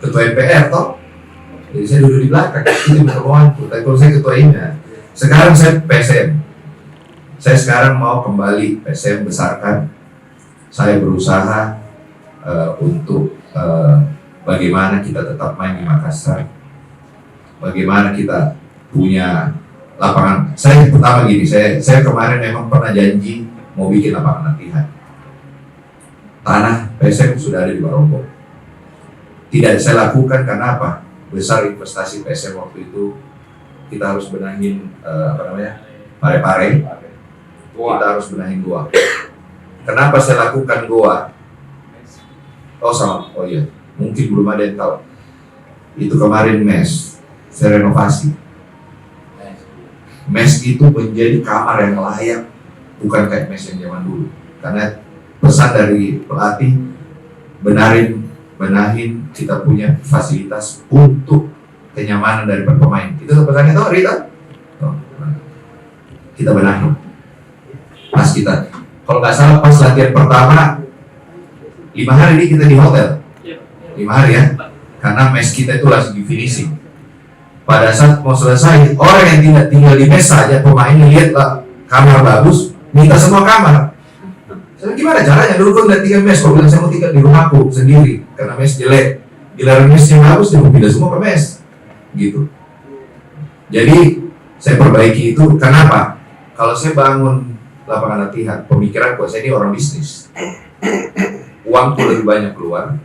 MPR toh. Jadi saya duduk di belakang, itu pertemuanku. Tapi kalau saya ketua ini, sekarang saya PSM. Saya sekarang mau kembali PSM besarkan. Saya berusaha untuk bagaimana kita tetap main di Makassar, bagaimana kita punya lapangan. Saya pertama gini, saya kemarin memang pernah janji mau bikin lapangan latihan. Tanah PSM sudah ada di Barombong. Tidak saya lakukan karena apa? Besar investasi PSM waktu itu, kita harus benahin Pare-Pare. Kita harus benahin goa. Kenapa saya lakukan goa? Oh iya. Mungkin belum ada yang tahu. Itu kemarin mes, saya renovasi. Mes itu menjadi kamar yang layak, bukan kayak mes yang zaman dulu. Karena pesan dari pelatih, benahin kita punya fasilitas untuk kenyamanan dari pemain. Itu pesannya tahu Rita? Kita benahin. Pas kita, kalau nggak salah pas latihan pertama, 5 hari ini kita di hotel. 5 hari ya, karena mes kita itu langsung di finishing. Pada saat mau selesai, orang yang tidak tinggal di mes saja, pemainnya lihat lah kamar bagus, minta semua kamar. Saya gimana caranya? Dulu kok nggak tinggal mes, kok bilang saya mau tinggal di rumahku sendiri, karena mes jelek. Giliran mes yang bagus, dia mau pindah semua ke mes, gitu. Jadi saya perbaiki itu, kenapa? Kalau saya bangun lapangan latihan, pemikiran saya ini orang bisnis. Uangku lebih banyak keluar.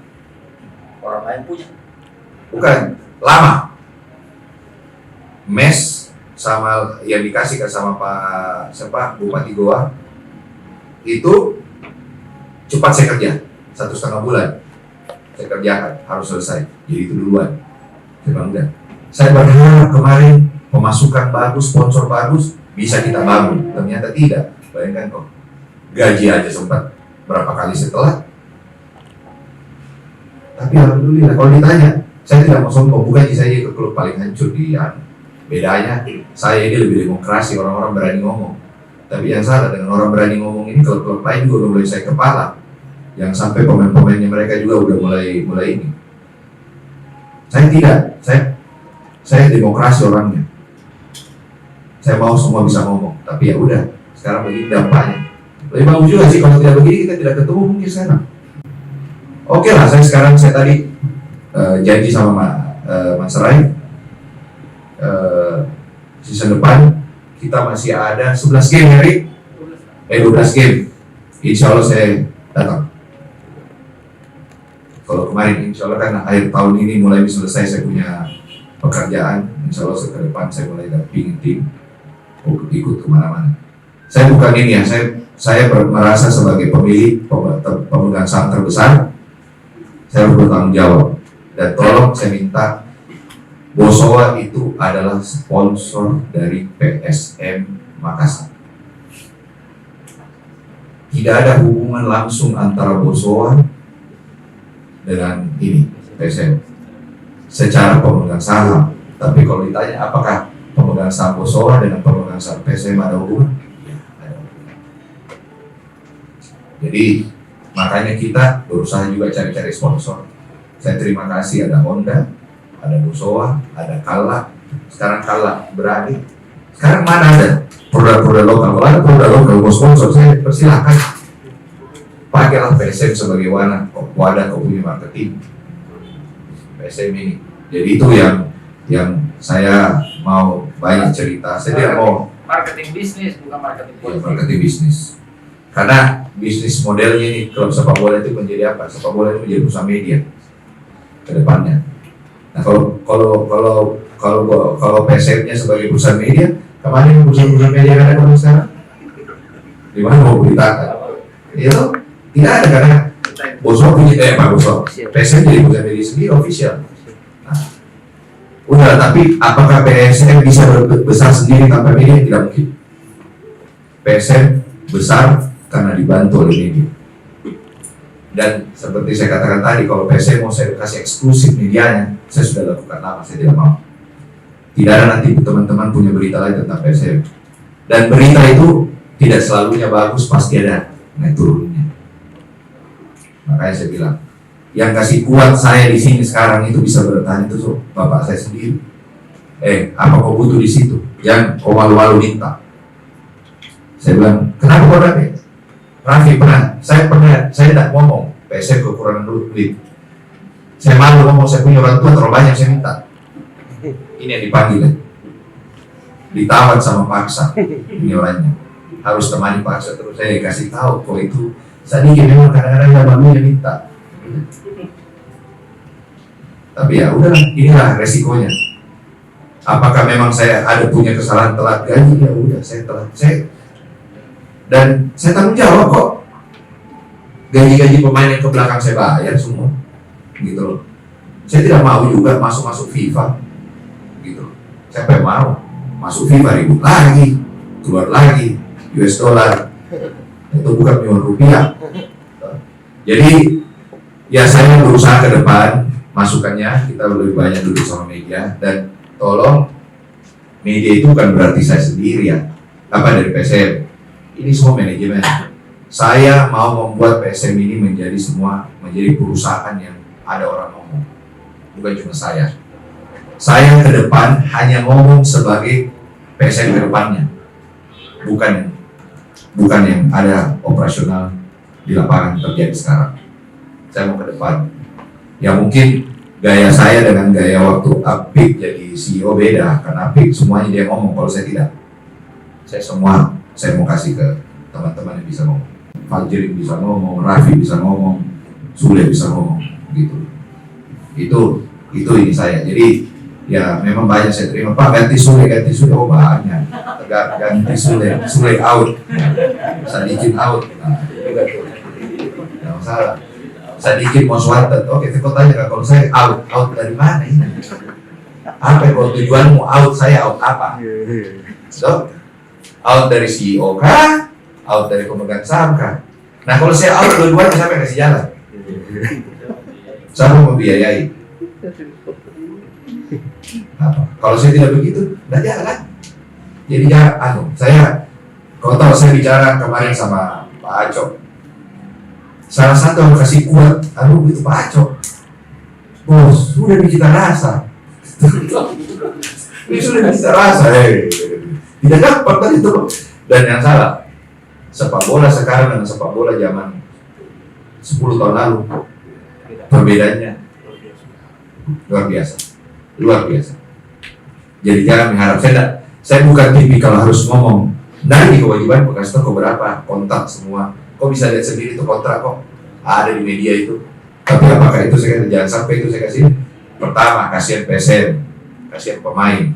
Orang lain punya.
Bukan, lama. Mes sama yang dikasih sama Pak Bupati Goa itu cepat saya kerja, 1,5 bulan saya kerjakan, harus selesai. Jadi itu duluan. Saya bilang enggak. Saya berharap kemarin pemasukan bagus, sponsor bagus, bisa kita bangun. Ternyata tidak. Bayangkan kok, gaji aja sempat berapa kali setelah. Tapi alhamdulillah, kalau ditanya, saya tidak mau sombong, bukan saya ke klub paling hancur di bedanya, saya ini lebih demokrasi, orang-orang berani ngomong. Tapi yang salah dengan orang berani ngomong ini, klub-klub lain juga udah mulai saya kepala, yang sampai pemain-pemainnya mereka juga udah mulai ini. Saya tidak, saya demokrasi orangnya. Saya mau semua bisa ngomong, tapi ya udah, sekarang begini dampaknya. Lebih bagus juga sih kalau tidak begini kita tidak ketemu mungkin sekarang. Oke lah, saya tadi janji sama Mas Rai, season depan kita masih ada 11 game ya Rik? 12 game. Insya Allah saya datang. Kalau kemarin insya Allah kan akhir tahun ini mulai selesai saya punya pekerjaan. Insya Allah ke depan saya mulai pingin tim untuk ikut kemana-mana. Saya bukan ini ya, saya merasa sebagai pemilik pemegang saham terbesar, saya harus bertanggung jawab. Dan tolong saya minta, Bosowa itu adalah sponsor dari PSM Makassar. tidak ada hubungan langsung antara Bosowa dengan ini PSM secara pemegang saham. Tapi kalau ditanya apakah pemegang saham Bosowa dengan pemegang saham PSM ada hubungan? Ya, ada hubungan. Jadi makanya kita berusaha juga cari-cari sponsor. Saya terima kasih ada Honda, ada Bosowa, ada Kala. Sekarang Kala berani. Sekarang mana ada produk-produk lokal? Kalau ada produk lokal mau sponsor, saya persilahkan. Pakailah PSM sebagai wadah kau punya marketing PSM ini. Jadi itu yang saya mau banyak cerita. Saya tidak mau
marketing bisnis, bukan marketing politik.
Marketing bisnis. Karena bisnis modelnya ini klub sepak bola itu menjadi apa? Sepak bola itu menjadi perusahaan media ke depannya. Nah kalau PSM-nya sebagai perusahaan media, kemarin perusahaan media yang ada kalau sekarang, di mana mau beritakan? Itu tidak ada karena Bosowa punya Bosowa. PSM jadi perusahaan media sendiri official. Nah, udah, tapi apakah PSM bisa besar sendiri tanpa media? Tidak mungkin. PSM besar karena dibantu oleh media. Dan seperti saya katakan tadi, kalau PSM mau saya kasih eksklusif medianya, saya sudah lakukan lama, saya tidak mau. Tidak ada nanti teman-teman punya berita lain tentang PSM. Dan berita itu tidak selalunya bagus, pasti ada naik turunnya. Makanya saya bilang, yang kasih kuat saya di sini sekarang itu bisa bertahan itu bapak saya sendiri. Apa kau butuh di situ? Jangan kau malu-malu minta. Saya bilang, kenapa kau dapat? Raffi saya tidak ngomong PSM kekurangan duit. Saya malu ngomong, saya punya orang tua terlalu banyak, saya minta. Ini yang dipanggil, ditawan sama paksa. Ini orangnya harus temani paksa terus. Saya kasih tahu kok itu sedikit memang kadang-kadang yang malunya minta. Tapi ya udah, inilah resikonya. Apakah memang saya ada punya kesalahan telat gaji? Ya udah, saya telat. Dan saya tanggung jawab kok. Gaji-gaji pemain yang ke belakang saya bayar semua, gitu loh. Saya tidak mau juga masuk FIFA, gitu loh. Siapa yang mau masuk FIFA ribut lagi, keluar lagi US dollar, itu bukan miliar rupiah. Jadi ya saya berusaha ke depan masukannya kita lebih banyak duduk sama media, dan tolong media itu bukan berarti saya sendiri ya, apa dari PSM. Ini semua manajemen. Saya mau membuat PSM ini menjadi perusahaan yang ada orang ngomong, bukan cuma saya. Saya ke depan hanya ngomong sebagai PSM ke depannya, bukan yang ada operasional di lapangan terjadi sekarang. Saya mau ke depan. Ya mungkin gaya saya dengan gaya waktu Apik jadi CEO beda, karena Apik semuanya dia ngomong, kalau saya tidak. Saya mau kasih ke teman-teman yang bisa ngomong. Fajrin bisa ngomong, Raffi bisa ngomong, Sule bisa ngomong, gitu. Itu ini saya. Jadi ya memang banyak saya terima. Pak ganti Sule, oh banyak. Ganti Sule out, Sadikin out. Nah, nggak masalah. Sadikin mau suatu. Oke, kau tanya kalau saya out dari mana ini? Apa kalau tujuanmu out, saya out apa? So, out dari CEO kah? Out dari pemegang saham kah? Nah kalau saya out dua-duanya, siapa yang kasih jalan? Siapa membiayai? Apa? Kalau saya tidak begitu, nggak jalan. Jadi kalau tahu saya bicara kemarin sama Pak Acok, salah satu yang kasih kuat, itu Pak Acok. Bos, sudah kita rasa. Ini sudah kita rasa, tidak dapat kan itu. Dan yang salah, sepak bola sekarang dengan sepak bola zaman 10 tahun lalu, perbedaannya luar biasa. Jadi jangan mengharap, saya bukan tipikal harus ngomong. Dari kewajiban kasih tau berapa kontak semua. Kok bisa lihat sendiri itu kontrak kok ada di media itu. Tapi apakah itu saya jangan sampai itu saya kasih. Pertama, kasihan PSM, kasihan pemain.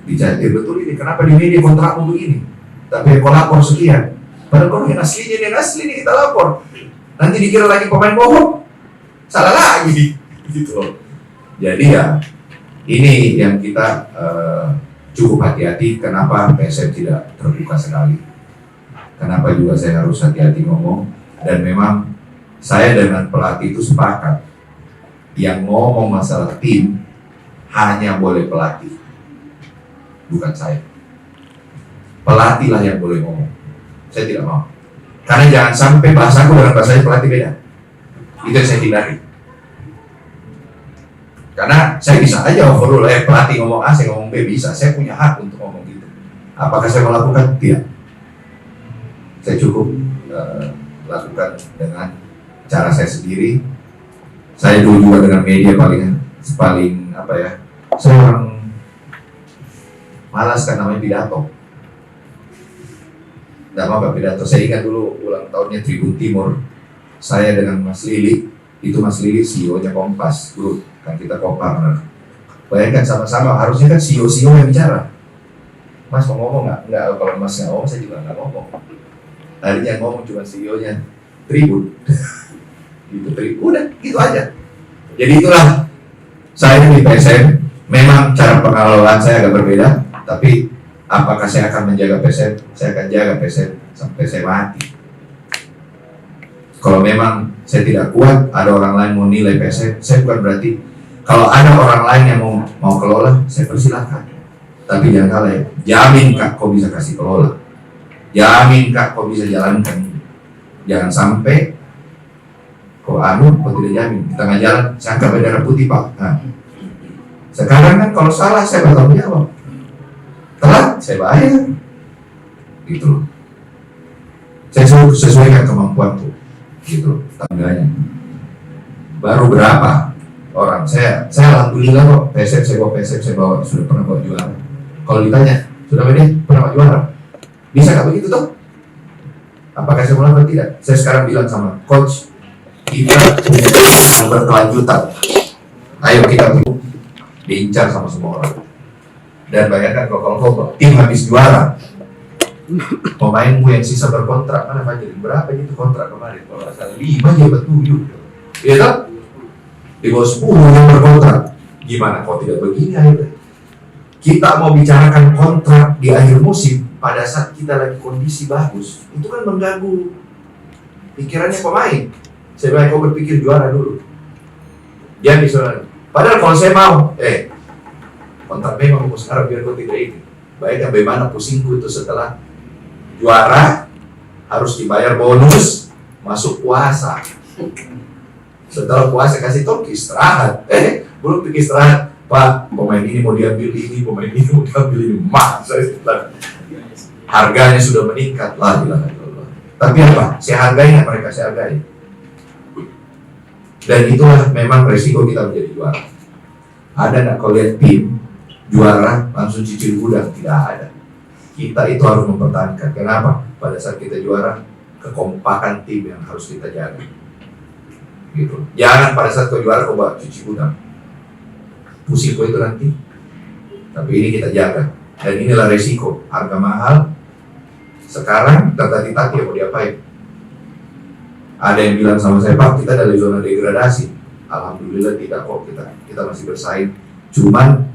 Dicatat betul ini, kenapa di media kontrakmu begini? Tapi kau lapor sekian. Padahal kau yang aslinya dia asli nih, kita lapor. Nanti dikira lagi pemain bohong, salah lagi, gitu loh. Jadi ya ini yang kita cukup hati-hati. Kenapa PSM tidak terbuka sekali? kenapa juga saya harus hati-hati ngomong. Dan memang saya dengan pelatih itu sepakat, yang ngomong masalah tim hanya boleh pelatih, bukan saya. Pelatihlah yang boleh ngomong, saya tidak mau. Karena jangan sampai bahasaku dengan bahasanya pelatih beda. Itu yang saya hindari. Karena saya bisa aja overrule, pelatih ngomong A, saya ngomong B, bisa. Saya punya hak untuk ngomong gitu. Apakah saya melakukan? Tidak. Saya cukup lakukan dengan cara saya sendiri. Saya dulu juga dengan media paling apa ya? Saya orang malas kan namanya pidato. Tidak mau pidato. Saya ingat dulu ulang tahunnya Tribun Timur. Saya dengan Mas Lili, itu Mas Lili CEO-nya Kompas Group, kan kita co-partner. Bayangkan sama-sama, harusnya kan CEO yang bicara. Mas mau ngomong nggak? Nggak, kalau Mas nggak ngomong, saya juga nggak ngomong. Tadinya yang ngomong cuma CEO-nya Tribun. Gitu, Tribun, udah, gitu aja. Jadi itulah, saya di PSM, memang cara pengelolaan saya agak berbeda, tapi apakah saya akan menjaga PSM? Saya akan jaga PSM sampai saya mati. Kalau memang saya tidak kuat, ada orang lain mau nilai PSM, saya bukan berarti kalau ada orang lain yang mau kelola, saya persilahkan. Tapi jangan salah ya, jamin Kak kau bisa kasih kelola, jamin Kak kau bisa jalankan. Jangan sampai kau tidak jamin di tengah jalan saya angkat bendera putih Pak. Nah, sekarang kan kalau salah saya bertanggung jawab, telat saya bayar, gitu. Saya sesuaikan kemampuanku, gitu. Tangganya. Baru berapa orang? Saya alhamdulillah kok PSM saya bawa sudah pernah bawa juara. Kalau ditanya sudah pernah bawa juara, bisa nggak begitu toh? Apakah saya mulai atau tidak? Saya sekarang bilang sama coach, kita punya yang berkelanjutan. Ayo kita diincar sama semua orang. Dan bayangkan kalau tim habis juara, pemainmu yang sisa berkontrak mana Fajar? Berapa itu kontrak kemarin? Kalau nggak salah 5 ya 7. Iya kan? Di bawah 10 yang berkontrak. Gimana kok tidak begini akhirnya? Kita mau bicarakan kontrak di akhir musim pada saat kita lagi kondisi bagus, itu kan mengganggu pikirannya pemain. Saya bilang kau berpikir juara dulu. Jangan misalnya. Padahal kalau saya mau, kontrak memang mau sekarang biar kau tidak ini. Baiknya bagaimana pusingku itu setelah juara harus dibayar bonus masuk puasa. Setelah puasa kasih toki istirahat. Belum pikir istirahat. Pak, pemain ini mau diambil ini, pemain ini mau diambil ini. Harganya sudah meningkat. Tapi apa? Saya hargai nggak mereka? Saya hargai. Dan itulah memang resiko kita menjadi juara. Ada nggak kau lihat tim juara langsung cicil gudang? Tidak ada. Kita itu harus mempertahankan. Kenapa? Pada saat kita juara, kekompakan tim yang harus kita jaga. Gitu. Jangan pada saat kau juara kau bawa cuci gudang. Pusing kau itu nanti. Tapi ini kita jaga. Dan inilah resiko. Harga mahal. Sekarang tertati-tati mau diapain? Ada yang bilang sama saya, Pak, kita dari zona degradasi. Alhamdulillah tidak kok, kita masih bersaing. Cuman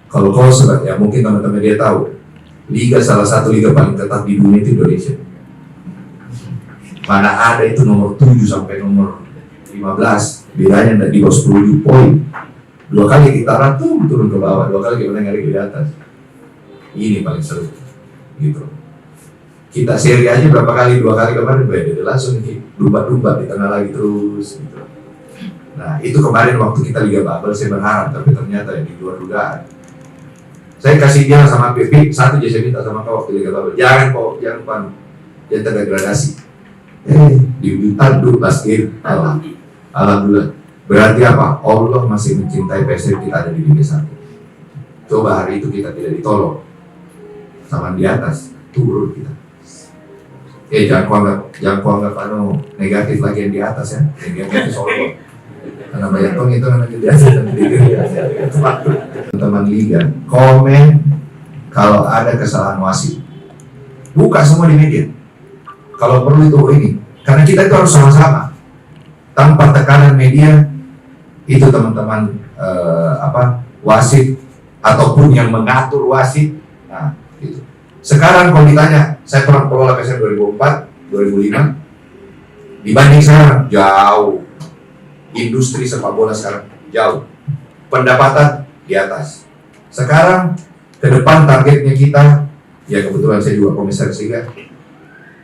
kalau kau ya mungkin teman-teman dia tahu, salah satu liga paling ketat di dunia itu Indonesia. Mana ada itu nomor 7 sampai nomor 15, bedanya di bawah 10 poin. 2 kali kita ratu turun ke bawah, 2 kali kita nyari di atas. Ini paling seru, gitu. Kita seri aja berapa kali, 2 kali kemarin beda, langsung dumba-dumba di tengah lagi terus, gitu. Nah itu kemarin waktu kita Liga Bubble saya berharap, tapi ternyata di luar dugaan. Saya kasih dia sama PP, satu aja saya minta sama kau waktu Liga Bubble, jangan terdegradasi. Ditanduk last game, alhamdulillah. Berarti apa? Allah masih mencintai PSM kita ada di Liga 1. Coba hari itu kita tidak ditolong sama di atas, turun kita. Jangan kau anggap negatif lagi yang di atas ya, negatif soal. Karena banyak tong itu namanya di atas dan di teman liga, komen kalau ada kesalahan wasit, buka semua di media. Kalau perlu itu ini, karena kita itu harus sama-sama tanpa tekanan media. Itu teman-teman wasit ataupun yang mengatur wasit. Nah, itu. Sekarang kalau ditanya saya pernah kelola PSM 2004, 2005, dibanding sekarang jauh. Industri sepak bola sekarang jauh. Pendapatan di atas. Sekarang ke depan targetnya kita, ya kebetulan saya juga komisaris liga.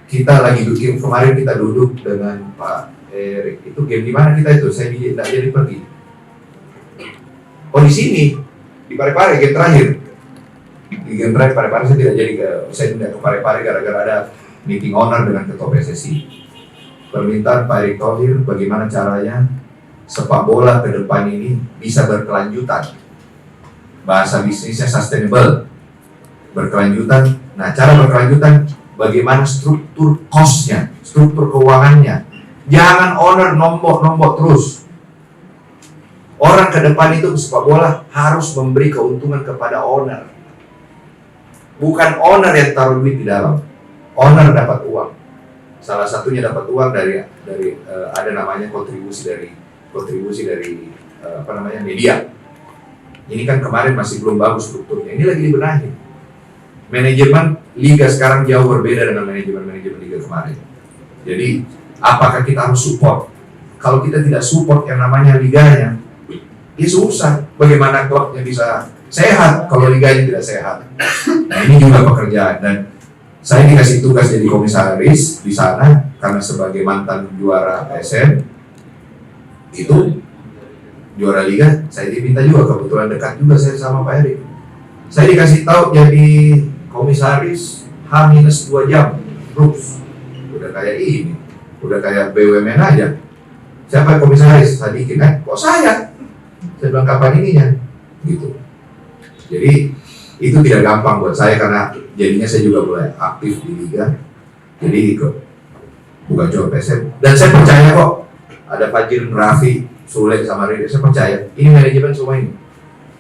Kita lagi bikin, kemarin kita duduk dengan Pak Erik. Itu game di mana kita itu? Saya tidak jadi pergi. Oh di sini, di Parepare game terakhir. Di game terakhir Parepare saya tidak jadi saya tidak ke Parepare gara-gara ada meeting owner dengan ketua PSSI. Permintaan Pak Erick Thohir, bagaimana caranya sepak bola ke depan ini bisa berkelanjutan. Bahasa bisnisnya sustainable, berkelanjutan. Nah, cara berkelanjutan bagaimana struktur cost-nya, struktur keuangannya. Jangan owner nombok terus. Orang ke depan itu sepak bola harus memberi keuntungan kepada owner. Bukan owner yang taruh duit di dalam. Owner dapat uang. Salah satunya dapat uang dari ada namanya kontribusi dari media. Ini kan kemarin masih belum bagus strukturnya. Ini lagi dibenahi. Manajemen liga sekarang jauh berbeda dengan manajemen liga kemarin. Jadi, apakah kita harus support? Kalau kita tidak support yang namanya liganya, ya susah. Bagaimana klubnya bisa sehat kalau liganya tidak sehat? Nah, ini juga pekerjaan. Dan saya dikasih tugas jadi komisaris di sana karena sebagai mantan juara PSM itu juara liga, saya diminta juga, kebetulan dekat juga saya sama Pak Erik. Saya dikasih tahu jadi komisaris H-2 jam terus. Udah kayak ini, udah kayak BUMN aja. Siapa komisaris? Sadikin, kok saya? Saya bilang kapan ininya? Gitu. Jadi itu tidak gampang buat saya karena jadinya saya juga mulai aktif di liga. Jadi bukan cuma PSM. Dan saya percaya kok ada Fajir, Raffi, Sule sama Ridho. Saya percaya ini manajemen semua ini.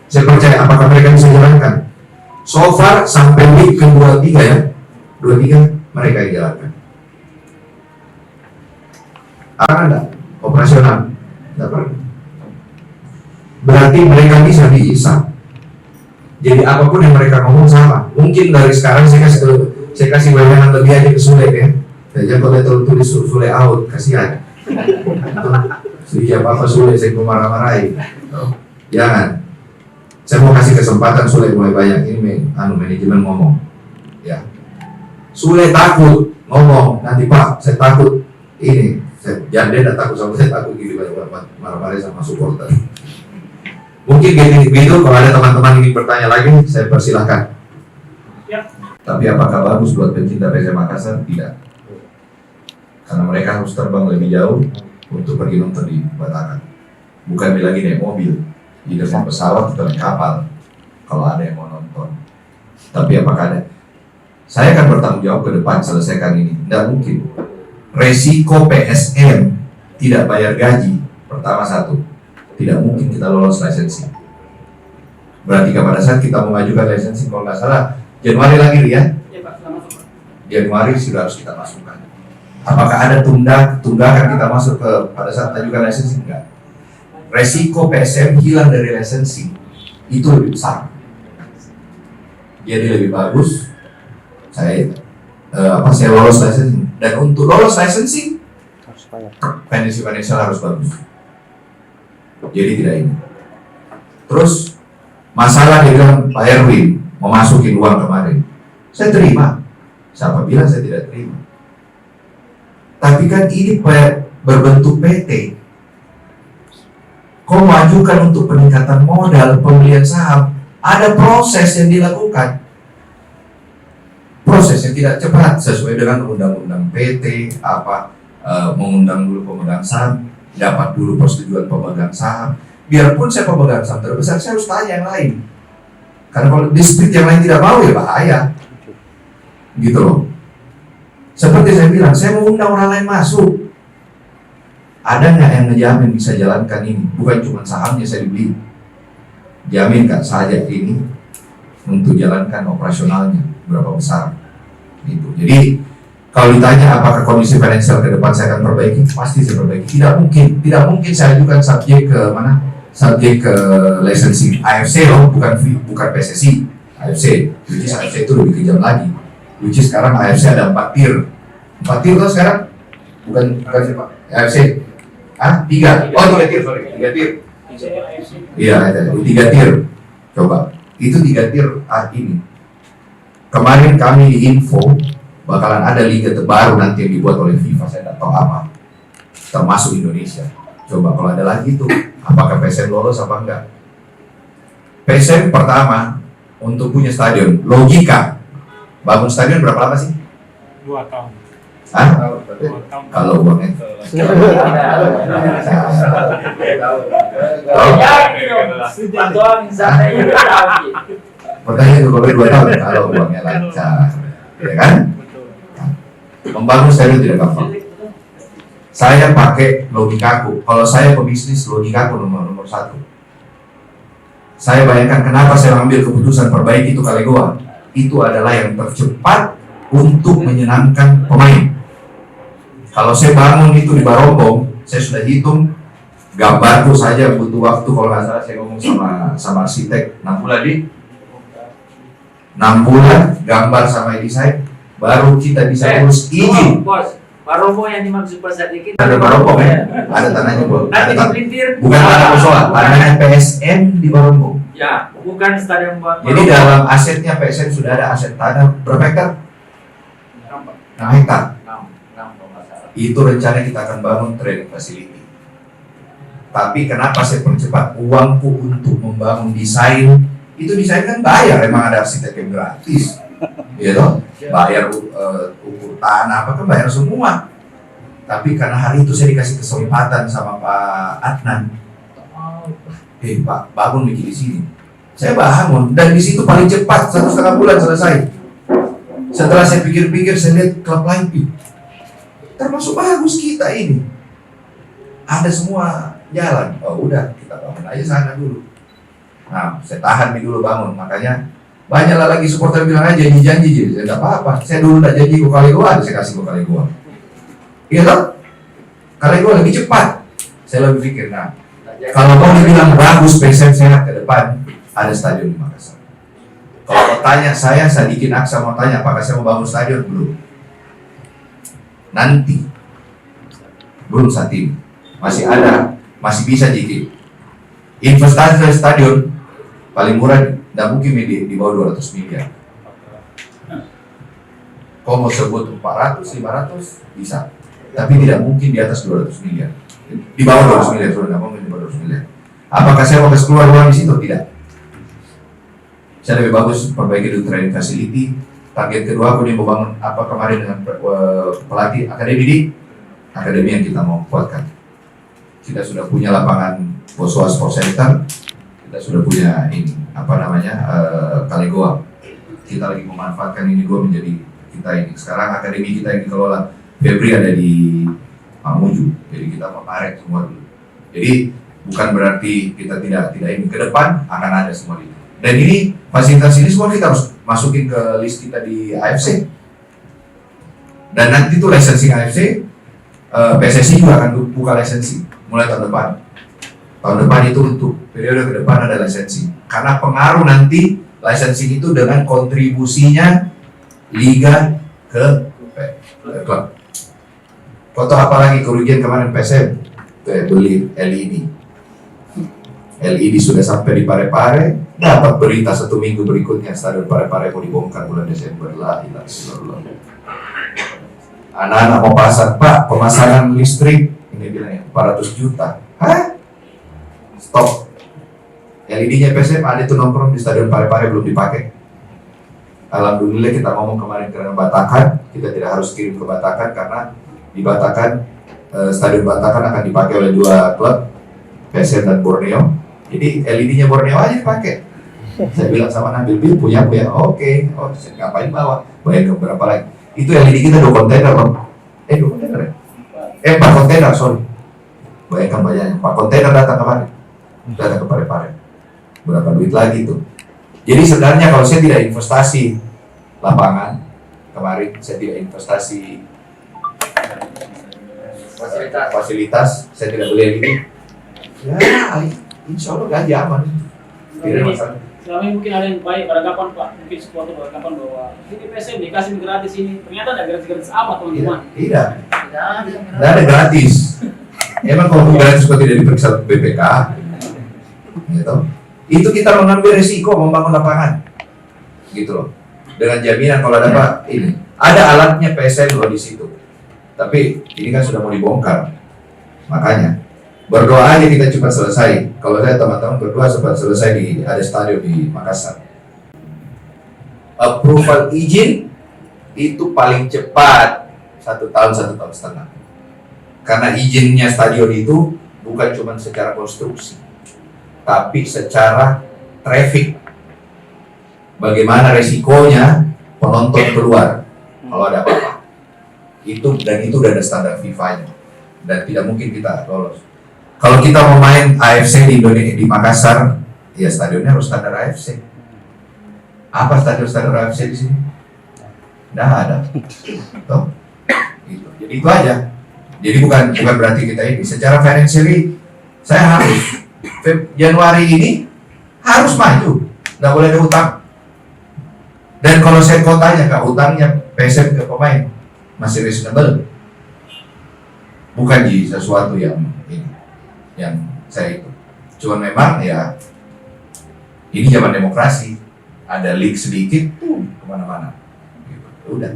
Saya percaya apakah mereka bisa jalankan. So far sampai week ke-23 ya, 23 mereka yang jalankan. Ada operasional, tidak pernah. Berarti mereka bisa. Jadi apapun yang mereka ngomong sama. Mungkin dari sekarang saya kasih wewenang lebih aja ke Sule ya. Saya kalau tulis Sule out, kasihan. Siapa Sule saya marah-marahin. Jangan. Saya mau kasih kesempatan Sule mulai banyak ini manajemen ngomong. Ya. Sule takut ngomong, nanti Pak, saya takut ini. Jangan dia takut sama saya, takut gitu marah-marahin sama supporter. Mungkin gitu, kalau ada teman-teman ingin bertanya lagi, saya persilahkan.
Ya.
Tapi apakah bagus buat pencinta PSM Makassar? Tidak. Karena mereka harus terbang lebih jauh untuk pergi nonton di Batangan. Bukan lagi naik mobil, either naik pesawat atau naik kapal. Kalau ada yang mau nonton. Tapi apakah ada? Saya akan bertanggung jawab ke depan selesaikan ini. Tidak mungkin. Resiko PSM tidak bayar gaji. Pertama satu. Tidak mungkin kita lolos licensing. Berarti pada saat kita mengajukan licensing, kalau nggak salah Januari lagi ya?
Ya Pak, sudah masuk Pak.
Januari sudah harus kita masukkan. Apakah ada tunggakan kita masuk ke pada saat ajukan licensing? Enggak. Resiko PSM hilang dari licensing itu lebih besar. Jadi lebih bagus saya lolos licensing. Dan untuk lolos licensing financial harus bagus. Jadi tidak ini. Terus masalah dia bilang Pak Erwin mau masukin uang kemarin. Saya terima. Siapa bilang saya tidak terima? Tapi kan ini berbentuk PT. Kau majukan untuk peningkatan modal, pembelian saham, ada proses yang dilakukan. Proses yang tidak cepat sesuai dengan undang-undang PT, mengundang dulu pemegang saham, dapat dulu persetujuan pemegang saham. Biarpun saya pemegang saham terbesar, saya harus tanya yang lain. Karena kalau distrik yang lain tidak mau ya bahaya. Gitu loh. Seperti saya bilang, saya mau undang orang lain masuk. Ada nggak yang ngejamin bisa jalankan ini? Bukan cuma sahamnya saya dibeli. Jaminkan saja ini untuk jalankan operasionalnya berapa besar. Gitu. Jadi kalau ditanya apakah kondisi finansial ke depan saya akan perbaiki, pasti saya perbaiki. Tidak mungkin saya ajukan subjek ke mana? Subjek ke licensing AFC loh, bukan PSSI. AFC, which is AFC itu lebih kejam lagi. which is sekarang AFC ada 4 tier. 4 tier tuh sekarang? Bukan AFC. 3. Oh 3 tier, sorry. 3 tier. Iya, ada 3 tier. Coba, itu 3 tier ini. Kemarin kami diinfo bakalan ada liga terbaru nanti yang dibuat oleh FIFA, saya tidak tahu apa. Termasuk Indonesia. Coba kalau ada lagi itu, apakah PSM lolos apa enggak? PSM pertama untuk punya stadion, logika bangun stadion berapa lama sih?
2 tahun.
Hah?
2 tahun.
Kalau uangnya? Pertanyaan itu kalau 2 tahun, kalau uangnya lancar, ya kan? Membangun stadion tidak gampang. Saya pakai logikaku. Kalau saya pebisnis, logikaku nomor 1. Saya bayangkan kenapa saya ambil keputusan perbaiki itu Kalegoa. Itu adalah yang tercepat untuk menyenangkan pemain. Kalau saya bangun itu di Barombong, saya sudah hitung gambarku saja butuh waktu, kalau nggak salah saya ngomong sama arsitek 6 bulan 6 bulan gambar sama desain, baru kita bisa urus izin.
Bos, Barombong yang dimaksud Pak Sadikin.
Ada Barombong ya? Ada tanahnya Bu.
Nanti
Ada
dipelintir.
bukan tanah musola, tanahnya PSM di Barombong.
Ya, bukan stadion Barombong.
Jadi dalam asetnya PSM sudah ada aset tanah berapa hektar? 6 hektar. Itu rencana kita akan bangun training facility. Tapi kenapa saya percepat uangku untuk membangun desain? Itu desain kan bayar, emang ada arsitek yang gratis. Iya toh? Bayar ukur tanah apa kan bayar semua. Tapi karena hari itu saya dikasih kesempatan sama Pak Adnan. Pak, bangun bikin di sini. Saya bangun dan di situ paling cepat 1,5 bulan selesai. Setelah saya pikir-pikir, saya lihat klub lain, termasuk bagus kita ini. Ada semua jalan. Oh udah, kita bangun aja sana dulu. Nah, saya tahan dulu bangun. Makanya banyaklah lagi supporter bilang aja janji-janji, jadi tidak apa-apa. Saya dulu tidak janji ke Kalegoa, saya kasih ke Kalegoa. Iya toh? Kalegoa lebih cepat. Saya lebih pikir, nah, kalau mau dibilang bagus PSM sehat ke depan, ada stadion di Makassar. Kalau mau tanya saya Sadikin Aksa mau tanya apakah saya mau bangun stadion, belum. Nanti, belum saat ini. Masih ada, masih bisa dikit. Investasi stadion paling murah tidak mungkin di bawah 200 miliar. Kau mau sebut 400, 500 bisa, tapi tidak mungkin di atas 200 miliar. Di bawah 200 miliar, sudah tidak mungkin di bawah 200 miliar. Apakah saya mau keluar uang di situ? Tidak. Saya lebih bagus perbaiki dulu training facility. Target kedua aku nih membangun apa kemarin dengan pelatih akademi yang kita mau kuatkan. Kita sudah punya lapangan Boswa Sport Center, kita sudah punya ini Kalegoa. Kita lagi memanfaatkan ini dua menjadi kita ini. Sekarang akademi kita yang dikelola Febri ada di Mamuju, jadi kita menarik semua dulu. Jadi bukan berarti kita tidak ini, ke depan akan ada semua itu. Dan ini fasilitas ini semua kita harus masukin ke list kita di AFC. Dan nanti tuh licensing AFC, PSSI juga akan buka lisensi mulai tahun depan. Tahun depan itu untuk periode ke depan ada lisensi. Karena pengaruh nanti licensing itu dengan kontribusinya liga ke klub. Foto apalagi kerugian kemarin PSM beli LED. LED sudah sampai di Parepare, dapat berita 1 minggu berikutnya stadion Parepare mau dibongkar bulan Desember. La ilaha illallah. Anak-anak mau pasang, Pak, pemasangan listrik ini bilangnya 400 juta. Hah? Stop. LED-nya PSM ada itu nongkrong di stadion Parepare belum dipakai. Alhamdulillah kita ngomong kemarin ke Batakan, kita tidak harus kirim ke Batakan karena di Batakan stadion Batakan akan dipakai oleh 2 klub, PSM dan Borneo. Jadi LED-nya Borneo aja dipakai. Saya bilang sama Nabil, punya, oke, ngapain bawa? Bayar berapa lagi? Itu LED kita 2 kontainer loh. 2 kontainer ya? 4 kontainer, sorry. Bayangkan banyaknya, 4 kontainer datang kemarin. Datang ke Parepare. Berapa duit lagi tuh? Jadi sebenarnya kalau saya tidak investasi lapangan, kemarin saya tidak investasi fasilitas, saya tidak beli ini. Ya, insya Allah gaji aman. Tidak masalah.
selama ini mungkin ada yang baik beranggapan Pak, mungkin supporter beranggapan bahwa ini PSM dikasih gratis ini, ternyata ada gratis-gratis apa teman-teman?
Tidak ada gratis. Emang kalau gratis kok tidak diperiksa BPK, gitu. Itu kita mengambil risiko membangun lapangan, gitu loh. Dengan jaminan kalau ada Pak ini, ada alatnya PSM loh di situ. Tapi ini kan sudah mau dibongkar, makanya berdoa aja kita cepat selesai. Kalau saya teman-teman berdoa cepat selesai ada stadion di Makassar. Approval izin itu paling cepat 1 tahun 1,5 tahun. Karena izinnya stadion itu bukan cuma secara konstruksi, tapi secara traffic. Bagaimana resikonya penonton keluar kalau ada apa-apa. Itu udah ada standar FIFA-nya dan tidak mungkin kita lolos. Kalau kita mau main AFC di Indonesia di Makassar, ya stadionnya harus standar AFC. Apa standar AFC di sini? Nggak ada. Tuh. Gitu. Jadi itu aja. Jadi bukan berarti kita ini secara financially saya harus Januari ini harus maju, nggak boleh ada utang. Dan kalau saya tanya Kak, utangnya PSM ke pemain masih reasonable, bukan sesuatu yang saya itu. Cuman memang ya ini zaman demokrasi, ada leak sedikit tuh kemana-mana. Gitu. Udah.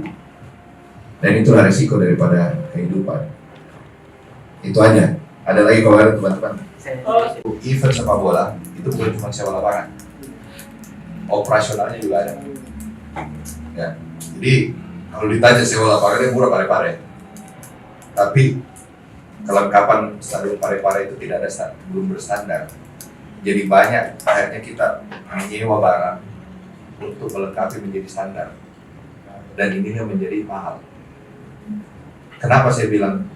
Dan itulah risiko daripada kehidupan. Itu aja. Ada lagi kalau ada teman-teman. Event sepak bola itu bukan cuma sewa lapangan, operasionalnya juga ada. Ya. Jadi kalau ditanya sewa lapangannya murah Parepare, tapi kelengkapan stadion Parepare itu tidak ada belum berstandar. Jadi banyak akhirnya kita menyewa barang untuk melengkapi menjadi standar, dan ini menjadi mahal. Kenapa saya bilang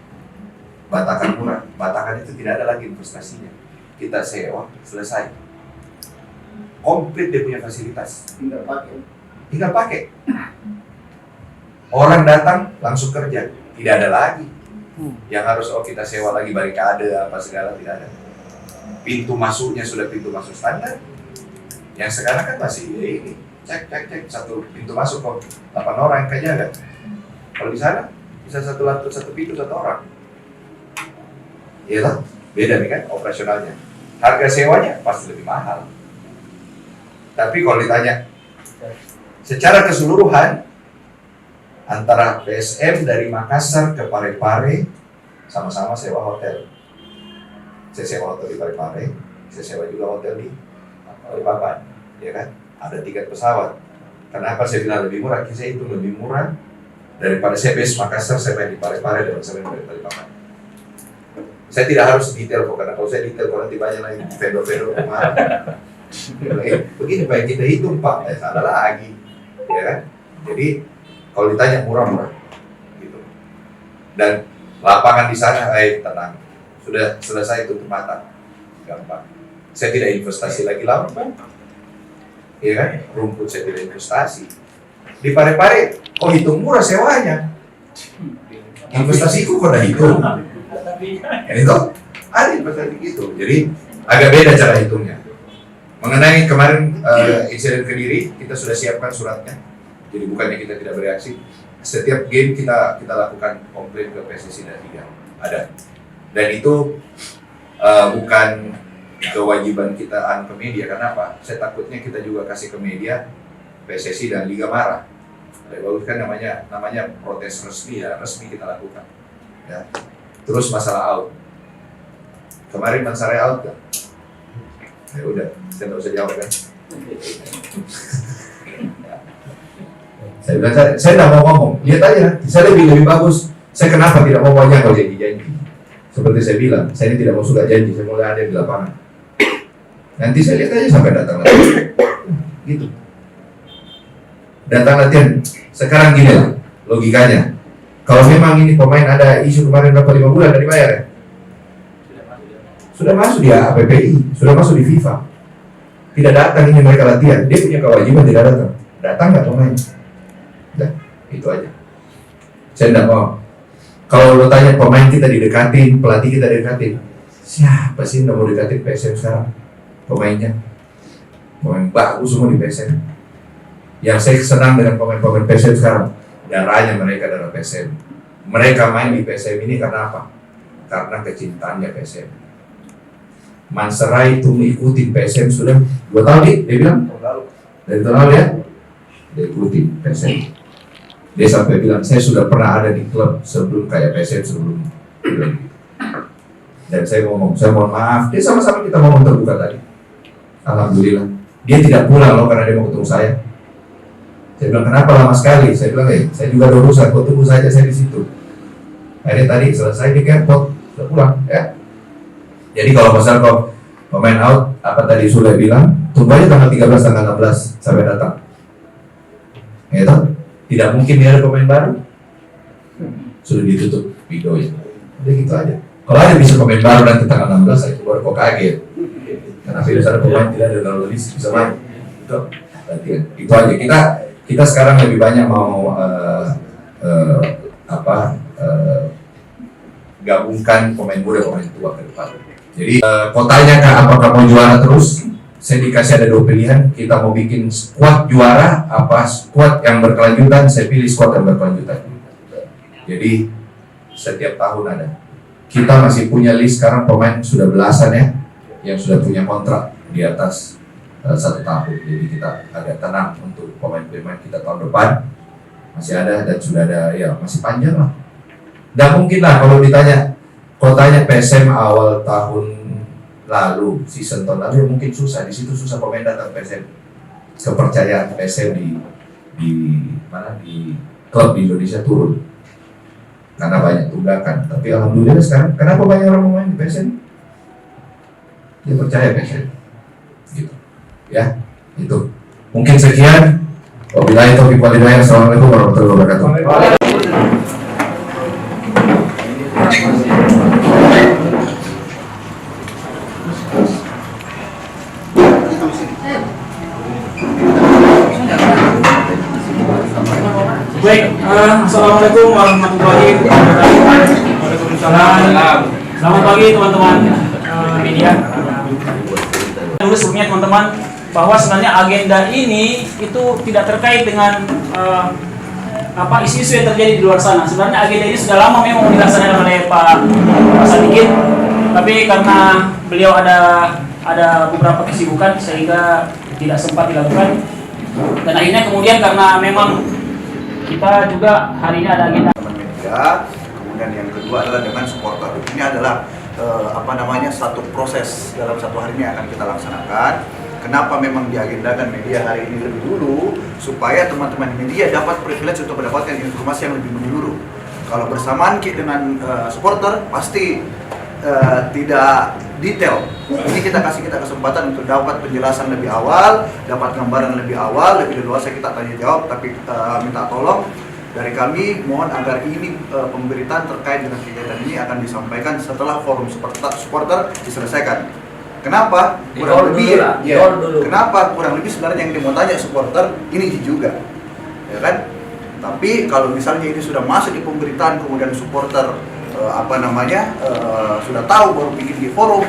Batakan murah? Batakan itu tidak ada lagi investasinya. Kita sewa, selesai. Komplit dia punya fasilitas. Tinggal pakai. Orang datang langsung kerja. Tidak ada lagi yang harus kita sewa lagi barikade apa segala, tidak ada. Pintu masuknya sudah pintu masuk standar. Yang sekarang kan masih ini cek satu pintu masuk kok 8 orang yang jaga. Kalau di sana bisa satu pintu 1 orang. Iyalah, beda nih kan operasionalnya. Harga sewanya pasti lebih mahal. Tapi kalau ditanya secara keseluruhan antara PSM dari Makassar ke Parepare sama-sama sewa hotel. Saya sewa hotel di Parepare, saya sewa juga hotel di Balikpapan, ya kan? Ada tiket pesawat. Kenapa saya bilang lebih murah? Saya itu lebih murah daripada saya base Makassar, saya main di Parepare dan saya main di Balikpapan. Saya tidak harus detail kok, karena kalau saya detail nanti banyak lagi vendor-vendor kemana. Begini Pak, kita hitung Pak, salah lagi, ya kan? Jadi kalau ditanya murah-murah, gitu. Dan lapangan di sana, tenang, sudah selesai tutup mata, gampang. Saya tidak investasi lagi lama, ya kan? Rumput saya tidak investasi. Di Parepare, kok hitung murah sewanya? Investasiku kok udah hitung. Ya itu ada investasi gitu. Jadi agak beda cara hitungnya. Mengenai kemarin insiden Kediri, kita sudah siapkan suratnya. Jadi bukannya kita tidak bereaksi. Setiap game kita lakukan komplain ke PSSI dan Liga. Ada. Dan itu bukan kewajiban kita ke media. Kenapa? Saya takutnya kita juga kasih ke media, PSSI dan Liga marah. Bagus kan namanya protes resmi, ya resmi kita lakukan. Ya. Terus masalah out. Kemarin Mansare out kan? Ya udah, saya nggak usah jawab kan. Saya bilang saya nggak mau ngomong. Lihat aja, saya lebih bagus. Saya kenapa tidak mau banyak kalau janji-janji. Seperti saya bilang, saya ini tidak mau suka janji. Saya mulai ada di lapangan. Nanti saya lihat aja sampai datang lagi. Gitu. Datang latihan. Sekarang gini lah, logikanya. Kalau memang ini pemain ada isu kemarin berapa 5 bulan dari bayar ya? Sudah masuk di APPI, sudah masuk di FIFA. Tidak datang ini mereka latihan, dia punya kewajiban tidak datang. Datang nggak pemain? Udah, itu aja. Saya tidak mau. Kalau lo tanya pemain kita didekatin, pelatih kita didekatin, siapa sih yang mau dekatin PSM sekarang? Pemainnya. pemain bagus semua di PSM. Yang saya senang dengan pemain-pemain PSM sekarang, darahnya mereka darah PSM. Mereka main di PSM ini karena apa? Karena kecintaannya PSM. Manserai itu mengikuti PSM sudah 2 tahun nih, dia bilang dari tahun lalu ya, dia ikuti PSM. Dia sampai bilang, saya sudah pernah ada di klub sebelum kayak PSM sebelum. Dan saya ngomong, saya mohon maaf, dia sama-sama kita ngomong terbuka tadi. Alhamdulillah, dia tidak pulang loh karena dia mau ketemu saya. Saya bilang, kenapa lama sekali? Saya bilang, saya juga ada urusan, kau tunggu saja saya di situ. Akhirnya tadi selesai di airport, sudah pulang ya. Jadi kalau masalah kau pemain out, apa tadi Sule bilang, tunggu aja tanggal 13, tanggal 16 sampai datang. Ya toh? Tidak mungkin dia ada pemain baru. Sudah ditutup videonya. Udah gitu aja. Kalau ada bisa pemain baru nanti tanggal 16, saya keluar kok kaget. Karena virus ada pemain tidak ada lalu list bisa main. Itu aja. Kita sekarang lebih banyak mau gabungkan pemain muda pemain tua ke depan. Jadi kotanya Kak, apakah mau juara terus? Saya dikasih ada 2 pilihan. Kita mau bikin squad juara apa squad yang berkelanjutan? Saya pilih squad yang berkelanjutan. Jadi setiap tahun ada. Kita masih punya list sekarang pemain sudah belasan ya, yang sudah punya kontrak di atas 1 tahun. Jadi kita agak tenang untuk pemain-pemain kita tahun depan masih ada dan sudah ada ya masih panjang lah. Dan mungkin lah kalau ditanya kotanya PSM awal tahun lalu, season tahun lalu ya mungkin susah, di situ susah pemain datang PSM. Kepercayaan PSM di klub di Indonesia turun karena banyak tunggakan. Tapi alhamdulillah sekarang kenapa banyak orang main di PSM? Dia percaya PSM. Gitu. Ya, itu. Mungkin sekian. Wabillahi taufiq wal hidayah. Assalamualaikum warahmatullahi wabarakatuh.
Baik, assalamualaikum warahmatullahi wabarakatuh. Waalaikumsalam. Selamat pagi teman-teman media. Dulu sebelumnya teman-teman bahwa sebenarnya agenda ini itu tidak terkait dengan isu-isu yang terjadi di luar sana. Sebenarnya agenda ini sudah lama memang dilaksanakan oleh Pak Sadikin, tapi karena beliau ada beberapa kesibukan sehingga tidak sempat dilakukan. Dan akhirnya kemudian karena memang kita juga hari ini ada agenda
media, kemudian yang kedua adalah dengan supporter. Ini adalah satu proses dalam satu hari ini akan kita laksanakan. Kenapa memang diagendakan media hari ini lebih dulu, supaya teman-teman media dapat privilege untuk mendapatkan informasi yang lebih menyeluruh. Kalau bersamaan dengan supporter pasti tidak detail. Ini kita kasih kesempatan untuk dapat penjelasan lebih awal, dapat gambaran lebih awal, lebih leluasa kita tanya jawab, tapi minta tolong dari kami, mohon agar ini pemberitaan terkait dengan kegiatan ini akan disampaikan setelah forum supporter diselesaikan. Kenapa? Kurang lebih kenapa kurang lebih sebenarnya yang dia mau tanya supporter ini juga, ya kan? Tapi kalau misalnya ini sudah masuk di pemberitaan kemudian supporter sudah tahu baru bikin di forum,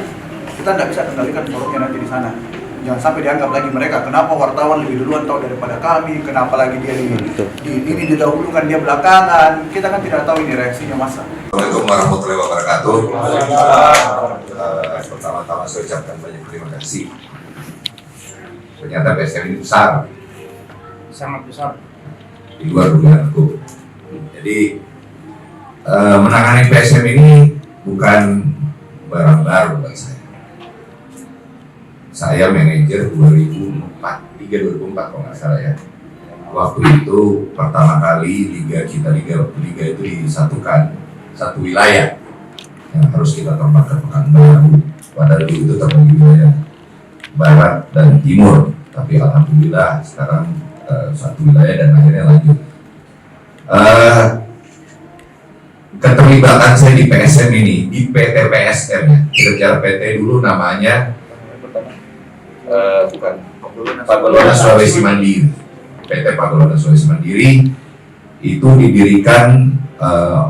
kita nggak bisa kendalikan forumnya nanti di sana. Jangan sampai dianggap lagi mereka kenapa wartawan lebih duluan tahu daripada kami, kenapa lagi dia ini didahulukan dia belakangan. Kita kan tidak tahu ini reaksinya masa.
Assalamualaikum warahmatullahi wabarakatuh. Pertama-tama saya ucapkan banyak terima kasih. Ternyata PSM ini besar,
Sangat besar.
di luar dugaanku. Jadi menangani PSM ini bukan barang baru buat saya. Saya manajer 2004 kalau nggak salah ya. Waktu itu pertama kali liga itu disatukan satu wilayah yang harus kita tempatkan Pekanbaru. Padahal itu terbagi wilayah barat dan timur. Tapi alhamdulillah sekarang satu wilayah dan akhirnya lanjut. Keterlibatan saya di PSM ini, di PT PSM ya, kita bicara PT dulu namanya Pagolona Sulawesi Mandiri. PT Pagolona Sulawesi Mandiri itu didirikan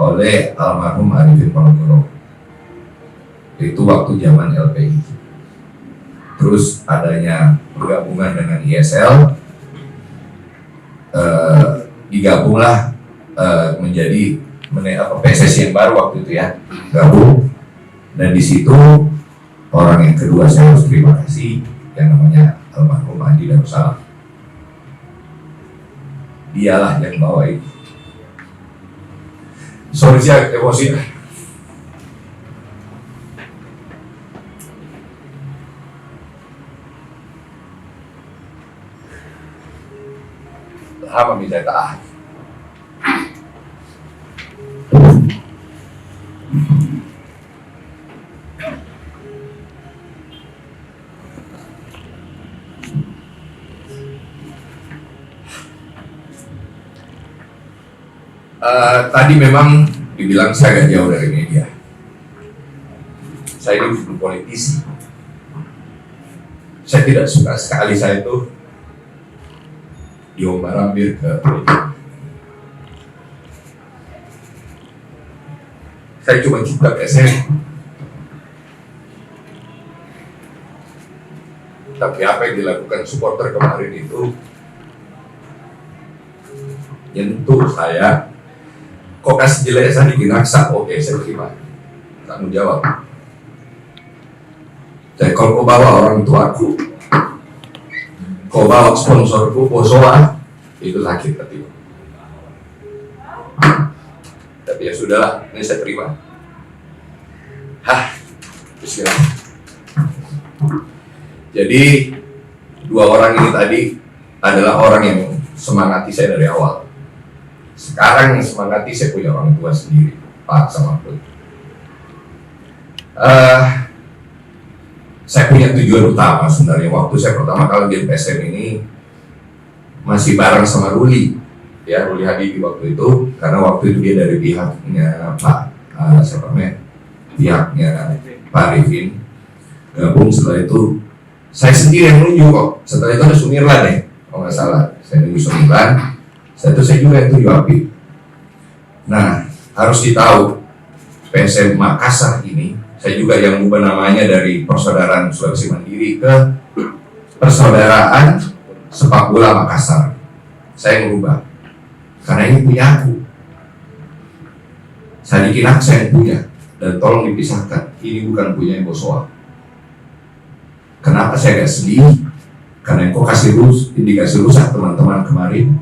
oleh almarhum Arifin Ponorogo. Itu waktu zaman LPI. terus adanya pergabungan dengan ISL, digabunglah menjadi PSSI yang baru waktu itu ya, gabung. Dan di situ orang yang kedua saya harus terima kasih yang namanya almarhum Andi Darussalam. Dialah yang bawa itu. Sorry saya emosi. Hama minta taat. Tadi memang dibilang saya agak jauh dari media. Saya ini bukan politisi. Saya tidak suka sekali saya itu diombar-ambir ke politik. Saya cuma cinta PSM. Tapi apa yang dilakukan supporter kemarin itu nyentuh saya. Kok kasih jelek saya bikin aksa? Oke, saya terima. Tanggung jawab. Jadi kalau kau bawa orang tuaku, kau bawa sponsorku, Bosowa, itu sakit hati. Tapi ya sudahlah, ini saya terima. Bismillah. Jadi dua orang ini tadi adalah orang yang semangati saya dari awal. Sekarang yang semangati saya punya orang tua sendiri, Pak sama Put. Saya punya tujuan utama sebenarnya waktu saya pertama kali di PSM ini masih bareng sama Ruli, ya Ruli Habibie waktu itu, karena waktu itu dia dari pihaknya Pak pihaknya Pak Arifin gabung. Setelah itu saya sendiri yang nunjuk kok. Setelah itu ada Sumirlan deh, kalau nggak salah. Saya nunjuk Sumirlan. Setelah itu saya juga yang tujuh Apip. Nah, harus ditahu PSM Makassar ini, saya juga yang ubah namanya dari Persaudaraan Sulawesi Mandiri ke Persaudaraan Sepak Bola Makassar. Saya merubah karena ini punya aku. Saya bikin saya yang punya, dan tolong dipisahkan. Ini bukan punya Bosowa. Kenapa saya gak sedih? Karena yang kau kasih indikasi rusak teman-teman kemarin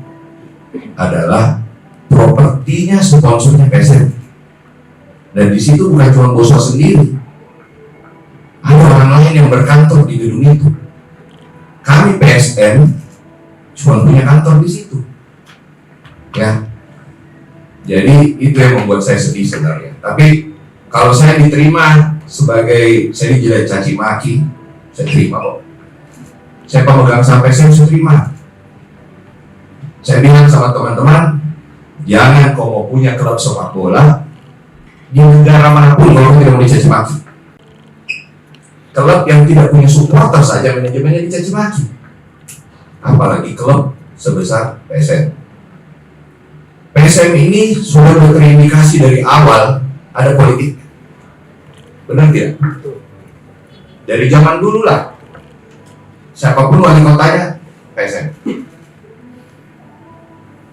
adalah propertinya sponsornya PSM. Dan di situ bukan cuma Bosowa sendiri, ada orang lain yang berkantor di gedung itu. Kami PSM cuma punya kantor di situ, ya. Jadi itu yang membuat saya sedih sebenarnya. Tapi kalau saya diterima sebagai saya dijelek caci maki, saya terima kok. Saya pemegang sampai saya terima. Saya bilang sama teman-teman, jangan kau mau punya klub sepak bola di negara manapun kalau tidak mau dicaci maki. Klub yang tidak punya supporter saja manajemennya dicaci maki, apalagi klub sebesar PSM. PSM ini sudah terindikasi dari awal ada politik, benar tidak? Dari zaman dulu lah, siapapun wali kotanya PSM.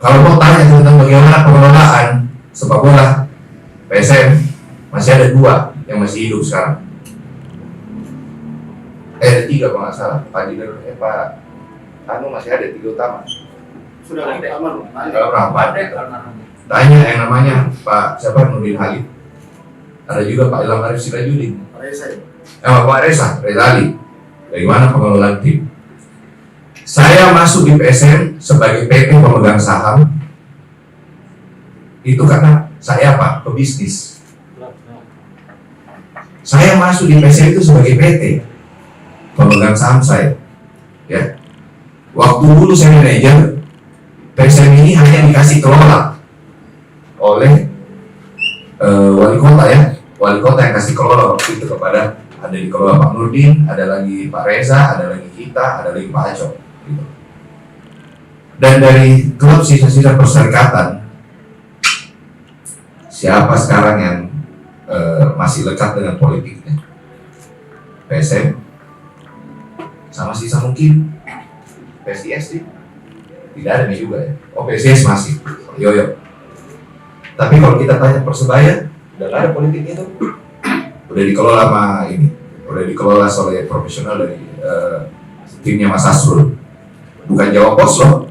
Kalau mau tanya tentang bagaimana pengelolaan sepak bola PSM, masih ada dua yang masih hidup sekarang. Ada tiga kalau nggak salah. Pak masih ada tiga utama.
Sudah utama.
Tanya yang namanya Pak siapa, Nurdin Halid. Ada juga Pak Ilham Arif Sirajudin. Pak Reza Ali. Bagaimana pengelolaan tim? Saya masuk di PSM sebagai PT pemegang saham itu karena saya apa? Pebisnis. Saya masuk di PSM itu sebagai PT pemegang saham saya, ya. Waktu dulu saya manajer PSM ini hanya dikasih kelola oleh wali kota, ya. Wali kota yang kasih kelola waktu itu kepada, ada dikelola Pak Nurdin, ada lagi Pak Reza, ada lagi kita, ada lagi Pak Acok. Gitu. Dan dari klub sisa-sisa perserikatan, siapa sekarang yang masih lekat dengan politiknya? PSM sama sisa mungkin PSIS sih tidak ada nih juga ya. Oh PSIS masih, yoyo. Tapi kalau kita tanya Persebaya, udah nggak ada politiknya tuh. Udah dikelola sama ini, udah dikelola oleh profesional dari timnya Mas Asrul. Bukan Jawa Pos loh,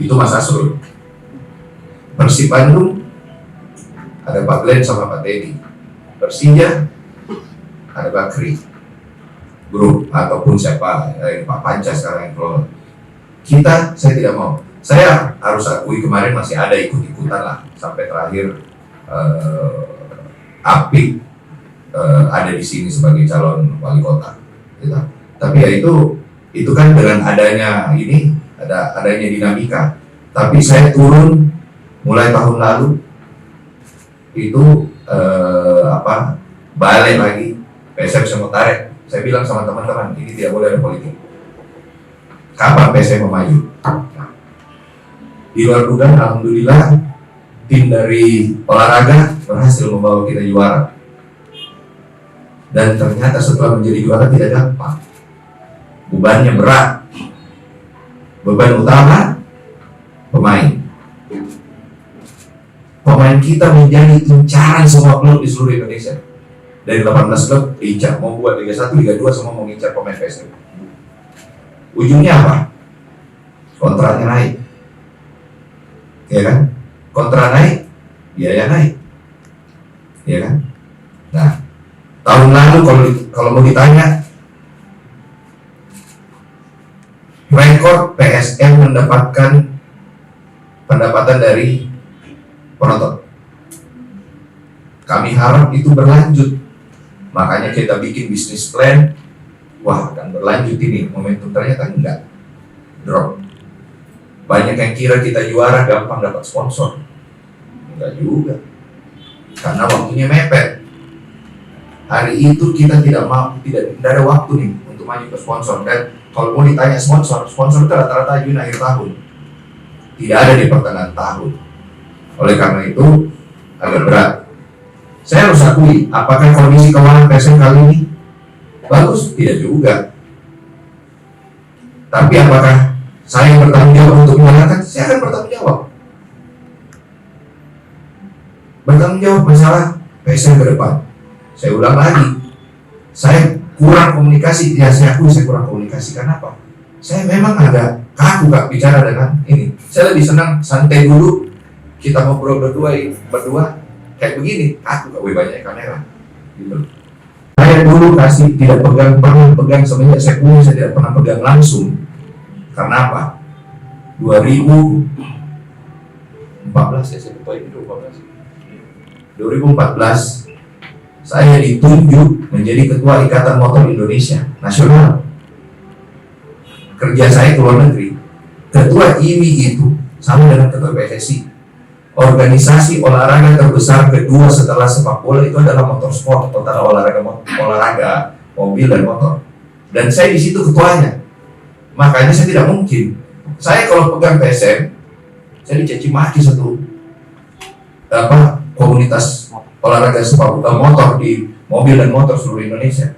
itu Mas Asrul. Persib Bandung ada Pak Glenn sama Pak Teddy. Persija ada Bakri, grup ataupun siapa, Pak Panca sekarang yang kelola. Kita, saya tidak mau. Saya harus akui kemarin masih ada ikut-ikutan lah sampai terakhir Apik ada di sini sebagai calon wali kota. Gitu. Tapi ya itu kan dengan adanya ini adanya dinamika. Tapi saya turun mulai tahun lalu itu balik lagi PSM saya mau tarik. Saya bilang sama teman-teman ini tidak boleh ada politik. Kapan PSM mau maju? Di luar dugaan, alhamdulillah tim dari olahraga berhasil membawa kita juara. Dan ternyata setelah menjadi juara tidak gampang. Bebannya berat. Beban utama pemain. Pemain kita menjadi incaran semua klub di seluruh Indonesia. Dari 18 klub incar, mau buat Liga 1, Liga 2 semua mau ngincar pemain PSM. Ujungnya apa? Kontraknya naik. Ya kan? Kontrak naik, biaya naik. Ya kan? Nah, tahun lalu kalau mau ditanya rekor PSM mendapatkan pendapatan dari penonton. Kami harap itu berlanjut. Makanya kita bikin bisnis plan. Wah, akan berlanjut ini momentum, ternyata enggak. Drop. Banyak yang kira kita juara gampang dapat sponsor. Enggak juga. Karena waktunya mepet. Hari itu kita tidak ada waktu nih untuk maju ke sponsor. Dan kalau mau ditanya sponsor itu rata-rata ajuin akhir tahun. Tidak ada di pertengahan tahun. Oleh karena itu agak berat. Saya harus akui, apakah kondisi keuangan PSM kali ini bagus? Tidak juga. Tapi apakah saya yang bertanggung jawab untuk mengatakan? Saya akan bertanggung jawab. Bertanggung jawab masalah PSM ke depan. Saya ulang lagi, saya kurang komunikasi. Ya saya akui saya kurang komunikasi. Kenapa? Saya memang agak kaku Kak bicara dengan ini. Saya lebih senang santai dulu. Kita ngobrol berdua kayak begini. Aku gak banyak kamera. Gitu. Saya dulu tidak pernah pegang semenjak saya kuliah, saya tidak pernah pegang langsung. Karena apa? 2014 ya, saya lupa ini 2014 saya ditunjuk menjadi ketua Ikatan Motor Indonesia Nasional. Kerja saya ke luar negeri. Ketua IMI itu sama dengan ketua PSSI. Organisasi olahraga terbesar kedua setelah sepak bola itu adalah motorsport, total olahraga mobil dan motor. Dan saya di situ ketuanya. Makanya saya tidak mungkin. Saya kalau pegang PSM, saya dicaci maki satu komunitas olahraga sepak motor di mobil dan motor seluruh Indonesia.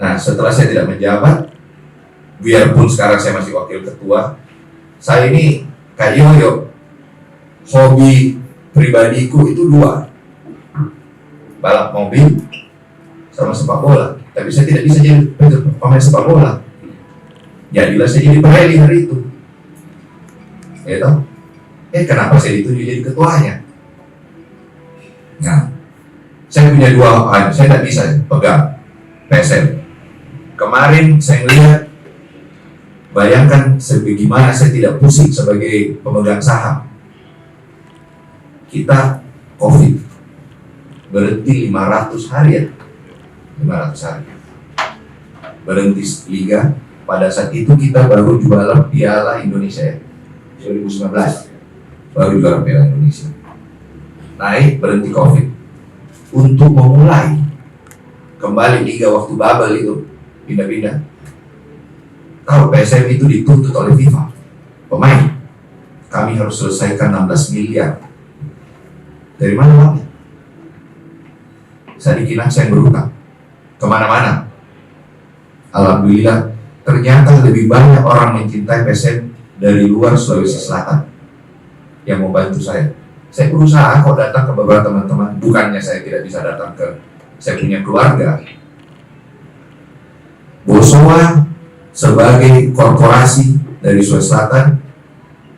Nah, setelah saya tidak menjabat, biarpun sekarang saya masih wakil ketua, saya ini kayak yoyo. Hobi pribadiku itu dua, balap mobil sama sepak bola. Tapi saya tidak bisa jadi pemain sepak bola. Jadilah saya jadi pereli hari itu. Ya toh? Kenapa saya ditunjuk jadi ketuanya? Nah, saya punya saya tidak bisa pegang PSM. Kemarin saya melihat, bayangkan sebagaimana saya tidak pusing sebagai pemegang saham. Kita COVID berhenti 500 hari ya, 500 hari berhenti liga. Pada saat itu kita baru juara Piala Indonesia ya, 2019 baru juara Piala Indonesia. Naik berhenti COVID untuk memulai kembali liga waktu bubble itu pindah-pindah. Tahu PSM itu dituntut oleh FIFA pemain, kami harus selesaikan 16 miliar. Dari mana uangnya? Saya dikira saya yang berutang kemana-mana. Alhamdulillah ternyata lebih banyak orang mencintai PSM dari luar Sulawesi Selatan yang mau bantu saya. Saya berusaha kok datang ke beberapa teman-teman, bukannya saya tidak bisa datang ke saya punya keluarga. Bosowa sebagai korporasi dari Sulawesi Selatan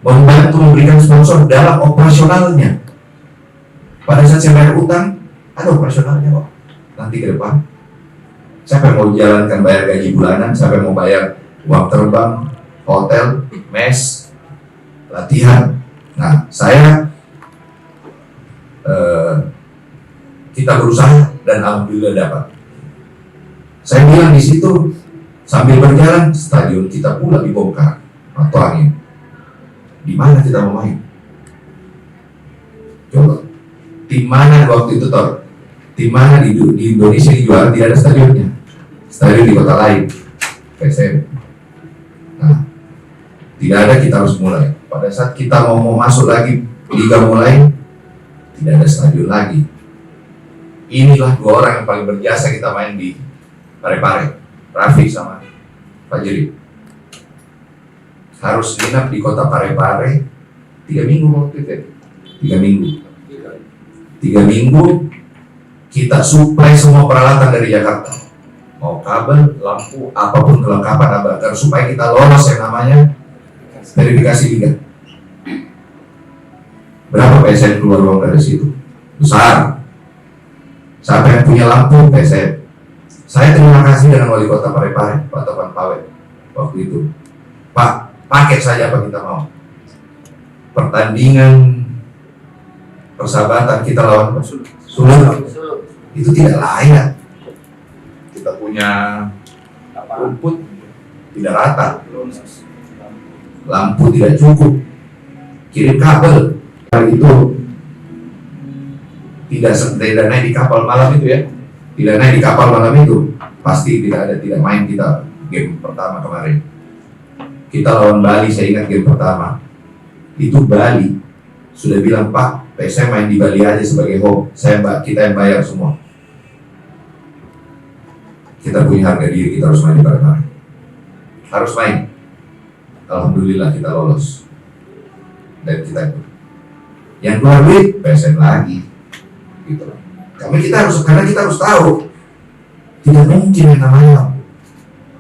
membantu memberikan sponsor dalam operasionalnya. Pada saat saya bayar utang, ada operasionalnya kok. Nanti ke depan, siapa yang mau jalankan bayar gaji bulanan, siapa yang mau bayar uang terbang, hotel, mes, latihan. Nah, kita berusaha dan alhamdulillah dapat. Saya bilang di situ sambil berjalan, stadion kita pula dibongkar atau angin. Di mana kita mau main? Coba, tim mana waktu itu Tor? Tim mana di Indonesia dijual tidak ada stadionnya? Stadion di kota lain, PSM. Nah, tidak ada, kita harus mulai. Pada saat kita mau masuk lagi, liga mulai, tidak ada stadion lagi. Inilah dua orang yang paling berjasa kita main di Parepare, Rafiq sama Fajri. Harus nginap di kota Parepare 3 minggu waktu itu. 3 minggu. 3 minggu kita suplai semua peralatan dari Jakarta. Mau kabel, lampu, apapun kelengkapan agar supaya kita lolos yang namanya verifikasi liga. Berapa PSM keluar uang dari situ? Besar. Siapa yang punya lampu? PSM. Saya terima kasih dengan wali kota Parepare, Pak Topan Pawe, waktu itu. Pak, pakai saja apa kita mau. Pertandingan persahabatan kita lawan Sulu itu tidak layak. Kita punya rumput tidak rata, lampu tidak cukup, kirim kabel. Kali itu tidak naik di kapal malam itu ya, tidak naik di kapal malam itu, pasti tidak main kita game pertama kemarin. Kita lawan Bali, saya ingat game pertama itu Bali sudah bilang, Pak, PSM main di Bali aja sebagai home, kita yang bayar semua. Kita punya harga diri, kita harus main di Parepare, harus main. Alhamdulillah kita lolos dan kita yang keluar duit PSM lagi gitu. Karena kita harus tahu tidak mungkin yang namanya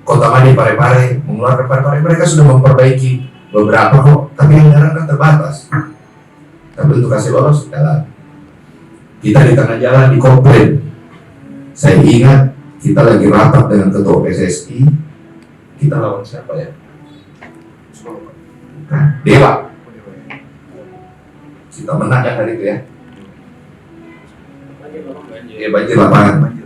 Kota Madi Parepare mengeluarkan Parepare. Mereka sudah memperbaiki beberapa kok, tapi anggaran kan terbatas. Tapi untuk kasih lolos jalan, kita di tengah jalan dikomplain. Saya ingat kita lagi rapat dengan ketua PSSI, kita lawan siapa ya? Nah, Dewa. Kita menang kan hari itu ya? Banjir lapangan.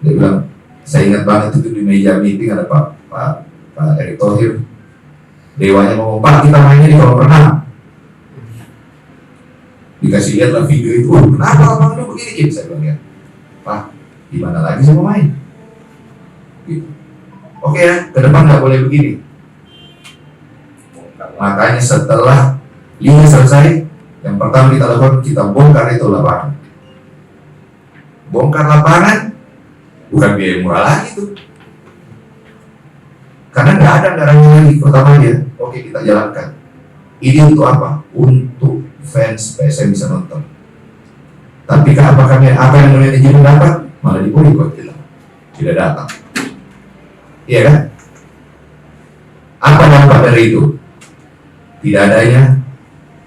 Dia bilang, saya ingat banget itu di meja meeting ada Pak Erick Thohir. Dewanya ngomong, Pak, kita mainnya di kolam renang. Dikasih lihatlah video itu, kenapa lapangannya begini? Saya bilang ya, Pak, di mana lagi saya mau main? Gitu. Oke ya, ke depan nggak boleh begini. Makanya setelah liga selesai, yang pertama kita lakukan, kita bongkar itu lapangan. Bongkar lapangan bukan biaya murah lagi tuh, karena nggak ada anggarannya lagi pertamanya. Oke, kita jalankan. Ini untuk apa? Untuk fans PSM bisa nonton. Tapi apakah apa yang manajemen dapat? Malah diboikot kita, tidak datang. Iya kan? Apa dampak dari itu? Tidak adanya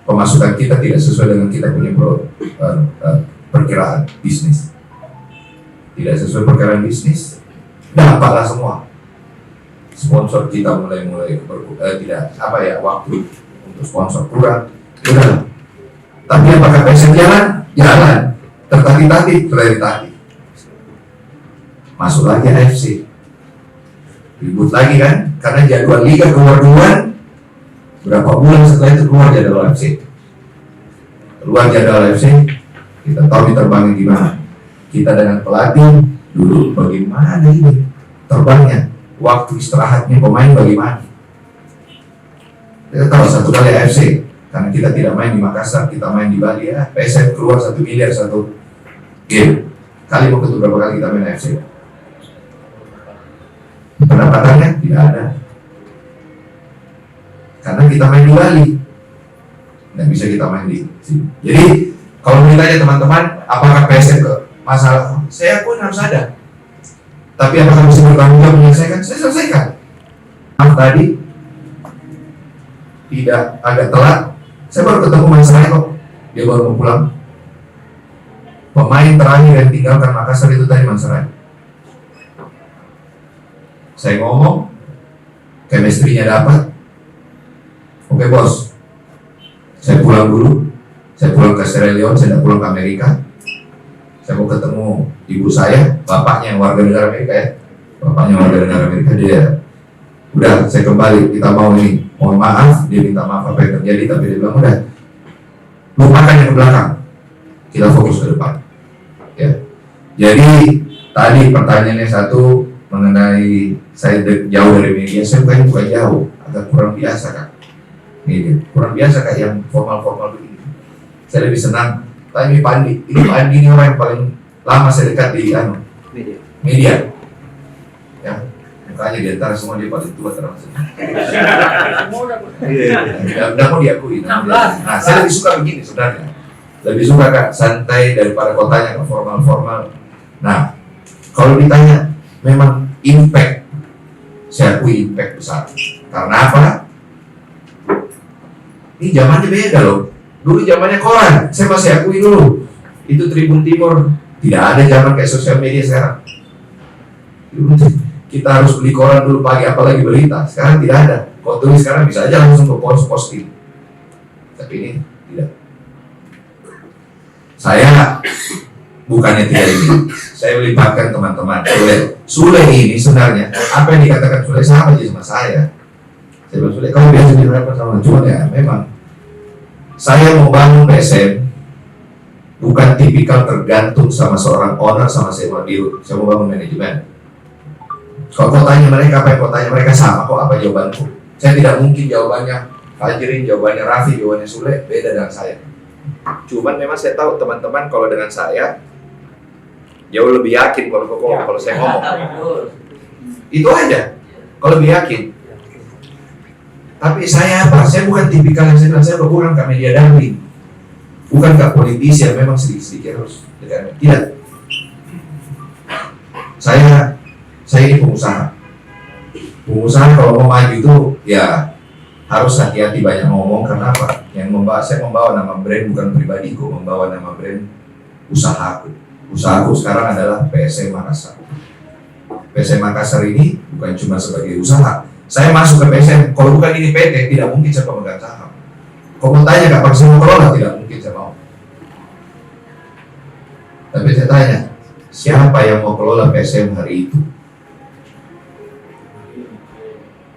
pemasukan kita tidak sesuai dengan kita punya perkiraan bisnis. Tidak sesuai perkiraan bisnis, dampaklah semua. Sponsor kita mulai tidak waktu untuk sponsor kurang. Udah. Tapi apakah PSM jalan? Jalan. Tertati-tati. Masuk lagi AFC. Ribut lagi kan? Karena jadwal liga keluar duluan. Berapa bulan setelah itu keluar jadwal AFC. Keluar jadwal AFC, kita tahu diterbangin gimana. Kita dengan pelatih dulu bagaimana ini terbangnya, waktu istirahatnya pemain bagaimana. Kita tahu satu kali AFC, karena kita tidak main di Makassar, kita main di Bali ya. PSM keluar 1 miliar satu game. Kali waktu itu berapa kali kita main AFC? Pendapatannya tidak ada. Karena kita main di Bali, nggak bisa kita main di sini. Jadi kalau ditanya teman-teman, apakah PSM ke masalah? Saya pun harus ada. Tapi apakah bisa bertanggung jawab menyelesaikan? Saya selesaikan. Tadi tidak agak telat. Saya baru ketemu Mansarai kok. Dia baru mau pulang. Pemain terakhir yang tinggalkan Makassar itu tadi Mansarai. Saya ngomong, chemistry-nya dapat. Oke bos, saya pulang dulu. Saya pulang ke Sierra Leone, saya tidak pulang ke Amerika. Saya mau ketemu ibu saya, bapaknya yang warga negara Amerika ya. Bapaknya warga negara Amerika, dia udah saya kembali, kita mau ini, mohon maaf, dia minta maaf apa yang terjadi, tapi dia bilang udah, lupakan yang ke belakang, kita fokus ke depan. Ya. Jadi tadi pertanyaannya satu mengenai saya jauh dari media, saya bukan jauh, agak kurang biasa kan. Ini kurang biasa kayak yang formal-formal begini. Saya lebih senang. Tanya Pandi, ini Pandi ini orang yang paling lama saya dekat di media. Ya, mukanya di antara semua dia paling tua termasuk. Tidak mau diakui. Nah, saya lebih suka begini sebenarnya. Lebih suka Kak santai daripada kotanya ke formal-formal. Nah, kalau ditanya memang impact, saya akui impact besar. Karena apa? Ini zamannya beda loh. Dulu zamannya koran, saya masih akui dulu. Itu Tribun Timur, tidak ada zaman kayak sosial media sekarang. Kita harus beli koran dulu pagi, apalagi berita. Sekarang tidak ada. Kalau tulis sekarang bisa aja langsung ke posting. Tapi ini tidak. Saya bukannya tidak ini. Saya melibatkan teman-teman. Sule ini sebenarnya apa yang dikatakan Sule sama aja sama saya. Saya bilang Sule, kamu biasa dihadapkan sama cuma ya memang. Saya mau bangun PSM bukan tipikal tergantung sama seorang owner sama sewa biru. Saya mau bangun manajemen. Kalau kau tanya mereka apa yang kau tanya mereka sama kok apa jawabanku. Saya tidak mungkin jawabannya Fajrin, jawabannya Raffi, jawabannya Sule beda dengan saya. Cuman memang saya tahu teman-teman kalau dengan saya jauh lebih yakin kalau saya ngomong. Itu aja. Kalau lebih yakin. Tapi saya apa? Saya bukan tipikal yang saya bukan ke media darling, bukan ke politisi yang memang sedikit-sedikit harus tidak. Saya ini pengusaha. Pengusaha kalau mau maju itu ya harus hati-hati banyak ngomong. Karena apa? Saya membawa nama brand bukan pribadiku, membawa nama brand usahaku. Usahaku sekarang adalah PSM Makassar. PSM Makassar ini bukan cuma sebagai usaha. Saya masuk ke PSM, kalau bukan ini PT, tidak mungkin saya pemegang saham. Kalau mau tanya kapan saya mau kelola, tidak mungkin saya mau. Tapi saya tanya, siapa yang mau kelola PSM hari itu?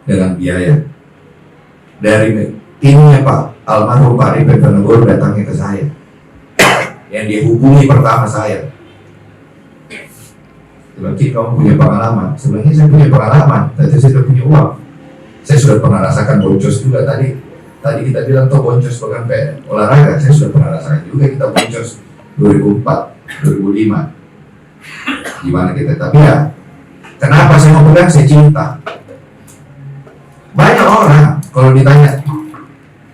Dengan biaya. Dari timnya Pak almarhum Pak Ripet Penegoro datangnya ke saya. Yang dia hubungi pertama saya. Sebenarnya kamu punya pengalaman. Sebenarnya saya punya pengalaman, tapi saya sudah punya uang. Saya sudah pernah rasakan boncos juga tadi kita bilang tuh boncos bukan olahraga. Saya sudah pernah rasakan juga kita boncos 2004, 2005. Gimana kita? Tapi ya, kenapa saya mau pegang? Saya cinta. Banyak orang kalau ditanya,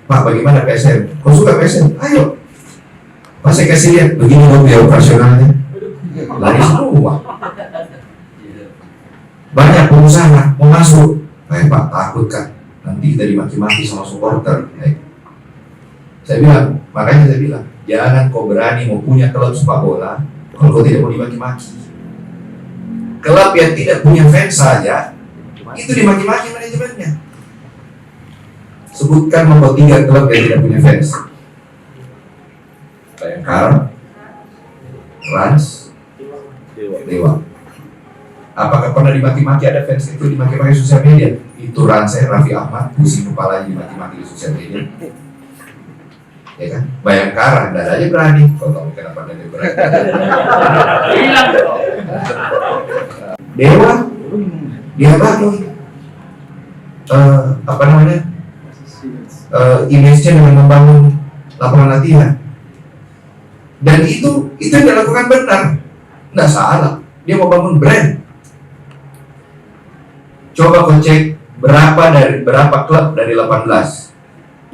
Pak bagaimana PSM? Kau suka PSM? Ayo. Pas saya kasih lihat begini dong biaya operasionalnya. Lari semua. Banyak pengusaha mau masuk. Pak takut kan nanti kita dimaki-maki sama supporter. Saya bilang, makanya saya bilang jangan kau berani mau punya klub sepak bola kalau kau tidak mau dimaki-maki. Klub yang tidak punya fans saja itu dimaki-maki manajemennya. Sebutkan nomor 3 klub yang tidak punya fans. Bayangkara, Rans, Dewa. Apakah pernah dimaki-maki ada fans itu dimaki-maki sosial media? Itu Ransai, Raffi Ahmad, pusing kepala dimaki-maki di sosial media. Ya kan? Bayangkara, tidak aja berani. Kau tahu kenapa tidak berani?
Hilang dong.
Dewa, dia bangun. Image-nya dengan membangun lapangan latihan. Dan itu yang dilakukan benar, tidak salah. Dia mau bangun brand. Coba kau cek berapa klub dari 18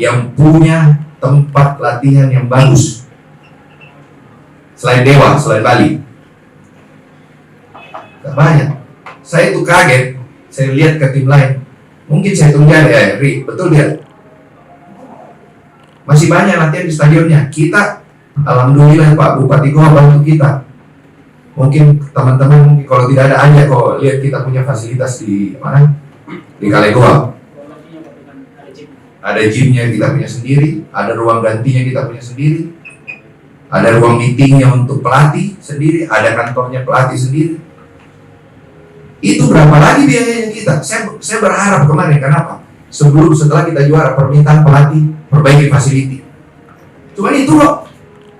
yang punya tempat latihan yang bagus selain Dewa, selain Bali. Gak banyak. Saya itu kaget, saya lihat ke tim lain. Mungkin saya tunggu ya, Ri, betul dia. Masih banyak latihan di stadionnya. Kita, alhamdulillah Pak Bupati Goa bantu kita. Mungkin teman-teman kalau tidak ada aja kok lihat kita punya fasilitas di mana? Di Kale Goa. Ada gymnya kita punya sendiri, ada ruang gantinya kita punya sendiri, ada ruang meetingnya untuk pelatih sendiri, ada kantornya pelatih sendiri. Itu berapa lagi biayanya kita? Saya berharap kemarin, kenapa? Setelah kita juara, permintaan pelatih perbaiki fasiliti. Cuma itu loh,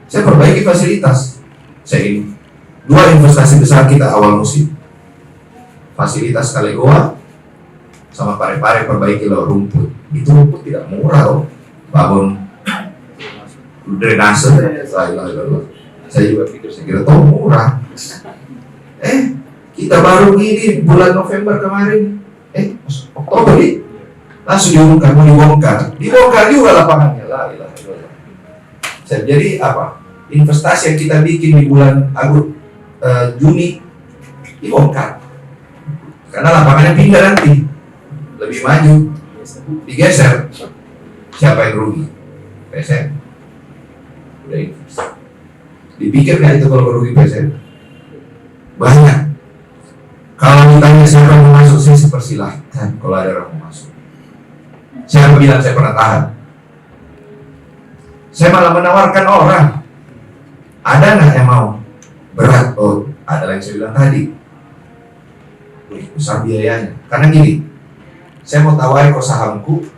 saya perbaiki fasilitas. Saya ini 2 investasi besar kita awal musim, fasilitas Kale Goa sama Pare-Pare perbaiki loh rumput. Itu rumput tidak murah loh, bangun drainase. Saya juga pikir, saya kira tahu murah. Kita baru gini bulan November kemarin, Oktober nih, langsung diumumkan mau dibongkar juga lapangannya lah. Jadi apa? Investasi yang kita bikin di bulan Juni dibongkar karena lapangannya pindah nanti, lebih maju, digeser. Siapa yang rugi? PSM. Udah invest. Dipikir nggak itu kalau rugi PSM? Banyak. Kalau ditanya siapa yang mau masuk, saya persilahkan kalau ada orang mau masuk. Siapa bilang saya pernah tahan? Saya malah menawarkan orang. Ada nggak yang mau? Berat, ada yang saya bilang tadi. Besar biayanya. Karena gini, saya mau tawari kau sahamku,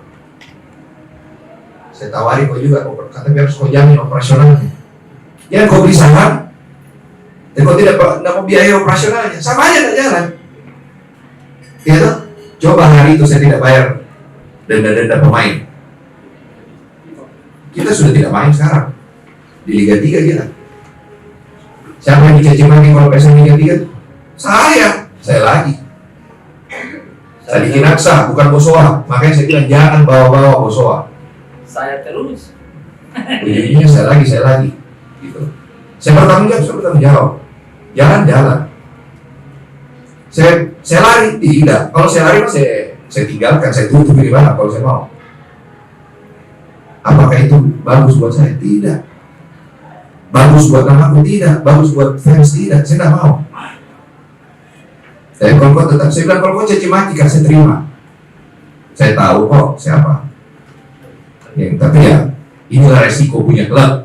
saya tawari kau juga, kata harus kau jamin operasionalnya. Ya kau beli saham, dan kau tidak mau biaya operasionalnya, sama aja tak jalan. Gitu? Coba hari itu saya tidak bayar denda pemain. Kita sudah tidak main sekarang di Liga 3 kita. Siapa yang dicaci maki kalau PSM Liga 3? Saya lagi. Saya di Kinaksa, bukan Bosowa. Makanya saya bilang jangan bawa-bawa Bosowa.
Saya terus.
Ujung-ujungnya saya lagi. Gitu. Saya bertanggung jawab. Jalan. Saya lari, tidak. Kalau saya lari, saya tinggalkan, saya tutup di mana kalau saya mau. Apakah itu bagus buat saya? Tidak. Bagus buat namaku? Tidak. Bagus buat fans? Tidak. Saya tidak mau. Tapi kalau kau tetap, saya bilang kalau kau caci maki, saya terima. Saya tahu kok siapa. Tapi ya, inilah resiko punya klub.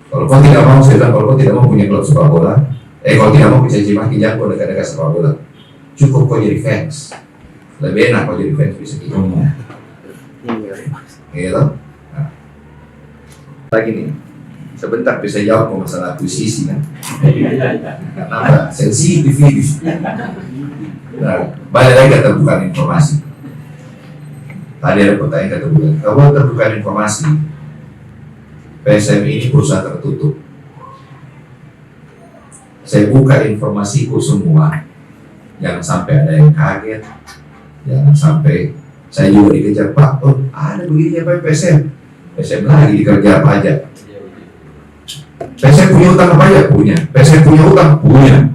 Kalau kau tidak mau, saya bilang kalau kau tidak mau punya klub sepak bola, kalau tidak mau caci maki, jangan kau dekat-dekat sepak bola. Cukup kau jadi fans. Lebih enak kau jadi fans bisa gitu. Gitu. Nah. Lagi nih, sebentar bisa jawab masalah akuisisi kan? Kenapa? Sensitif ini. Nah, balik lagi keterbukaan informasi. Tadi ada pertanyaan keterbukaan. Kalau terbukaan informasi, PSM ini perusahaan tertutup. Saya buka informasiku semua. Jangan sampai ada yang kaget. Jangan sampai saya juga dikejar, Pak, ada begini apa PSM? PSM lagi dikerja pajak. PSM punya utang apa ya? Punya. PSM punya utang? Punya.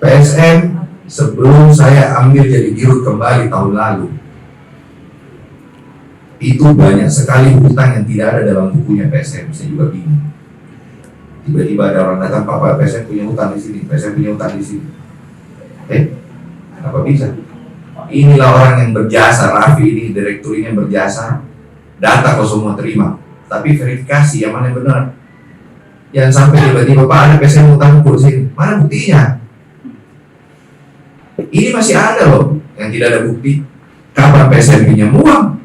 PSM sebelum saya ambil jadi dirut kembali tahun lalu, itu banyak sekali hutang yang tidak ada dalam bukunya PSM. Saya juga bingung. Tiba-tiba ada orang datang, Pak, PSM punya hutang di sini, PSM punya hutang di sini. Kenapa bisa? Inilah orang yang berjasa, Raffi ini direktur ini yang berjasa. Data kau semua terima, tapi verifikasi yang mana yang benar. Yang sampai tiba-tiba, Pak, ada PSM hutang di sini, mana buktinya? Ini masih ada loh yang tidak ada bukti. Kapan PSM pinjam uang?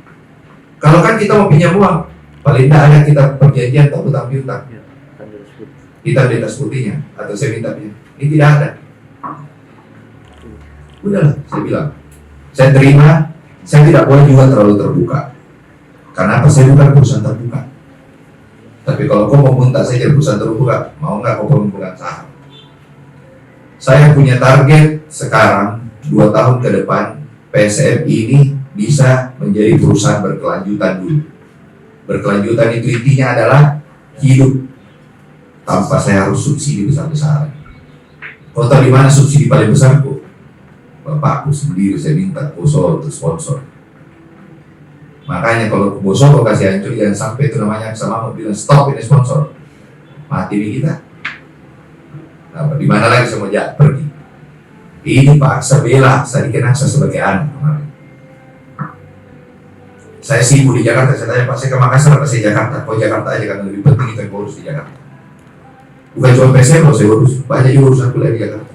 Kalau kan kita mau pinjam uang, paling tidak ada kita perjanjian atau hutang piutang. Kita di atas putihnya atau saya minta pinjam. Ini tidak ada. Udahlah, saya bilang, saya terima. Saya tidak boleh juga terlalu terbuka. Karena apa? Saya bukan perusahaan terbuka. Tapi kalau kau mau minta saya jadi perusahaan terbuka, mau nggak kau pemegang saham? Saya punya target sekarang 2 tahun ke depan PSM ini bisa menjadi perusahaan berkelanjutan dulu. Berkelanjutan itu intinya adalah hidup tanpa saya harus subsidi besar-besaran. Kau tahu di mana subsidi paling besar kok? Bapakku sendiri saya minta Boso untuk sponsor. Makanya kalau Boso kau kasih hancur, jangan sampai itu namanya sama mau bilang stop ini sponsor, mati nih kita. Nah, di mana lagi saya mau pergi? Ini paksa bela saya dikenaksa sebagai anak kemarin. Saya sibuk di Jakarta, saya tanya Pak, saya ke Makassar apa saya Jakarta? Kau Jakarta aja karena lebih penting itu yang urus di Jakarta. Bukan cuma PSM loh saya urus, banyak juga urusan kuliah di Jakarta.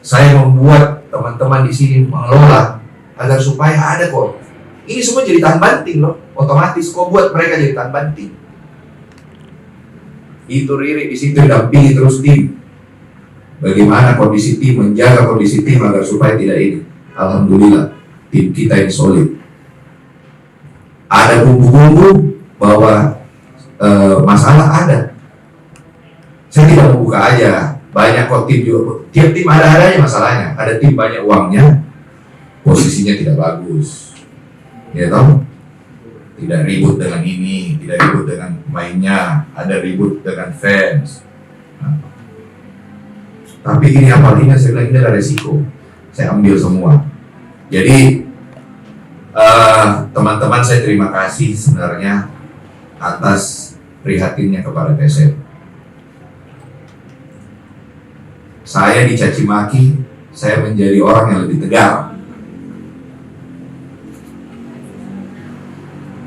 Saya membuat teman-teman di sini mengelola agar supaya ada kok. Ini semua jadi tahan banting loh, otomatis kok buat mereka jadi tahan banting. Itu Riri di situ dampingi terus tim. Bagaimana kondisi tim, menjaga kondisi tim agar supaya tidak ini. Alhamdulillah tim kita ini solid. Ada bumbu-bumbu bahwa masalah ada. Saya tidak membuka aja. Banyak kok tim juga. Tiap tim ada adanya masalahnya. Ada tim banyak uangnya, posisinya tidak bagus. Ya tahu? Tidak ribut dengan ini, tidak ribut dengan pemainnya, ada ribut dengan fans. Nah. Tapi ini apa artinya? Saya bilang ini adalah resiko. Saya ambil semua. Jadi teman-teman saya terima kasih sebenarnya atas prihatinnya kepada PSM. Saya dicaci maki, saya menjadi orang yang lebih tegar.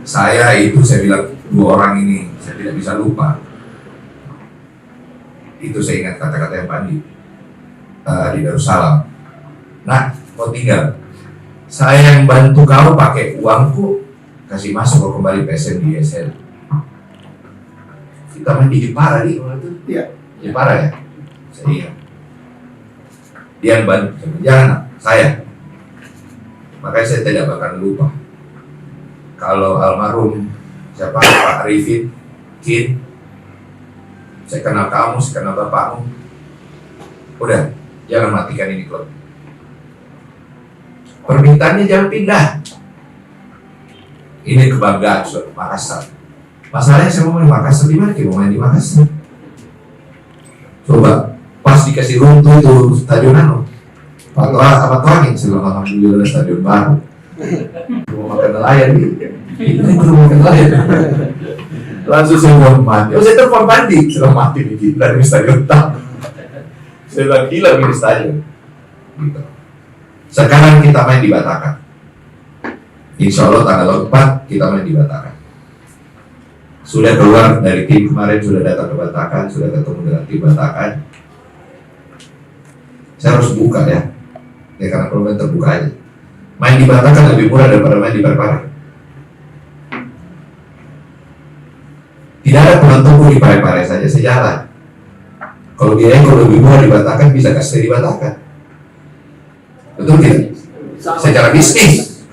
Saya bilang 2 orang ini saya tidak bisa lupa. Itu saya ingat kata-kata yang Pandi di Darussalam. Nah, kau tinggal. Saya yang bantu kau pakai uangku, kasih masuk kau kembali PSM di ESL. Kita main di Jepara di waktu itu. Iya. Jepara ya. Saya ingat. Dia yang bantu, jangan saya. Makanya saya tidak bakal lupa. Kalau almarhum siapa Pak Arifin, Kin, saya kenal kamu, saya kenal bapakmu. Udah, jangan matikan ini klub. Permintaannya jangan pindah. Ini kebanggaan Makassar. Masalahnya saya mau main Makassar di mana? Mau main di Makassar. Coba pas dikasih runtuh itu stadion anu. Pak Toa apa Toangin sebelum alhamdulillah ada stadion baru. Rumah makan nelayan nih. Ini rumah makan nelayan. Langsung saya mau mati. Saya telepon Pandi, sudah mati nih dari stadion tak. Saya bilang gila ini stadion. Gitu. Sekarang kita main di Batakan. Insya Allah tanggal 4 kita main di Batakan. Sudah keluar dari tim kemarin, sudah datang ke Batakan, sudah ketemu dengan tim Batakan. Saya harus buka ya karena problem terbuka aja. Main di Batakan lebih murah daripada main di Parepare. Tidak ada penonton di Parepare saja sejalan. Kalau lebih murah di Batakan bisa kasih di Batakan. Betul tidak? Secara bisnis.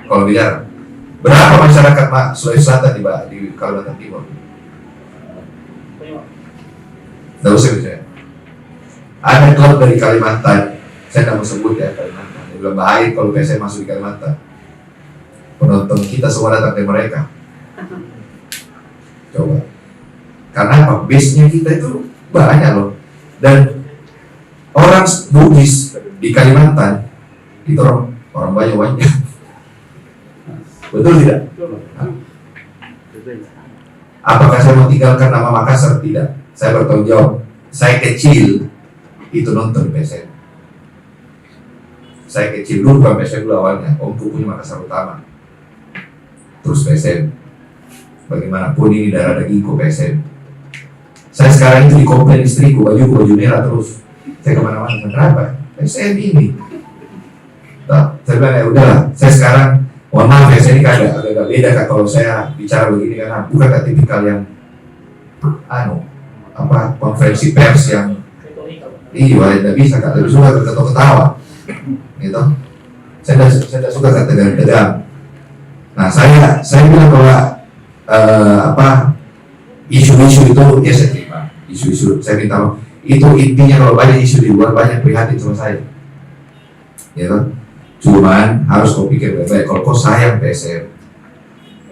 Kalau bicara, berapa masyarakat Sulawesi Selatan di Kalimantan Timur? Tidak usah bicara. Ada klub dari Kalimantan, saya tidak mau sebut ya Kalimantan. Dia bilang bahaya kalau PSM masuk di Kalimantan. Penonton kita semua datang ke mereka. Coba. Karena apa? Base-nya kita itu banyak loh. Dan orang Bugis di Kalimantan itu orang banyak. Betul tidak? Apakah saya mau tinggalkan nama Makassar? Tidak. Saya bertanggung jawab. Saya kecil itu nonton PSM. Saya kecil dulu bukan PSM dulu awalnya. Omku punya Makassar Utama. Terus PSM. Bagaimanapun ini darah dagingku PSM. Saya sekarang itu dikomplain istriku baju merah terus. Saya kemana-mana, kenapa? PSM ini. Nah, saya bilang ya udahlah. Saya sekarang, mohon maaf ya, saya ini agak beda Kak kalau saya bicara begini karena bukan tipikal yang konferensi pers yang tidak bisa Kak, lebih suka ketawa-ketawa gitu. Saya tidak suka tegang-tegang. Nah saya bilang bahwa isu-isu itu ya saya terima. Isu-isu saya minta Itu intinya. Kalau banyak isu di luar, banyak prihatin sama saya, ya kan? Cuman harus kau pikir baik-baik. Kalau kau sayang PSM,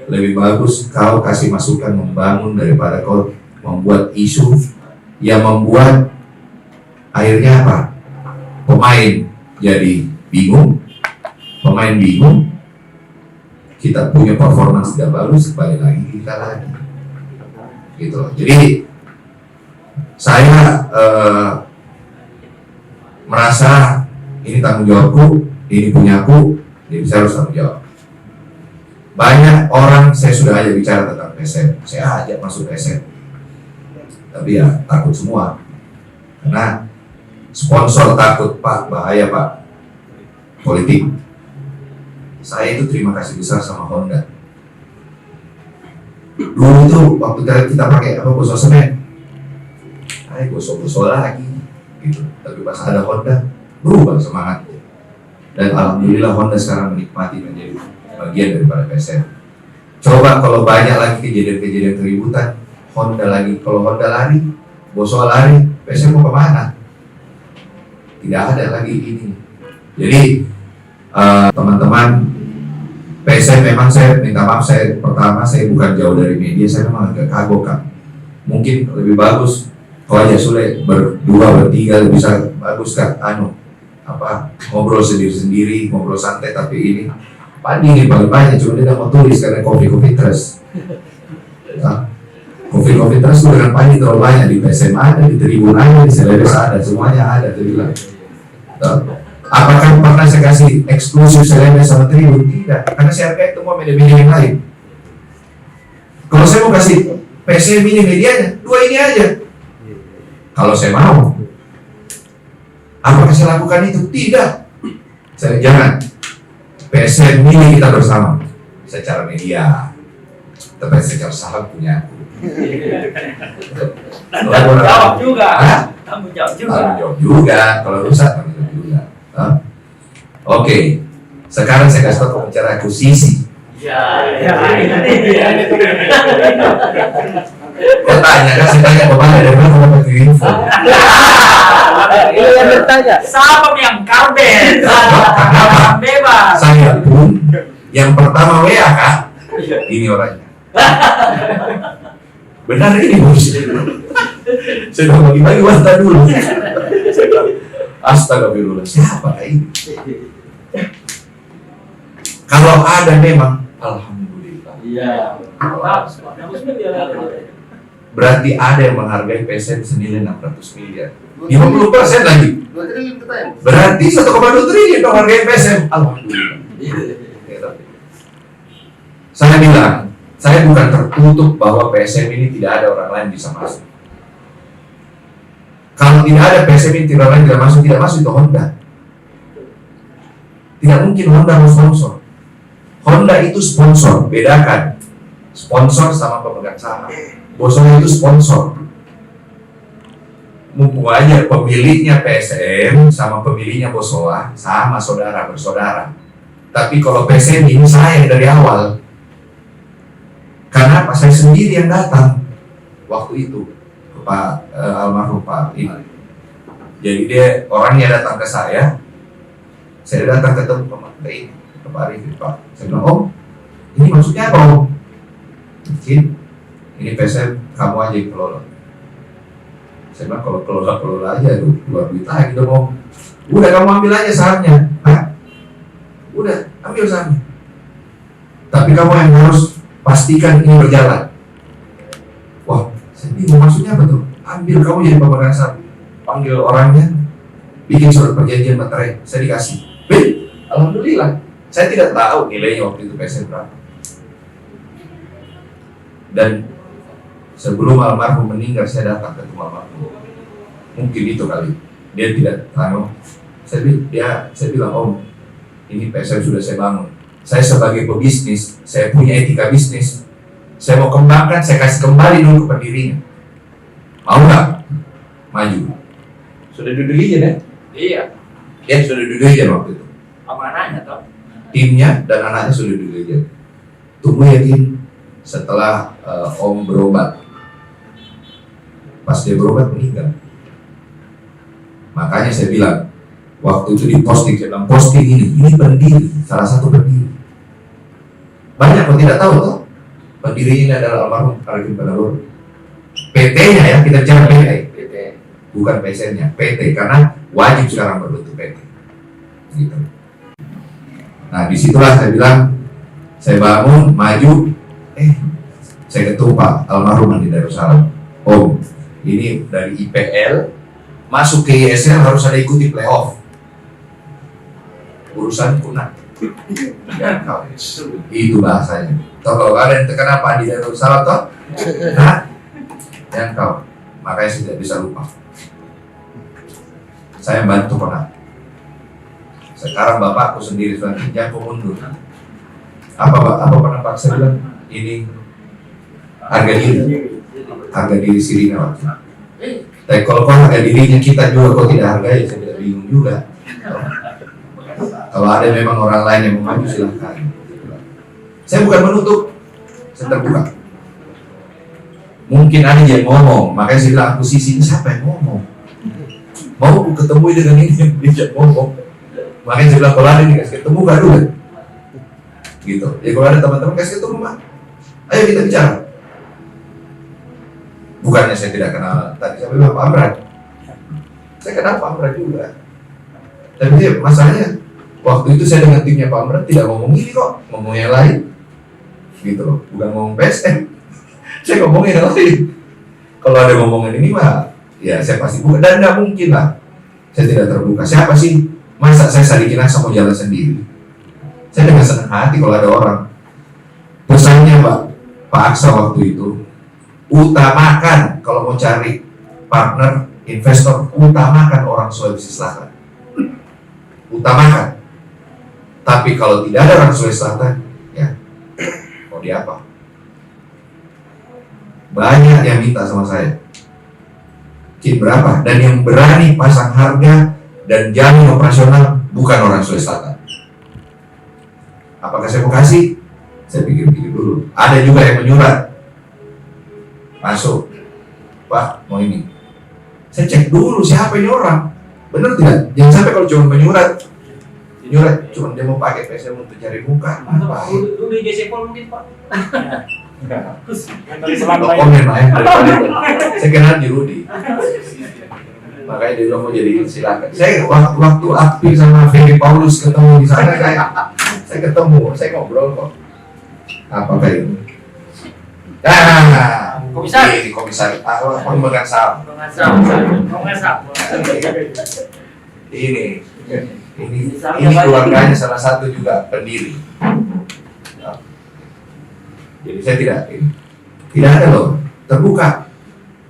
lebih bagus kau kasih masukan membangun daripada kau membuat isu yang membuat akhirnya apa? Pemain jadi bingung, kita punya performance tidak bagus, kembali lagi kita lagi, gitu loh. Jadi saya merasa ini tanggung jawabku, ini punyaku, jadi saya harus tanggung jawab. Banyak orang saya sudah ajak bicara tentang PSM, saya ajak masuk PSM, tapi ya takut semua, karena sponsor takut, Pak, bahaya Pak, politik. Saya itu terima kasih besar sama Honda. Dulu itu waktu kita pakai apa, gosok semen, gosok lagi, gitu. Tapi pas ada Honda, berubah semangat. Dan alhamdulillah Honda sekarang menikmati menjadi bagian daripada PSM. Coba kalau banyak lagi kejadian-kejadian keributan, Honda lagi, kalau Honda lari, Boso lari, PSM mau kemana? Tidak ada lagi ini. Jadi teman-teman, PSM memang saya minta maaf, saya bukan jauh dari media, saya memang agak kagok kan. Mungkin lebih bagus kalau aja Sule berdua, bertiga bisa bagus kan, ngobrol sendiri-sendiri, ngobrol santai, tapi ini Pandi ini paling banyak, cuma dia tidak mau tulis karena Coffee Trust. Coffee Trust itu dengan Pandi terlalu banyak, di PSM ada, di Tribun ada, di Celebes ada, semuanya ada, dia bilang. Apakah pernah saya kasih eksklusif Celebes sama Tribun? Tidak, karena saya hargai itu semua media-media yang lain. Kalau saya mau kasih PSM ini medianya, dua ini aja. Kalau saya mau, apakah saya lakukan itu? Tidak. Saya jangan. PSM ini kita bersama secara media, tapi secara saham punya.
Tanggung jawab juga. Tanggung jawab
juga. Kalau rusak tanggung jawab juga. Oke. Sekarang saya kasih tahu bicara akuisisi.
Ya.
Kau tanya kan, saya tanya kemana dari mana kamu pakai info?
Ini yang bertanya.
Siapa yang karben? Bebas.
Saya pun yang pertama WA Kak, ini orangnya. Benar ini bos. Saya mau bagi-bagi wasta dulu. Astagfirullah, siapa ini? Kalau ada memang, alhamdulillah.
Iya.
Berarti ada yang menghargai PSM senilai 600 miliar. 50% lagi. Berarti 1,2 triliun dong hargai PSM. Alhamdulillah. Saya bilang, saya bukan tertutup bahwa PSM ini tidak ada orang lain bisa masuk. Kalau tidak ada PSM ini tidak lain tidak masuk itu Honda. Tidak mungkin Honda mau sponsor. Honda itu sponsor, bedakan sponsor sama pemegang saham. Bosnya itu sponsor. Mumpung aja pemiliknya PSM sama pemiliknya Bosowa sama bersaudara. Tapi kalau PSM ini saya dari awal. Karena apa? Saya sendiri yang datang waktu itu ke Pak almarhum Pak ini. Jadi dia orangnya datang ke saya datang ketemu ke Pak Arifin, Pak. Saya bilang, Om, ini maksudnya apa Om? Mungkin ini PSM kamu aja yang kelola. Saya bilang kalau kelola aja tuh keluar duit lagi dong Om. Udah kamu ambil aja sahamnya, udah ambil sahamnya. Tapi kamu yang harus pastikan ini berjalan. Wah, saya bingung maksudnya apa tuh? Ambil kamu jadi pemegang saham, panggil orangnya, bikin surat perjanjian materai, saya dikasih. Alhamdulillah, saya tidak tahu nilainya waktu itu PSM berapa. Dan sebelum almarhum meninggal saya datang ke rumah almarhum. Mungkin itu kali dia tidak tahu. Saya bilang Om, ini PSM sudah saya bangun. Saya sebagai pebisnis, saya punya etika bisnis. Saya mau kembangkan, saya kasih kembali dulu ke pendirinya. Mau nggak? Maju. Sudah duduk aja deh.
Iya.
Ya sudah duduk aja waktu itu.
Amanahnya toh.
Timnya dan anaknya sudah duduk aja. Tunggu ya Tim. Setelah Om berobat, pas dia berobat meninggal. Makanya saya bilang, waktu itu diposting, saya bilang posting ini pendiri, salah satu pendiri. Banyak yang tidak tahu tuh, pendirinya ini adalah almarhum Arifin Panalur. PT-nya ya, kita bicara PT, bukan PSN-nya, PT, karena wajib sekarang berbentuk PT. Gitu. Nah disitulah saya bilang, saya bangun, maju, saya ketemu Pak almarhum Andi Darussalam. Om, ini dari IPL masuk ke ISL harus ada ikuti playoff. Urusan punah. Ya, itu bahasanya. Kalau ada yang terkena Pak Andi Darussalam toh, nah, yang kau, makanya saya tidak bisa lupa. Saya bantu pernah. Sekarang bapakku sendiri sudah jangan mundur. Apa pernah Pak saya bilang? Ini harga diri Sirina waktu. Tapi kalau harga dirinya kita juga kok tidak hargai, saya tidak bingung juga. Kalau ada memang orang lain yang mau maju silahkan. Saya bukan menutup, saya terbuka. Mungkin ada yang ngomong, makanya saya bilang aku sisi siapa yang ngomong? Mau aku ketemu dengan ini yang ngomong. Makanya saya bilang kalau ada yang kasih ketemu gak dulu. Gitu. Ya kalau ada teman-teman kasih ketemu Pak, ayo kita bicara. Bukannya saya tidak kenal, tadi saya bilang Pak Amran. Saya kenal Pak Amran juga. Tapi dia masalahnya waktu itu saya dengan timnya Pak Amran tidak ngomong ini kok, ngomong yang lain. Gitu loh, bukan ngomong PSM. Saya ngomongin yang lain. Kalau ada ngomongin ini mah, ya saya pasti buka. Dan tidak mungkin lah, saya tidak terbuka. Siapa sih? Masa saya Sadikin Aksa mau jalan sendiri? Saya dengan senang hati kalau ada orang. Pesannya Pak Aksa waktu itu, utamakan kalau mau cari partner, investor, utamakan orang Sulawesi Selatan. Utamakan. Tapi kalau tidak ada orang Sulawesi Selatan, ya mau diapa? Banyak yang minta sama saya. Kin berapa? Dan yang berani pasang harga dan jamin operasional bukan orang Sulawesi Selatan. Apakah saya mau kasih? Saya pikir-pikir dulu. Ada juga yang menyurat. Masuk. Pak, mau ini. Saya cek dulu siapa ini orang. Benar tidak? Jangan sampai kalau cuma menyurat. Menyurat cuma dia mau pakai PSM untuk cari muka.
Lu di JC Pol mungkin Pak.
Komen lah ya. Saya kenal di Rudi. Makanya dia bilang mau jadi silakan. Saya waktu Aktif sama Ferry Paulus ketemu di sana saya ketemu, saya ngobrol kok. Apakah ini?
Komisaris.
Ini komisaris. Pemegang saham. Ini keluarganya salah satu juga pendiri. Jadi saya tidak ada loh, terbuka.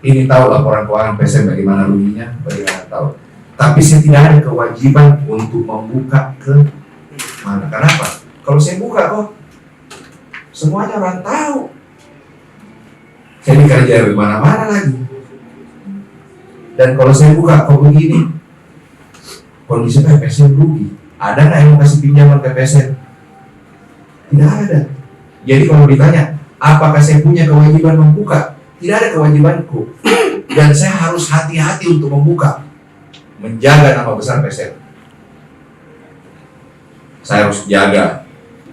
Ini tahu laporan keuangan PSM bagaimana ruginya, bagaimana tahu. Tapi saya tidak ada kewajiban untuk membuka ke mana. Kenapa? Kalau saya buka kok, semuanya orang tahu. Saya dikerja di mana-mana lagi. Dan kalau saya buka kok begini, kondisinya PSM rugi. Ada nggak yang mau kasih pinjaman ke PSM? Tidak ada. Jadi kalau ditanya, apakah saya punya kewajiban membuka? Tidak ada kewajibanku. Dan saya harus hati-hati untuk membuka. Menjaga nama besar PSM. Saya harus jaga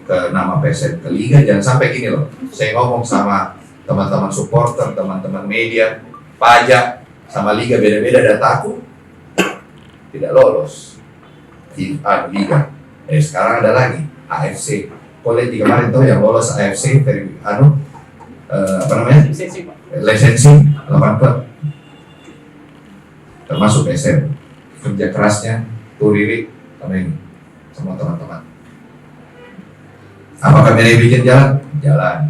ke nama PSM, ke Liga. Jangan sampai gini loh. Saya ngomong sama teman-teman supporter, teman-teman media, pajak, sama Liga beda-beda data aku. Tidak lolos. Liga. Sekarang ada lagi AFC. Politi kemarin tuh yang lolos AFC dari lisensi 8 klub termasuk SM. Kerja kerasnya Turiri sama ini semua teman-teman. Apakah Mary bikin jalan? Jalan.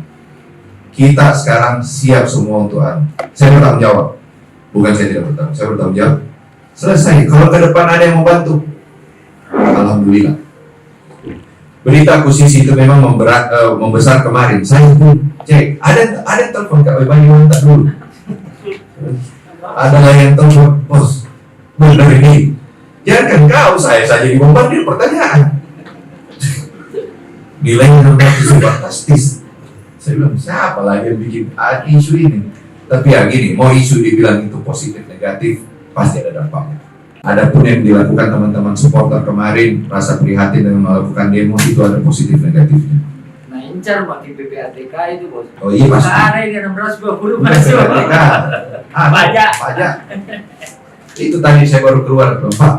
Kita sekarang siap semua untuk saya bertanggung jawab. Bukan saya tidak bertanggung, saya bertanggung jawab. Selesai. Kalau ke depan ada yang mau bantu, alhamdulillah. Berita akuisisi itu memang membesar kemarin. Saya pun cek, ada telepon Kak Webani minta dulu. Ada yang telepon, bos, benar ini. Jangan kau, saya saja dibombardir pertanyaan. Nilainya fantastis. Saya bilang, siapa lagi yang bikin isu ini? Tapi ya gini, mau isu dibilang itu positif, negatif, pasti ada dampaknya. Adapun yang dilakukan teman-teman supporter kemarin, rasa prihatin dengan melakukan demo itu ada positif negatifnya.
Nah, incar makin PPATK itu bos.
Oh iya pasti.
Karena ini 620
Bukan
masuk.
PPATK. Pajak. Itu tadi saya baru keluar, Pak.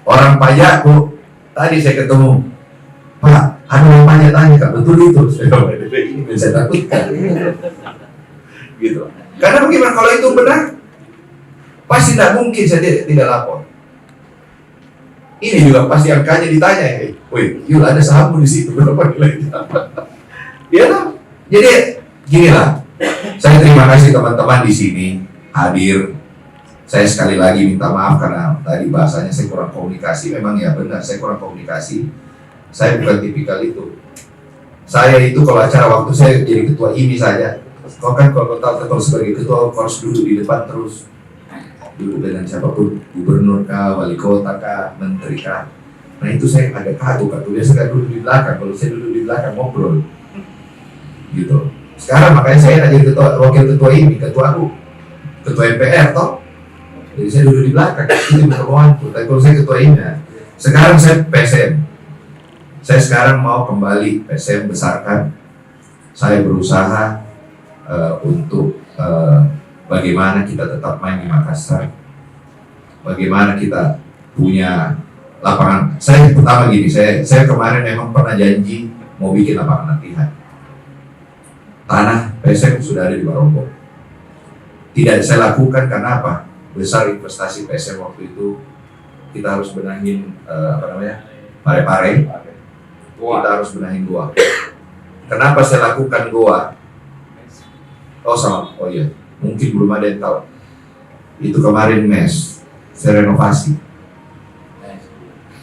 Orang pajak kok tadi saya ketemu, Pak, ada orang pajak tanya, Kak, betul itu? Saya bilang, ini bisa takutkan. Gitu. Karena bagaimana kalau itu benar? Pasti tidak mungkin saya tidak lapor. Ini juga pasti angkanya ditanya, wih, Yul ada sahammu di situ, berapa nilainya? Ya lah. Jadi gini lah, saya terima kasih teman-teman di sini hadir. Saya sekali lagi minta maaf karena tadi bahasanya saya kurang komunikasi. Memang ya benar, saya kurang komunikasi. Saya bukan tipikal itu. Saya itu kalau acara waktu saya jadi ketua IMI saja, kau kan kalau tahu sebagai ketua harus duduk di depan terus. Duduk dengan siapapun, gubernur kah, wali kota kah, menteri kah. Nah itu saya agak kagum, biasa kan duduk di belakang. Kalau saya duduk di belakang ngobrol, gitu. Sekarang makanya saya jadi wakil ketua ini, ketua MPR toh. Jadi saya duduk di belakang, itu pertemuanku. Tapi kalau saya ketua ini, sekarang saya PSM. Saya sekarang mau kembali PSM besarkan. Saya berusaha untuk bagaimana kita tetap main di Makassar, bagaimana kita punya lapangan. Saya pertama gini, saya kemarin memang pernah janji mau bikin lapangan latihan. Tanah PSM sudah ada di Barombong. Tidak saya lakukan karena apa? Besar investasi PSM waktu itu, kita harus benahin Pare-Pare. Kita harus benahin goa. Kenapa saya lakukan goa? Oh iya. Mungkin belum ada yang tahu. Itu kemarin mes, saya renovasi.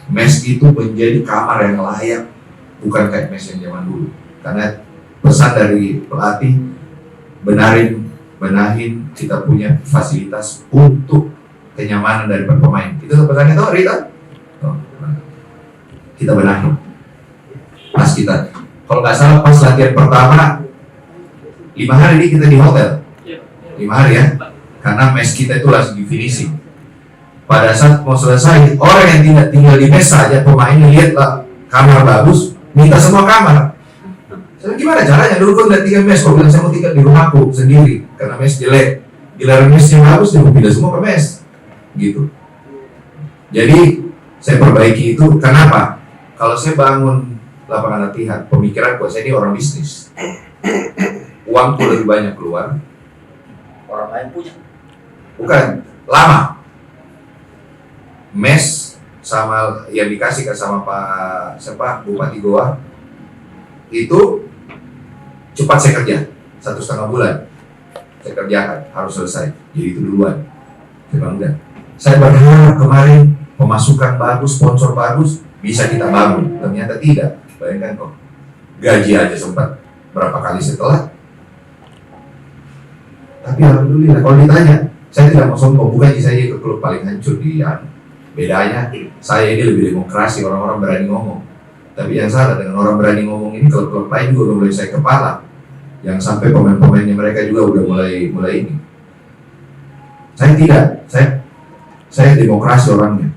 Mes itu menjadi kamar yang layak, bukan kayak mes yang zaman dulu. Karena pesan dari pelatih, benahin kita punya fasilitas untuk kenyamanan dari pemain. Itu pesannya tahu Rita? Kita benahin. Pas kita, kalau nggak salah pas latihan pertama, 5 hari ini kita di hotel. 5 hari ya, karena mes kita itu langsung di finishing. Pada saat mau selesai, orang yang tidak tinggal di mes saja, pemainnya lihatlah kamar bagus, minta semua kamar. Saya gimana caranya? Dulu kan nggak tinggal mes, kok bilang saya mau tinggal di rumahku sendiri, karena mes jelek. Giliran mes yang bagus, dia mau pindah semua ke mes, gitu. Jadi saya perbaiki itu. Kenapa? Kalau saya bangun lapangan latihan, pemikiran saya ini orang bisnis. Uangku lebih banyak keluar.
Orang lain punya.
Bukan, lama. Mes sama yang dikasih sama Pak Bupati Goa itu cepat saya kerja, 1,5 bulan saya kerjakan, harus selesai. Jadi itu duluan. Saya bilang udah. Saya berharap kemarin pemasukan bagus, sponsor bagus, bisa kita bangun. Ternyata tidak. Bayangkan kok, gaji aja sempat berapa kali setelah. Tapi alhamdulillah, kalau ditanya, saya tidak mau sombong, bukan saya ke klub paling hancur di bedanya, saya ini lebih demokrasi, orang-orang berani ngomong. Tapi yang salah dengan orang berani ngomong ini, klub-klub lain juga udah mulai saya kepala, yang sampai pemain-pemainnya mereka juga udah mulai ini. Saya tidak, saya demokrasi orangnya.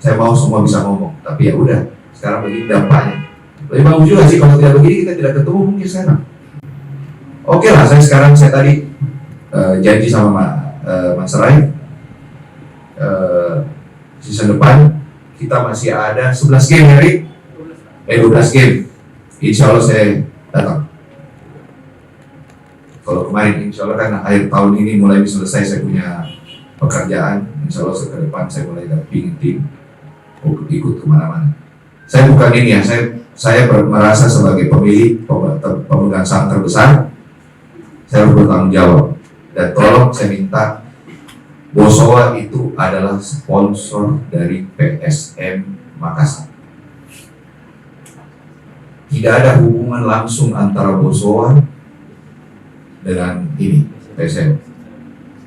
Saya mau semua bisa ngomong, tapi ya udah, sekarang begini dampaknya. Lebih bagus juga sih kalau tidak begini kita tidak ketemu mungkin sekarang. Oke lah, saya tadi janji sama Mas Rai, season depan kita masih ada 11 game hari, 12 game. Insya Allah saya datang. Kalau kemarin insya Allah kan akhir tahun ini mulai selesai saya punya pekerjaan. Insya Allah ke depan saya mulai pingin tim untuk ikut kemana-mana. Saya bukan ini ya, saya merasa sebagai pemilik pemegang saham terbesar, saya harus bertanggung jawab. Dan tolong saya minta, Bosowa itu adalah sponsor dari PSM Makassar. Tidak ada hubungan langsung antara Bosowa dengan ini PSM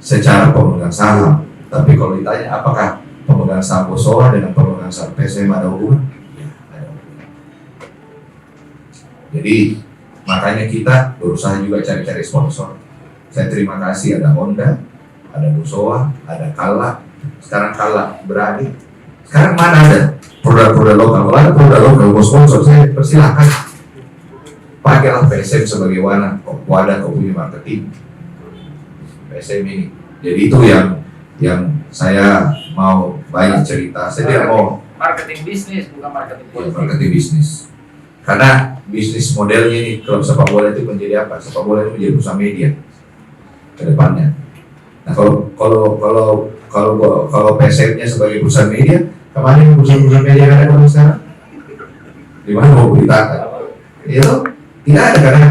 secara pemegang saham. Tapi kalau ditanya apakah pemegang saham Bosowa dengan pemegang saham PSM ada hubungan? Ya, ada hubungan. Jadi makanya kita berusaha juga cari-cari sponsor. Saya terima kasih ada Honda, ada Musoa, ada Kala, sekarang Kala berani. Sekarang mana ada produk-produk lokal? Kalau ada produk lokal mau sponsor, saya persilahkan. Pakailah PSM sebagai wadah kau punya marketing. PSM ini. Jadi itu yang saya mau banyak cerita. Saya tidak mau
marketing bisnis, bukan marketing politik.
marketing bisnis. Karena bisnis modelnya ini klub sepak bola itu menjadi apa? Sepak bola itu menjadi perusahaan media ke depannya. Nah kalau PSM-nya sebagai perusahaan media, kemarin perusahaan media yang ada kalau sekarang, di mana mau beritakan? Itu tidak ada karena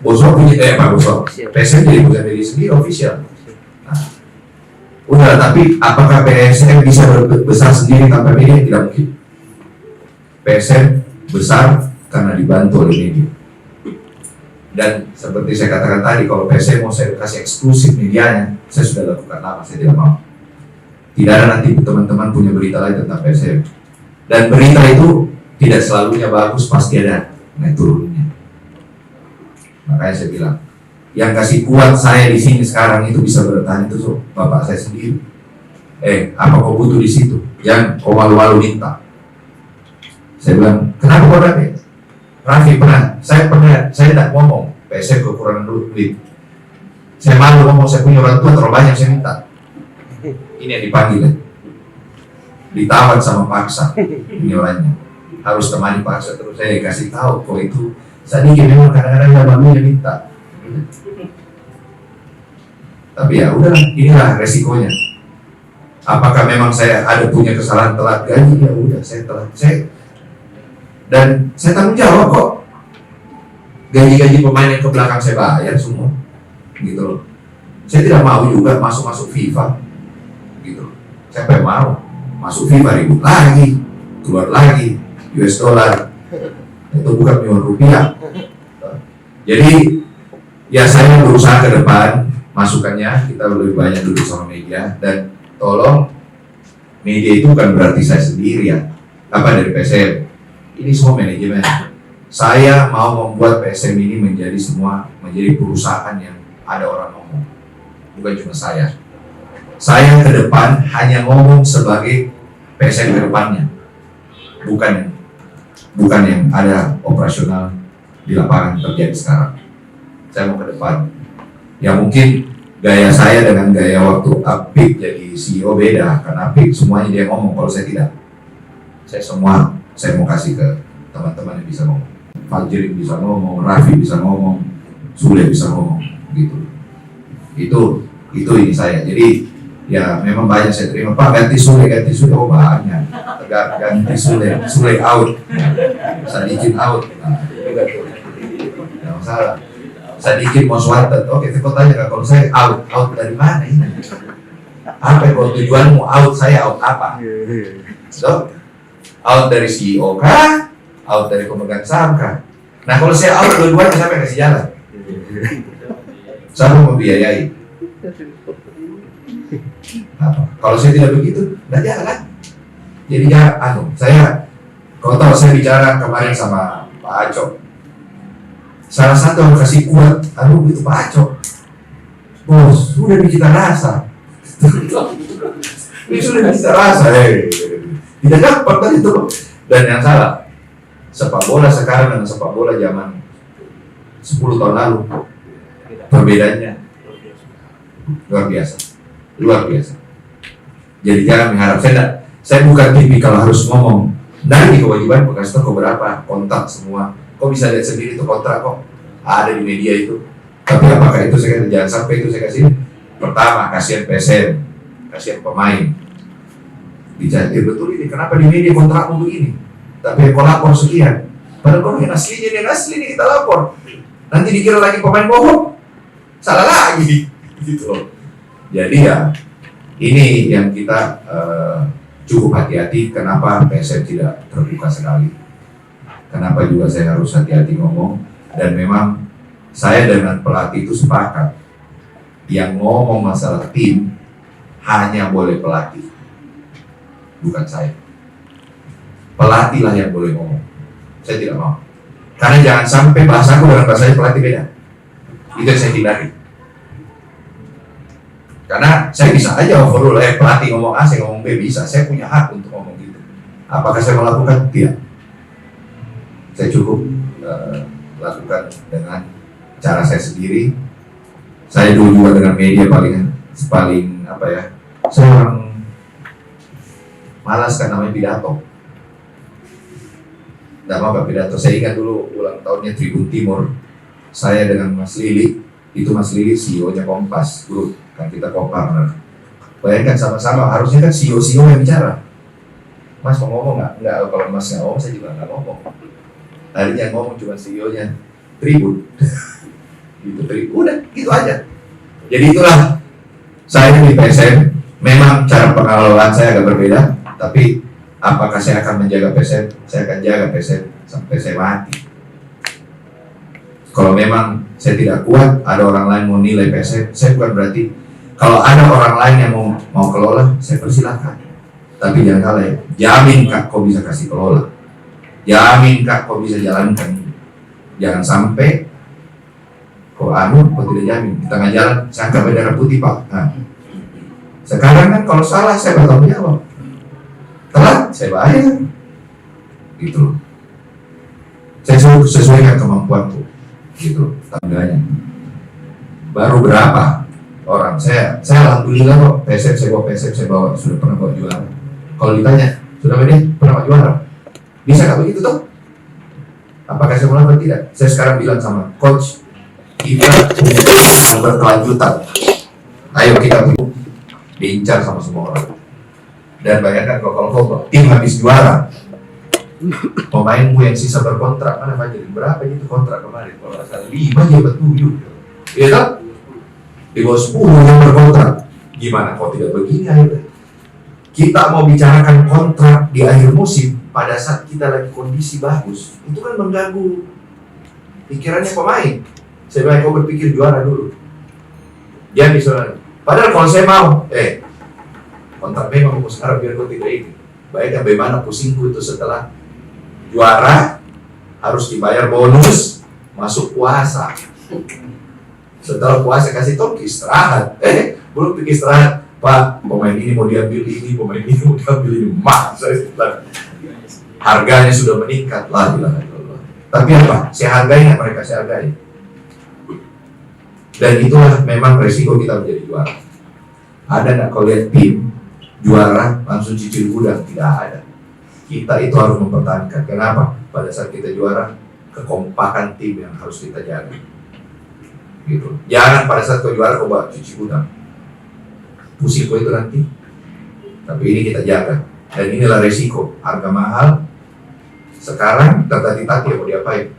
Bosok punya Bosok PSM jadi perusahaan media sendiri official. Nah, udah, tapi apakah PSM bisa besar sendiri tanpa media? Tidak mungkin. PSM besar karena dibantu oleh media. Dan seperti saya katakan tadi, kalau PSM mau saya kasih eksklusif medianya, saya sudah lakukan lama, saya tidak mau. Tidak ada nanti teman-teman punya berita lain tentang PSM. Dan berita itu tidak selalunya bagus, pasti ada naik turunnya. Makanya saya bilang, yang kasih kuat saya di sini sekarang itu bisa bertahan itu bapak saya sendiri. Apa kau butuh di situ? Jangan kau malu-malu minta. Saya bilang, kenapa kau dapat? Raffi saya tidak ngomong PSM kekurangan duit. Saya malu ngomong, saya punya orang tua terlalu banyak, saya minta. Ini yang dipanggil, ditawar sama paksa. Ini orangnya harus temani paksa terus. Saya kasih tahu kalau itu sedikit memang kadang-kadang ya malunya minta. Tapi ya udah, inilah resikonya. Apakah memang saya ada punya kesalahan telat gaji? Ya udah, saya telat. Dan saya tanggung jawab kok. Gaji-gaji pemain yang ke belakang saya bayar semua, gitu loh. Saya tidak mau juga masuk FIFA, gitu loh. Siapa yang mau masuk FIFA ribut lagi, keluar lagi US dollar, itu bukan miliar rupiah. Jadi ya saya berusaha ke depan masukannya kita lebih banyak duduk sama media, dan tolong media itu bukan berarti saya sendiri ya, dari PSM. Ini semua manajemen. Saya mau membuat PSM ini menjadi perusahaan yang ada orang ngomong, bukan cuma saya. Saya ke depan hanya ngomong sebagai PSM ke depannya, bukan yang ada operasional di lapangan terjadi sekarang. Saya mau ke depan. Ya mungkin gaya saya dengan gaya waktu Apik jadi CEO beda, karena Apik semuanya dia ngomong, kalau saya tidak. Saya mau kasih ke teman-teman yang bisa ngomong. Fajrin bisa ngomong, Raffi bisa ngomong, Sule bisa ngomong, gitu. Itu ini saya. Jadi ya memang banyak saya terima. Pak ganti Sule, oh banyak. Ganti Sule out, Sadikin out. Nah, juga tuh. Nggak masalah. Sadikin mau swanted. Oke, kau tanya kalau saya out dari mana ini? Apa kalau tujuanmu out, saya out apa? So, out dari CEO kah? Out dari pemegang saham kah? Nah kalau saya out dua-duanya, siapa yang kasih jalan? Siapa membiayai? Kalau saya tidak begitu, nggak jalan. Jadi kalau tahu saya bicara kemarin sama Pak Aco, salah satu yang kasih kuat, itu Pak Aco. Bos, sudah kita rasa. Ini sudah kita rasa, tidak dapat kan itu. Dan yang salah, sepak bola sekarang dengan sepak bola zaman 10 tahun lalu, perbedaannya luar biasa. Jadi jangan mengharap, saya bukan tipikal harus ngomong. Dari kewajiban kasih toko berapa, kontak semua. Kok bisa lihat sendiri itu kontrak kok ada di media itu. Tapi apakah itu saya jangan sampai itu saya kasih. Pertama, kasihan PSM, kasihan pemain. Dicatat betul ini, kenapa di media kontrakmu begini? Tapi kau lapor sekian. Padahal kau yang asli ini kita lapor. Nanti dikira lagi pemain bohong, salah lagi, gitu loh. Jadi ya, ini yang kita cukup hati-hati. Kenapa PSM tidak terbuka sekali? Kenapa juga saya harus hati-hati ngomong? Dan memang saya dengan pelatih itu sepakat. Yang ngomong masalah tim hanya boleh pelatih, bukan saya. Pelatihlah yang boleh ngomong. Saya tidak mau. Karena jangan sampai bahasaku dengan bahasa pelatih beda. Itu yang saya hindari. Karena saya bisa aja overrule, pelatih ngomong A, saya ngomong B, bisa. Saya punya hak untuk ngomong gitu. Apakah saya melakukan? Tidak. Saya cukup lakukan dengan cara saya sendiri. Saya dulu juga dengan media paling apa ya? Saya orang malas kan namanya pidato. Tidak mau pidato. Saya ingat dulu ulang tahunnya Tribun Timur. Saya dengan Mas Lili, itu Mas Lili CEO-nya Kompas Group, kan kita co-partner. Bayangkan sama-sama, harusnya kan CEO yang bicara. Mas mau ngomong nggak? Nggak, kalau Mas nggak ngomong, saya juga nggak ngomong. Akhirnya ngomong cuma CEO-nya Tribun. Gitu, Tribun, udah, gitu aja. Jadi itulah saya di PSM. Memang cara pengelolaan saya agak berbeda, tapi apakah saya akan menjaga PSM? Saya akan jaga PSM sampai saya mati. Kalau memang saya tidak kuat, ada orang lain mau nilai PSM, saya bukan berarti kalau ada orang lain yang mau kelola, saya persilahkan. Tapi jangan salah ya, jamin Kak kau bisa kasih kelola, jamin Kak kau bisa jalankan. Jangan sampai kau tidak jamin di tengah jalan saya angkat bendera putih Pak. Nah, sekarang kan kalau salah saya bertanggung jawab, telat saya bayar, gitu. Saya sesuaikan kemampuanku, gitu. Tangganya. Baru berapa orang saya alhamdulillah kok PSM saya bawa sudah pernah bawa juara. Kalau ditanya sudah pernah juara, bisa nggak begitu toh? Apakah saya melakukan? Tidak. Saya sekarang bilang sama coach, kita punya yang berkelanjutan. Ayo kita diincar sama semua orang. Dan bayangkan kalau tim habis juara, pemainmu yang sisa berkontrak mana Fajar? Berapa itu kontrak kemarin? Kalau nggak salah 5 ya 7. Iya kan? Di bawah 10 yang berkontrak. Gimana kok tidak begini akhirnya? Kita mau bicarakan kontrak di akhir musim pada saat kita lagi kondisi bagus, itu kan mengganggu pikirannya pemain. Saya bilang kau berpikir juara dulu. Jangan misalnya. Padahal kalau saya mau, kontrak memang mau sekarang biar kau tidak ini. Baiknya bagaimana pusingku itu setelah juara harus dibayar bonus masuk puasa. Setelah puasa kasih toki istirahat. Belum pikir istirahat. Pak, pemain ini mau diambil ini, pemain ini mau diambil ini. Harganya sudah meningkat lah. Tapi apa? Saya hargai mereka, saya hargai. Dan itulah memang resiko kita menjadi juara. Ada nggak kau lihat tim juara langsung cicil gudang? Tidak ada. Kita itu harus mempertahankan. Kenapa? Pada saat kita juara, kekompakan tim yang harus kita jaga. Gitu. Jangan pada saat kau juara kau bawa cuci gudang. Pusing kau itu nanti. Tapi ini kita jaga. Dan inilah resiko. Harga mahal. Sekarang tertati-tati mau diapain?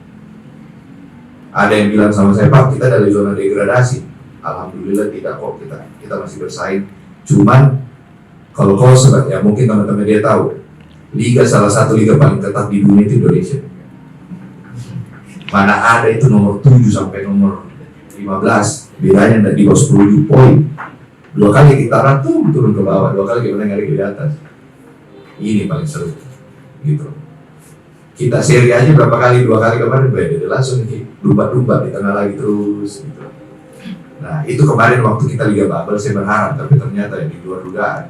Ada yang bilang sama saya, Pak, kita dari zona degradasi. Alhamdulillah tidak kok, kita masih bersaing. Cuman kalau kau ya mungkin teman-teman dia tahu, salah satu liga paling ketat di dunia itu Indonesia. Mana ada itu nomor 7 sampai nomor 15, bedanya di bawah 10 poin. 2 kali kita ratu turun ke bawah, 2 kali kita menang di atas. Ini paling seru, gitu. Kita seri aja berapa kali, 2 kali kemarin beda, langsung dumba-dumba di tengah lagi terus, gitu. Nah itu kemarin waktu kita Liga Bubble saya berharap, tapi ternyata di luar dugaan.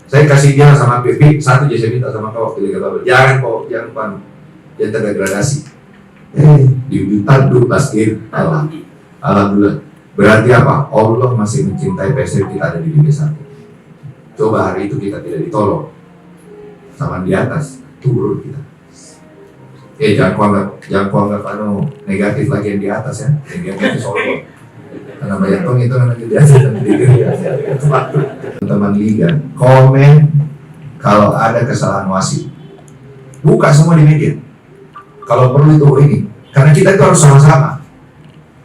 Saya kasih dia sama PP, satu aja saya minta sama kau waktu Liga Bubble, jangan terdegradasi. Ditanduk last game, alhamdulillah. Berarti apa? Allah masih mencintai PSM kita ada di Liga 1. Coba hari itu kita tidak ditolong sama di atas, turun kita. Jangan kuanggap negatif lagi yang di atas ya, negatif soal. Karena banyak tong itu nanti di atas dan di teman liga komen kalau ada kesalahan wasit, buka semua di media. Kalau perlu itu ini, karena kita itu harus sama-sama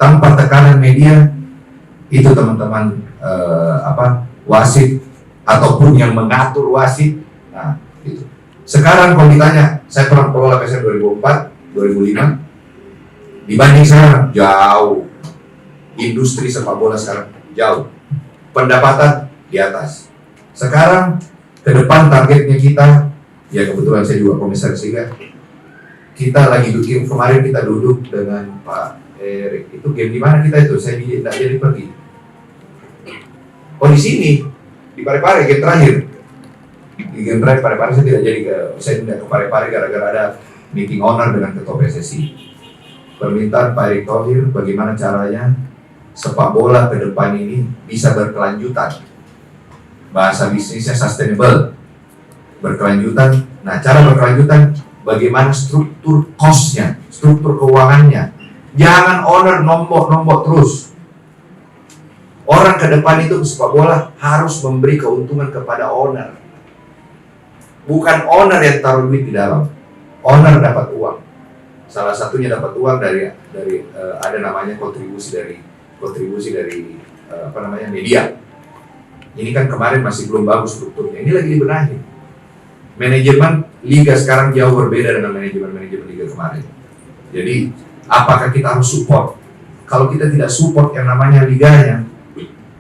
tanpa tekanan media. Itu teman-teman wasit ataupun yang mengatur wasit. Nah itu. Sekarang kalau ditanya, saya pernah kelola PSM 2004, 2005, dibanding sekarang jauh. Industri sepak bola sekarang jauh. Pendapatan di atas. Sekarang ke depan targetnya kita, ya kebetulan saya juga komisaris liga. Kita lagi duduk, kemarin kita duduk dengan Pak Erik. Itu game di mana kita itu? Saya tidak jadi pergi. Oh di sini, di Parepare game terakhir. Di game terakhir Parepare saya tidak jadi saya tidak ke Parepare gara-gara ada meeting owner dengan ketua PSSI. Permintaan Pak Erick Thohir, bagaimana caranya sepak bola ke depan ini bisa berkelanjutan. Bahasa bisnisnya sustainable, berkelanjutan. Nah, cara berkelanjutan bagaimana struktur cost-nya, struktur keuangannya. Jangan owner nombok-nombok terus. Orang ke depan itu sepak bola harus memberi keuntungan kepada owner. Bukan owner yang taruh duit di dalam. Owner dapat uang. Salah satunya dapat uang dari ada namanya kontribusi dari media. Ini kan kemarin masih belum bagus strukturnya. Ini lagi dibenahi. Manajemen liga sekarang jauh berbeda dengan manajemen liga kemarin. Jadi, apakah kita harus support? Kalau kita tidak support yang namanya liganya,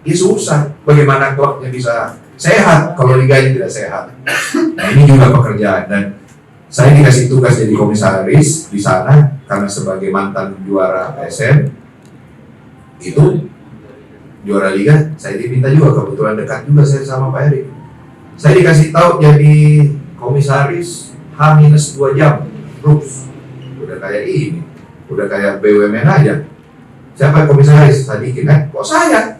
ya susah. Bagaimana klubnya bisa sehat kalau liganya tidak sehat? Nah, ini juga pekerjaan. Dan saya dikasih tugas jadi komisaris di sana karena sebagai mantan juara PSM itu juara liga, saya diminta juga, kebetulan dekat juga saya sama Pak Erick. Saya dikasih tahu jadi komisaris H-2 jam, Rups. Udah kayak ini, udah kayak BUMN aja. Siapa komisaris? Sadikin, kok saya?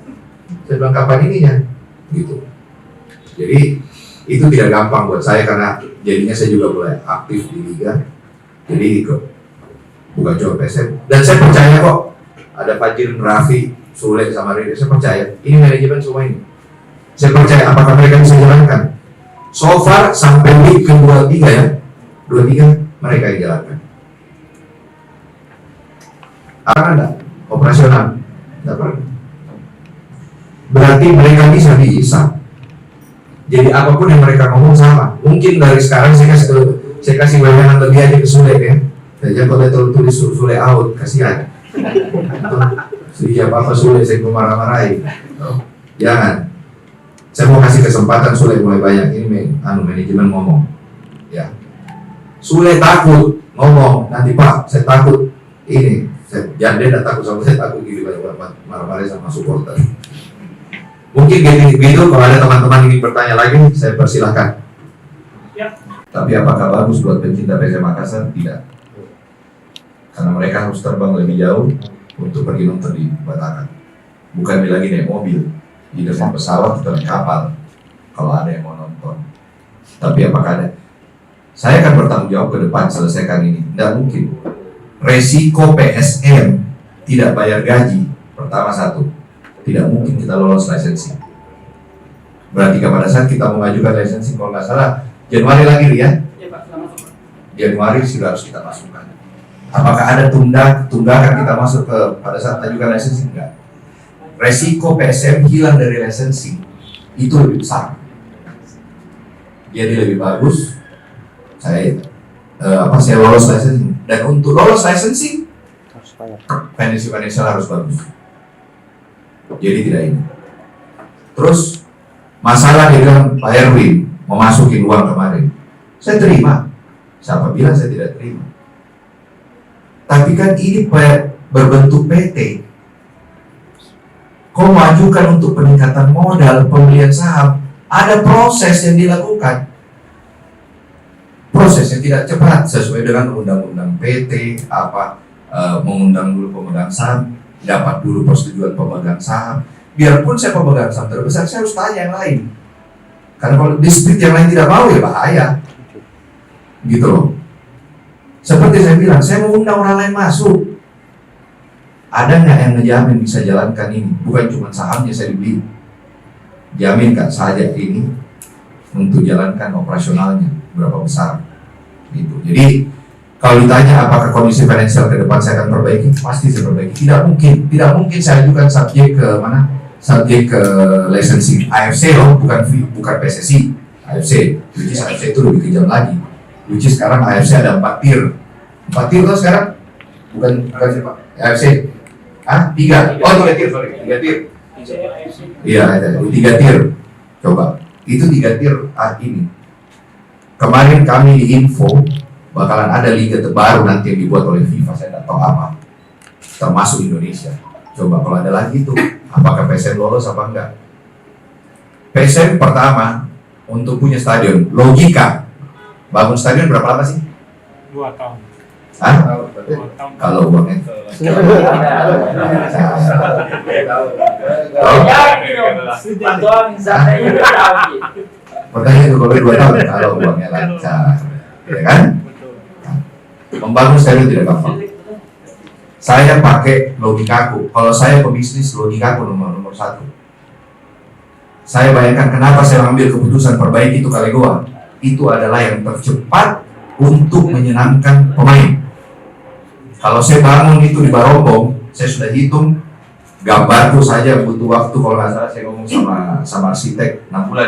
Saya bilang kapan ininya? Gitu. Jadi itu tidak gampang buat saya karena jadinya saya juga mulai aktif di liga. Jadi bukan cuma PSM. Dan saya percaya kok ada Fajir, Raffi, Sule sama Ridho, saya percaya ini manajemen semua ini. Saya percaya apakah mereka bisa jalankan. So far sampai week ke-23 ya, 23 mereka yang jalankan. Ada operasional, tidak pernah. Berarti mereka bisa. Jadi apapun yang mereka ngomong sama. Mungkin dari sekarang saya kasih wewenang lebih aja ke Sule ya. Saya kalau tulis Sule out, kasihan. Siapa Sule saya marah-marahin. Jangan. Saya mau kasih kesempatan Sule mulai banyak. Ini manajemen ngomong. Ya. Sule takut ngomong. Nanti Pak, saya takut ini. Jangan dia takut sama saya, takut gini marah-marahin sama supporter. Mungkin gitu. Kalau ada teman-teman ingin bertanya lagi, saya persilahkan.
Ya.
Tapi apakah bagus buat pencinta PSM Makassar? Tidak. Karena mereka harus terbang lebih jauh untuk pergi nonton di Batangan. Bukan lagi naik mobil, di dalam pesawat atau naik kapal. Kalau ada yang mau nonton. Tapi apakah ada? Saya akan bertanggung jawab ke depan selesaikan ini. Tidak mungkin. Resiko PSM tidak bayar gaji. Pertama satu, tidak mungkin kita lolos licensing. Berarti pada saat kita mengajukan licensing, kalau nggak salah Januari lagi ya?
Ya Pak, sudah masuk.
Januari sudah harus kita masukkan. Apakah ada tunggakan kita masuk ke pada saat ajukan licensing? Enggak. Resiko PSM hilang dari licensing itu lebih besar. Jadi lebih bagus saya lolos licensing. Dan untuk lolos licensing financial harus bagus. Jadi tidak ini. Terus masalah dia bilang Pak Erwin mau masukin uang kemarin. Saya terima. Siapa bilang saya tidak terima? Tapi kan ini berbentuk PT. Kau majukan untuk peningkatan modal, pembelian saham, ada proses yang dilakukan. Proses yang tidak cepat sesuai dengan undang-undang PT, mengundang dulu pemegang saham, dapat dulu persetujuan pemegang saham. Biarpun saya pemegang saham terbesar, saya harus tanya yang lain. Karena kalau distrik yang lain tidak mau ya bahaya. Gitu loh. Seperti saya bilang, saya mau undang orang lain masuk. Ada nggak yang ngejamin bisa jalankan ini? Bukan cuma sahamnya saya dibeli. Jaminkan saja ini untuk jalankan operasionalnya berapa besar. Gitu. Jadi kalau ditanya apakah kondisi finansial ke depan saya akan perbaiki, pasti saya perbaiki. Tidak mungkin saya ajukan subjek ke mana? Subjek ke licensing AFC loh, bukan PSSI. AFC, which is AFC itu lebih kejam lagi. Which is sekarang AFC ada 4 tier. 4 tier loh sekarang? Bukan siapa? AFC. 3. Oh 3 tier, sorry. 3 tier. Iya, ada 3 tier. Coba. Itu 3 tier ini. Kemarin kami di info bakalan ada liga terbaru nanti yang dibuat oleh FIFA, saya tidak tahu apa. Termasuk Indonesia. Coba kalau ada lagi itu, apakah PSM lolos apa enggak? PSM pertama untuk punya stadion, logika bangun stadion berapa lama sih?
2 tahun.
Hah?
2 tahun.
Kalau uangnya?
Sudah doang sana ya tahu.
Pertanyaan itu kalau 2 tahun, kalau uangnya lancar, ya kan? Membangun stadion tidak gampang. Saya pakai logikaku. Kalau saya pebisnis, logikaku nomor 1. Saya bayangkan kenapa saya ambil keputusan perbaiki itu Kalegoa. Itu adalah yang tercepat untuk menyenangkan pemain. Kalau saya bangun itu di Barombong, saya sudah hitung gambarku saja butuh waktu, kalau nggak salah saya ngomong sama arsitek 6 bulan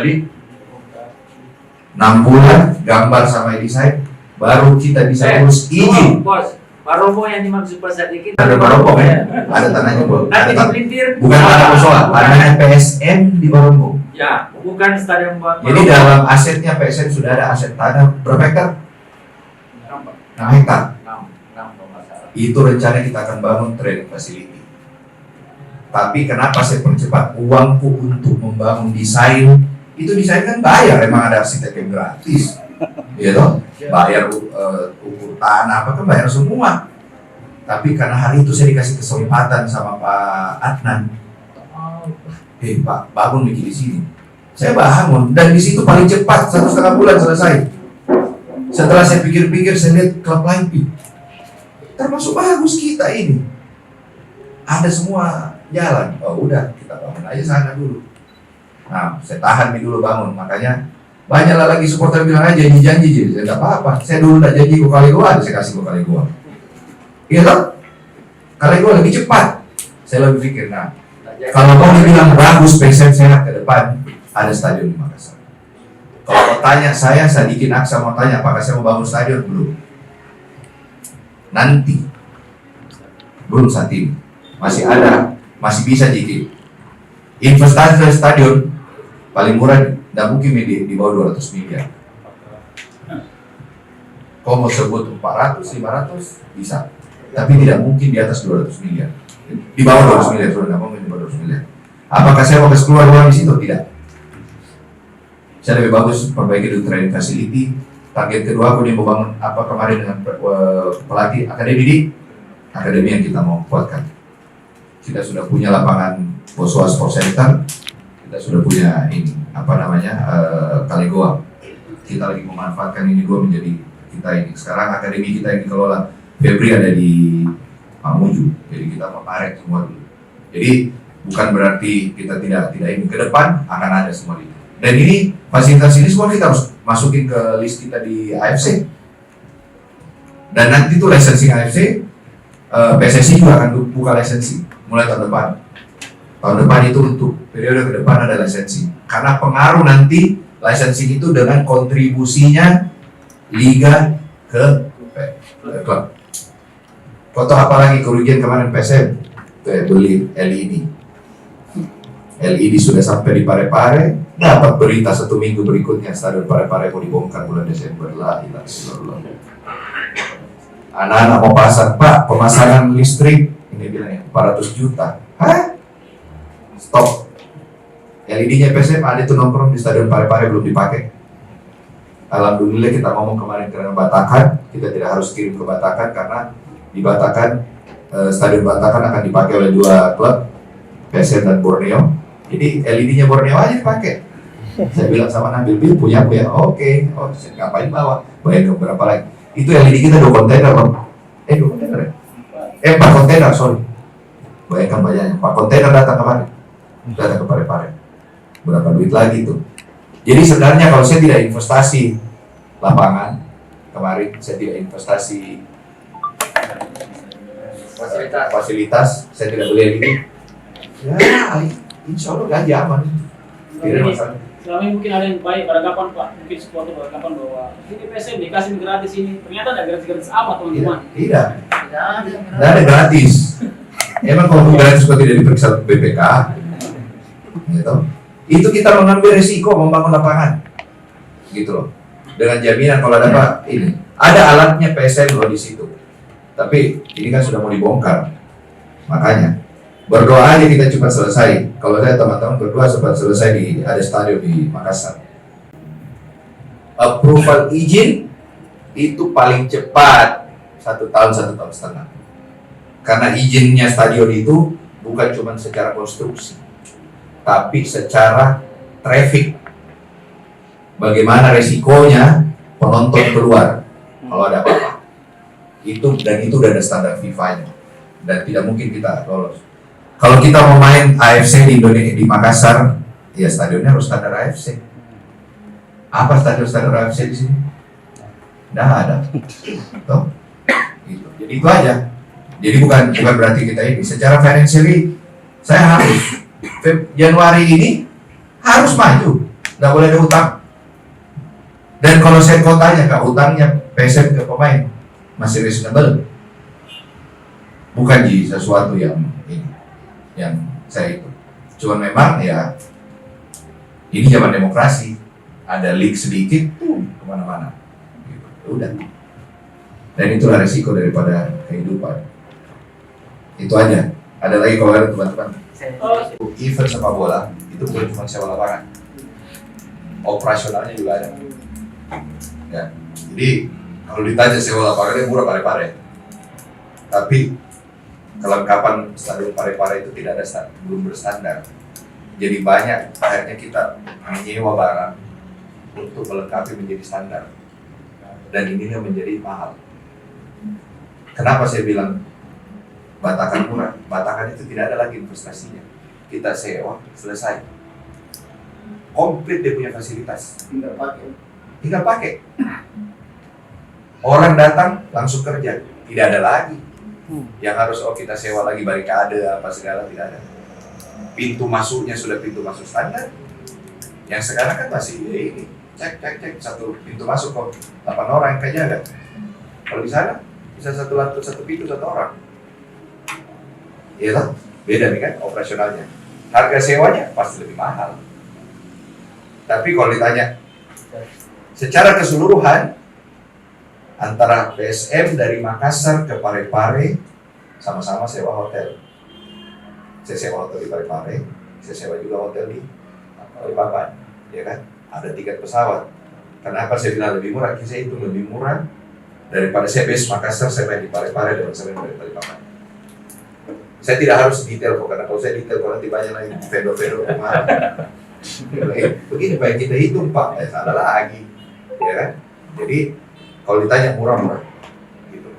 6 bulan gambar sama desain, baru kita bisa urus izin.
Bos, Barombong yang dimaksud pas saat ini.
Ada Barombong ya, ada tanahnya bu.
Nanti dipelintir.
Bukan tanah musola, tanahnya PSM di Barombong.
Ya, bukan stadion Barombong.
Jadi dalam asetnya PSM sudah ada aset tanah berapa hektar? 6 hektar. Itu rencana kita akan bangun training facility. Tapi kenapa saya percepat uangku untuk membangun desain? Itu desain kan bayar, emang ada arsitek yang gratis, gitu. Bayar ukur tanah apa kan bayar semua. Tapi karena hari itu saya dikasih kesempatan sama Pak Adnan, Pak bangun bikin di sini. Saya bangun dan di situ paling cepat 1,5 bulan selesai. Setelah saya pikir-pikir, saya lihat klub lain, termasuk bagus kita ini. Ada semua jalan. Oh udah, kita bangun aja sana dulu. Nah, saya tahan nih dulu bangun. Makanya banyaklah lagi supporter bilang aja janji-janji. Jadi saya tidak apa-apa. Saya dulu tidak janji ke Kalegoa, saya kasih ke Kalegoa. Iya toh? Kalegoa lebih cepat. Saya lebih pikir, nah, kalau kau bilang bagus PSM sehat ke depan, ada stadion di Makassar. Kalau mau tanya saya Sadikin Aksa mau tanya apakah saya mau bangun stadion, belum. Nanti, belum saat ini. Masih ada, masih bisa jadi. Investasi stadion paling murah tidak mungkin di bawah 200 miliar. Kau mau sebut 400, 500 bisa, tapi tidak mungkin di atas 200 miliar. Di bawah 200 miliar, sudah tidak mungkin di bawah 200 miliar. Apakah saya mau keluar uang di situ? Tidak. Saya lebih bagus perbaiki di training facility. Target kedua aku mau bangun apa kemarin dengan pelatih akademi yang kita mau kuatkan. Kita sudah punya lapangan Boswa Sport Center, kita sudah punya ini Kalegoa. Kita lagi memanfaatkan ini dua menjadi kita ini. Sekarang akademi kita yang dikelola Febri ada di Mamuju, jadi kita menarik semua dulu. Jadi bukan berarti kita tidak ini, ke depan akan ada semua itu. Dan ini fasilitas ini semua kita harus masukin ke list kita di AFC. Dan nanti tuh licensing AFC, PSSI juga akan buka licensing mulai tahun depan. Tahun depan itu untuk periode ke depan ada licensing. Karena pengaruh nanti licensing itu dengan kontribusinya liga ke klub. Foto apalagi kerugian kemarin PSM? Beli LED. LED sudah sampai di Parepare, dapat berita 1 minggu berikutnya stadion Parepare mau dibongkar bulan Desember. La ilaha illallah. Anak-anak mau pasang, Pak, pemasangan listrik ini bilangnya 400 juta. Hah? Stop. LED-nya PSM ada itu nongkrong di stadion Parepare belum dipakai. Alhamdulillah kita ngomong kemarin ke Batakan, kita tidak harus kirim ke Batakan karena di Batakan stadion Batakan akan dipakai oleh 2 klub, PSM dan Borneo. Jadi LED-nya Borneo aja dipakai. Saya bilang sama Nabil, punya, oke. Oh, ngapain bawa? Bayar berapa lagi? Itu LED kita 2 kontainer, Bang. 2 kontainer ya? 4 kontainer, sorry. Bayangkan banyaknya, 4 kontainer datang kemarin. Datang ke Parepare. Berapa duit lagi tuh? Jadi sebenarnya kalau saya tidak investasi lapangan, kemarin saya tidak investasi fasilitas, saya tidak beli LED. Ya, insya Allah gaji aman. Tidak masalah.
Selama ini mungkin ada yang baik beranggapan Pak, mungkin supporter beranggapan bahwa ini PSM dikasih gratis ini, ternyata ada gratis apa teman-teman?
Tidak ada gratis. Emang kalau gratis kok tidak diperiksa BPK, gitu. Itu kita mengambil resiko membangun lapangan, gitu loh. Dengan jaminan kalau ada Pak ini, ada alatnya PSM loh di situ. Tapi ini kan sudah mau dibongkar, makanya Berdoa aja kita cepat selesai. Kalau saya teman-teman berdoa cepat selesai ada stadion di Makassar. Approval izin itu paling cepat 1 tahun 1,5 tahun. Karena izinnya stadion itu bukan cuma secara konstruksi, tapi secara traffic. Bagaimana resikonya penonton keluar kalau ada apa-apa. Itu udah ada standar FIFA-nya dan tidak mungkin kita lolos. Kalau kita mau main AFC di Indonesia di Makassar, ya stadionnya harus standar AFC. Apa standar AFC di sini? Nggak ada. Tuh. Gitu. Jadi itu aja. Jadi bukan berarti kita ini secara financially saya harus Januari ini harus maju, nggak boleh ada utang. Dan kalau saya tanya kak, utangnya PSM ke pemain masih reasonable, bukan di sesuatu yang ini yang saya itu. Cuman memang ya ini zaman demokrasi, ada leak sedikit tuh kemana-mana. Gitu. Udah. Dan itulah resiko daripada kehidupan. Itu aja. Ada lagi kalau ada teman-teman. Event sepak bola itu bukan cuma sewa lapangan, operasionalnya juga ada. Ya. Jadi kalau ditanya sewa lapangannya murah Parepare, tapi kelengkapan stadion Parepare itu tidak ada belum berstandar. Jadi banyak akhirnya kita menyewa barang untuk melengkapi menjadi standar, dan ininya menjadi mahal. Kenapa saya bilang Batakan murah? Batakan itu tidak ada lagi investasinya. Kita sewa, selesai. Komplit dia punya fasilitas. Tinggal pakai. Orang datang langsung kerja. Tidak ada lagi yang harus kita sewa lagi barikade apa segala, tidak ada. Pintu masuknya sudah pintu masuk standar. Yang sekarang kan masih ini cek satu pintu masuk kok 8 orang yang jaga. Kalau di sana bisa satu pintu 1 orang. Iya lah, beda nih kan operasionalnya. Harga sewanya pasti lebih mahal. Tapi kalau ditanya secara keseluruhan antara PSM dari Makassar ke Parepare sama-sama sewa hotel. Saya sewa hotel di Parepare, saya sewa juga hotel di Balikpapan, ya kan? Ada tiket pesawat. Kenapa saya bilang lebih murah? Saya itu lebih murah daripada saya base Makassar, saya main di Parepare dan saya main di Balikpapan. Saya tidak harus detail kok, karena kalau saya detail nanti banyak lagi vendor-vendor kemana. Begini Pak, kita hitung Pak, salah lagi, ya kan? Jadi kalau ditanya murah-murah, gitu.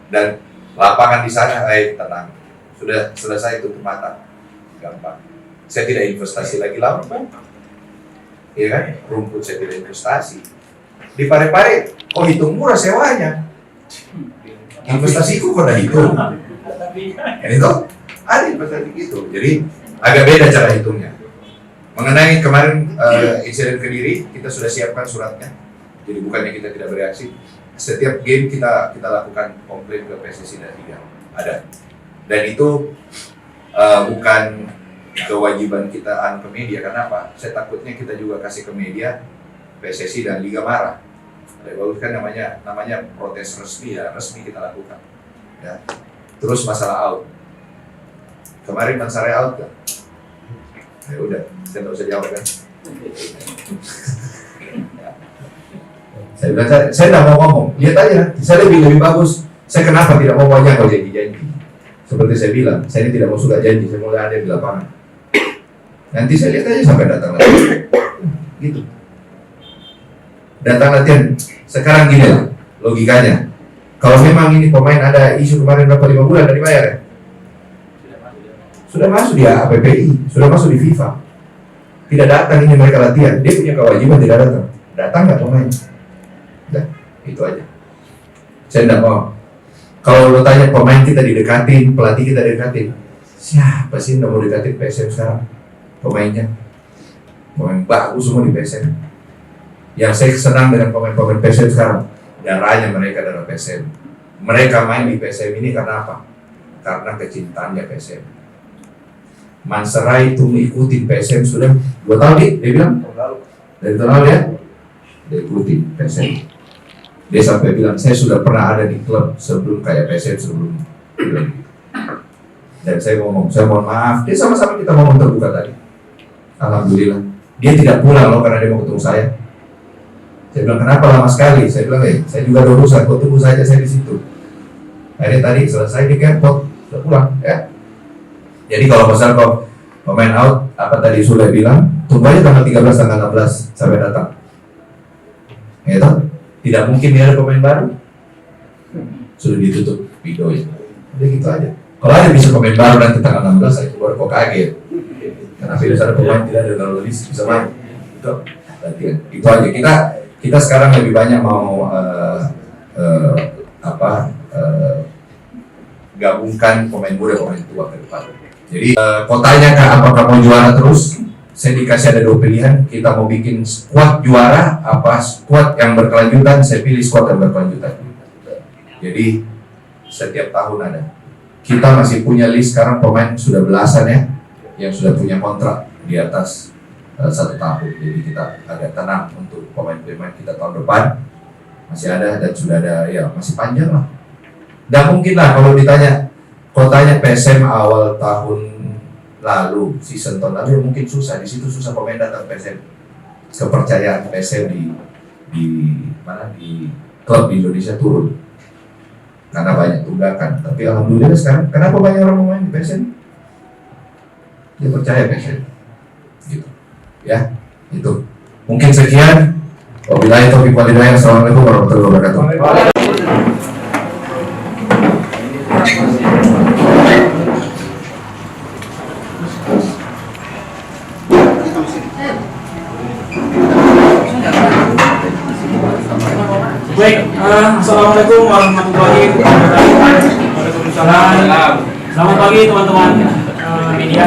Dan lapangan di sana, tenang, sudah selesai tutup mata, gampang. Saya tidak investasi lagi lama, ya kan? Rumput saya tidak investasi. Di Parepare, hitung murah sewanya. Investasiku kok udah hitung. Itu ada investasi gitu. Jadi agak beda cara hitungnya. Mengenai kemarin insiden Kediri, kita sudah siapkan suratnya. Jadi bukannya kita tidak bereaksi. Setiap game kita lakukan komplain ke PSSI dan Liga. Ada. Dan itu bukan kewajiban kita ke media. Kenapa? Saya takutnya kita juga kasih ke media, PSSI dan Liga marah. Kan namanya protes resmi, ya resmi kita lakukan. Ya. Terus masalah out. Kemarin Mansare out kan? Ya udah, saya nggak usah jawab kan. Saya bilang, saya nggak mau ngomong. Lihat aja, saya lebih bagus. Saya kenapa tidak mau banyak kalau janji-janji. Seperti saya bilang, saya ini tidak mau suka janji. Saya mau ada di lapangan. Nanti saya lihat aja sampai datang lagi. Gitu. Datang latihan. Sekarang gini lah, logikanya. Kalau memang ini pemain ada isu kemarin berapa 5 bulan dari bayar ya? Sudah masuk di APPI, sudah masuk di FIFA. Tidak datang ini mereka latihan, dia punya kewajiban tidak datang. Datang nggak pemain? Udah, itu aja. Saya tidak mau. Kalau lo tanya pemain kita didekatin, pelatih kita didekatin, siapa sih yang mau dekatin PSM sekarang? Pemainnya, pemain bagus semua di PSM. Yang saya senang dengan pemain-pemain PSM sekarang, darahnya mereka darah PSM. Mereka main di PSM ini karena apa? Karena kecintaannya PSM. Manserai itu mengikuti PSM sudah 2 tahun nih, dia bilang. Dari tahun lalu ya, dia ikuti PSM. Dia sampai bilang, saya sudah pernah ada di klub sebelum kayak PSM sebelumnya. Dan saya mohon maaf, dia sama-sama kita ngomong terbuka tadi. Alhamdulillah, dia tidak pulang loh karena dia mau ketemu saya. Saya bilang, kenapa lama sekali? Saya bilang, saya juga ada urusan, kau tunggu saja saya di situ. Akhirnya tadi selesai di airport, sudah pulang ya. Jadi kalau pasal kau pemain out, apa tadi Sule bilang, tunggu aja tanggal 13, tanggal 16 sampai datang. Gitu? Tidak mungkin dia ada pemain baru. Sudah ditutup videonya. Jadi gitu aja. Kalau ada bisa pemain baru nanti tanggal 16, saya keluar kok kaget. Karena tidak ada pemain tidak ada kalau bisa main. Itu berarti kan. Itu aja. Kita sekarang lebih banyak mau gabungkan pemain muda pemain tua ke depan. Jadi kotanya Kak, apakah mau juara terus? Saya dikasih ada 2 pilihan. Kita mau bikin squad juara apa squad yang berkelanjutan? Saya pilih squad yang berkelanjutan. Jadi setiap tahun ada. Kita masih punya list sekarang pemain sudah belasan ya, yang sudah punya kontrak di atas 1 tahun. Jadi kita agak tenang untuk pemain-pemain kita tahun depan masih ada dan sudah ada ya masih panjang lah. Dan mungkin lah kalau ditanya kotanya PSM awal tahun lalu, season tahun lalu ya mungkin susah, di situ susah pemain datang PSM. Kepercayaan PSM di klub di Indonesia turun karena banyak tunggakan. Tapi alhamdulillah sekarang kenapa banyak orang main di PSM? Dia percaya PSM. Gitu. Ya, itu. Mungkin sekian. Wabillahi taufiq wal hidayah. Assalamualaikum warahmatullahi wabarakatuh.
Baik, assalamualaikum warahmatullahi wabarakatuh. Waalaikumsalam. Selamat pagi teman-teman media.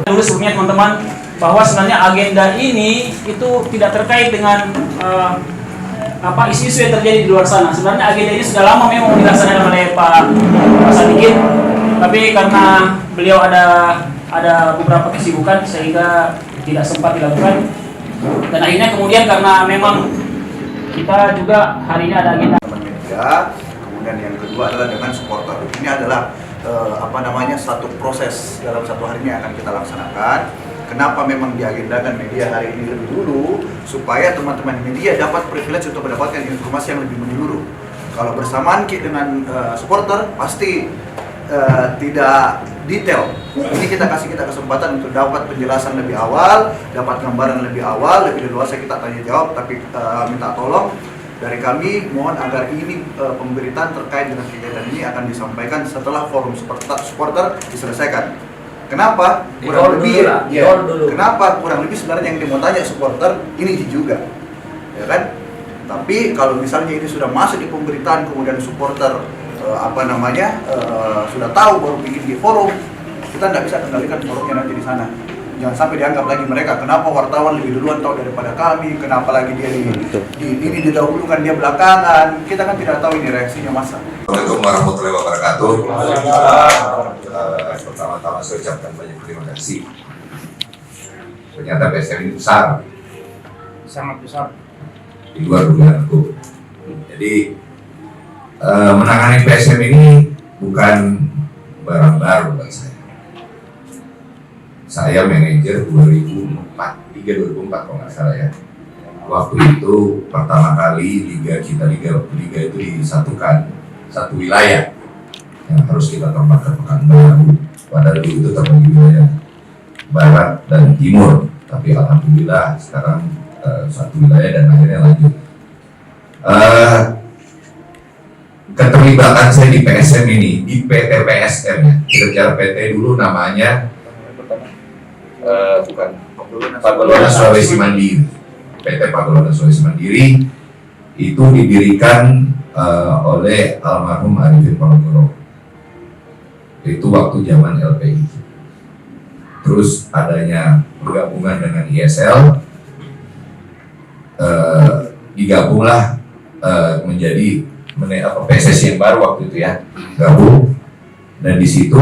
Dulu sebelumnya teman-teman bahwa sebenarnya agenda ini itu tidak terkait dengan isu-isu yang terjadi di luar sana. Sebenarnya agenda ini sudah lama memang dilaksanakan oleh Pak Sadikin, tapi karena beliau ada beberapa kesibukan sehingga tidak sempat dilakukan. Dan akhirnya kemudian karena memang kita juga hari ini ada agenda
media, kemudian yang kedua adalah dengan supporter. Ini adalah satu proses dalam satu hari ini akan kita laksanakan. Kenapa memang diagendakan media hari ini lebih dulu, supaya teman-teman media dapat privilege untuk mendapatkan informasi yang lebih menyeluruh. Kalau bersamaan dengan supporter pasti tidak detail. Ini kita kasih kesempatan untuk dapat penjelasan lebih awal, dapat gambaran lebih awal, lebih leluasa kita tanya jawab, tapi minta tolong dari kami, mohon agar ini pemberitaan terkait dengan kegiatan ini akan disampaikan setelah forum supporter diselesaikan. Kenapa? Kurang lebih kenapa kurang lebih sebenarnya yang dia mau tanya supporter ini juga, ya kan? Tapi kalau misalnya ini sudah masuk di pemberitaan kemudian supporter sudah tahu baru bikin di forum, kita tidak bisa kendalikan forumnya nanti di sana. Jangan sampai dianggap lagi mereka kenapa wartawan lebih duluan tahu daripada kami, kenapa lagi dia ini didahulukan dia belakangan. Kita kan tidak tahu ini reaksinya masa.
Assalamualaikum warahmatullahi wabarakatuh. Pertama-tama saya ucapkan banyak terima kasih. Ternyata PSM ini besar,
sangat besar
di luar dugaanku. Jadi menangani PSM ini bukan barang baru buat saya. Saya manajer 2004 kalau nggak salah ya. Waktu itu pertama kali liga itu disatukan satu wilayah yang harus kita tempatkan Pekanbaru. Padahal itu terbagi wilayah barat dan timur. Tapi alhamdulillah sekarang satu wilayah dan akhirnya lanjut. Keterlibatan saya di PSM ini, di PT PSM ya. Kita bicara PT dulu namanya Pagolona Sulawesi Mandiri. PT Pagolona Sulawesi Mandiri itu didirikan oleh almarhum Arifin Ponorogo. Itu waktu zaman LPI. Terus adanya pergabungan dengan ISL, digabunglah menjadi PSSI yang baru waktu itu ya, gabung. Dan di situ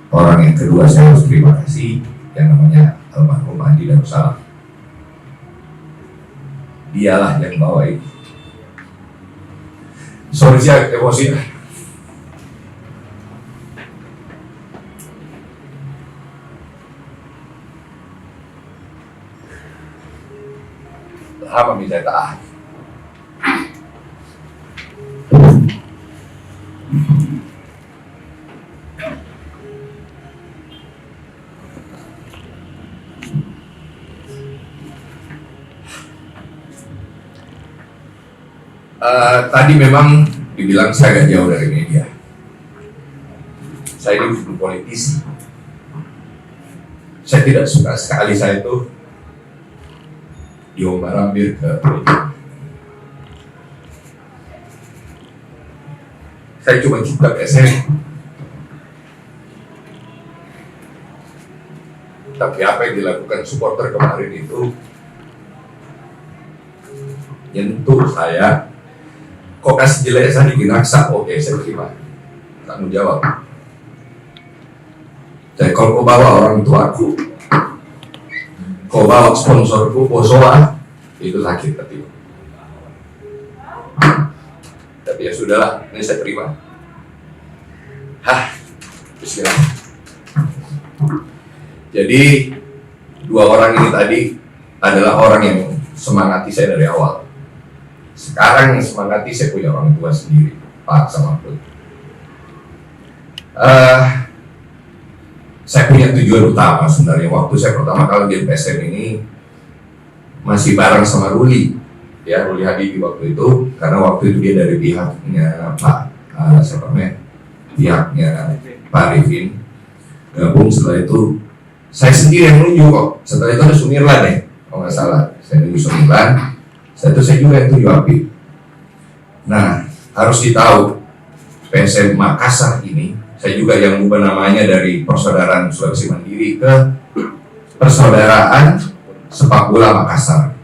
orang yang kedua saya harus terima kasih yang namanya almarhum Andi Darussalam. Dialah yang bawa ini. Sorry saya emosi. Hama bisa taat. Tadi memang dibilang saya agak jauh dari media. Saya ini bukan politisi. Saya tidak suka sekali saya itu diombar-ambir ke politik. Saya cuma cinta PSM. Tapi apa yang dilakukan supporter kemarin itu nyentuh saya. Kok kasih jelek saya diginaksa? Oke, saya terima. Tanggung jawab. Jadi kalau kau bawa orang tuaku, kau bawa sponsorku, Bosowa, itu sakit hati. Tapi ya sudahlah, ini saya terima. Bismillah. Jadi dua orang ini tadi adalah orang yang semangati saya dari awal. Sekarang yang semangati saya punya orang tua sendiri, Pak sama Put. Saya punya tujuan utama sebenarnya. Waktu saya pertama kali di PSM ini masih bareng sama Ruli, ya Ruli Habibie waktu itu, karena waktu itu dia dari pihaknya Pak pihaknya Pak Arifin gabung. Setelah itu saya sendiri yang nunjuk kok. Setelah itu ada Sumirlan ya, kalau nggak salah. Saya nunjuk Sumirlan. Setelah itu saya juga yang tunjuk Habib. Nah, harus ditahu PSM Makassar ini, saya juga yang ubah namanya dari Persaudaraan Sulawesi Mandiri ke Persaudaraan Sepak Bola Makassar.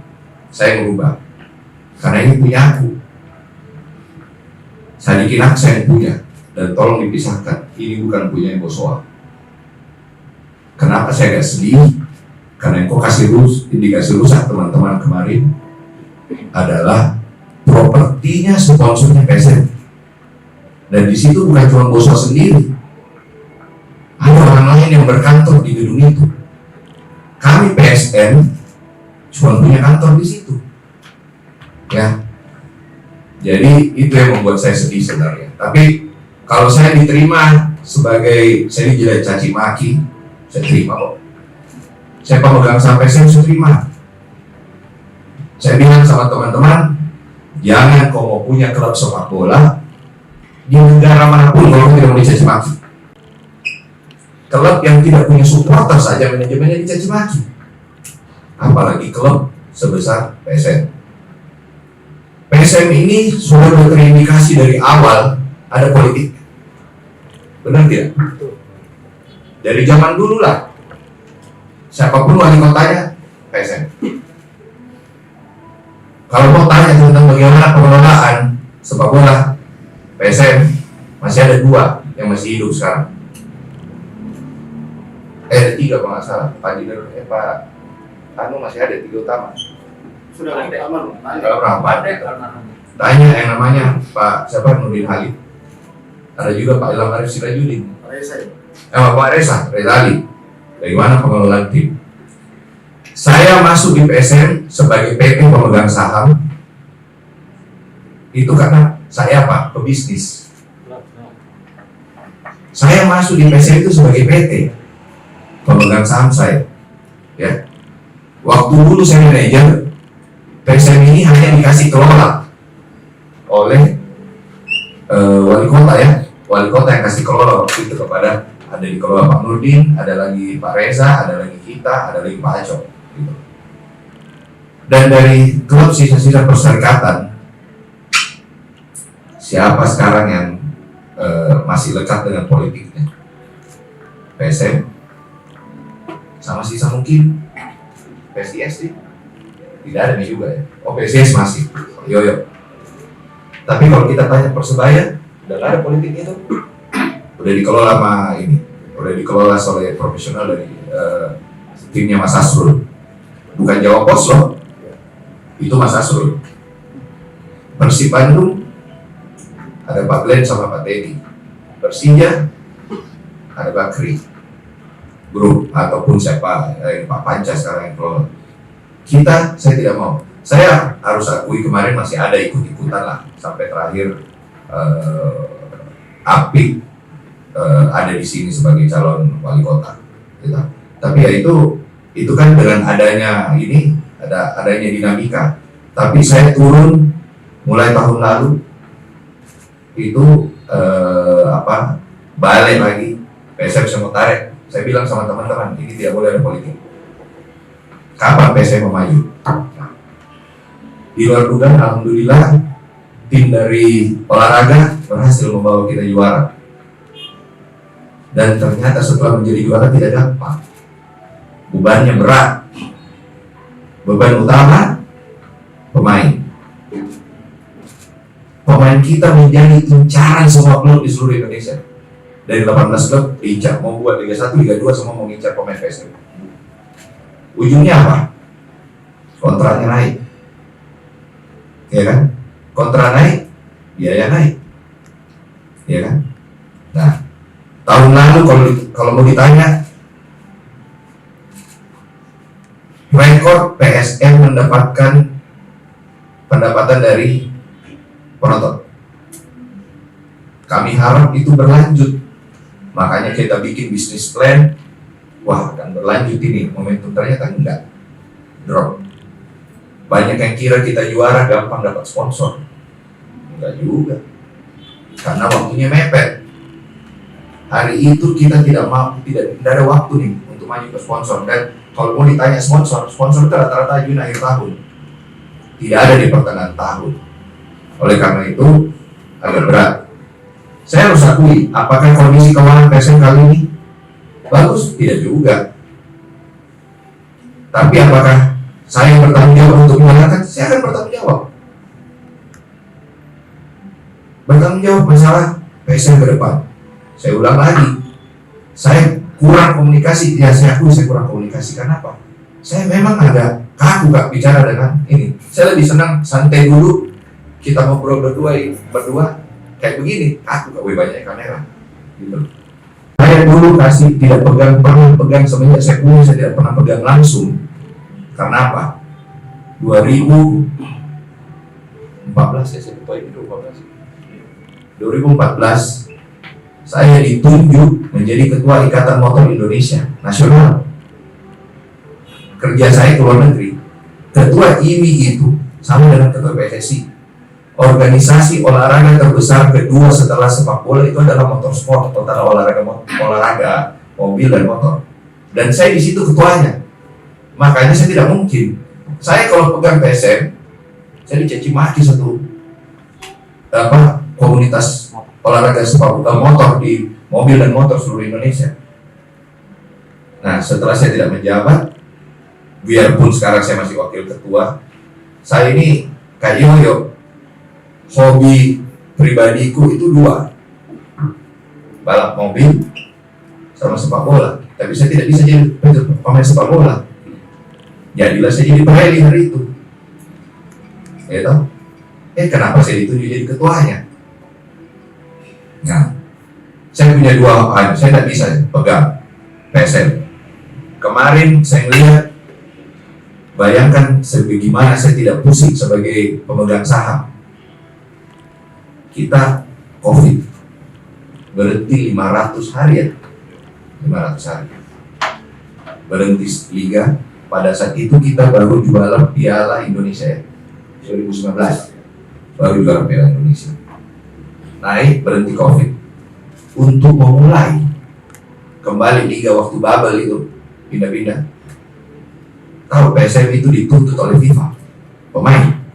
Saya merubah karena ini punya aku. Sadikin Aksa yang punya, dan tolong dipisahkan. Ini bukan punya Bosowa. Kenapa saya agak sedih? Karena yang kau kasih indikasi rusak teman-teman kemarin adalah propertinya sponsornya PSM. Dan di situ bukan cuma Bosowa sendiri, ada orang lain yang berkantor di gedung itu. Kami PSM cuma punya kantor di situ, ya. Jadi itu yang membuat saya sedih sebenarnya. Tapi kalau saya diterima sebagai, saya dijelek caci maki, saya terima kok. Saya pemegang sampai saya terima. Saya bilang sama teman-teman, jangan kau mau punya klub sepak bola di negara manapun kalau tidak mau dicaci maki. Klub yang tidak punya supporter saja manajemennya dicaci maki, apalagi klub sebesar PSM. PSM ini sudah terindikasi dari awal ada politik, benar tidak? Dari zaman dulu lah, siapapun wali kotanya PSM. Kalau mau tanya tentang bagaimana pengelolaan sepak bola PSM, masih ada dua yang masih hidup sekarang. Ada tiga kalau nggak salah. Pak Dinur, Pak Anu masih ada tiga utama.
Sudah utama.
Kalau berapa? Tanya yang namanya Pak siapa, Nurdin Halid. Ada juga Pak Ilham Arif Sirajudin. Pak Reza Ali. Bagaimana pengelolaan tim? Saya masuk di PSM sebagai PT pemegang saham itu karena saya apa? Pebisnis. Saya masuk di PSM itu sebagai PT pemegang saham saya, ya. Waktu dulu saya manajer, PSM ini hanya dikasih kelola oleh wali kota, ya. Wali kota yang kasih kelola waktu itu kepada, ada dikelola Pak Nurdin, ada lagi Pak Reza, ada lagi kita, ada lagi Pak Acok. Gitu. Dan dari klub sisa-sisa perserikatan, siapa sekarang yang masih lekat dengan politiknya? PSM sama sisa mungkin PSIS sih, tidak ada nih juga ya. Oh PSIS masih, yo. Tapi kalau kita tanya Persebaya, udah nggak ada politiknya tuh, udah dikelola sama ini, udah dikelola oleh profesional dari timnya Mas Asrul. Bukan Jawa Pos loh, itu Mas Asrul. Persib Bandung ada Pak Glenn sama Pak Teddy. Persija ada Bakri Grup ataupun siapa, Pak Panca sekarang yang kelola. Kita, saya tidak mau. Saya harus akui kemarin masih ada ikut-ikutan lah sampai terakhir Apik ada di sini sebagai calon wali kota, gitu. Tapi ya itu kan dengan adanya ini adanya dinamika. Tapi saya turun mulai tahun lalu itu balik lagi PSM saya mau tarik. Saya bilang sama teman-teman ini tidak boleh ada politik. Kapan PSM mau maju? Di luar dugaan, alhamdulillah tim dari olahraga berhasil membawa kita juara. Dan ternyata setelah menjadi juara tidak gampang. Bebannya berat. Beban utama pemain. Pemain kita menjadi incaran semua klub di seluruh Indonesia. Dari 18 klub incar, mau buat Liga 1, Liga 2 semua mau ngincar pemain PSM. Ujungnya apa? Kontraknya naik. Ya kan? Kontrak naik, biaya naik. Ya kan? Nah, tahun lalu kalau mau ditanya rekor PSM mendapatkan pendapatan dari penonton. Kami harap itu berlanjut. Makanya kita bikin bisnis plan. Wah, akan berlanjut ini momentum, ternyata enggak. Drop. Banyak yang kira kita juara gampang dapat sponsor. Enggak juga. Karena waktunya mepet. Hari itu kita tidak ada waktu nih untuk maju ke sponsor. Dan kalau mau ditanya sponsor itu rata-rata ajuin akhir tahun. Tidak ada di pertengahan tahun. Oleh karena itu agak berat. Saya harus akui, apakah kondisi keuangan PSM kali ini bagus? Tidak juga. Tapi apakah saya yang bertanggung jawab untuk mengatakan? Saya akan bertanggung jawab. Bertanggung jawab masalah PSM ke depan. Saya ulang lagi, saya kurang komunikasi. Ya, saya akui saya kurang komunikasi. Kenapa? Saya memang agak kaku Kak bicara dengan ini. Saya lebih senang santai dulu. Kita ngobrol berdua kayak begini. Aku gak banyak kamera. Gitu. Saya dulu tidak pernah pegang semenjak saya kuliah, saya tidak pernah pegang langsung. Karena apa? 2014 ya, saya lupa ini 2014 saya ditunjuk menjadi ketua Ikatan Motor Indonesia Nasional. Kerja saya ke luar negeri. Ketua IMI itu sama dengan ketua PSSI. Organisasi olahraga terbesar kedua setelah sepak bola itu adalah motorsport, total olahraga mobil dan motor. Dan saya di situ ketuanya. Makanya saya tidak mungkin. Saya kalau pegang PSM, saya dicaci maki satu komunitas olahraga sepak motor di mobil dan motor seluruh Indonesia. Nah, setelah saya tidak menjabat, biarpun sekarang saya masih wakil ketua, saya ini kayak yoyo. Hobi pribadiku itu dua, balap mobil sama sepak bola. Tapi saya tidak bisa jadi pemain sepak bola. Jadilah saya jadi Pirelli hari itu. Ya toh? Kenapa saya ditunjuk jadi ketuanya? Nah, saya punya saya tidak bisa pegang PSM. Kemarin saya melihat, bayangkan sebagaimana saya tidak pusing sebagai pemegang saham. Kita COVID berhenti 500 hari ya, 500 hari berhenti liga. Pada saat itu kita baru juara Piala Indonesia ya, 2019 baru juara Piala Indonesia. Naik berhenti COVID untuk memulai kembali liga waktu bubble itu pindah-pindah. Tahu PSM itu dituntut oleh FIFA pemain,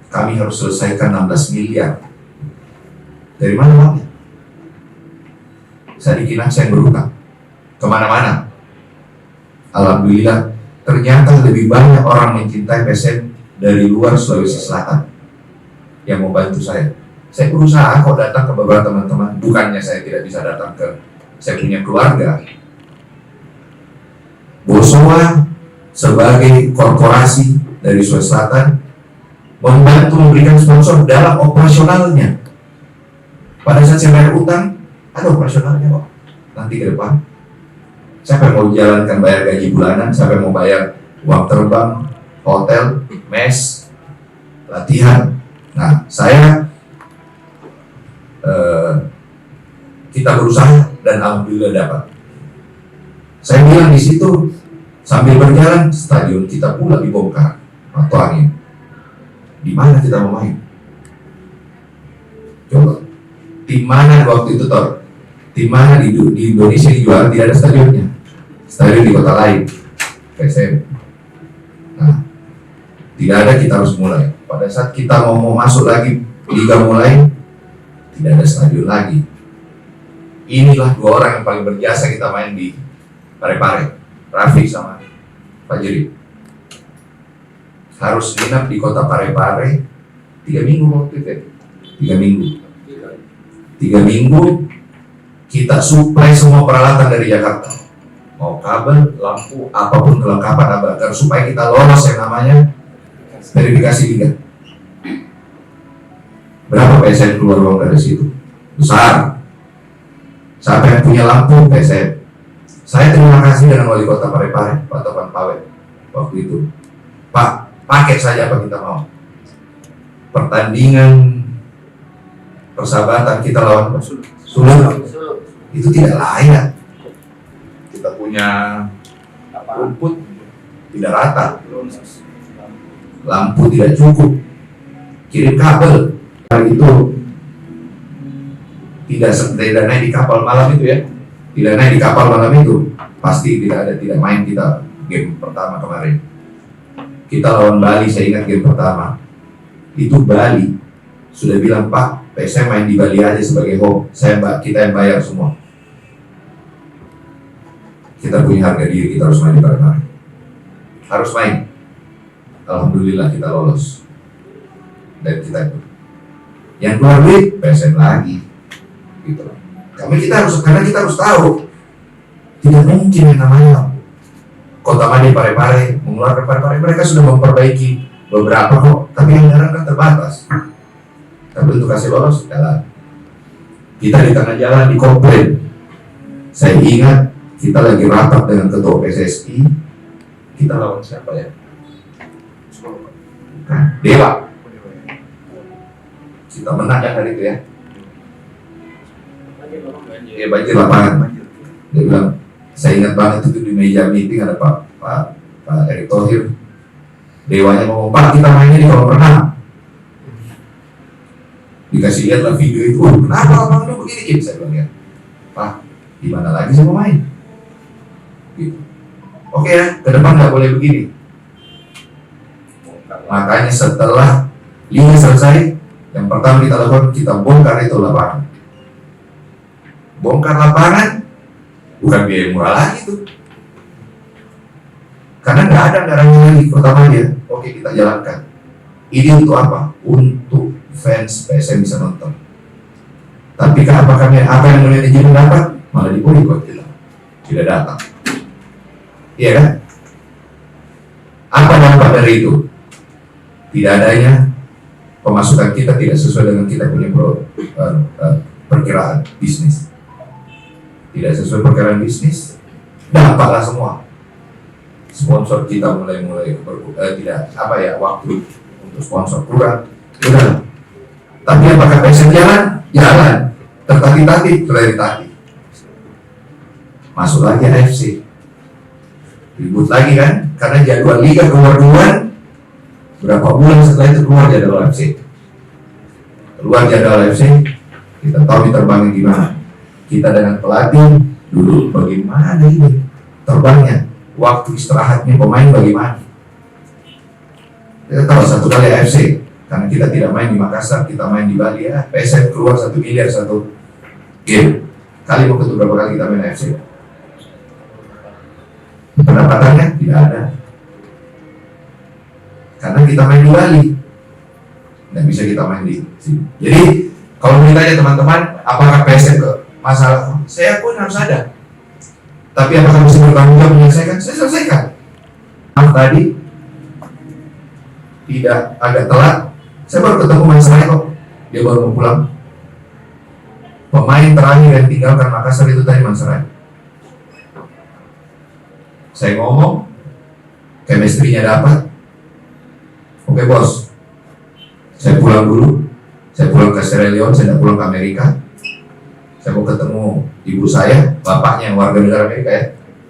kami harus selesaikan 16 miliar. Dari mana uangnya? Saya dikira saya berutang kemana-mana. Alhamdulillah, ternyata lebih banyak orang mencintai PSM dari luar Sulawesi Selatan yang mau bantu saya. Saya berusaha kok datang ke beberapa teman-teman. Bukannya saya tidak bisa datang ke saya punya keluarga. Bosowa sebagai korporasi dari Sulawesi Selatan membantu memberikan sponsor dalam operasionalnya. Pada saat saya bayar utang, ada operasionalnya kok. Nanti ke depan, siapa yang mau jalankan bayar gaji bulanan, siapa yang mau bayar uang terbang, hotel, mes, latihan. Nah, kita berusaha dan alhamdulillah dapat. Saya bilang di situ sambil berjalan stadion kita pula dibongkar atau angin. Di mana kita mau main? Coba. Tim mana waktu itu Tor? Tim mana di Indonesia yang juara tidak ada stadionnya? Stadion di kota lain. PSM. Nah, tidak ada, kita harus mulai. Pada saat kita mau masuk lagi liga mulai, tidak ada stadion lagi. Inilah dua orang yang paling berjasa kita main di Parepare, Rafi sama Pak Jeri. Harus nginap di kota Parepare 3 minggu waktu itu. 3 minggu. 3 minggu kita suplai semua peralatan dari Jakarta. Mau kabel, lampu, apapun kelengkapan agar supaya kita lolos yang namanya verifikasi liga. Berapa PSM keluar uang dari situ? Besar. Siapa yang punya lampu? PSM. Saya terima kasih dengan wali kota Parepare, Pak Topan Pawe, waktu itu. Pak, pakai saja apa kita mau. Pertandingan persahabatan kita lawan Solo itu tidak layak. Kita punya rumput tidak rata, lampu tidak cukup, kirim kabel. Hari itu tidak naik di kapal malam itu ya, tidak naik di kapal malam itu, pasti tidak main kita game pertama kemarin. Kita lawan Bali, saya ingat game pertama itu Bali sudah bilang, Pak, PSM main di Bali aja sebagai home, kita yang bayar semua. Kita punya harga diri, kita harus main di Parepare. Harus main. Alhamdulillah kita lolos. Dan kita yang keluar duit PSM lagi. Gitu. Karena kita harus tahu, tidak mungkin yang namanya Kota Madi Parepare mengeluarkan Parepare. Mereka sudah memperbaiki beberapa kok, tapi anggaran kan terbatas. Tapi untuk kasih lolos jalan. Kita di tengah jalan dikomplain. Saya ingat kita lagi rapat dengan ketua PSSI. Kita lawan siapa ya? Nah, Dewa. Kita menang kan hari itu ya. Dia banjir lapangan. Dia bilang, saya ingat banget itu di meja meeting ada Pak Erick Thohir. Dewanya ngomong, Pak, kita mainnya di kolam renang. Dikasih lihatlah video itu, kenapa abang lu begini? Saya bilang ya, Pak, di mana lagi saya mau main? Gitu. Oke ya, ke depan nggak boleh begini. Makanya setelah liga selesai, yang pertama kita lakukan, kita bongkar itu lapangan. Bongkar lapangan, bukan biaya murah lagi tuh. Karena nggak ada anggarannya lagi, pertama dia. Oke, kita jalankan. Ini untuk apa? Untuk fans PSM bisa nonton. Tapi apakah apa yang manajemen dapat? Malah diboikot tidak datang. Iya kan? Apa dampak dari itu? Tidak adanya pemasukan kita tidak sesuai dengan kita punya perkiraan bisnis. Tidak sesuai perkiraan bisnis, dampaklah semua. Sponsor kita mulai tidak waktu untuk sponsor kurang. Udah. Tapi apakah PSM jalan? Jalan. Tertati-tati, masuk lagi AFC. Ribut lagi kan? Karena jadwal liga keluar duluan. Berapa bulan setelah itu keluar jadwal AFC. Keluar jadwal AFC, kita tahu diterbangin gimana. Kita dengan pelatih dulu bagaimana ini terbangnya, waktu istirahatnya pemain bagaimana. Kita tahu satu kali AFC, karena kita tidak main di Makassar, kita main di Bali ya. PSM keluar 1 miliar satu game. Kali mau ketemu berapa kali kita main AFC? Pendapatannya tidak ada. Karena kita main di Bali, nggak bisa kita main di sini. Jadi kalau ditanya teman-teman, apakah PSM ke masalah? Saya pun harus ada. Tapi apakah bisa bertanggung jawab menyelesaikan? Saya selesaikan. Tadi tidak agak telat. Saya baru ketemu main saya kok. Dia baru mau pulang. Pemain terakhir yang tinggalkan Makassar itu tadi Mansarai. Saya ngomong, chemistry-nya dapat. Oke bos, Saya pulang dulu, saya pulang ke Sierra Leone, saya tidak pulang ke Amerika. Saya mau ketemu ibu saya, bapaknya yang warga negara Amerika ya.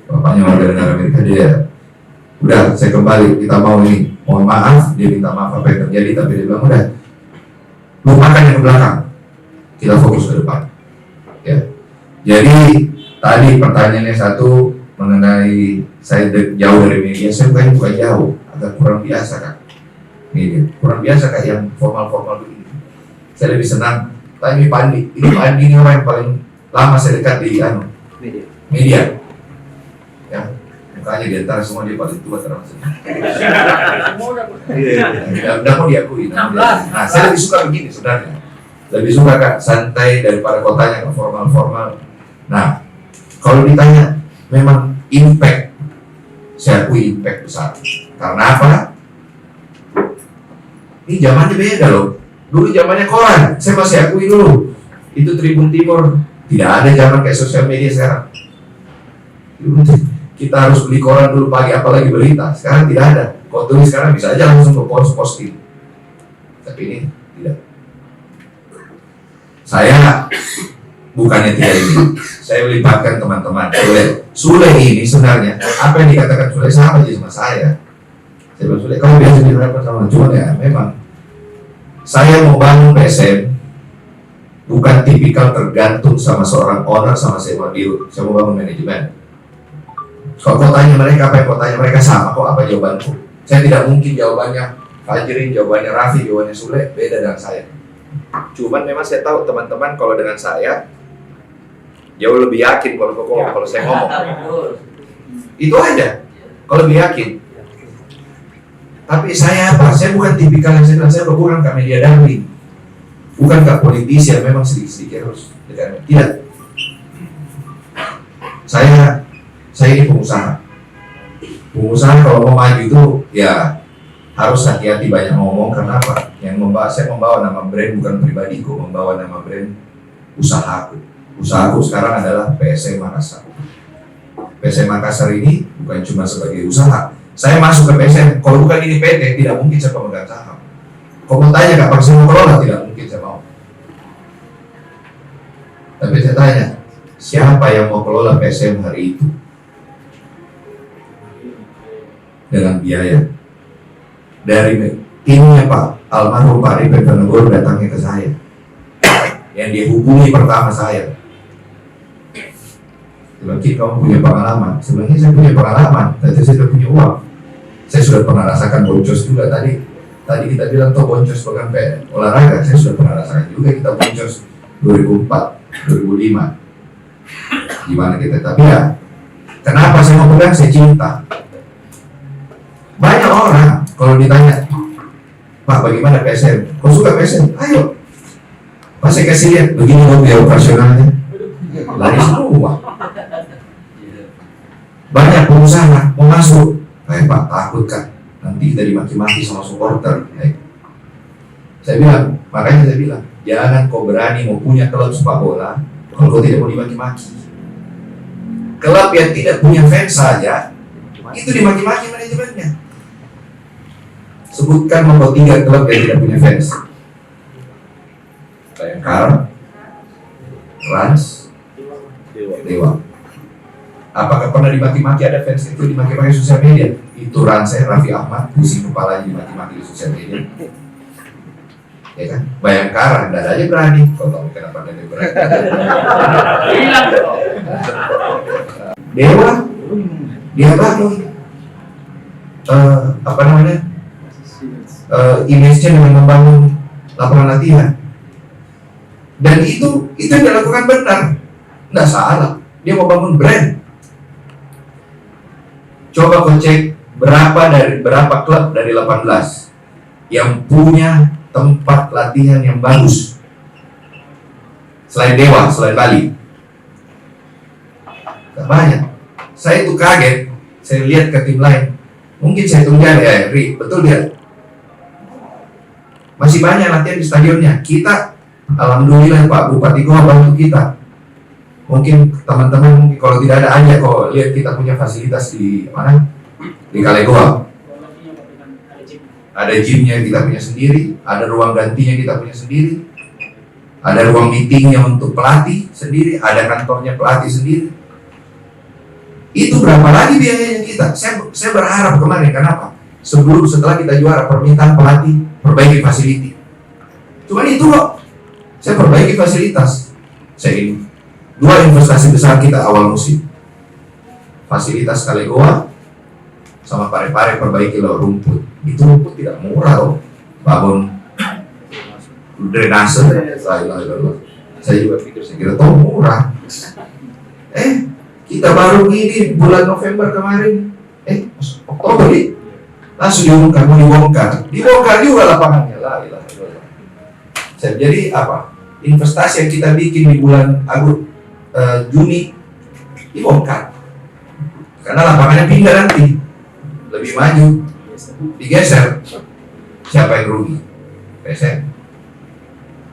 Bapaknya warga negara Amerika, dia udah saya kembali, kita mau ini, mohon maaf, dia minta maaf apa yang terjadi, tapi dia bilang udah, lupakan yang ke belakang, kita fokus ke depan. Ya. Jadi tadi pertanyaannya satu mengenai saya jauh dari media, saya bukan jauh, agak kurang biasa kan. Media kurang biasa kayak yang formal-formal begini. Saya lebih senang. Tapi Pandi ini orang yang paling lama saya dekat di media. Ya, mukanya di antara semua dia paling tua termasuk. Udah mau diakui. Nah, saya lebih suka begini sebenarnya. Lebih suka kan santai daripada kotanya ke formal-formal. Nah, kalau ditanya memang impact, saya akui impact besar. Karena apa? Ini zamannya beda loh. Dulu zamannya koran, saya masih akui dulu. Itu Tribun Timur, tidak ada zaman kayak sosial media sekarang. Kita harus beli koran dulu pagi, apalagi berita. Sekarang tidak ada. Kau tulis sekarang bisa aja langsung ke posting. Tapi ini tidak. Saya bukannya tidak ini. Saya melibatkan teman-teman. Sule ini sebenarnya apa yang dikatakan Sule sama aja sama saya. Saya bilang Sule, kamu biasa dihadapkan sama cuma ya memang. Saya mau bangun PSM bukan tipikal tergantung sama seorang owner sama sewa deal. Saya mau bangun manajemen. Kalau kau tanya mereka apa yang kau tanya mereka sama kok apa jawabanku. Saya tidak mungkin jawabannya Fajrin, jawabannya Raffi, jawabannya Sule beda dengan saya. Cuman memang saya tahu teman-teman kalau dengan saya jauh lebih yakin kalau saya ngomong. Itu aja. Kalau lebih yakin. Tapi saya apa? Saya bukan tipikal yang saya bilang, saya bukan ke media darling, bukan ke politisi yang memang sedikit-sedikit harus dekat. Tidak. Saya ini pengusaha. Pengusaha kalau mau maju itu ya harus hati-hati banyak ngomong. Karena apa? Saya membawa nama brand bukan pribadiku, membawa nama brand usahaku. Usahaku sekarang adalah PSM Makassar. PSM Makassar ini bukan cuma sebagai usaha. Saya masuk ke PSM, kalau bukan ini PT, tidak mungkin saya pemegang saham. Kalau mau tanya kapan saya mau kelola, tidak mungkin saya mau. Tapi saya tanya, siapa yang mau kelola PSM hari itu? Dengan biaya. Dari timnya Pak, almarhum Pak Ripet Penegoro datangnya ke saya. Yang dihubungi pertama saya. Sebenarnya kamu punya pengalaman. Sebenarnya saya punya pengalaman, tapi saya tidak punya uang. Saya sudah pernah rasakan boncos juga tadi kita bilang toh boncos pegang olahraga. Saya sudah pernah rasakan juga kita boncos 2004, 2005. Gimana kita? Tapi ya, kenapa saya mau pegang? Saya cinta. Banyak orang kalau ditanya, Pak bagaimana PSM? Kau suka PSM? Ayo. Pas saya kasih lihat begini loh biaya operasionalnya, lari semua. Banyak pengusaha mau masuk. Pak takut kan nanti kita dimaki-maki sama supporter. Saya bilang, makanya saya bilang jangan kau berani mau punya klub sepak bola kalau kau tidak mau dimaki-maki. Klub yang tidak punya fans saja itu dimaki-maki manajemennya. Sebutkan membawa 3 klub yang tidak punya fans. Bayangkara, Rans, Dewa. Apakah pernah dimaki-maki ada fans itu dimaki-maki sosial media? Itu Ransai, Raffi Ahmad, pusing kepala dimaki-maki di sosial media. Ya kan? Bayangkara, tidak aja berani. Kau tahu kenapa tidak berani? Dewa, dia bangun. Image-nya dengan membangun lapangan latihan. Dan itu yang dilakukan benar. Tidak salah. Dia mau bangun brand. Coba kau cek berapa klub dari 18 yang punya tempat latihan yang bagus selain Dewa, selain Bali. Gak banyak. Saya itu kaget. Saya lihat ke tim lain. Mungkin saya tunggu ya, Ri, betul dia. Masih banyak latihan di stadionnya. Kita, alhamdulillah Pak Bupati Goa bantu kita. Mungkin teman-teman kalau tidak ada aja kok lihat kita punya fasilitas di mana? Di Kalegoa. Ada gymnya kita punya sendiri, ada ruang gantinya kita punya sendiri, ada ruang meetingnya untuk pelatih sendiri, ada kantornya pelatih sendiri. Itu berapa lagi biayanya kita? Saya berharap kemarin, kenapa? Setelah kita juara, permintaan pelatih, perbaiki fasiliti. Cuman itu kok, saya perbaiki fasilitas. Saya ini 2 investasi besar kita awal musim. Fasilitas Kalegoa sama Pare-Pare perbaiki loh rumput. Itu rumput tidak murah loh. Bangun drainase, saya juga pikir, saya kira tahu murah. Kita baru ini bulan November kemarin, Oktober nih, langsung diumumkan mau dibongkar juga lapangannya. Jadi apa? Investasi yang kita bikin di bulan Juni dibongkar, karena lapangannya pindah nanti, lebih maju, digeser. Siapa yang rugi? PSM.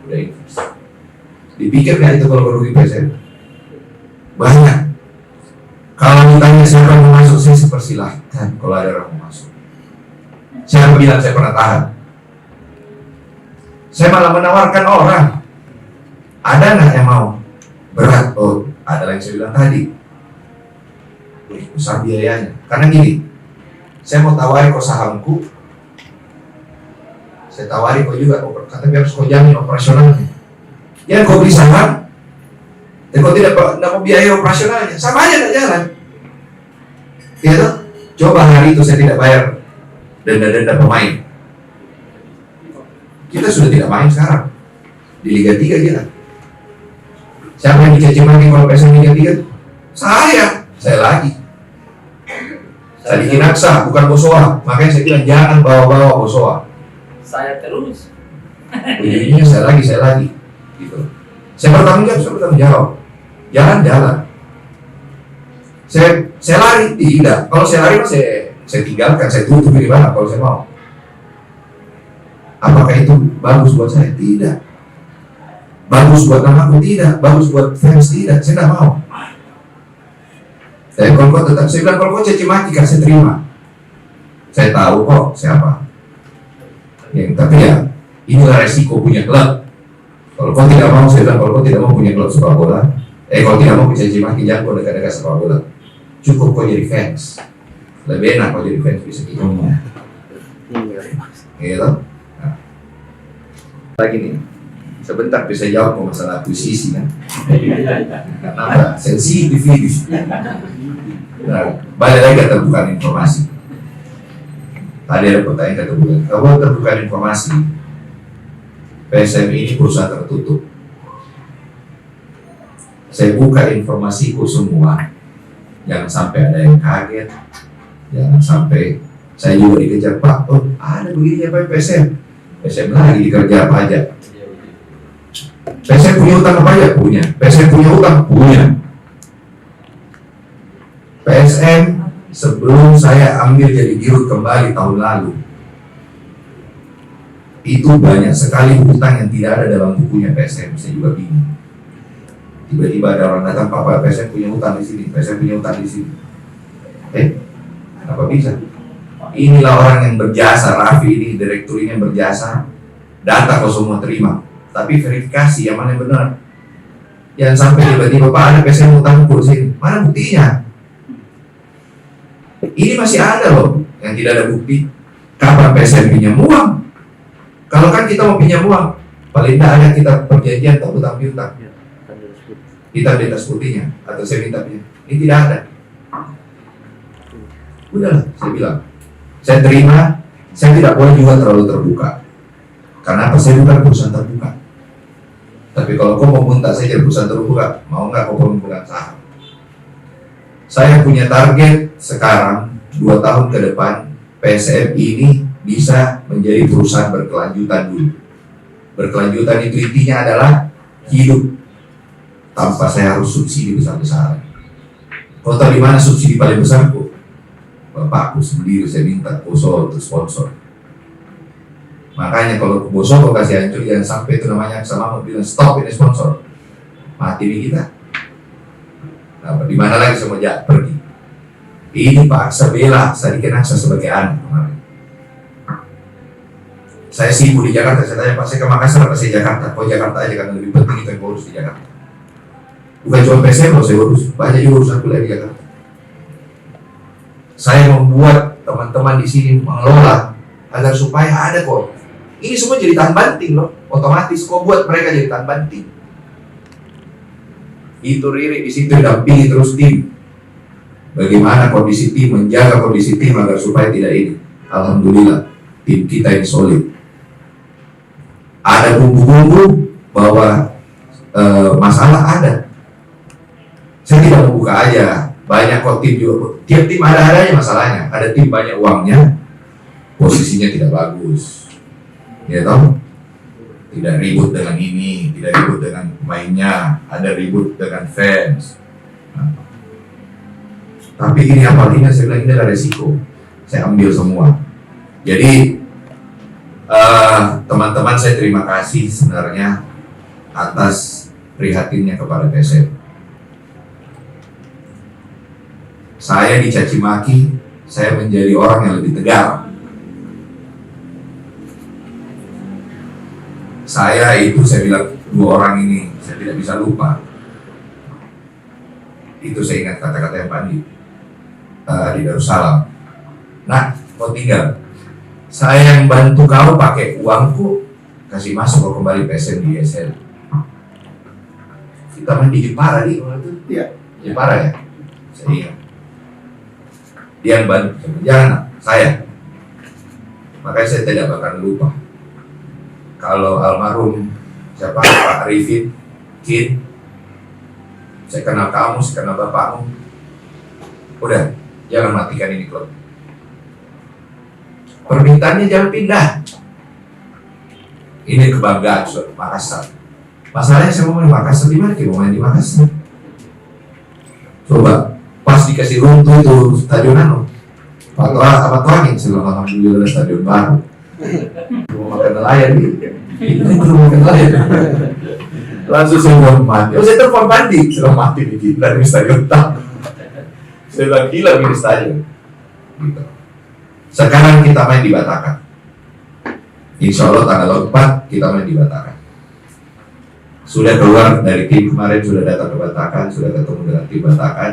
Udah invest. Dipikir nggak itu kalau rugi PSM? Banyak. Kalau ditanya siapa yang mau masuk, saya persilahkan kalau ada orang mau masuk. Siapa bilang saya pernah tahan? Saya malah menawarkan orang. Ada nggak yang mau? Berat. Oh, ada yang saya bilang tadi. Besar biayanya. Karena gini, saya mau tawari kok sahamku. Saya tawari kok juga, katanya harus kau jamin operasionalnya. Ya kau beli saham, dan kau tidak mau biaya operasionalnya, sama aja tidak jalan. Gitu? Coba hari itu saya tidak bayar denda pemain. Kita sudah tidak main sekarang di Liga 3 kita. Siapa yang dicaci maki kalau PSM Liga 3? Saya lagi. Saya bikin Aksa, bukan Bosowa. Makanya saya bilang jangan bawa-bawa Bosowa.
Saya terus.
Ujungnya saya lagi. Gitu. Saya bertanggung jawab. Jalan. Saya lari, tidak. Kalau saya lari, saya tinggalkan, saya tutup di mana kalau saya mau. Apakah itu bagus buat saya? Tidak. Bagus buat namaku? Tidak. Bagus buat fans? Tidak. Saya tidak mau. Tapi kalau kau tetap, saya bilang kalau kau caci maki, saya terima. Saya tahu kok siapa. Tapi ya, inilah resiko punya klub. Kalau kau tidak mau, saya bilang kalau kau tidak mau punya klub sepak bola, kalau tidak mau caci maki, jangan kau dekat-dekat sepak bola. Cukup kau jadi fans. Lebih enak kau jadi fans bisa gitu. Gitu. Nah. Lagi nih, sebentar bisa jawab masalah akuisisi kan? Kenapa? Sensitif ini. Nah, balik lagi keterbukaan informasi. Tadi ada pertanyaan keterbukaan. Kalau terbukaan informasi, PSM ini perusahaan tertutup. Saya buka informasiku semua. Jangan sampai ada yang kaget. Jangan sampai saya juga dikejar, Pak. Oh, ada begini apa PSM? PSM lagi dikerja apa aja? PSM punya utang apa aja? Punya. PSM punya utang? Punya. PSM sebelum saya ambil jadi dirut kembali tahun lalu, itu banyak sekali hutang yang tidak ada dalam bukunya PSM. Saya juga bingung. Tiba-tiba ada orang datang, Pak, PSM punya hutang di sini, PSM punya hutang di sini. Kenapa bisa? Inilah orang yang berjasa, Raffi ini, direktur ini yang berjasa. Data kau semua terima, tapi verifikasi yang mana yang benar. Jangan sampai tiba-tiba, Pak, ada PSM hutang di sini. Mana buktinya? Ini masih ada loh yang tidak ada bukti. Kapan PSM pinjam uang? Kalau kan kita mau pinjam uang, paling tidak ada kita perjanjian atau hutang piutang. Kita di atas putihnya atau saya minta pinjam. Ini tidak ada. Udahlah, saya bilang. Saya terima, saya tidak boleh juga terlalu terbuka. Karena apa? Saya bukan perusahaan terbuka. Tapi kalau kau mau minta saya jadi perusahaan terbuka, mau nggak kau pemegang saham? Saya punya target sekarang 2 tahun ke depan PSM ini bisa menjadi perusahaan berkelanjutan dulu. Berkelanjutan itu intinya adalah hidup tanpa saya harus subsidi besar-besaran. Kau tahu di mana subsidi paling besar? Bapakku sendiri saya minta Boso untuk sponsor. Makanya kalau Boso kau kasih hancur, jangan sampai itu namanya sama bilang stop ini sponsor, mati nih kita. Nah, di mana lagi sama Jak pergi? Ini Pak Aksa bela, saya dikenal sebagai anak kemarin. Saya sibuk di Jakarta, saya tanya Pak, saya ke Makassar apa saya Jakarta? Kok Jakarta aja karena lebih penting itu yang urus di Jakarta. Bukan cuma PSM loh saya urus, banyak juga urusan kuliah di Jakarta. Saya membuat teman-teman di sini mengelola agar supaya ada kok. Ini semua jadi tahan banting loh, otomatis kok buat mereka jadi tahan banting. Itu Riri di situ dampingi terus tim. Bagaimana kondisi tim, menjaga kondisi tim agar supaya tidak ini. Alhamdulillah tim kita ini solid. Ada bumbu-bumbu bahwa masalah ada. Saya tidak membuka aja. Banyak kok tim juga. Tiap tim ada adanya masalahnya. Ada tim banyak uangnya, posisinya tidak bagus. Ya toh? Tidak ribut dengan ini, tidak ribut dengan pemainnya, ada ribut dengan fans. Nah. Tapi ini apa artinya? Saya bilang ini adalah resiko. Saya ambil semua. Jadi teman-teman saya terima kasih sebenarnya atas prihatinnya kepada PSM. Saya dicaci maki, saya menjadi orang yang lebih tegar. Saya bilang dua orang ini saya tidak bisa lupa. Itu saya ingat kata-kata yang Pandi di Darussalam. Nah, kau tinggal. Saya yang bantu kau pakai uangku, kasih masuk kau kembali PSM di ESL. Kita main di Jepara di waktu itu. Iya. Jepara ya. Saya ingat. Dia yang bantu. Jangan saya. Makanya saya tidak akan lupa. Kalau almarhum siapa Pak Arifin, Kin, saya kenal kamu, saya kenal bapakmu. Udah, jangan matikan ini klub. Permintaannya jangan pindah. Ini kebanggaan Makassar. Masalahnya saya mau main Makassar di mana? Mau main di Makassar. Coba pas dikasih runtuh itu stadion anu. Apa tuangin sebelum alhamdulillah stadion baru. Mau makan nelayan nih. Ini belum makan nelayan. Langsung saya bilang mati. Saya telepon Pandi, sudah mati di dari stadion tak. Saya bilang gila ini stadion. Gitu. Sekarang kita main di Batakan. Insya Allah tanggal 4 kita main di Batakan. Sudah keluar dari tim kemarin, sudah datang ke Batakan, sudah ketemu dengan tim Batakan.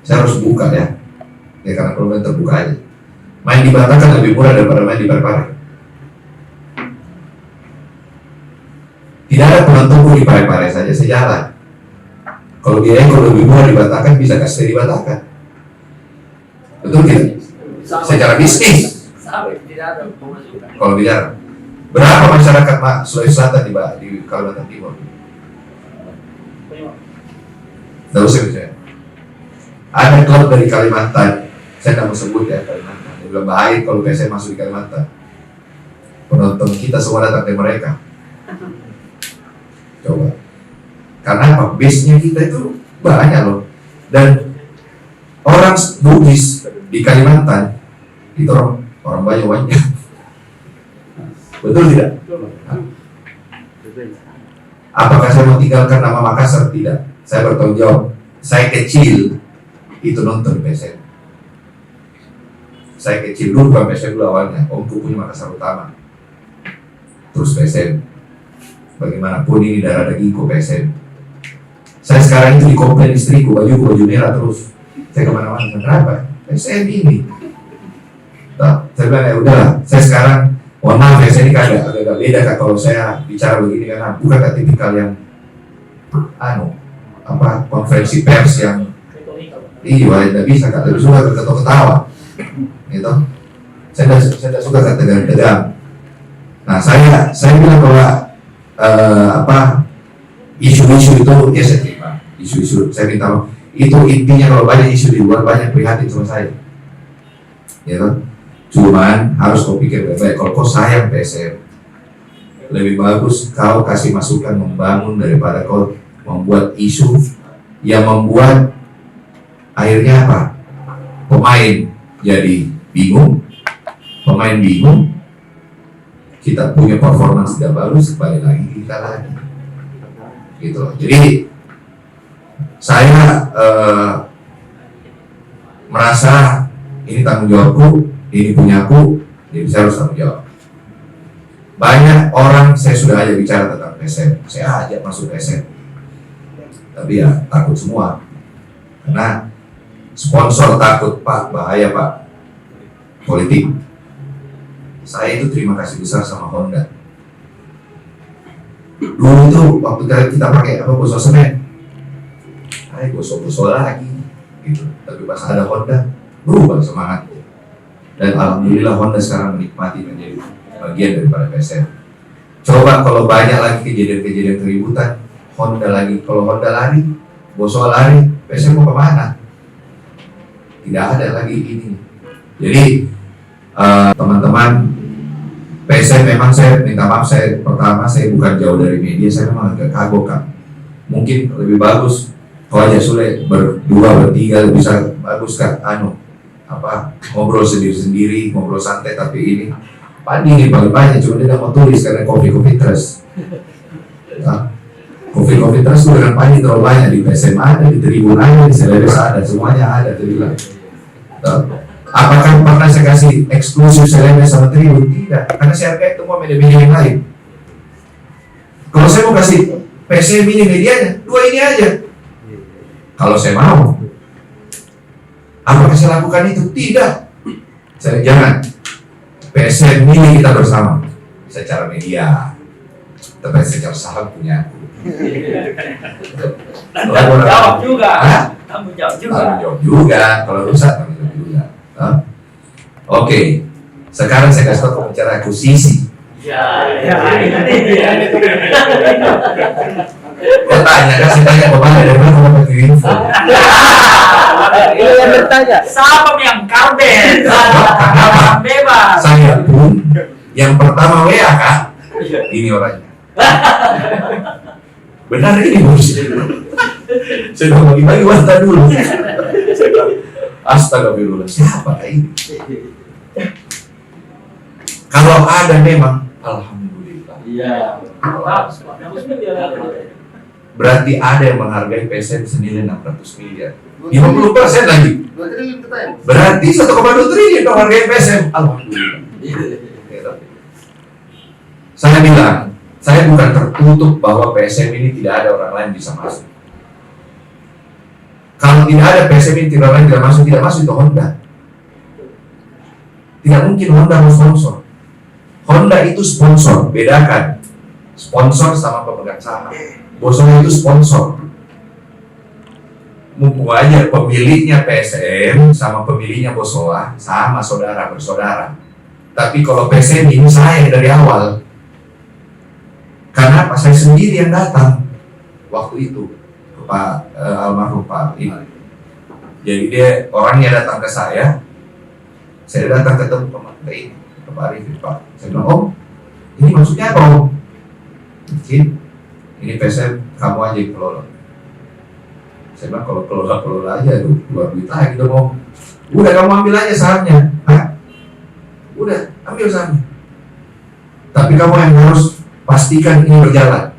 Saya harus buka ya karena problem terbuka aja. Main di Batakan lebih murah daripada main di Parepare. Tidak ada penontonku di Parepare saja sejalan. Kalau lebih murah di Batakan bisa kasih di Batakan. Betul tidak? Secara bisnis. Kalau bicara, berapa masyarakat Sulawesi Selatan di Kalimantan Timur? Tidak usah bicara. Ada klub dari Kalimantan, saya tidak mau sebut ya Kalimantan. Dia bilang bahaya kalau PSM masuk di Kalimantan. Penonton kita semua datang ke mereka. Coba. Karena apa? Base-nya kita itu banyak loh. Dan orang Bugis di Kalimantan itu orang banyak. Betul tidak? Apakah saya mau tinggalkan nama Makassar? Tidak. Saya bertanggung jawab. Saya kecil itu nonton PSM. Saya kecil dulu bukan PSM dulu awalnya. Omku punya Makassar Utama. Terus PSM. Bagaimanapun ini darah dagingku PSM. Saya sekarang itu dikomplain istriku baju merah terus. Saya kemana-mana, kenapa? PSM ini. Nah, saya bilang ya udahlah. Saya sekarang, mohon maaf ya, saya ini agak beda kak kalau saya bicara begini karena bukan tipikal yang konferensi pers yang tidak bisa kak, lebih suka ketawa, gitu. Saya tidak suka kata tegang. Nah saya bilang bahwa isu-isu itu ya saya terima. Isu-isu saya minta maaf. Itu intinya kalau banyak isu di luar banyak prihatin sama saya, ya kan? Cuman harus kau pikir baik-baik. Kalau kau sayang PSM, lebih bagus kau kasih masukan membangun daripada kau membuat isu yang membuat akhirnya apa? Pemain jadi bingung, kita punya performance tidak bagus, kembali lagi kita lagi, gitu loh. Jadi saya merasa ini tanggung jawabku, ini punya aku, Jadi saya harus tanggung jawab. Banyak orang saya sudah ajak bicara tentang PSM, saya ajak masuk PSM, tapi ya takut semua, karena sponsor takut, Pak, bahaya Pak, politik. Saya itu terima kasih besar sama Honda. Dulu itu waktu kita pakai apa, gosok semen, gosok-gosok lagi, gitu. Tapi pas ada Honda, berubah semangatnya. Dan alhamdulillah Honda sekarang menikmati menjadi bagian daripada PSM. Coba kalau banyak lagi kejadian-kejadian keributan, Honda lagi, kalau Honda lari, Bosok lari, PSM mau kemana? Tidak ada lagi ini. Jadi teman-teman, PSM memang saya minta maaf, saya bukan jauh dari media, saya memang agak kagok kan. Mungkin lebih bagus kalau aja Sule berdua, bertiga bisa bagus kan, ngobrol sendiri-sendiri, ngobrol santai, tapi ini Pandi nih paling-paling, cuma dia gak mau tulis karena kopi terus. Kopi terus itu dengan Pandi terlalu banyak, di PSM ada, di Tribun ada, di Celebes ada, semuanya ada, dia bilang. Apakah pernah saya kasih eksklusif Celebes sama Tribun? Tidak, karena saya hargai itu semua media-media yang lain. Kalau saya mau kasih PSM ini medianya, dua ini aja. Kalau saya mau, apakah saya lakukan itu? Tidak. Saya jangan. PSM ini kita bersama secara media, tapi secara saham punya aku.
Dan tanggung jawab juga. Tanggung jawab
juga. Kalau rusak tanggung jawab juga. Oke. Sekarang saya kasih tahu pembicara akuisisi.
Ya, ini dia.
Kau tanya kan, saya tanya kemana dari mana kamu dapat info?
Ini yang bertanya.
Siapa yang karben?
Kenapa?
Bebas.
Saya pun yang pertama WA Kak. Ini orangnya. Benar ini bos. Saya udah bagi-bagi wasta dulu. Saya bilang, astagfirullah, siapa ini? Kalau ada memang, alhamdulillah.
Iya.
Berarti ada yang menghargai PSM senilai 600 miliar. 50% lagi. Berarti 1,2 triliun dong hargai PSM. Alhamdulillah. Saya bilang, saya bukan tertutup bahwa PSM ini tidak ada orang lain bisa masuk. Kalau tidak ada PSM ini tidak lain tidak masuk itu Honda. Tidak mungkin Honda mau sponsor. Honda itu sponsor, bedakan sponsor sama pemegang saham. Bosok itu sponsor. Mumpung aja pemiliknya PSM sama pemiliknya Bosowa sama bersaudara. Tapi kalau PSM ini saya dari awal. Karena apa? Saya sendiri yang datang waktu itu ke Pak almarhum Pak ini. Jadi dia orangnya datang ke saya datang ketemu ke Pak Arifin, Pak. Saya bilang, Om, ini maksudnya apa Om? Mungkin ini PSM kamu aja yang kelola. Saya bilang kalau kelola aja tuh keluar duit lagi dong Om. Udah kamu ambil aja sahamnya. Udah ambil sahamnya. Tapi kamu yang harus pastikan ini berjalan.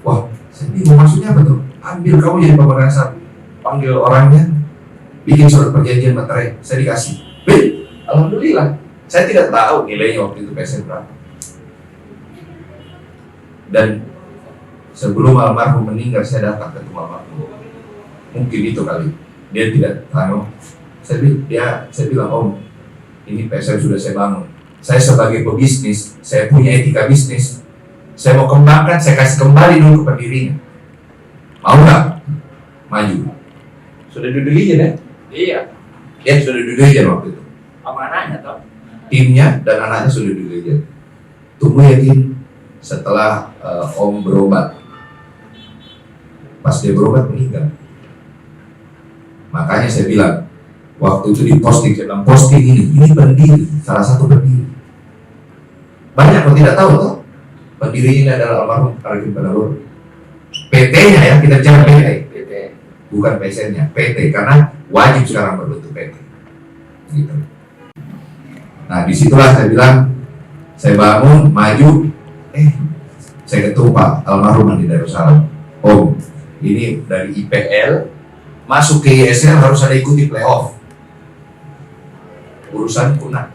Wah, saya bingung maksudnya apa tuh? Ambil kamu jadi pemegang saham. Panggil orangnya, bikin surat perjanjian materai. Saya dikasih. Alhamdulillah. Saya tidak tahu nilainya waktu itu PSM berapa. Dan sebelum almarhum meninggal saya datang ke rumah almarhum. Mungkin itu kali dia tidak tahu. Saya bilang Om, ini PSM sudah saya bangun. Saya sebagai pebisnis, saya punya etika bisnis. Saya mau kembangkan, saya kasih kembali dulu ke pendirinya. Mau nggak? Maju. Sudah duduk aja deh.
Iya.
Dia sudah duduk aja waktu itu.
Apa anaknya toh?
Timnya dan anaknya sudah duduk aja. Tunggu ya Tim. Setelah Om berobat, pas dia berobat meninggal. Makanya saya bilang waktu itu di posting, saya bilang posting ini pendiri, salah satu pendiri. Banyak yang tidak tahu tuh pendirinya ini adalah almarhum Arifin Panalur. PT-nya ya, kita bicara PT, bukan PSN-nya, PT, karena wajib sekarang berbentuk PT. Gitu. Nah disitulah saya bilang, saya bangun, maju. Saya ketemu Pak almarhum Andi Darussalam. Om, ini dari IPL masuk ke ISL harus ada ikuti playoff. Urusan punah.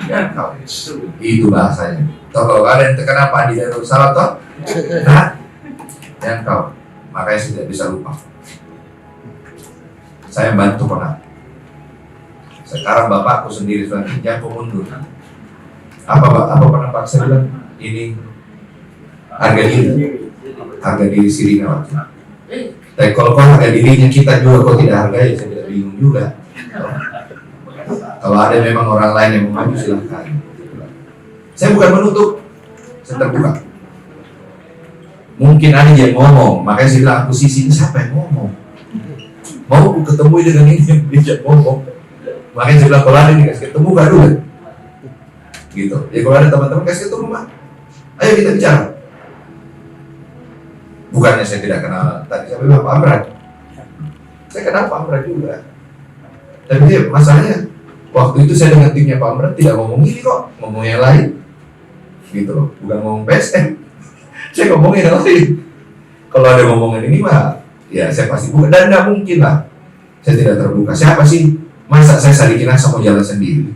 Jangan kau. Itu bahasanya. Kalau kalian kenapa Andi dan salah toh? Nah, jangan kau. Makanya saya tidak bisa lupa. Saya bantu pernah. Sekarang bapakku sendiri sudah jangan kau mundur. Apa pernah Pak saya bilang? Ini harga diri Sirina waktu. Tapi kalau kau harga dirinya kita juga kau tidak hargai, saya tidak bingung juga. Kalau ada memang orang lain yang mau maju silahkan. Saya bukan menutup, saya terbuka. Mungkin ada yang ngomong, makanya saya bilang aku sisi ini siapa yang ngomong? Mau aku ketemu dengan ini yang dia ngomong. Makanya saya bilang kalau ada ini kasih ketemu gak dulu. Gitu. Jadi kalau ada teman-teman kasih ketemu Pak, ayo kita bicara. Bukannya saya tidak kenal, tadi saya bilang Pak Amran. Saya kenal Pak Amran juga. Tapi dia masalahnya waktu itu saya dengan timnya Pak Amran tidak ngomong ini kok, ngomong yang lain. Gitu loh, bukan ngomong PSM. Saya ngomongin yang lain. Kalau ada ngomongan ini mah, ya saya pasti buka. Dan tidak mungkin lah, saya tidak terbuka. Siapa sih? Masa saya Sadikin Aksa mau jalan sendiri?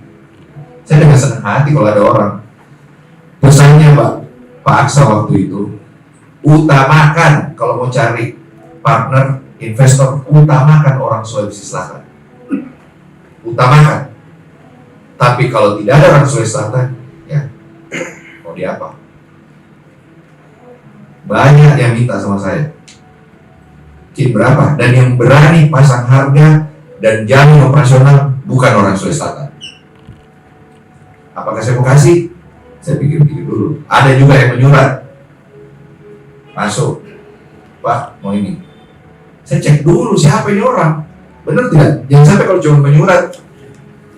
Saya dengan senang hati kalau ada orang. Pesannya Pak Aksa waktu itu, utamakan kalau mau cari partner, investor, utamakan orang Sulawesi Selatan. Utamakan. Tapi kalau tidak ada orang Sulawesi Selatan, ya mau di apa? Banyak yang minta sama saya. Kin berapa? Dan yang berani pasang harga dan jamin operasional bukan orang Sulawesi Selatan. Apakah saya mau kasih? Saya pikir-pikir dulu. Ada juga yang menyurat. Masuk. Pak, mau ini. Saya cek dulu siapa ini orang. Benar tidak? Jangan sampai kalau cuma menyurat.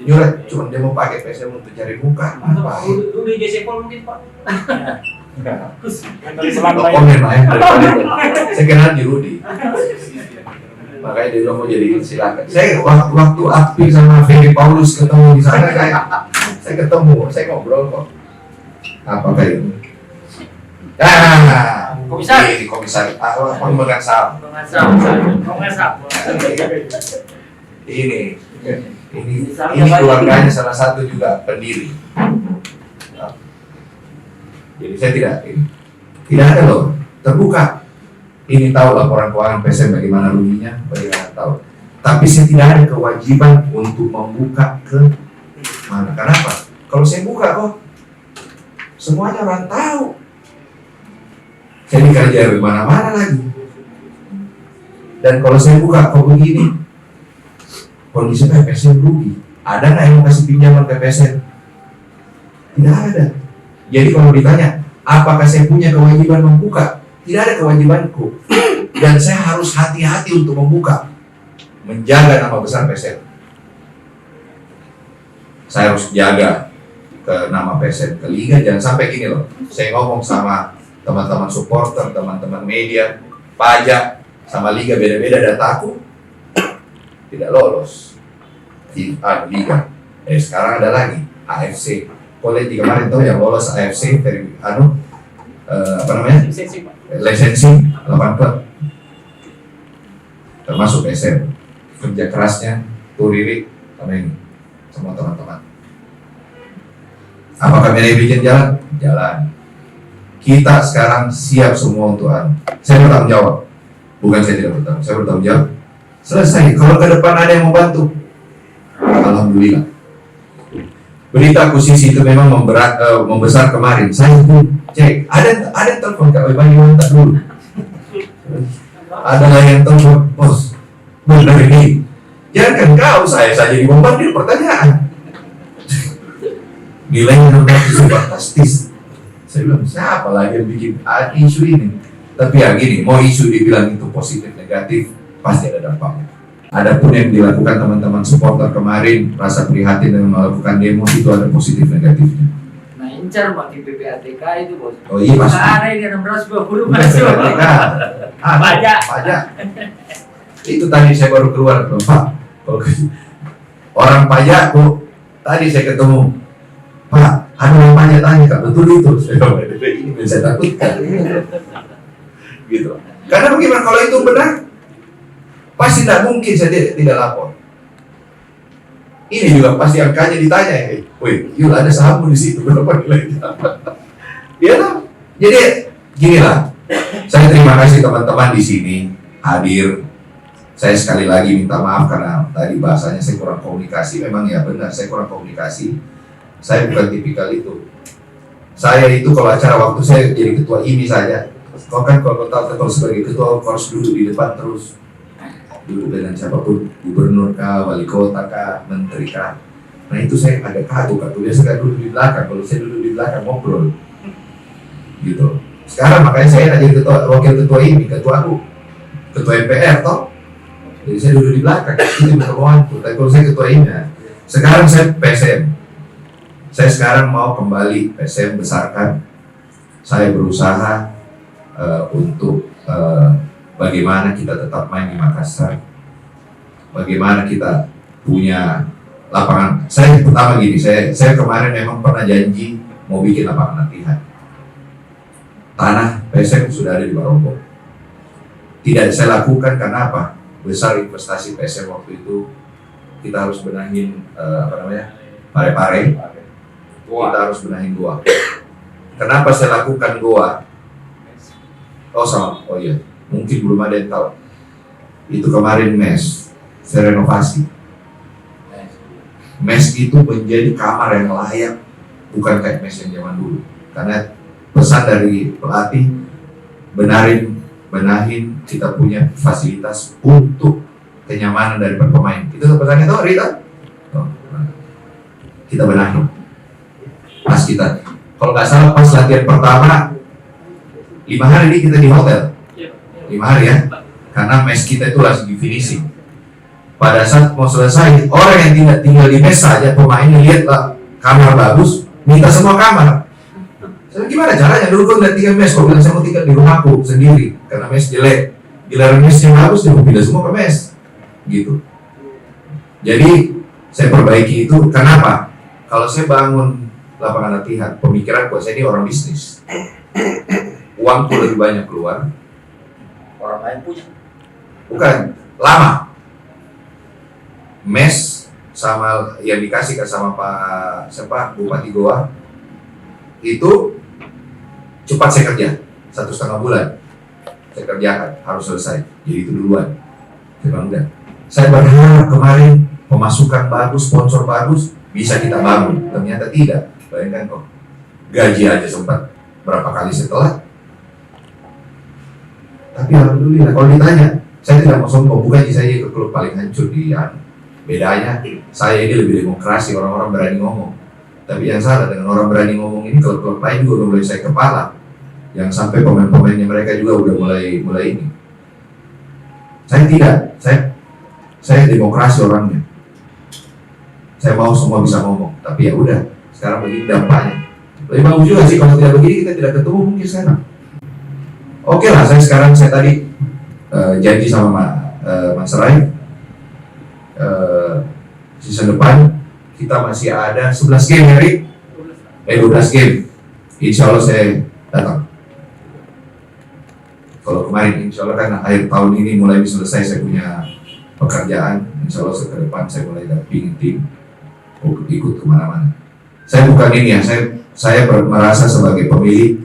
Menyurat cuma dia mau pakai PSM untuk cari muka.
Lu di Jesepol mungkin Pak.
Komen lah ya. Saya kenal di Rudi. Makanya dia bilang mau jadi silakan. Saya waktu Api sama Ferry Paulus ketemu di sana saya ketemu, saya ngobrol kok. Apakah itu?
Komisar.
Ini komisar. Pemegang saham. Ini keluarganya salah satu juga pendiri. Jadi saya tidak ada loh, terbuka. Ini tahu laporan keuangan PSM bagaimana ruginya, bagaimana tahu. Tapi saya tidak ada kewajiban untuk membuka ke mana. Kenapa? Kalau saya buka kok, semuanya orang tahu. Saya dikerja di mana-mana lagi. Dan kalau saya buka kok begini, kondisi PSM rugi. Ada nggak yang kasih pinjaman ke PSM? Tidak ada. Jadi kalau ditanya, apakah saya punya kewajiban membuka? Tidak ada kewajibanku. Dan saya harus hati-hati untuk membuka. Menjaga nama besar PSM. Saya harus jaga ke nama PSM, ke Liga. Jangan sampai gini loh. Saya ngomong sama teman-teman supporter, teman-teman media, pajak, sama Liga beda-beda dataku. Tidak lolos di Liga. Sekarang ada lagi AFC. Politi kemarin tuh yang lolos AFC dari lisensi 8 klub termasuk PSM. Kerja kerasnya Turirik sama ini semua teman-teman. Apakah manajemen jalan? Jalan. Kita sekarang siap semua untuk saya bertanggung jawab. Bukan saya tidak bertanggung, saya bertanggung jawab. Selesai. Kalau ke depan ada yang mau bantu, alhamdulillah. Berita akuisisi itu memang membesar kemarin. Saya pun cek, ada telepon Kak Webani minta dulu. Ada lagi yang telepon, bos, benar ini. Jangan kau, saya saja dibombardir pertanyaan. Nilainya fantastis. Saya bilang, siapa lagi yang bikin isu ini? Tapi ya gini, mau isu dibilang itu positif negatif, pasti ada dampaknya. Adapun yang dilakukan teman-teman supporter kemarin, rasa prihatin dengan melakukan demo itu ada positif negatifnya.
Nah, incar pakai PPATK itu bos.
Oh iya pasti.
Ada ini 620 masuk.
Pajak. Itu tadi saya baru keluar, Pak. Orang pajak kok tadi saya ketemu, Pak, ada orang pajak tanya Kak, betul itu? Ini bisa takutkan. Gitu. Karena bagaimana kalau itu benar? Pasti tidak mungkin saya tidak lapor. Ini juga pasti angkanya ditanya, woi, Yul ada sahammu di situ berapa nilainya? Ya lah. Jadi gini lah. Saya terima kasih teman-teman di sini hadir. Saya sekali lagi minta maaf karena tadi bahasanya saya kurang komunikasi. Memang ya benar, saya kurang komunikasi. Saya bukan tipikal itu. Saya itu kalau acara waktu saya jadi ketua IMI saja. Kau kan kalau tahu sebagai ketua kau harus duduk di depan terus. Duduk dengan siapapun, gubernur kah, wali kota kah, menteri kah. Nah itu saya ada kagum, biasa kan duduk di belakang. Kalau saya duduk di belakang ngobrol, gitu. Sekarang makanya saya jadi ketua, wakil ketua ini, ketua MPR toh. Jadi saya duduk di belakang, itu berkemauanku. Tapi kalau saya ketua ini, sekarang saya PSM. Saya sekarang mau kembali PSM besarkan. Saya berusaha untuk bagaimana kita tetap main di Makassar, bagaimana kita punya lapangan. Saya pertama gini, saya kemarin memang pernah janji mau bikin lapangan latihan. Tanah PSM sudah ada di Barombong. Tidak saya lakukan karena apa? Besar investasi PSM waktu itu, kita harus benahin Pare-Pare. Kita harus benahin goa. Kenapa saya lakukan goa? Oh iya, mungkin belum ada yang tahu. Itu kemarin mes, saya renovasi. Mes itu menjadi kamar yang layak, bukan kayak mes yang zaman dulu. Karena pesan dari pelatih, benahin kita punya fasilitas untuk kenyamanan dari pemain. Itu pesannya tuh Rita. Kita benahin. Pas kita, kalau nggak salah pas latihan pertama 5 hari ini kita di hotel. 5 hari ya, karena mes kita itu lagi di finishing. Pada saat mau selesai, orang yang tinggal di mes saja pemainnya lihat lah kamar bagus, minta semua kamar. Saya gimana caranya? Dulu kan nggak tinggal mes, kok bilang saya mau tinggal di rumahku sendiri karena mes jelek. Giliran mes yang bagus dia mau pindah semua ke mes, gitu. Jadi saya perbaiki itu. Kenapa? Kalau saya bangun lapangan latihan, pemikiran saya ini orang bisnis. Uangku lebih banyak keluar.
Orang lain punya.
Bukan, lama. Mes sama yang dikasih sama Pak Bupati Goa itu cepat saya kerja, 1,5 bulan saya kerjakan, harus selesai. Jadi itu duluan. Saya bilang udah. Saya berharap kemarin pemasukan bagus, sponsor bagus, bisa kita bangun. Ternyata tidak. Bayangkan kok, gaji aja sempat berapa kali setelah. Tapi alhamdulillah, kalau ditanya, saya tidak mau sombong, bukan saya ke klub paling hancur di bedanya, saya ini lebih demokrasi, orang-orang berani ngomong. Tapi yang salah dengan orang berani ngomong ini, klub-klub lain juga udah mulai saya kepala, yang sampai pemain-pemainnya mereka juga udah mulai ini. Saya tidak, saya demokrasi orangnya. Saya mau semua bisa ngomong, tapi ya udah, sekarang begini dampaknya. Lebih bagus juga sih kalau tidak begini kita tidak ketemu mungkin sekarang. Oke lah, saya tadi janji sama Mas Rai, season depan kita masih ada 11 game ya, 12 game. Insya Allah saya datang. Kalau kemarin insya Allah kan akhir tahun ini mulai selesai saya punya pekerjaan. Insya Allah ke depan saya mulai dampingin tim ikut kemana-mana. Saya bukan ini ya, saya merasa sebagai pemilik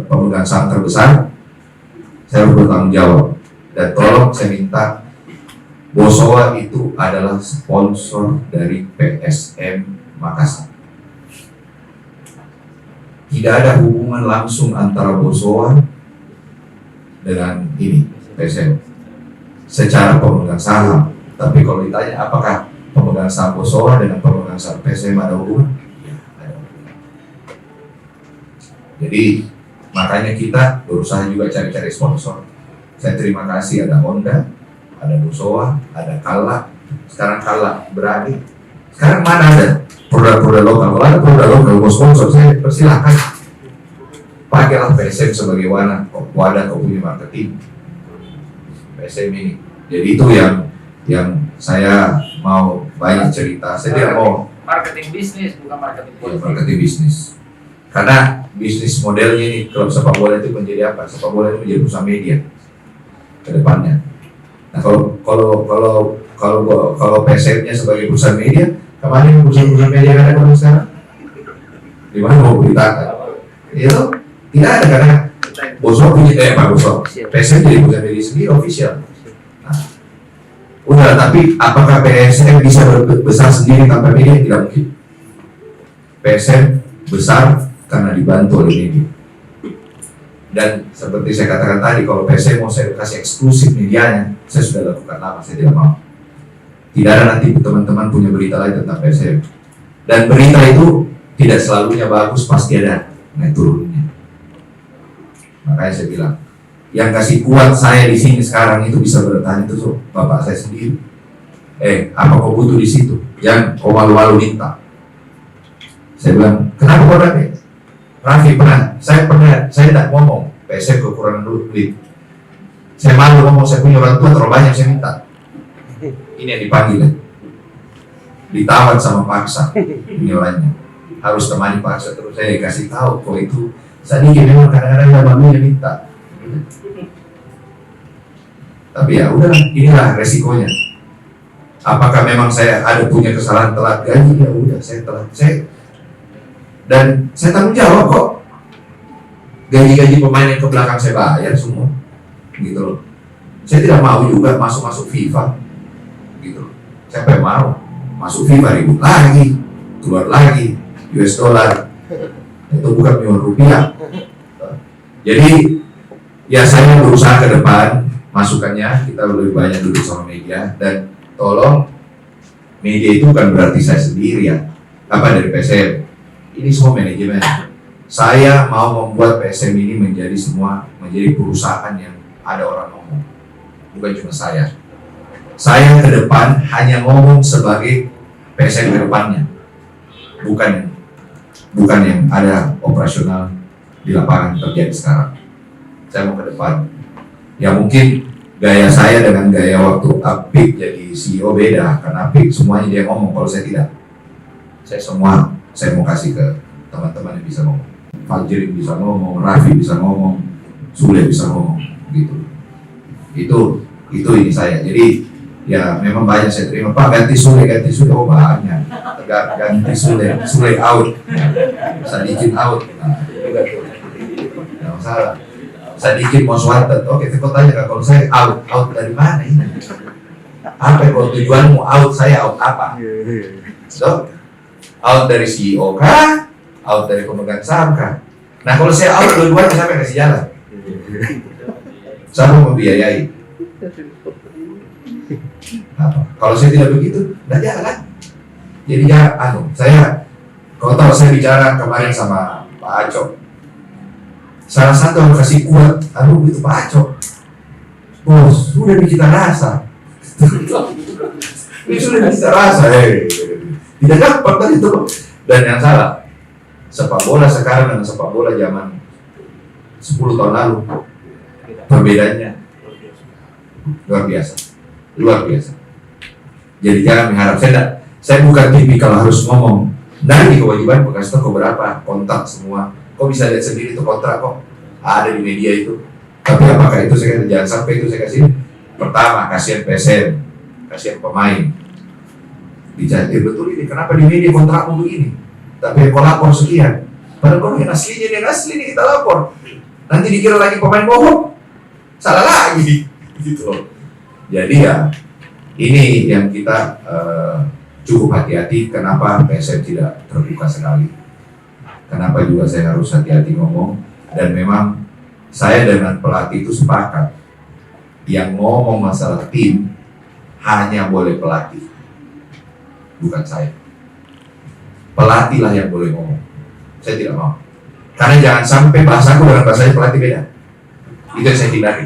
pemegang saham terbesar, saya harus bertanggung jawab. Dan tolong saya minta, Bosowa itu adalah sponsor dari PSM Makassar. Tidak ada hubungan langsung antara Bosowa dengan ini PSM secara pemegang saham. Tapi kalau ditanya apakah pemegang saham Bosowa dengan pemegang saham PSM ada hubungan? Ya, ada hubungan. Jadi makanya kita berusaha juga cari-cari sponsor. Saya terima kasih ada Honda, ada Bosowa, ada Kala. Sekarang Kala berani. Sekarang mana ada produk-produk lokal? Kalau ada produk lokal mau sponsor, saya persilahkan. Pakailah PSM sebagai wadah kau punya marketing PSM ini. Jadi itu yang saya mau banyak cerita. Saya tidak mau
marketing bisnis, bukan marketing politik.
Marketing bisnis. Karena bisnis modelnya ini klub sepak bola itu menjadi apa? Sepak bola itu menjadi perusahaan media ke depannya. Nah kalau PSM-nya sebagai perusahaan media, Kemarin perusahaan media yang ada kalau sekarang, di mana mau beritakan? Itu tidak ada karena Bosok punya Pak Bosok, PSM jadi perusahaan media sendiri official. Nah, udah, tapi apakah PSM bisa besar sendiri tanpa media? Tidak mungkin. PSM besar karena dibantu oleh media. Dan seperti saya katakan tadi, kalau PSM mau saya kasih eksklusif medianya, saya sudah lakukan lama, saya tidak mau. Tidak ada nanti teman-teman punya berita lain tentang PSM. Dan berita itu tidak selalunya bagus, pasti ada naik turunnya. Makanya saya bilang, yang kasih kuat saya di sini sekarang itu bisa bertahan itu bapak saya sendiri. Apa kau butuh di situ? Jangan kau malu-malu minta. Saya bilang, kenapa kau dapat? Raffi pernah, saya tidak ngomong PSM kekurangan duit. Saya malu ngomong, saya punya orang tua terlalu banyak, saya minta. Ini yang dipanggil, ditawar sama paksa, ini orangnya. Harus temani paksa terus, saya kasih tahu kalau itu sedikit memang kadang-kadang ya babunya minta. Tapi ya udahlah, inilah resikonya. Apakah memang saya ada punya kesalahan telat gaji? Ya udah, saya telat. Dan saya tanggung jawab kok. Gaji-gaji pemain yang ke belakang saya bayar semua, gitu loh. Saya tidak mau juga masuk FIFA, gitu loh. Siapa yang mau masuk FIFA ribut lagi, keluar lagi US dollar, itu bukan miliar rupiah. Jadi ya saya berusaha ke depan masukannya kita lebih banyak duduk sama media, dan tolong media itu bukan berarti saya sendiri ya, dari PSM. Ini semua manajemen. Saya mau membuat PSM ini menjadi perusahaan yang ada orang ngomong, bukan cuma saya. Saya ke depan hanya ngomong sebagai PSM ke depannya, bukan yang ada operasional di lapangan terjadi sekarang. Saya mau ke depan. Ya mungkin gaya saya dengan gaya waktu Apik jadi CEO beda, karena Apik semuanya dia ngomong, kalau saya tidak. Saya mau kasih ke teman-teman yang bisa ngomong. Fajri bisa ngomong, Raffi bisa ngomong, Sule bisa ngomong, gitu. Itu ini saya. Jadi ya memang banyak saya terima, Pak ganti Sule, oh banyak. Ganti Sule out, Sadikin out. Nah, nggak masalah. Sadikin mau wanted, oke, kau tanya kalau saya out dari mana ini? Apa kalau tujuanmu out, saya out apa? So, out dari CEO kah? Out dari pemegang saham kah? Nah kalau saya out dua-duanya, siapa yang kasih jalan? Siapa membiayai? Apa? Kalau saya tidak begitu, nggak jalan. Jadi kalau tahu saya bicara kemarin sama Pak Aco, salah satu yang kasih kuat, itu Pak Aco. Bos, sudah kita rasa. Ini sudah kita rasa, tidak dapat kan itu. Dan yang salah, sepak bola sekarang dengan sepak bola zaman 10 tahun lalu, perbedaannya luar biasa. Jadi jangan mengharap, saya bukan tipikal harus ngomong. Dari kewajiban kasih tahu berapa kontak semua. Kok bisa lihat sendiri itu kontrak kok ada di media itu. Tapi apakah itu jangan sampai itu saya kasih. Pertama, kasihan PSM, kasihan pemain. Dicatat betul ini, kenapa di media kontrakmu begini? Tapi kau lapor sekian. Padahal kau yang aslinya, kita lapor. Nanti dikira lagi pemain bohong, salah lagi, gitu loh. Jadi ya, ini yang kita cukup hati-hati. Kenapa PSM tidak terbuka sekali? Kenapa juga saya harus hati-hati ngomong? Dan memang saya dengan pelatih itu sepakat. Yang ngomong masalah tim hanya boleh pelatih, bukan saya. Pelatihlah yang boleh ngomong. Saya tidak mau. Karena jangan sampai bahasaku dengan bahasa pelatih beda. Itu yang saya hindari.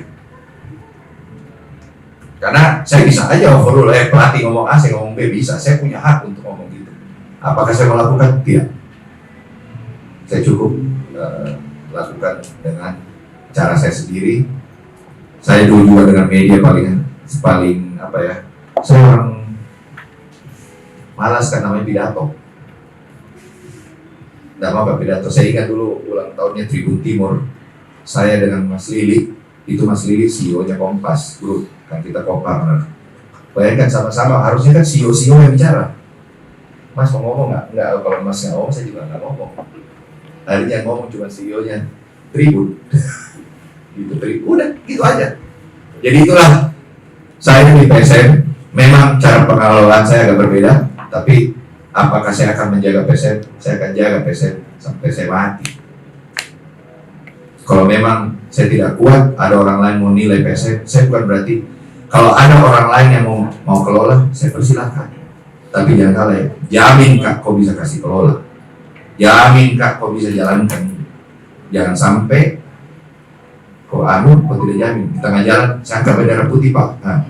Karena saya bisa aja overrule, pelatih ngomong A, saya ngomong B, bisa. Saya punya hak untuk ngomong gitu. Apakah saya melakukan? Tidak. Saya cukup lakukan dengan cara saya sendiri. Saya dulu juga dengan media paling saya orang malas kan namanya pidato. Tidak apa pidato. Saya ingat dulu ulang tahunnya Tribun Timur, saya dengan Mas Lili, itu Mas Lili CEO-nya Kompas Group, kan kita co-partner. Bayangkan sama-sama, harusnya kan CEO yang bicara. Mas mau ngomong nggak? Nggak, kalau Mas nggak ngomong saya juga nggak ngomong. Akhirnya yang ngomong cuma CEO-nya Tribun. Gitu, Tribun, udah gitu aja. Jadi itulah saya di PSM. Memang cara pengelolaan saya agak berbeda, tapi apakah saya akan menjaga PSM? Saya akan jaga PSM sampai saya mati. Kalau memang saya tidak kuat, ada orang lain mau nilai PSM, saya bukan berarti kalau ada orang lain yang mau kelola, saya persilahkan. Tapi jangan salah ya, jamin Kak kau bisa kasih kelola, jamin Kak kau bisa jalankan. Jangan sampai kau tidak jamin di tengah jalan saya angkat bendera putih Pak. Nah,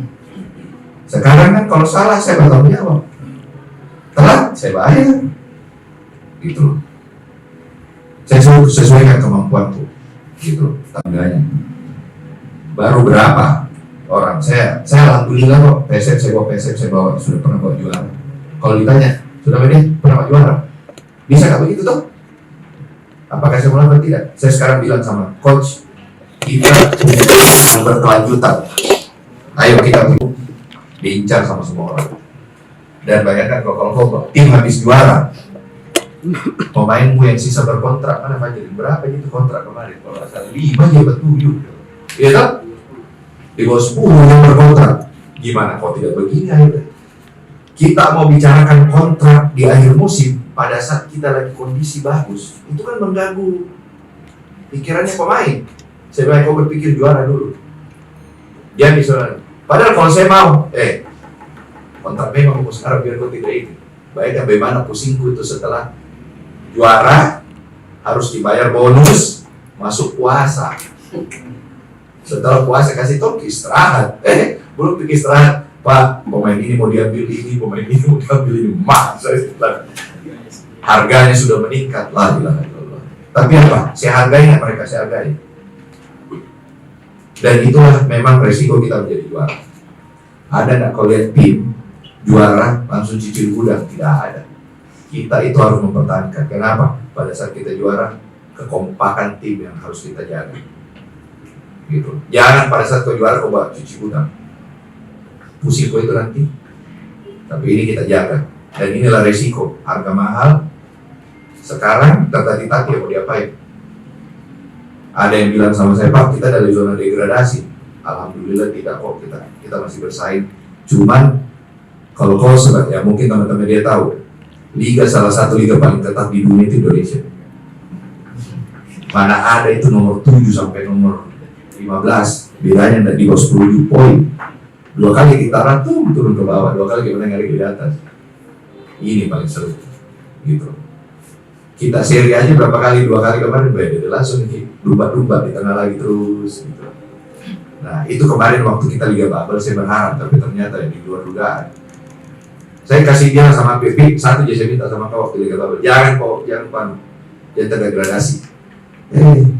sekarang kan kalau salah saya bertanggung jawab, telat saya bayar, gitu. Saya sesuaikan kemampuanku, gitu. Tangganya. Baru berapa orang saya alhamdulillah kok PSM saya bawa sudah pernah bawa juara. Kalau ditanya sudah pernah juara, bisa nggak begitu toh? Apakah saya mulai atau tidak? Saya sekarang bilang sama coach, kita punya yang berkelanjutan. Ayo kita diincar sama semua orang. Dan bayangkan kalau tim habis juara, pemainmu yang sisa berkontrak mana Fajar? Berapa itu kontrak kemarin? Kalau asal 5 dia 7, iya kan? Di bawah 10 yang berkontrak. Gimana kok tidak begini akhirnya? Kita mau bicarakan kontrak di akhir musim pada saat kita lagi kondisi bagus, itu kan mengganggu pikirannya pemain. Saya kau berpikir juara dulu. Dia misalnya, padahal kalau saya mau, kontrak memang mau sekarang biar kau tidak ini. Baik bagaimana pusingku itu setelah juara harus dibayar bonus masuk puasa. Setelah puasa kasih toki istirahat. Belum pergi istirahat, Pak, pemain ini mau diambil ini, pemain ini mau diambil ini. Harganya sudah meningkat. La ilaha illallah. Tapi apa? Saya hargai mereka, saya hargai. Dan itulah memang resiko kita menjadi juara. Ada nggak kau lihat tim juara langsung cicil gudang? Tidak ada. Kita itu harus mempertahankan. Kenapa? Pada saat kita juara, kekompakan tim yang harus kita jaga. Gitu. Jangan pada saat kau juara kau bawa cuci gudang. Pusing kau itu nanti. Tapi ini kita jaga. Dan inilah resiko. Harga mahal. Sekarang tadi mau diapain? Ada yang bilang sama saya, Pak, kita dari zona degradasi. Alhamdulillah tidak kok, kita masih bersaing. Cuman kalau kau ya mungkin teman-teman dia tahu, salah satu liga paling ketat di dunia itu Indonesia. Mana ada itu nomor 7 sampai nomor 15, bedanya di bawah 10 poin. 2 kali kita ratu turun ke bawah, 2 kali kita menang di atas. Ini paling seru, gitu. Kita seri aja berapa kali, 2 kali kemarin beda, langsung dumba-dumba di tengah lagi terus, gitu. Nah itu kemarin waktu kita Liga Bubble saya berharap, tapi ternyata di luar dugaan. Saya kasih dia sama PP, satu aja saya minta sama kau waktu Liga Bubble, jangan terdegradasi.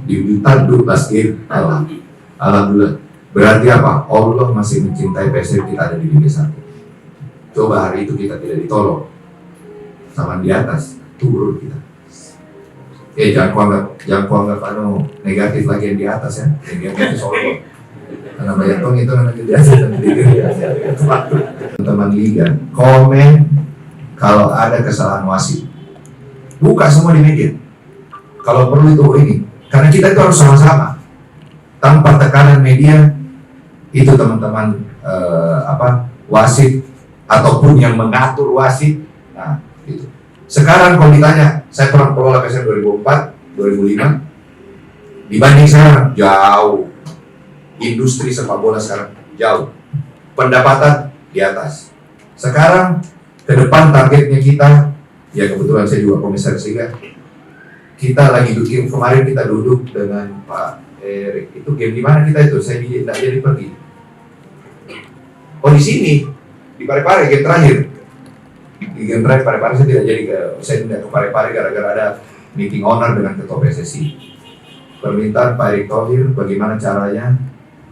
Diujutan 12 game, alhamdulillah. Berarti apa? Allah masih mencintai PSM kita ada di Liga 1. Coba hari itu kita tidak ditolong sama di atas, turun kita. Jangan kuanggap negatif lagi yang di atas ya, negatif soal. Karena banyak itu nanti di atas dan di teman-teman liga komen kalau ada kesalahan wasit, buka semua di media. Kalau perlu itu ini, karena kita itu harus sama-sama tanpa tekanan media. Itu teman-teman wasit ataupun yang mengatur wasit. Nah itu. Sekarang kalau ditanya, saya pernah kelola PSM 2004, 2005, dibanding sekarang jauh. Industri sepak bola sekarang jauh. Pendapatan di atas. Sekarang ke depan targetnya kita, ya kebetulan saya juga komisaris liga. Kita lagi kemarin kita duduk dengan Pak Erik. Itu game di mana kita itu? Saya tidak jadi pergi. Oh di sini di Parepare game terakhir. Di game terakhir Parepare saya tidak ke Parepare gara-gara ada meeting owner dengan ketua PSSI. Permintaan Pak Erick Thohir bagaimana caranya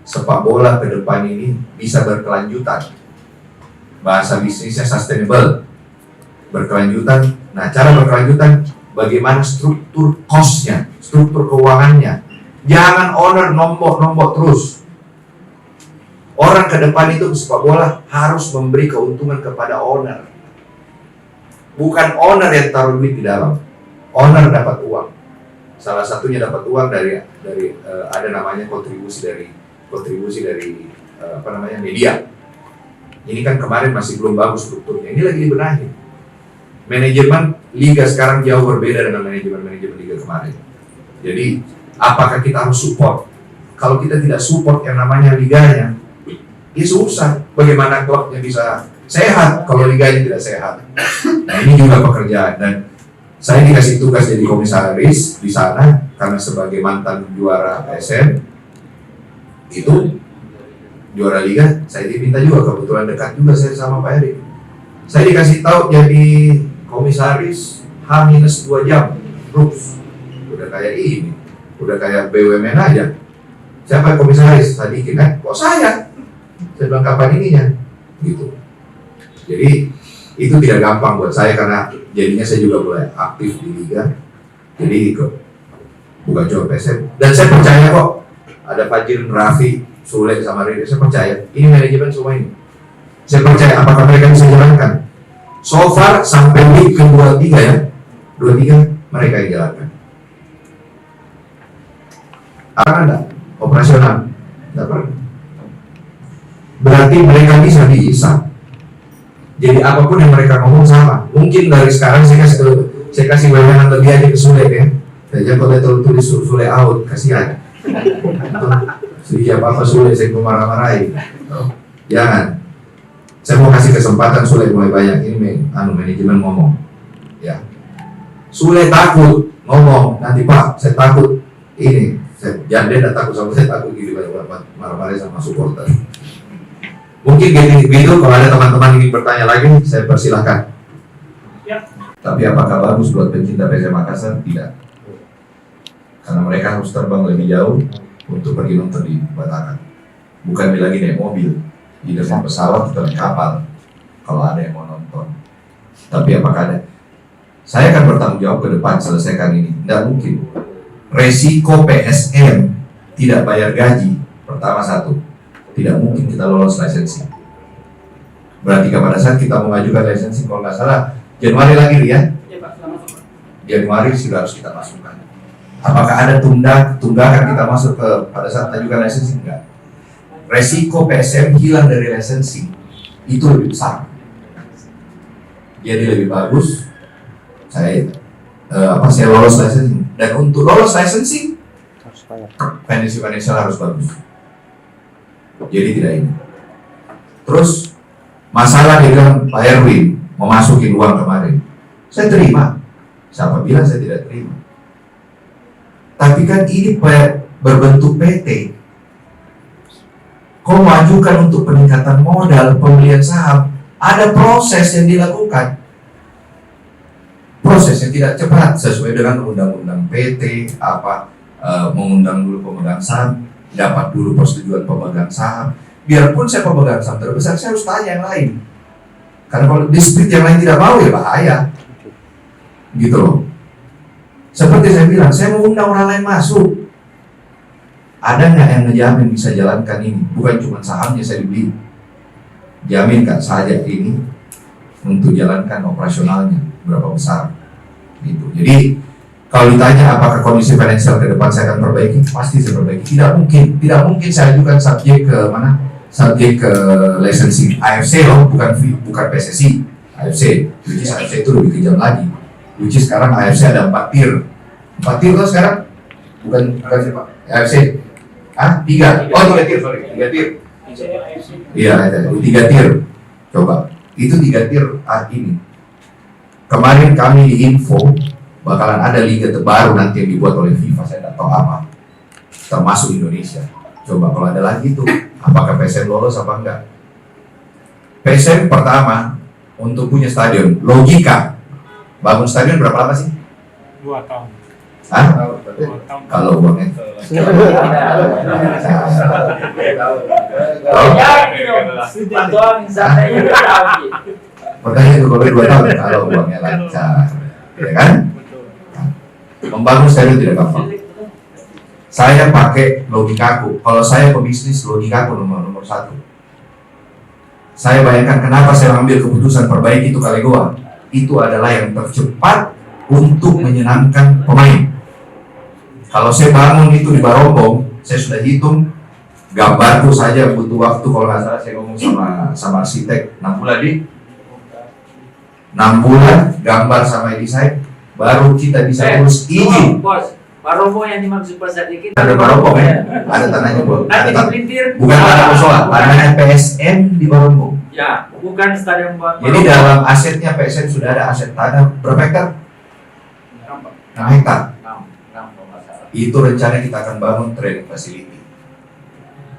sepak bola ke depan ini bisa berkelanjutan. Bahasa bisnisnya sustainable. Berkelanjutan. Nah, cara berkelanjutan bagaimana struktur cost-nya, struktur keuangannya. Jangan owner nombok terus. Orang ke depan itu sepak bola harus memberi keuntungan kepada owner. Bukan owner yang taruh duit di dalam. Owner dapat uang. Salah satunya dapat uang dari ada namanya kontribusi dari media. Ini kan kemarin masih belum bagus strukturnya. Ini lagi dibenahi. Manajemen liga sekarang jauh berbeda dengan manajemen liga kemarin. Jadi apakah kita harus support? Kalau kita tidak support yang namanya liganya, ya susah. Bagaimana klubnya bisa sehat kalau liganya tidak sehat? Nah ini juga pekerjaan, dan saya dikasih tugas jadi komisaris di sana karena sebagai mantan juara PSM itu juara liga, saya diminta juga, kebetulan dekat juga saya sama Pak Erik. Saya dikasih tahu jadi komisaris H-2 jam, Rups. Udah kayak ini, udah kayak BUMN aja. Siapa komisaris? Sadikin kan? Kok saya? Saya bilang kapan ininya? Gitu. Jadi itu tidak gampang buat saya karena jadinya saya juga mulai aktif di liga. Jadi bukan cuma PSM. Dan saya percaya kok ada Fajir, Raffi, Sule sama Rida. Saya percaya ini manajemen semua ini. Saya percaya apakah mereka bisa jalankan. So far sampai week ke-23 ya, 23 mereka yang jalankan. Ada operasional, tidak pernah. Berarti mereka bisa dihisap. Jadi apapun yang mereka ngomong sama. Mungkin dari sekarang saya kasih wewenang lebih aja ke Sule ya. Saya kalau tulis Sule out, kasihan. Siapa Sule saya mau marah-marahin. Jangan. Saya mau kasih kesempatan Sule mulai banyak ini manajemen ngomong. Ya. Sule takut ngomong, nanti Pak, saya takut ini. Jangan dia tidak takut sama saya, takut gitu marah-marah sama supporter. Mungkin gitu, kalau ada teman-teman ingin bertanya lagi, saya persilahkan.
Ya.
Tapi apakah bagus buat pencinta PSM Makassar? Tidak. Karena mereka harus terbang lebih jauh untuk pergi nonton di Batangan. Bukan lagi naik mobil, di dalam pesawat atau naik kapal. Kalau ada yang mau nonton. Tapi apakah ada? Saya akan bertanggung jawab ke depan selesaikan ini. Tidak mungkin. Resiko PSM tidak bayar gaji, pertama satu, tidak mungkin kita lolos licensing. Berarti pada saat kita mengajukan licensing, kalau nggak salah Januari lagi ya? Januari sudah harus kita masukkan. Apakah ada tunggakan kita masuk ke pada saat mengajukan licensing? Enggak. Resiko PSM hilang dari licensing itu lebih besar. Jadi lebih bagus saya lolos licensing. Dan untuk lolos licensing, financial harus bagus. Jadi tidak ini. Terus masalah dia bilang Pak Erwin mau masukin uang kemarin, saya terima. Siapa bilang saya tidak terima? Tapi kan ini berbentuk PT. Kau majukan untuk peningkatan modal, pembelian saham, ada proses yang dilakukan. Proses yang tidak cepat sesuai dengan undang-undang PT, mengundang dulu pemegang saham, dapat dulu persetujuan pemegang saham. Biarpun saya pemegang saham terbesar, saya harus tanya yang lain. Karena kalau dispute yang lain tidak mau ya bahaya. Gitu loh. Seperti saya bilang, saya mau undang orang lain masuk. Ada nggak yang ngejamin bisa jalankan ini? Bukan cuma sahamnya saya dibeli. Jaminkan saja ini untuk jalankan operasionalnya berapa besar. Gitu. Jadi kalau ditanya apakah kondisi finansial ke depan saya akan perbaiki, pasti saya perbaiki. Tidak mungkin saya ajukan subjek ke mana? Subjek ke licensing AFC loh, bukan PSSI. AFC, which is AFC itu lebih kejam lagi. Which is sekarang AFC ada 4 tier. 4 tier loh sekarang? Bukan siapa? AFC. 3. Oh 3 tier, sorry. 3 tier. Iya, ada 3 tier. Coba. Itu 3 tier ini. Kemarin kami info bakalan ada liga terbaru nanti yang dibuat oleh FIFA, saya tidak tahu apa, termasuk Indonesia. Coba kalau ada lagi itu, apakah PSM lolos apa enggak? PSM pertama untuk punya stadion, logika bangun stadion berapa lama sih?
2 tahun.
Hah?
2 tahun.
Kalau uangnya? Pertanyaan itu kalau 2 tahun, kalau uangnya lancar, ya kan? Membangun stadion tidak gampang. Saya pakai logikaku. Kalau saya pebisnis, logikaku nomor 1. Saya bayangkan kenapa saya ambil keputusan perbaiki itu Kalegoa. itu adalah yang tercepat untuk menyenangkan pemain. Kalau saya bangun itu di Barombong, saya sudah hitung gambarku saja butuh waktu, kalau nggak salah saya ngomong sama arsitek 6 bulan 6 bulan gambar sama desain, baru kita bisa urus izin.
Bos, Barombong yang dimaksud Pak Sadikin.
Ada Barombong ya, ada tanahnya bro.
Nanti dipelintir.
Bukan tanah musola, tanahnya PSM di Barombong.
Ya, bukan stadion Barombong.
Jadi dalam asetnya PSM sudah ada aset tanah berapa hektar? 6 hektar. Itu rencana kita akan bangun training facility.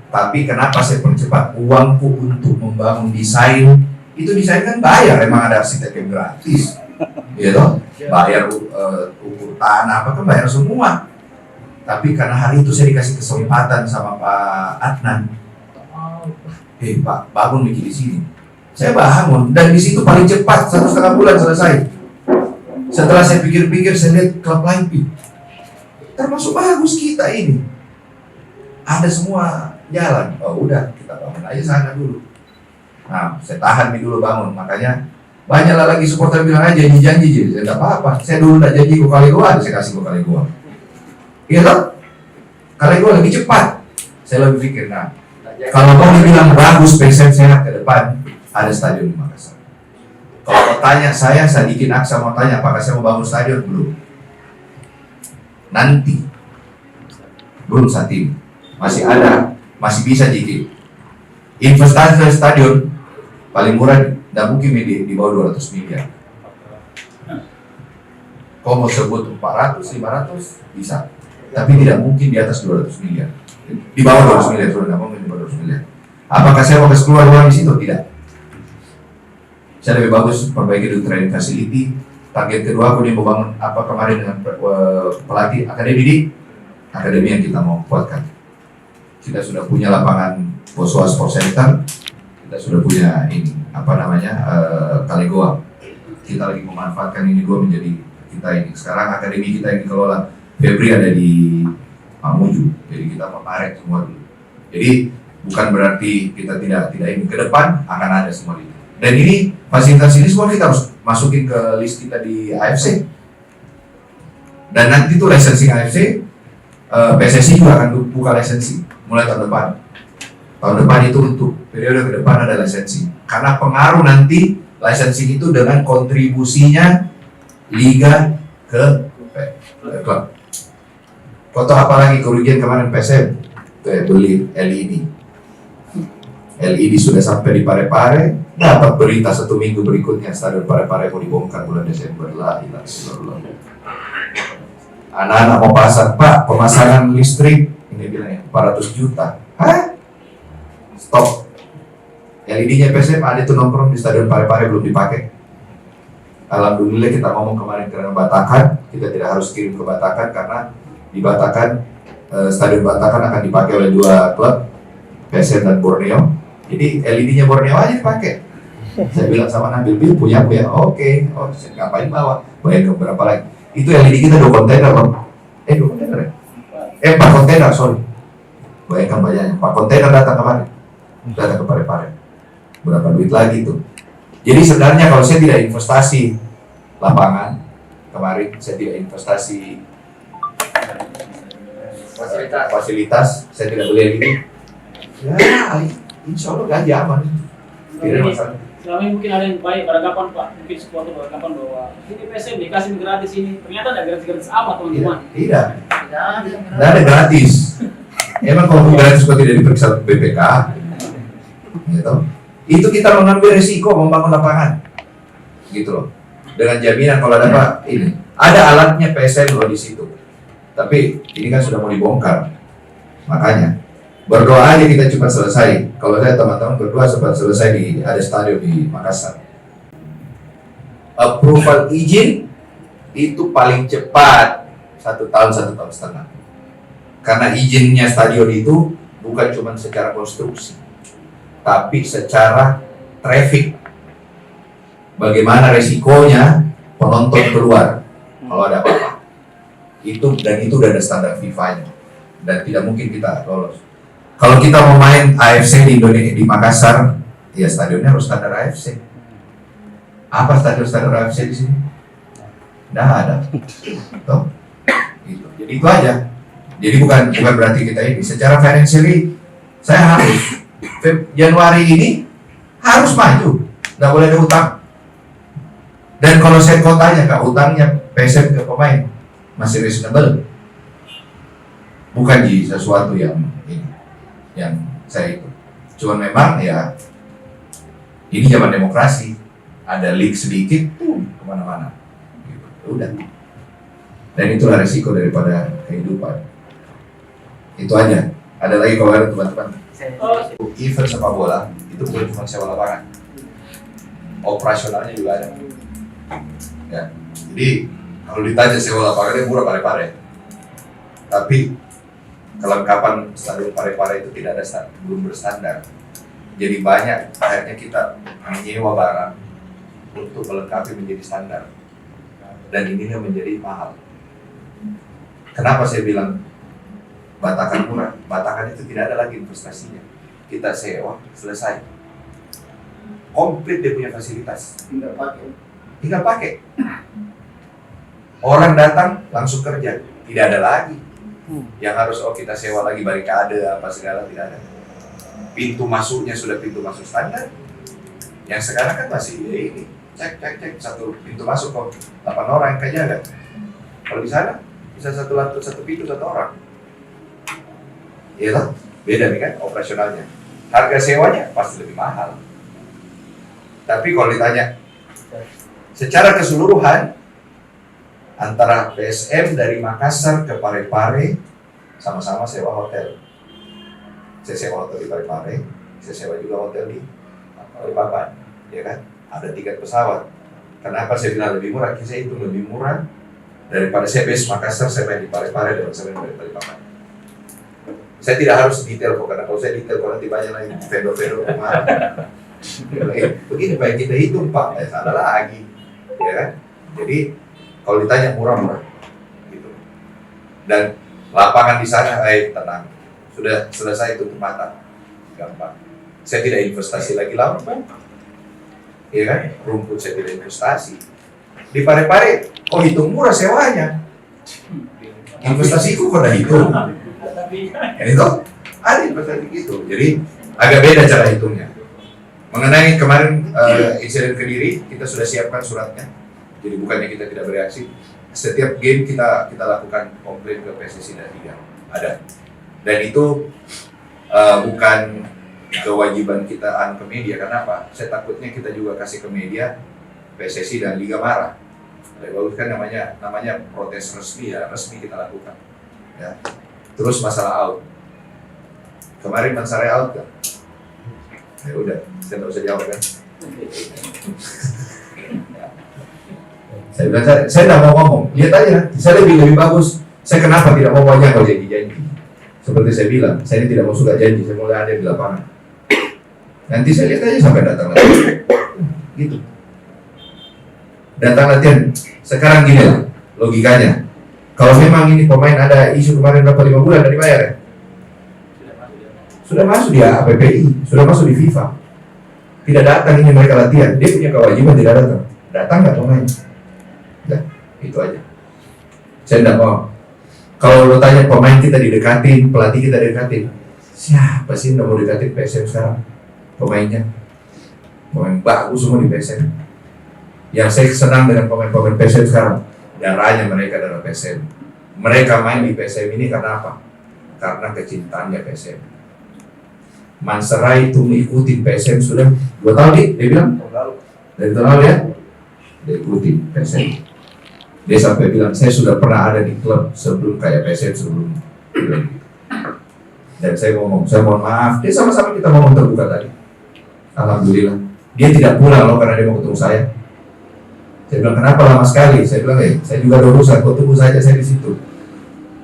Tapi kenapa saya percepat uangku untuk membangun desain? Itu desain kan bayar, emang ada arsitek yang gratis, gitu. Bayar ukur tanah apa kan bayar semua. Tapi karena hari itu saya dikasih kesempatan sama Pak Adnan, Pak bangun bikin di sini. Saya bangun dan di situ paling cepat 1,5 bulan selesai. Setelah saya pikir-pikir, saya lihat klub lain, termasuk bagus kita ini. Ada semua jalan. Oh udah, kita bangun aja sana dulu. Nah, saya tahan nih dulu bangun. Makanya banyaklah lagi supporter bilang aja janji. Saya enggak apa-apa. Saya dulu enggak janji gua kali gua, saya kasih gua kali gua. Iya toh? Kali gua lebih cepat. Saya lebih pikir, nah, kalau mau dibilang bagus PSM sehat ke depan, ada stadion di Makassar. Kalau mau tanya saya Sadikin Aksa mau tanya apakah saya mau bangun stadion, belum. Nanti, belum saat ini. Masih ada, masih bisa Jiki. Investasi stadion paling murah tidak mungkin di bawah 200 miliar. Kau mau sebut 400, 500 bisa, tapi tidak mungkin di atas 200 miliar. Di bawah 200 miliar, sudah tidak mungkin di bawah 200 miliar. Apakah saya mau keluar uang di situ? Tidak. Saya lebih bagus perbaiki dulu training facility. Target kedua aku mau bangun apa kemarin dengan pelatih akademi yang kita mau kuatkan. Kita sudah punya lapangan Boswa Sport Center, kita sudah punya ini Kalegoa. Kita lagi memanfaatkan ini dua menjadi kita ini. Sekarang akademi kita yang dikelola Febri ada di Mamuju, jadi kita menarik semua dulu. Jadi bukan berarti kita tidak ini, ke depan akan ada semua ini. Dan ini fasilitas ini semua kita harus masukin ke list kita di AFC. Dan nanti tuh licensing AFC, PSSI juga akan buka licensing mulai tahun depan. Tahun depan itu untuk periode ke depan ada licensing. Karena pengaruh nanti licensing itu dengan kontribusinya liga ke klub. Foto apalagi kerugian kemarin PSM? Beli LED. LED sudah sampai di Parepare, dapat berita 1 minggu berikutnya stadion Parepare mau dibongkar bulan Desember. Anak-anak mau pasang, Pak, pemasangan listrik ini bilang 400 juta. Hah? Stop. LED-nya PSM ada tuh nongkrong di stadion Parepare belum dipakai. Alhamdulillah kita ngomong kemarin karena Batakan, kita tidak harus kirim ke Batakan karena di Batakan stadion Batakan akan dipakai oleh 2 klub, PSM dan Borneo. Jadi LED-nya Borneo aja dipakai. Saya bilang sama Nabil, punya, oke. Oh, saya ngapain bawa? Bayar berapa lagi? Itu LED kita 2 kontainer loh. 2 kontainer ya? 4 kontainer, sorry. Bayangkan banyaknya, 4 kontainer datang kemarin. Datang ke Parepare. Berapa duit lagi tuh? Jadi sebenarnya kalau saya tidak investasi lapangan, kemarin saya tidak investasi fasilitas, saya tidak beli ini. Ya, insya Allah gaji aman. Tidak masalah.
Selama ini mungkin ada yang baik beranggapan Pak, mungkin supporter beranggapan bahwa ini PSM dikasih gratis ini, ternyata ada gratis apa teman-teman?
Tidak ada gratis. Emang kalau gratis kok tidak diperiksa BPK, gitu. Itu kita mengambil resiko membangun lapangan, gitu loh. Dengan jaminan kalau ada Pak ini, ada alatnya PSM loh di situ. Tapi ini kan sudah mau dibongkar, makanya berdoa aja kita cepat selesai. Kalau saya teman-teman berdoa cepat selesai di ada stadion di Makassar. Approval izin itu paling cepat 1 tahun 1,5 tahun. Karena izinnya stadion itu bukan cuma secara konstruksi, tapi secara traffic. Bagaimana resikonya penonton keluar kalau ada apa-apa. Itu udah ada standar FIFA-nya dan tidak mungkin kita lolos. Kalau kita mau main AFC di Indonesia di Makassar, ya stadionnya harus standar AFC. Apa standar AFC di sini? Nggak ada. Toh? Gitu. Jadi itu aja. Jadi bukan berarti kita ini. Secara financially, saya harus Januari ini harus maju. Nggak boleh ada utang. Dan kalau saya tanya Kak, utangnya PSM ke pemain masih reasonable. Bukan sesuatu yang saya itu. Cuman memang ya ini zaman demokrasi. Ada leak sedikit tuh kemana-mana. Gitu. Udah. Dan itulah resiko daripada kehidupan. Itu aja. Ada lagi kalau ada teman-teman. Event sepak bola itu bukan cuma sewa lapangan. Operasionalnya juga ada. Ya. Jadi kalau ditanya sewa lapangannya murah Parepare. Tapi kelengkapan stadion Parepare itu tidak ada belum berstandar. Jadi banyak akhirnya kita menyewa barang untuk melengkapi menjadi standar. Dan ini yang menjadi mahal. Kenapa saya bilang Batakan murah? Batakan itu tidak ada lagi investasinya. Kita sewa, selesai. Komplit dia punya fasilitas. Tinggal pakai. Orang datang langsung kerja. Tidak ada lagi yang harus kita sewa lagi barikade apa segala, tidak ada. Pintu masuknya sudah pintu masuk standar. Yang sekarang kan masih ini cek satu pintu masuk kok 8 orang yang jaga. Kalau di sana bisa satu pintu 1 orang. Iya lah, beda nih kan operasionalnya. Harga sewanya pasti lebih mahal. Tapi kalau ditanya secara keseluruhan antara PSM dari Makassar ke Parepare sama-sama sewa hotel. Saya sewa hotel di Parepare, saya sewa juga hotel di Balikpapan, ya kan? Ada tiket pesawat. Kenapa saya bilang lebih murah? Saya itu lebih murah daripada saya base Makassar, saya main di Parepare dan saya main di Balikpapan. Saya tidak harus detail kok, karena kalau saya detail nanti banyak lagi vendor-vendor kemarin. Begini baik kita hitung Pak, salah lagi, ya kan? Jadi kalau ditanya murah, gitu. Dan lapangan di sana, tenang, sudah selesai tutup mata, gampang. Saya tidak investasi lagi lama, ya kan? Rumput saya tidak investasi. Di Parepare, hitung murah sewanya. Investasiku kok hitung. Ya itu ada investasi gitu. Jadi agak beda cara hitungnya. Mengenai kemarin insiden Kediri, kita sudah siapkan suratnya. Jadi bukannya kita tidak bereaksi. Setiap game kita lakukan komplain ke PSSI dan Liga. Ada. Dan itu bukan kewajiban kita ke media. Kenapa? Saya takutnya kita juga kasih ke media, PSSI dan Liga marah. Bagus kan namanya protes resmi ya, resmi kita lakukan. Ya. Terus masalah out. Kemarin Mansare out kan? Ya udah, saya nggak usah jawab kan. Saya bilang saya nggak mau ngomong. Lihat aja, saya lebih bagus. Saya kenapa tidak mau banyak kalau janji-janji. Seperti saya bilang, saya ini tidak mau suka janji. Saya mulai ada di lapangan. Nanti saya lihat aja sampai datang latihan. Gitu. Datang latihan. Sekarang gini lah, logikanya. Kalau memang ini pemain ada isu kemarin berapa 5 bulan dari bayar ya? Sudah masuk di APPI, sudah masuk di FIFA. Tidak datang ini mereka latihan, dia punya kewajiban tidak datang. Datang nggak pemain? Nah, itu aja. Saya tidak mau. Kalau lo tanya pemain kita didekatin, pelatih kita didekatin, siapa sih yang mau dekatin PSM sekarang? Pemainnya, pemain bagus semua di PSM. Yang saya senang dengan pemain-pemain PSM sekarang, darahnya mereka adalah PSM. Mereka main di PSM ini karena apa? Karena kecintaannya PSM. Manserai itu mengikuti PSM sudah 2 tahun nih, dia bilang. Dari tahun lalu ya, dia ikuti PSM. Dia sampai bilang, saya sudah pernah ada di klub sebelum kayak PSM sebelum. Dan saya ngomong, saya mohon maaf, dia sama-sama kita ngomong terbuka tadi. Alhamdulillah. Dia tidak pulang loh karena dia mau ketemu saya. Saya bilang, kenapa lama sekali? Saya bilang, saya juga ada urusan, kok tunggu saja saya di situ.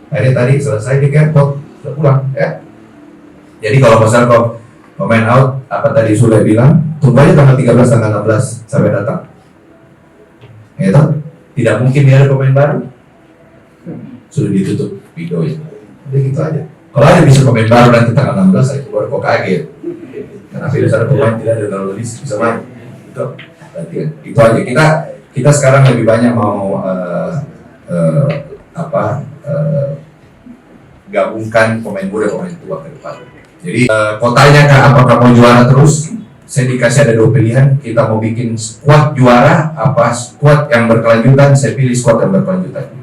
Akhirnya tadi selesai di airport, sudah pulang, ya. Jadi kalau pasal kok pemain out, apa tadi sudah bilang, tunggu aja tanggal 13, tanggal 16 sampai datang. Ya toh? Tidak mungkin dia ada pemain baru. Sudah ditutup videonya. Jadi gitu aja. Kalau ada bisa pemain baru nanti tanggal 16, saya keluar kok kaget. Karena biasanya pemain tidak ada kalau bisa main. Gitu. latihan. Itu aja. Kita sekarang lebih banyak mau gabungkan pemain muda pemain tua ke depan. Jadi kotanya Kak, apakah mau juara terus? Saya dikasih ada 2 pilihan. Kita mau bikin squad juara apa squad yang berkelanjutan? Saya pilih squad yang berkelanjutan.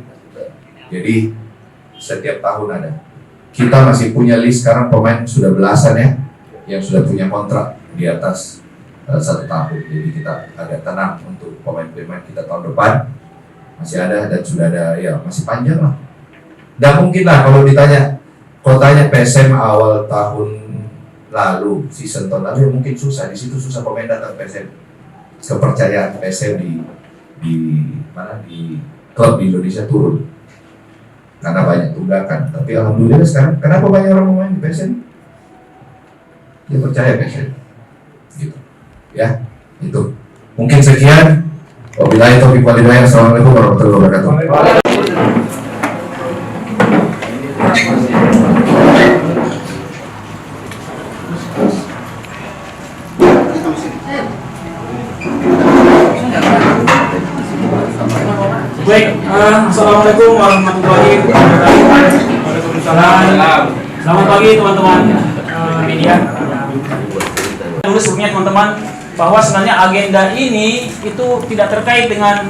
Jadi setiap tahun ada. Kita masih punya list sekarang pemain sudah belasan ya, yang sudah punya kontrak di atas 1 tahun. Jadi kita agak tenang untuk pemain-pemain kita tahun depan masih ada dan sudah ada ya masih panjang lah. Dan mungkin lah kalau ditanya kotanya PSM awal tahun lalu, season tahun lalu ya mungkin susah, di situ susah pemain datang PSM. Kepercayaan PSM di mana di klub di Indonesia turun karena banyak tunggakan. Tapi alhamdulillah sekarang kenapa banyak orang pemain di PSM? Dia percaya PSM. Gitu. Ya, itu. Mungkin sekian. Wabillahi taufiq wal hidayah. Assalamualaikum warahmatullahi wabarakatuh.
Baik, assalamualaikum warahmatullahi wabarakatuh. Waalaikumsalam. Selamat pagi teman-teman media. Dulu sebelumnya teman-teman bahwa sebenarnya agenda ini itu tidak terkait dengan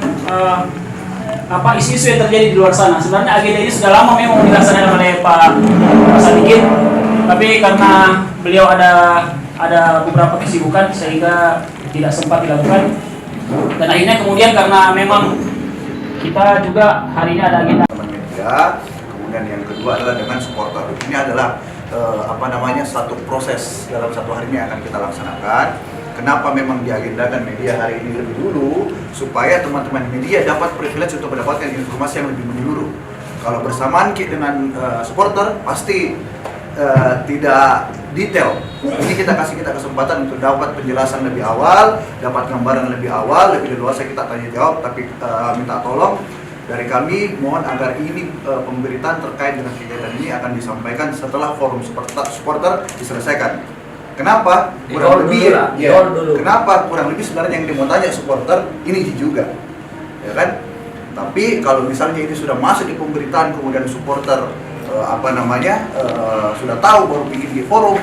isu-isu yang terjadi di luar sana. Sebenarnya agenda ini sudah lama memang dilaksanakan oleh Pak Sadikin, tapi karena beliau ada beberapa kesibukan sehingga tidak sempat dilakukan. Dan akhirnya kemudian karena memang kita juga hari ini ada agenda
media, kemudian yang kedua adalah dengan supporter. Ini adalah satu proses dalam satu hari ini akan kita laksanakan. Kenapa memang diagendakan media hari ini lebih dulu, supaya teman-teman media dapat privilege untuk mendapatkan informasi yang lebih menyeluruh. Kalau bersamaan dengan supporter pasti tidak detail. Ini kita kasih kesempatan untuk dapat penjelasan lebih awal, dapat gambaran lebih awal, lebih leluasa kita tanya jawab. Tapi minta tolong dari kami, mohon agar ini pemberitaan terkait dengan kegiatan ini akan disampaikan setelah forum supporter diselesaikan. Kenapa? Kurang lebih kenapa kurang lebih sebenarnya yang mau tanya supporter ini juga, ya kan? Tapi kalau misalnya ini sudah masuk di pemberitaan kemudian supporter sudah tahu baru bikin di forum,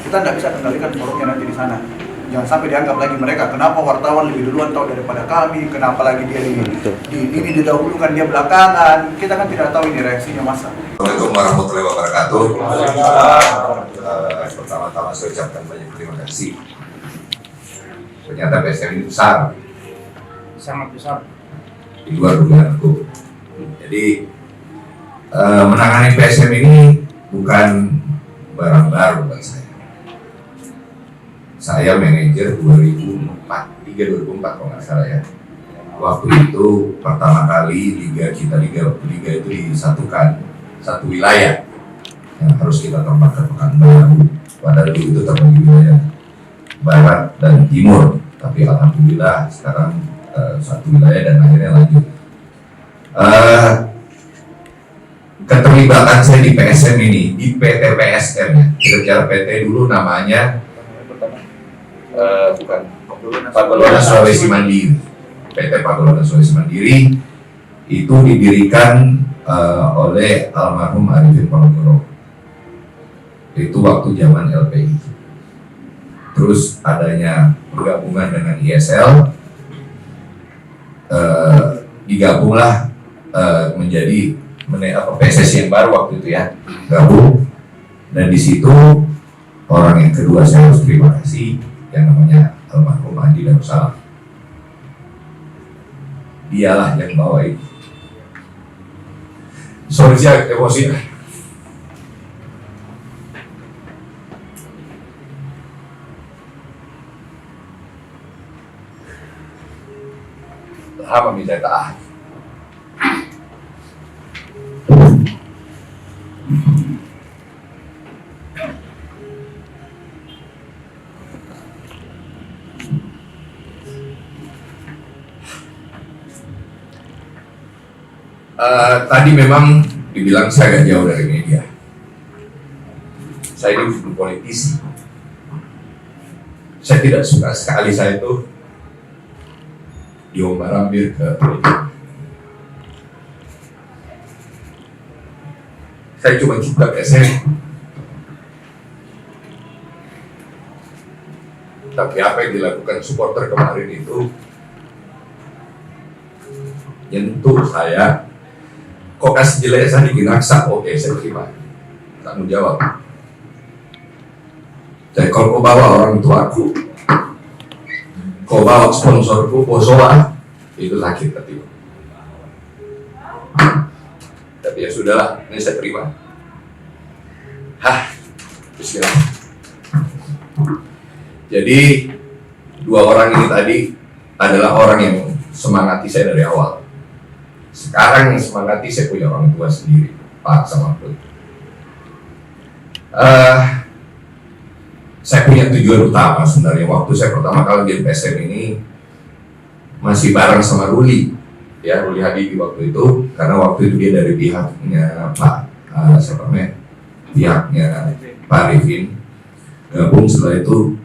kita tidak bisa kendalikan forumnya nanti di sana. Jangan sampai dianggap lagi mereka kenapa wartawan lebih duluan tahu daripada kami, kenapa lagi dia ini didahulukan dia belakangan. Kita kan tidak tahu ini reaksinya masa.
Assalamualaikum warahmatullahi wabarakatuh. Pertama-tama saya ucapkan banyak terima kasih. Ternyata PSM ini besar,
sangat besar
di luar dugaanku. Jadi menangani PSM ini bukan barang baru buat saya. Saya manajer 2004 kalau nggak salah ya. Waktu itu pertama kali liga itu disatukan satu wilayah yang harus kita terbang ke Pekanbaru. Padahal itu terbagi wilayah barat dan timur. Tapi alhamdulillah sekarang satu wilayah dan akhirnya lanjut. Keterlibatan saya di PSM ini, di PT PSM ya. Kita bicara PT dulu namanya Pagolona Sulawesi Mandiri. PT Pagolona Sulawesi Mandiri itu didirikan oleh almarhum Arifin Ponorogo. Itu waktu zaman LPI. Terus adanya pergabungan dengan ISL, digabunglah menjadi PSSI yang baru waktu itu ya, gabung. Dan di situ orang yang kedua saya harus terima kasih yang namanya almarhum Andi Darussalam. Dialah yang bawa ini. Sorry saya emosi. Apa minta taat? Tadi memang dibilang saya agak jauh dari media. Saya ini bukan politisi. Saya tidak suka sekali saya itu diombar-ambir ke politik. Saya cuma cinta PSM. Tapi apa yang dilakukan supporter kemarin itu nyentuh saya. Kok kasih jelek saya bikin raksa? Oke, saya terima. Tanggung jawab. Jadi kalau kau bawa orang tuaku, kau bawa sponsorku, Bosowa, itu sakit hati. Tapi ya sudahlah, ini saya terima. Bismillah. Jadi dua orang ini tadi adalah orang yang semangati saya dari awal. Sekarang yang semangati saya punya orang tua sendiri, Pak sama Put. Saya punya tujuan utama sebenarnya. Waktu saya pertama kali di PSM ini masih bareng sama Ruli, ya Ruli Habibie waktu itu, karena waktu itu dia dari pihaknya Pak pihaknya Pak Arifin gabung. Setelah itu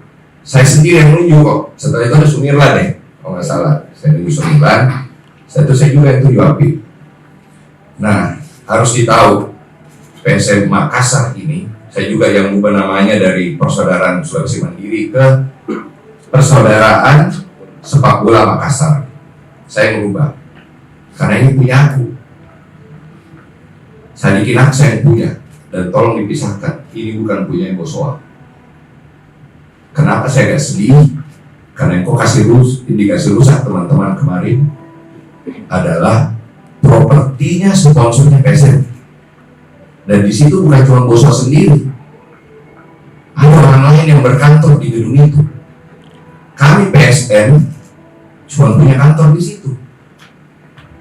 saya sendiri yang nunjuk kok. Setelah itu ada Sumirlan ya, kalau nggak salah. Saya nunjuk Sumirlan. Setelah itu saya juga yang tunjuk Apip. Nah, harus ditahu PSM Makassar ini, saya juga yang mengubah namanya dari Persaudaraan Sulawesi Mandiri ke Persaudaraan Sepak Bola Makassar. Saya merubah karena ini punya aku. Sadikin saya yang punya, dan tolong dipisahkan. Ini bukan punya Bosowa. Kenapa saya gak sedih? Karena yang kau kasih indikasi rusak teman-teman kemarin adalah propertinya sponsornya PSM. Dan di situ bukan cuma Bosowa sendiri, ada orang lain yang berkantor di gedung itu. Kami PSM cuma punya kantor di situ,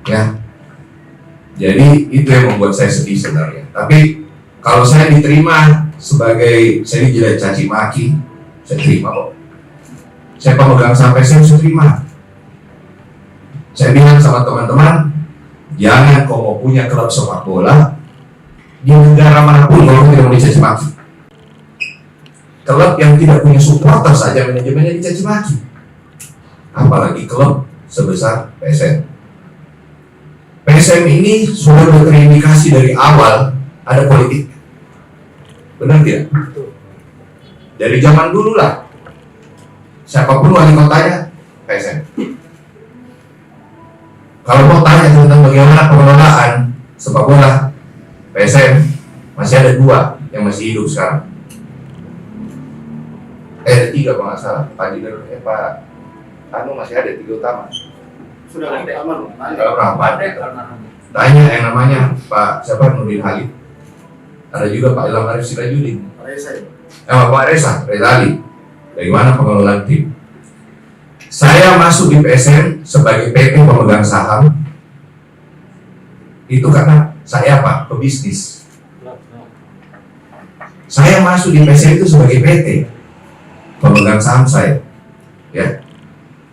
ya. Jadi itu yang membuat saya sedih sebenarnya. Tapi kalau saya diterima sebagai, saya dijelek caci maki, saya terima kok. Saya pemegang sampai saya terima. Saya bilang sama teman-teman, jangan kau mau punya klub sepak bola di negara manapun kalau tidak mau dicaci maki. Klub yang tidak punya supporter saja manajemennya dicaci maki, apalagi klub sebesar PSM. PSM ini sudah terindikasi dari awal ada politik, benar tidak? Dari zaman dulu lah, siapapun wali kotanya PSM. Kalau mau tanya tentang bagaimana pengelolaan sepak bola PSM, masih ada dua yang masih hidup sekarang. Ada tiga kalau nggak salah. Pak masih ada tiga utama.
Sudah utama.
Tanya yang namanya Pak siapa, Nurdin Halid. Ada juga Pak Ilham Arif Sirajudin. Pak Reza Ali. Bagaimana pengelolaan tim? Saya masuk di PSM sebagai PT pemegang saham itu karena saya apa? Pebisnis. Saya masuk di PSM itu sebagai PT pemegang saham saya, ya.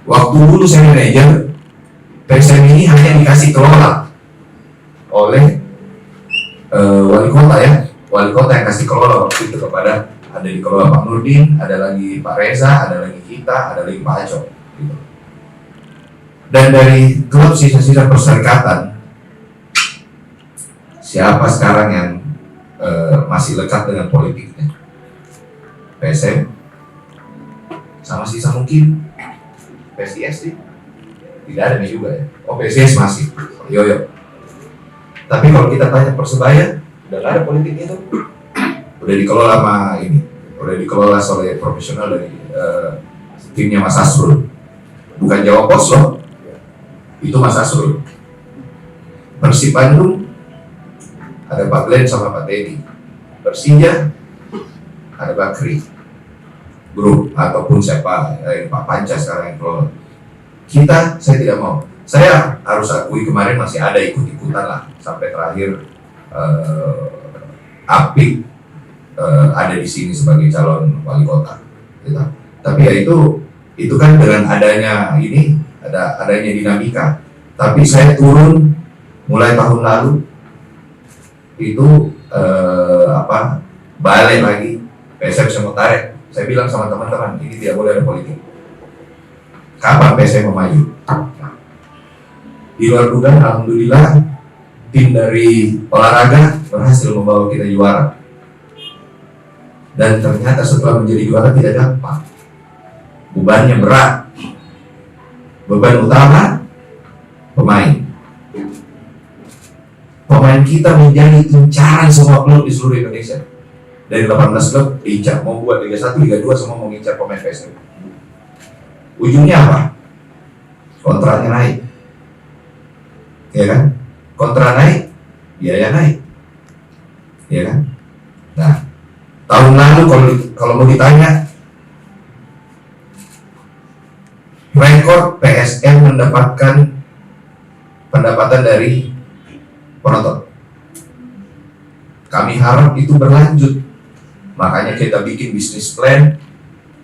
Waktu dulu saya manajer, PSM ini hanya dikasih kelola oleh wali kota, ya. Wali kota yang kasih kelola waktu itu kepada, ada di kelola Pak Nurdin, ada lagi Pak Reza, ada lagi kita, ada lagi Pak Acok, gitu. Dan dari klub sisa-sisa perserikatan, siapa sekarang yang masih lekat dengan politiknya? PSM sama sisa mungkin PSIS sih tidak ada nih juga, ya. Oh, PSIS masih yo. Tapi kalau kita tanya Persebaya, udah gak ada politiknya tuh. Udah dikelola sama ini, udah dikelola oleh profesional dari timnya Mas Asrul, bukan Jawa Pos loh, itu Mas Asrul. Persib Bandung ada Pak Glenn sama Pak Teddy. Persija ada Bakri, grup ataupun siapa, Pak Panca sekarang yang kelola. Kita, saya tidak mau. Saya harus akui kemarin masih ada ikut-ikutan lah sampai terakhir Apik ada di sini sebagai calon wali kota, gitu. Tapi ya itu kan dengan adanya ini adanya dinamika. Tapi saya turun mulai tahun lalu itu balik lagi PSM saya mau tarik. Saya bilang sama teman-teman, ini tidak boleh ada politik. Kapan PSM mau maju? Di luar dugaan, alhamdulillah tim dari olahraga berhasil membawa kita juara. Dan ternyata setelah menjadi juara tidak gampang. Bebannya berat. Beban utama pemain. Pemain kita menjadi incaran semua klub di seluruh Indonesia. Dari 18 klub diincar, mau buat Liga 1, Liga 2 semua mau ngincar pemain PSM. Ujungnya apa? Kontraknya naik. Ya kan? Kontrak naik, biaya naik. Ya kan? Nah, tahun lalu kalau mau ditanya, rekor PSM mendapatkan pendapatan dari penonton. Kami harap itu berlanjut. Makanya kita bikin bisnis plan.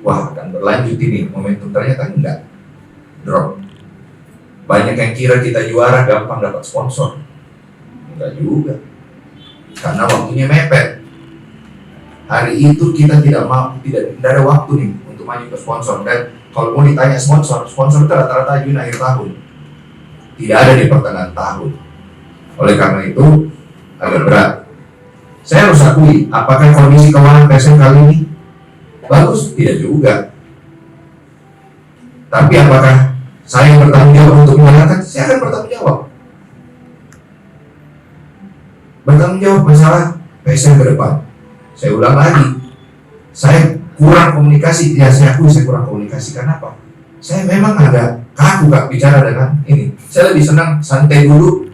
Wah, akan berlanjut ini momentum, ternyata enggak. Drop. Banyak yang kira kita juara gampang dapat sponsor. Enggak juga. Karena waktunya mepet. Hari itu kita tidak ada waktu nih untuk maju ke sponsor. Dan kalau mau ditanya sponsor itu rata-rata ajuin akhir tahun. Tidak ada di pertengahan tahun. Oleh karena itu agak berat. Saya harus akui, apakah kondisi keuangan PSM kali ini bagus? Tidak juga. Tapi apakah saya yang bertanggung jawab untuk mengatakan? Saya akan bertanggung jawab. Bertanggung jawab masalah PSM ke depan. Saya ulang lagi, saya kurang komunikasi. Ya, saya akui saya kurang komunikasi. Kenapa? Saya memang agak kaku Kak bicara dengan ini. Saya lebih senang santai dulu.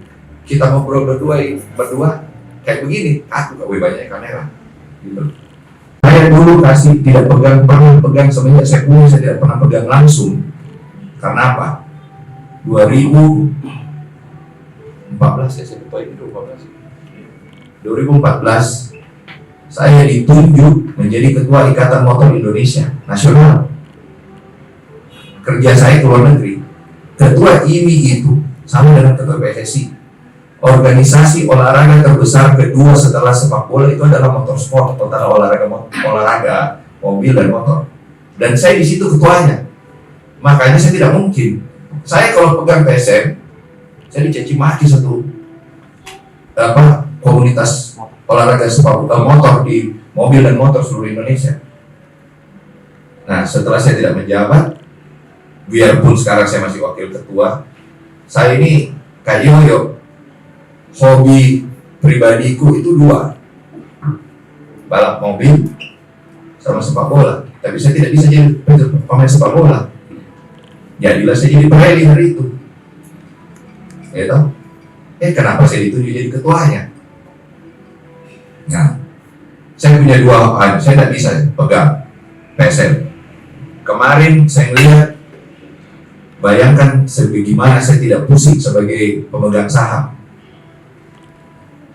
Kita ngobrol berdua kayak begini. Aku gak banyak kamera. Gitu. Saya dulu tidak pernah pegang semenjak saya kuliah, saya tidak pernah pegang langsung. Karena apa? 2014 ya, saya lupa ini 2014 saya ditunjuk menjadi ketua Ikatan Motor Indonesia Nasional. Kerja saya ke luar negeri. Ketua IMI itu sama dengan ketua PSSI. Organisasi olahraga terbesar kedua setelah sepak bola itu adalah motorsport, total olahraga mobil dan motor. Dan saya di situ ketuanya. Makanya saya tidak mungkin. Saya kalau pegang PSM, saya dicaci maki satu komunitas olahraga sepak motor di mobil dan motor seluruh Indonesia. Nah, setelah saya tidak menjabat, biarpun sekarang saya masih wakil ketua, saya ini kayak yoyo. Hobi pribadiku itu dua, balap mobil sama sepak bola. Tapi saya tidak bisa jadi pemain sepak bola. Jadilah saya jadi pereli hari itu. Ya tahu? Kenapa saya ditunjuk jadi ketuanya? Nah, saya punya dua hal, saya tidak bisa pegang PSM. Kemarin saya melihat, bayangkan sebagaimana saya tidak pusing sebagai pemegang saham.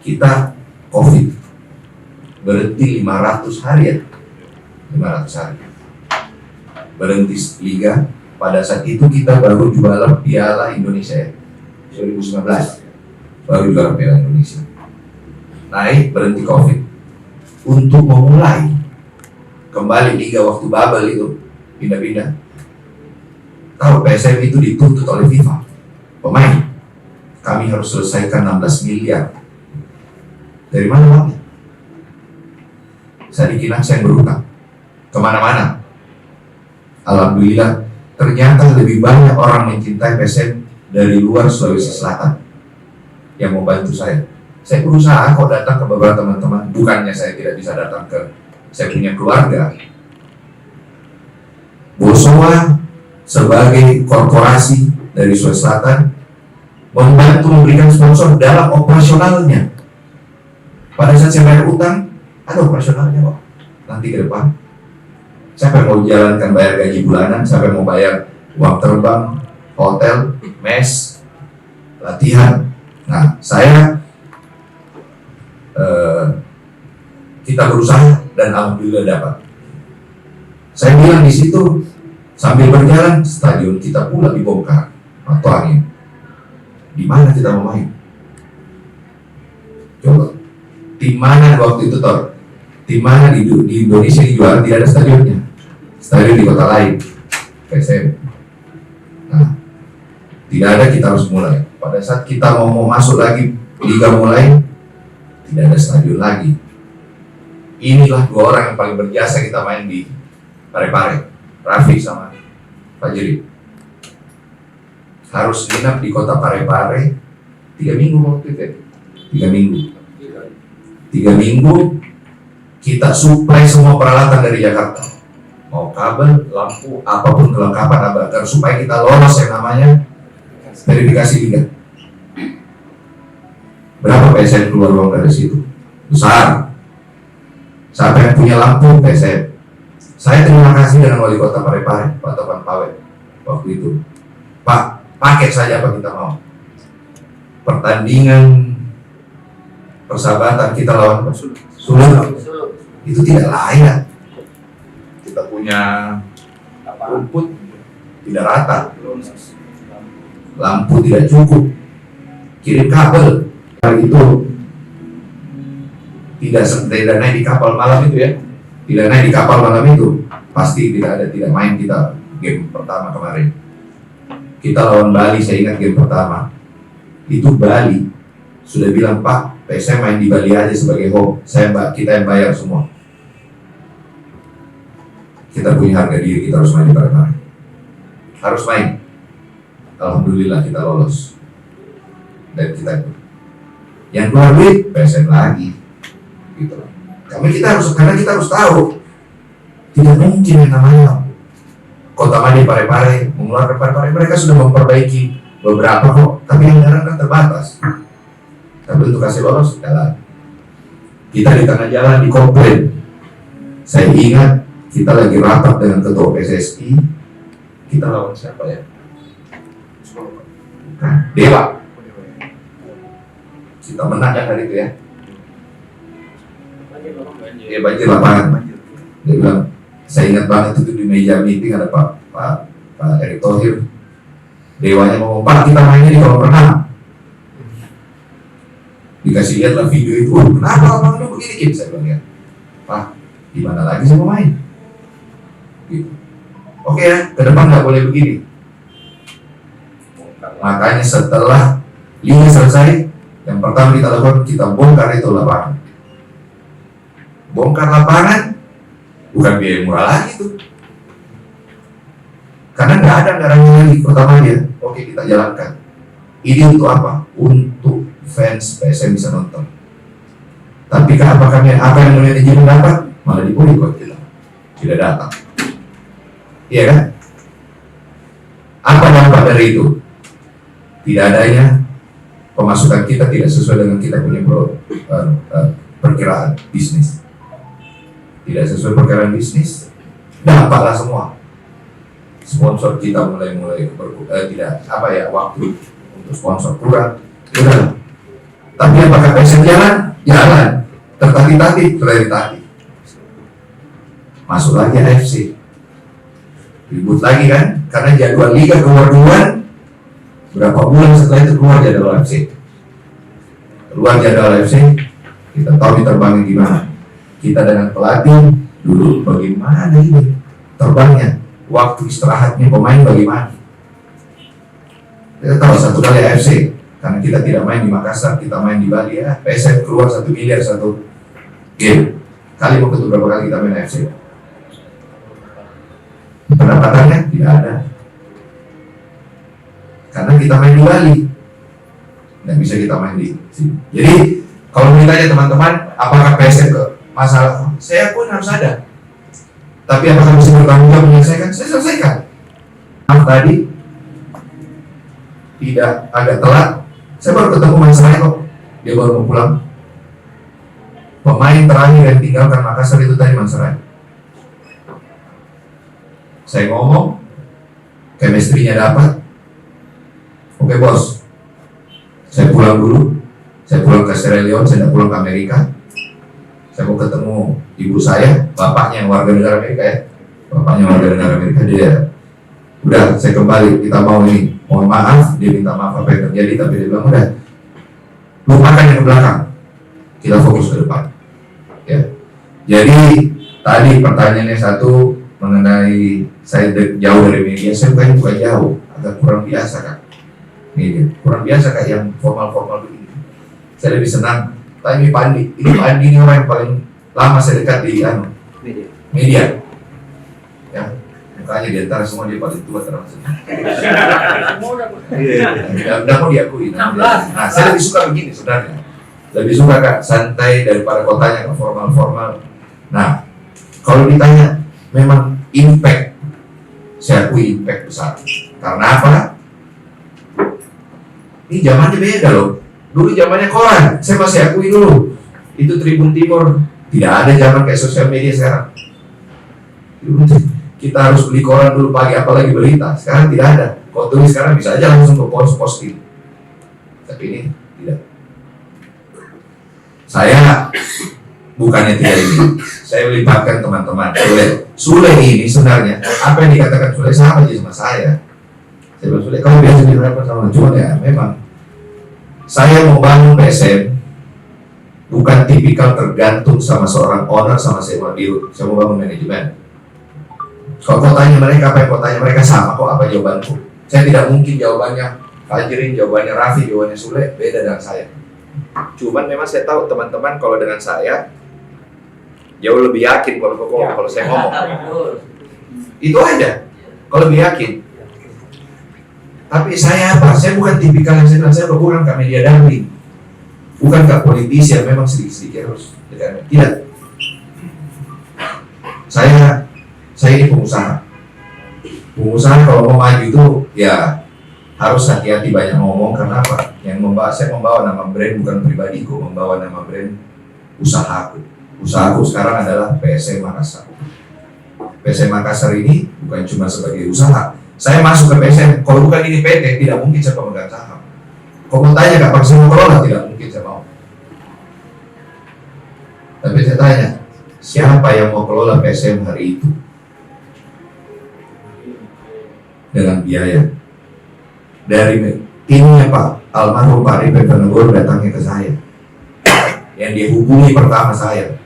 Kita COVID berhenti 500 hari ya, 500 hari berhenti liga. Pada saat itu kita baru juara Piala Indonesia ya, 2019 baru juara Piala Indonesia. Naik berhenti COVID untuk memulai kembali liga waktu bubble itu pindah-pindah. Tahu PSM itu dituntut oleh FIFA pemain, kami harus selesaikan 16 miliar. Dari mana uangnya? Saya dikira saya berutang kemana-mana. Alhamdulillah, ternyata lebih banyak orang mencintai PSM dari luar Sulawesi Selatan yang membantu saya. Saya berusaha kok datang ke beberapa teman-teman. Bukannya saya tidak bisa datang ke saya punya keluarga. Bosowa sebagai korporasi dari Sulawesi Selatan membantu memberikan sponsor dalam operasionalnya. Pada saat saya bayar utang, ada operasionalnya kok. Nanti ke depan, siapa yang mau jalankan bayar gaji bulanan, siapa yang mau bayar uang terbang, hotel, mes, latihan. Nah, kita berusaha dan alhamdulillah dapat. Saya bilang di situ sambil berjalan, stadion kita pula dibongkar atau angin. Di mana kita mau main? Coba. Tim mana waktu itu Tor? Tim mana di Indonesia yang juara tidak ada stadionnya? Stadion di kota lain, PSM. Nah, Tidak ada, kita harus mulai. Pada saat kita mau masuk lagi, liga mulai, tidak ada stadion lagi. Inilah dua orang yang paling berjasa kita main di Parepare, Raffi sama Fajri. Harus nginap di kota Parepare 3 minggu waktu itu. 3 minggu. 3 minggu kita suplai semua peralatan dari Jakarta. Mau kabel, lampu, apapun kelengkapan agar supaya kita lolos yang namanya verifikasi liga. Berapa PSM keluar uang dari situ? Besar. Siapa yang punya lampu? PSM. Saya terima kasih dengan wali kota Parepare, Pak Topan Pawe, waktu itu. Pak, pakai saja apa kita mau. Pertandingan persahabatan kita lawan Solo itu tidak layak. Kita punya rumput tidak rata, lampu tidak cukup, kirim kabel itu tidak naik di kapal malam itu ya, tidak naik di kapal malam itu pasti tidak main kita game pertama kemarin. Kita lawan Bali, saya ingat game pertama itu Bali sudah bilang, Pak, PSM main di Bali aja sebagai home, kita yang bayar semua. Kita punya harga diri, kita harus main di Parepare, harus main. Alhamdulillah kita lolos. Dan kita yang keluar duit PSM lagi gitu. Karena kita harus tahu tidak mungkin yang namanya Kota Madi Parepare mengeluarkan Parepare. Mereka sudah memperbaiki beberapa kok, tapi anggaran kan terbatas. Tapi untuk kasih lolos jalan. Kita di tengah jalan dikomplain. Saya ingat kita lagi rapat dengan ketua PSSI. Kita lawan siapa ya? Dewa. Kita menang kan hari itu ya. Dia banjir lapangan. Dia bilang, saya ingat banget itu di meja meeting ada Pak Erick Thohir. Dewanya ngomong, Pak, kita mainnya di kolam renang. Dikasih lihatlah video itu, kenapa abang lu begini Kim? Saya bilang ya, Pak, di mana lagi saya mau main? Gitu. Oke ya, ke depan nggak boleh begini. Makanya setelah liga selesai, yang pertama kita lakukan, kita bongkar itu lapangan. Bongkar lapangan, bukan biaya murah lagi tuh. Karena nggak ada anggarannya lagi, pertama dia, oke kita jalankan. Ini untuk apa? Untuk fans PSM bisa nonton. Tapi apakah apa yang manajemen dapat? Malah diboikot kita, tidak datang. Iya kan? Apa dampak dari itu? Tidak adanya pemasukan kita tidak sesuai dengan kita punya perkiraan bisnis. Tidak sesuai perkiraan bisnis, dampaklah semua. Sponsor kita mulai tidak waktu untuk sponsor kurang. Udah. Tapi apakah PSM jalan? Jalan. Tertati-tati, masuk lagi AFC. Ribut lagi kan? Karena jadwal liga keluar duluan. Berapa bulan setelah itu keluar jadwal AFC. Keluar jadwal AFC, kita tahu diterbangin gimana. Kita dengan pelatih dulu bagaimana ini terbangnya, waktu istirahatnya pemain bagaimana. Kita tahu satu kali AFC, karena kita tidak main di Makassar, kita main di Bali ya. PSM keluar 1 miliar satu game. Kali mau ketemu berapa kali kita main AFC? Pendapatannya tidak ada. Karena kita main di Bali, nggak bisa kita main di sini. Jadi kalau ditanya teman-teman, apakah PSM ke masalah? Saya pun harus ada. Tapi apakah bisa bertanggung jawab menyelesaikan? Saya selesaikan. Tadi tidak agak telat. Saya baru ketemu Mas Rai kok. Dia baru mau pulang. Pemain terakhir yang tinggalkan Makassar itu tadi Mas Rai. Saya ngomong, chemistry-nya dapat. Oke bos, saya pulang dulu. Saya pulang ke Sierra Leone, saya tidak pulang ke Amerika. Saya mau ketemu ibu saya, bapaknya yang warga negara Amerika ya. Bapaknya warga negara Amerika, dia udah saya kembali, kita mau ini. Mohon maaf, dia minta maaf apa yang terjadi, tapi dia bilang udah lupakan yang ke belakang, kita fokus ke depan. Ya. Jadi tadi pertanyaannya satu mengenai saya jauh dari media, saya bukan jauh, agak kurang biasa kan. media. Kurang biasa kayak yang formal-formal begini. Saya lebih senang. Tapi Pak Andi ini orang yang paling lama saya dekat di media. Ya, mukanya di antara semua dia paling tua terus. Tidak mau diakui. Nah, saya lebih suka begini sebenarnya. Lebih suka Kak santai daripada kotanya ke formal-formal. Nah, kalau ditanya memang impact, saya akui impact besar. Karena apa? Ini zamannya beda loh. Dulu zamannya koran, saya masih akui dulu. Itu Tribun Timur, tidak ada zaman kayak sosial media sekarang. Kita harus beli koran dulu pagi, apalagi berita. Sekarang tidak ada. Kalau tulis sekarang bisa aja langsung ke posting. Tapi ini tidak. Saya bukannya tidak ini. Saya melibatkan teman-teman. Sule ini sebenarnya apa yang dikatakan Sule sama aja sama saya. Saya bilang Sule, kalau biasa dihadapkan sama cuman ya memang saya mau bangun PSM bukan tipikal tergantung sama seorang owner sama sewa deal. Saya mau bangun manajemen. Kalau kau tanya mereka apa yang kau tanya mereka sama kok apa jawabanku. Saya tidak mungkin jawabannya Fajrin, jawabannya Raffi, jawabannya Sule beda dengan saya. Cuman memang saya tahu teman-teman kalau dengan saya jauh lebih yakin kalau saya ngomong. Itu aja. Kalau lebih yakin. Tapi saya apa? Saya bukan tipikal yang saya bukan Kak media darling. Bukan Kak politisi yang memang sedikit-sedikit harus tidak. Saya ini pengusaha. Pengusaha kalau mau maju itu ya harus hati-hati banyak ngomong. Karena apa? Saya membawa nama brand bukan pribadiku, membawa nama brand usahaku. Usahaku sekarang adalah PSM Makassar. PSM Makassar ini bukan cuma sebagai usaha. Saya masuk ke PSM, kalau bukan ini PT, tidak mungkin saya pemegang saham. Kalau mau tanya kapan saya mau kelola, tidak mungkin saya mau. Tapi saya tanya, siapa yang mau kelola PSM hari itu? Dengan biaya. Dari timnya Pak almarhum Pak Ripet Penegor datangnya ke saya. Yang dia hubungi pertama saya.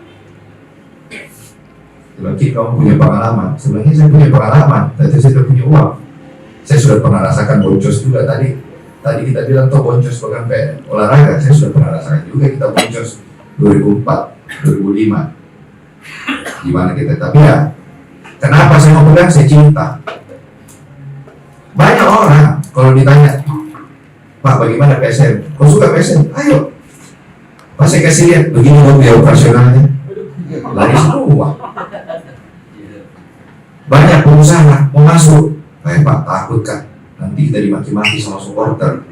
Sebenarnya kamu punya pengalaman. Sebenarnya saya punya pengalaman, tapi saya tidak punya uang. Saya sudah pernah rasakan boncos juga tadi. Tadi kita bilang toh boncos pegang olahraga. Saya sudah pernah rasakan juga kita boncos 2004, 2005. Gimana kita? Tapi ya, kenapa saya mau pegang? Saya cinta. Banyak orang kalau ditanya, Pak bagaimana PSM? Kau suka PSM? Ayo. Pas saya kasih lihat begini dong biaya operasionalnya. Lari semua. Banyak pengusaha mau masuk, Pak takut kan nanti kita dimaki-maki sama supporter.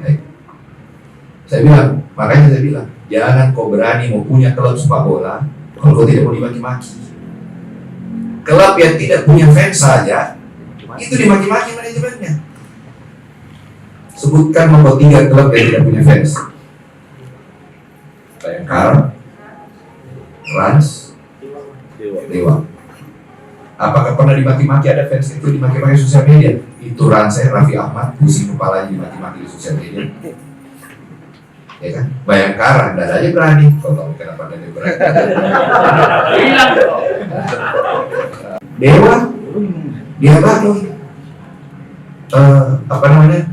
Saya bilang, makanya saya bilang, jangan kau berani mau punya klub sepak bola kalau kau tidak mau dimaki-maki. Klub yang tidak punya fans saja itu dimaki-maki manajemennya. Sebutkan nomor 3 klub yang tidak punya fans. Bayangkara, Rans, Dewa. Apakah pernah dimaki-maki ada fans itu dimaki-maki sosial media? Itu Rans Raffi Ahmad, pusing kepalanya dimaki-maki di sosial media. Ya kan? Bayangkara, tidak aja berani. Kau tahu kenapa tidak berani? Dewa, dia bangun. Apa namanya?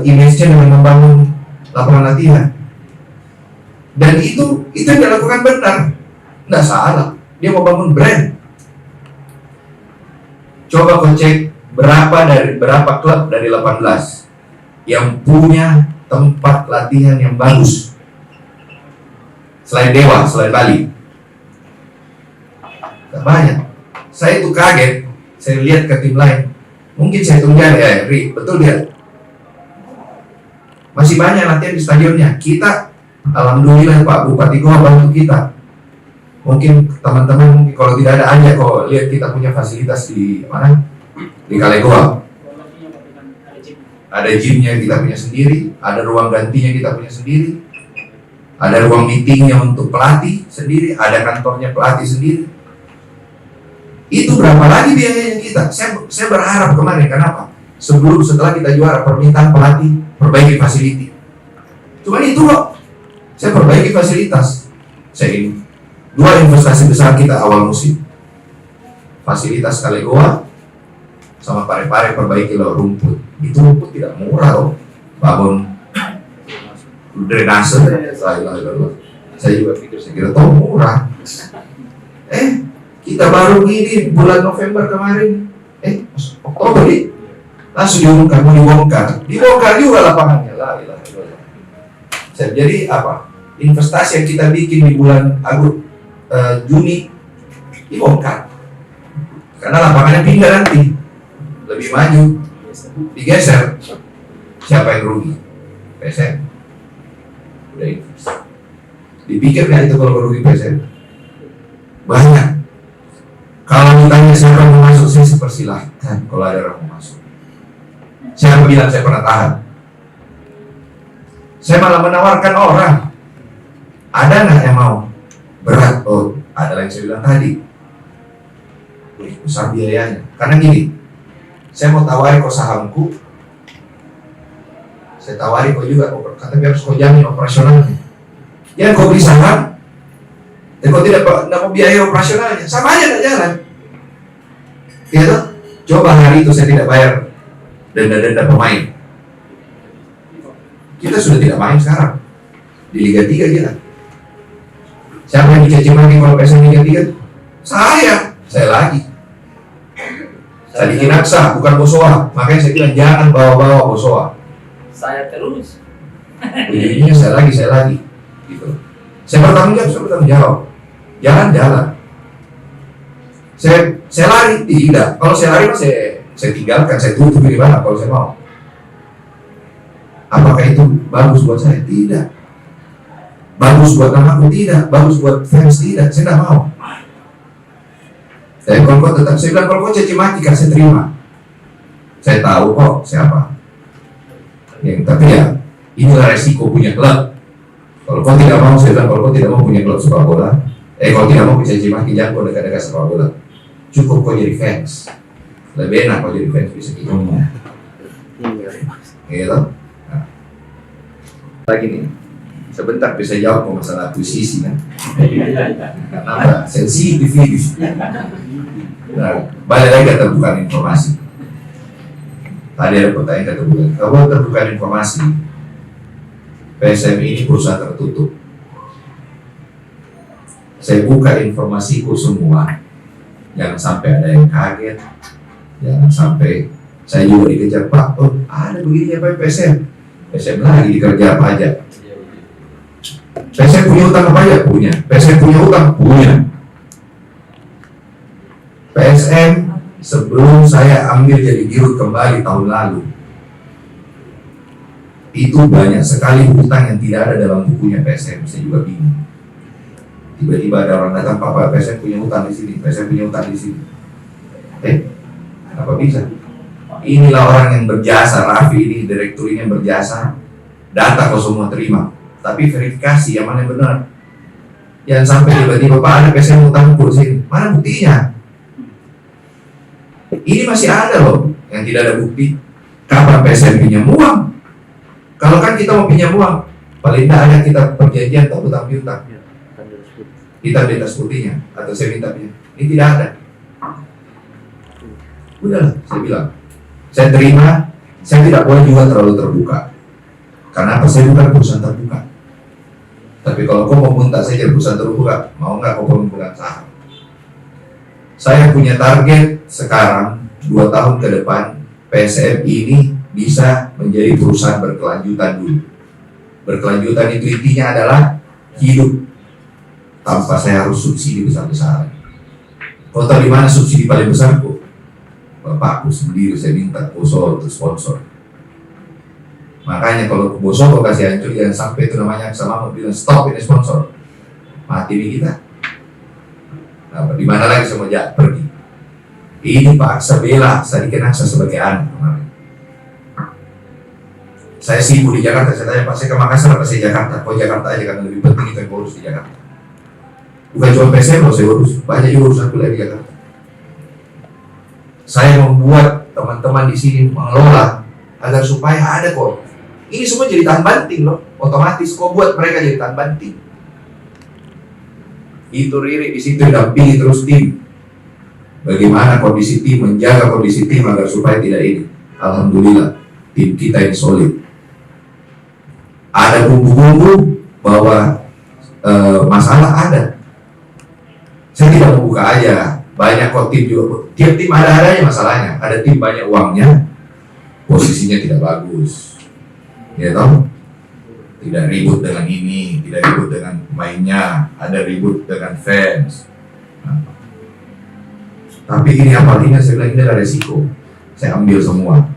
Image-nya dengan membangun lapangan latihan. Dan itu yang dilakukan benar, nggak salah. Dia mau bangun brand. Coba kau cek berapa klub dari 18 yang punya tempat latihan yang bagus selain Dewa, selain Bali. Gak banyak. Saya itu kaget. Saya lihat ke tim lain. Mungkin saya tunggu betul dia. Masih banyak latihan di stadionnya. Kita, alhamdulillah Pak Bupati Goa bantu kita. Mungkin teman-teman kalau tidak ada aja kok lihat kita punya fasilitas di mana? Di Kalegoa. Ada gymnya kita punya sendiri, ada ruang gantinya kita punya sendiri, ada ruang meetingnya untuk pelatih sendiri, ada kantornya pelatih sendiri. Itu berapa lagi biayanya kita? Saya berharap kemarin, kenapa? Setelah kita juara permintaan pelatih perbaiki fasiliti. Cuman itu kok, saya perbaiki fasilitas. Saya ini 2 investasi besar kita awal musim. Fasilitas Kalegoa sama Pare-Pare perbaiki rumput. Itu pun tidak murah loh. Bangun drainase, saya juga pikir, saya kira tahu murah. Kita baru gini bulan November kemarin, Oktober nih, langsung diumumkan mau dibongkar juga lapangannya lah. Jadi apa? Investasi yang kita bikin di bulan Juni dibongkar, karena lapangannya pindah nanti, lebih maju, digeser. Siapa yang rugi? PSM. Udah invest. Dipikir nggak itu kalau rugi PSM? Banyak. Kalau ditanya siapa yang mau masuk, saya persilahkan kalau ada orang mau masuk. Siapa bilang saya pernah tahan? Saya malah menawarkan orang. Ada nggak yang mau? Berat. Oh, ada yang saya bilang tadi. Besar biayanya. Karena gini, saya mau tawari kok sahamku. Saya tawari kok juga, katanya harus kau jamin operasionalnya. Ya kau beli saham, dan kau tidak mau biaya operasionalnya, sama aja tidak jalan. Gitu? Coba hari itu saya tidak bayar denda pemain. Kita sudah tidak main sekarang di Liga 3 kita. Siapa yang dicaci maki kalau PSM Liga 3? Saya lagi. Saya Kinaksa, bukan Bosowa. Makanya saya bilang jangan bawa-bawa Bosowa.
Saya terus.
Ujungnya saya lagi. Gitu. Saya bertanggung jawab. Jalan. Saya lari, tidak. Kalau saya lari, saya tinggalkan, saya tutup di mana kalau saya mau. Apakah itu bagus buat saya? Tidak. Bagus buat namaku? Tidak. Bagus buat fans? Tidak. Saya tidak mau. Tapi kalau kau tetap, saya bilang kalau kau caci maki, saya terima. Saya tahu kok siapa. Tapi ya, inilah resiko punya klub. Kalau kau tidak mau, saya bilang kalau kau tidak mau punya klub sepak bola, kalau tidak mau caci maki, jangan kau dekat-dekat sepak bola. Cukup kau jadi fans. Lebih enak kau jadi fans bisa gitu. Gitu. Nah. Lagi nih, sebentar bisa jawab masalah akuisisi kan? Kenapa? Sensitif ini. Nah, balik lagi keterbukaan informasi. Tadi ada pertanyaan keterbukaan. Kalau terbukaan informasi, PSM ini perusahaan tertutup. Saya buka informasiku semua. Jangan sampai ada yang kaget. Jangan sampai saya juga dikejar, Pak, ada begini apa PSM? PSM lagi dikerja apa aja? PSM punya utang apa aja? Punya. PSM punya utang? Punya. PSM sebelum saya ambil jadi dirut kembali tahun lalu, itu banyak sekali hutang yang tidak ada dalam bukunya PSM. Saya juga bingung. Tiba-tiba ada orang datang, Pak, PSM punya hutang di sini, PSM punya hutang di sini. Apa bisa? Inilah orang yang berjasa, Raffi ini direktur ini yang berjasa. Data kau semua terima, tapi verifikasi yang mana yang benar. Jangan sampai tiba-tiba, Pak, ada PSM hutang di sini. Mana buktinya? Ini masih ada loh yang tidak ada bukti. Kapan PSM pinjam uang? Kalau kan kita mau pinjam uang, paling tidak ada kita perjanjian atau hutang piutang. Kita minta putihnya atau saya minta pinjam. Ini tidak ada. Udahlah, saya bilang. Saya terima, saya tidak boleh juga terlalu terbuka. Karena apa? Saya bukan perusahaan terbuka. Tapi kalau kau mau minta saya jadi perusahaan terbuka, mau nggak kau pemegang saham? Saya punya target sekarang 2 tahun ke depan PSM ini bisa menjadi perusahaan berkelanjutan dulu. Berkelanjutan itu intinya adalah hidup tanpa saya harus subsidi besar-besaran. Kau tahu di mana subsidi paling besar kok? Bapakku sendiri saya minta Boso untuk sponsor. Makanya kalau Boso kau kasih hancur, jangan sampai itu namanya sama mau bilang stop ini sponsor. Mati nih kita. Nah, di mana lagi saya mau pergi? Ini paksa bela saya dikenaksa sebagai anak kemarin. Saya sibuk di Jakarta, saya tanya Pak, saya ke Makassar apa saya Jakarta? Kok Jakarta aja karena lebih penting itu yang urus di Jakarta. Bukan cuma PSM loh saya urus, banyak juga urusan kuliah di Jakarta. Saya membuat teman-teman di sini mengelola agar supaya ada kok. Ini semua jadi tahan banting loh, otomatis kok buat mereka jadi tahan banting. Itu Riri di situ dampingi terus tim. Bagaimana kondisi tim, menjaga kondisi tim agar supaya tidak ini. Alhamdulillah tim kita ini solid. Ada bumbu-bumbu bahwa masalah ada. Saya tidak membuka aja, banyak kok tim juga. Tiap tim ada masalahnya. Ada tim banyak uangnya, posisinya tidak bagus, ya toh. Tidak ribut dengan ini, tidak ribut dengan pemainnya, ada ribut dengan fans. Nah, tapi ini apa artinya? Saya bilang ini ada resiko. Saya ambil semua.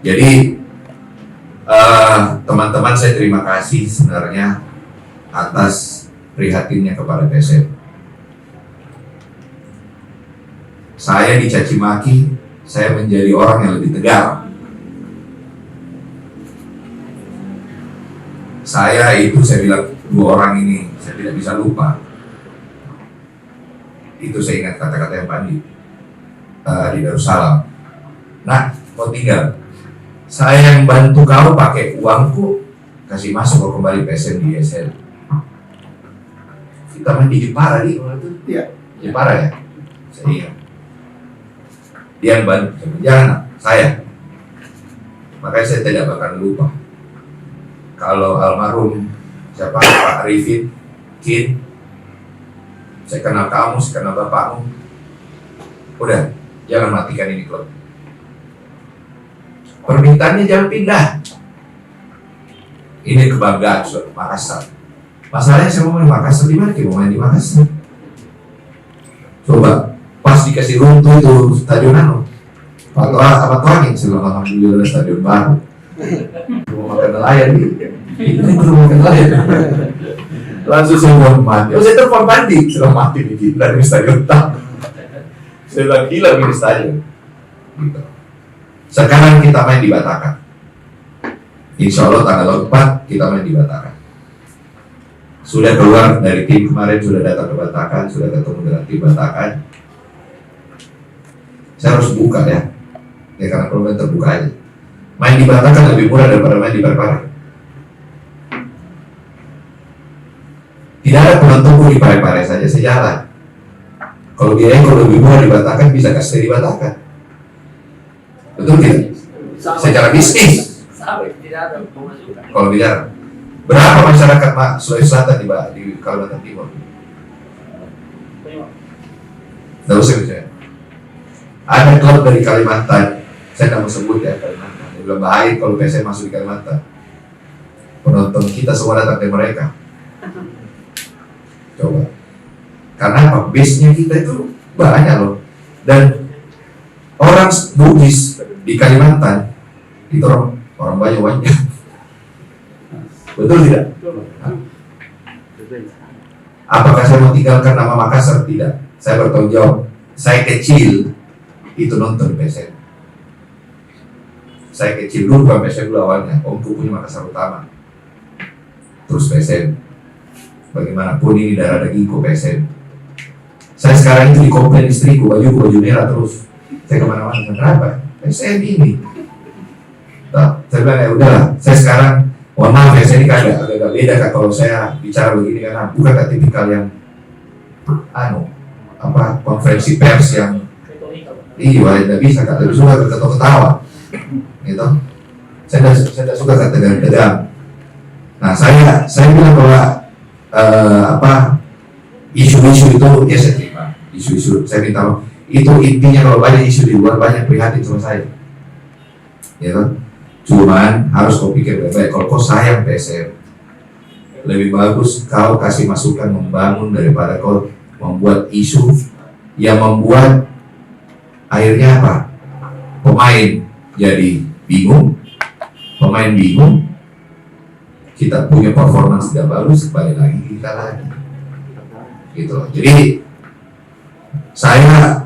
Jadi teman-teman, saya terima kasih sebenarnya atas prihatinnya kepada PSM. Saya dicaci maki, saya menjadi orang yang lebih tegar. Saya bilang dua orang ini saya tidak bisa lupa. Itu saya ingat kata-kata yang Pandi di Darussalam. Nah, mau tinggal. Saya yang bantu kau pakai uangku, kasih masuk kau kembali PSM di ESL. Kita main di Jepara di waktu itu. Iya. Jepara ya. Saya ingat. Dia yang bantu. Jangan saya. Makanya saya tidak bakal lupa. Kalau almarhum siapa Pak Arifin, Kin, saya kenal kamu, saya kenal bapakmu. Udah, jangan matikan ini klub. Permintaannya jangan pindah. Ini kebanggaan Makassar. Masalahnya saya mau main Makassar di mana? Mau main di Makassar. Coba pas dikasih runtuh itu stadion apa Tuangin, sebelum alhamdulillah stadion baru. Mau makan nelayan nih. Ini belum makan nelayan. Langsung saya mau mandi. Saya telepon Pandi, sudah mati nih kita di stadion tak. Saya bilang gila di stadion. Gitu. Sekarang kita main di Batakan. Insya Allah tanggal 4 kita main di Batakan. Sudah keluar dari tim kemarin, sudah datang ke Batakan, sudah ketemu dengan tim Batakan. Saya harus buka ya karena problem terbuka aja. Main di Batakan lebih murah daripada main di Parepare. Tidak ada penontonku di Parepare saja, saya jalan. Kalau lebih murah di Batakan, bisa kasih di Batakan. Betul tidak? Secara bisnis. Kalau bicara, berapa masyarakat Sulawesi Selatan di Kalimantan Timur? Tidak usah bicara. Ada klub dari Kalimantan, saya tidak mau sebut ya Kalimantan. Dia bilang bahaya kalau PSM masuk di Kalimantan. Penonton kita semua datang dari mereka. Coba. Karena apa? Base-nya kita itu banyak loh. Dan orang Bugis di Kalimantan itu orang banyak. Betul tidak? Apakah saya mau tinggalkan nama Makassar? Tidak. Saya bertanggung jawab. Saya kecil itu nonton PSM. Saya kecil dulu bukan PSM dulu awalnya. Omku punya Makassar Utama. Terus PSM. Bagaimanapun ini darah dagingku PSM. Saya sekarang itu dikomplain istriku, baju merah terus. Saya kemana-mana, kenapa? PSM ini. Nah, saya bilang ya udahlah. Saya sekarang, mohon maaf ya, saya ini agak beda Kak kalau saya bicara begini karena bukan tipikal yang konferensi pers yang tidak bisa Kak, lebih suka ketawa-ketawa gitu. Saya tidak suka kata tegang. Nah, saya bilang bahwa isu-isu itu ya saya terima. Isu-isu saya minta itu intinya kalau banyak isu di luar banyak prihatin sama saya. Ya kan? Cuman harus kau pikir baik-baik. Kalau kau sayang PSM, lebih bagus kau kasih masukan membangun daripada kau membuat isu yang membuat akhirnya apa? Pemain jadi bingung, kita punya performance tidak bagus, kembali lagi kita lagi. Gitu. Jadi saya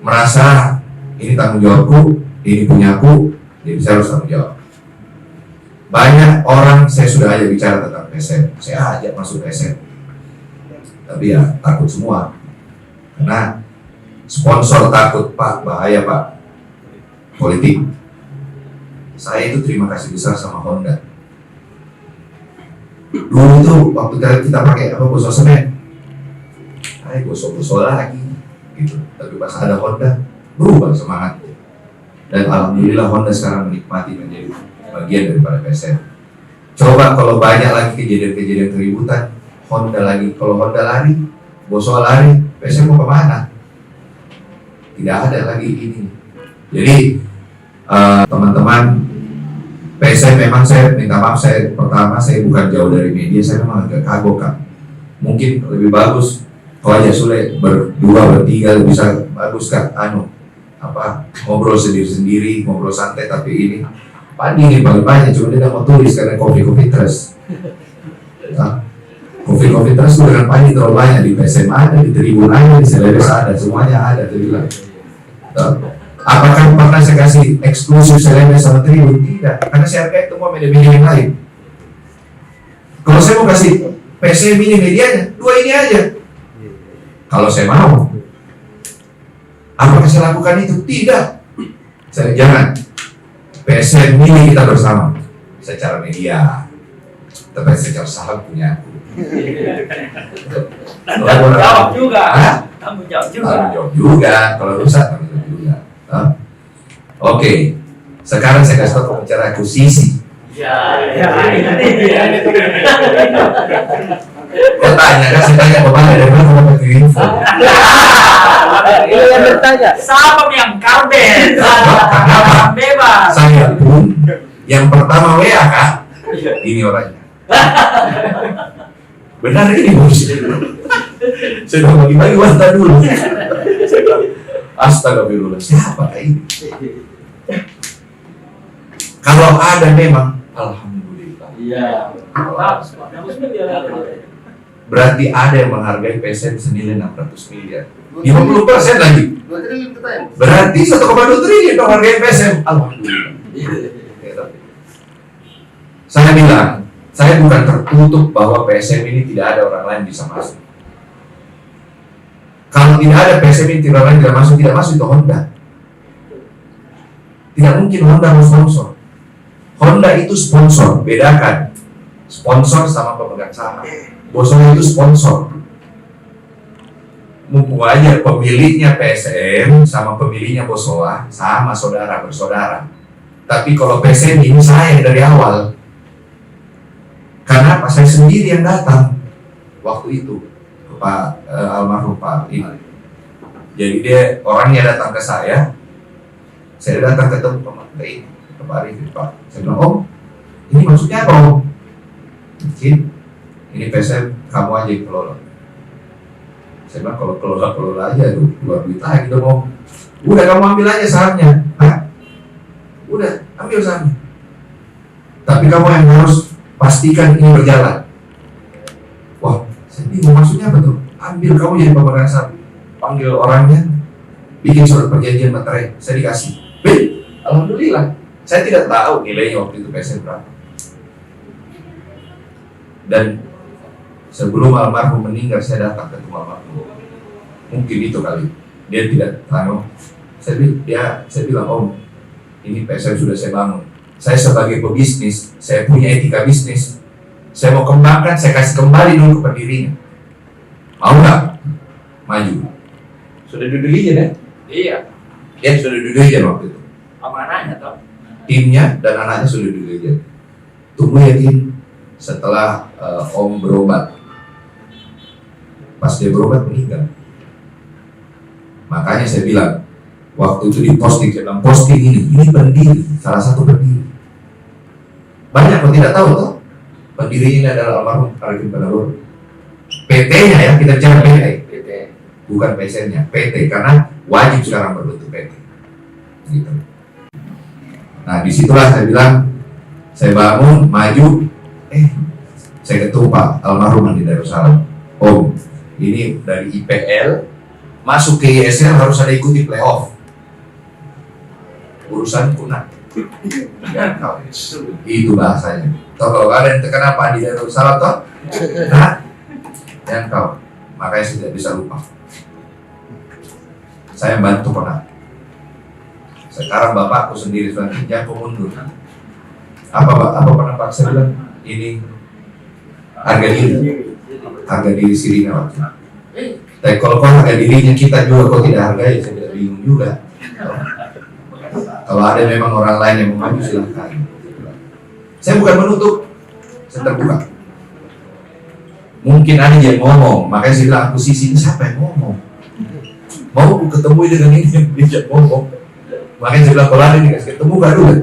merasa ini tanggung jawabku, ini punyaku, jadi saya harus tanggung jawab. Banyak orang saya sudah ajak bicara tentang PSM, saya ajak masuk PSM, tapi ya takut semua, karena sponsor takut Pak, bahaya Pak, politik. Saya itu terima kasih besar sama Honda. Dulu itu waktu kita pakai gosok semen, gosok lagi, gitu. Tapi pas ada Honda, berubah semangat. Dan alhamdulillah Honda sekarang menikmati menjadi bagian daripada PSM. Coba kalau banyak lagi kejadian-kejadian keributan, Honda lagi, kalau Honda lari, Boso lari, PSM mau kemana? Tidak ada lagi ini. Jadi teman-teman, PSM memang saya minta maaf, saya bukan jauh dari media, saya memang agak kagok kan. Mungkin lebih bagus kalau aja Sule berdua, bertiga bisa bagus kan, ngobrol sendiri-sendiri, ngobrol santai, tapi ini Padi ini paling banyak, cuma dia mau tulis karena kopi trust. Kopi trust itu dengan Padi terlalu banyak, di PSM ada, di Tribun ada, di Celebes ada, semuanya ada, tuh bilang. Apakah pernah saya kasih eksklusif Celebes sama Tribun? Tidak, karena saya hargai itu mau media-media yang lain. Kalau saya mau kasih PSM ini medianya, dua ini aja. Kalau saya mau, apakah saya lakukan itu? Tidak. Saya jangan. PSM ini kita bersama secara media, tapi secara saham punya aku.
Tanggung jawab juga. Tanggung jawab
juga. Kalau rusak tanggung jawab juga. Oke. Sekarang saya kasih tahu pembicara akuisisi.
Ya, ini dia.
Kau tanya kan, saya tanya kemana dari mana kamu dapat info?
Ini yang bertanya.
Siapa yang karbet?
Kenapa?
Bebas.
Saya pun yang pertama WA kak, ini orangnya. Benar ini bos. Saya udah bagi-bagi wanita dulu. Saya bilang, astagfirullah, siapa ini? Kalau ada memang, alhamdulillah.
Iya.
Berarti ada yang menghargai PSM senilai 600 miliar. 50% lagi. Berarti 1,2 triliun dong hargai PSM. Alhamdulillah. Saya bilang, saya bukan tertutup bahwa PSM ini tidak ada orang lain bisa masuk. Kalau tidak ada PSM ini tidak lain tidak masuk itu Honda. Tidak mungkin Honda mau sponsor. Honda itu sponsor, bedakan sponsor sama pemegang saham. Bosowa itu sponsor. Mumpung aja pemiliknya PSM sama pemiliknya Bosowa sama bersaudara. Tapi kalau PSM ini saya dari awal. Karena apa? Saya sendiri yang datang waktu itu ke Pak almarhum Pak ini. Jadi dia orangnya datang ke saya datang ketemu Pak ini, ke Pak Arifin, Pak. Saya bilang, Om, ini maksudnya apa Om? Mungkin ini PSM kamu aja yang kelola. Saya bilang kalau kelola aja tuh keluar duit lagi dong Om. Udah kamu ambil aja sahamnya. Udah ambil sahamnya. Tapi kamu yang harus pastikan ini berjalan. Wah, saya bingung maksudnya apa tuh? Ambil kamu jadi pemegang saham. Panggil orangnya, bikin surat perjanjian materai, saya dikasih. Alhamdulillah. Saya tidak tahu nilainya waktu itu PSM berapa. Dan sebelum almarhum meninggal, saya datang ke rumah almarhum. Mungkin itu kali. Dia tidak tahu. Saya bilang, Om, ini PSM sudah saya bangun. Saya sebagai pebisnis, saya punya etika bisnis. Saya mau kembangkan, saya kasih kembali dulu ke pendirinya. Mau nggak? Maju. Sudah duduk izin ya?
Iya.
Dia sudah duduk izin waktu itu.
Amanahnya toh.
Timnya dan anaknya sudah duduk izin. Tunggu yakin setelah Om berobat. Pas dia berobat meninggal. Makanya saya bilang waktu itu di posting ini pendiri, salah satu pendiri. Banyak yang tidak tahu toh. Pendirinya adalah almarhum Arifin Panalur. PT-nya ya, kita bicara PT, bukan PSN-nya, PT, karena wajib sekarang berbentuk PT. Gitu. Nah disitulah saya bilang, saya bangun, maju, saya ketemu Pak almarhum Andi Darussalam. Om, ini dari IPL masuk ke ISL harus ada ikuti playoff. Urusan kunat. Ya, itu bahasanya. Toh kalau kalian terkena Pak Andi Darussalam toh, dan kau, makanya saya tidak bisa lupa. Saya bantu pernah. Sekarang bapakku sendiri sudah jangan kau mundur. Apa pernah Pak saya bilang? Ini harga diri Sirina waktu. Tapi kalau kau harga dirinya kita juga kau tidak hargai, saya tidak bingung juga. Kau Kalau ada memang orang lain yang mau maju silahkan. Saya bukan menutup, saya terbuka. Mungkin ada yang ngomong, makanya saya bilang aku sisi ini siapa yang ngomong? Mau aku ketemu dengan ini yang dia ngomong. Makanya saya bilang kalau ada ini kasih ketemu baru kan?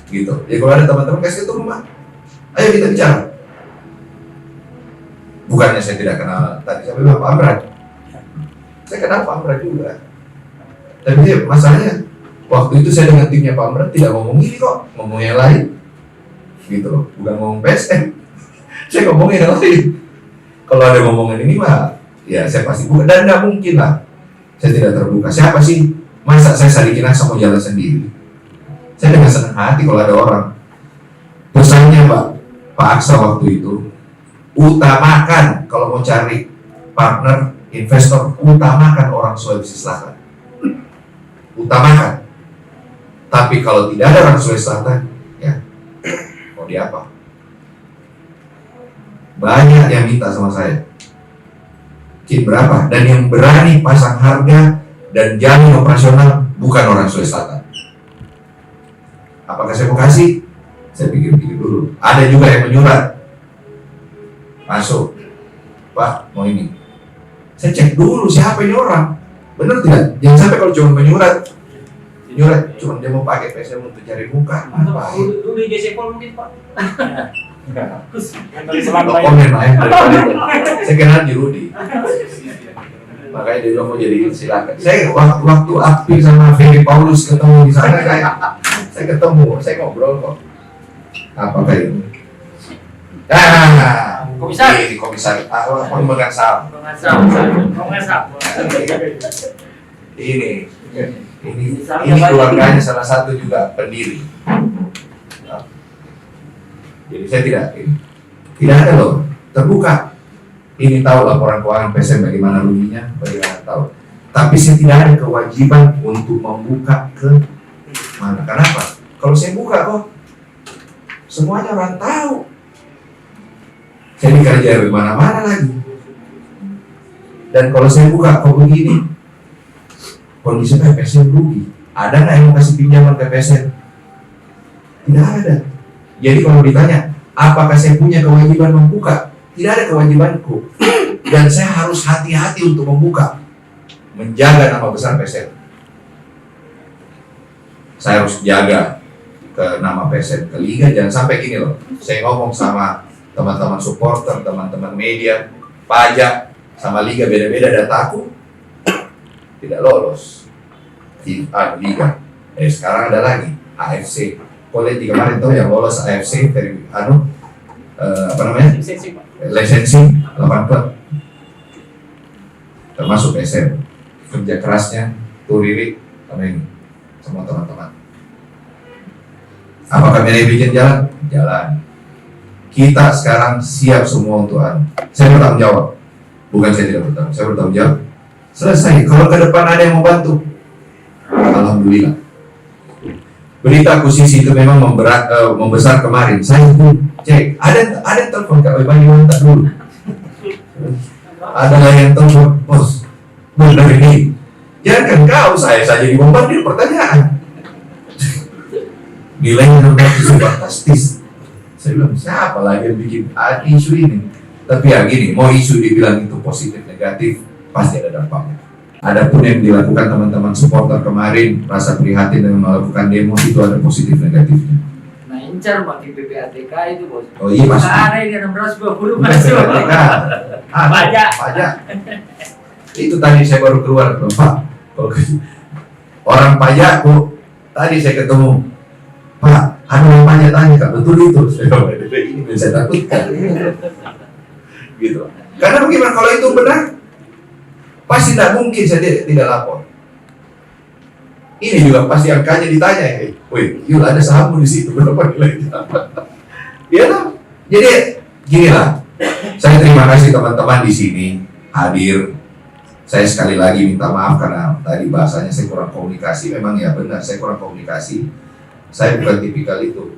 Gitu. Jadi kalau ada teman-teman kasih ketemu mah, ayo kita bicara. Bukannya saya tidak kenal tadi saya bilang Pak Amran. Saya kenal Pak Amran juga. Tapi masalahnya waktu itu saya dengan timnya Pak Amran tidak ngomong ini kok, ngomong yang lain. Gitu loh, bukan ngomong PSM. Saya ngomongin yang lain. Kalau ada ngomongan ini mah, ya saya pasti buka. Dan nggak mungkin lah, saya tidak terbuka. Siapa sih? Masa saya sadikin asa mau jalan sendiri? Saya dengan senang hati kalau ada orang. Pesannya Pak Aksa waktu itu, utamakan kalau mau cari partner, investor, utamakan orang Sulawesi Selatan. Utamakan. Tapi kalau tidak ada orang Sulawesi Selatan, ya mau diapa? Banyak yang minta sama saya. Kin berapa? Dan yang berani pasang harga dan jamin operasional bukan orang Sulawesi Selatan. Apakah saya mau kasih? Saya pikir-pikir dulu. Ada juga yang menyurat. Masuk. Pak, mau ini. Saya cek dulu siapa ini orang. Benar tidak? Jangan sampai kalau cuma menyurat. Menyurat, cuma dia mau pakai PSM untuk cari muka.
Dulu di Jesepol mungkin Pak.
Komen lah ya. Saya kenal di Rudi. Makanya dia bilang mau jadi silakan. Saya waktu Akpi sama Ferry Paulus ketemu di sana saya ketemu, saya ngobrol kok. Apakah ini?
Komisar.
Ini komisar. Pemegang saham. Ini keluarganya salah satu juga pendiri. Jadi saya tidak ada loh, terbuka. Ini tahu laporan keuangan PSM bagaimana ruginya, bagaimana tahu. Tapi saya tidak ada kewajiban untuk membuka ke mana. Kenapa? Kalau saya buka kok, semuanya orang tahu. Saya dikerja di mana-mana lagi. Dan kalau saya buka kok begini, kondisinya PSM rugi. Ada nggak yang mau kasih pinjaman ke PSM? Tidak ada. Jadi kalau ditanya, apakah saya punya kewajiban membuka? Tidak ada kewajibanku. Dan saya harus hati-hati untuk membuka. Menjaga nama besar PSM. Saya harus jaga ke nama PSM, ke Liga. Jangan sampai gini loh. Saya ngomong sama teman-teman supporter, teman-teman media, pajak, sama Liga beda-beda dataku. Tidak lolos. Liga. Sekarang ada lagi AFC. Quality kemarin tuh yang lolos AFC dari lisensi 8 klub termasuk PSM. Kerja kerasnya Turiri sama ini semua teman-teman. Apakah manajemen jalan? Jalan. Kita sekarang siap semua untuk saya bertanggung jawab. Bukan saya tidak bertanggung, saya bertanggung jawab. Selesai. Kalau ke depan ada yang mau bantu, alhamdulillah. Berita akuisisi itu memang membesar kemarin. Saya pun cek, ada telepon Kak Bani Mantap dulu. Ada yang telepon, bos, benar ini. Jangan kau, saya saja dibombardir pertanyaan. Nilainya fantastis. Saya bilang, siapa lagi yang bikin isu ini? Tapi ya gini, mau isu dibilang itu positif, negatif, pasti ada dampaknya. Adapun yang dilakukan teman-teman supporter kemarin, rasa prihatin dengan melakukan demo itu ada positif negatifnya.
Nah, incar pakai PPATK itu bos.
Oh iya pasti.
Ada yang 620 masuk.
Pajak. Itu tadi saya baru keluar, Pak. Orang pajak kok tadi saya ketemu, Pak, ada orang pajak tanya Kak, betul itu? Ini bisa takutkan. Gitu. Karena bagaimana kalau itu benar? Pasti tidak mungkin saya tidak lapor. Ini juga pasti angkanya ditanya, wih, Yul ada sahammu di situ berapa nilainya? Iya lah. Jadi gini lah. Saya terima kasih teman-teman di sini hadir. Saya sekali lagi minta maaf karena tadi bahasanya saya kurang komunikasi. Memang ya benar, saya kurang komunikasi. Saya bukan tipikal itu.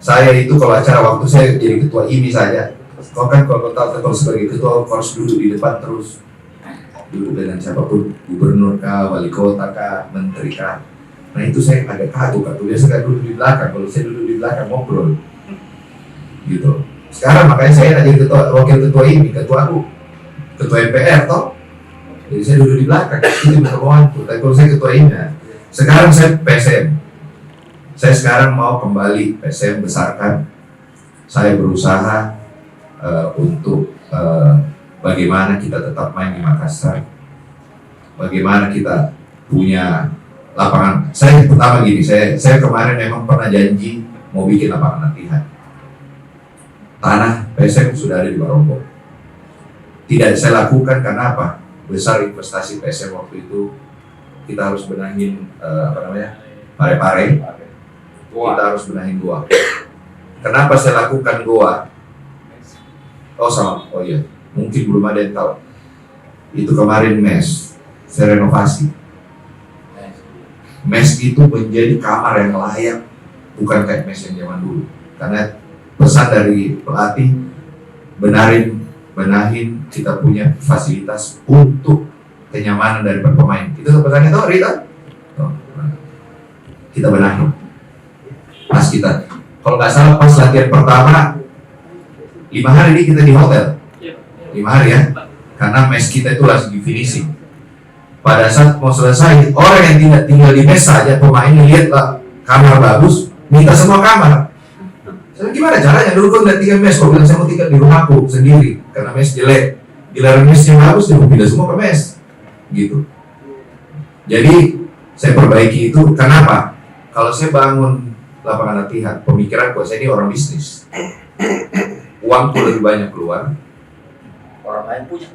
Saya itu kalau acara waktu saya jadi ketua IMI saja. Kau kan kalau tahu sebagai ketua harus duduk di depan terus. Duduk dengan siapapun, gubernur kah, wali kota kah, menteri kah. Nah itu saya agak kagum, biasa kan duduk di belakang, kalau saya duduk di belakang ngobrol, gitu. Sekarang makanya saya jadi wakil ketua ini, ketua MPR toh. Jadi saya duduk di belakang, itu berkemauanku. Tapi kalau saya ketua ini, sekarang saya PSM. Saya sekarang mau kembali PSM besarkan. Saya berusaha untuk bagaimana kita tetap main di Makassar. Bagaimana kita punya lapangan. Saya pertama gini, saya kemarin memang pernah janji mau bikin lapangan latihan. Tanah PSM sudah ada di Barombong. Tidak saya lakukan karena apa? Besar investasi PSM waktu itu, kita harus benahin Pare-Pare. Kita harus benahin Goa. Kenapa saya lakukan Goa? Oh iya, mungkin belum ada yang tahu. Itu kemarin mes, saya renovasi. Mes itu menjadi kamar yang layak, bukan kayak mes yang zaman dulu. Karena pesan dari pelatih, benahin kita punya fasilitas untuk kenyamanan dari pemain. Itu pesannya tuh Rita. Kita benahin. Pas kita, kalau nggak salah pas latihan pertama 5 hari ini kita di hotel. 5 hari ya. Karena mes kita itu langsung di finishing. Pada saat mau selesai, orang yang tidak tinggal di mes saja pemainnya lihatlah kamar bagus, minta semua kamar. Saya gimana caranya? Dulu kan nggak tinggal mes, kok bilang saya mau tinggal di rumahku sendiri karena mes jelek. Giliran mes yang bagus, dia mau pindah semua ke mes, gitu. Jadi saya perbaiki itu. Kenapa? Kalau saya bangun lapangan latihan, pemikiranku saya ini orang bisnis. Uangku lebih banyak keluar.
Orang lain punya.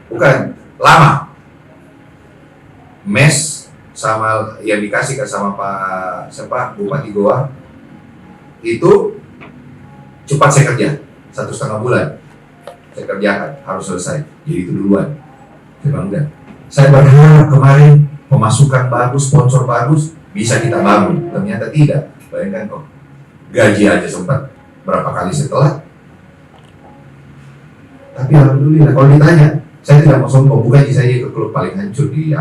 Bukan, lama. Mes sama yang dikasihkan sama Bupati Goa itu cepat saya kerja, 1,5 bulan saya kerjakan, harus selesai. Jadi itu duluan. Saya berharap kemarin pemasukan bagus, sponsor bagus, bisa kita bangun. Ternyata tidak. Bayangkan kok, gaji aja sempat berapa kali setelah. Tapi alhamdulillah, kalau ditanya, saya tidak mau sombong, bukan saya ke klub paling hancur di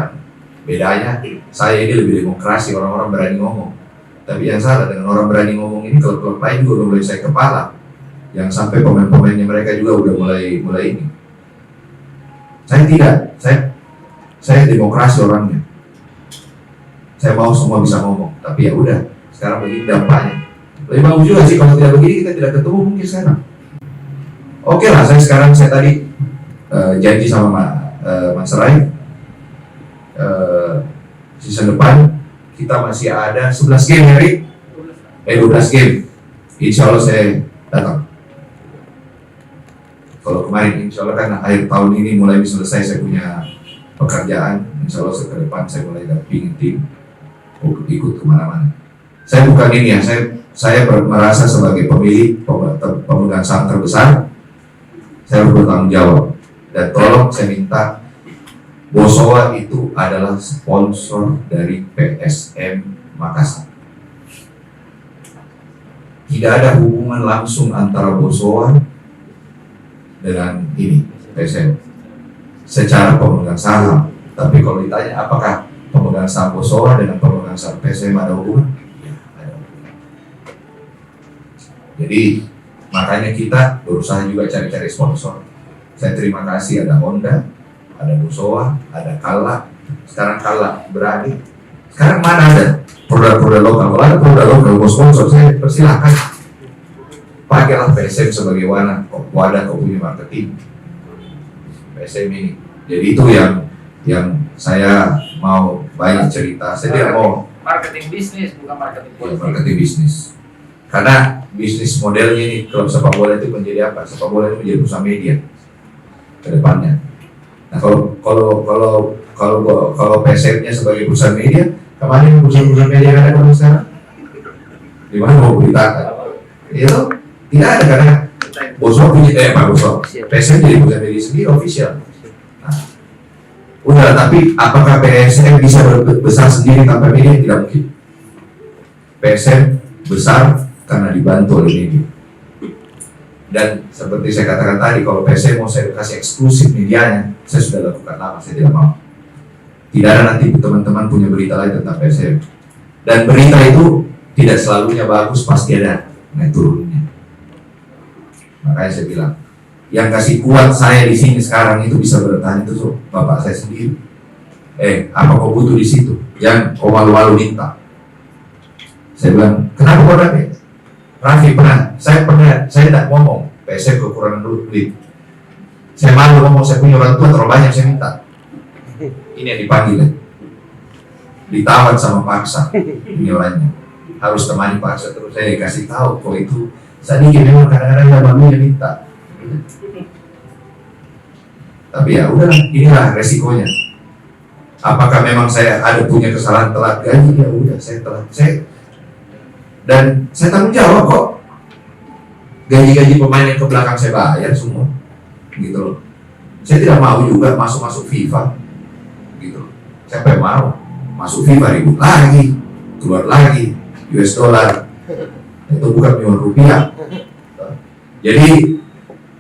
bedanya, saya ini lebih demokrasi, orang-orang berani ngomong. Tapi yang salah dengan orang berani ngomong ini, klub-klub lain juga udah mulai saya kepala, yang sampai pemain-pemainnya mereka juga udah mulai ini. Saya tidak, saya demokrasi orangnya. Saya mau semua bisa ngomong, tapi ya udah, sekarang begini dampaknya. Lebih bagus juga sih kalau tidak begini kita tidak ketemu mungkin sekarang. Oke lah, saya tadi janji sama Mas Rai, season depan kita masih ada 11 game hari, 12 game. Insya Allah saya datang. Kalau kemarin insya Allah kan akhir tahun ini mulai selesai saya punya pekerjaan. Insya Allah ke depan saya mulai dampingin tim untuk ikut kemana-mana. Saya bukan ini ya, saya merasa sebagai pemilik pemegang saham terbesar, saya harus bertanggung jawab. Dan tolong saya minta, Bosowa itu adalah sponsor dari PSM Makassar. Tidak ada hubungan langsung antara Bosowa dengan ini PSM secara pemegang saham. Tapi kalau ditanya apakah pemegang saham Bosowa dengan pemegang saham PSM ada hubungan? Ya, ada hubungan. Jadi makanya kita berusaha juga cari-cari sponsor. Saya terima kasih ada Honda, ada Bosowa, ada Kala. Sekarang Kala berani. Sekarang mana ada produk-produk lokal? Kalau ada produk lokal mau sponsor, saya persilahkan. Pakailah PSM sebagai wadah kau punya marketing PSM ini. Jadi itu yang saya mau banyak cerita. Saya tidak mau
marketing bisnis, bukan marketing politik.
Marketing bisnis. Karena bisnis modelnya ini klub sepak bola itu menjadi apa? Sepak bola itu menjadi perusahaan media ke depannya. Nah kalau PSM-nya sebagai perusahaan media, kemarin perusahaan media yang ada sekarang di mana mau beritakan? Itu tidak ada karena Bosowa punya PSM jadi perusahaan media sendiri official. Nah, udah, tapi apakah PSM bisa besar sendiri tanpa media? Tidak mungkin. PSM besar karena dibantu oleh media. Dan seperti saya katakan tadi, kalau PSM mau saya kasih eksklusif medianya, saya sudah lakukan lama, saya tidak mau. Tidak ada nanti teman-teman punya berita lain tentang PSM. Dan berita itu tidak selalunya bagus, pasti ada naik turunnya. Makanya saya bilang, yang kasih kuat saya di sini sekarang itu bisa bertahan itu bapak saya sendiri. Apa kau butuh di situ? Jangan kau malu-malu minta. Saya bilang, kenapa kau dapat? Raffi saya tidak ngomong, PSM kekurangan duit. Saya malu ngomong, saya punya orang tua terlalu banyak, saya minta. Ini yang dipanggil, ditawar sama paksa, ini orangnya. Harus temani paksa terus, saya kasih tahu kalau itu sedikit memang kadang-kadang ya barunya minta. Tapi ya udahlah, inilah resikonya. Apakah memang saya ada punya kesalahan telat gaji? Ya udah, saya telat. Dan saya tanggung jawab kok. Gaji-gaji pemain yang ke belakang saya bayar semua, gitu loh. Saya tidak mau juga masuk FIFA, gitu loh. Siapa yang mau masuk FIFA ribut lagi, keluar lagi US dollar, itu bukan miliar rupiah. Jadi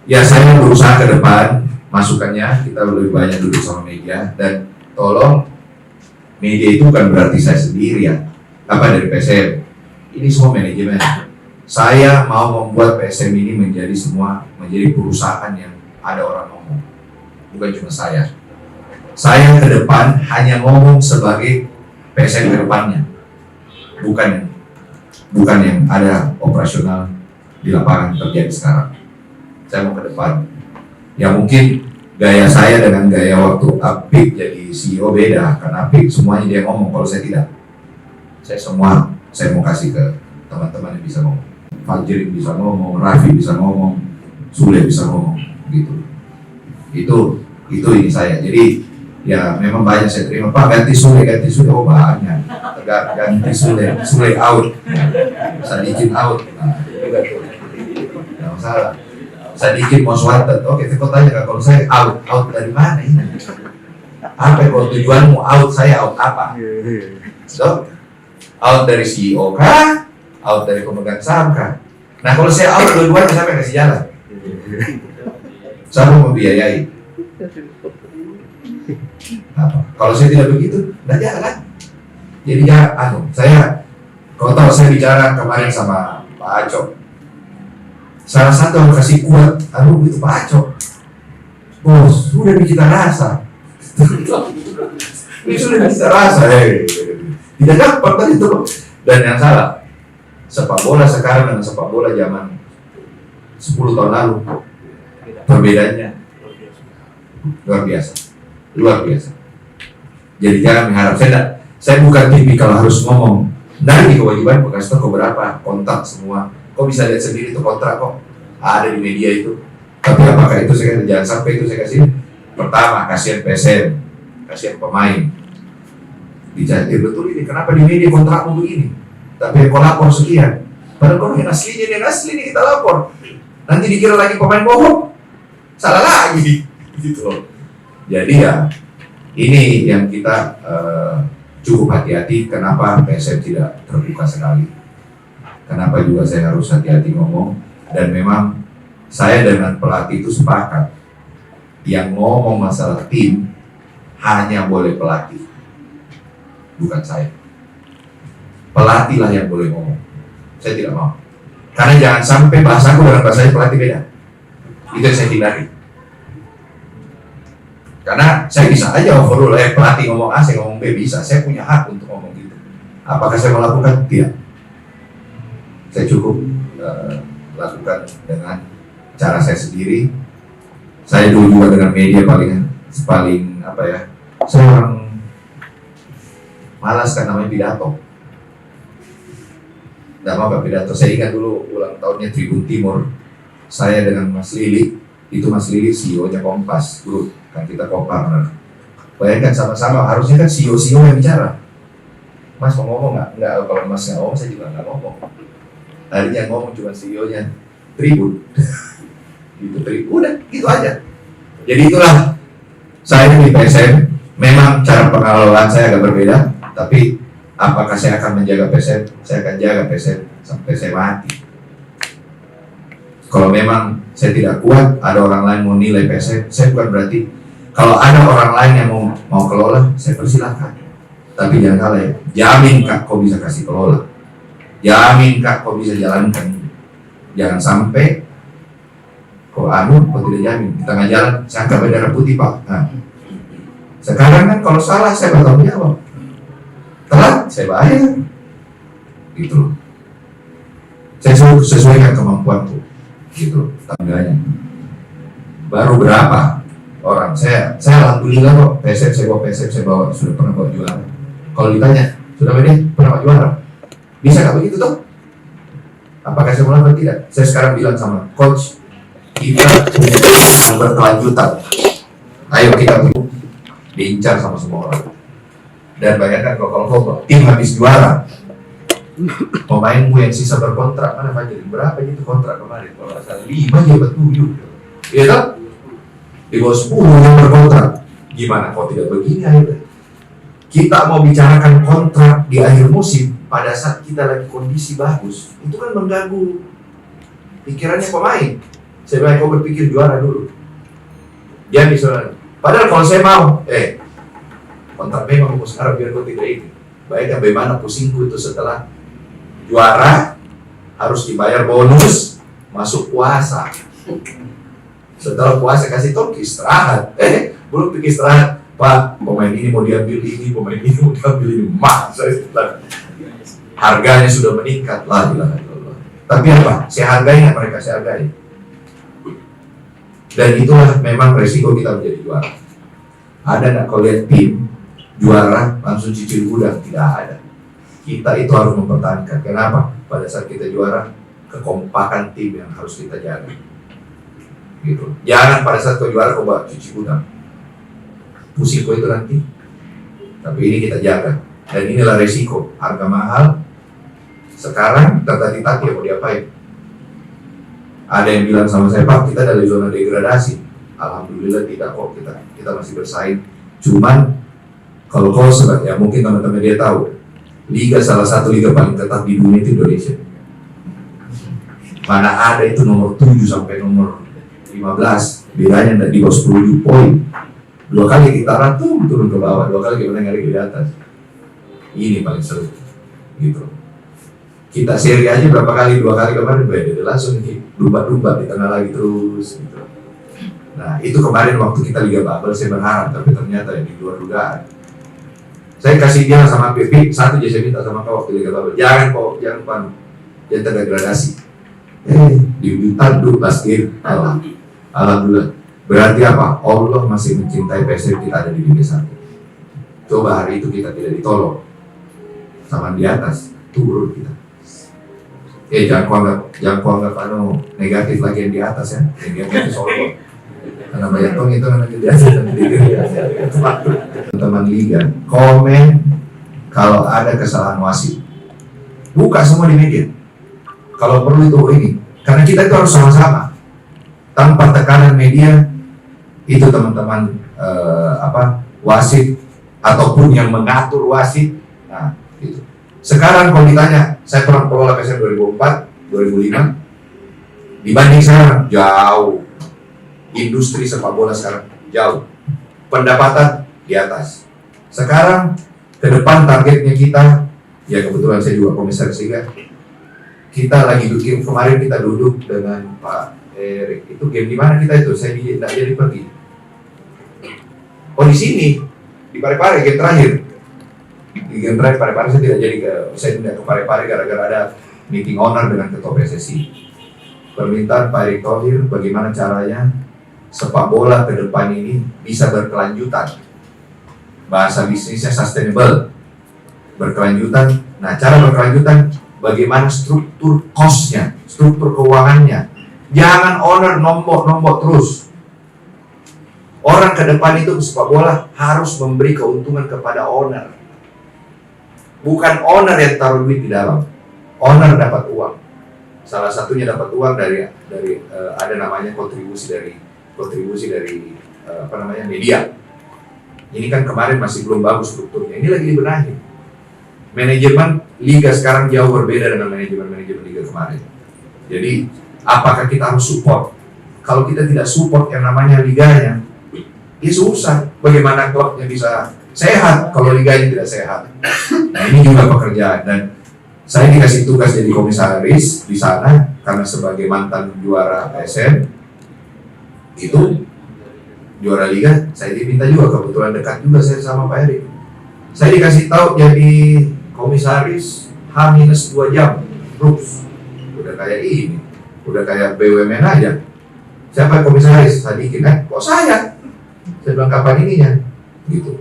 ya saya berusaha ke depan masukannya, kita lebih banyak duduk sama media, dan tolong media itu bukan berarti saya sendiri ya, dari PSM. Ini semua manajemen. Saya mau membuat PSM ini menjadi perusahaan yang ada orang ngomong, bukan cuma saya. Saya ke depan hanya ngomong sebagai PSM ke depannya, bukan yang ada operasional di lapangan terjadi sekarang. Saya mau ke depan. Ya mungkin gaya saya dengan gaya waktu Apik jadi CEO beda, karena Apik semuanya dia ngomong, kalau saya tidak. Saya mau kasih ke teman-teman yang bisa ngomong. Fajri bisa ngomong, Raffi bisa ngomong, Sule bisa ngomong, gitu. Itu ini saya. Jadi ya memang banyak saya terima, Pak ganti Sule, oh banyak. Ganti Sule out, Sadikin out, nggak masalah. Sadikin mau suatu, oke, kau tanya kalau saya out dari mana ini? Apa kalau tujuanmu out, saya out apa? So, out dari CEO kah? Out dari pemegang saham kah? Nah kalau saya out dua-duanya, siapa yang kasih jalan? Siapa membiayai? Apa? Kalau saya tidak begitu, tidak jalan. Jadi kalau tahu saya bicara kemarin sama Pak Acok, salah satu yang kasih kuat, itu Pak Acok. Bos, sudah kita rasa. Ini sudah kita rasa, tidak gampang tadi itu. Dan yang salah, sepak bola sekarang dengan sepak bola zaman 10 tahun lalu, perbedaannya luar biasa. Jadi jangan mengharap, saya bukan tipikal harus ngomong. Dari kewajiban kasih tahu berapa kontak semua. Kok bisa lihat sendiri itu kontrak kok ada di media itu. Tapi apakah itu jangan sampai itu saya kasih. Pertama, kasihan PSM, kasihan pemain. Dicatat betul ini, kenapa di media kontrakmu begini? Tapi kau lapor sekian. Padahal kau yang aslinya, ini kita lapor. Nanti dikira lagi pemain bohong, salah lagi, gitu loh. Jadi ya, ini yang kita cukup hati-hati. Kenapa PSM tidak terbuka sekali? Kenapa juga saya harus hati-hati ngomong? Dan memang saya dengan pelatih itu sepakat, yang ngomong masalah tim hanya boleh pelatih, bukan saya. Pelatihlah yang boleh ngomong. Saya tidak mau. Karena jangan sampai bahasaku dengan bahasa pelatih beda. Itu yang saya hindari. Karena saya bisa aja overrule, pelatih ngomong A, saya ngomong B, bisa. Saya punya hak untuk ngomong gitu. Apakah saya melakukan? Tidak. Saya cukup lakukan dengan cara saya sendiri. Saya dulu juga dengan media paling apa ya? Saya orang malas kan namanya pidato. Tidak mau pidato. Saya ingat dulu ulang tahunnya Tribun Timur. Saya dengan Mas Lili, itu Mas Lili CEO-nya Kompas Group, kan kita co-partner. Bayangkan sama-sama, harusnya kan CEO yang bicara. Mas mau ngomong nggak? Nggak, kalau Mas nggak ngomong, saya juga nggak ngomong. Akhirnya yang ngomong cuma CEO-nya Tribun. Gitu, Tribun, udah, gitu aja. Jadi itulah saya di PSM. Memang cara pengelolaan saya agak berbeda, tapi apakah saya akan menjaga PSM? Saya akan jaga PSM sampai saya mati. Kalau memang saya tidak kuat, ada orang lain mau nilai PSM, saya bukan berarti kalau ada orang lain yang mau kelola, saya persilahkan. Tapi jangan salah ya, jamin Kak kau bisa kasih kelola, jamin Kak kau bisa jalankan. Jangan sampai kau kau tidak jamin di tengah jalan saya angkat bendera putih Pak. Nah, sekarang kan kalau salah saya bertanggung jawab, telat saya bayar, gitu. Saya sesuaikan kemampuanku, gitu tangganya. Baru berapa orang saya alhamdulillah kok PSM saya bawa sudah pernah bawa juara. Kalau ditanya sudah pernah juara, bisa nggak begitu toh? Apakah saya mulai atau tidak? Saya sekarang bilang sama coach, kita punya yang berkelanjutan. Ayo kita diincar sama semua orang. Dan bayangkan kalau tim habis juara, pemainmu yang sisa berkontrak mana Fajar? Berapa itu kontrak kemarin? Kalau salah 5 atau 7. Iya kan? Di bawah 10 yang berkontrak. Gimana kok tidak begini akhirnya? Kita mau bicarakan kontrak di akhir musim pada saat kita lagi kondisi bagus, itu kan mengganggu pikirannya pemain. Saya bilang kau berpikir juara dulu. Dia misalnya, padahal kalau saya mau, kontrak memang mau sekarang biar kau tidak ini. Baiknya bagaimana pusingku itu setelah juara harus dibayar bonus masuk puasa. Setelah puasa kasih toki istirahat, belum pergi istirahat. Pak, pemain ini mau diambil ini, pemain ini mau diambil ini. Saya bilang, harganya sudah meningkat lah, tapi apa? Saya hargai nggak mereka? Saya hargai. Dan itulah memang resiko kita menjadi juara. Ada nggak kau lihat tim juara langsung cicil gudang? Tidak ada. Kita itu harus mempertahankan. Kenapa? Pada saat kita juara, kekompakan tim yang harus kita jaga. Gitu. Jangan pada saat kau juara kau bawa cuci gudang. Pusing kau itu nanti. Tapi ini kita jaga. Dan inilah resiko. Harga mahal. Sekarang tati-tati mau diapain? Ada yang bilang sama saya, Pak, kita dari zona degradasi. Alhamdulillah tidak kok, kita masih bersaing. Cuman kalau kau ya mungkin teman-teman dia tahu, liga salah satu liga paling ketat di dunia itu Indonesia. Mana ada itu nomor 7 sampai nomor 15, bedanya tidak di bawah 10 poin. 2 kali kita ratu turun ke bawah, 2 kali kita menang di atas. Ini paling seru, gitu. Kita seri aja berapa kali, 2 kali kemarin beda, langsung dumba-dumba di tengah lagi terus, gitu. Nah itu kemarin waktu kita Liga Bubble saya berharap, tapi ternyata yang di luar dugaan. Saya kasih dia sama PP, satu aja saya minta sama kau waktu Liga Bubble, jangan terdegradasi. Di hutan 12 game, alhamdulillah. Berarti apa? Allah masih mencintai PSM kita ada di Liga 1. Coba hari itu kita tidak ditolong sama di atas, turun kita. Jangan kau anggap negatif lagi yang di atas ya, yang di atas Solo. Karena banyak itu anak di atas dan di teman-teman liga, komen kalau ada kesalahan wasit, buka semua di media. Kalau perlu itu ini, karena kita itu harus sama-sama tanpa tekanan media. Itu teman-teman wasit ataupun yang mengatur wasit. Nah, itu. Sekarang kalau ditanya, saya pernah kelola PSM 2004, 2005, dibanding sekarang jauh. Industri sepak bola sekarang jauh. Pendapatan di atas. Sekarang ke depan targetnya kita, ya kebetulan saya juga komisaris liga. Kita lagi kemarin kita duduk dengan Pak Erik. Itu game di mana kita itu? Saya tidak jadi pergi. Oh di sini di Parepare game terakhir. Di game terakhir Parepare saya tidak jadi saya tidak ke Parepare gara-gara ada meeting owner dengan ketua PSSI. Permintaan Pak Erick Thohir bagaimana caranya sepak bola ke depan ini bisa berkelanjutan. Bahasa bisnisnya sustainable. Berkelanjutan. Nah, cara berkelanjutan bagaimana struktur cost-nya, struktur keuangannya. Jangan owner nombok terus. Orang ke depan itu sepak bola harus memberi keuntungan kepada owner. Bukan owner yang taruh duit di dalam. Owner dapat uang. Salah satunya dapat uang dari ada namanya kontribusi dari media. Ini kan kemarin masih belum bagus strukturnya. Ini lagi dibenahi. Manajemen liga sekarang jauh berbeda dengan manajemen liga kemarin. Jadi apakah kita harus support? Kalau kita tidak support yang namanya liganya, ya susah. Bagaimana klubnya bisa sehat kalau liga ini tidak sehat. Nah ini juga pekerjaan, dan saya dikasih tugas jadi komisaris di sana karena sebagai mantan juara PSM itu juara liga, saya diminta juga, kebetulan dekat juga saya sama Pak Erik. Saya dikasih tahu jadi komisaris H-2 jam, Rups. Udah kayak ini, udah kayak BUMN aja. Siapa komisaris? Sadikin, kok saya? Saya bilang kapan ininya? Gitu.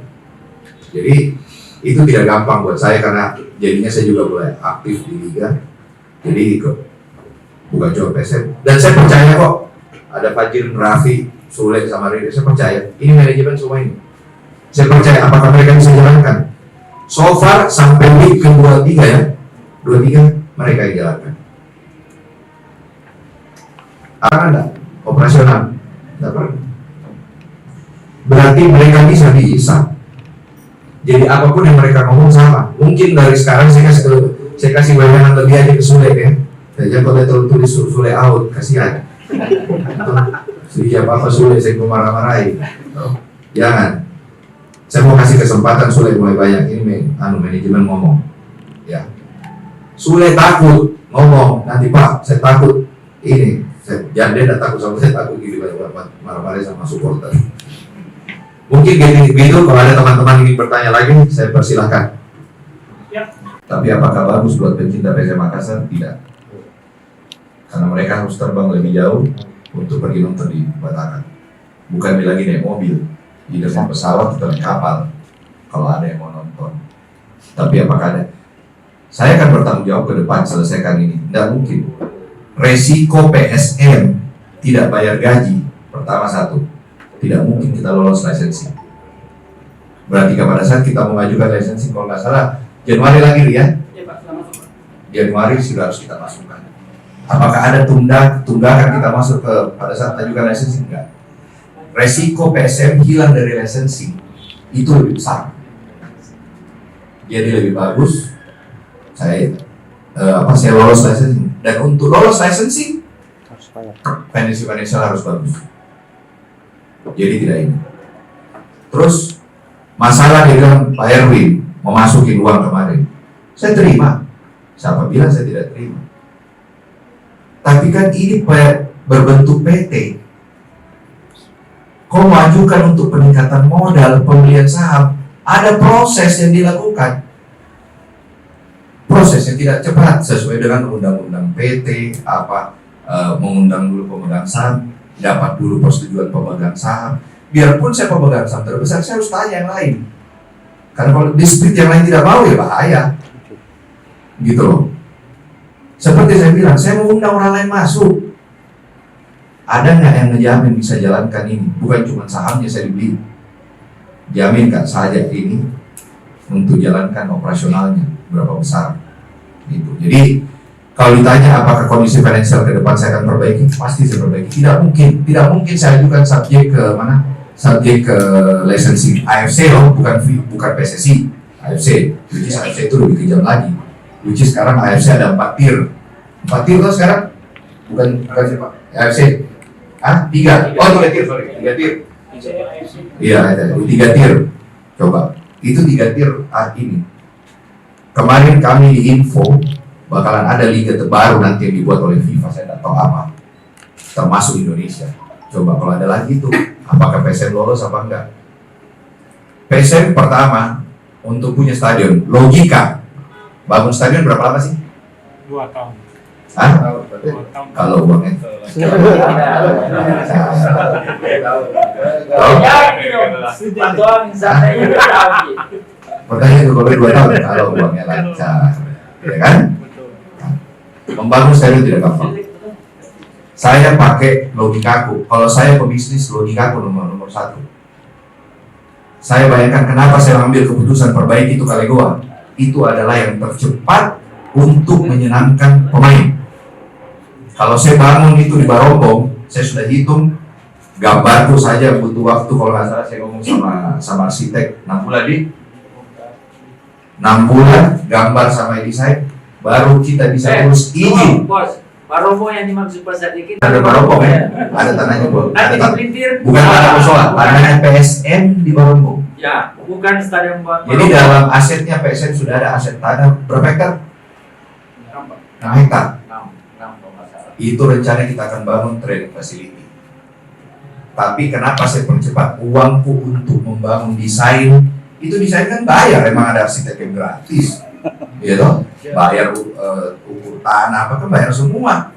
Jadi itu tidak gampang buat saya karena jadinya saya juga mulai aktif di liga. Jadi bukan cuma PSM. Dan saya percaya kok ada Fajir, Raffi, Sule sama Rida. Saya percaya ini manajemen semua ini. Saya percaya apakah mereka bisa jalankan. So far sampai week ke-23 ya, 23 mereka yang jalankan. Ada operasional, tidak pernah. Berarti mereka bisa dihisap. Jadi apapun yang mereka ngomong sama. Mungkin dari sekarang saya kasih wewenang lebih aja ke Sule ya. Saya kalau tulis Sule out, kasihan. Siapa Sule saya mau marah-marahin. Jangan. Saya mau kasih kesempatan Sule mulai banyak ini manajemen ngomong. Ya. Sule takut ngomong, nanti Pak, saya takut ini. Jangan dia tidak takut sama saya, takut gitu marah-marah sama supporter. Mungkin gitu, kalau ada teman-teman ingin bertanya lagi, saya persilahkan.
Ya.
Tapi apakah bagus buat pencinta PSM Makassar? Tidak. Karena mereka harus terbang lebih jauh untuk pergi nonton di Batangan. Bukan lagi naik mobil, di dalam pesawat atau naik kapal. Kalau ada yang mau nonton. Tapi apakah ada? Saya akan bertanggung jawab ke depan selesaikan ini. Tidak mungkin. Resiko PSM tidak bayar gaji. Pertama satu, tidak mungkin kita lolos licensing. Berarti pada saat kita mengajukan licensing, kalau nggak salah Januari lagi ya?
Ya Pak, selamat Pak.
Januari sudah harus kita masukkan. Apakah ada tunggakan kita masuk ke pada saat ajukan licensing? Enggak. Resiko PSM hilang dari licensing itu lebih besar. Jadi lebih bagus saya lolos licensing. Dan untuk lolos licensing financial harus bagus. Jadi tidak ini. Terus masalah dia bilang Pak Erwin mau masukin uang kemarin, saya terima. Siapa bilang saya tidak terima? Tapi kan ini berbentuk PT. Kau majukan untuk peningkatan modal, pembelian saham, ada proses yang dilakukan. Prosesnya tidak cepat sesuai dengan undang-undang PT, mengundang dulu pemegang saham, dapat dulu persetujuan pemegang saham. Biarpun saya pemegang saham terbesar, saya harus tanya yang lain. Karena kalau distrik yang lain tidak mau ya bahaya. Gitu loh. Seperti saya bilang, saya mau undang orang lain masuk. Ada nggak yang ngejamin bisa jalankan ini? Bukan cuma sahamnya saya dibeli. Jamin nggak saja ini untuk jalankan operasionalnya berapa besar? Gitu. Jadi kalau ditanya apakah kondisi finansial ke depan saya akan perbaiki, pasti saya perbaiki. Tidak mungkin saya ajukan subjek ke mana? Subjek ke licensing AFC loh, bukan PSSI. AFC, which is AFC itu lebih kejam lagi. Which is sekarang AFC ada 4 tier. 4 tier loh sekarang? Bukan siapa? AFC. 3. Oh 3 tier, sorry. 3 tier. Iya, ada 3 tier. Coba. Itu 3 tier ini. Kemarin kami diinfo bakalan ada liga terbaru nanti yang dibuat oleh FIFA, saya tidak tahu apa, termasuk Indonesia. Coba kalau ada lagi itu, apakah PSM lolos apa enggak? PSM pertama untuk punya stadion, logika bangun stadion berapa lama sih?
2 tahun.
2 tahun. Kalau uangnya pertanyaan itu kalau 2 tahun kalau uangnya lancar, ya kan? Membangun stadion tidak gampang. Saya pakai logikaku. Kalau saya pebisnis, logikaku nomor 1. Saya bayangkan kenapa saya ambil keputusan perbaiki itu Kalegoa. Itu adalah yang tercepat untuk menyenangkan pemain. Kalau saya bangun itu di Barombong, saya sudah hitung gambarku saja butuh waktu, kalau nggak salah saya ngomong sama arsitek 6 bulan 6 bulan gambar sama desain, baru kita bisa urus izin.
Bos, Barombong yang dimaksud Pak Sadikin.
Ada Barombong ya, ada tanahnya Bu.
Nanti dipelintir.
Bukan tanah musola, tanahnya PSM di Barombong.
Ya, bukan stadion buat.
Jadi dalam asetnya PSM sudah ada aset tanah berapa hektar? 6 hektar. Itu rencana kita akan bangun training facility. Tapi kenapa saya percepat uangku untuk membangun desain? Itu desain kan bayar, emang ada arsitek yang gratis, gitu? Bayar ukur tanah apa kan bayar semua.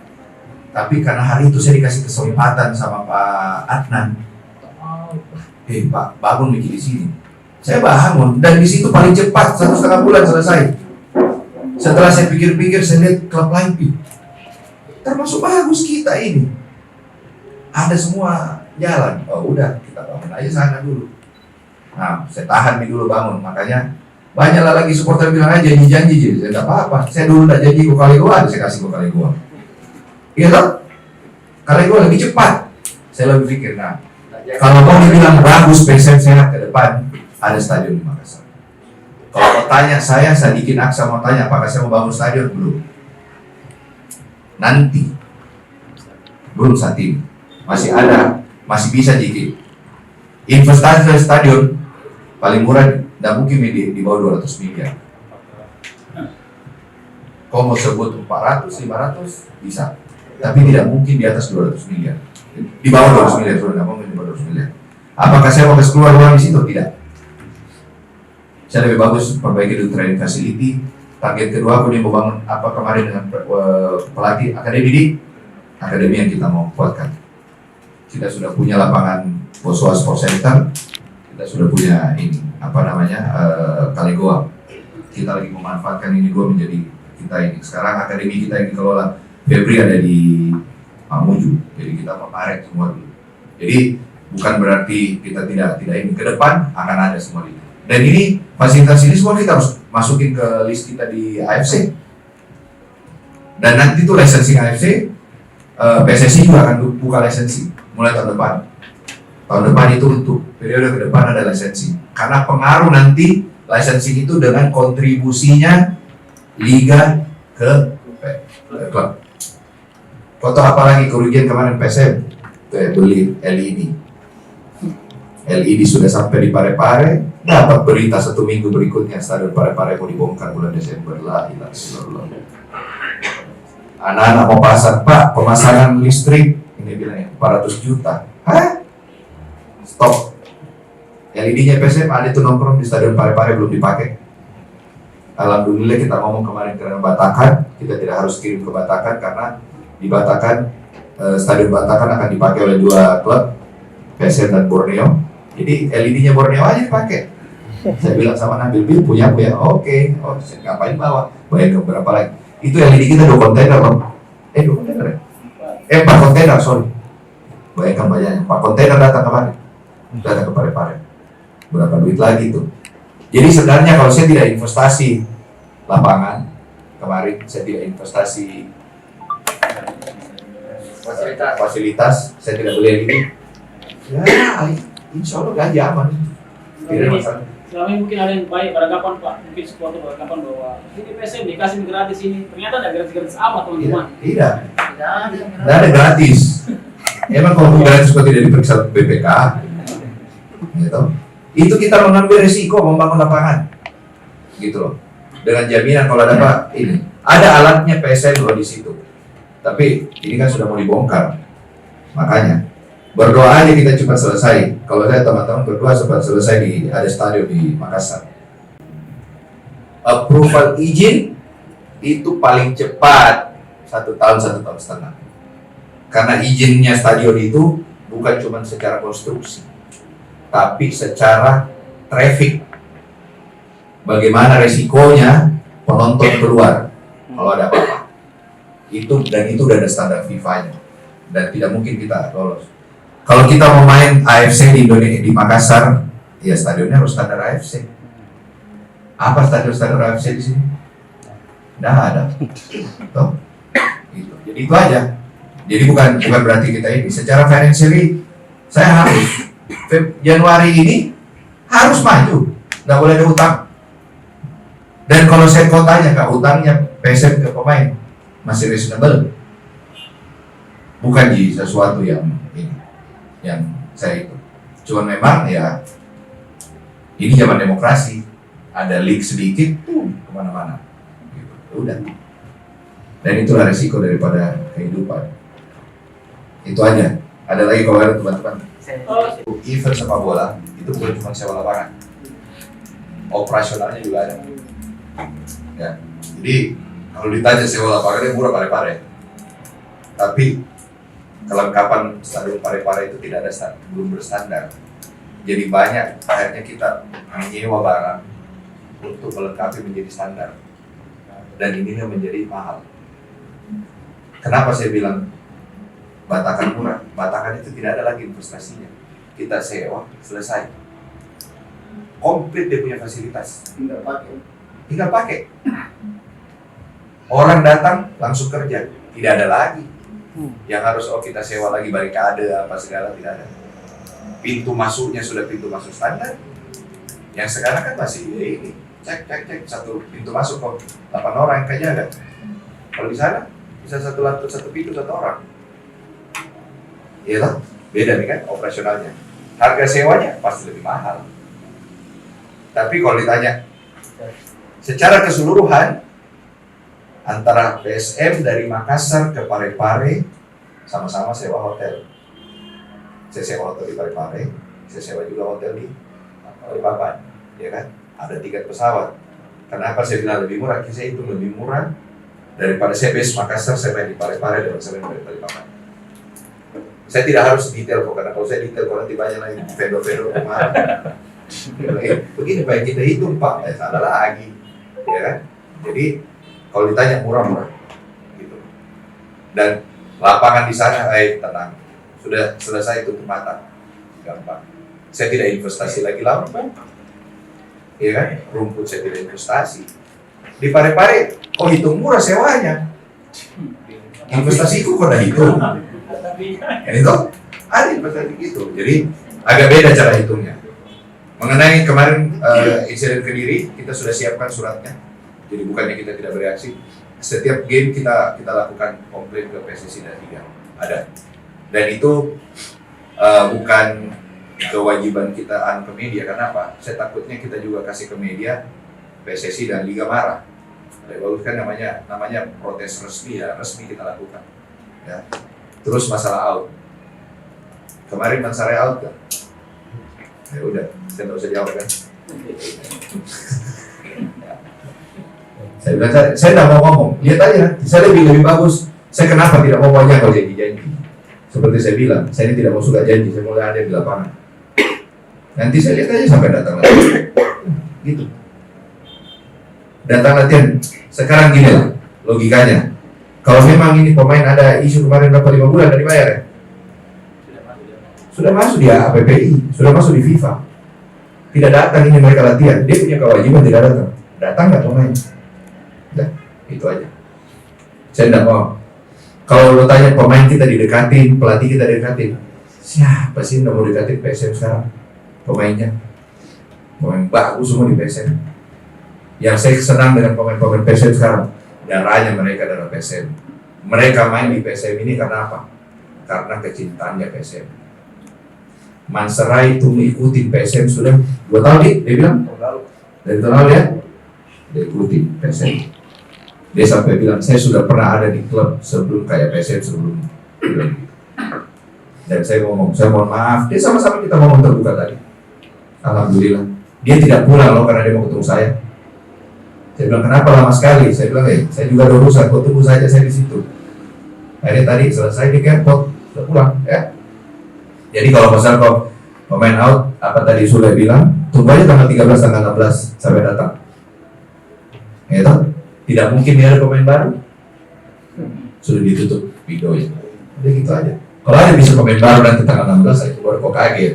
Tapi karena hari itu saya dikasih kesempatan sama Pak Adnan, Pak bangun bikin di sini. Saya bangun dan di situ paling cepat 1,5 bulan selesai. Setelah saya pikir-pikir, saya lihat klub lain, termasuk bagus kita ini. Ada semua jalan. Oh udah, kita bangun aja sana dulu. Nah, saya tahan dulu bangun. Makanya banyaklah lagi supporter bilang aja janji-janji. Saya tidak apa-apa. Saya dulu tidak janji kali gua, saya kasih kali gua. Iya toh? Kali gua lebih cepat. Saya lebih pikir, nah, kalau mau dibilang bagus PSM sehat ke depan, ada stadion di Makassar. Kalau mau tanya saya Sadikin Aksa mau tanya apakah saya mau bangun stadion, belum. Nanti, belum saat ini. Masih ada, masih bisa jiki. Investasi stadion paling murah tidak mungkin di bawah 200 miliar. Kau mau sebut 400, 500 bisa, tapi tidak mungkin di atas 200 miliar. Di bawah 200 miliar, sudah tidak mungkin di bawah 200 miliar. Apakah saya mau keluar uang di situ? Tidak. Saya lebih bagus perbaiki dulu training facility. Target kedua aku mau bangun apa kemarin dengan pelatih akademi yang kita mau kuatkan. Kita sudah punya lapangan Boswa Sport Center, kita sudah punya ini Kalegoa. Kita lagi memanfaatkan ini gua menjadi kita ini. Sekarang akademi kita yang dikelola Febri ada di Mamuju, jadi kita menarik semua dulu. Jadi bukan berarti kita tidak ini, ke depan akan ada semua itu. Dan ini fasilitas ini semua kita harus masukin ke list kita di AFC. Dan nanti tuh licensing AFC, PSSI juga akan buka lisensi mulai tahun depan. Tahun depan itu untuk periode ke depan ada lisensi. Karena pengaruh nanti lisensi itu dengan kontribusinya liga ke klub. Foto apalagi kerugian kemarin PSM? Beli LED. LED sudah sampai di Parepare, dapat berita 1 minggu berikutnya stadion Parepare mau dibongkar bulan Desember. La ilaha illallah. Anak-anak mau pasang, Pak, pemasangan listrik ini bilangnya 400 juta. Hah? Stop. LED-nya PSM ada tuh nongkrong di stadion Parepare belum dipakai. Alhamdulillah kita ngomong kemarin karena Batakan, kita tidak harus kirim ke Batakan karena di Batakan stadion Batakan akan dipakai oleh 2 klub, PSM dan Borneo. Jadi LED-nya Borneo aja dipakai. Saya bilang sama Nabil, punya, oke. Oh, ngapain bawa? Bayar berapa lagi? Itu LED kita 2 kontainer loh. 2 kontainer ya? 4 kontainer, sorry. Bayangkan banyaknya, 4 kontainer datang kemarin. Datang ke Parepare. Berapa duit lagi tuh? Jadi sebenarnya kalau saya tidak investasi lapangan, kemarin saya tidak investasi fasilitas, saya tidak beli ini. Ya, insya Allah gaji aman. Tidak masalah.
Selama ini mungkin ada yang baik beranggapan Pak, mungkin supporter beranggapan bahwa ini PSM dikasih gratis ini, ternyata ada gratis amat teman-teman.
Tidak ada gratis. Emang kalau gratis kok tidak diperiksa BPK, gitu. Itu kita mengambil resiko membangun lapangan, gitu loh. Dengan jaminan kalau ada Pak ini, ada alatnya PSM loh di situ. Tapi ini kan sudah mau dibongkar, makanya berdoa aja kita cepat selesai. Kalau saya teman-teman berdoa cepat selesai di ada stadion di Makassar. Approval izin itu paling cepat 1 tahun 1,5 tahun. Karena izinnya stadion itu bukan cuma secara konstruksi, tapi secara traffic. Bagaimana resikonya penonton keluar kalau ada apa-apa. Itu udah ada standar FIFA-nya dan tidak mungkin kita lolos. Kalau kita mau main AFC di Indonesia di Makassar, ya stadionnya harus standar AFC. Apa standar AFC di sini? Nggak ada. Tuh. Gitu. Jadi itu aja. Jadi bukan berarti kita ini secara financially saya harus Januari ini harus maju, nggak boleh ada utang. Dan kalau saya tanya Kak, utangnya PSM ke pemain masih reasonable, bukan di sesuatu yang ini, yang saya itu. Cuman memang ya Ini zaman demokrasi, ada leak sedikit, kemana-mana. Gitu. Udah. Dan itulah resiko daripada kehidupan. Itu aja. Ada lagi kalau ada teman-teman. Event sepak bola itu bukan cuma sewa lapangan, operasionalnya juga ada. Ya. Jadi kalau ditanya sewa lapangannya murah Parepare, tapi kelengkapan stadion Parepare itu tidak ada belum berstandar. Jadi banyak akhirnya kita menyewa barang untuk melengkapi menjadi standar, dan ini menjadi mahal. Kenapa saya bilang Batakan murah? Batakan itu tidak ada lagi investasinya. Kita sewa, selesai. Komplit dia punya fasilitas. Tinggal pakai. Orang datang langsung kerja. Tidak ada lagi yang harus kita sewa lagi barikade apa segala, tidak ada. Pintu masuknya sudah pintu masuk standar. Yang sekarang kan masih ini cek satu pintu masuk kok 8 orang yang jaga. Kalau di sana bisa satu pintu satu orang. Iyalah, beda nih kan operasionalnya. Harga sewanya pasti lebih mahal. Tapi kalau ditanya secara keseluruhan antara PSM dari Makassar ke Parepare sama-sama sewa hotel. Saya sewa hotel di Parepare, saya sewa juga hotel di Balikpapan, ya kan? Ada tiket pesawat. Kenapa saya bilang lebih murah? Saya itu lebih murah daripada saya base Makassar, saya main di Parepare dan saya main di Balikpapan. Saya tidak harus detail kok, karena kalau saya detail nanti banyak lagi vendor-vendor kemarin. Begini Pak, kita hitung Pak, salah lagi, ya kan? Jadi kalau ditanya murah-murah, gitu. Dan lapangan di sana, tenang, sudah selesai tutup mata, gampang. Saya tidak investasi lagi lama, ya kan? Rumput saya tidak investasi. Di Parepare, kok hitung murah sewanya? Investasiku kok udah hitung. Itu ada investasi gitu. Jadi agak beda cara hitungnya. Mengenai kemarin insiden Kediri, kita sudah siapkan suratnya. Jadi bukannya kita tidak bereaksi. Setiap game kita lakukan komplain ke PSSI dan Liga. Ada. Dan itu bukan kewajiban kita ke media. Kenapa? Saya takutnya kita juga kasih ke media, PSSI dan Liga marah. Bagus kan namanya protes resmi, ya resmi kita lakukan. Ya. Terus masalah out. Kemarin Mansare out kan? Ya udah, saya nggak usah jawab kan. Saya bilang, saya tidak mau ngomong. Lihat aja, saya lebih bagus. Saya kenapa tidak mau banyak kalau janji-janji. Seperti saya bilang, saya ini tidak mau suka janji. Saya mulai ada di lapangan. Nanti saya lihat aja sampai datang latihan. Gitu. Datang latihan. Sekarang gini lah, logikanya. Kalau memang ini pemain ada isu kemarin berapa 5 bulan dari bayar ya? Sudah masuk di APPI, sudah masuk di FIFA. Tidak datang ini mereka latihan, dia punya kewajiban tidak datang. Datang nggak pemain? Nah, itu aja. Saya tidak mau. Kalau lo tanya pemain kita didekatin, pelatih kita didekatin, siapa sih yang mau dekatin PSM sekarang? Pemainnya, pemain bagus semua di PSM. Yang saya senang dengan pemain-pemain PSM sekarang, darahnya mereka darah PSM. Mereka main di PSM ini karena apa? Karena kecintaannya PSM. Manserai itu mengikuti PSM sudah 2 tahun nih, dia bilang. Dari tahun lalu ya, dia ikuti PSM. Dia sampai bilang, saya sudah pernah ada di klub sebelum kayak PSM sebelumnya. Dan saya ngomong, saya mohon maaf. Dia sama-sama kita ngomong terbuka tadi. Alhamdulillah. Dia tidak pulang loh karena dia mau ketemu saya. Saya bilang, kenapa lama sekali? Saya bilang, saya juga ada urusan, kok tunggu saja saya di situ. Akhirnya tadi selesai di airport, sudah pulang, ya. Jadi kalau misalnya kok pemain out, apa tadi sudah bilang, tunggu aja tanggal 13, tanggal 16 sampai datang. Ya toh? Tidak mungkin dia ada pemain baru. Sudah ditutup videonya. Udah gitu aja. Kalau ada bisa pemain baru nanti tanggal 16, saya baru kok kaget.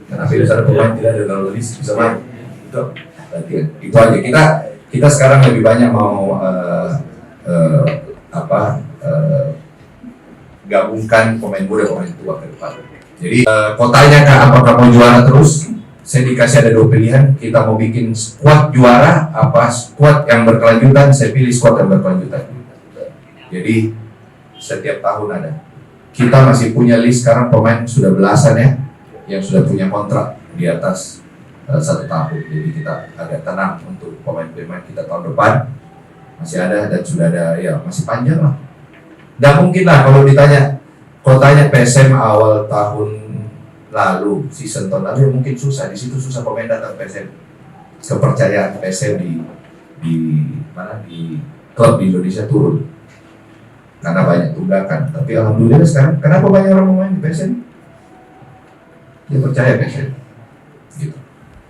Karena virus ada pemain tidak ada kalau bisa main. Itu aja. Kita sekarang lebih banyak mau gabungkan pemain muda pemain tua ke depan. Jadi kotanya Kak, apakah mau juara terus? Saya dikasih ada 2 pilihan. Kita mau bikin squad juara apa squad yang berkelanjutan? Saya pilih squad yang berkelanjutan. Jadi setiap tahun ada. Kita masih punya list sekarang pemain sudah belasan ya, yang sudah punya kontrak di atas 1 tahun. Jadi kita agak tenang untuk pemain-pemain kita tahun depan masih ada dan sudah ada, ya masih panjang lah. Nggak mungkin lah kalau tanya PSM awal tahun lalu, season tahun lalu, ya mungkin susah. Di situ susah pemain datang PSM. Kepercayaan PSM di klub di Indonesia turun karena banyak tunggakan. Tapi alhamdulillah sekarang kenapa banyak orang main di PSM? Dia percaya PSM. Gitu.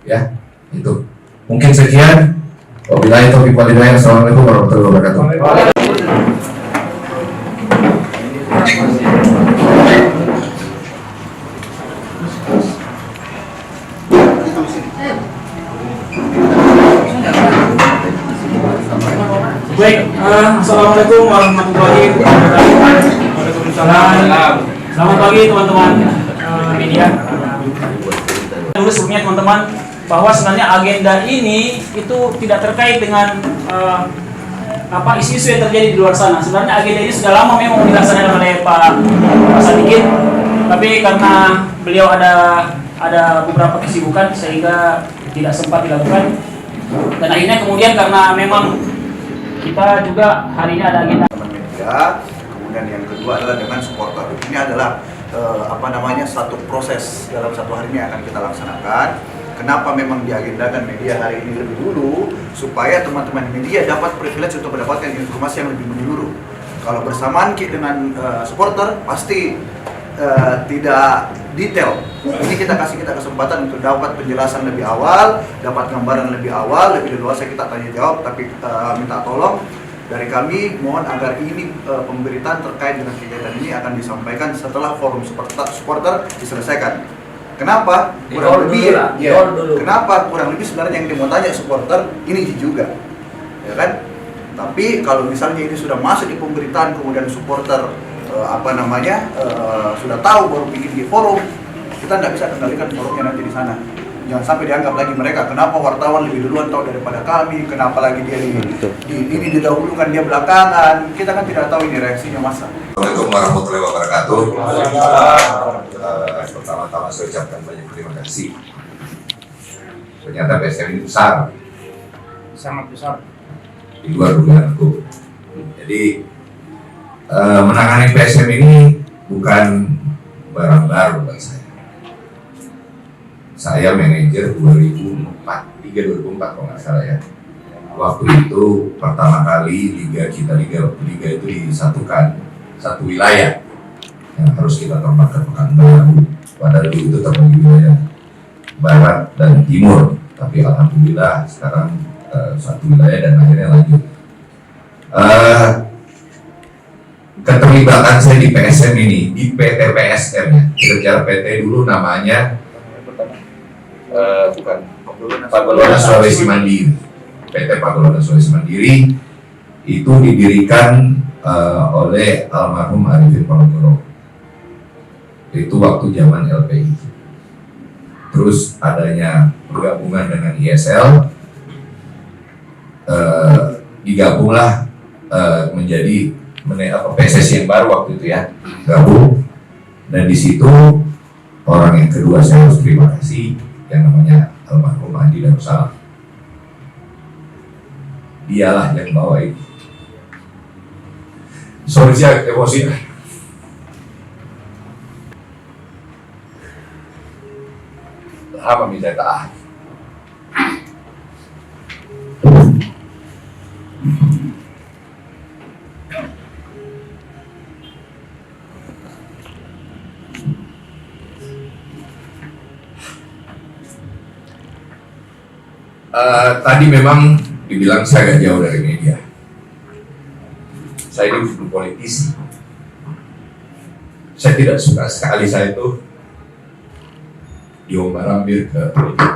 Ya, itu. Mungkin sekian. Wabillahi taufiq wal hidayah. Assalamualaikum warahmatullahi wabarakatuh.
Baik, assalamualaikum warahmatullahi wabarakatuh. Waalaikumsalam. Selamat pagi teman-teman media. Dulu sebelumnya teman-teman bahwa sebenarnya agenda ini itu tidak terkait dengan isu-isu yang terjadi di luar sana. Sebenarnya agenda ini sudah lama memang dilaksanakan oleh Pak Sadikin, tapi karena beliau ada beberapa kesibukan sehingga tidak sempat dilakukan. Dan akhirnya kemudian karena memang kita juga hari ini ada agenda
media, kemudian yang kedua adalah dengan supporter. Ini adalah satu proses dalam satu hari ini akan kita laksanakan. Kenapa memang diagendakan media hari ini lebih dulu, supaya teman-teman media dapat privilege untuk mendapatkan informasi yang lebih menyeluruh. Kalau bersamaan dengan supporter pasti tidak detail. Ini kita kasih kesempatan untuk dapat penjelasan lebih awal, dapat gambaran lebih awal, lebih leluasa kita tanya jawab, tapi minta tolong dari kami, mohon agar ini pemberitaan terkait dengan kegiatan ini akan disampaikan setelah forum supporter diselesaikan. Kenapa? Kurang lebih kenapa kurang lebih sebenarnya yang dia mau tanya supporter ini juga, ya kan? Tapi kalau misalnya ini sudah masuk di pemberitaan kemudian supporter sudah tahu baru bikin di forum, kita nggak bisa kendalikan forumnya nanti di sana. Jangan sampai dianggap lagi mereka kenapa wartawan lebih duluan tahu daripada kami, kenapa lagi dia ini didahulukan dia belakangan. Kita kan tidak tahu ini reaksinya masa.
Assalamualaikum warahmatullahi wabarakatuh. Pertama-tama saya ucapkan banyak terima kasih. Ternyata PSM ini besar,
sangat besar
di luar dugaanku. Jadi menangani PSM ini bukan barang baru buat saya. Saya manajer 2004 kalau nggak salah ya. Waktu itu pertama kali liga itu disatukan satu wilayah yang harus kita terbang ke Pekanbaru. Padahal dulu itu terbagi wilayah barat dan timur. Tapi alhamdulillah sekarang satu wilayah dan akhirnya lanjut. Keterlibatan saya di PSM ini, di PT PSM ya. Kita bicara PT dulu namanya Pagolona Sulawesi Mandiri. PT Pagolona Sulawesi Mandiri itu didirikan oleh almarhum Arifin Ponorogo. Itu waktu zaman LPI. Terus adanya pergabungan dengan ISL, digabunglah menjadi PSSI yang baru waktu itu ya, gabung. Dan di situ orang yang kedua saya harus terima kasih yang namanya almarhum Andi Darussalam. Dialah yang bawa ini. Sorry saya emosi. Apa minta taat? Tadi memang dibilang saya agak jauh dari media. Saya ini bukan politisi. Saya tidak suka sekali saya itu diombar-ambir ke politik.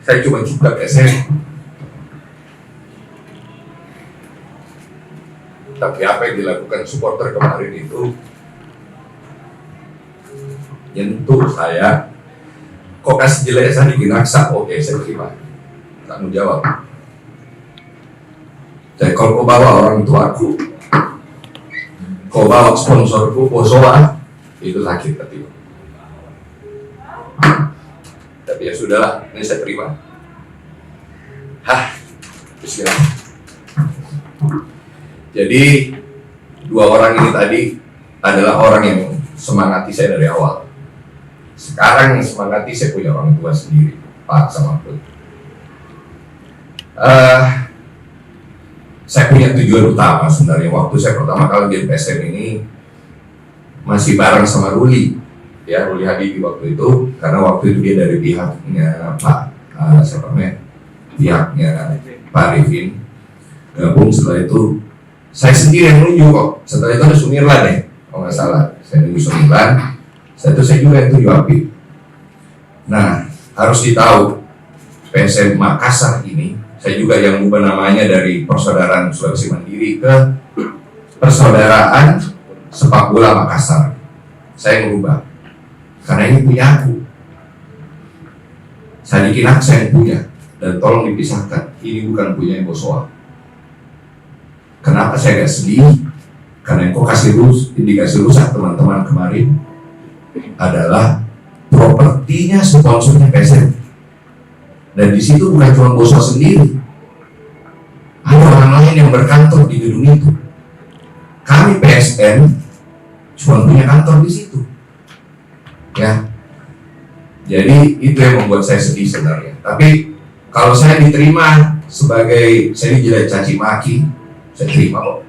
Saya cuma suka SM. Tapi apa yang dilakukan supporter kemarin itu nyentuh saya. Kok kasih jelek saya diginaksa? Oke, saya terima. Tanggung jawab. Jadi kalau kau bawa orang tuaku, kau bawa sponsorku, Bosowa, itu sakit hati. ya sudahlah, ini saya terima. Bismillah. Jadi dua orang ini tadi adalah orang yang semangati saya dari awal. Sekarang yang semangati saya punya orang tua sendiri, Pak Samaput. Saya punya tujuan utama sebenarnya. Waktu saya pertama kali di PSM ini masih bareng sama Ruli, ya Ruli Habibie waktu itu, karena waktu itu dia dari pihaknya Pak siapa namanya, pihaknya Pak Arifin gabung. Setelah itu saya sendiri yang nunjuk kok. Setelah itu ada Sumirlan ya, kalau nggak salah. Saya nunjuk Sumirlan. Setelah itu saya juga yang tunjuk Habib. Nah, harus ditahu PSM Makassar ini, saya juga yang ubah namanya dari Persaudaraan Sulawesi Mandiri ke Persaudaraan Sepak Bola Makassar. Saya merubah karena ini punya aku. Saya bikin hak saya yang punya, dan tolong dipisahkan. Ini bukan punya Bosowa. Kenapa saya gak sedih? Karena yang kau kasih indikasi rusak teman-teman kemarin adalah propertinya sponsornya PSM. Dan di situ bukan cuma Bosowa sendiri, ada orang lain yang berkantor di gedung itu. Kami PSM cuma punya kantor di situ, ya. Jadi itu yang membuat saya sedih sebenarnya. Tapi kalau saya diterima sebagai, saya dijelek caci maki, saya terima kok.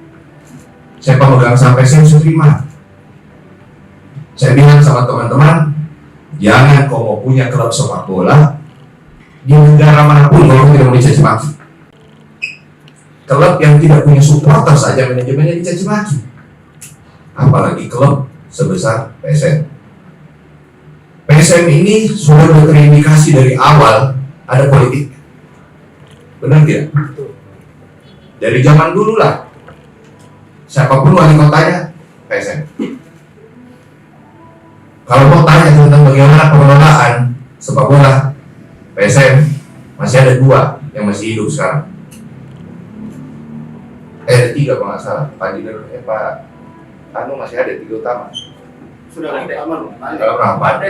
Saya pemegang sampai saya terima. Saya bilang sama teman-teman, jangan kau mau punya klub sepak bola di negara manapun kalau tidak mau dicaci maki. Klub yang tidak punya supporter saja manajemennya dicaci maki, apalagi klub sebesar PSM. PSM ini sudah terindikasi dari awal ada politik, benar tidak? Dari zaman dulu lah, siapapun wali kotanya PSM. Kalau mau tanya tentang bagaimana pengelolaan sepak bola PSM, masih ada dua yang masih hidup sekarang. Ada tiga kalau nggak salah. Pak Dinar, Pak Anu masih ada, tiga utama.
Sudah lama loh.
Kalau rapat,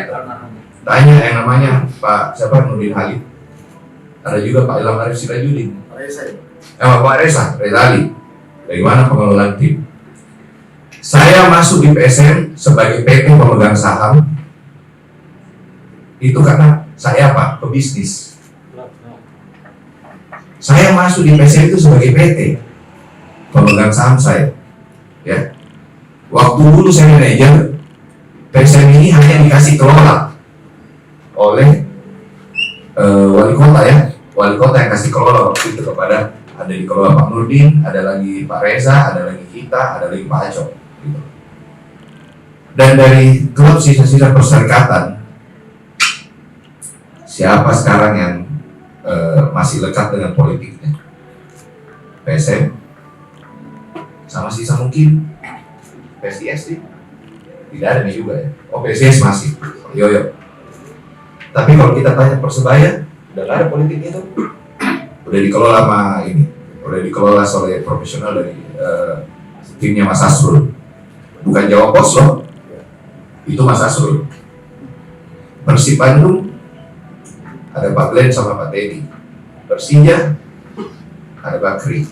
tanya yang namanya Pak siapa, Nurdin Halid. Ada juga Pak Ilham Arif Sirajudin. Pak Reza Ali. Bagaimana pengelolaan tim? Saya masuk di PSM sebagai PT pemegang saham itu karena saya apa? Pebisnis. Saya masuk di PSM itu sebagai PT pemegang saham saya, ya. Waktu dulu saya manajer, PSM ini hanya dikasih kelola oleh wali kota, ya. Wali kota yang kasih kelola waktu itu kepada, ada dikelola Pak Nurdin, ada lagi Pak Reza, ada lagi kita, ada lagi Pak Acok, gitu. Dan dari klub sisa-sisa perserikatan, siapa sekarang yang masih lekat dengan politiknya? PSM sama sisa mungkin PSIS sih, tidak ada nih juga ya. Oh, PSIS masih, yo. Tapi kalau kita tanya Persebaya, udah nggak ada politik itu, udah dikelola sama ini, udah dikelola oleh profesional dari timnya Mas Asrul, bukan Jawa Pos loh, itu Mas Asrul. Persib Bandung ada Pak Glenn sama Pak Teddy. Persija ada Bakri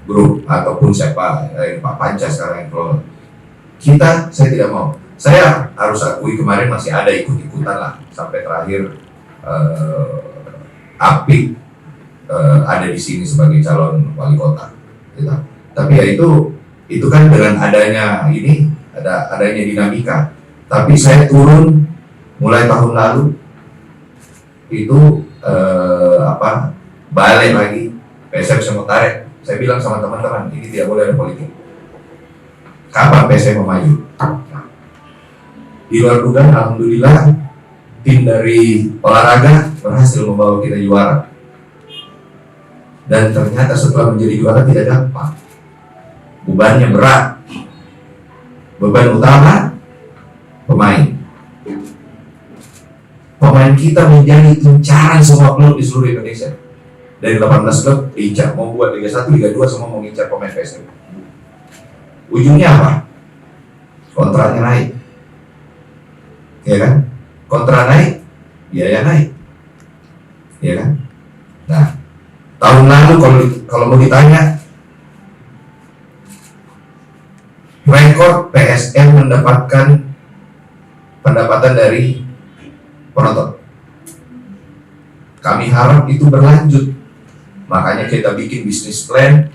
grup ataupun siapa, Pak Panca sekarang yang kelola. Kita, saya tidak mau. Saya harus akui kemarin masih ada ikut-ikutan lah sampai terakhir Apik ada di sini sebagai calon wali kota, gitu. Tapi ya itu kan dengan adanya ini, adanya dinamika. Tapi saya turun mulai tahun lalu itu balik lagi PSM saya mau tarik. Saya bilang sama teman-teman, ini tidak boleh ada politik. Kapan PSM mau maju? Di luar dugaan, alhamdulillah tim dari olahraga berhasil membawa kita juara. Dan ternyata setelah menjadi juara tidak gampang. Bebannya berat. Beban utama pemain. Pemain kita menjadi incaran semua klub di seluruh Indonesia. Dari 18 klub diincar, mau buat Liga 1, Liga 2 semua mau ngincar pemain PSM. Ujungnya apa? Kontraknya naik. Ya kan? Kontrak naik, biaya naik, ya kan? Nah, tahun lalu kalau mau ditanya, rekor PSM mendapatkan pendapatan dari penonton. Kami harap itu berlanjut, makanya kita bikin bisnis plan.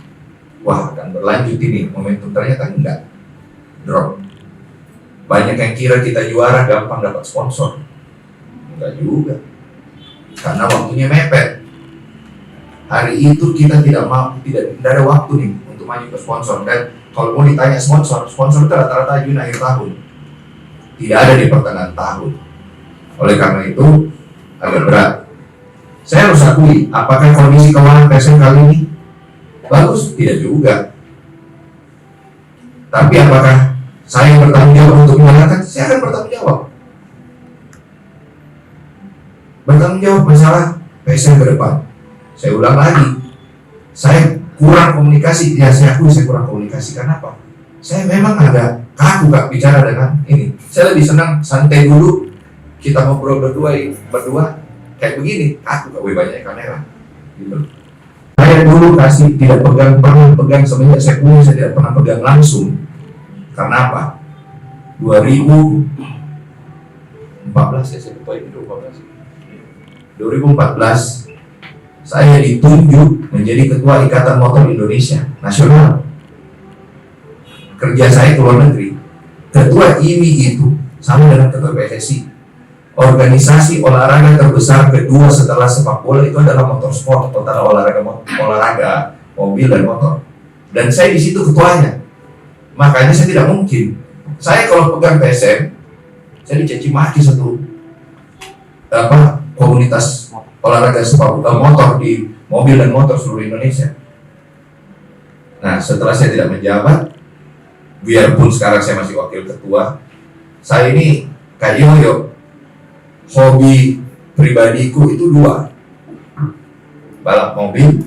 Wah, akan berlanjut ini momentum, ternyata enggak, drop. Banyak yang kira kita juara gampang dapat sponsor, enggak juga, karena waktunya mepet. Hari itu kita tidak ada waktu nih untuk maju ke sponsor. Dan kalau mau ditanya sponsor itu rata-rata ajuin akhir tahun, tidak ada di pertengahan tahun. Oleh karena itu agak berat. Saya harus akui, apakah kondisi keuangan PSM kali ini bagus? Tidak juga. Tapi apakah saya bertanggung jawab untuk mengatakan? Saya akan bertanggung jawab. Bertanggung jawab masalah PSM ke depan. Saya ulang lagi, saya kurang komunikasi. Ya, saya akui saya kurang komunikasi. Kenapa? Saya memang agak kaku Kak bicara dengan ini. Saya lebih senang santai dulu, kita ngobrol berdua kayak begini. Kaku Kak, banyak kamera gitu. Saya dulu tidak pernah pegang semenjak saya punya, saya tidak pernah pegang langsung. Karena apa? 2014 ya, saya lupa ini 2014 saya ditunjuk menjadi ketua Ikatan Motor Indonesia Nasional. Kerja saya ke luar negeri. Ketua IMI itu sama dengan ketua PSSI. Organisasi olahraga terbesar kedua setelah sepak bola itu adalah motorsport, total olahraga mobil dan motor. Dan saya di situ ketuanya. Makanya saya tidak mungkin. Saya kalau pegang PSM, saya dicaci maki satu komunitas olahraga sepak bola motor di mobil dan motor seluruh Indonesia. Nah, setelah saya tidak menjabat, biarpun sekarang saya masih wakil ketua, saya ini kayak yoyo. Hobi pribadiku itu dua, balap mobil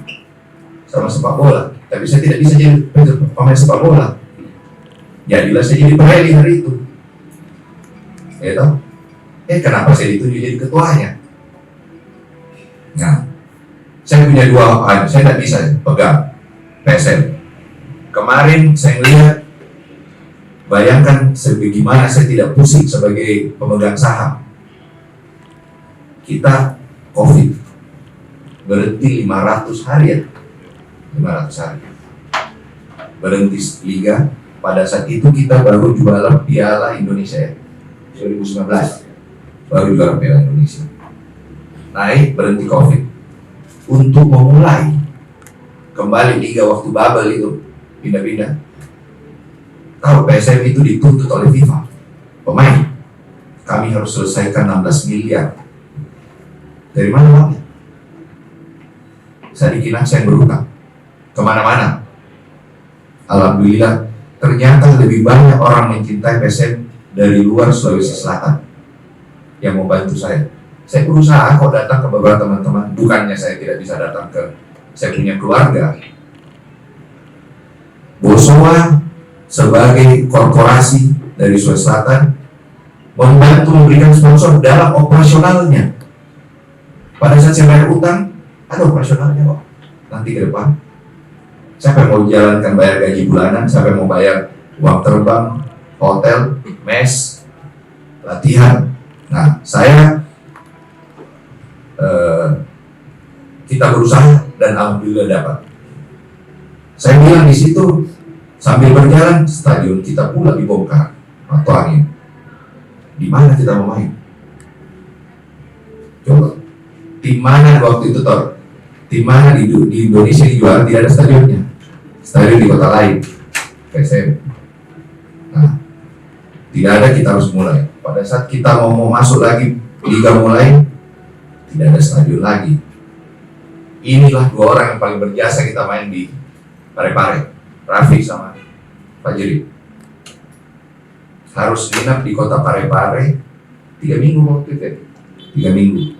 sama sepak bola. Tapi saya tidak bisa jadi pemain sepak bola. Jadilah saya jadi pereli hari itu. Ya toh? Kenapa saya ditunjuk jadi ketuanya? Nah, saya punya dua hal, saya tidak bisa pegang PSM. Kemarin saya lihat, bayangkan sebagaimana saya tidak pusing sebagai pemegang saham. Kita COVID berhenti 500 hari ya, 500 hari berhenti liga. Pada saat itu kita baru juara Piala Indonesia ya, 2019 baru juara Piala Indonesia. Naik, berhenti COVID untuk memulai kembali liga waktu bubble itu pindah-pindah. Tahu PSM itu dituntut oleh FIFA pemain, kami harus selesaikan 16 miliar. Dari mana uangnya? Saya dikira saya berutang kemana-mana. Alhamdulillah, ternyata lebih banyak orang mencintai PSM dari luar Sulawesi Selatan yang mau bantu saya. Saya berusaha kok datang ke beberapa teman-teman. Bukannya saya tidak bisa datang ke saya punya keluarga. Bosowa sebagai korporasi dari Sulawesi Selatan membantu memberikan sponsor dalam operasionalnya. Pada saat saya bayar utang, ada operasionalnya kok. Nanti ke depan, siapa yang mau jalankan bayar gaji bulanan, siapa yang mau bayar uang terbang, hotel, mes, latihan. Nah, kita berusaha dan alhamdulillah dapat. Saya bilang di situ sambil berjalan, stadion kita pula dibongkar atau angin. Di mana kita mau main? Coba. Tim mana waktu itu Tor? Tim mana di Indonesia yang juara tidak ada stadionnya? Stadion di kota lain, PSM. Nah, tidak ada, kita harus mulai. Pada saat kita mau masuk lagi liga mulai, tidak ada stadion lagi. Inilah dua orang yang paling berjasa kita main di Parepare, Raffi sama Pak Jeri. Harus nginap di kota Parepare 3 minggu waktu itu. 3 minggu.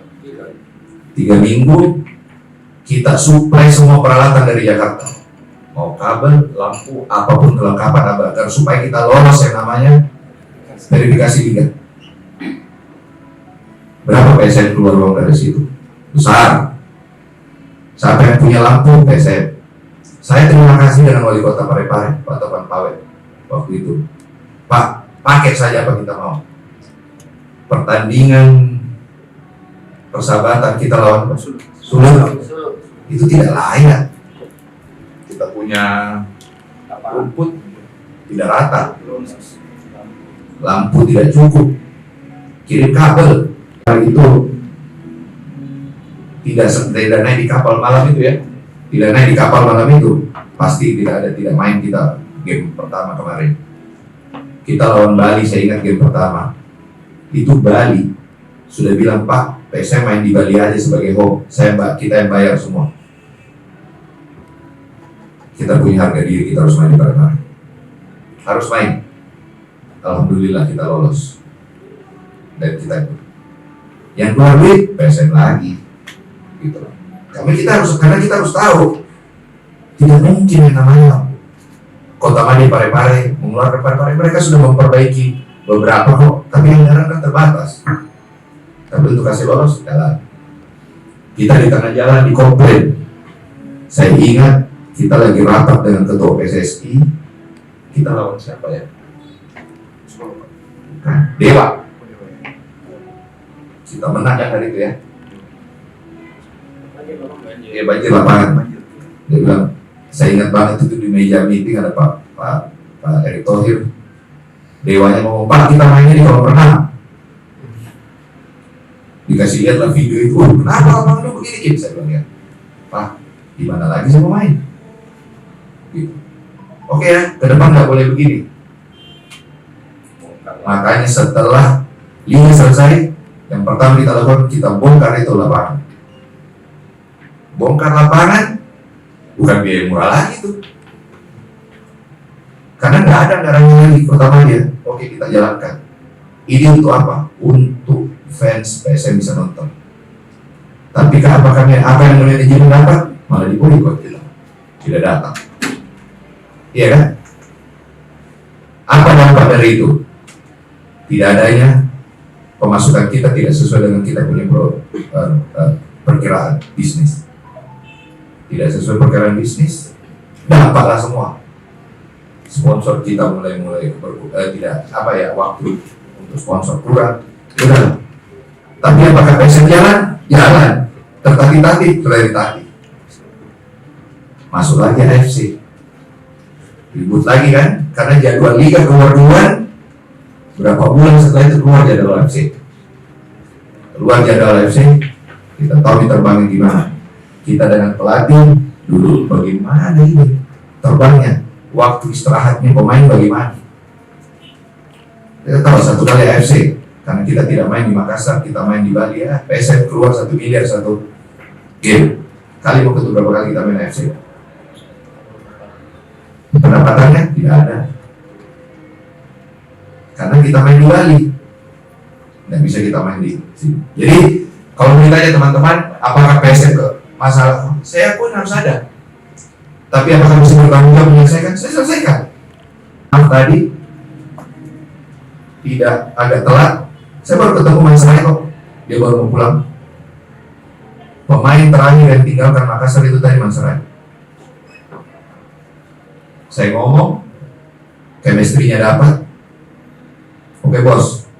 3 minggu kita suplai semua peralatan dari Jakarta, mau kabel, lampu, apapun kelengkapan agar supaya kita lolos yang namanya verifikasi liga. Berapa PSM keluar uang dari situ? Besar. Siapa yang punya lampu? PSM. Saya terima kasih dengan wali kota Parepare, Pak Topan Pawe, waktu itu. Pak, pakai saja apa kita mau. Pertandingan persahabatan kita lawan Sulut itu tidak layak. Kita punya rumput tidak rata, lampu tidak cukup, kirim kabel. Hari itu tidak naik di kapal malam itu ya, tidak naik di kapal malam itu pasti tidak main kita game pertama kemarin. Kita lawan Bali, saya ingat game pertama itu Bali sudah bilang, Pak, PSM main di Bali aja sebagai home, kita yang bayar semua. Kita punya harga diri, kita harus main di Parepare, harus main. Alhamdulillah kita lolos dan kita yang keluar duit PSM lagi gitu. Karena kita harus tahu tidak mungkin yang namanya Kota Madi Parepare mengeluarkan Parepare. Mereka sudah memperbaiki beberapa kok, tapi anggaran kan terbatas. Tapi untuk kasih lolos jalan, kita di tengah jalan dikomplain. Saya ingat kita lagi rapat dengan ketua PSSI, kita lawan siapa ya? Dewa. Kita menang kan hari itu ya? Ya banjir lapangan. Dia bilang, saya ingat banget itu di meja meeting ada Pak Erick Thohir. Dewanya ngomong, Pak, kita mainnya di kolam renang. Dikasih lihatlah video itu, kenapa lapangan lu begini? Saya bilang ya, Pak, gimana lagi saya mau main? Gitu. Oke ya, ke depan nggak boleh begini. Makanya setelah liga selesai, yang pertama kita lakukan, kita bongkar itu lapangan. Bongkar lapangan bukan biaya murah lagi tuh, karena nggak ada anggarannya lagi. Pertama dia, oke kita jalankan. Ini untuk apa? Untuk fans PSM bisa nonton. Tapi apakah apa yang manajemen dapat? Malah diboikot kita, tidak datang. Iya kan? Apa dampak dari itu? Tidak adanya pemasukan kita tidak sesuai dengan kita punya perkiraan bisnis. Tidak sesuai perkiraan bisnis, dampaklah semua. Sponsor kita mulai tidak waktu untuk sponsor kurang. Sudah. Tapi apakah PSM jalan? Jalan. Tertati-tati. Masuk lagi AFC. Ribut lagi kan? Karena jadwal liga keluar duluan. Berapa bulan setelah itu keluar jadwal AFC. Kita tahu diterbangin gimana. Kita dengan pelatih dulu bagaimana ini terbangnya, waktu istirahatnya pemain bagaimana. Kita tahu satu kali AFC, karena kita tidak main di Makassar, kita main di Bali ya. PSM keluar 1 miliar satu game. Kali mau ketemu berapa kali kita main AFC? Pendapatannya tidak ada, karena kita main di Bali, tidak bisa kita main di sini. Jadi kalau ditanya teman-teman, apakah PSM ke masalah? Saya pun harus ada. Tapi apakah bisa bertanggung jawab menyelesaikan? Saya selesaikan. Tadi tidak agak telat. Saya baru ketemu Mas Rai kok. Dia baru mau pulang. Pemain terakhir yang tinggalkan Makassar itu tadi Mas Rai. Saya ngomong, chemistry-nya dapat. Oke bos,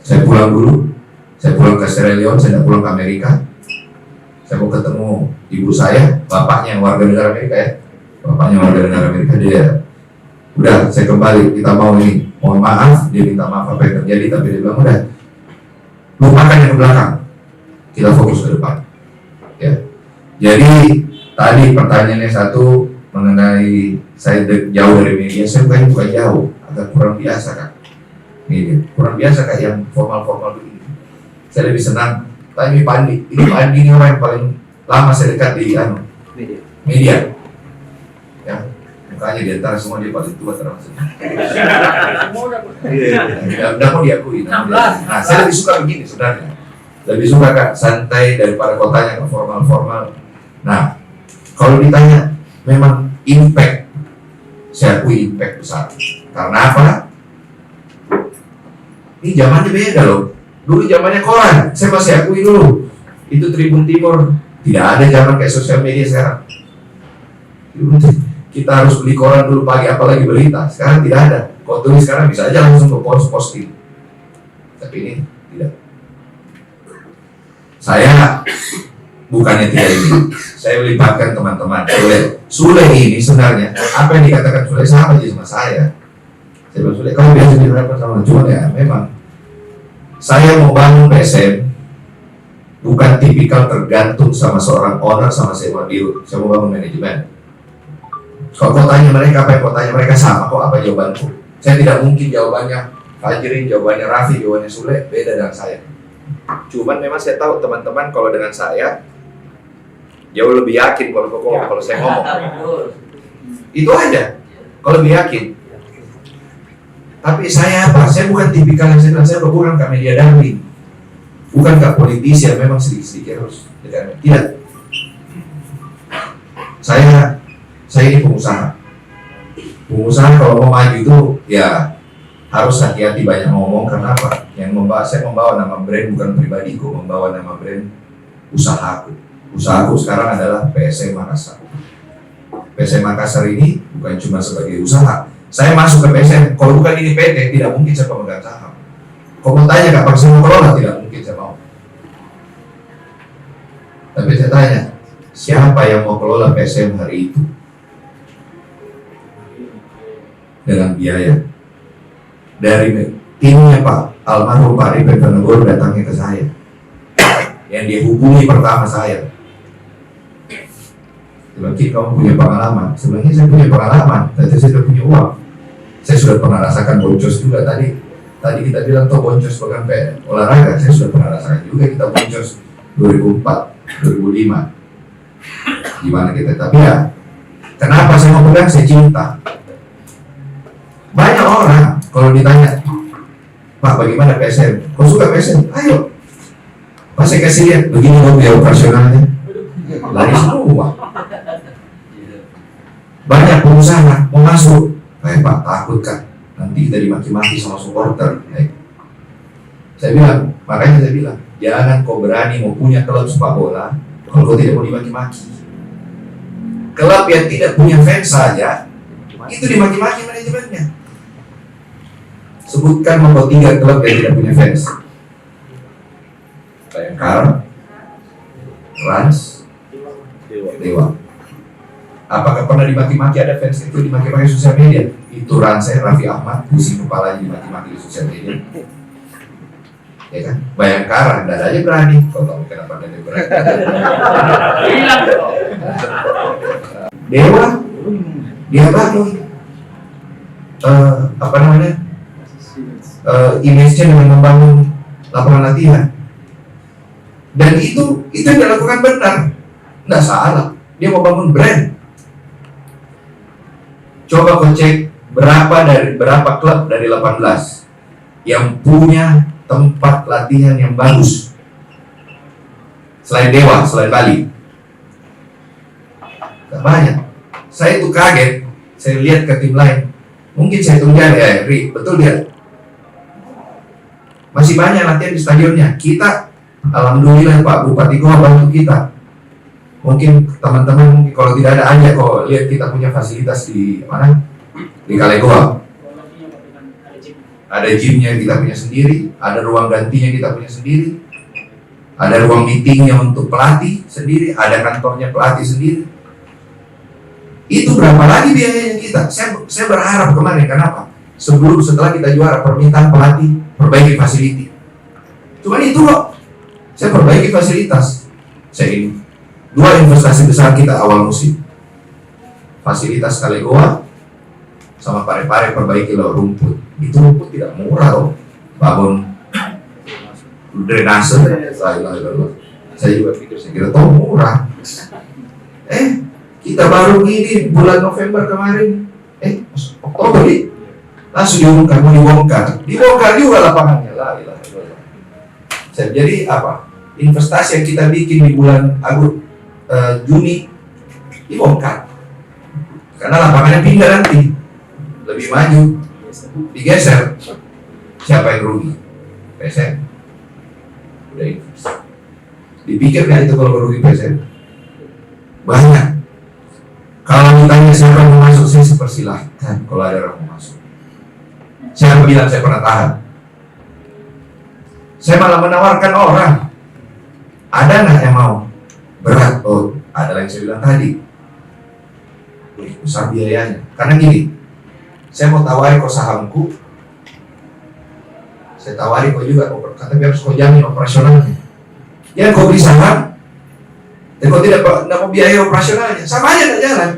saya pulang dulu. Saya pulang ke Sierra Leone, saya tidak pulang ke Amerika. Saya mau ketemu ibu saya, bapaknya yang warga negara Amerika ya. Bapaknya warga negara Amerika, dia udah saya kembali, kita mau ini. Mohon maaf, dia minta maaf apa yang terjadi, tapi dia bilang udah lupakan yang ke belakang, kita fokus ke depan. Ya. Jadi tadi pertanyaannya satu mengenai saya jauh dari media, saya bukan jauh, agak kurang biasa kan. Ini kurang biasa kayak yang formal-formal begini. Saya lebih senang. Tanya Pandi, ini Pandi ini orang yang paling lama saya dekat di media. Ya, mukanya di antara semua dia paling tua termasuk. Udah mau diakui. Nah, saya lebih suka begini sebenarnya. Lebih suka Kak santai daripada kotanya ke formal-formal. Nah, kalau ditanya memang impact, saya akui impact besar. Karena apa? Ini zamannya beda loh. Dulu zamannya koran, saya masih akui dulu. Itu Tribun Timur, tidak ada zaman kayak sosial media sekarang. Kita harus beli koran dulu pagi, apalagi berita. Sekarang tidak ada. Kau tulis sekarang bisa aja langsung ke posting. Tapi ini tidak. Saya bukannya tidak ini, saya melibatkan teman-teman. Sule ini sebenarnya apa yang dikatakan Sule sama aja sama saya. Saya bilang Sule, kamu biasa dihadapkan sama cuma ya memang. Saya mau bangun PSM bukan tipikal tergantung sama seorang owner sama sewa biru. Saya mau bangun manajemen. Kalau kau tanya mereka apa yang kau tanya mereka sama kok apa jawabanku. Saya tidak mungkin jawabannya Fajrin, jawabannya Raffi, jawabannya Sule beda dengan saya. Cuman memang saya tahu teman-teman kalau dengan saya jauh lebih yakin kalau saya ngomong. Itu aja. Kalau lebih yakin. Tapi saya apa? Saya bukan tipikal yang saya bukan ke media darling. Bukan ke politisi yang memang sedikit-sedikit harus. Tidak. Saya ini pengusaha. Pengusaha kalau mau maju itu ya harus hati-hati banyak ngomong. Karena apa? Saya membawa nama brand bukan pribadiku, membawa nama brand usahaku. Usahaku sekarang adalah PSM Makassar. PSM Makassar ini bukan cuma sebagai usaha. Saya masuk ke PSM, kalau bukan ini PT, tidak mungkin saya pemegang saham. Kalau mau tanya kapan saya mau kelola, tidak mungkin saya mau. Tapi saya tanya, siapa yang mau kelola PSM hari itu? Dengan biaya. Dari timnya Pak almarhum Pak Ripet Penegor datangnya ke saya. Yang dia hubungi pertama saya. Sebenarnya kamu punya pengalaman. Sebenarnya saya punya pengalaman, tapi saya sudah punya uang. Saya sudah pernah rasakan boncos juga tadi. Tadi kita bilang toh boncos bukan olahraga. Saya sudah pernah rasakan juga kita boncos 2004, 2005. Gimana kita? Tapi ya, kenapa saya mau pegang? Saya cinta. Banyak orang kalau ditanya, Pak bagaimana PSM? Kau suka PSM? Ayo. Pas saya kasih lihat begini dong biaya operasionalnya. Lari semua. Banyak pengusaha mau masuk, Pak takut kan nanti kita dimaki-maki sama supporter. Saya bilang, makanya saya bilang, jangan kau berani mau punya klub sepak bola kalau kau tidak mau dimaki-maki. Klub yang tidak punya fans saja itu dimaki-maki manajemennya. Sebutkan mau 3 klub yang tidak punya fans. Bayangkara, Rans, Dewa. Apakah pernah dimaki-maki ada fans itu dimaki-maki di sosial media? Itu Rans, Raffi Ahmad, pusing kepalanya dimaki-maki di sosial media. Ya kan? Bayangkara, tidak aja berani. Kau tahu kenapa tidak berani? Dewa, dia bangun. Image-nya dengan membangun lapangan latihan. Dan itu yang dilakukan benar, nggak salah. Dia mau bangun brand. Coba kau cek berapa klub dari 18 yang punya tempat latihan yang bagus selain Dewa, selain Bali. Gak banyak. Saya itu kaget. Saya lihat ke tim lain. Mungkin saya tunggu betul dia. Masih banyak latihan di stadionnya. Kita, alhamdulillah Pak Bupati Goa bantu kita. Mungkin teman-teman kalau tidak ada aja kok lihat kita punya fasilitas di mana? Di Kalegoa. Ada gymnya kita punya sendiri, ada ruang gantinya kita punya sendiri, ada ruang meetingnya untuk pelatih sendiri, ada kantornya pelatih sendiri. Itu berapa lagi biayanya kita? Saya berharap kemarin, kenapa? Setelah kita juara, permintaan pelatih perbaiki fasiliti. Cuman itu kok, saya perbaiki fasilitas. Saya ini 2 investasi besar kita awal musim. Fasilitas Kalegoa sama Pare-Pare perbaiki loh rumput. Itu rumput tidak murah loh. Bangun drainase, saya juga pikir saya kira tahu murah. Kita baru ini bulan November kemarin, Oktober nih, langsung dibongkar juga lapangannya lah. Jadi apa? Investasi yang kita bikin di bulan Juni dibongkar karena lapangannya pindah nanti, lebih maju, digeser. Siapa yang rugi? PSM. udah invest. Dipikirkan itu kalau merugi PSM? Banyak. Kalau ditanya siapa yang mau masuk, saya persilahkan kalau ada orang mau masuk. Siapa bilang saya pernah tahan? Saya malah menawarkan orang. Ada nggak yang mau? Berat, oh ada yang saya bilang tadi. Besar biayanya. Karena gini, saya mau tawari kok sahamku, saya tawari kok juga, kata harus kau jamin operasionalnya. Ya kau beli saham, dan kau tidak mau biaya operasionalnya, sama aja nggak jalan.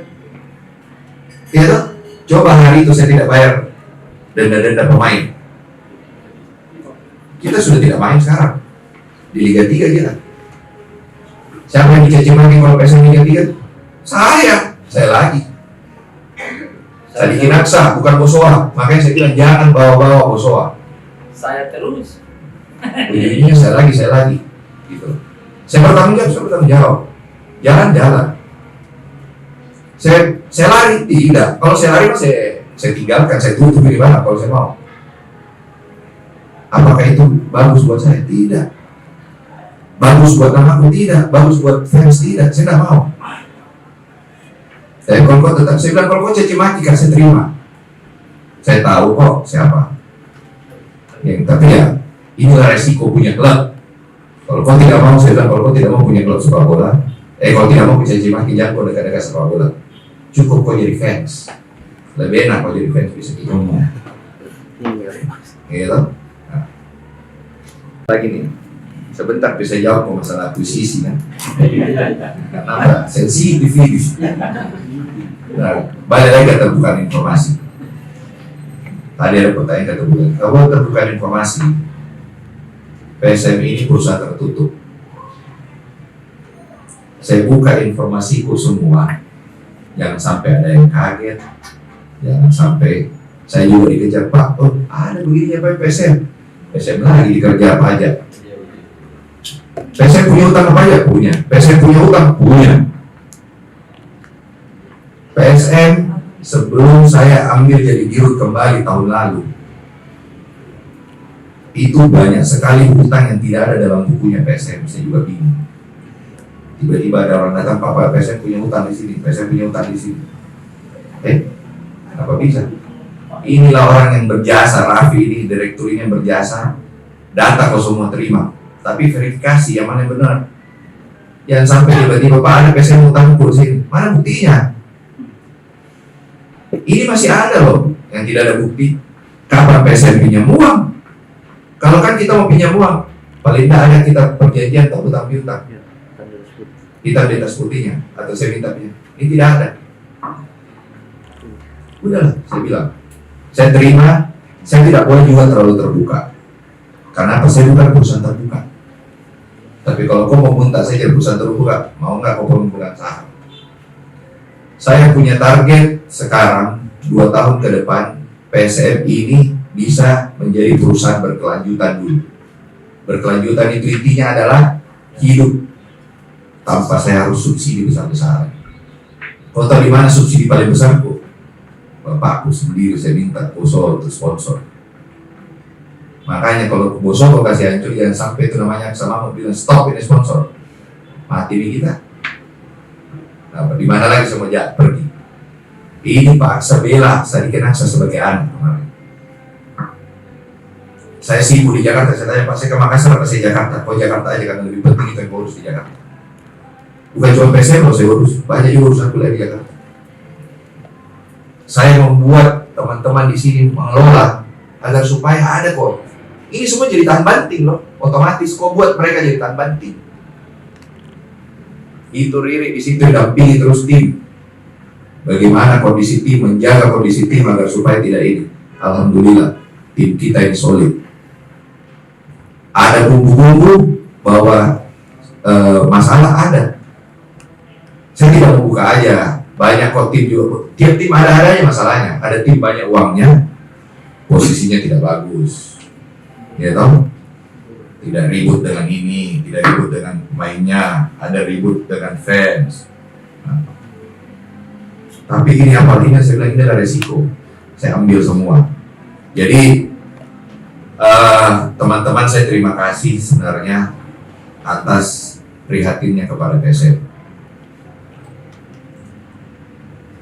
Ya toh? Coba hari itu saya tidak bayar denda-denda pemain. Kita sudah tidak main sekarang di Liga 3 kita. Siapa yang dicaci maki kalau PSM Liga 3? Saya lagi. Saya Kinaksa, bukan Bosowa. Makanya saya bilang jangan bawa-bawa Bosowa.
Saya terus.
Ujungnya saya lagi. Gitu. Saya bertanggung jawab. Jalan. Saya lari tidak. Kalau saya lari saya tinggalkan, saya tutup di mana kalau saya mau. Apakah itu bagus buat saya? Tidak. Bagus buat anakku? Tidak. Bagus buat fans? Tidak. Saya tidak mau. Kalau kau tetap, saya bilang kalau kau caci maki kan saya terima. Saya tahu kok siapa. Tapi ya, inilah resiko punya klub. Kalau kau tidak mau, saya bilang kalau kau tidak mau punya klub sepak bola, kalau tidak mau caci maki jangan kau dekat-dekat sepak bola. Cukup kau jadi fans. Lebih enak kau jadi fans bisa gitu. Gitu. Nah. Lagi nih, sebentar bisa jawab masalah akuisisi kan. Karena sensitif ini. Nah, balik lagi keterbukaan informasi. Tadi ada pertanyaan keterbukaan. Kalau terbukaan informasi, PSM ini perusahaan tertutup. Saya buka informasiku semua. Jangan sampai ada yang kaget. Jangan sampai saya juga dikejar, Pak, oh ada begini apa PSM? PSM lagi dikerja apa aja? PSM punya utang apa aja? Punya. PSM punya utang? Punya. PSM sebelum saya ambil jadi dirut kembali tahun lalu, itu banyak sekali hutang yang tidak ada dalam bukunya PSM. Saya juga bingung. Tiba-tiba ada orang datang, Pak, PSM punya hutang di sini, PSM punya hutang di sini. Kenapa bisa? Inilah orang yang berjasa, Raffi ini direktur ini yang berjasa. Data kau semua terima, tapi verifikasi yang mana yang benar. Jangan sampai tiba-tiba, Pak, ada PSM hutang di sini. Mana buktinya? Ini masih ada loh yang tidak ada bukti. Kapan PSM pinjam uang? Kalau kan kita mau pinjam uang, paling tidak ada kita perjanjian atau hutang piutang. Kita di atas putihnya atau saya minta pinjam. Ini tidak ada. Udahlah, saya bilang. Saya terima, saya tidak boleh juga terlalu terbuka. Karena apa? Saya bukan perusahaan terbuka. Tapi kalau kau mau minta saya jadi perusahaan terbuka, mau nggak kau memegang saham? Saya punya target sekarang 2 tahun ke depan PSM ini bisa menjadi perusahaan berkelanjutan dulu. Berkelanjutan itu intinya adalah hidup tanpa saya harus subsidi besar-besaran. Kau tahu di mana subsidi paling besar kok? Bapakku sendiri saya minta Boso untuk sponsor. Makanya kalau Boso kau kasih hancur jangan sampai itu namanya sama mau bilang stop ini sponsor. Mati nih kita. Nah, di mana lagi semua pergi? Ini Pak Aksa bela saya Kinaksa sebagai anak kemarin. Saya sibuk di Jakarta, saya tanya Pak, saya ke Makassar atau saya Jakarta? Kok Jakarta aja karena lebih penting itu yang urus di Jakarta. Bukan cuma PSM loh saya urus, banyak juga urusan kuliah di Jakarta. Saya membuat teman-teman di sini mengelola agar supaya ada kok. Ini semua jadi tahan banting loh, otomatis kok buat mereka jadi tahan banting. Itu Riri di situ dampingi terus tim. Bagaimana kondisi tim, menjaga kondisi tim agar supaya tidak ini. Alhamdulillah tim kita ini solid. Ada bumbu-bumbu bahwa masalah ada. Saya tidak mau buka aja. Banyak kok tim juga. Tiap tim ada-adanya masalahnya. Ada tim banyak uangnya, posisinya tidak bagus. Ya tahu? Tidak ribut dengan ini, tidak ribut dengan pemainnya, ada ribut dengan fans. Nah. Tapi ini apalagi saya bilang ini adalah resiko. Saya ambil semua. Jadi teman-teman saya terima kasih sebenarnya atas prihatinnya kepada PSM.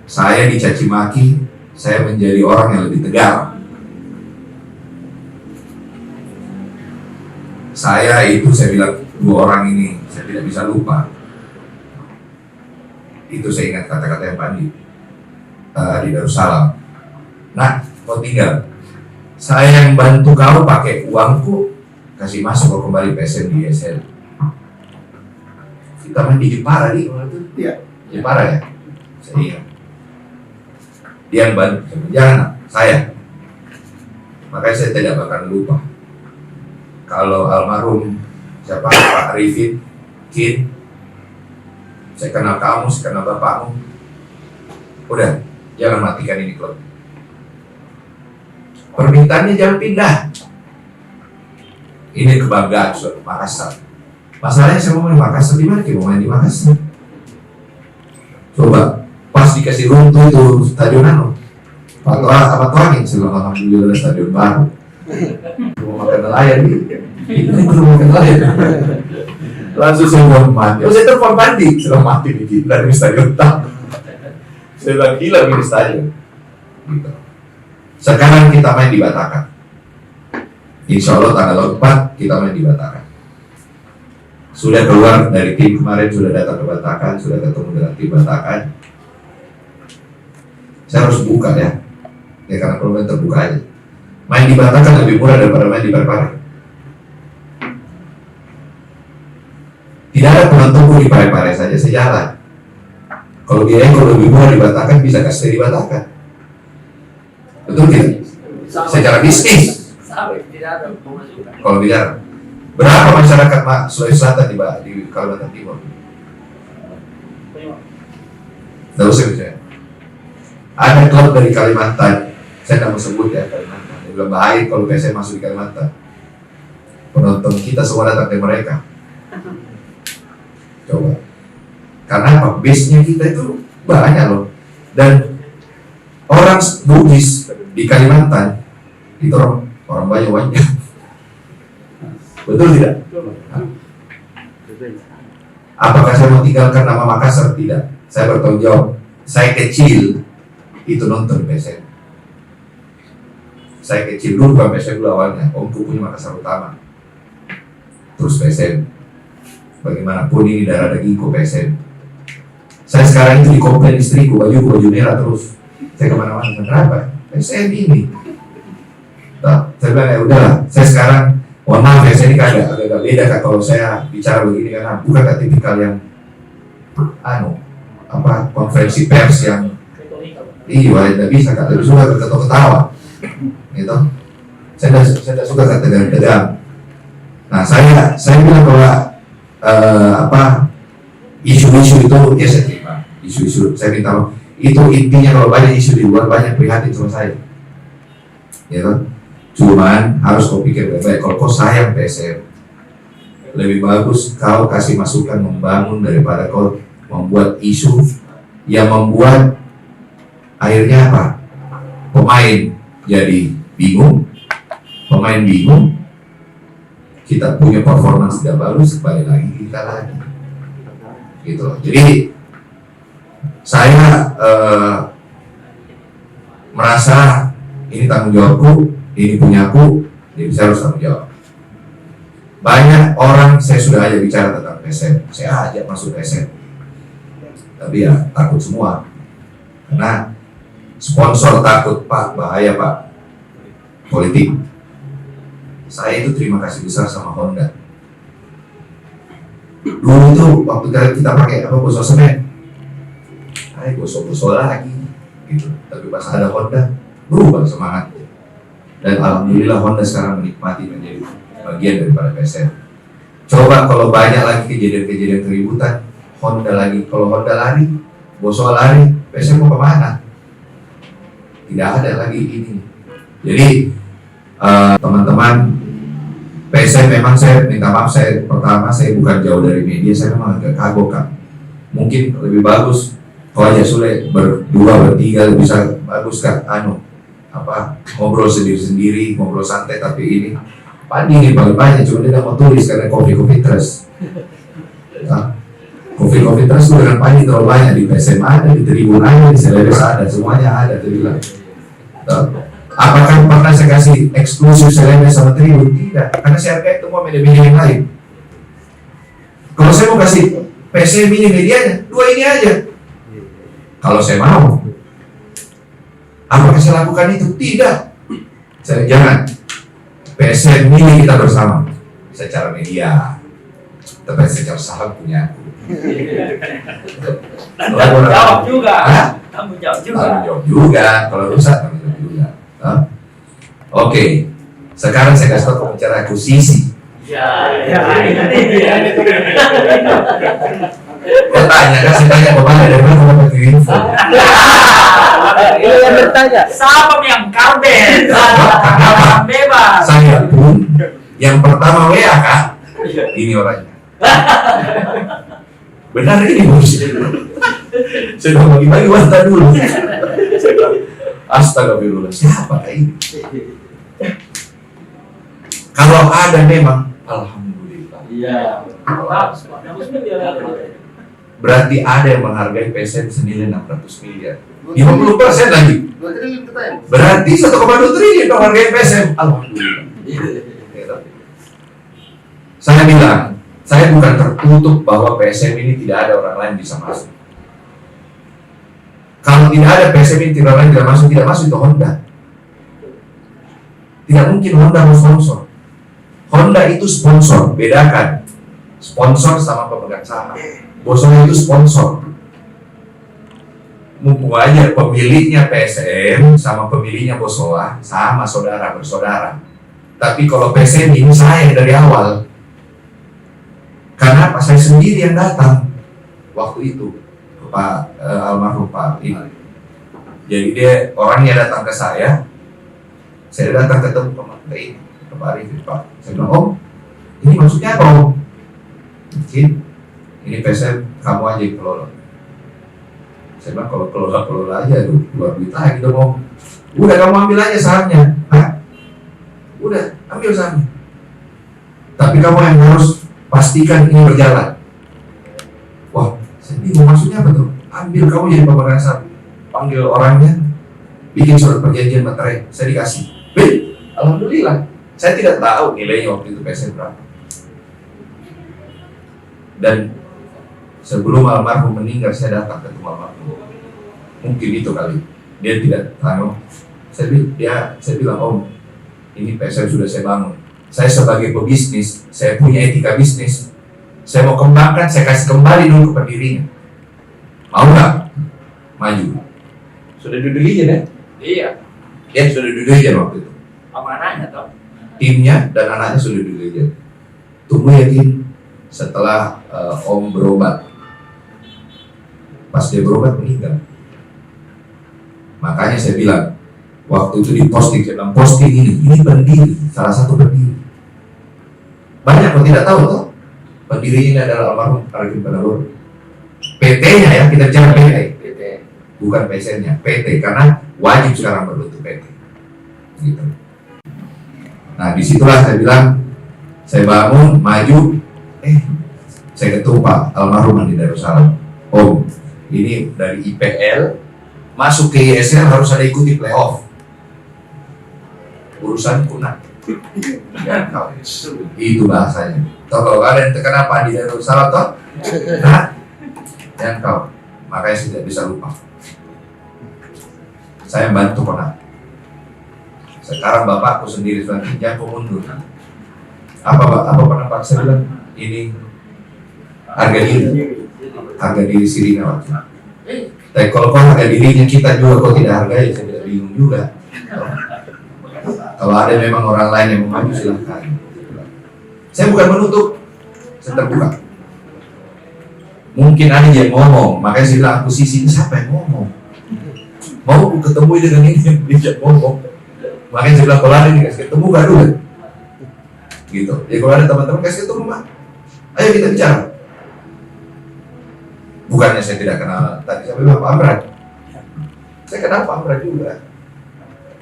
Saya dicaci maki, saya menjadi orang yang lebih tegar. Saya bilang, dua orang ini saya tidak bisa lupa. Itu saya ingat kata-kata yang Pandi di Darussalam. Nah, kau tinggal. Saya yang bantu kau pakai uangku, kasih masuk kau kembali PSM di ESL. Kita main di Jepara di waktu itu. Iya, Jepara ya. Saya ingat. Dia yang bantu, jangan saya. Makanya saya tidak akan lupa. Kalau almarhum siapa Pak Arifin, Kin, saya kenal kamu, saya kenal bapakmu. Udah, jangan matikan ini klub. Permintaannya jangan pindah. Ini kebanggaan Makassar. Masalahnya saya mau main di Makassar, di mana kita mau main di Makassar? Coba pas dikasih runtuh itu stadion Pak Tuangin, sebelum alhamdulillah stadion baru. Mau makan nelayan ini belum makan nelayan. Langsung saya bilang mati. Saya telepon Pandi, sudah mati nih gila di stadion tak. Saya bilang gila di stadion. Gitu. Sekarang kita main di Batakkan. Insya Allah tanggal 4 kita main di Batakkan. Sudah keluar dari tim kemarin, sudah datang ke Batakkan, sudah ketemu dengan tim Batakkan. Saya harus buka ya karena kalau main terbuka aja. Main di Batakkan lebih murah daripada main di Parepare. Tidak ada penontonku di Parepare saja sejalan. Kalau lebih murah di Batakkan bisa kasih di Batakkan. Betul tidak? Secara bisnis. Kalau bicara, berapa masyarakat Sulawesi Selatan di Kalimantan Timur? Tidak usah bicara. Ada klub dari Kalimantan, saya tidak mau sebut ya Kalimantan. Dia bilang bahaya kalau PSM masuk di Kalimantan. Penonton kita semua datang dari mereka. Coba. Karena apa? Base-nya kita itu banyak loh. Dan orang Bugis di Kalimantan itu orang banyak. Betul tidak? Apakah saya mau tinggalkan nama Makassar? Tidak. Saya bertanggung jawab. Saya kecil itu nonton PSM. Saya kecil dulu bukan PSM dulu awalnya. Omku punya Makassar Utama. Terus PSM. Bagaimanapun ini darah dagingku PSM. Saya sekarang itu dikomplain istriku, baju merah terus. Saya kemana-mana, kenapa? PSM ini. Nah, saya bilang ya udahlah. Saya sekarang, mohon maaf ya, saya ini agak beda kan kalau saya bicara begini karena bukan tipikal yang konferensi pers yang tidak bisa kak, lebih suka ketawa-ketawa, gitu. Saya tidak suka kata tegang. Nah, saya bilang bahwa isu-isu itu ya saya terima. Isu-isu saya minta maaf. Itu intinya kalau banyak isu di luar banyak prihatin sama saya, ya kan? Cuman harus kau pikir baik-baik. Kalau kau sayang PSM, lebih bagus kau kasih masukan membangun daripada kau membuat isu yang membuat akhirnya apa? Pemain jadi bingung, kita punya performance tidak bagus, kembali lagi kita lagi, gitu loh. Jadi saya merasa ini tanggung jawabku, ini punyaku, jadi saya harus tanggung jawab. Banyak orang saya sudah aja bicara tentang PSM, saya ajak masuk PSM, tapi ya takut semua, karena sponsor takut, Pak, bahaya Pak, politik. Saya itu terima kasih besar sama Honda. Dulu itu waktu kita pakai gosok semen, gosok lagi, gitu. Tapi pas ada Honda, berubah semangatnya. Dan alhamdulillah Honda sekarang menikmati menjadi bagian daripada PSM. Coba kalau banyak lagi kejadian-kejadian keributan, Honda lagi, kalau Honda lari, Bosok lari, PSM mau kemana? Tidak ada lagi ini. Jadi teman-teman, PSM memang saya minta maaf, saya bukan jauh dari media, saya memang agak kagok kan. Mungkin lebih bagus kalau aja Sule berdua, bertiga bisa bagus kan, ngobrol sendiri-sendiri, ngobrol santai, tapi ini Pandi ini paling banyak, cuma dia nggak mau tulis karena Coffee Trust. Nah, Coffee Trust itu dengan Pandi terlalu banyak, di PSM ada, di Tribun ada, di Celebes ada, semuanya ada, dia bilang. Apakah pernah saya kasih eksklusif Celebes sama Tribun? Tidak, karena saya hargai semua media-media yang lain. Kalau saya mau kasih PSM ini medianya, 2 ini aja. Kalau saya mau, apakah saya lakukan itu? Tidak. Saya jangan. PSM ini kita bersama. Secara media, tapi secara saham punya aku.
Tanggung jawab juga. Tanggung jawab juga.
Tanggung jawab juga. Kalau rusak tanggung jawab juga. Oke. Sekarang saya kasih tahu bicara akuisisi. Bertanya kan saya tanya kemana dari mana kamu dapat info?
Ini yang bertanya.
Siapa yang karbet?
Kenapa?
Bebas.
Saya pun yang pertama WA kak. Ini orangnya. Benar ini bos. Saya udah bagi-bagi wanita dulu. Saya bilang, astagfirullah, siapa kak ini? Kalau ada memang, alhamdulillah.
Iya.
Berarti ada yang menghargai PSM senilai 600 miliar. 50% lagi. Berarti 1,2 triliun dong hargai PSM. Alhamdulillah. Saya bilang, saya bukan tertutup bahwa PSM ini tidak ada orang lain bisa masuk. Kalau tidak ada PSM ini tidak lain tidak masuk itu Honda. Tidak mungkin Honda mau sponsor. Honda itu sponsor, bedakan sponsor sama pemegang saham. Bosowa itu sponsor. Mumpung aja pemiliknya PSM sama pemiliknya Bosowa sama saudara bersaudara. Tapi kalau PSM ini saya dari awal. Karena Pak saya sendiri yang datang waktu itu ke Pak almarhum Pak ini. Jadi dia orangnya datang ke saya datang ketemu ke Pak ini, ke Pak Arifin, Pak. Saya bilang, Om, ini maksudnya apa Om? Mungkin ini PSM kamu aja yang kelola. Saya bilang kalau kelola aja tuh buat duit lagi dong Om. Udah kamu ambil aja sahamnya. Hah? Udah ambil sahamnya. Tapi kamu yang harus pastikan ini berjalan. Wah, saya bingung maksudnya apa tuh? Ambil kamu jadi pemegang saham, panggil orangnya, bikin surat perjanjian materai, saya dikasih. Alhamdulillah, saya tidak tahu nilainya waktu itu PSM berapa. Dan sebelum almarhum meninggal, saya datang ke rumah almarhum. Mungkin itu kali, dia tidak tahu. Saya bilang, Om, ini PSM sudah saya bangun. Saya sebagai pebisnis, saya punya etika bisnis. Saya mau kembangkan, saya kasih kembali dulu ke pendirinya. Mau nggak? Maju. Sudah duduk aja deh.
Iya.
Ya sudah duduk aja waktu itu.
Amanahnya toh.
Timnya dan anaknya sudah duduk aja. Tunggu ya Tim. Setelah Om berobat, pas dia berobat meninggal. Makanya saya bilang, waktu itu di posting, saya bilang posting ini pendiri, salah satu pendiri. Banyak yang tidak tahu tuh, pendiri ini adalah almarhum Arifin Panarur. PT-nya ya, kita bicara PT, bukan PSN-nya, PT, karena wajib sekarang berbentuk PT. Gitu. Nah disitulah saya bilang, saya bangun, maju, saya ketemu Pak almarhum di Darussalam. Om, ini dari IPL masuk ke ISL harus ada ikuti playoff. Urusan punah. Itu bahasanya. Tahu kalau ada yang kenapa di Darussalam toh? Nah, yang kau, makanya saya tidak bisa lupa. Saya bantu pernah. Sekarang bapakku sendiri sudah jangan mundur. Apa pernah Pak saya bilang? Ini harga diri Sirina waktu. Tapi kalau kau harga dirinya kita juga kau tidak hargai, saya tidak bingung juga. Kalau ada memang orang lain yang mau maju silahkan. Saya bukan menutup, saya terbuka. Mungkin ada yang ngomong, makanya saya bilang aku sisi ini siapa yang ngomong? Mau aku ketemu dengan ini dia ngomong. Makanya saya bilang kalau ada ini kasih ketemu gak dulu. Gitu. Jadi kalau ada teman-teman kasih ketemu mah, ayo kita bicara. Bukannya saya tidak kenal tadi saya bilang Pak Amran. Saya kenal Pak Amran juga.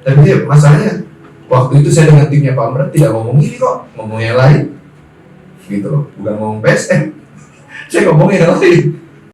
Tapi dia masalahnya Waktu itu saya dengan timnya Pak Amran tidak ngomong ini kok, ngomong yang lain, gitu loh, bukan ngomong PSM, saya ngomong yang lain.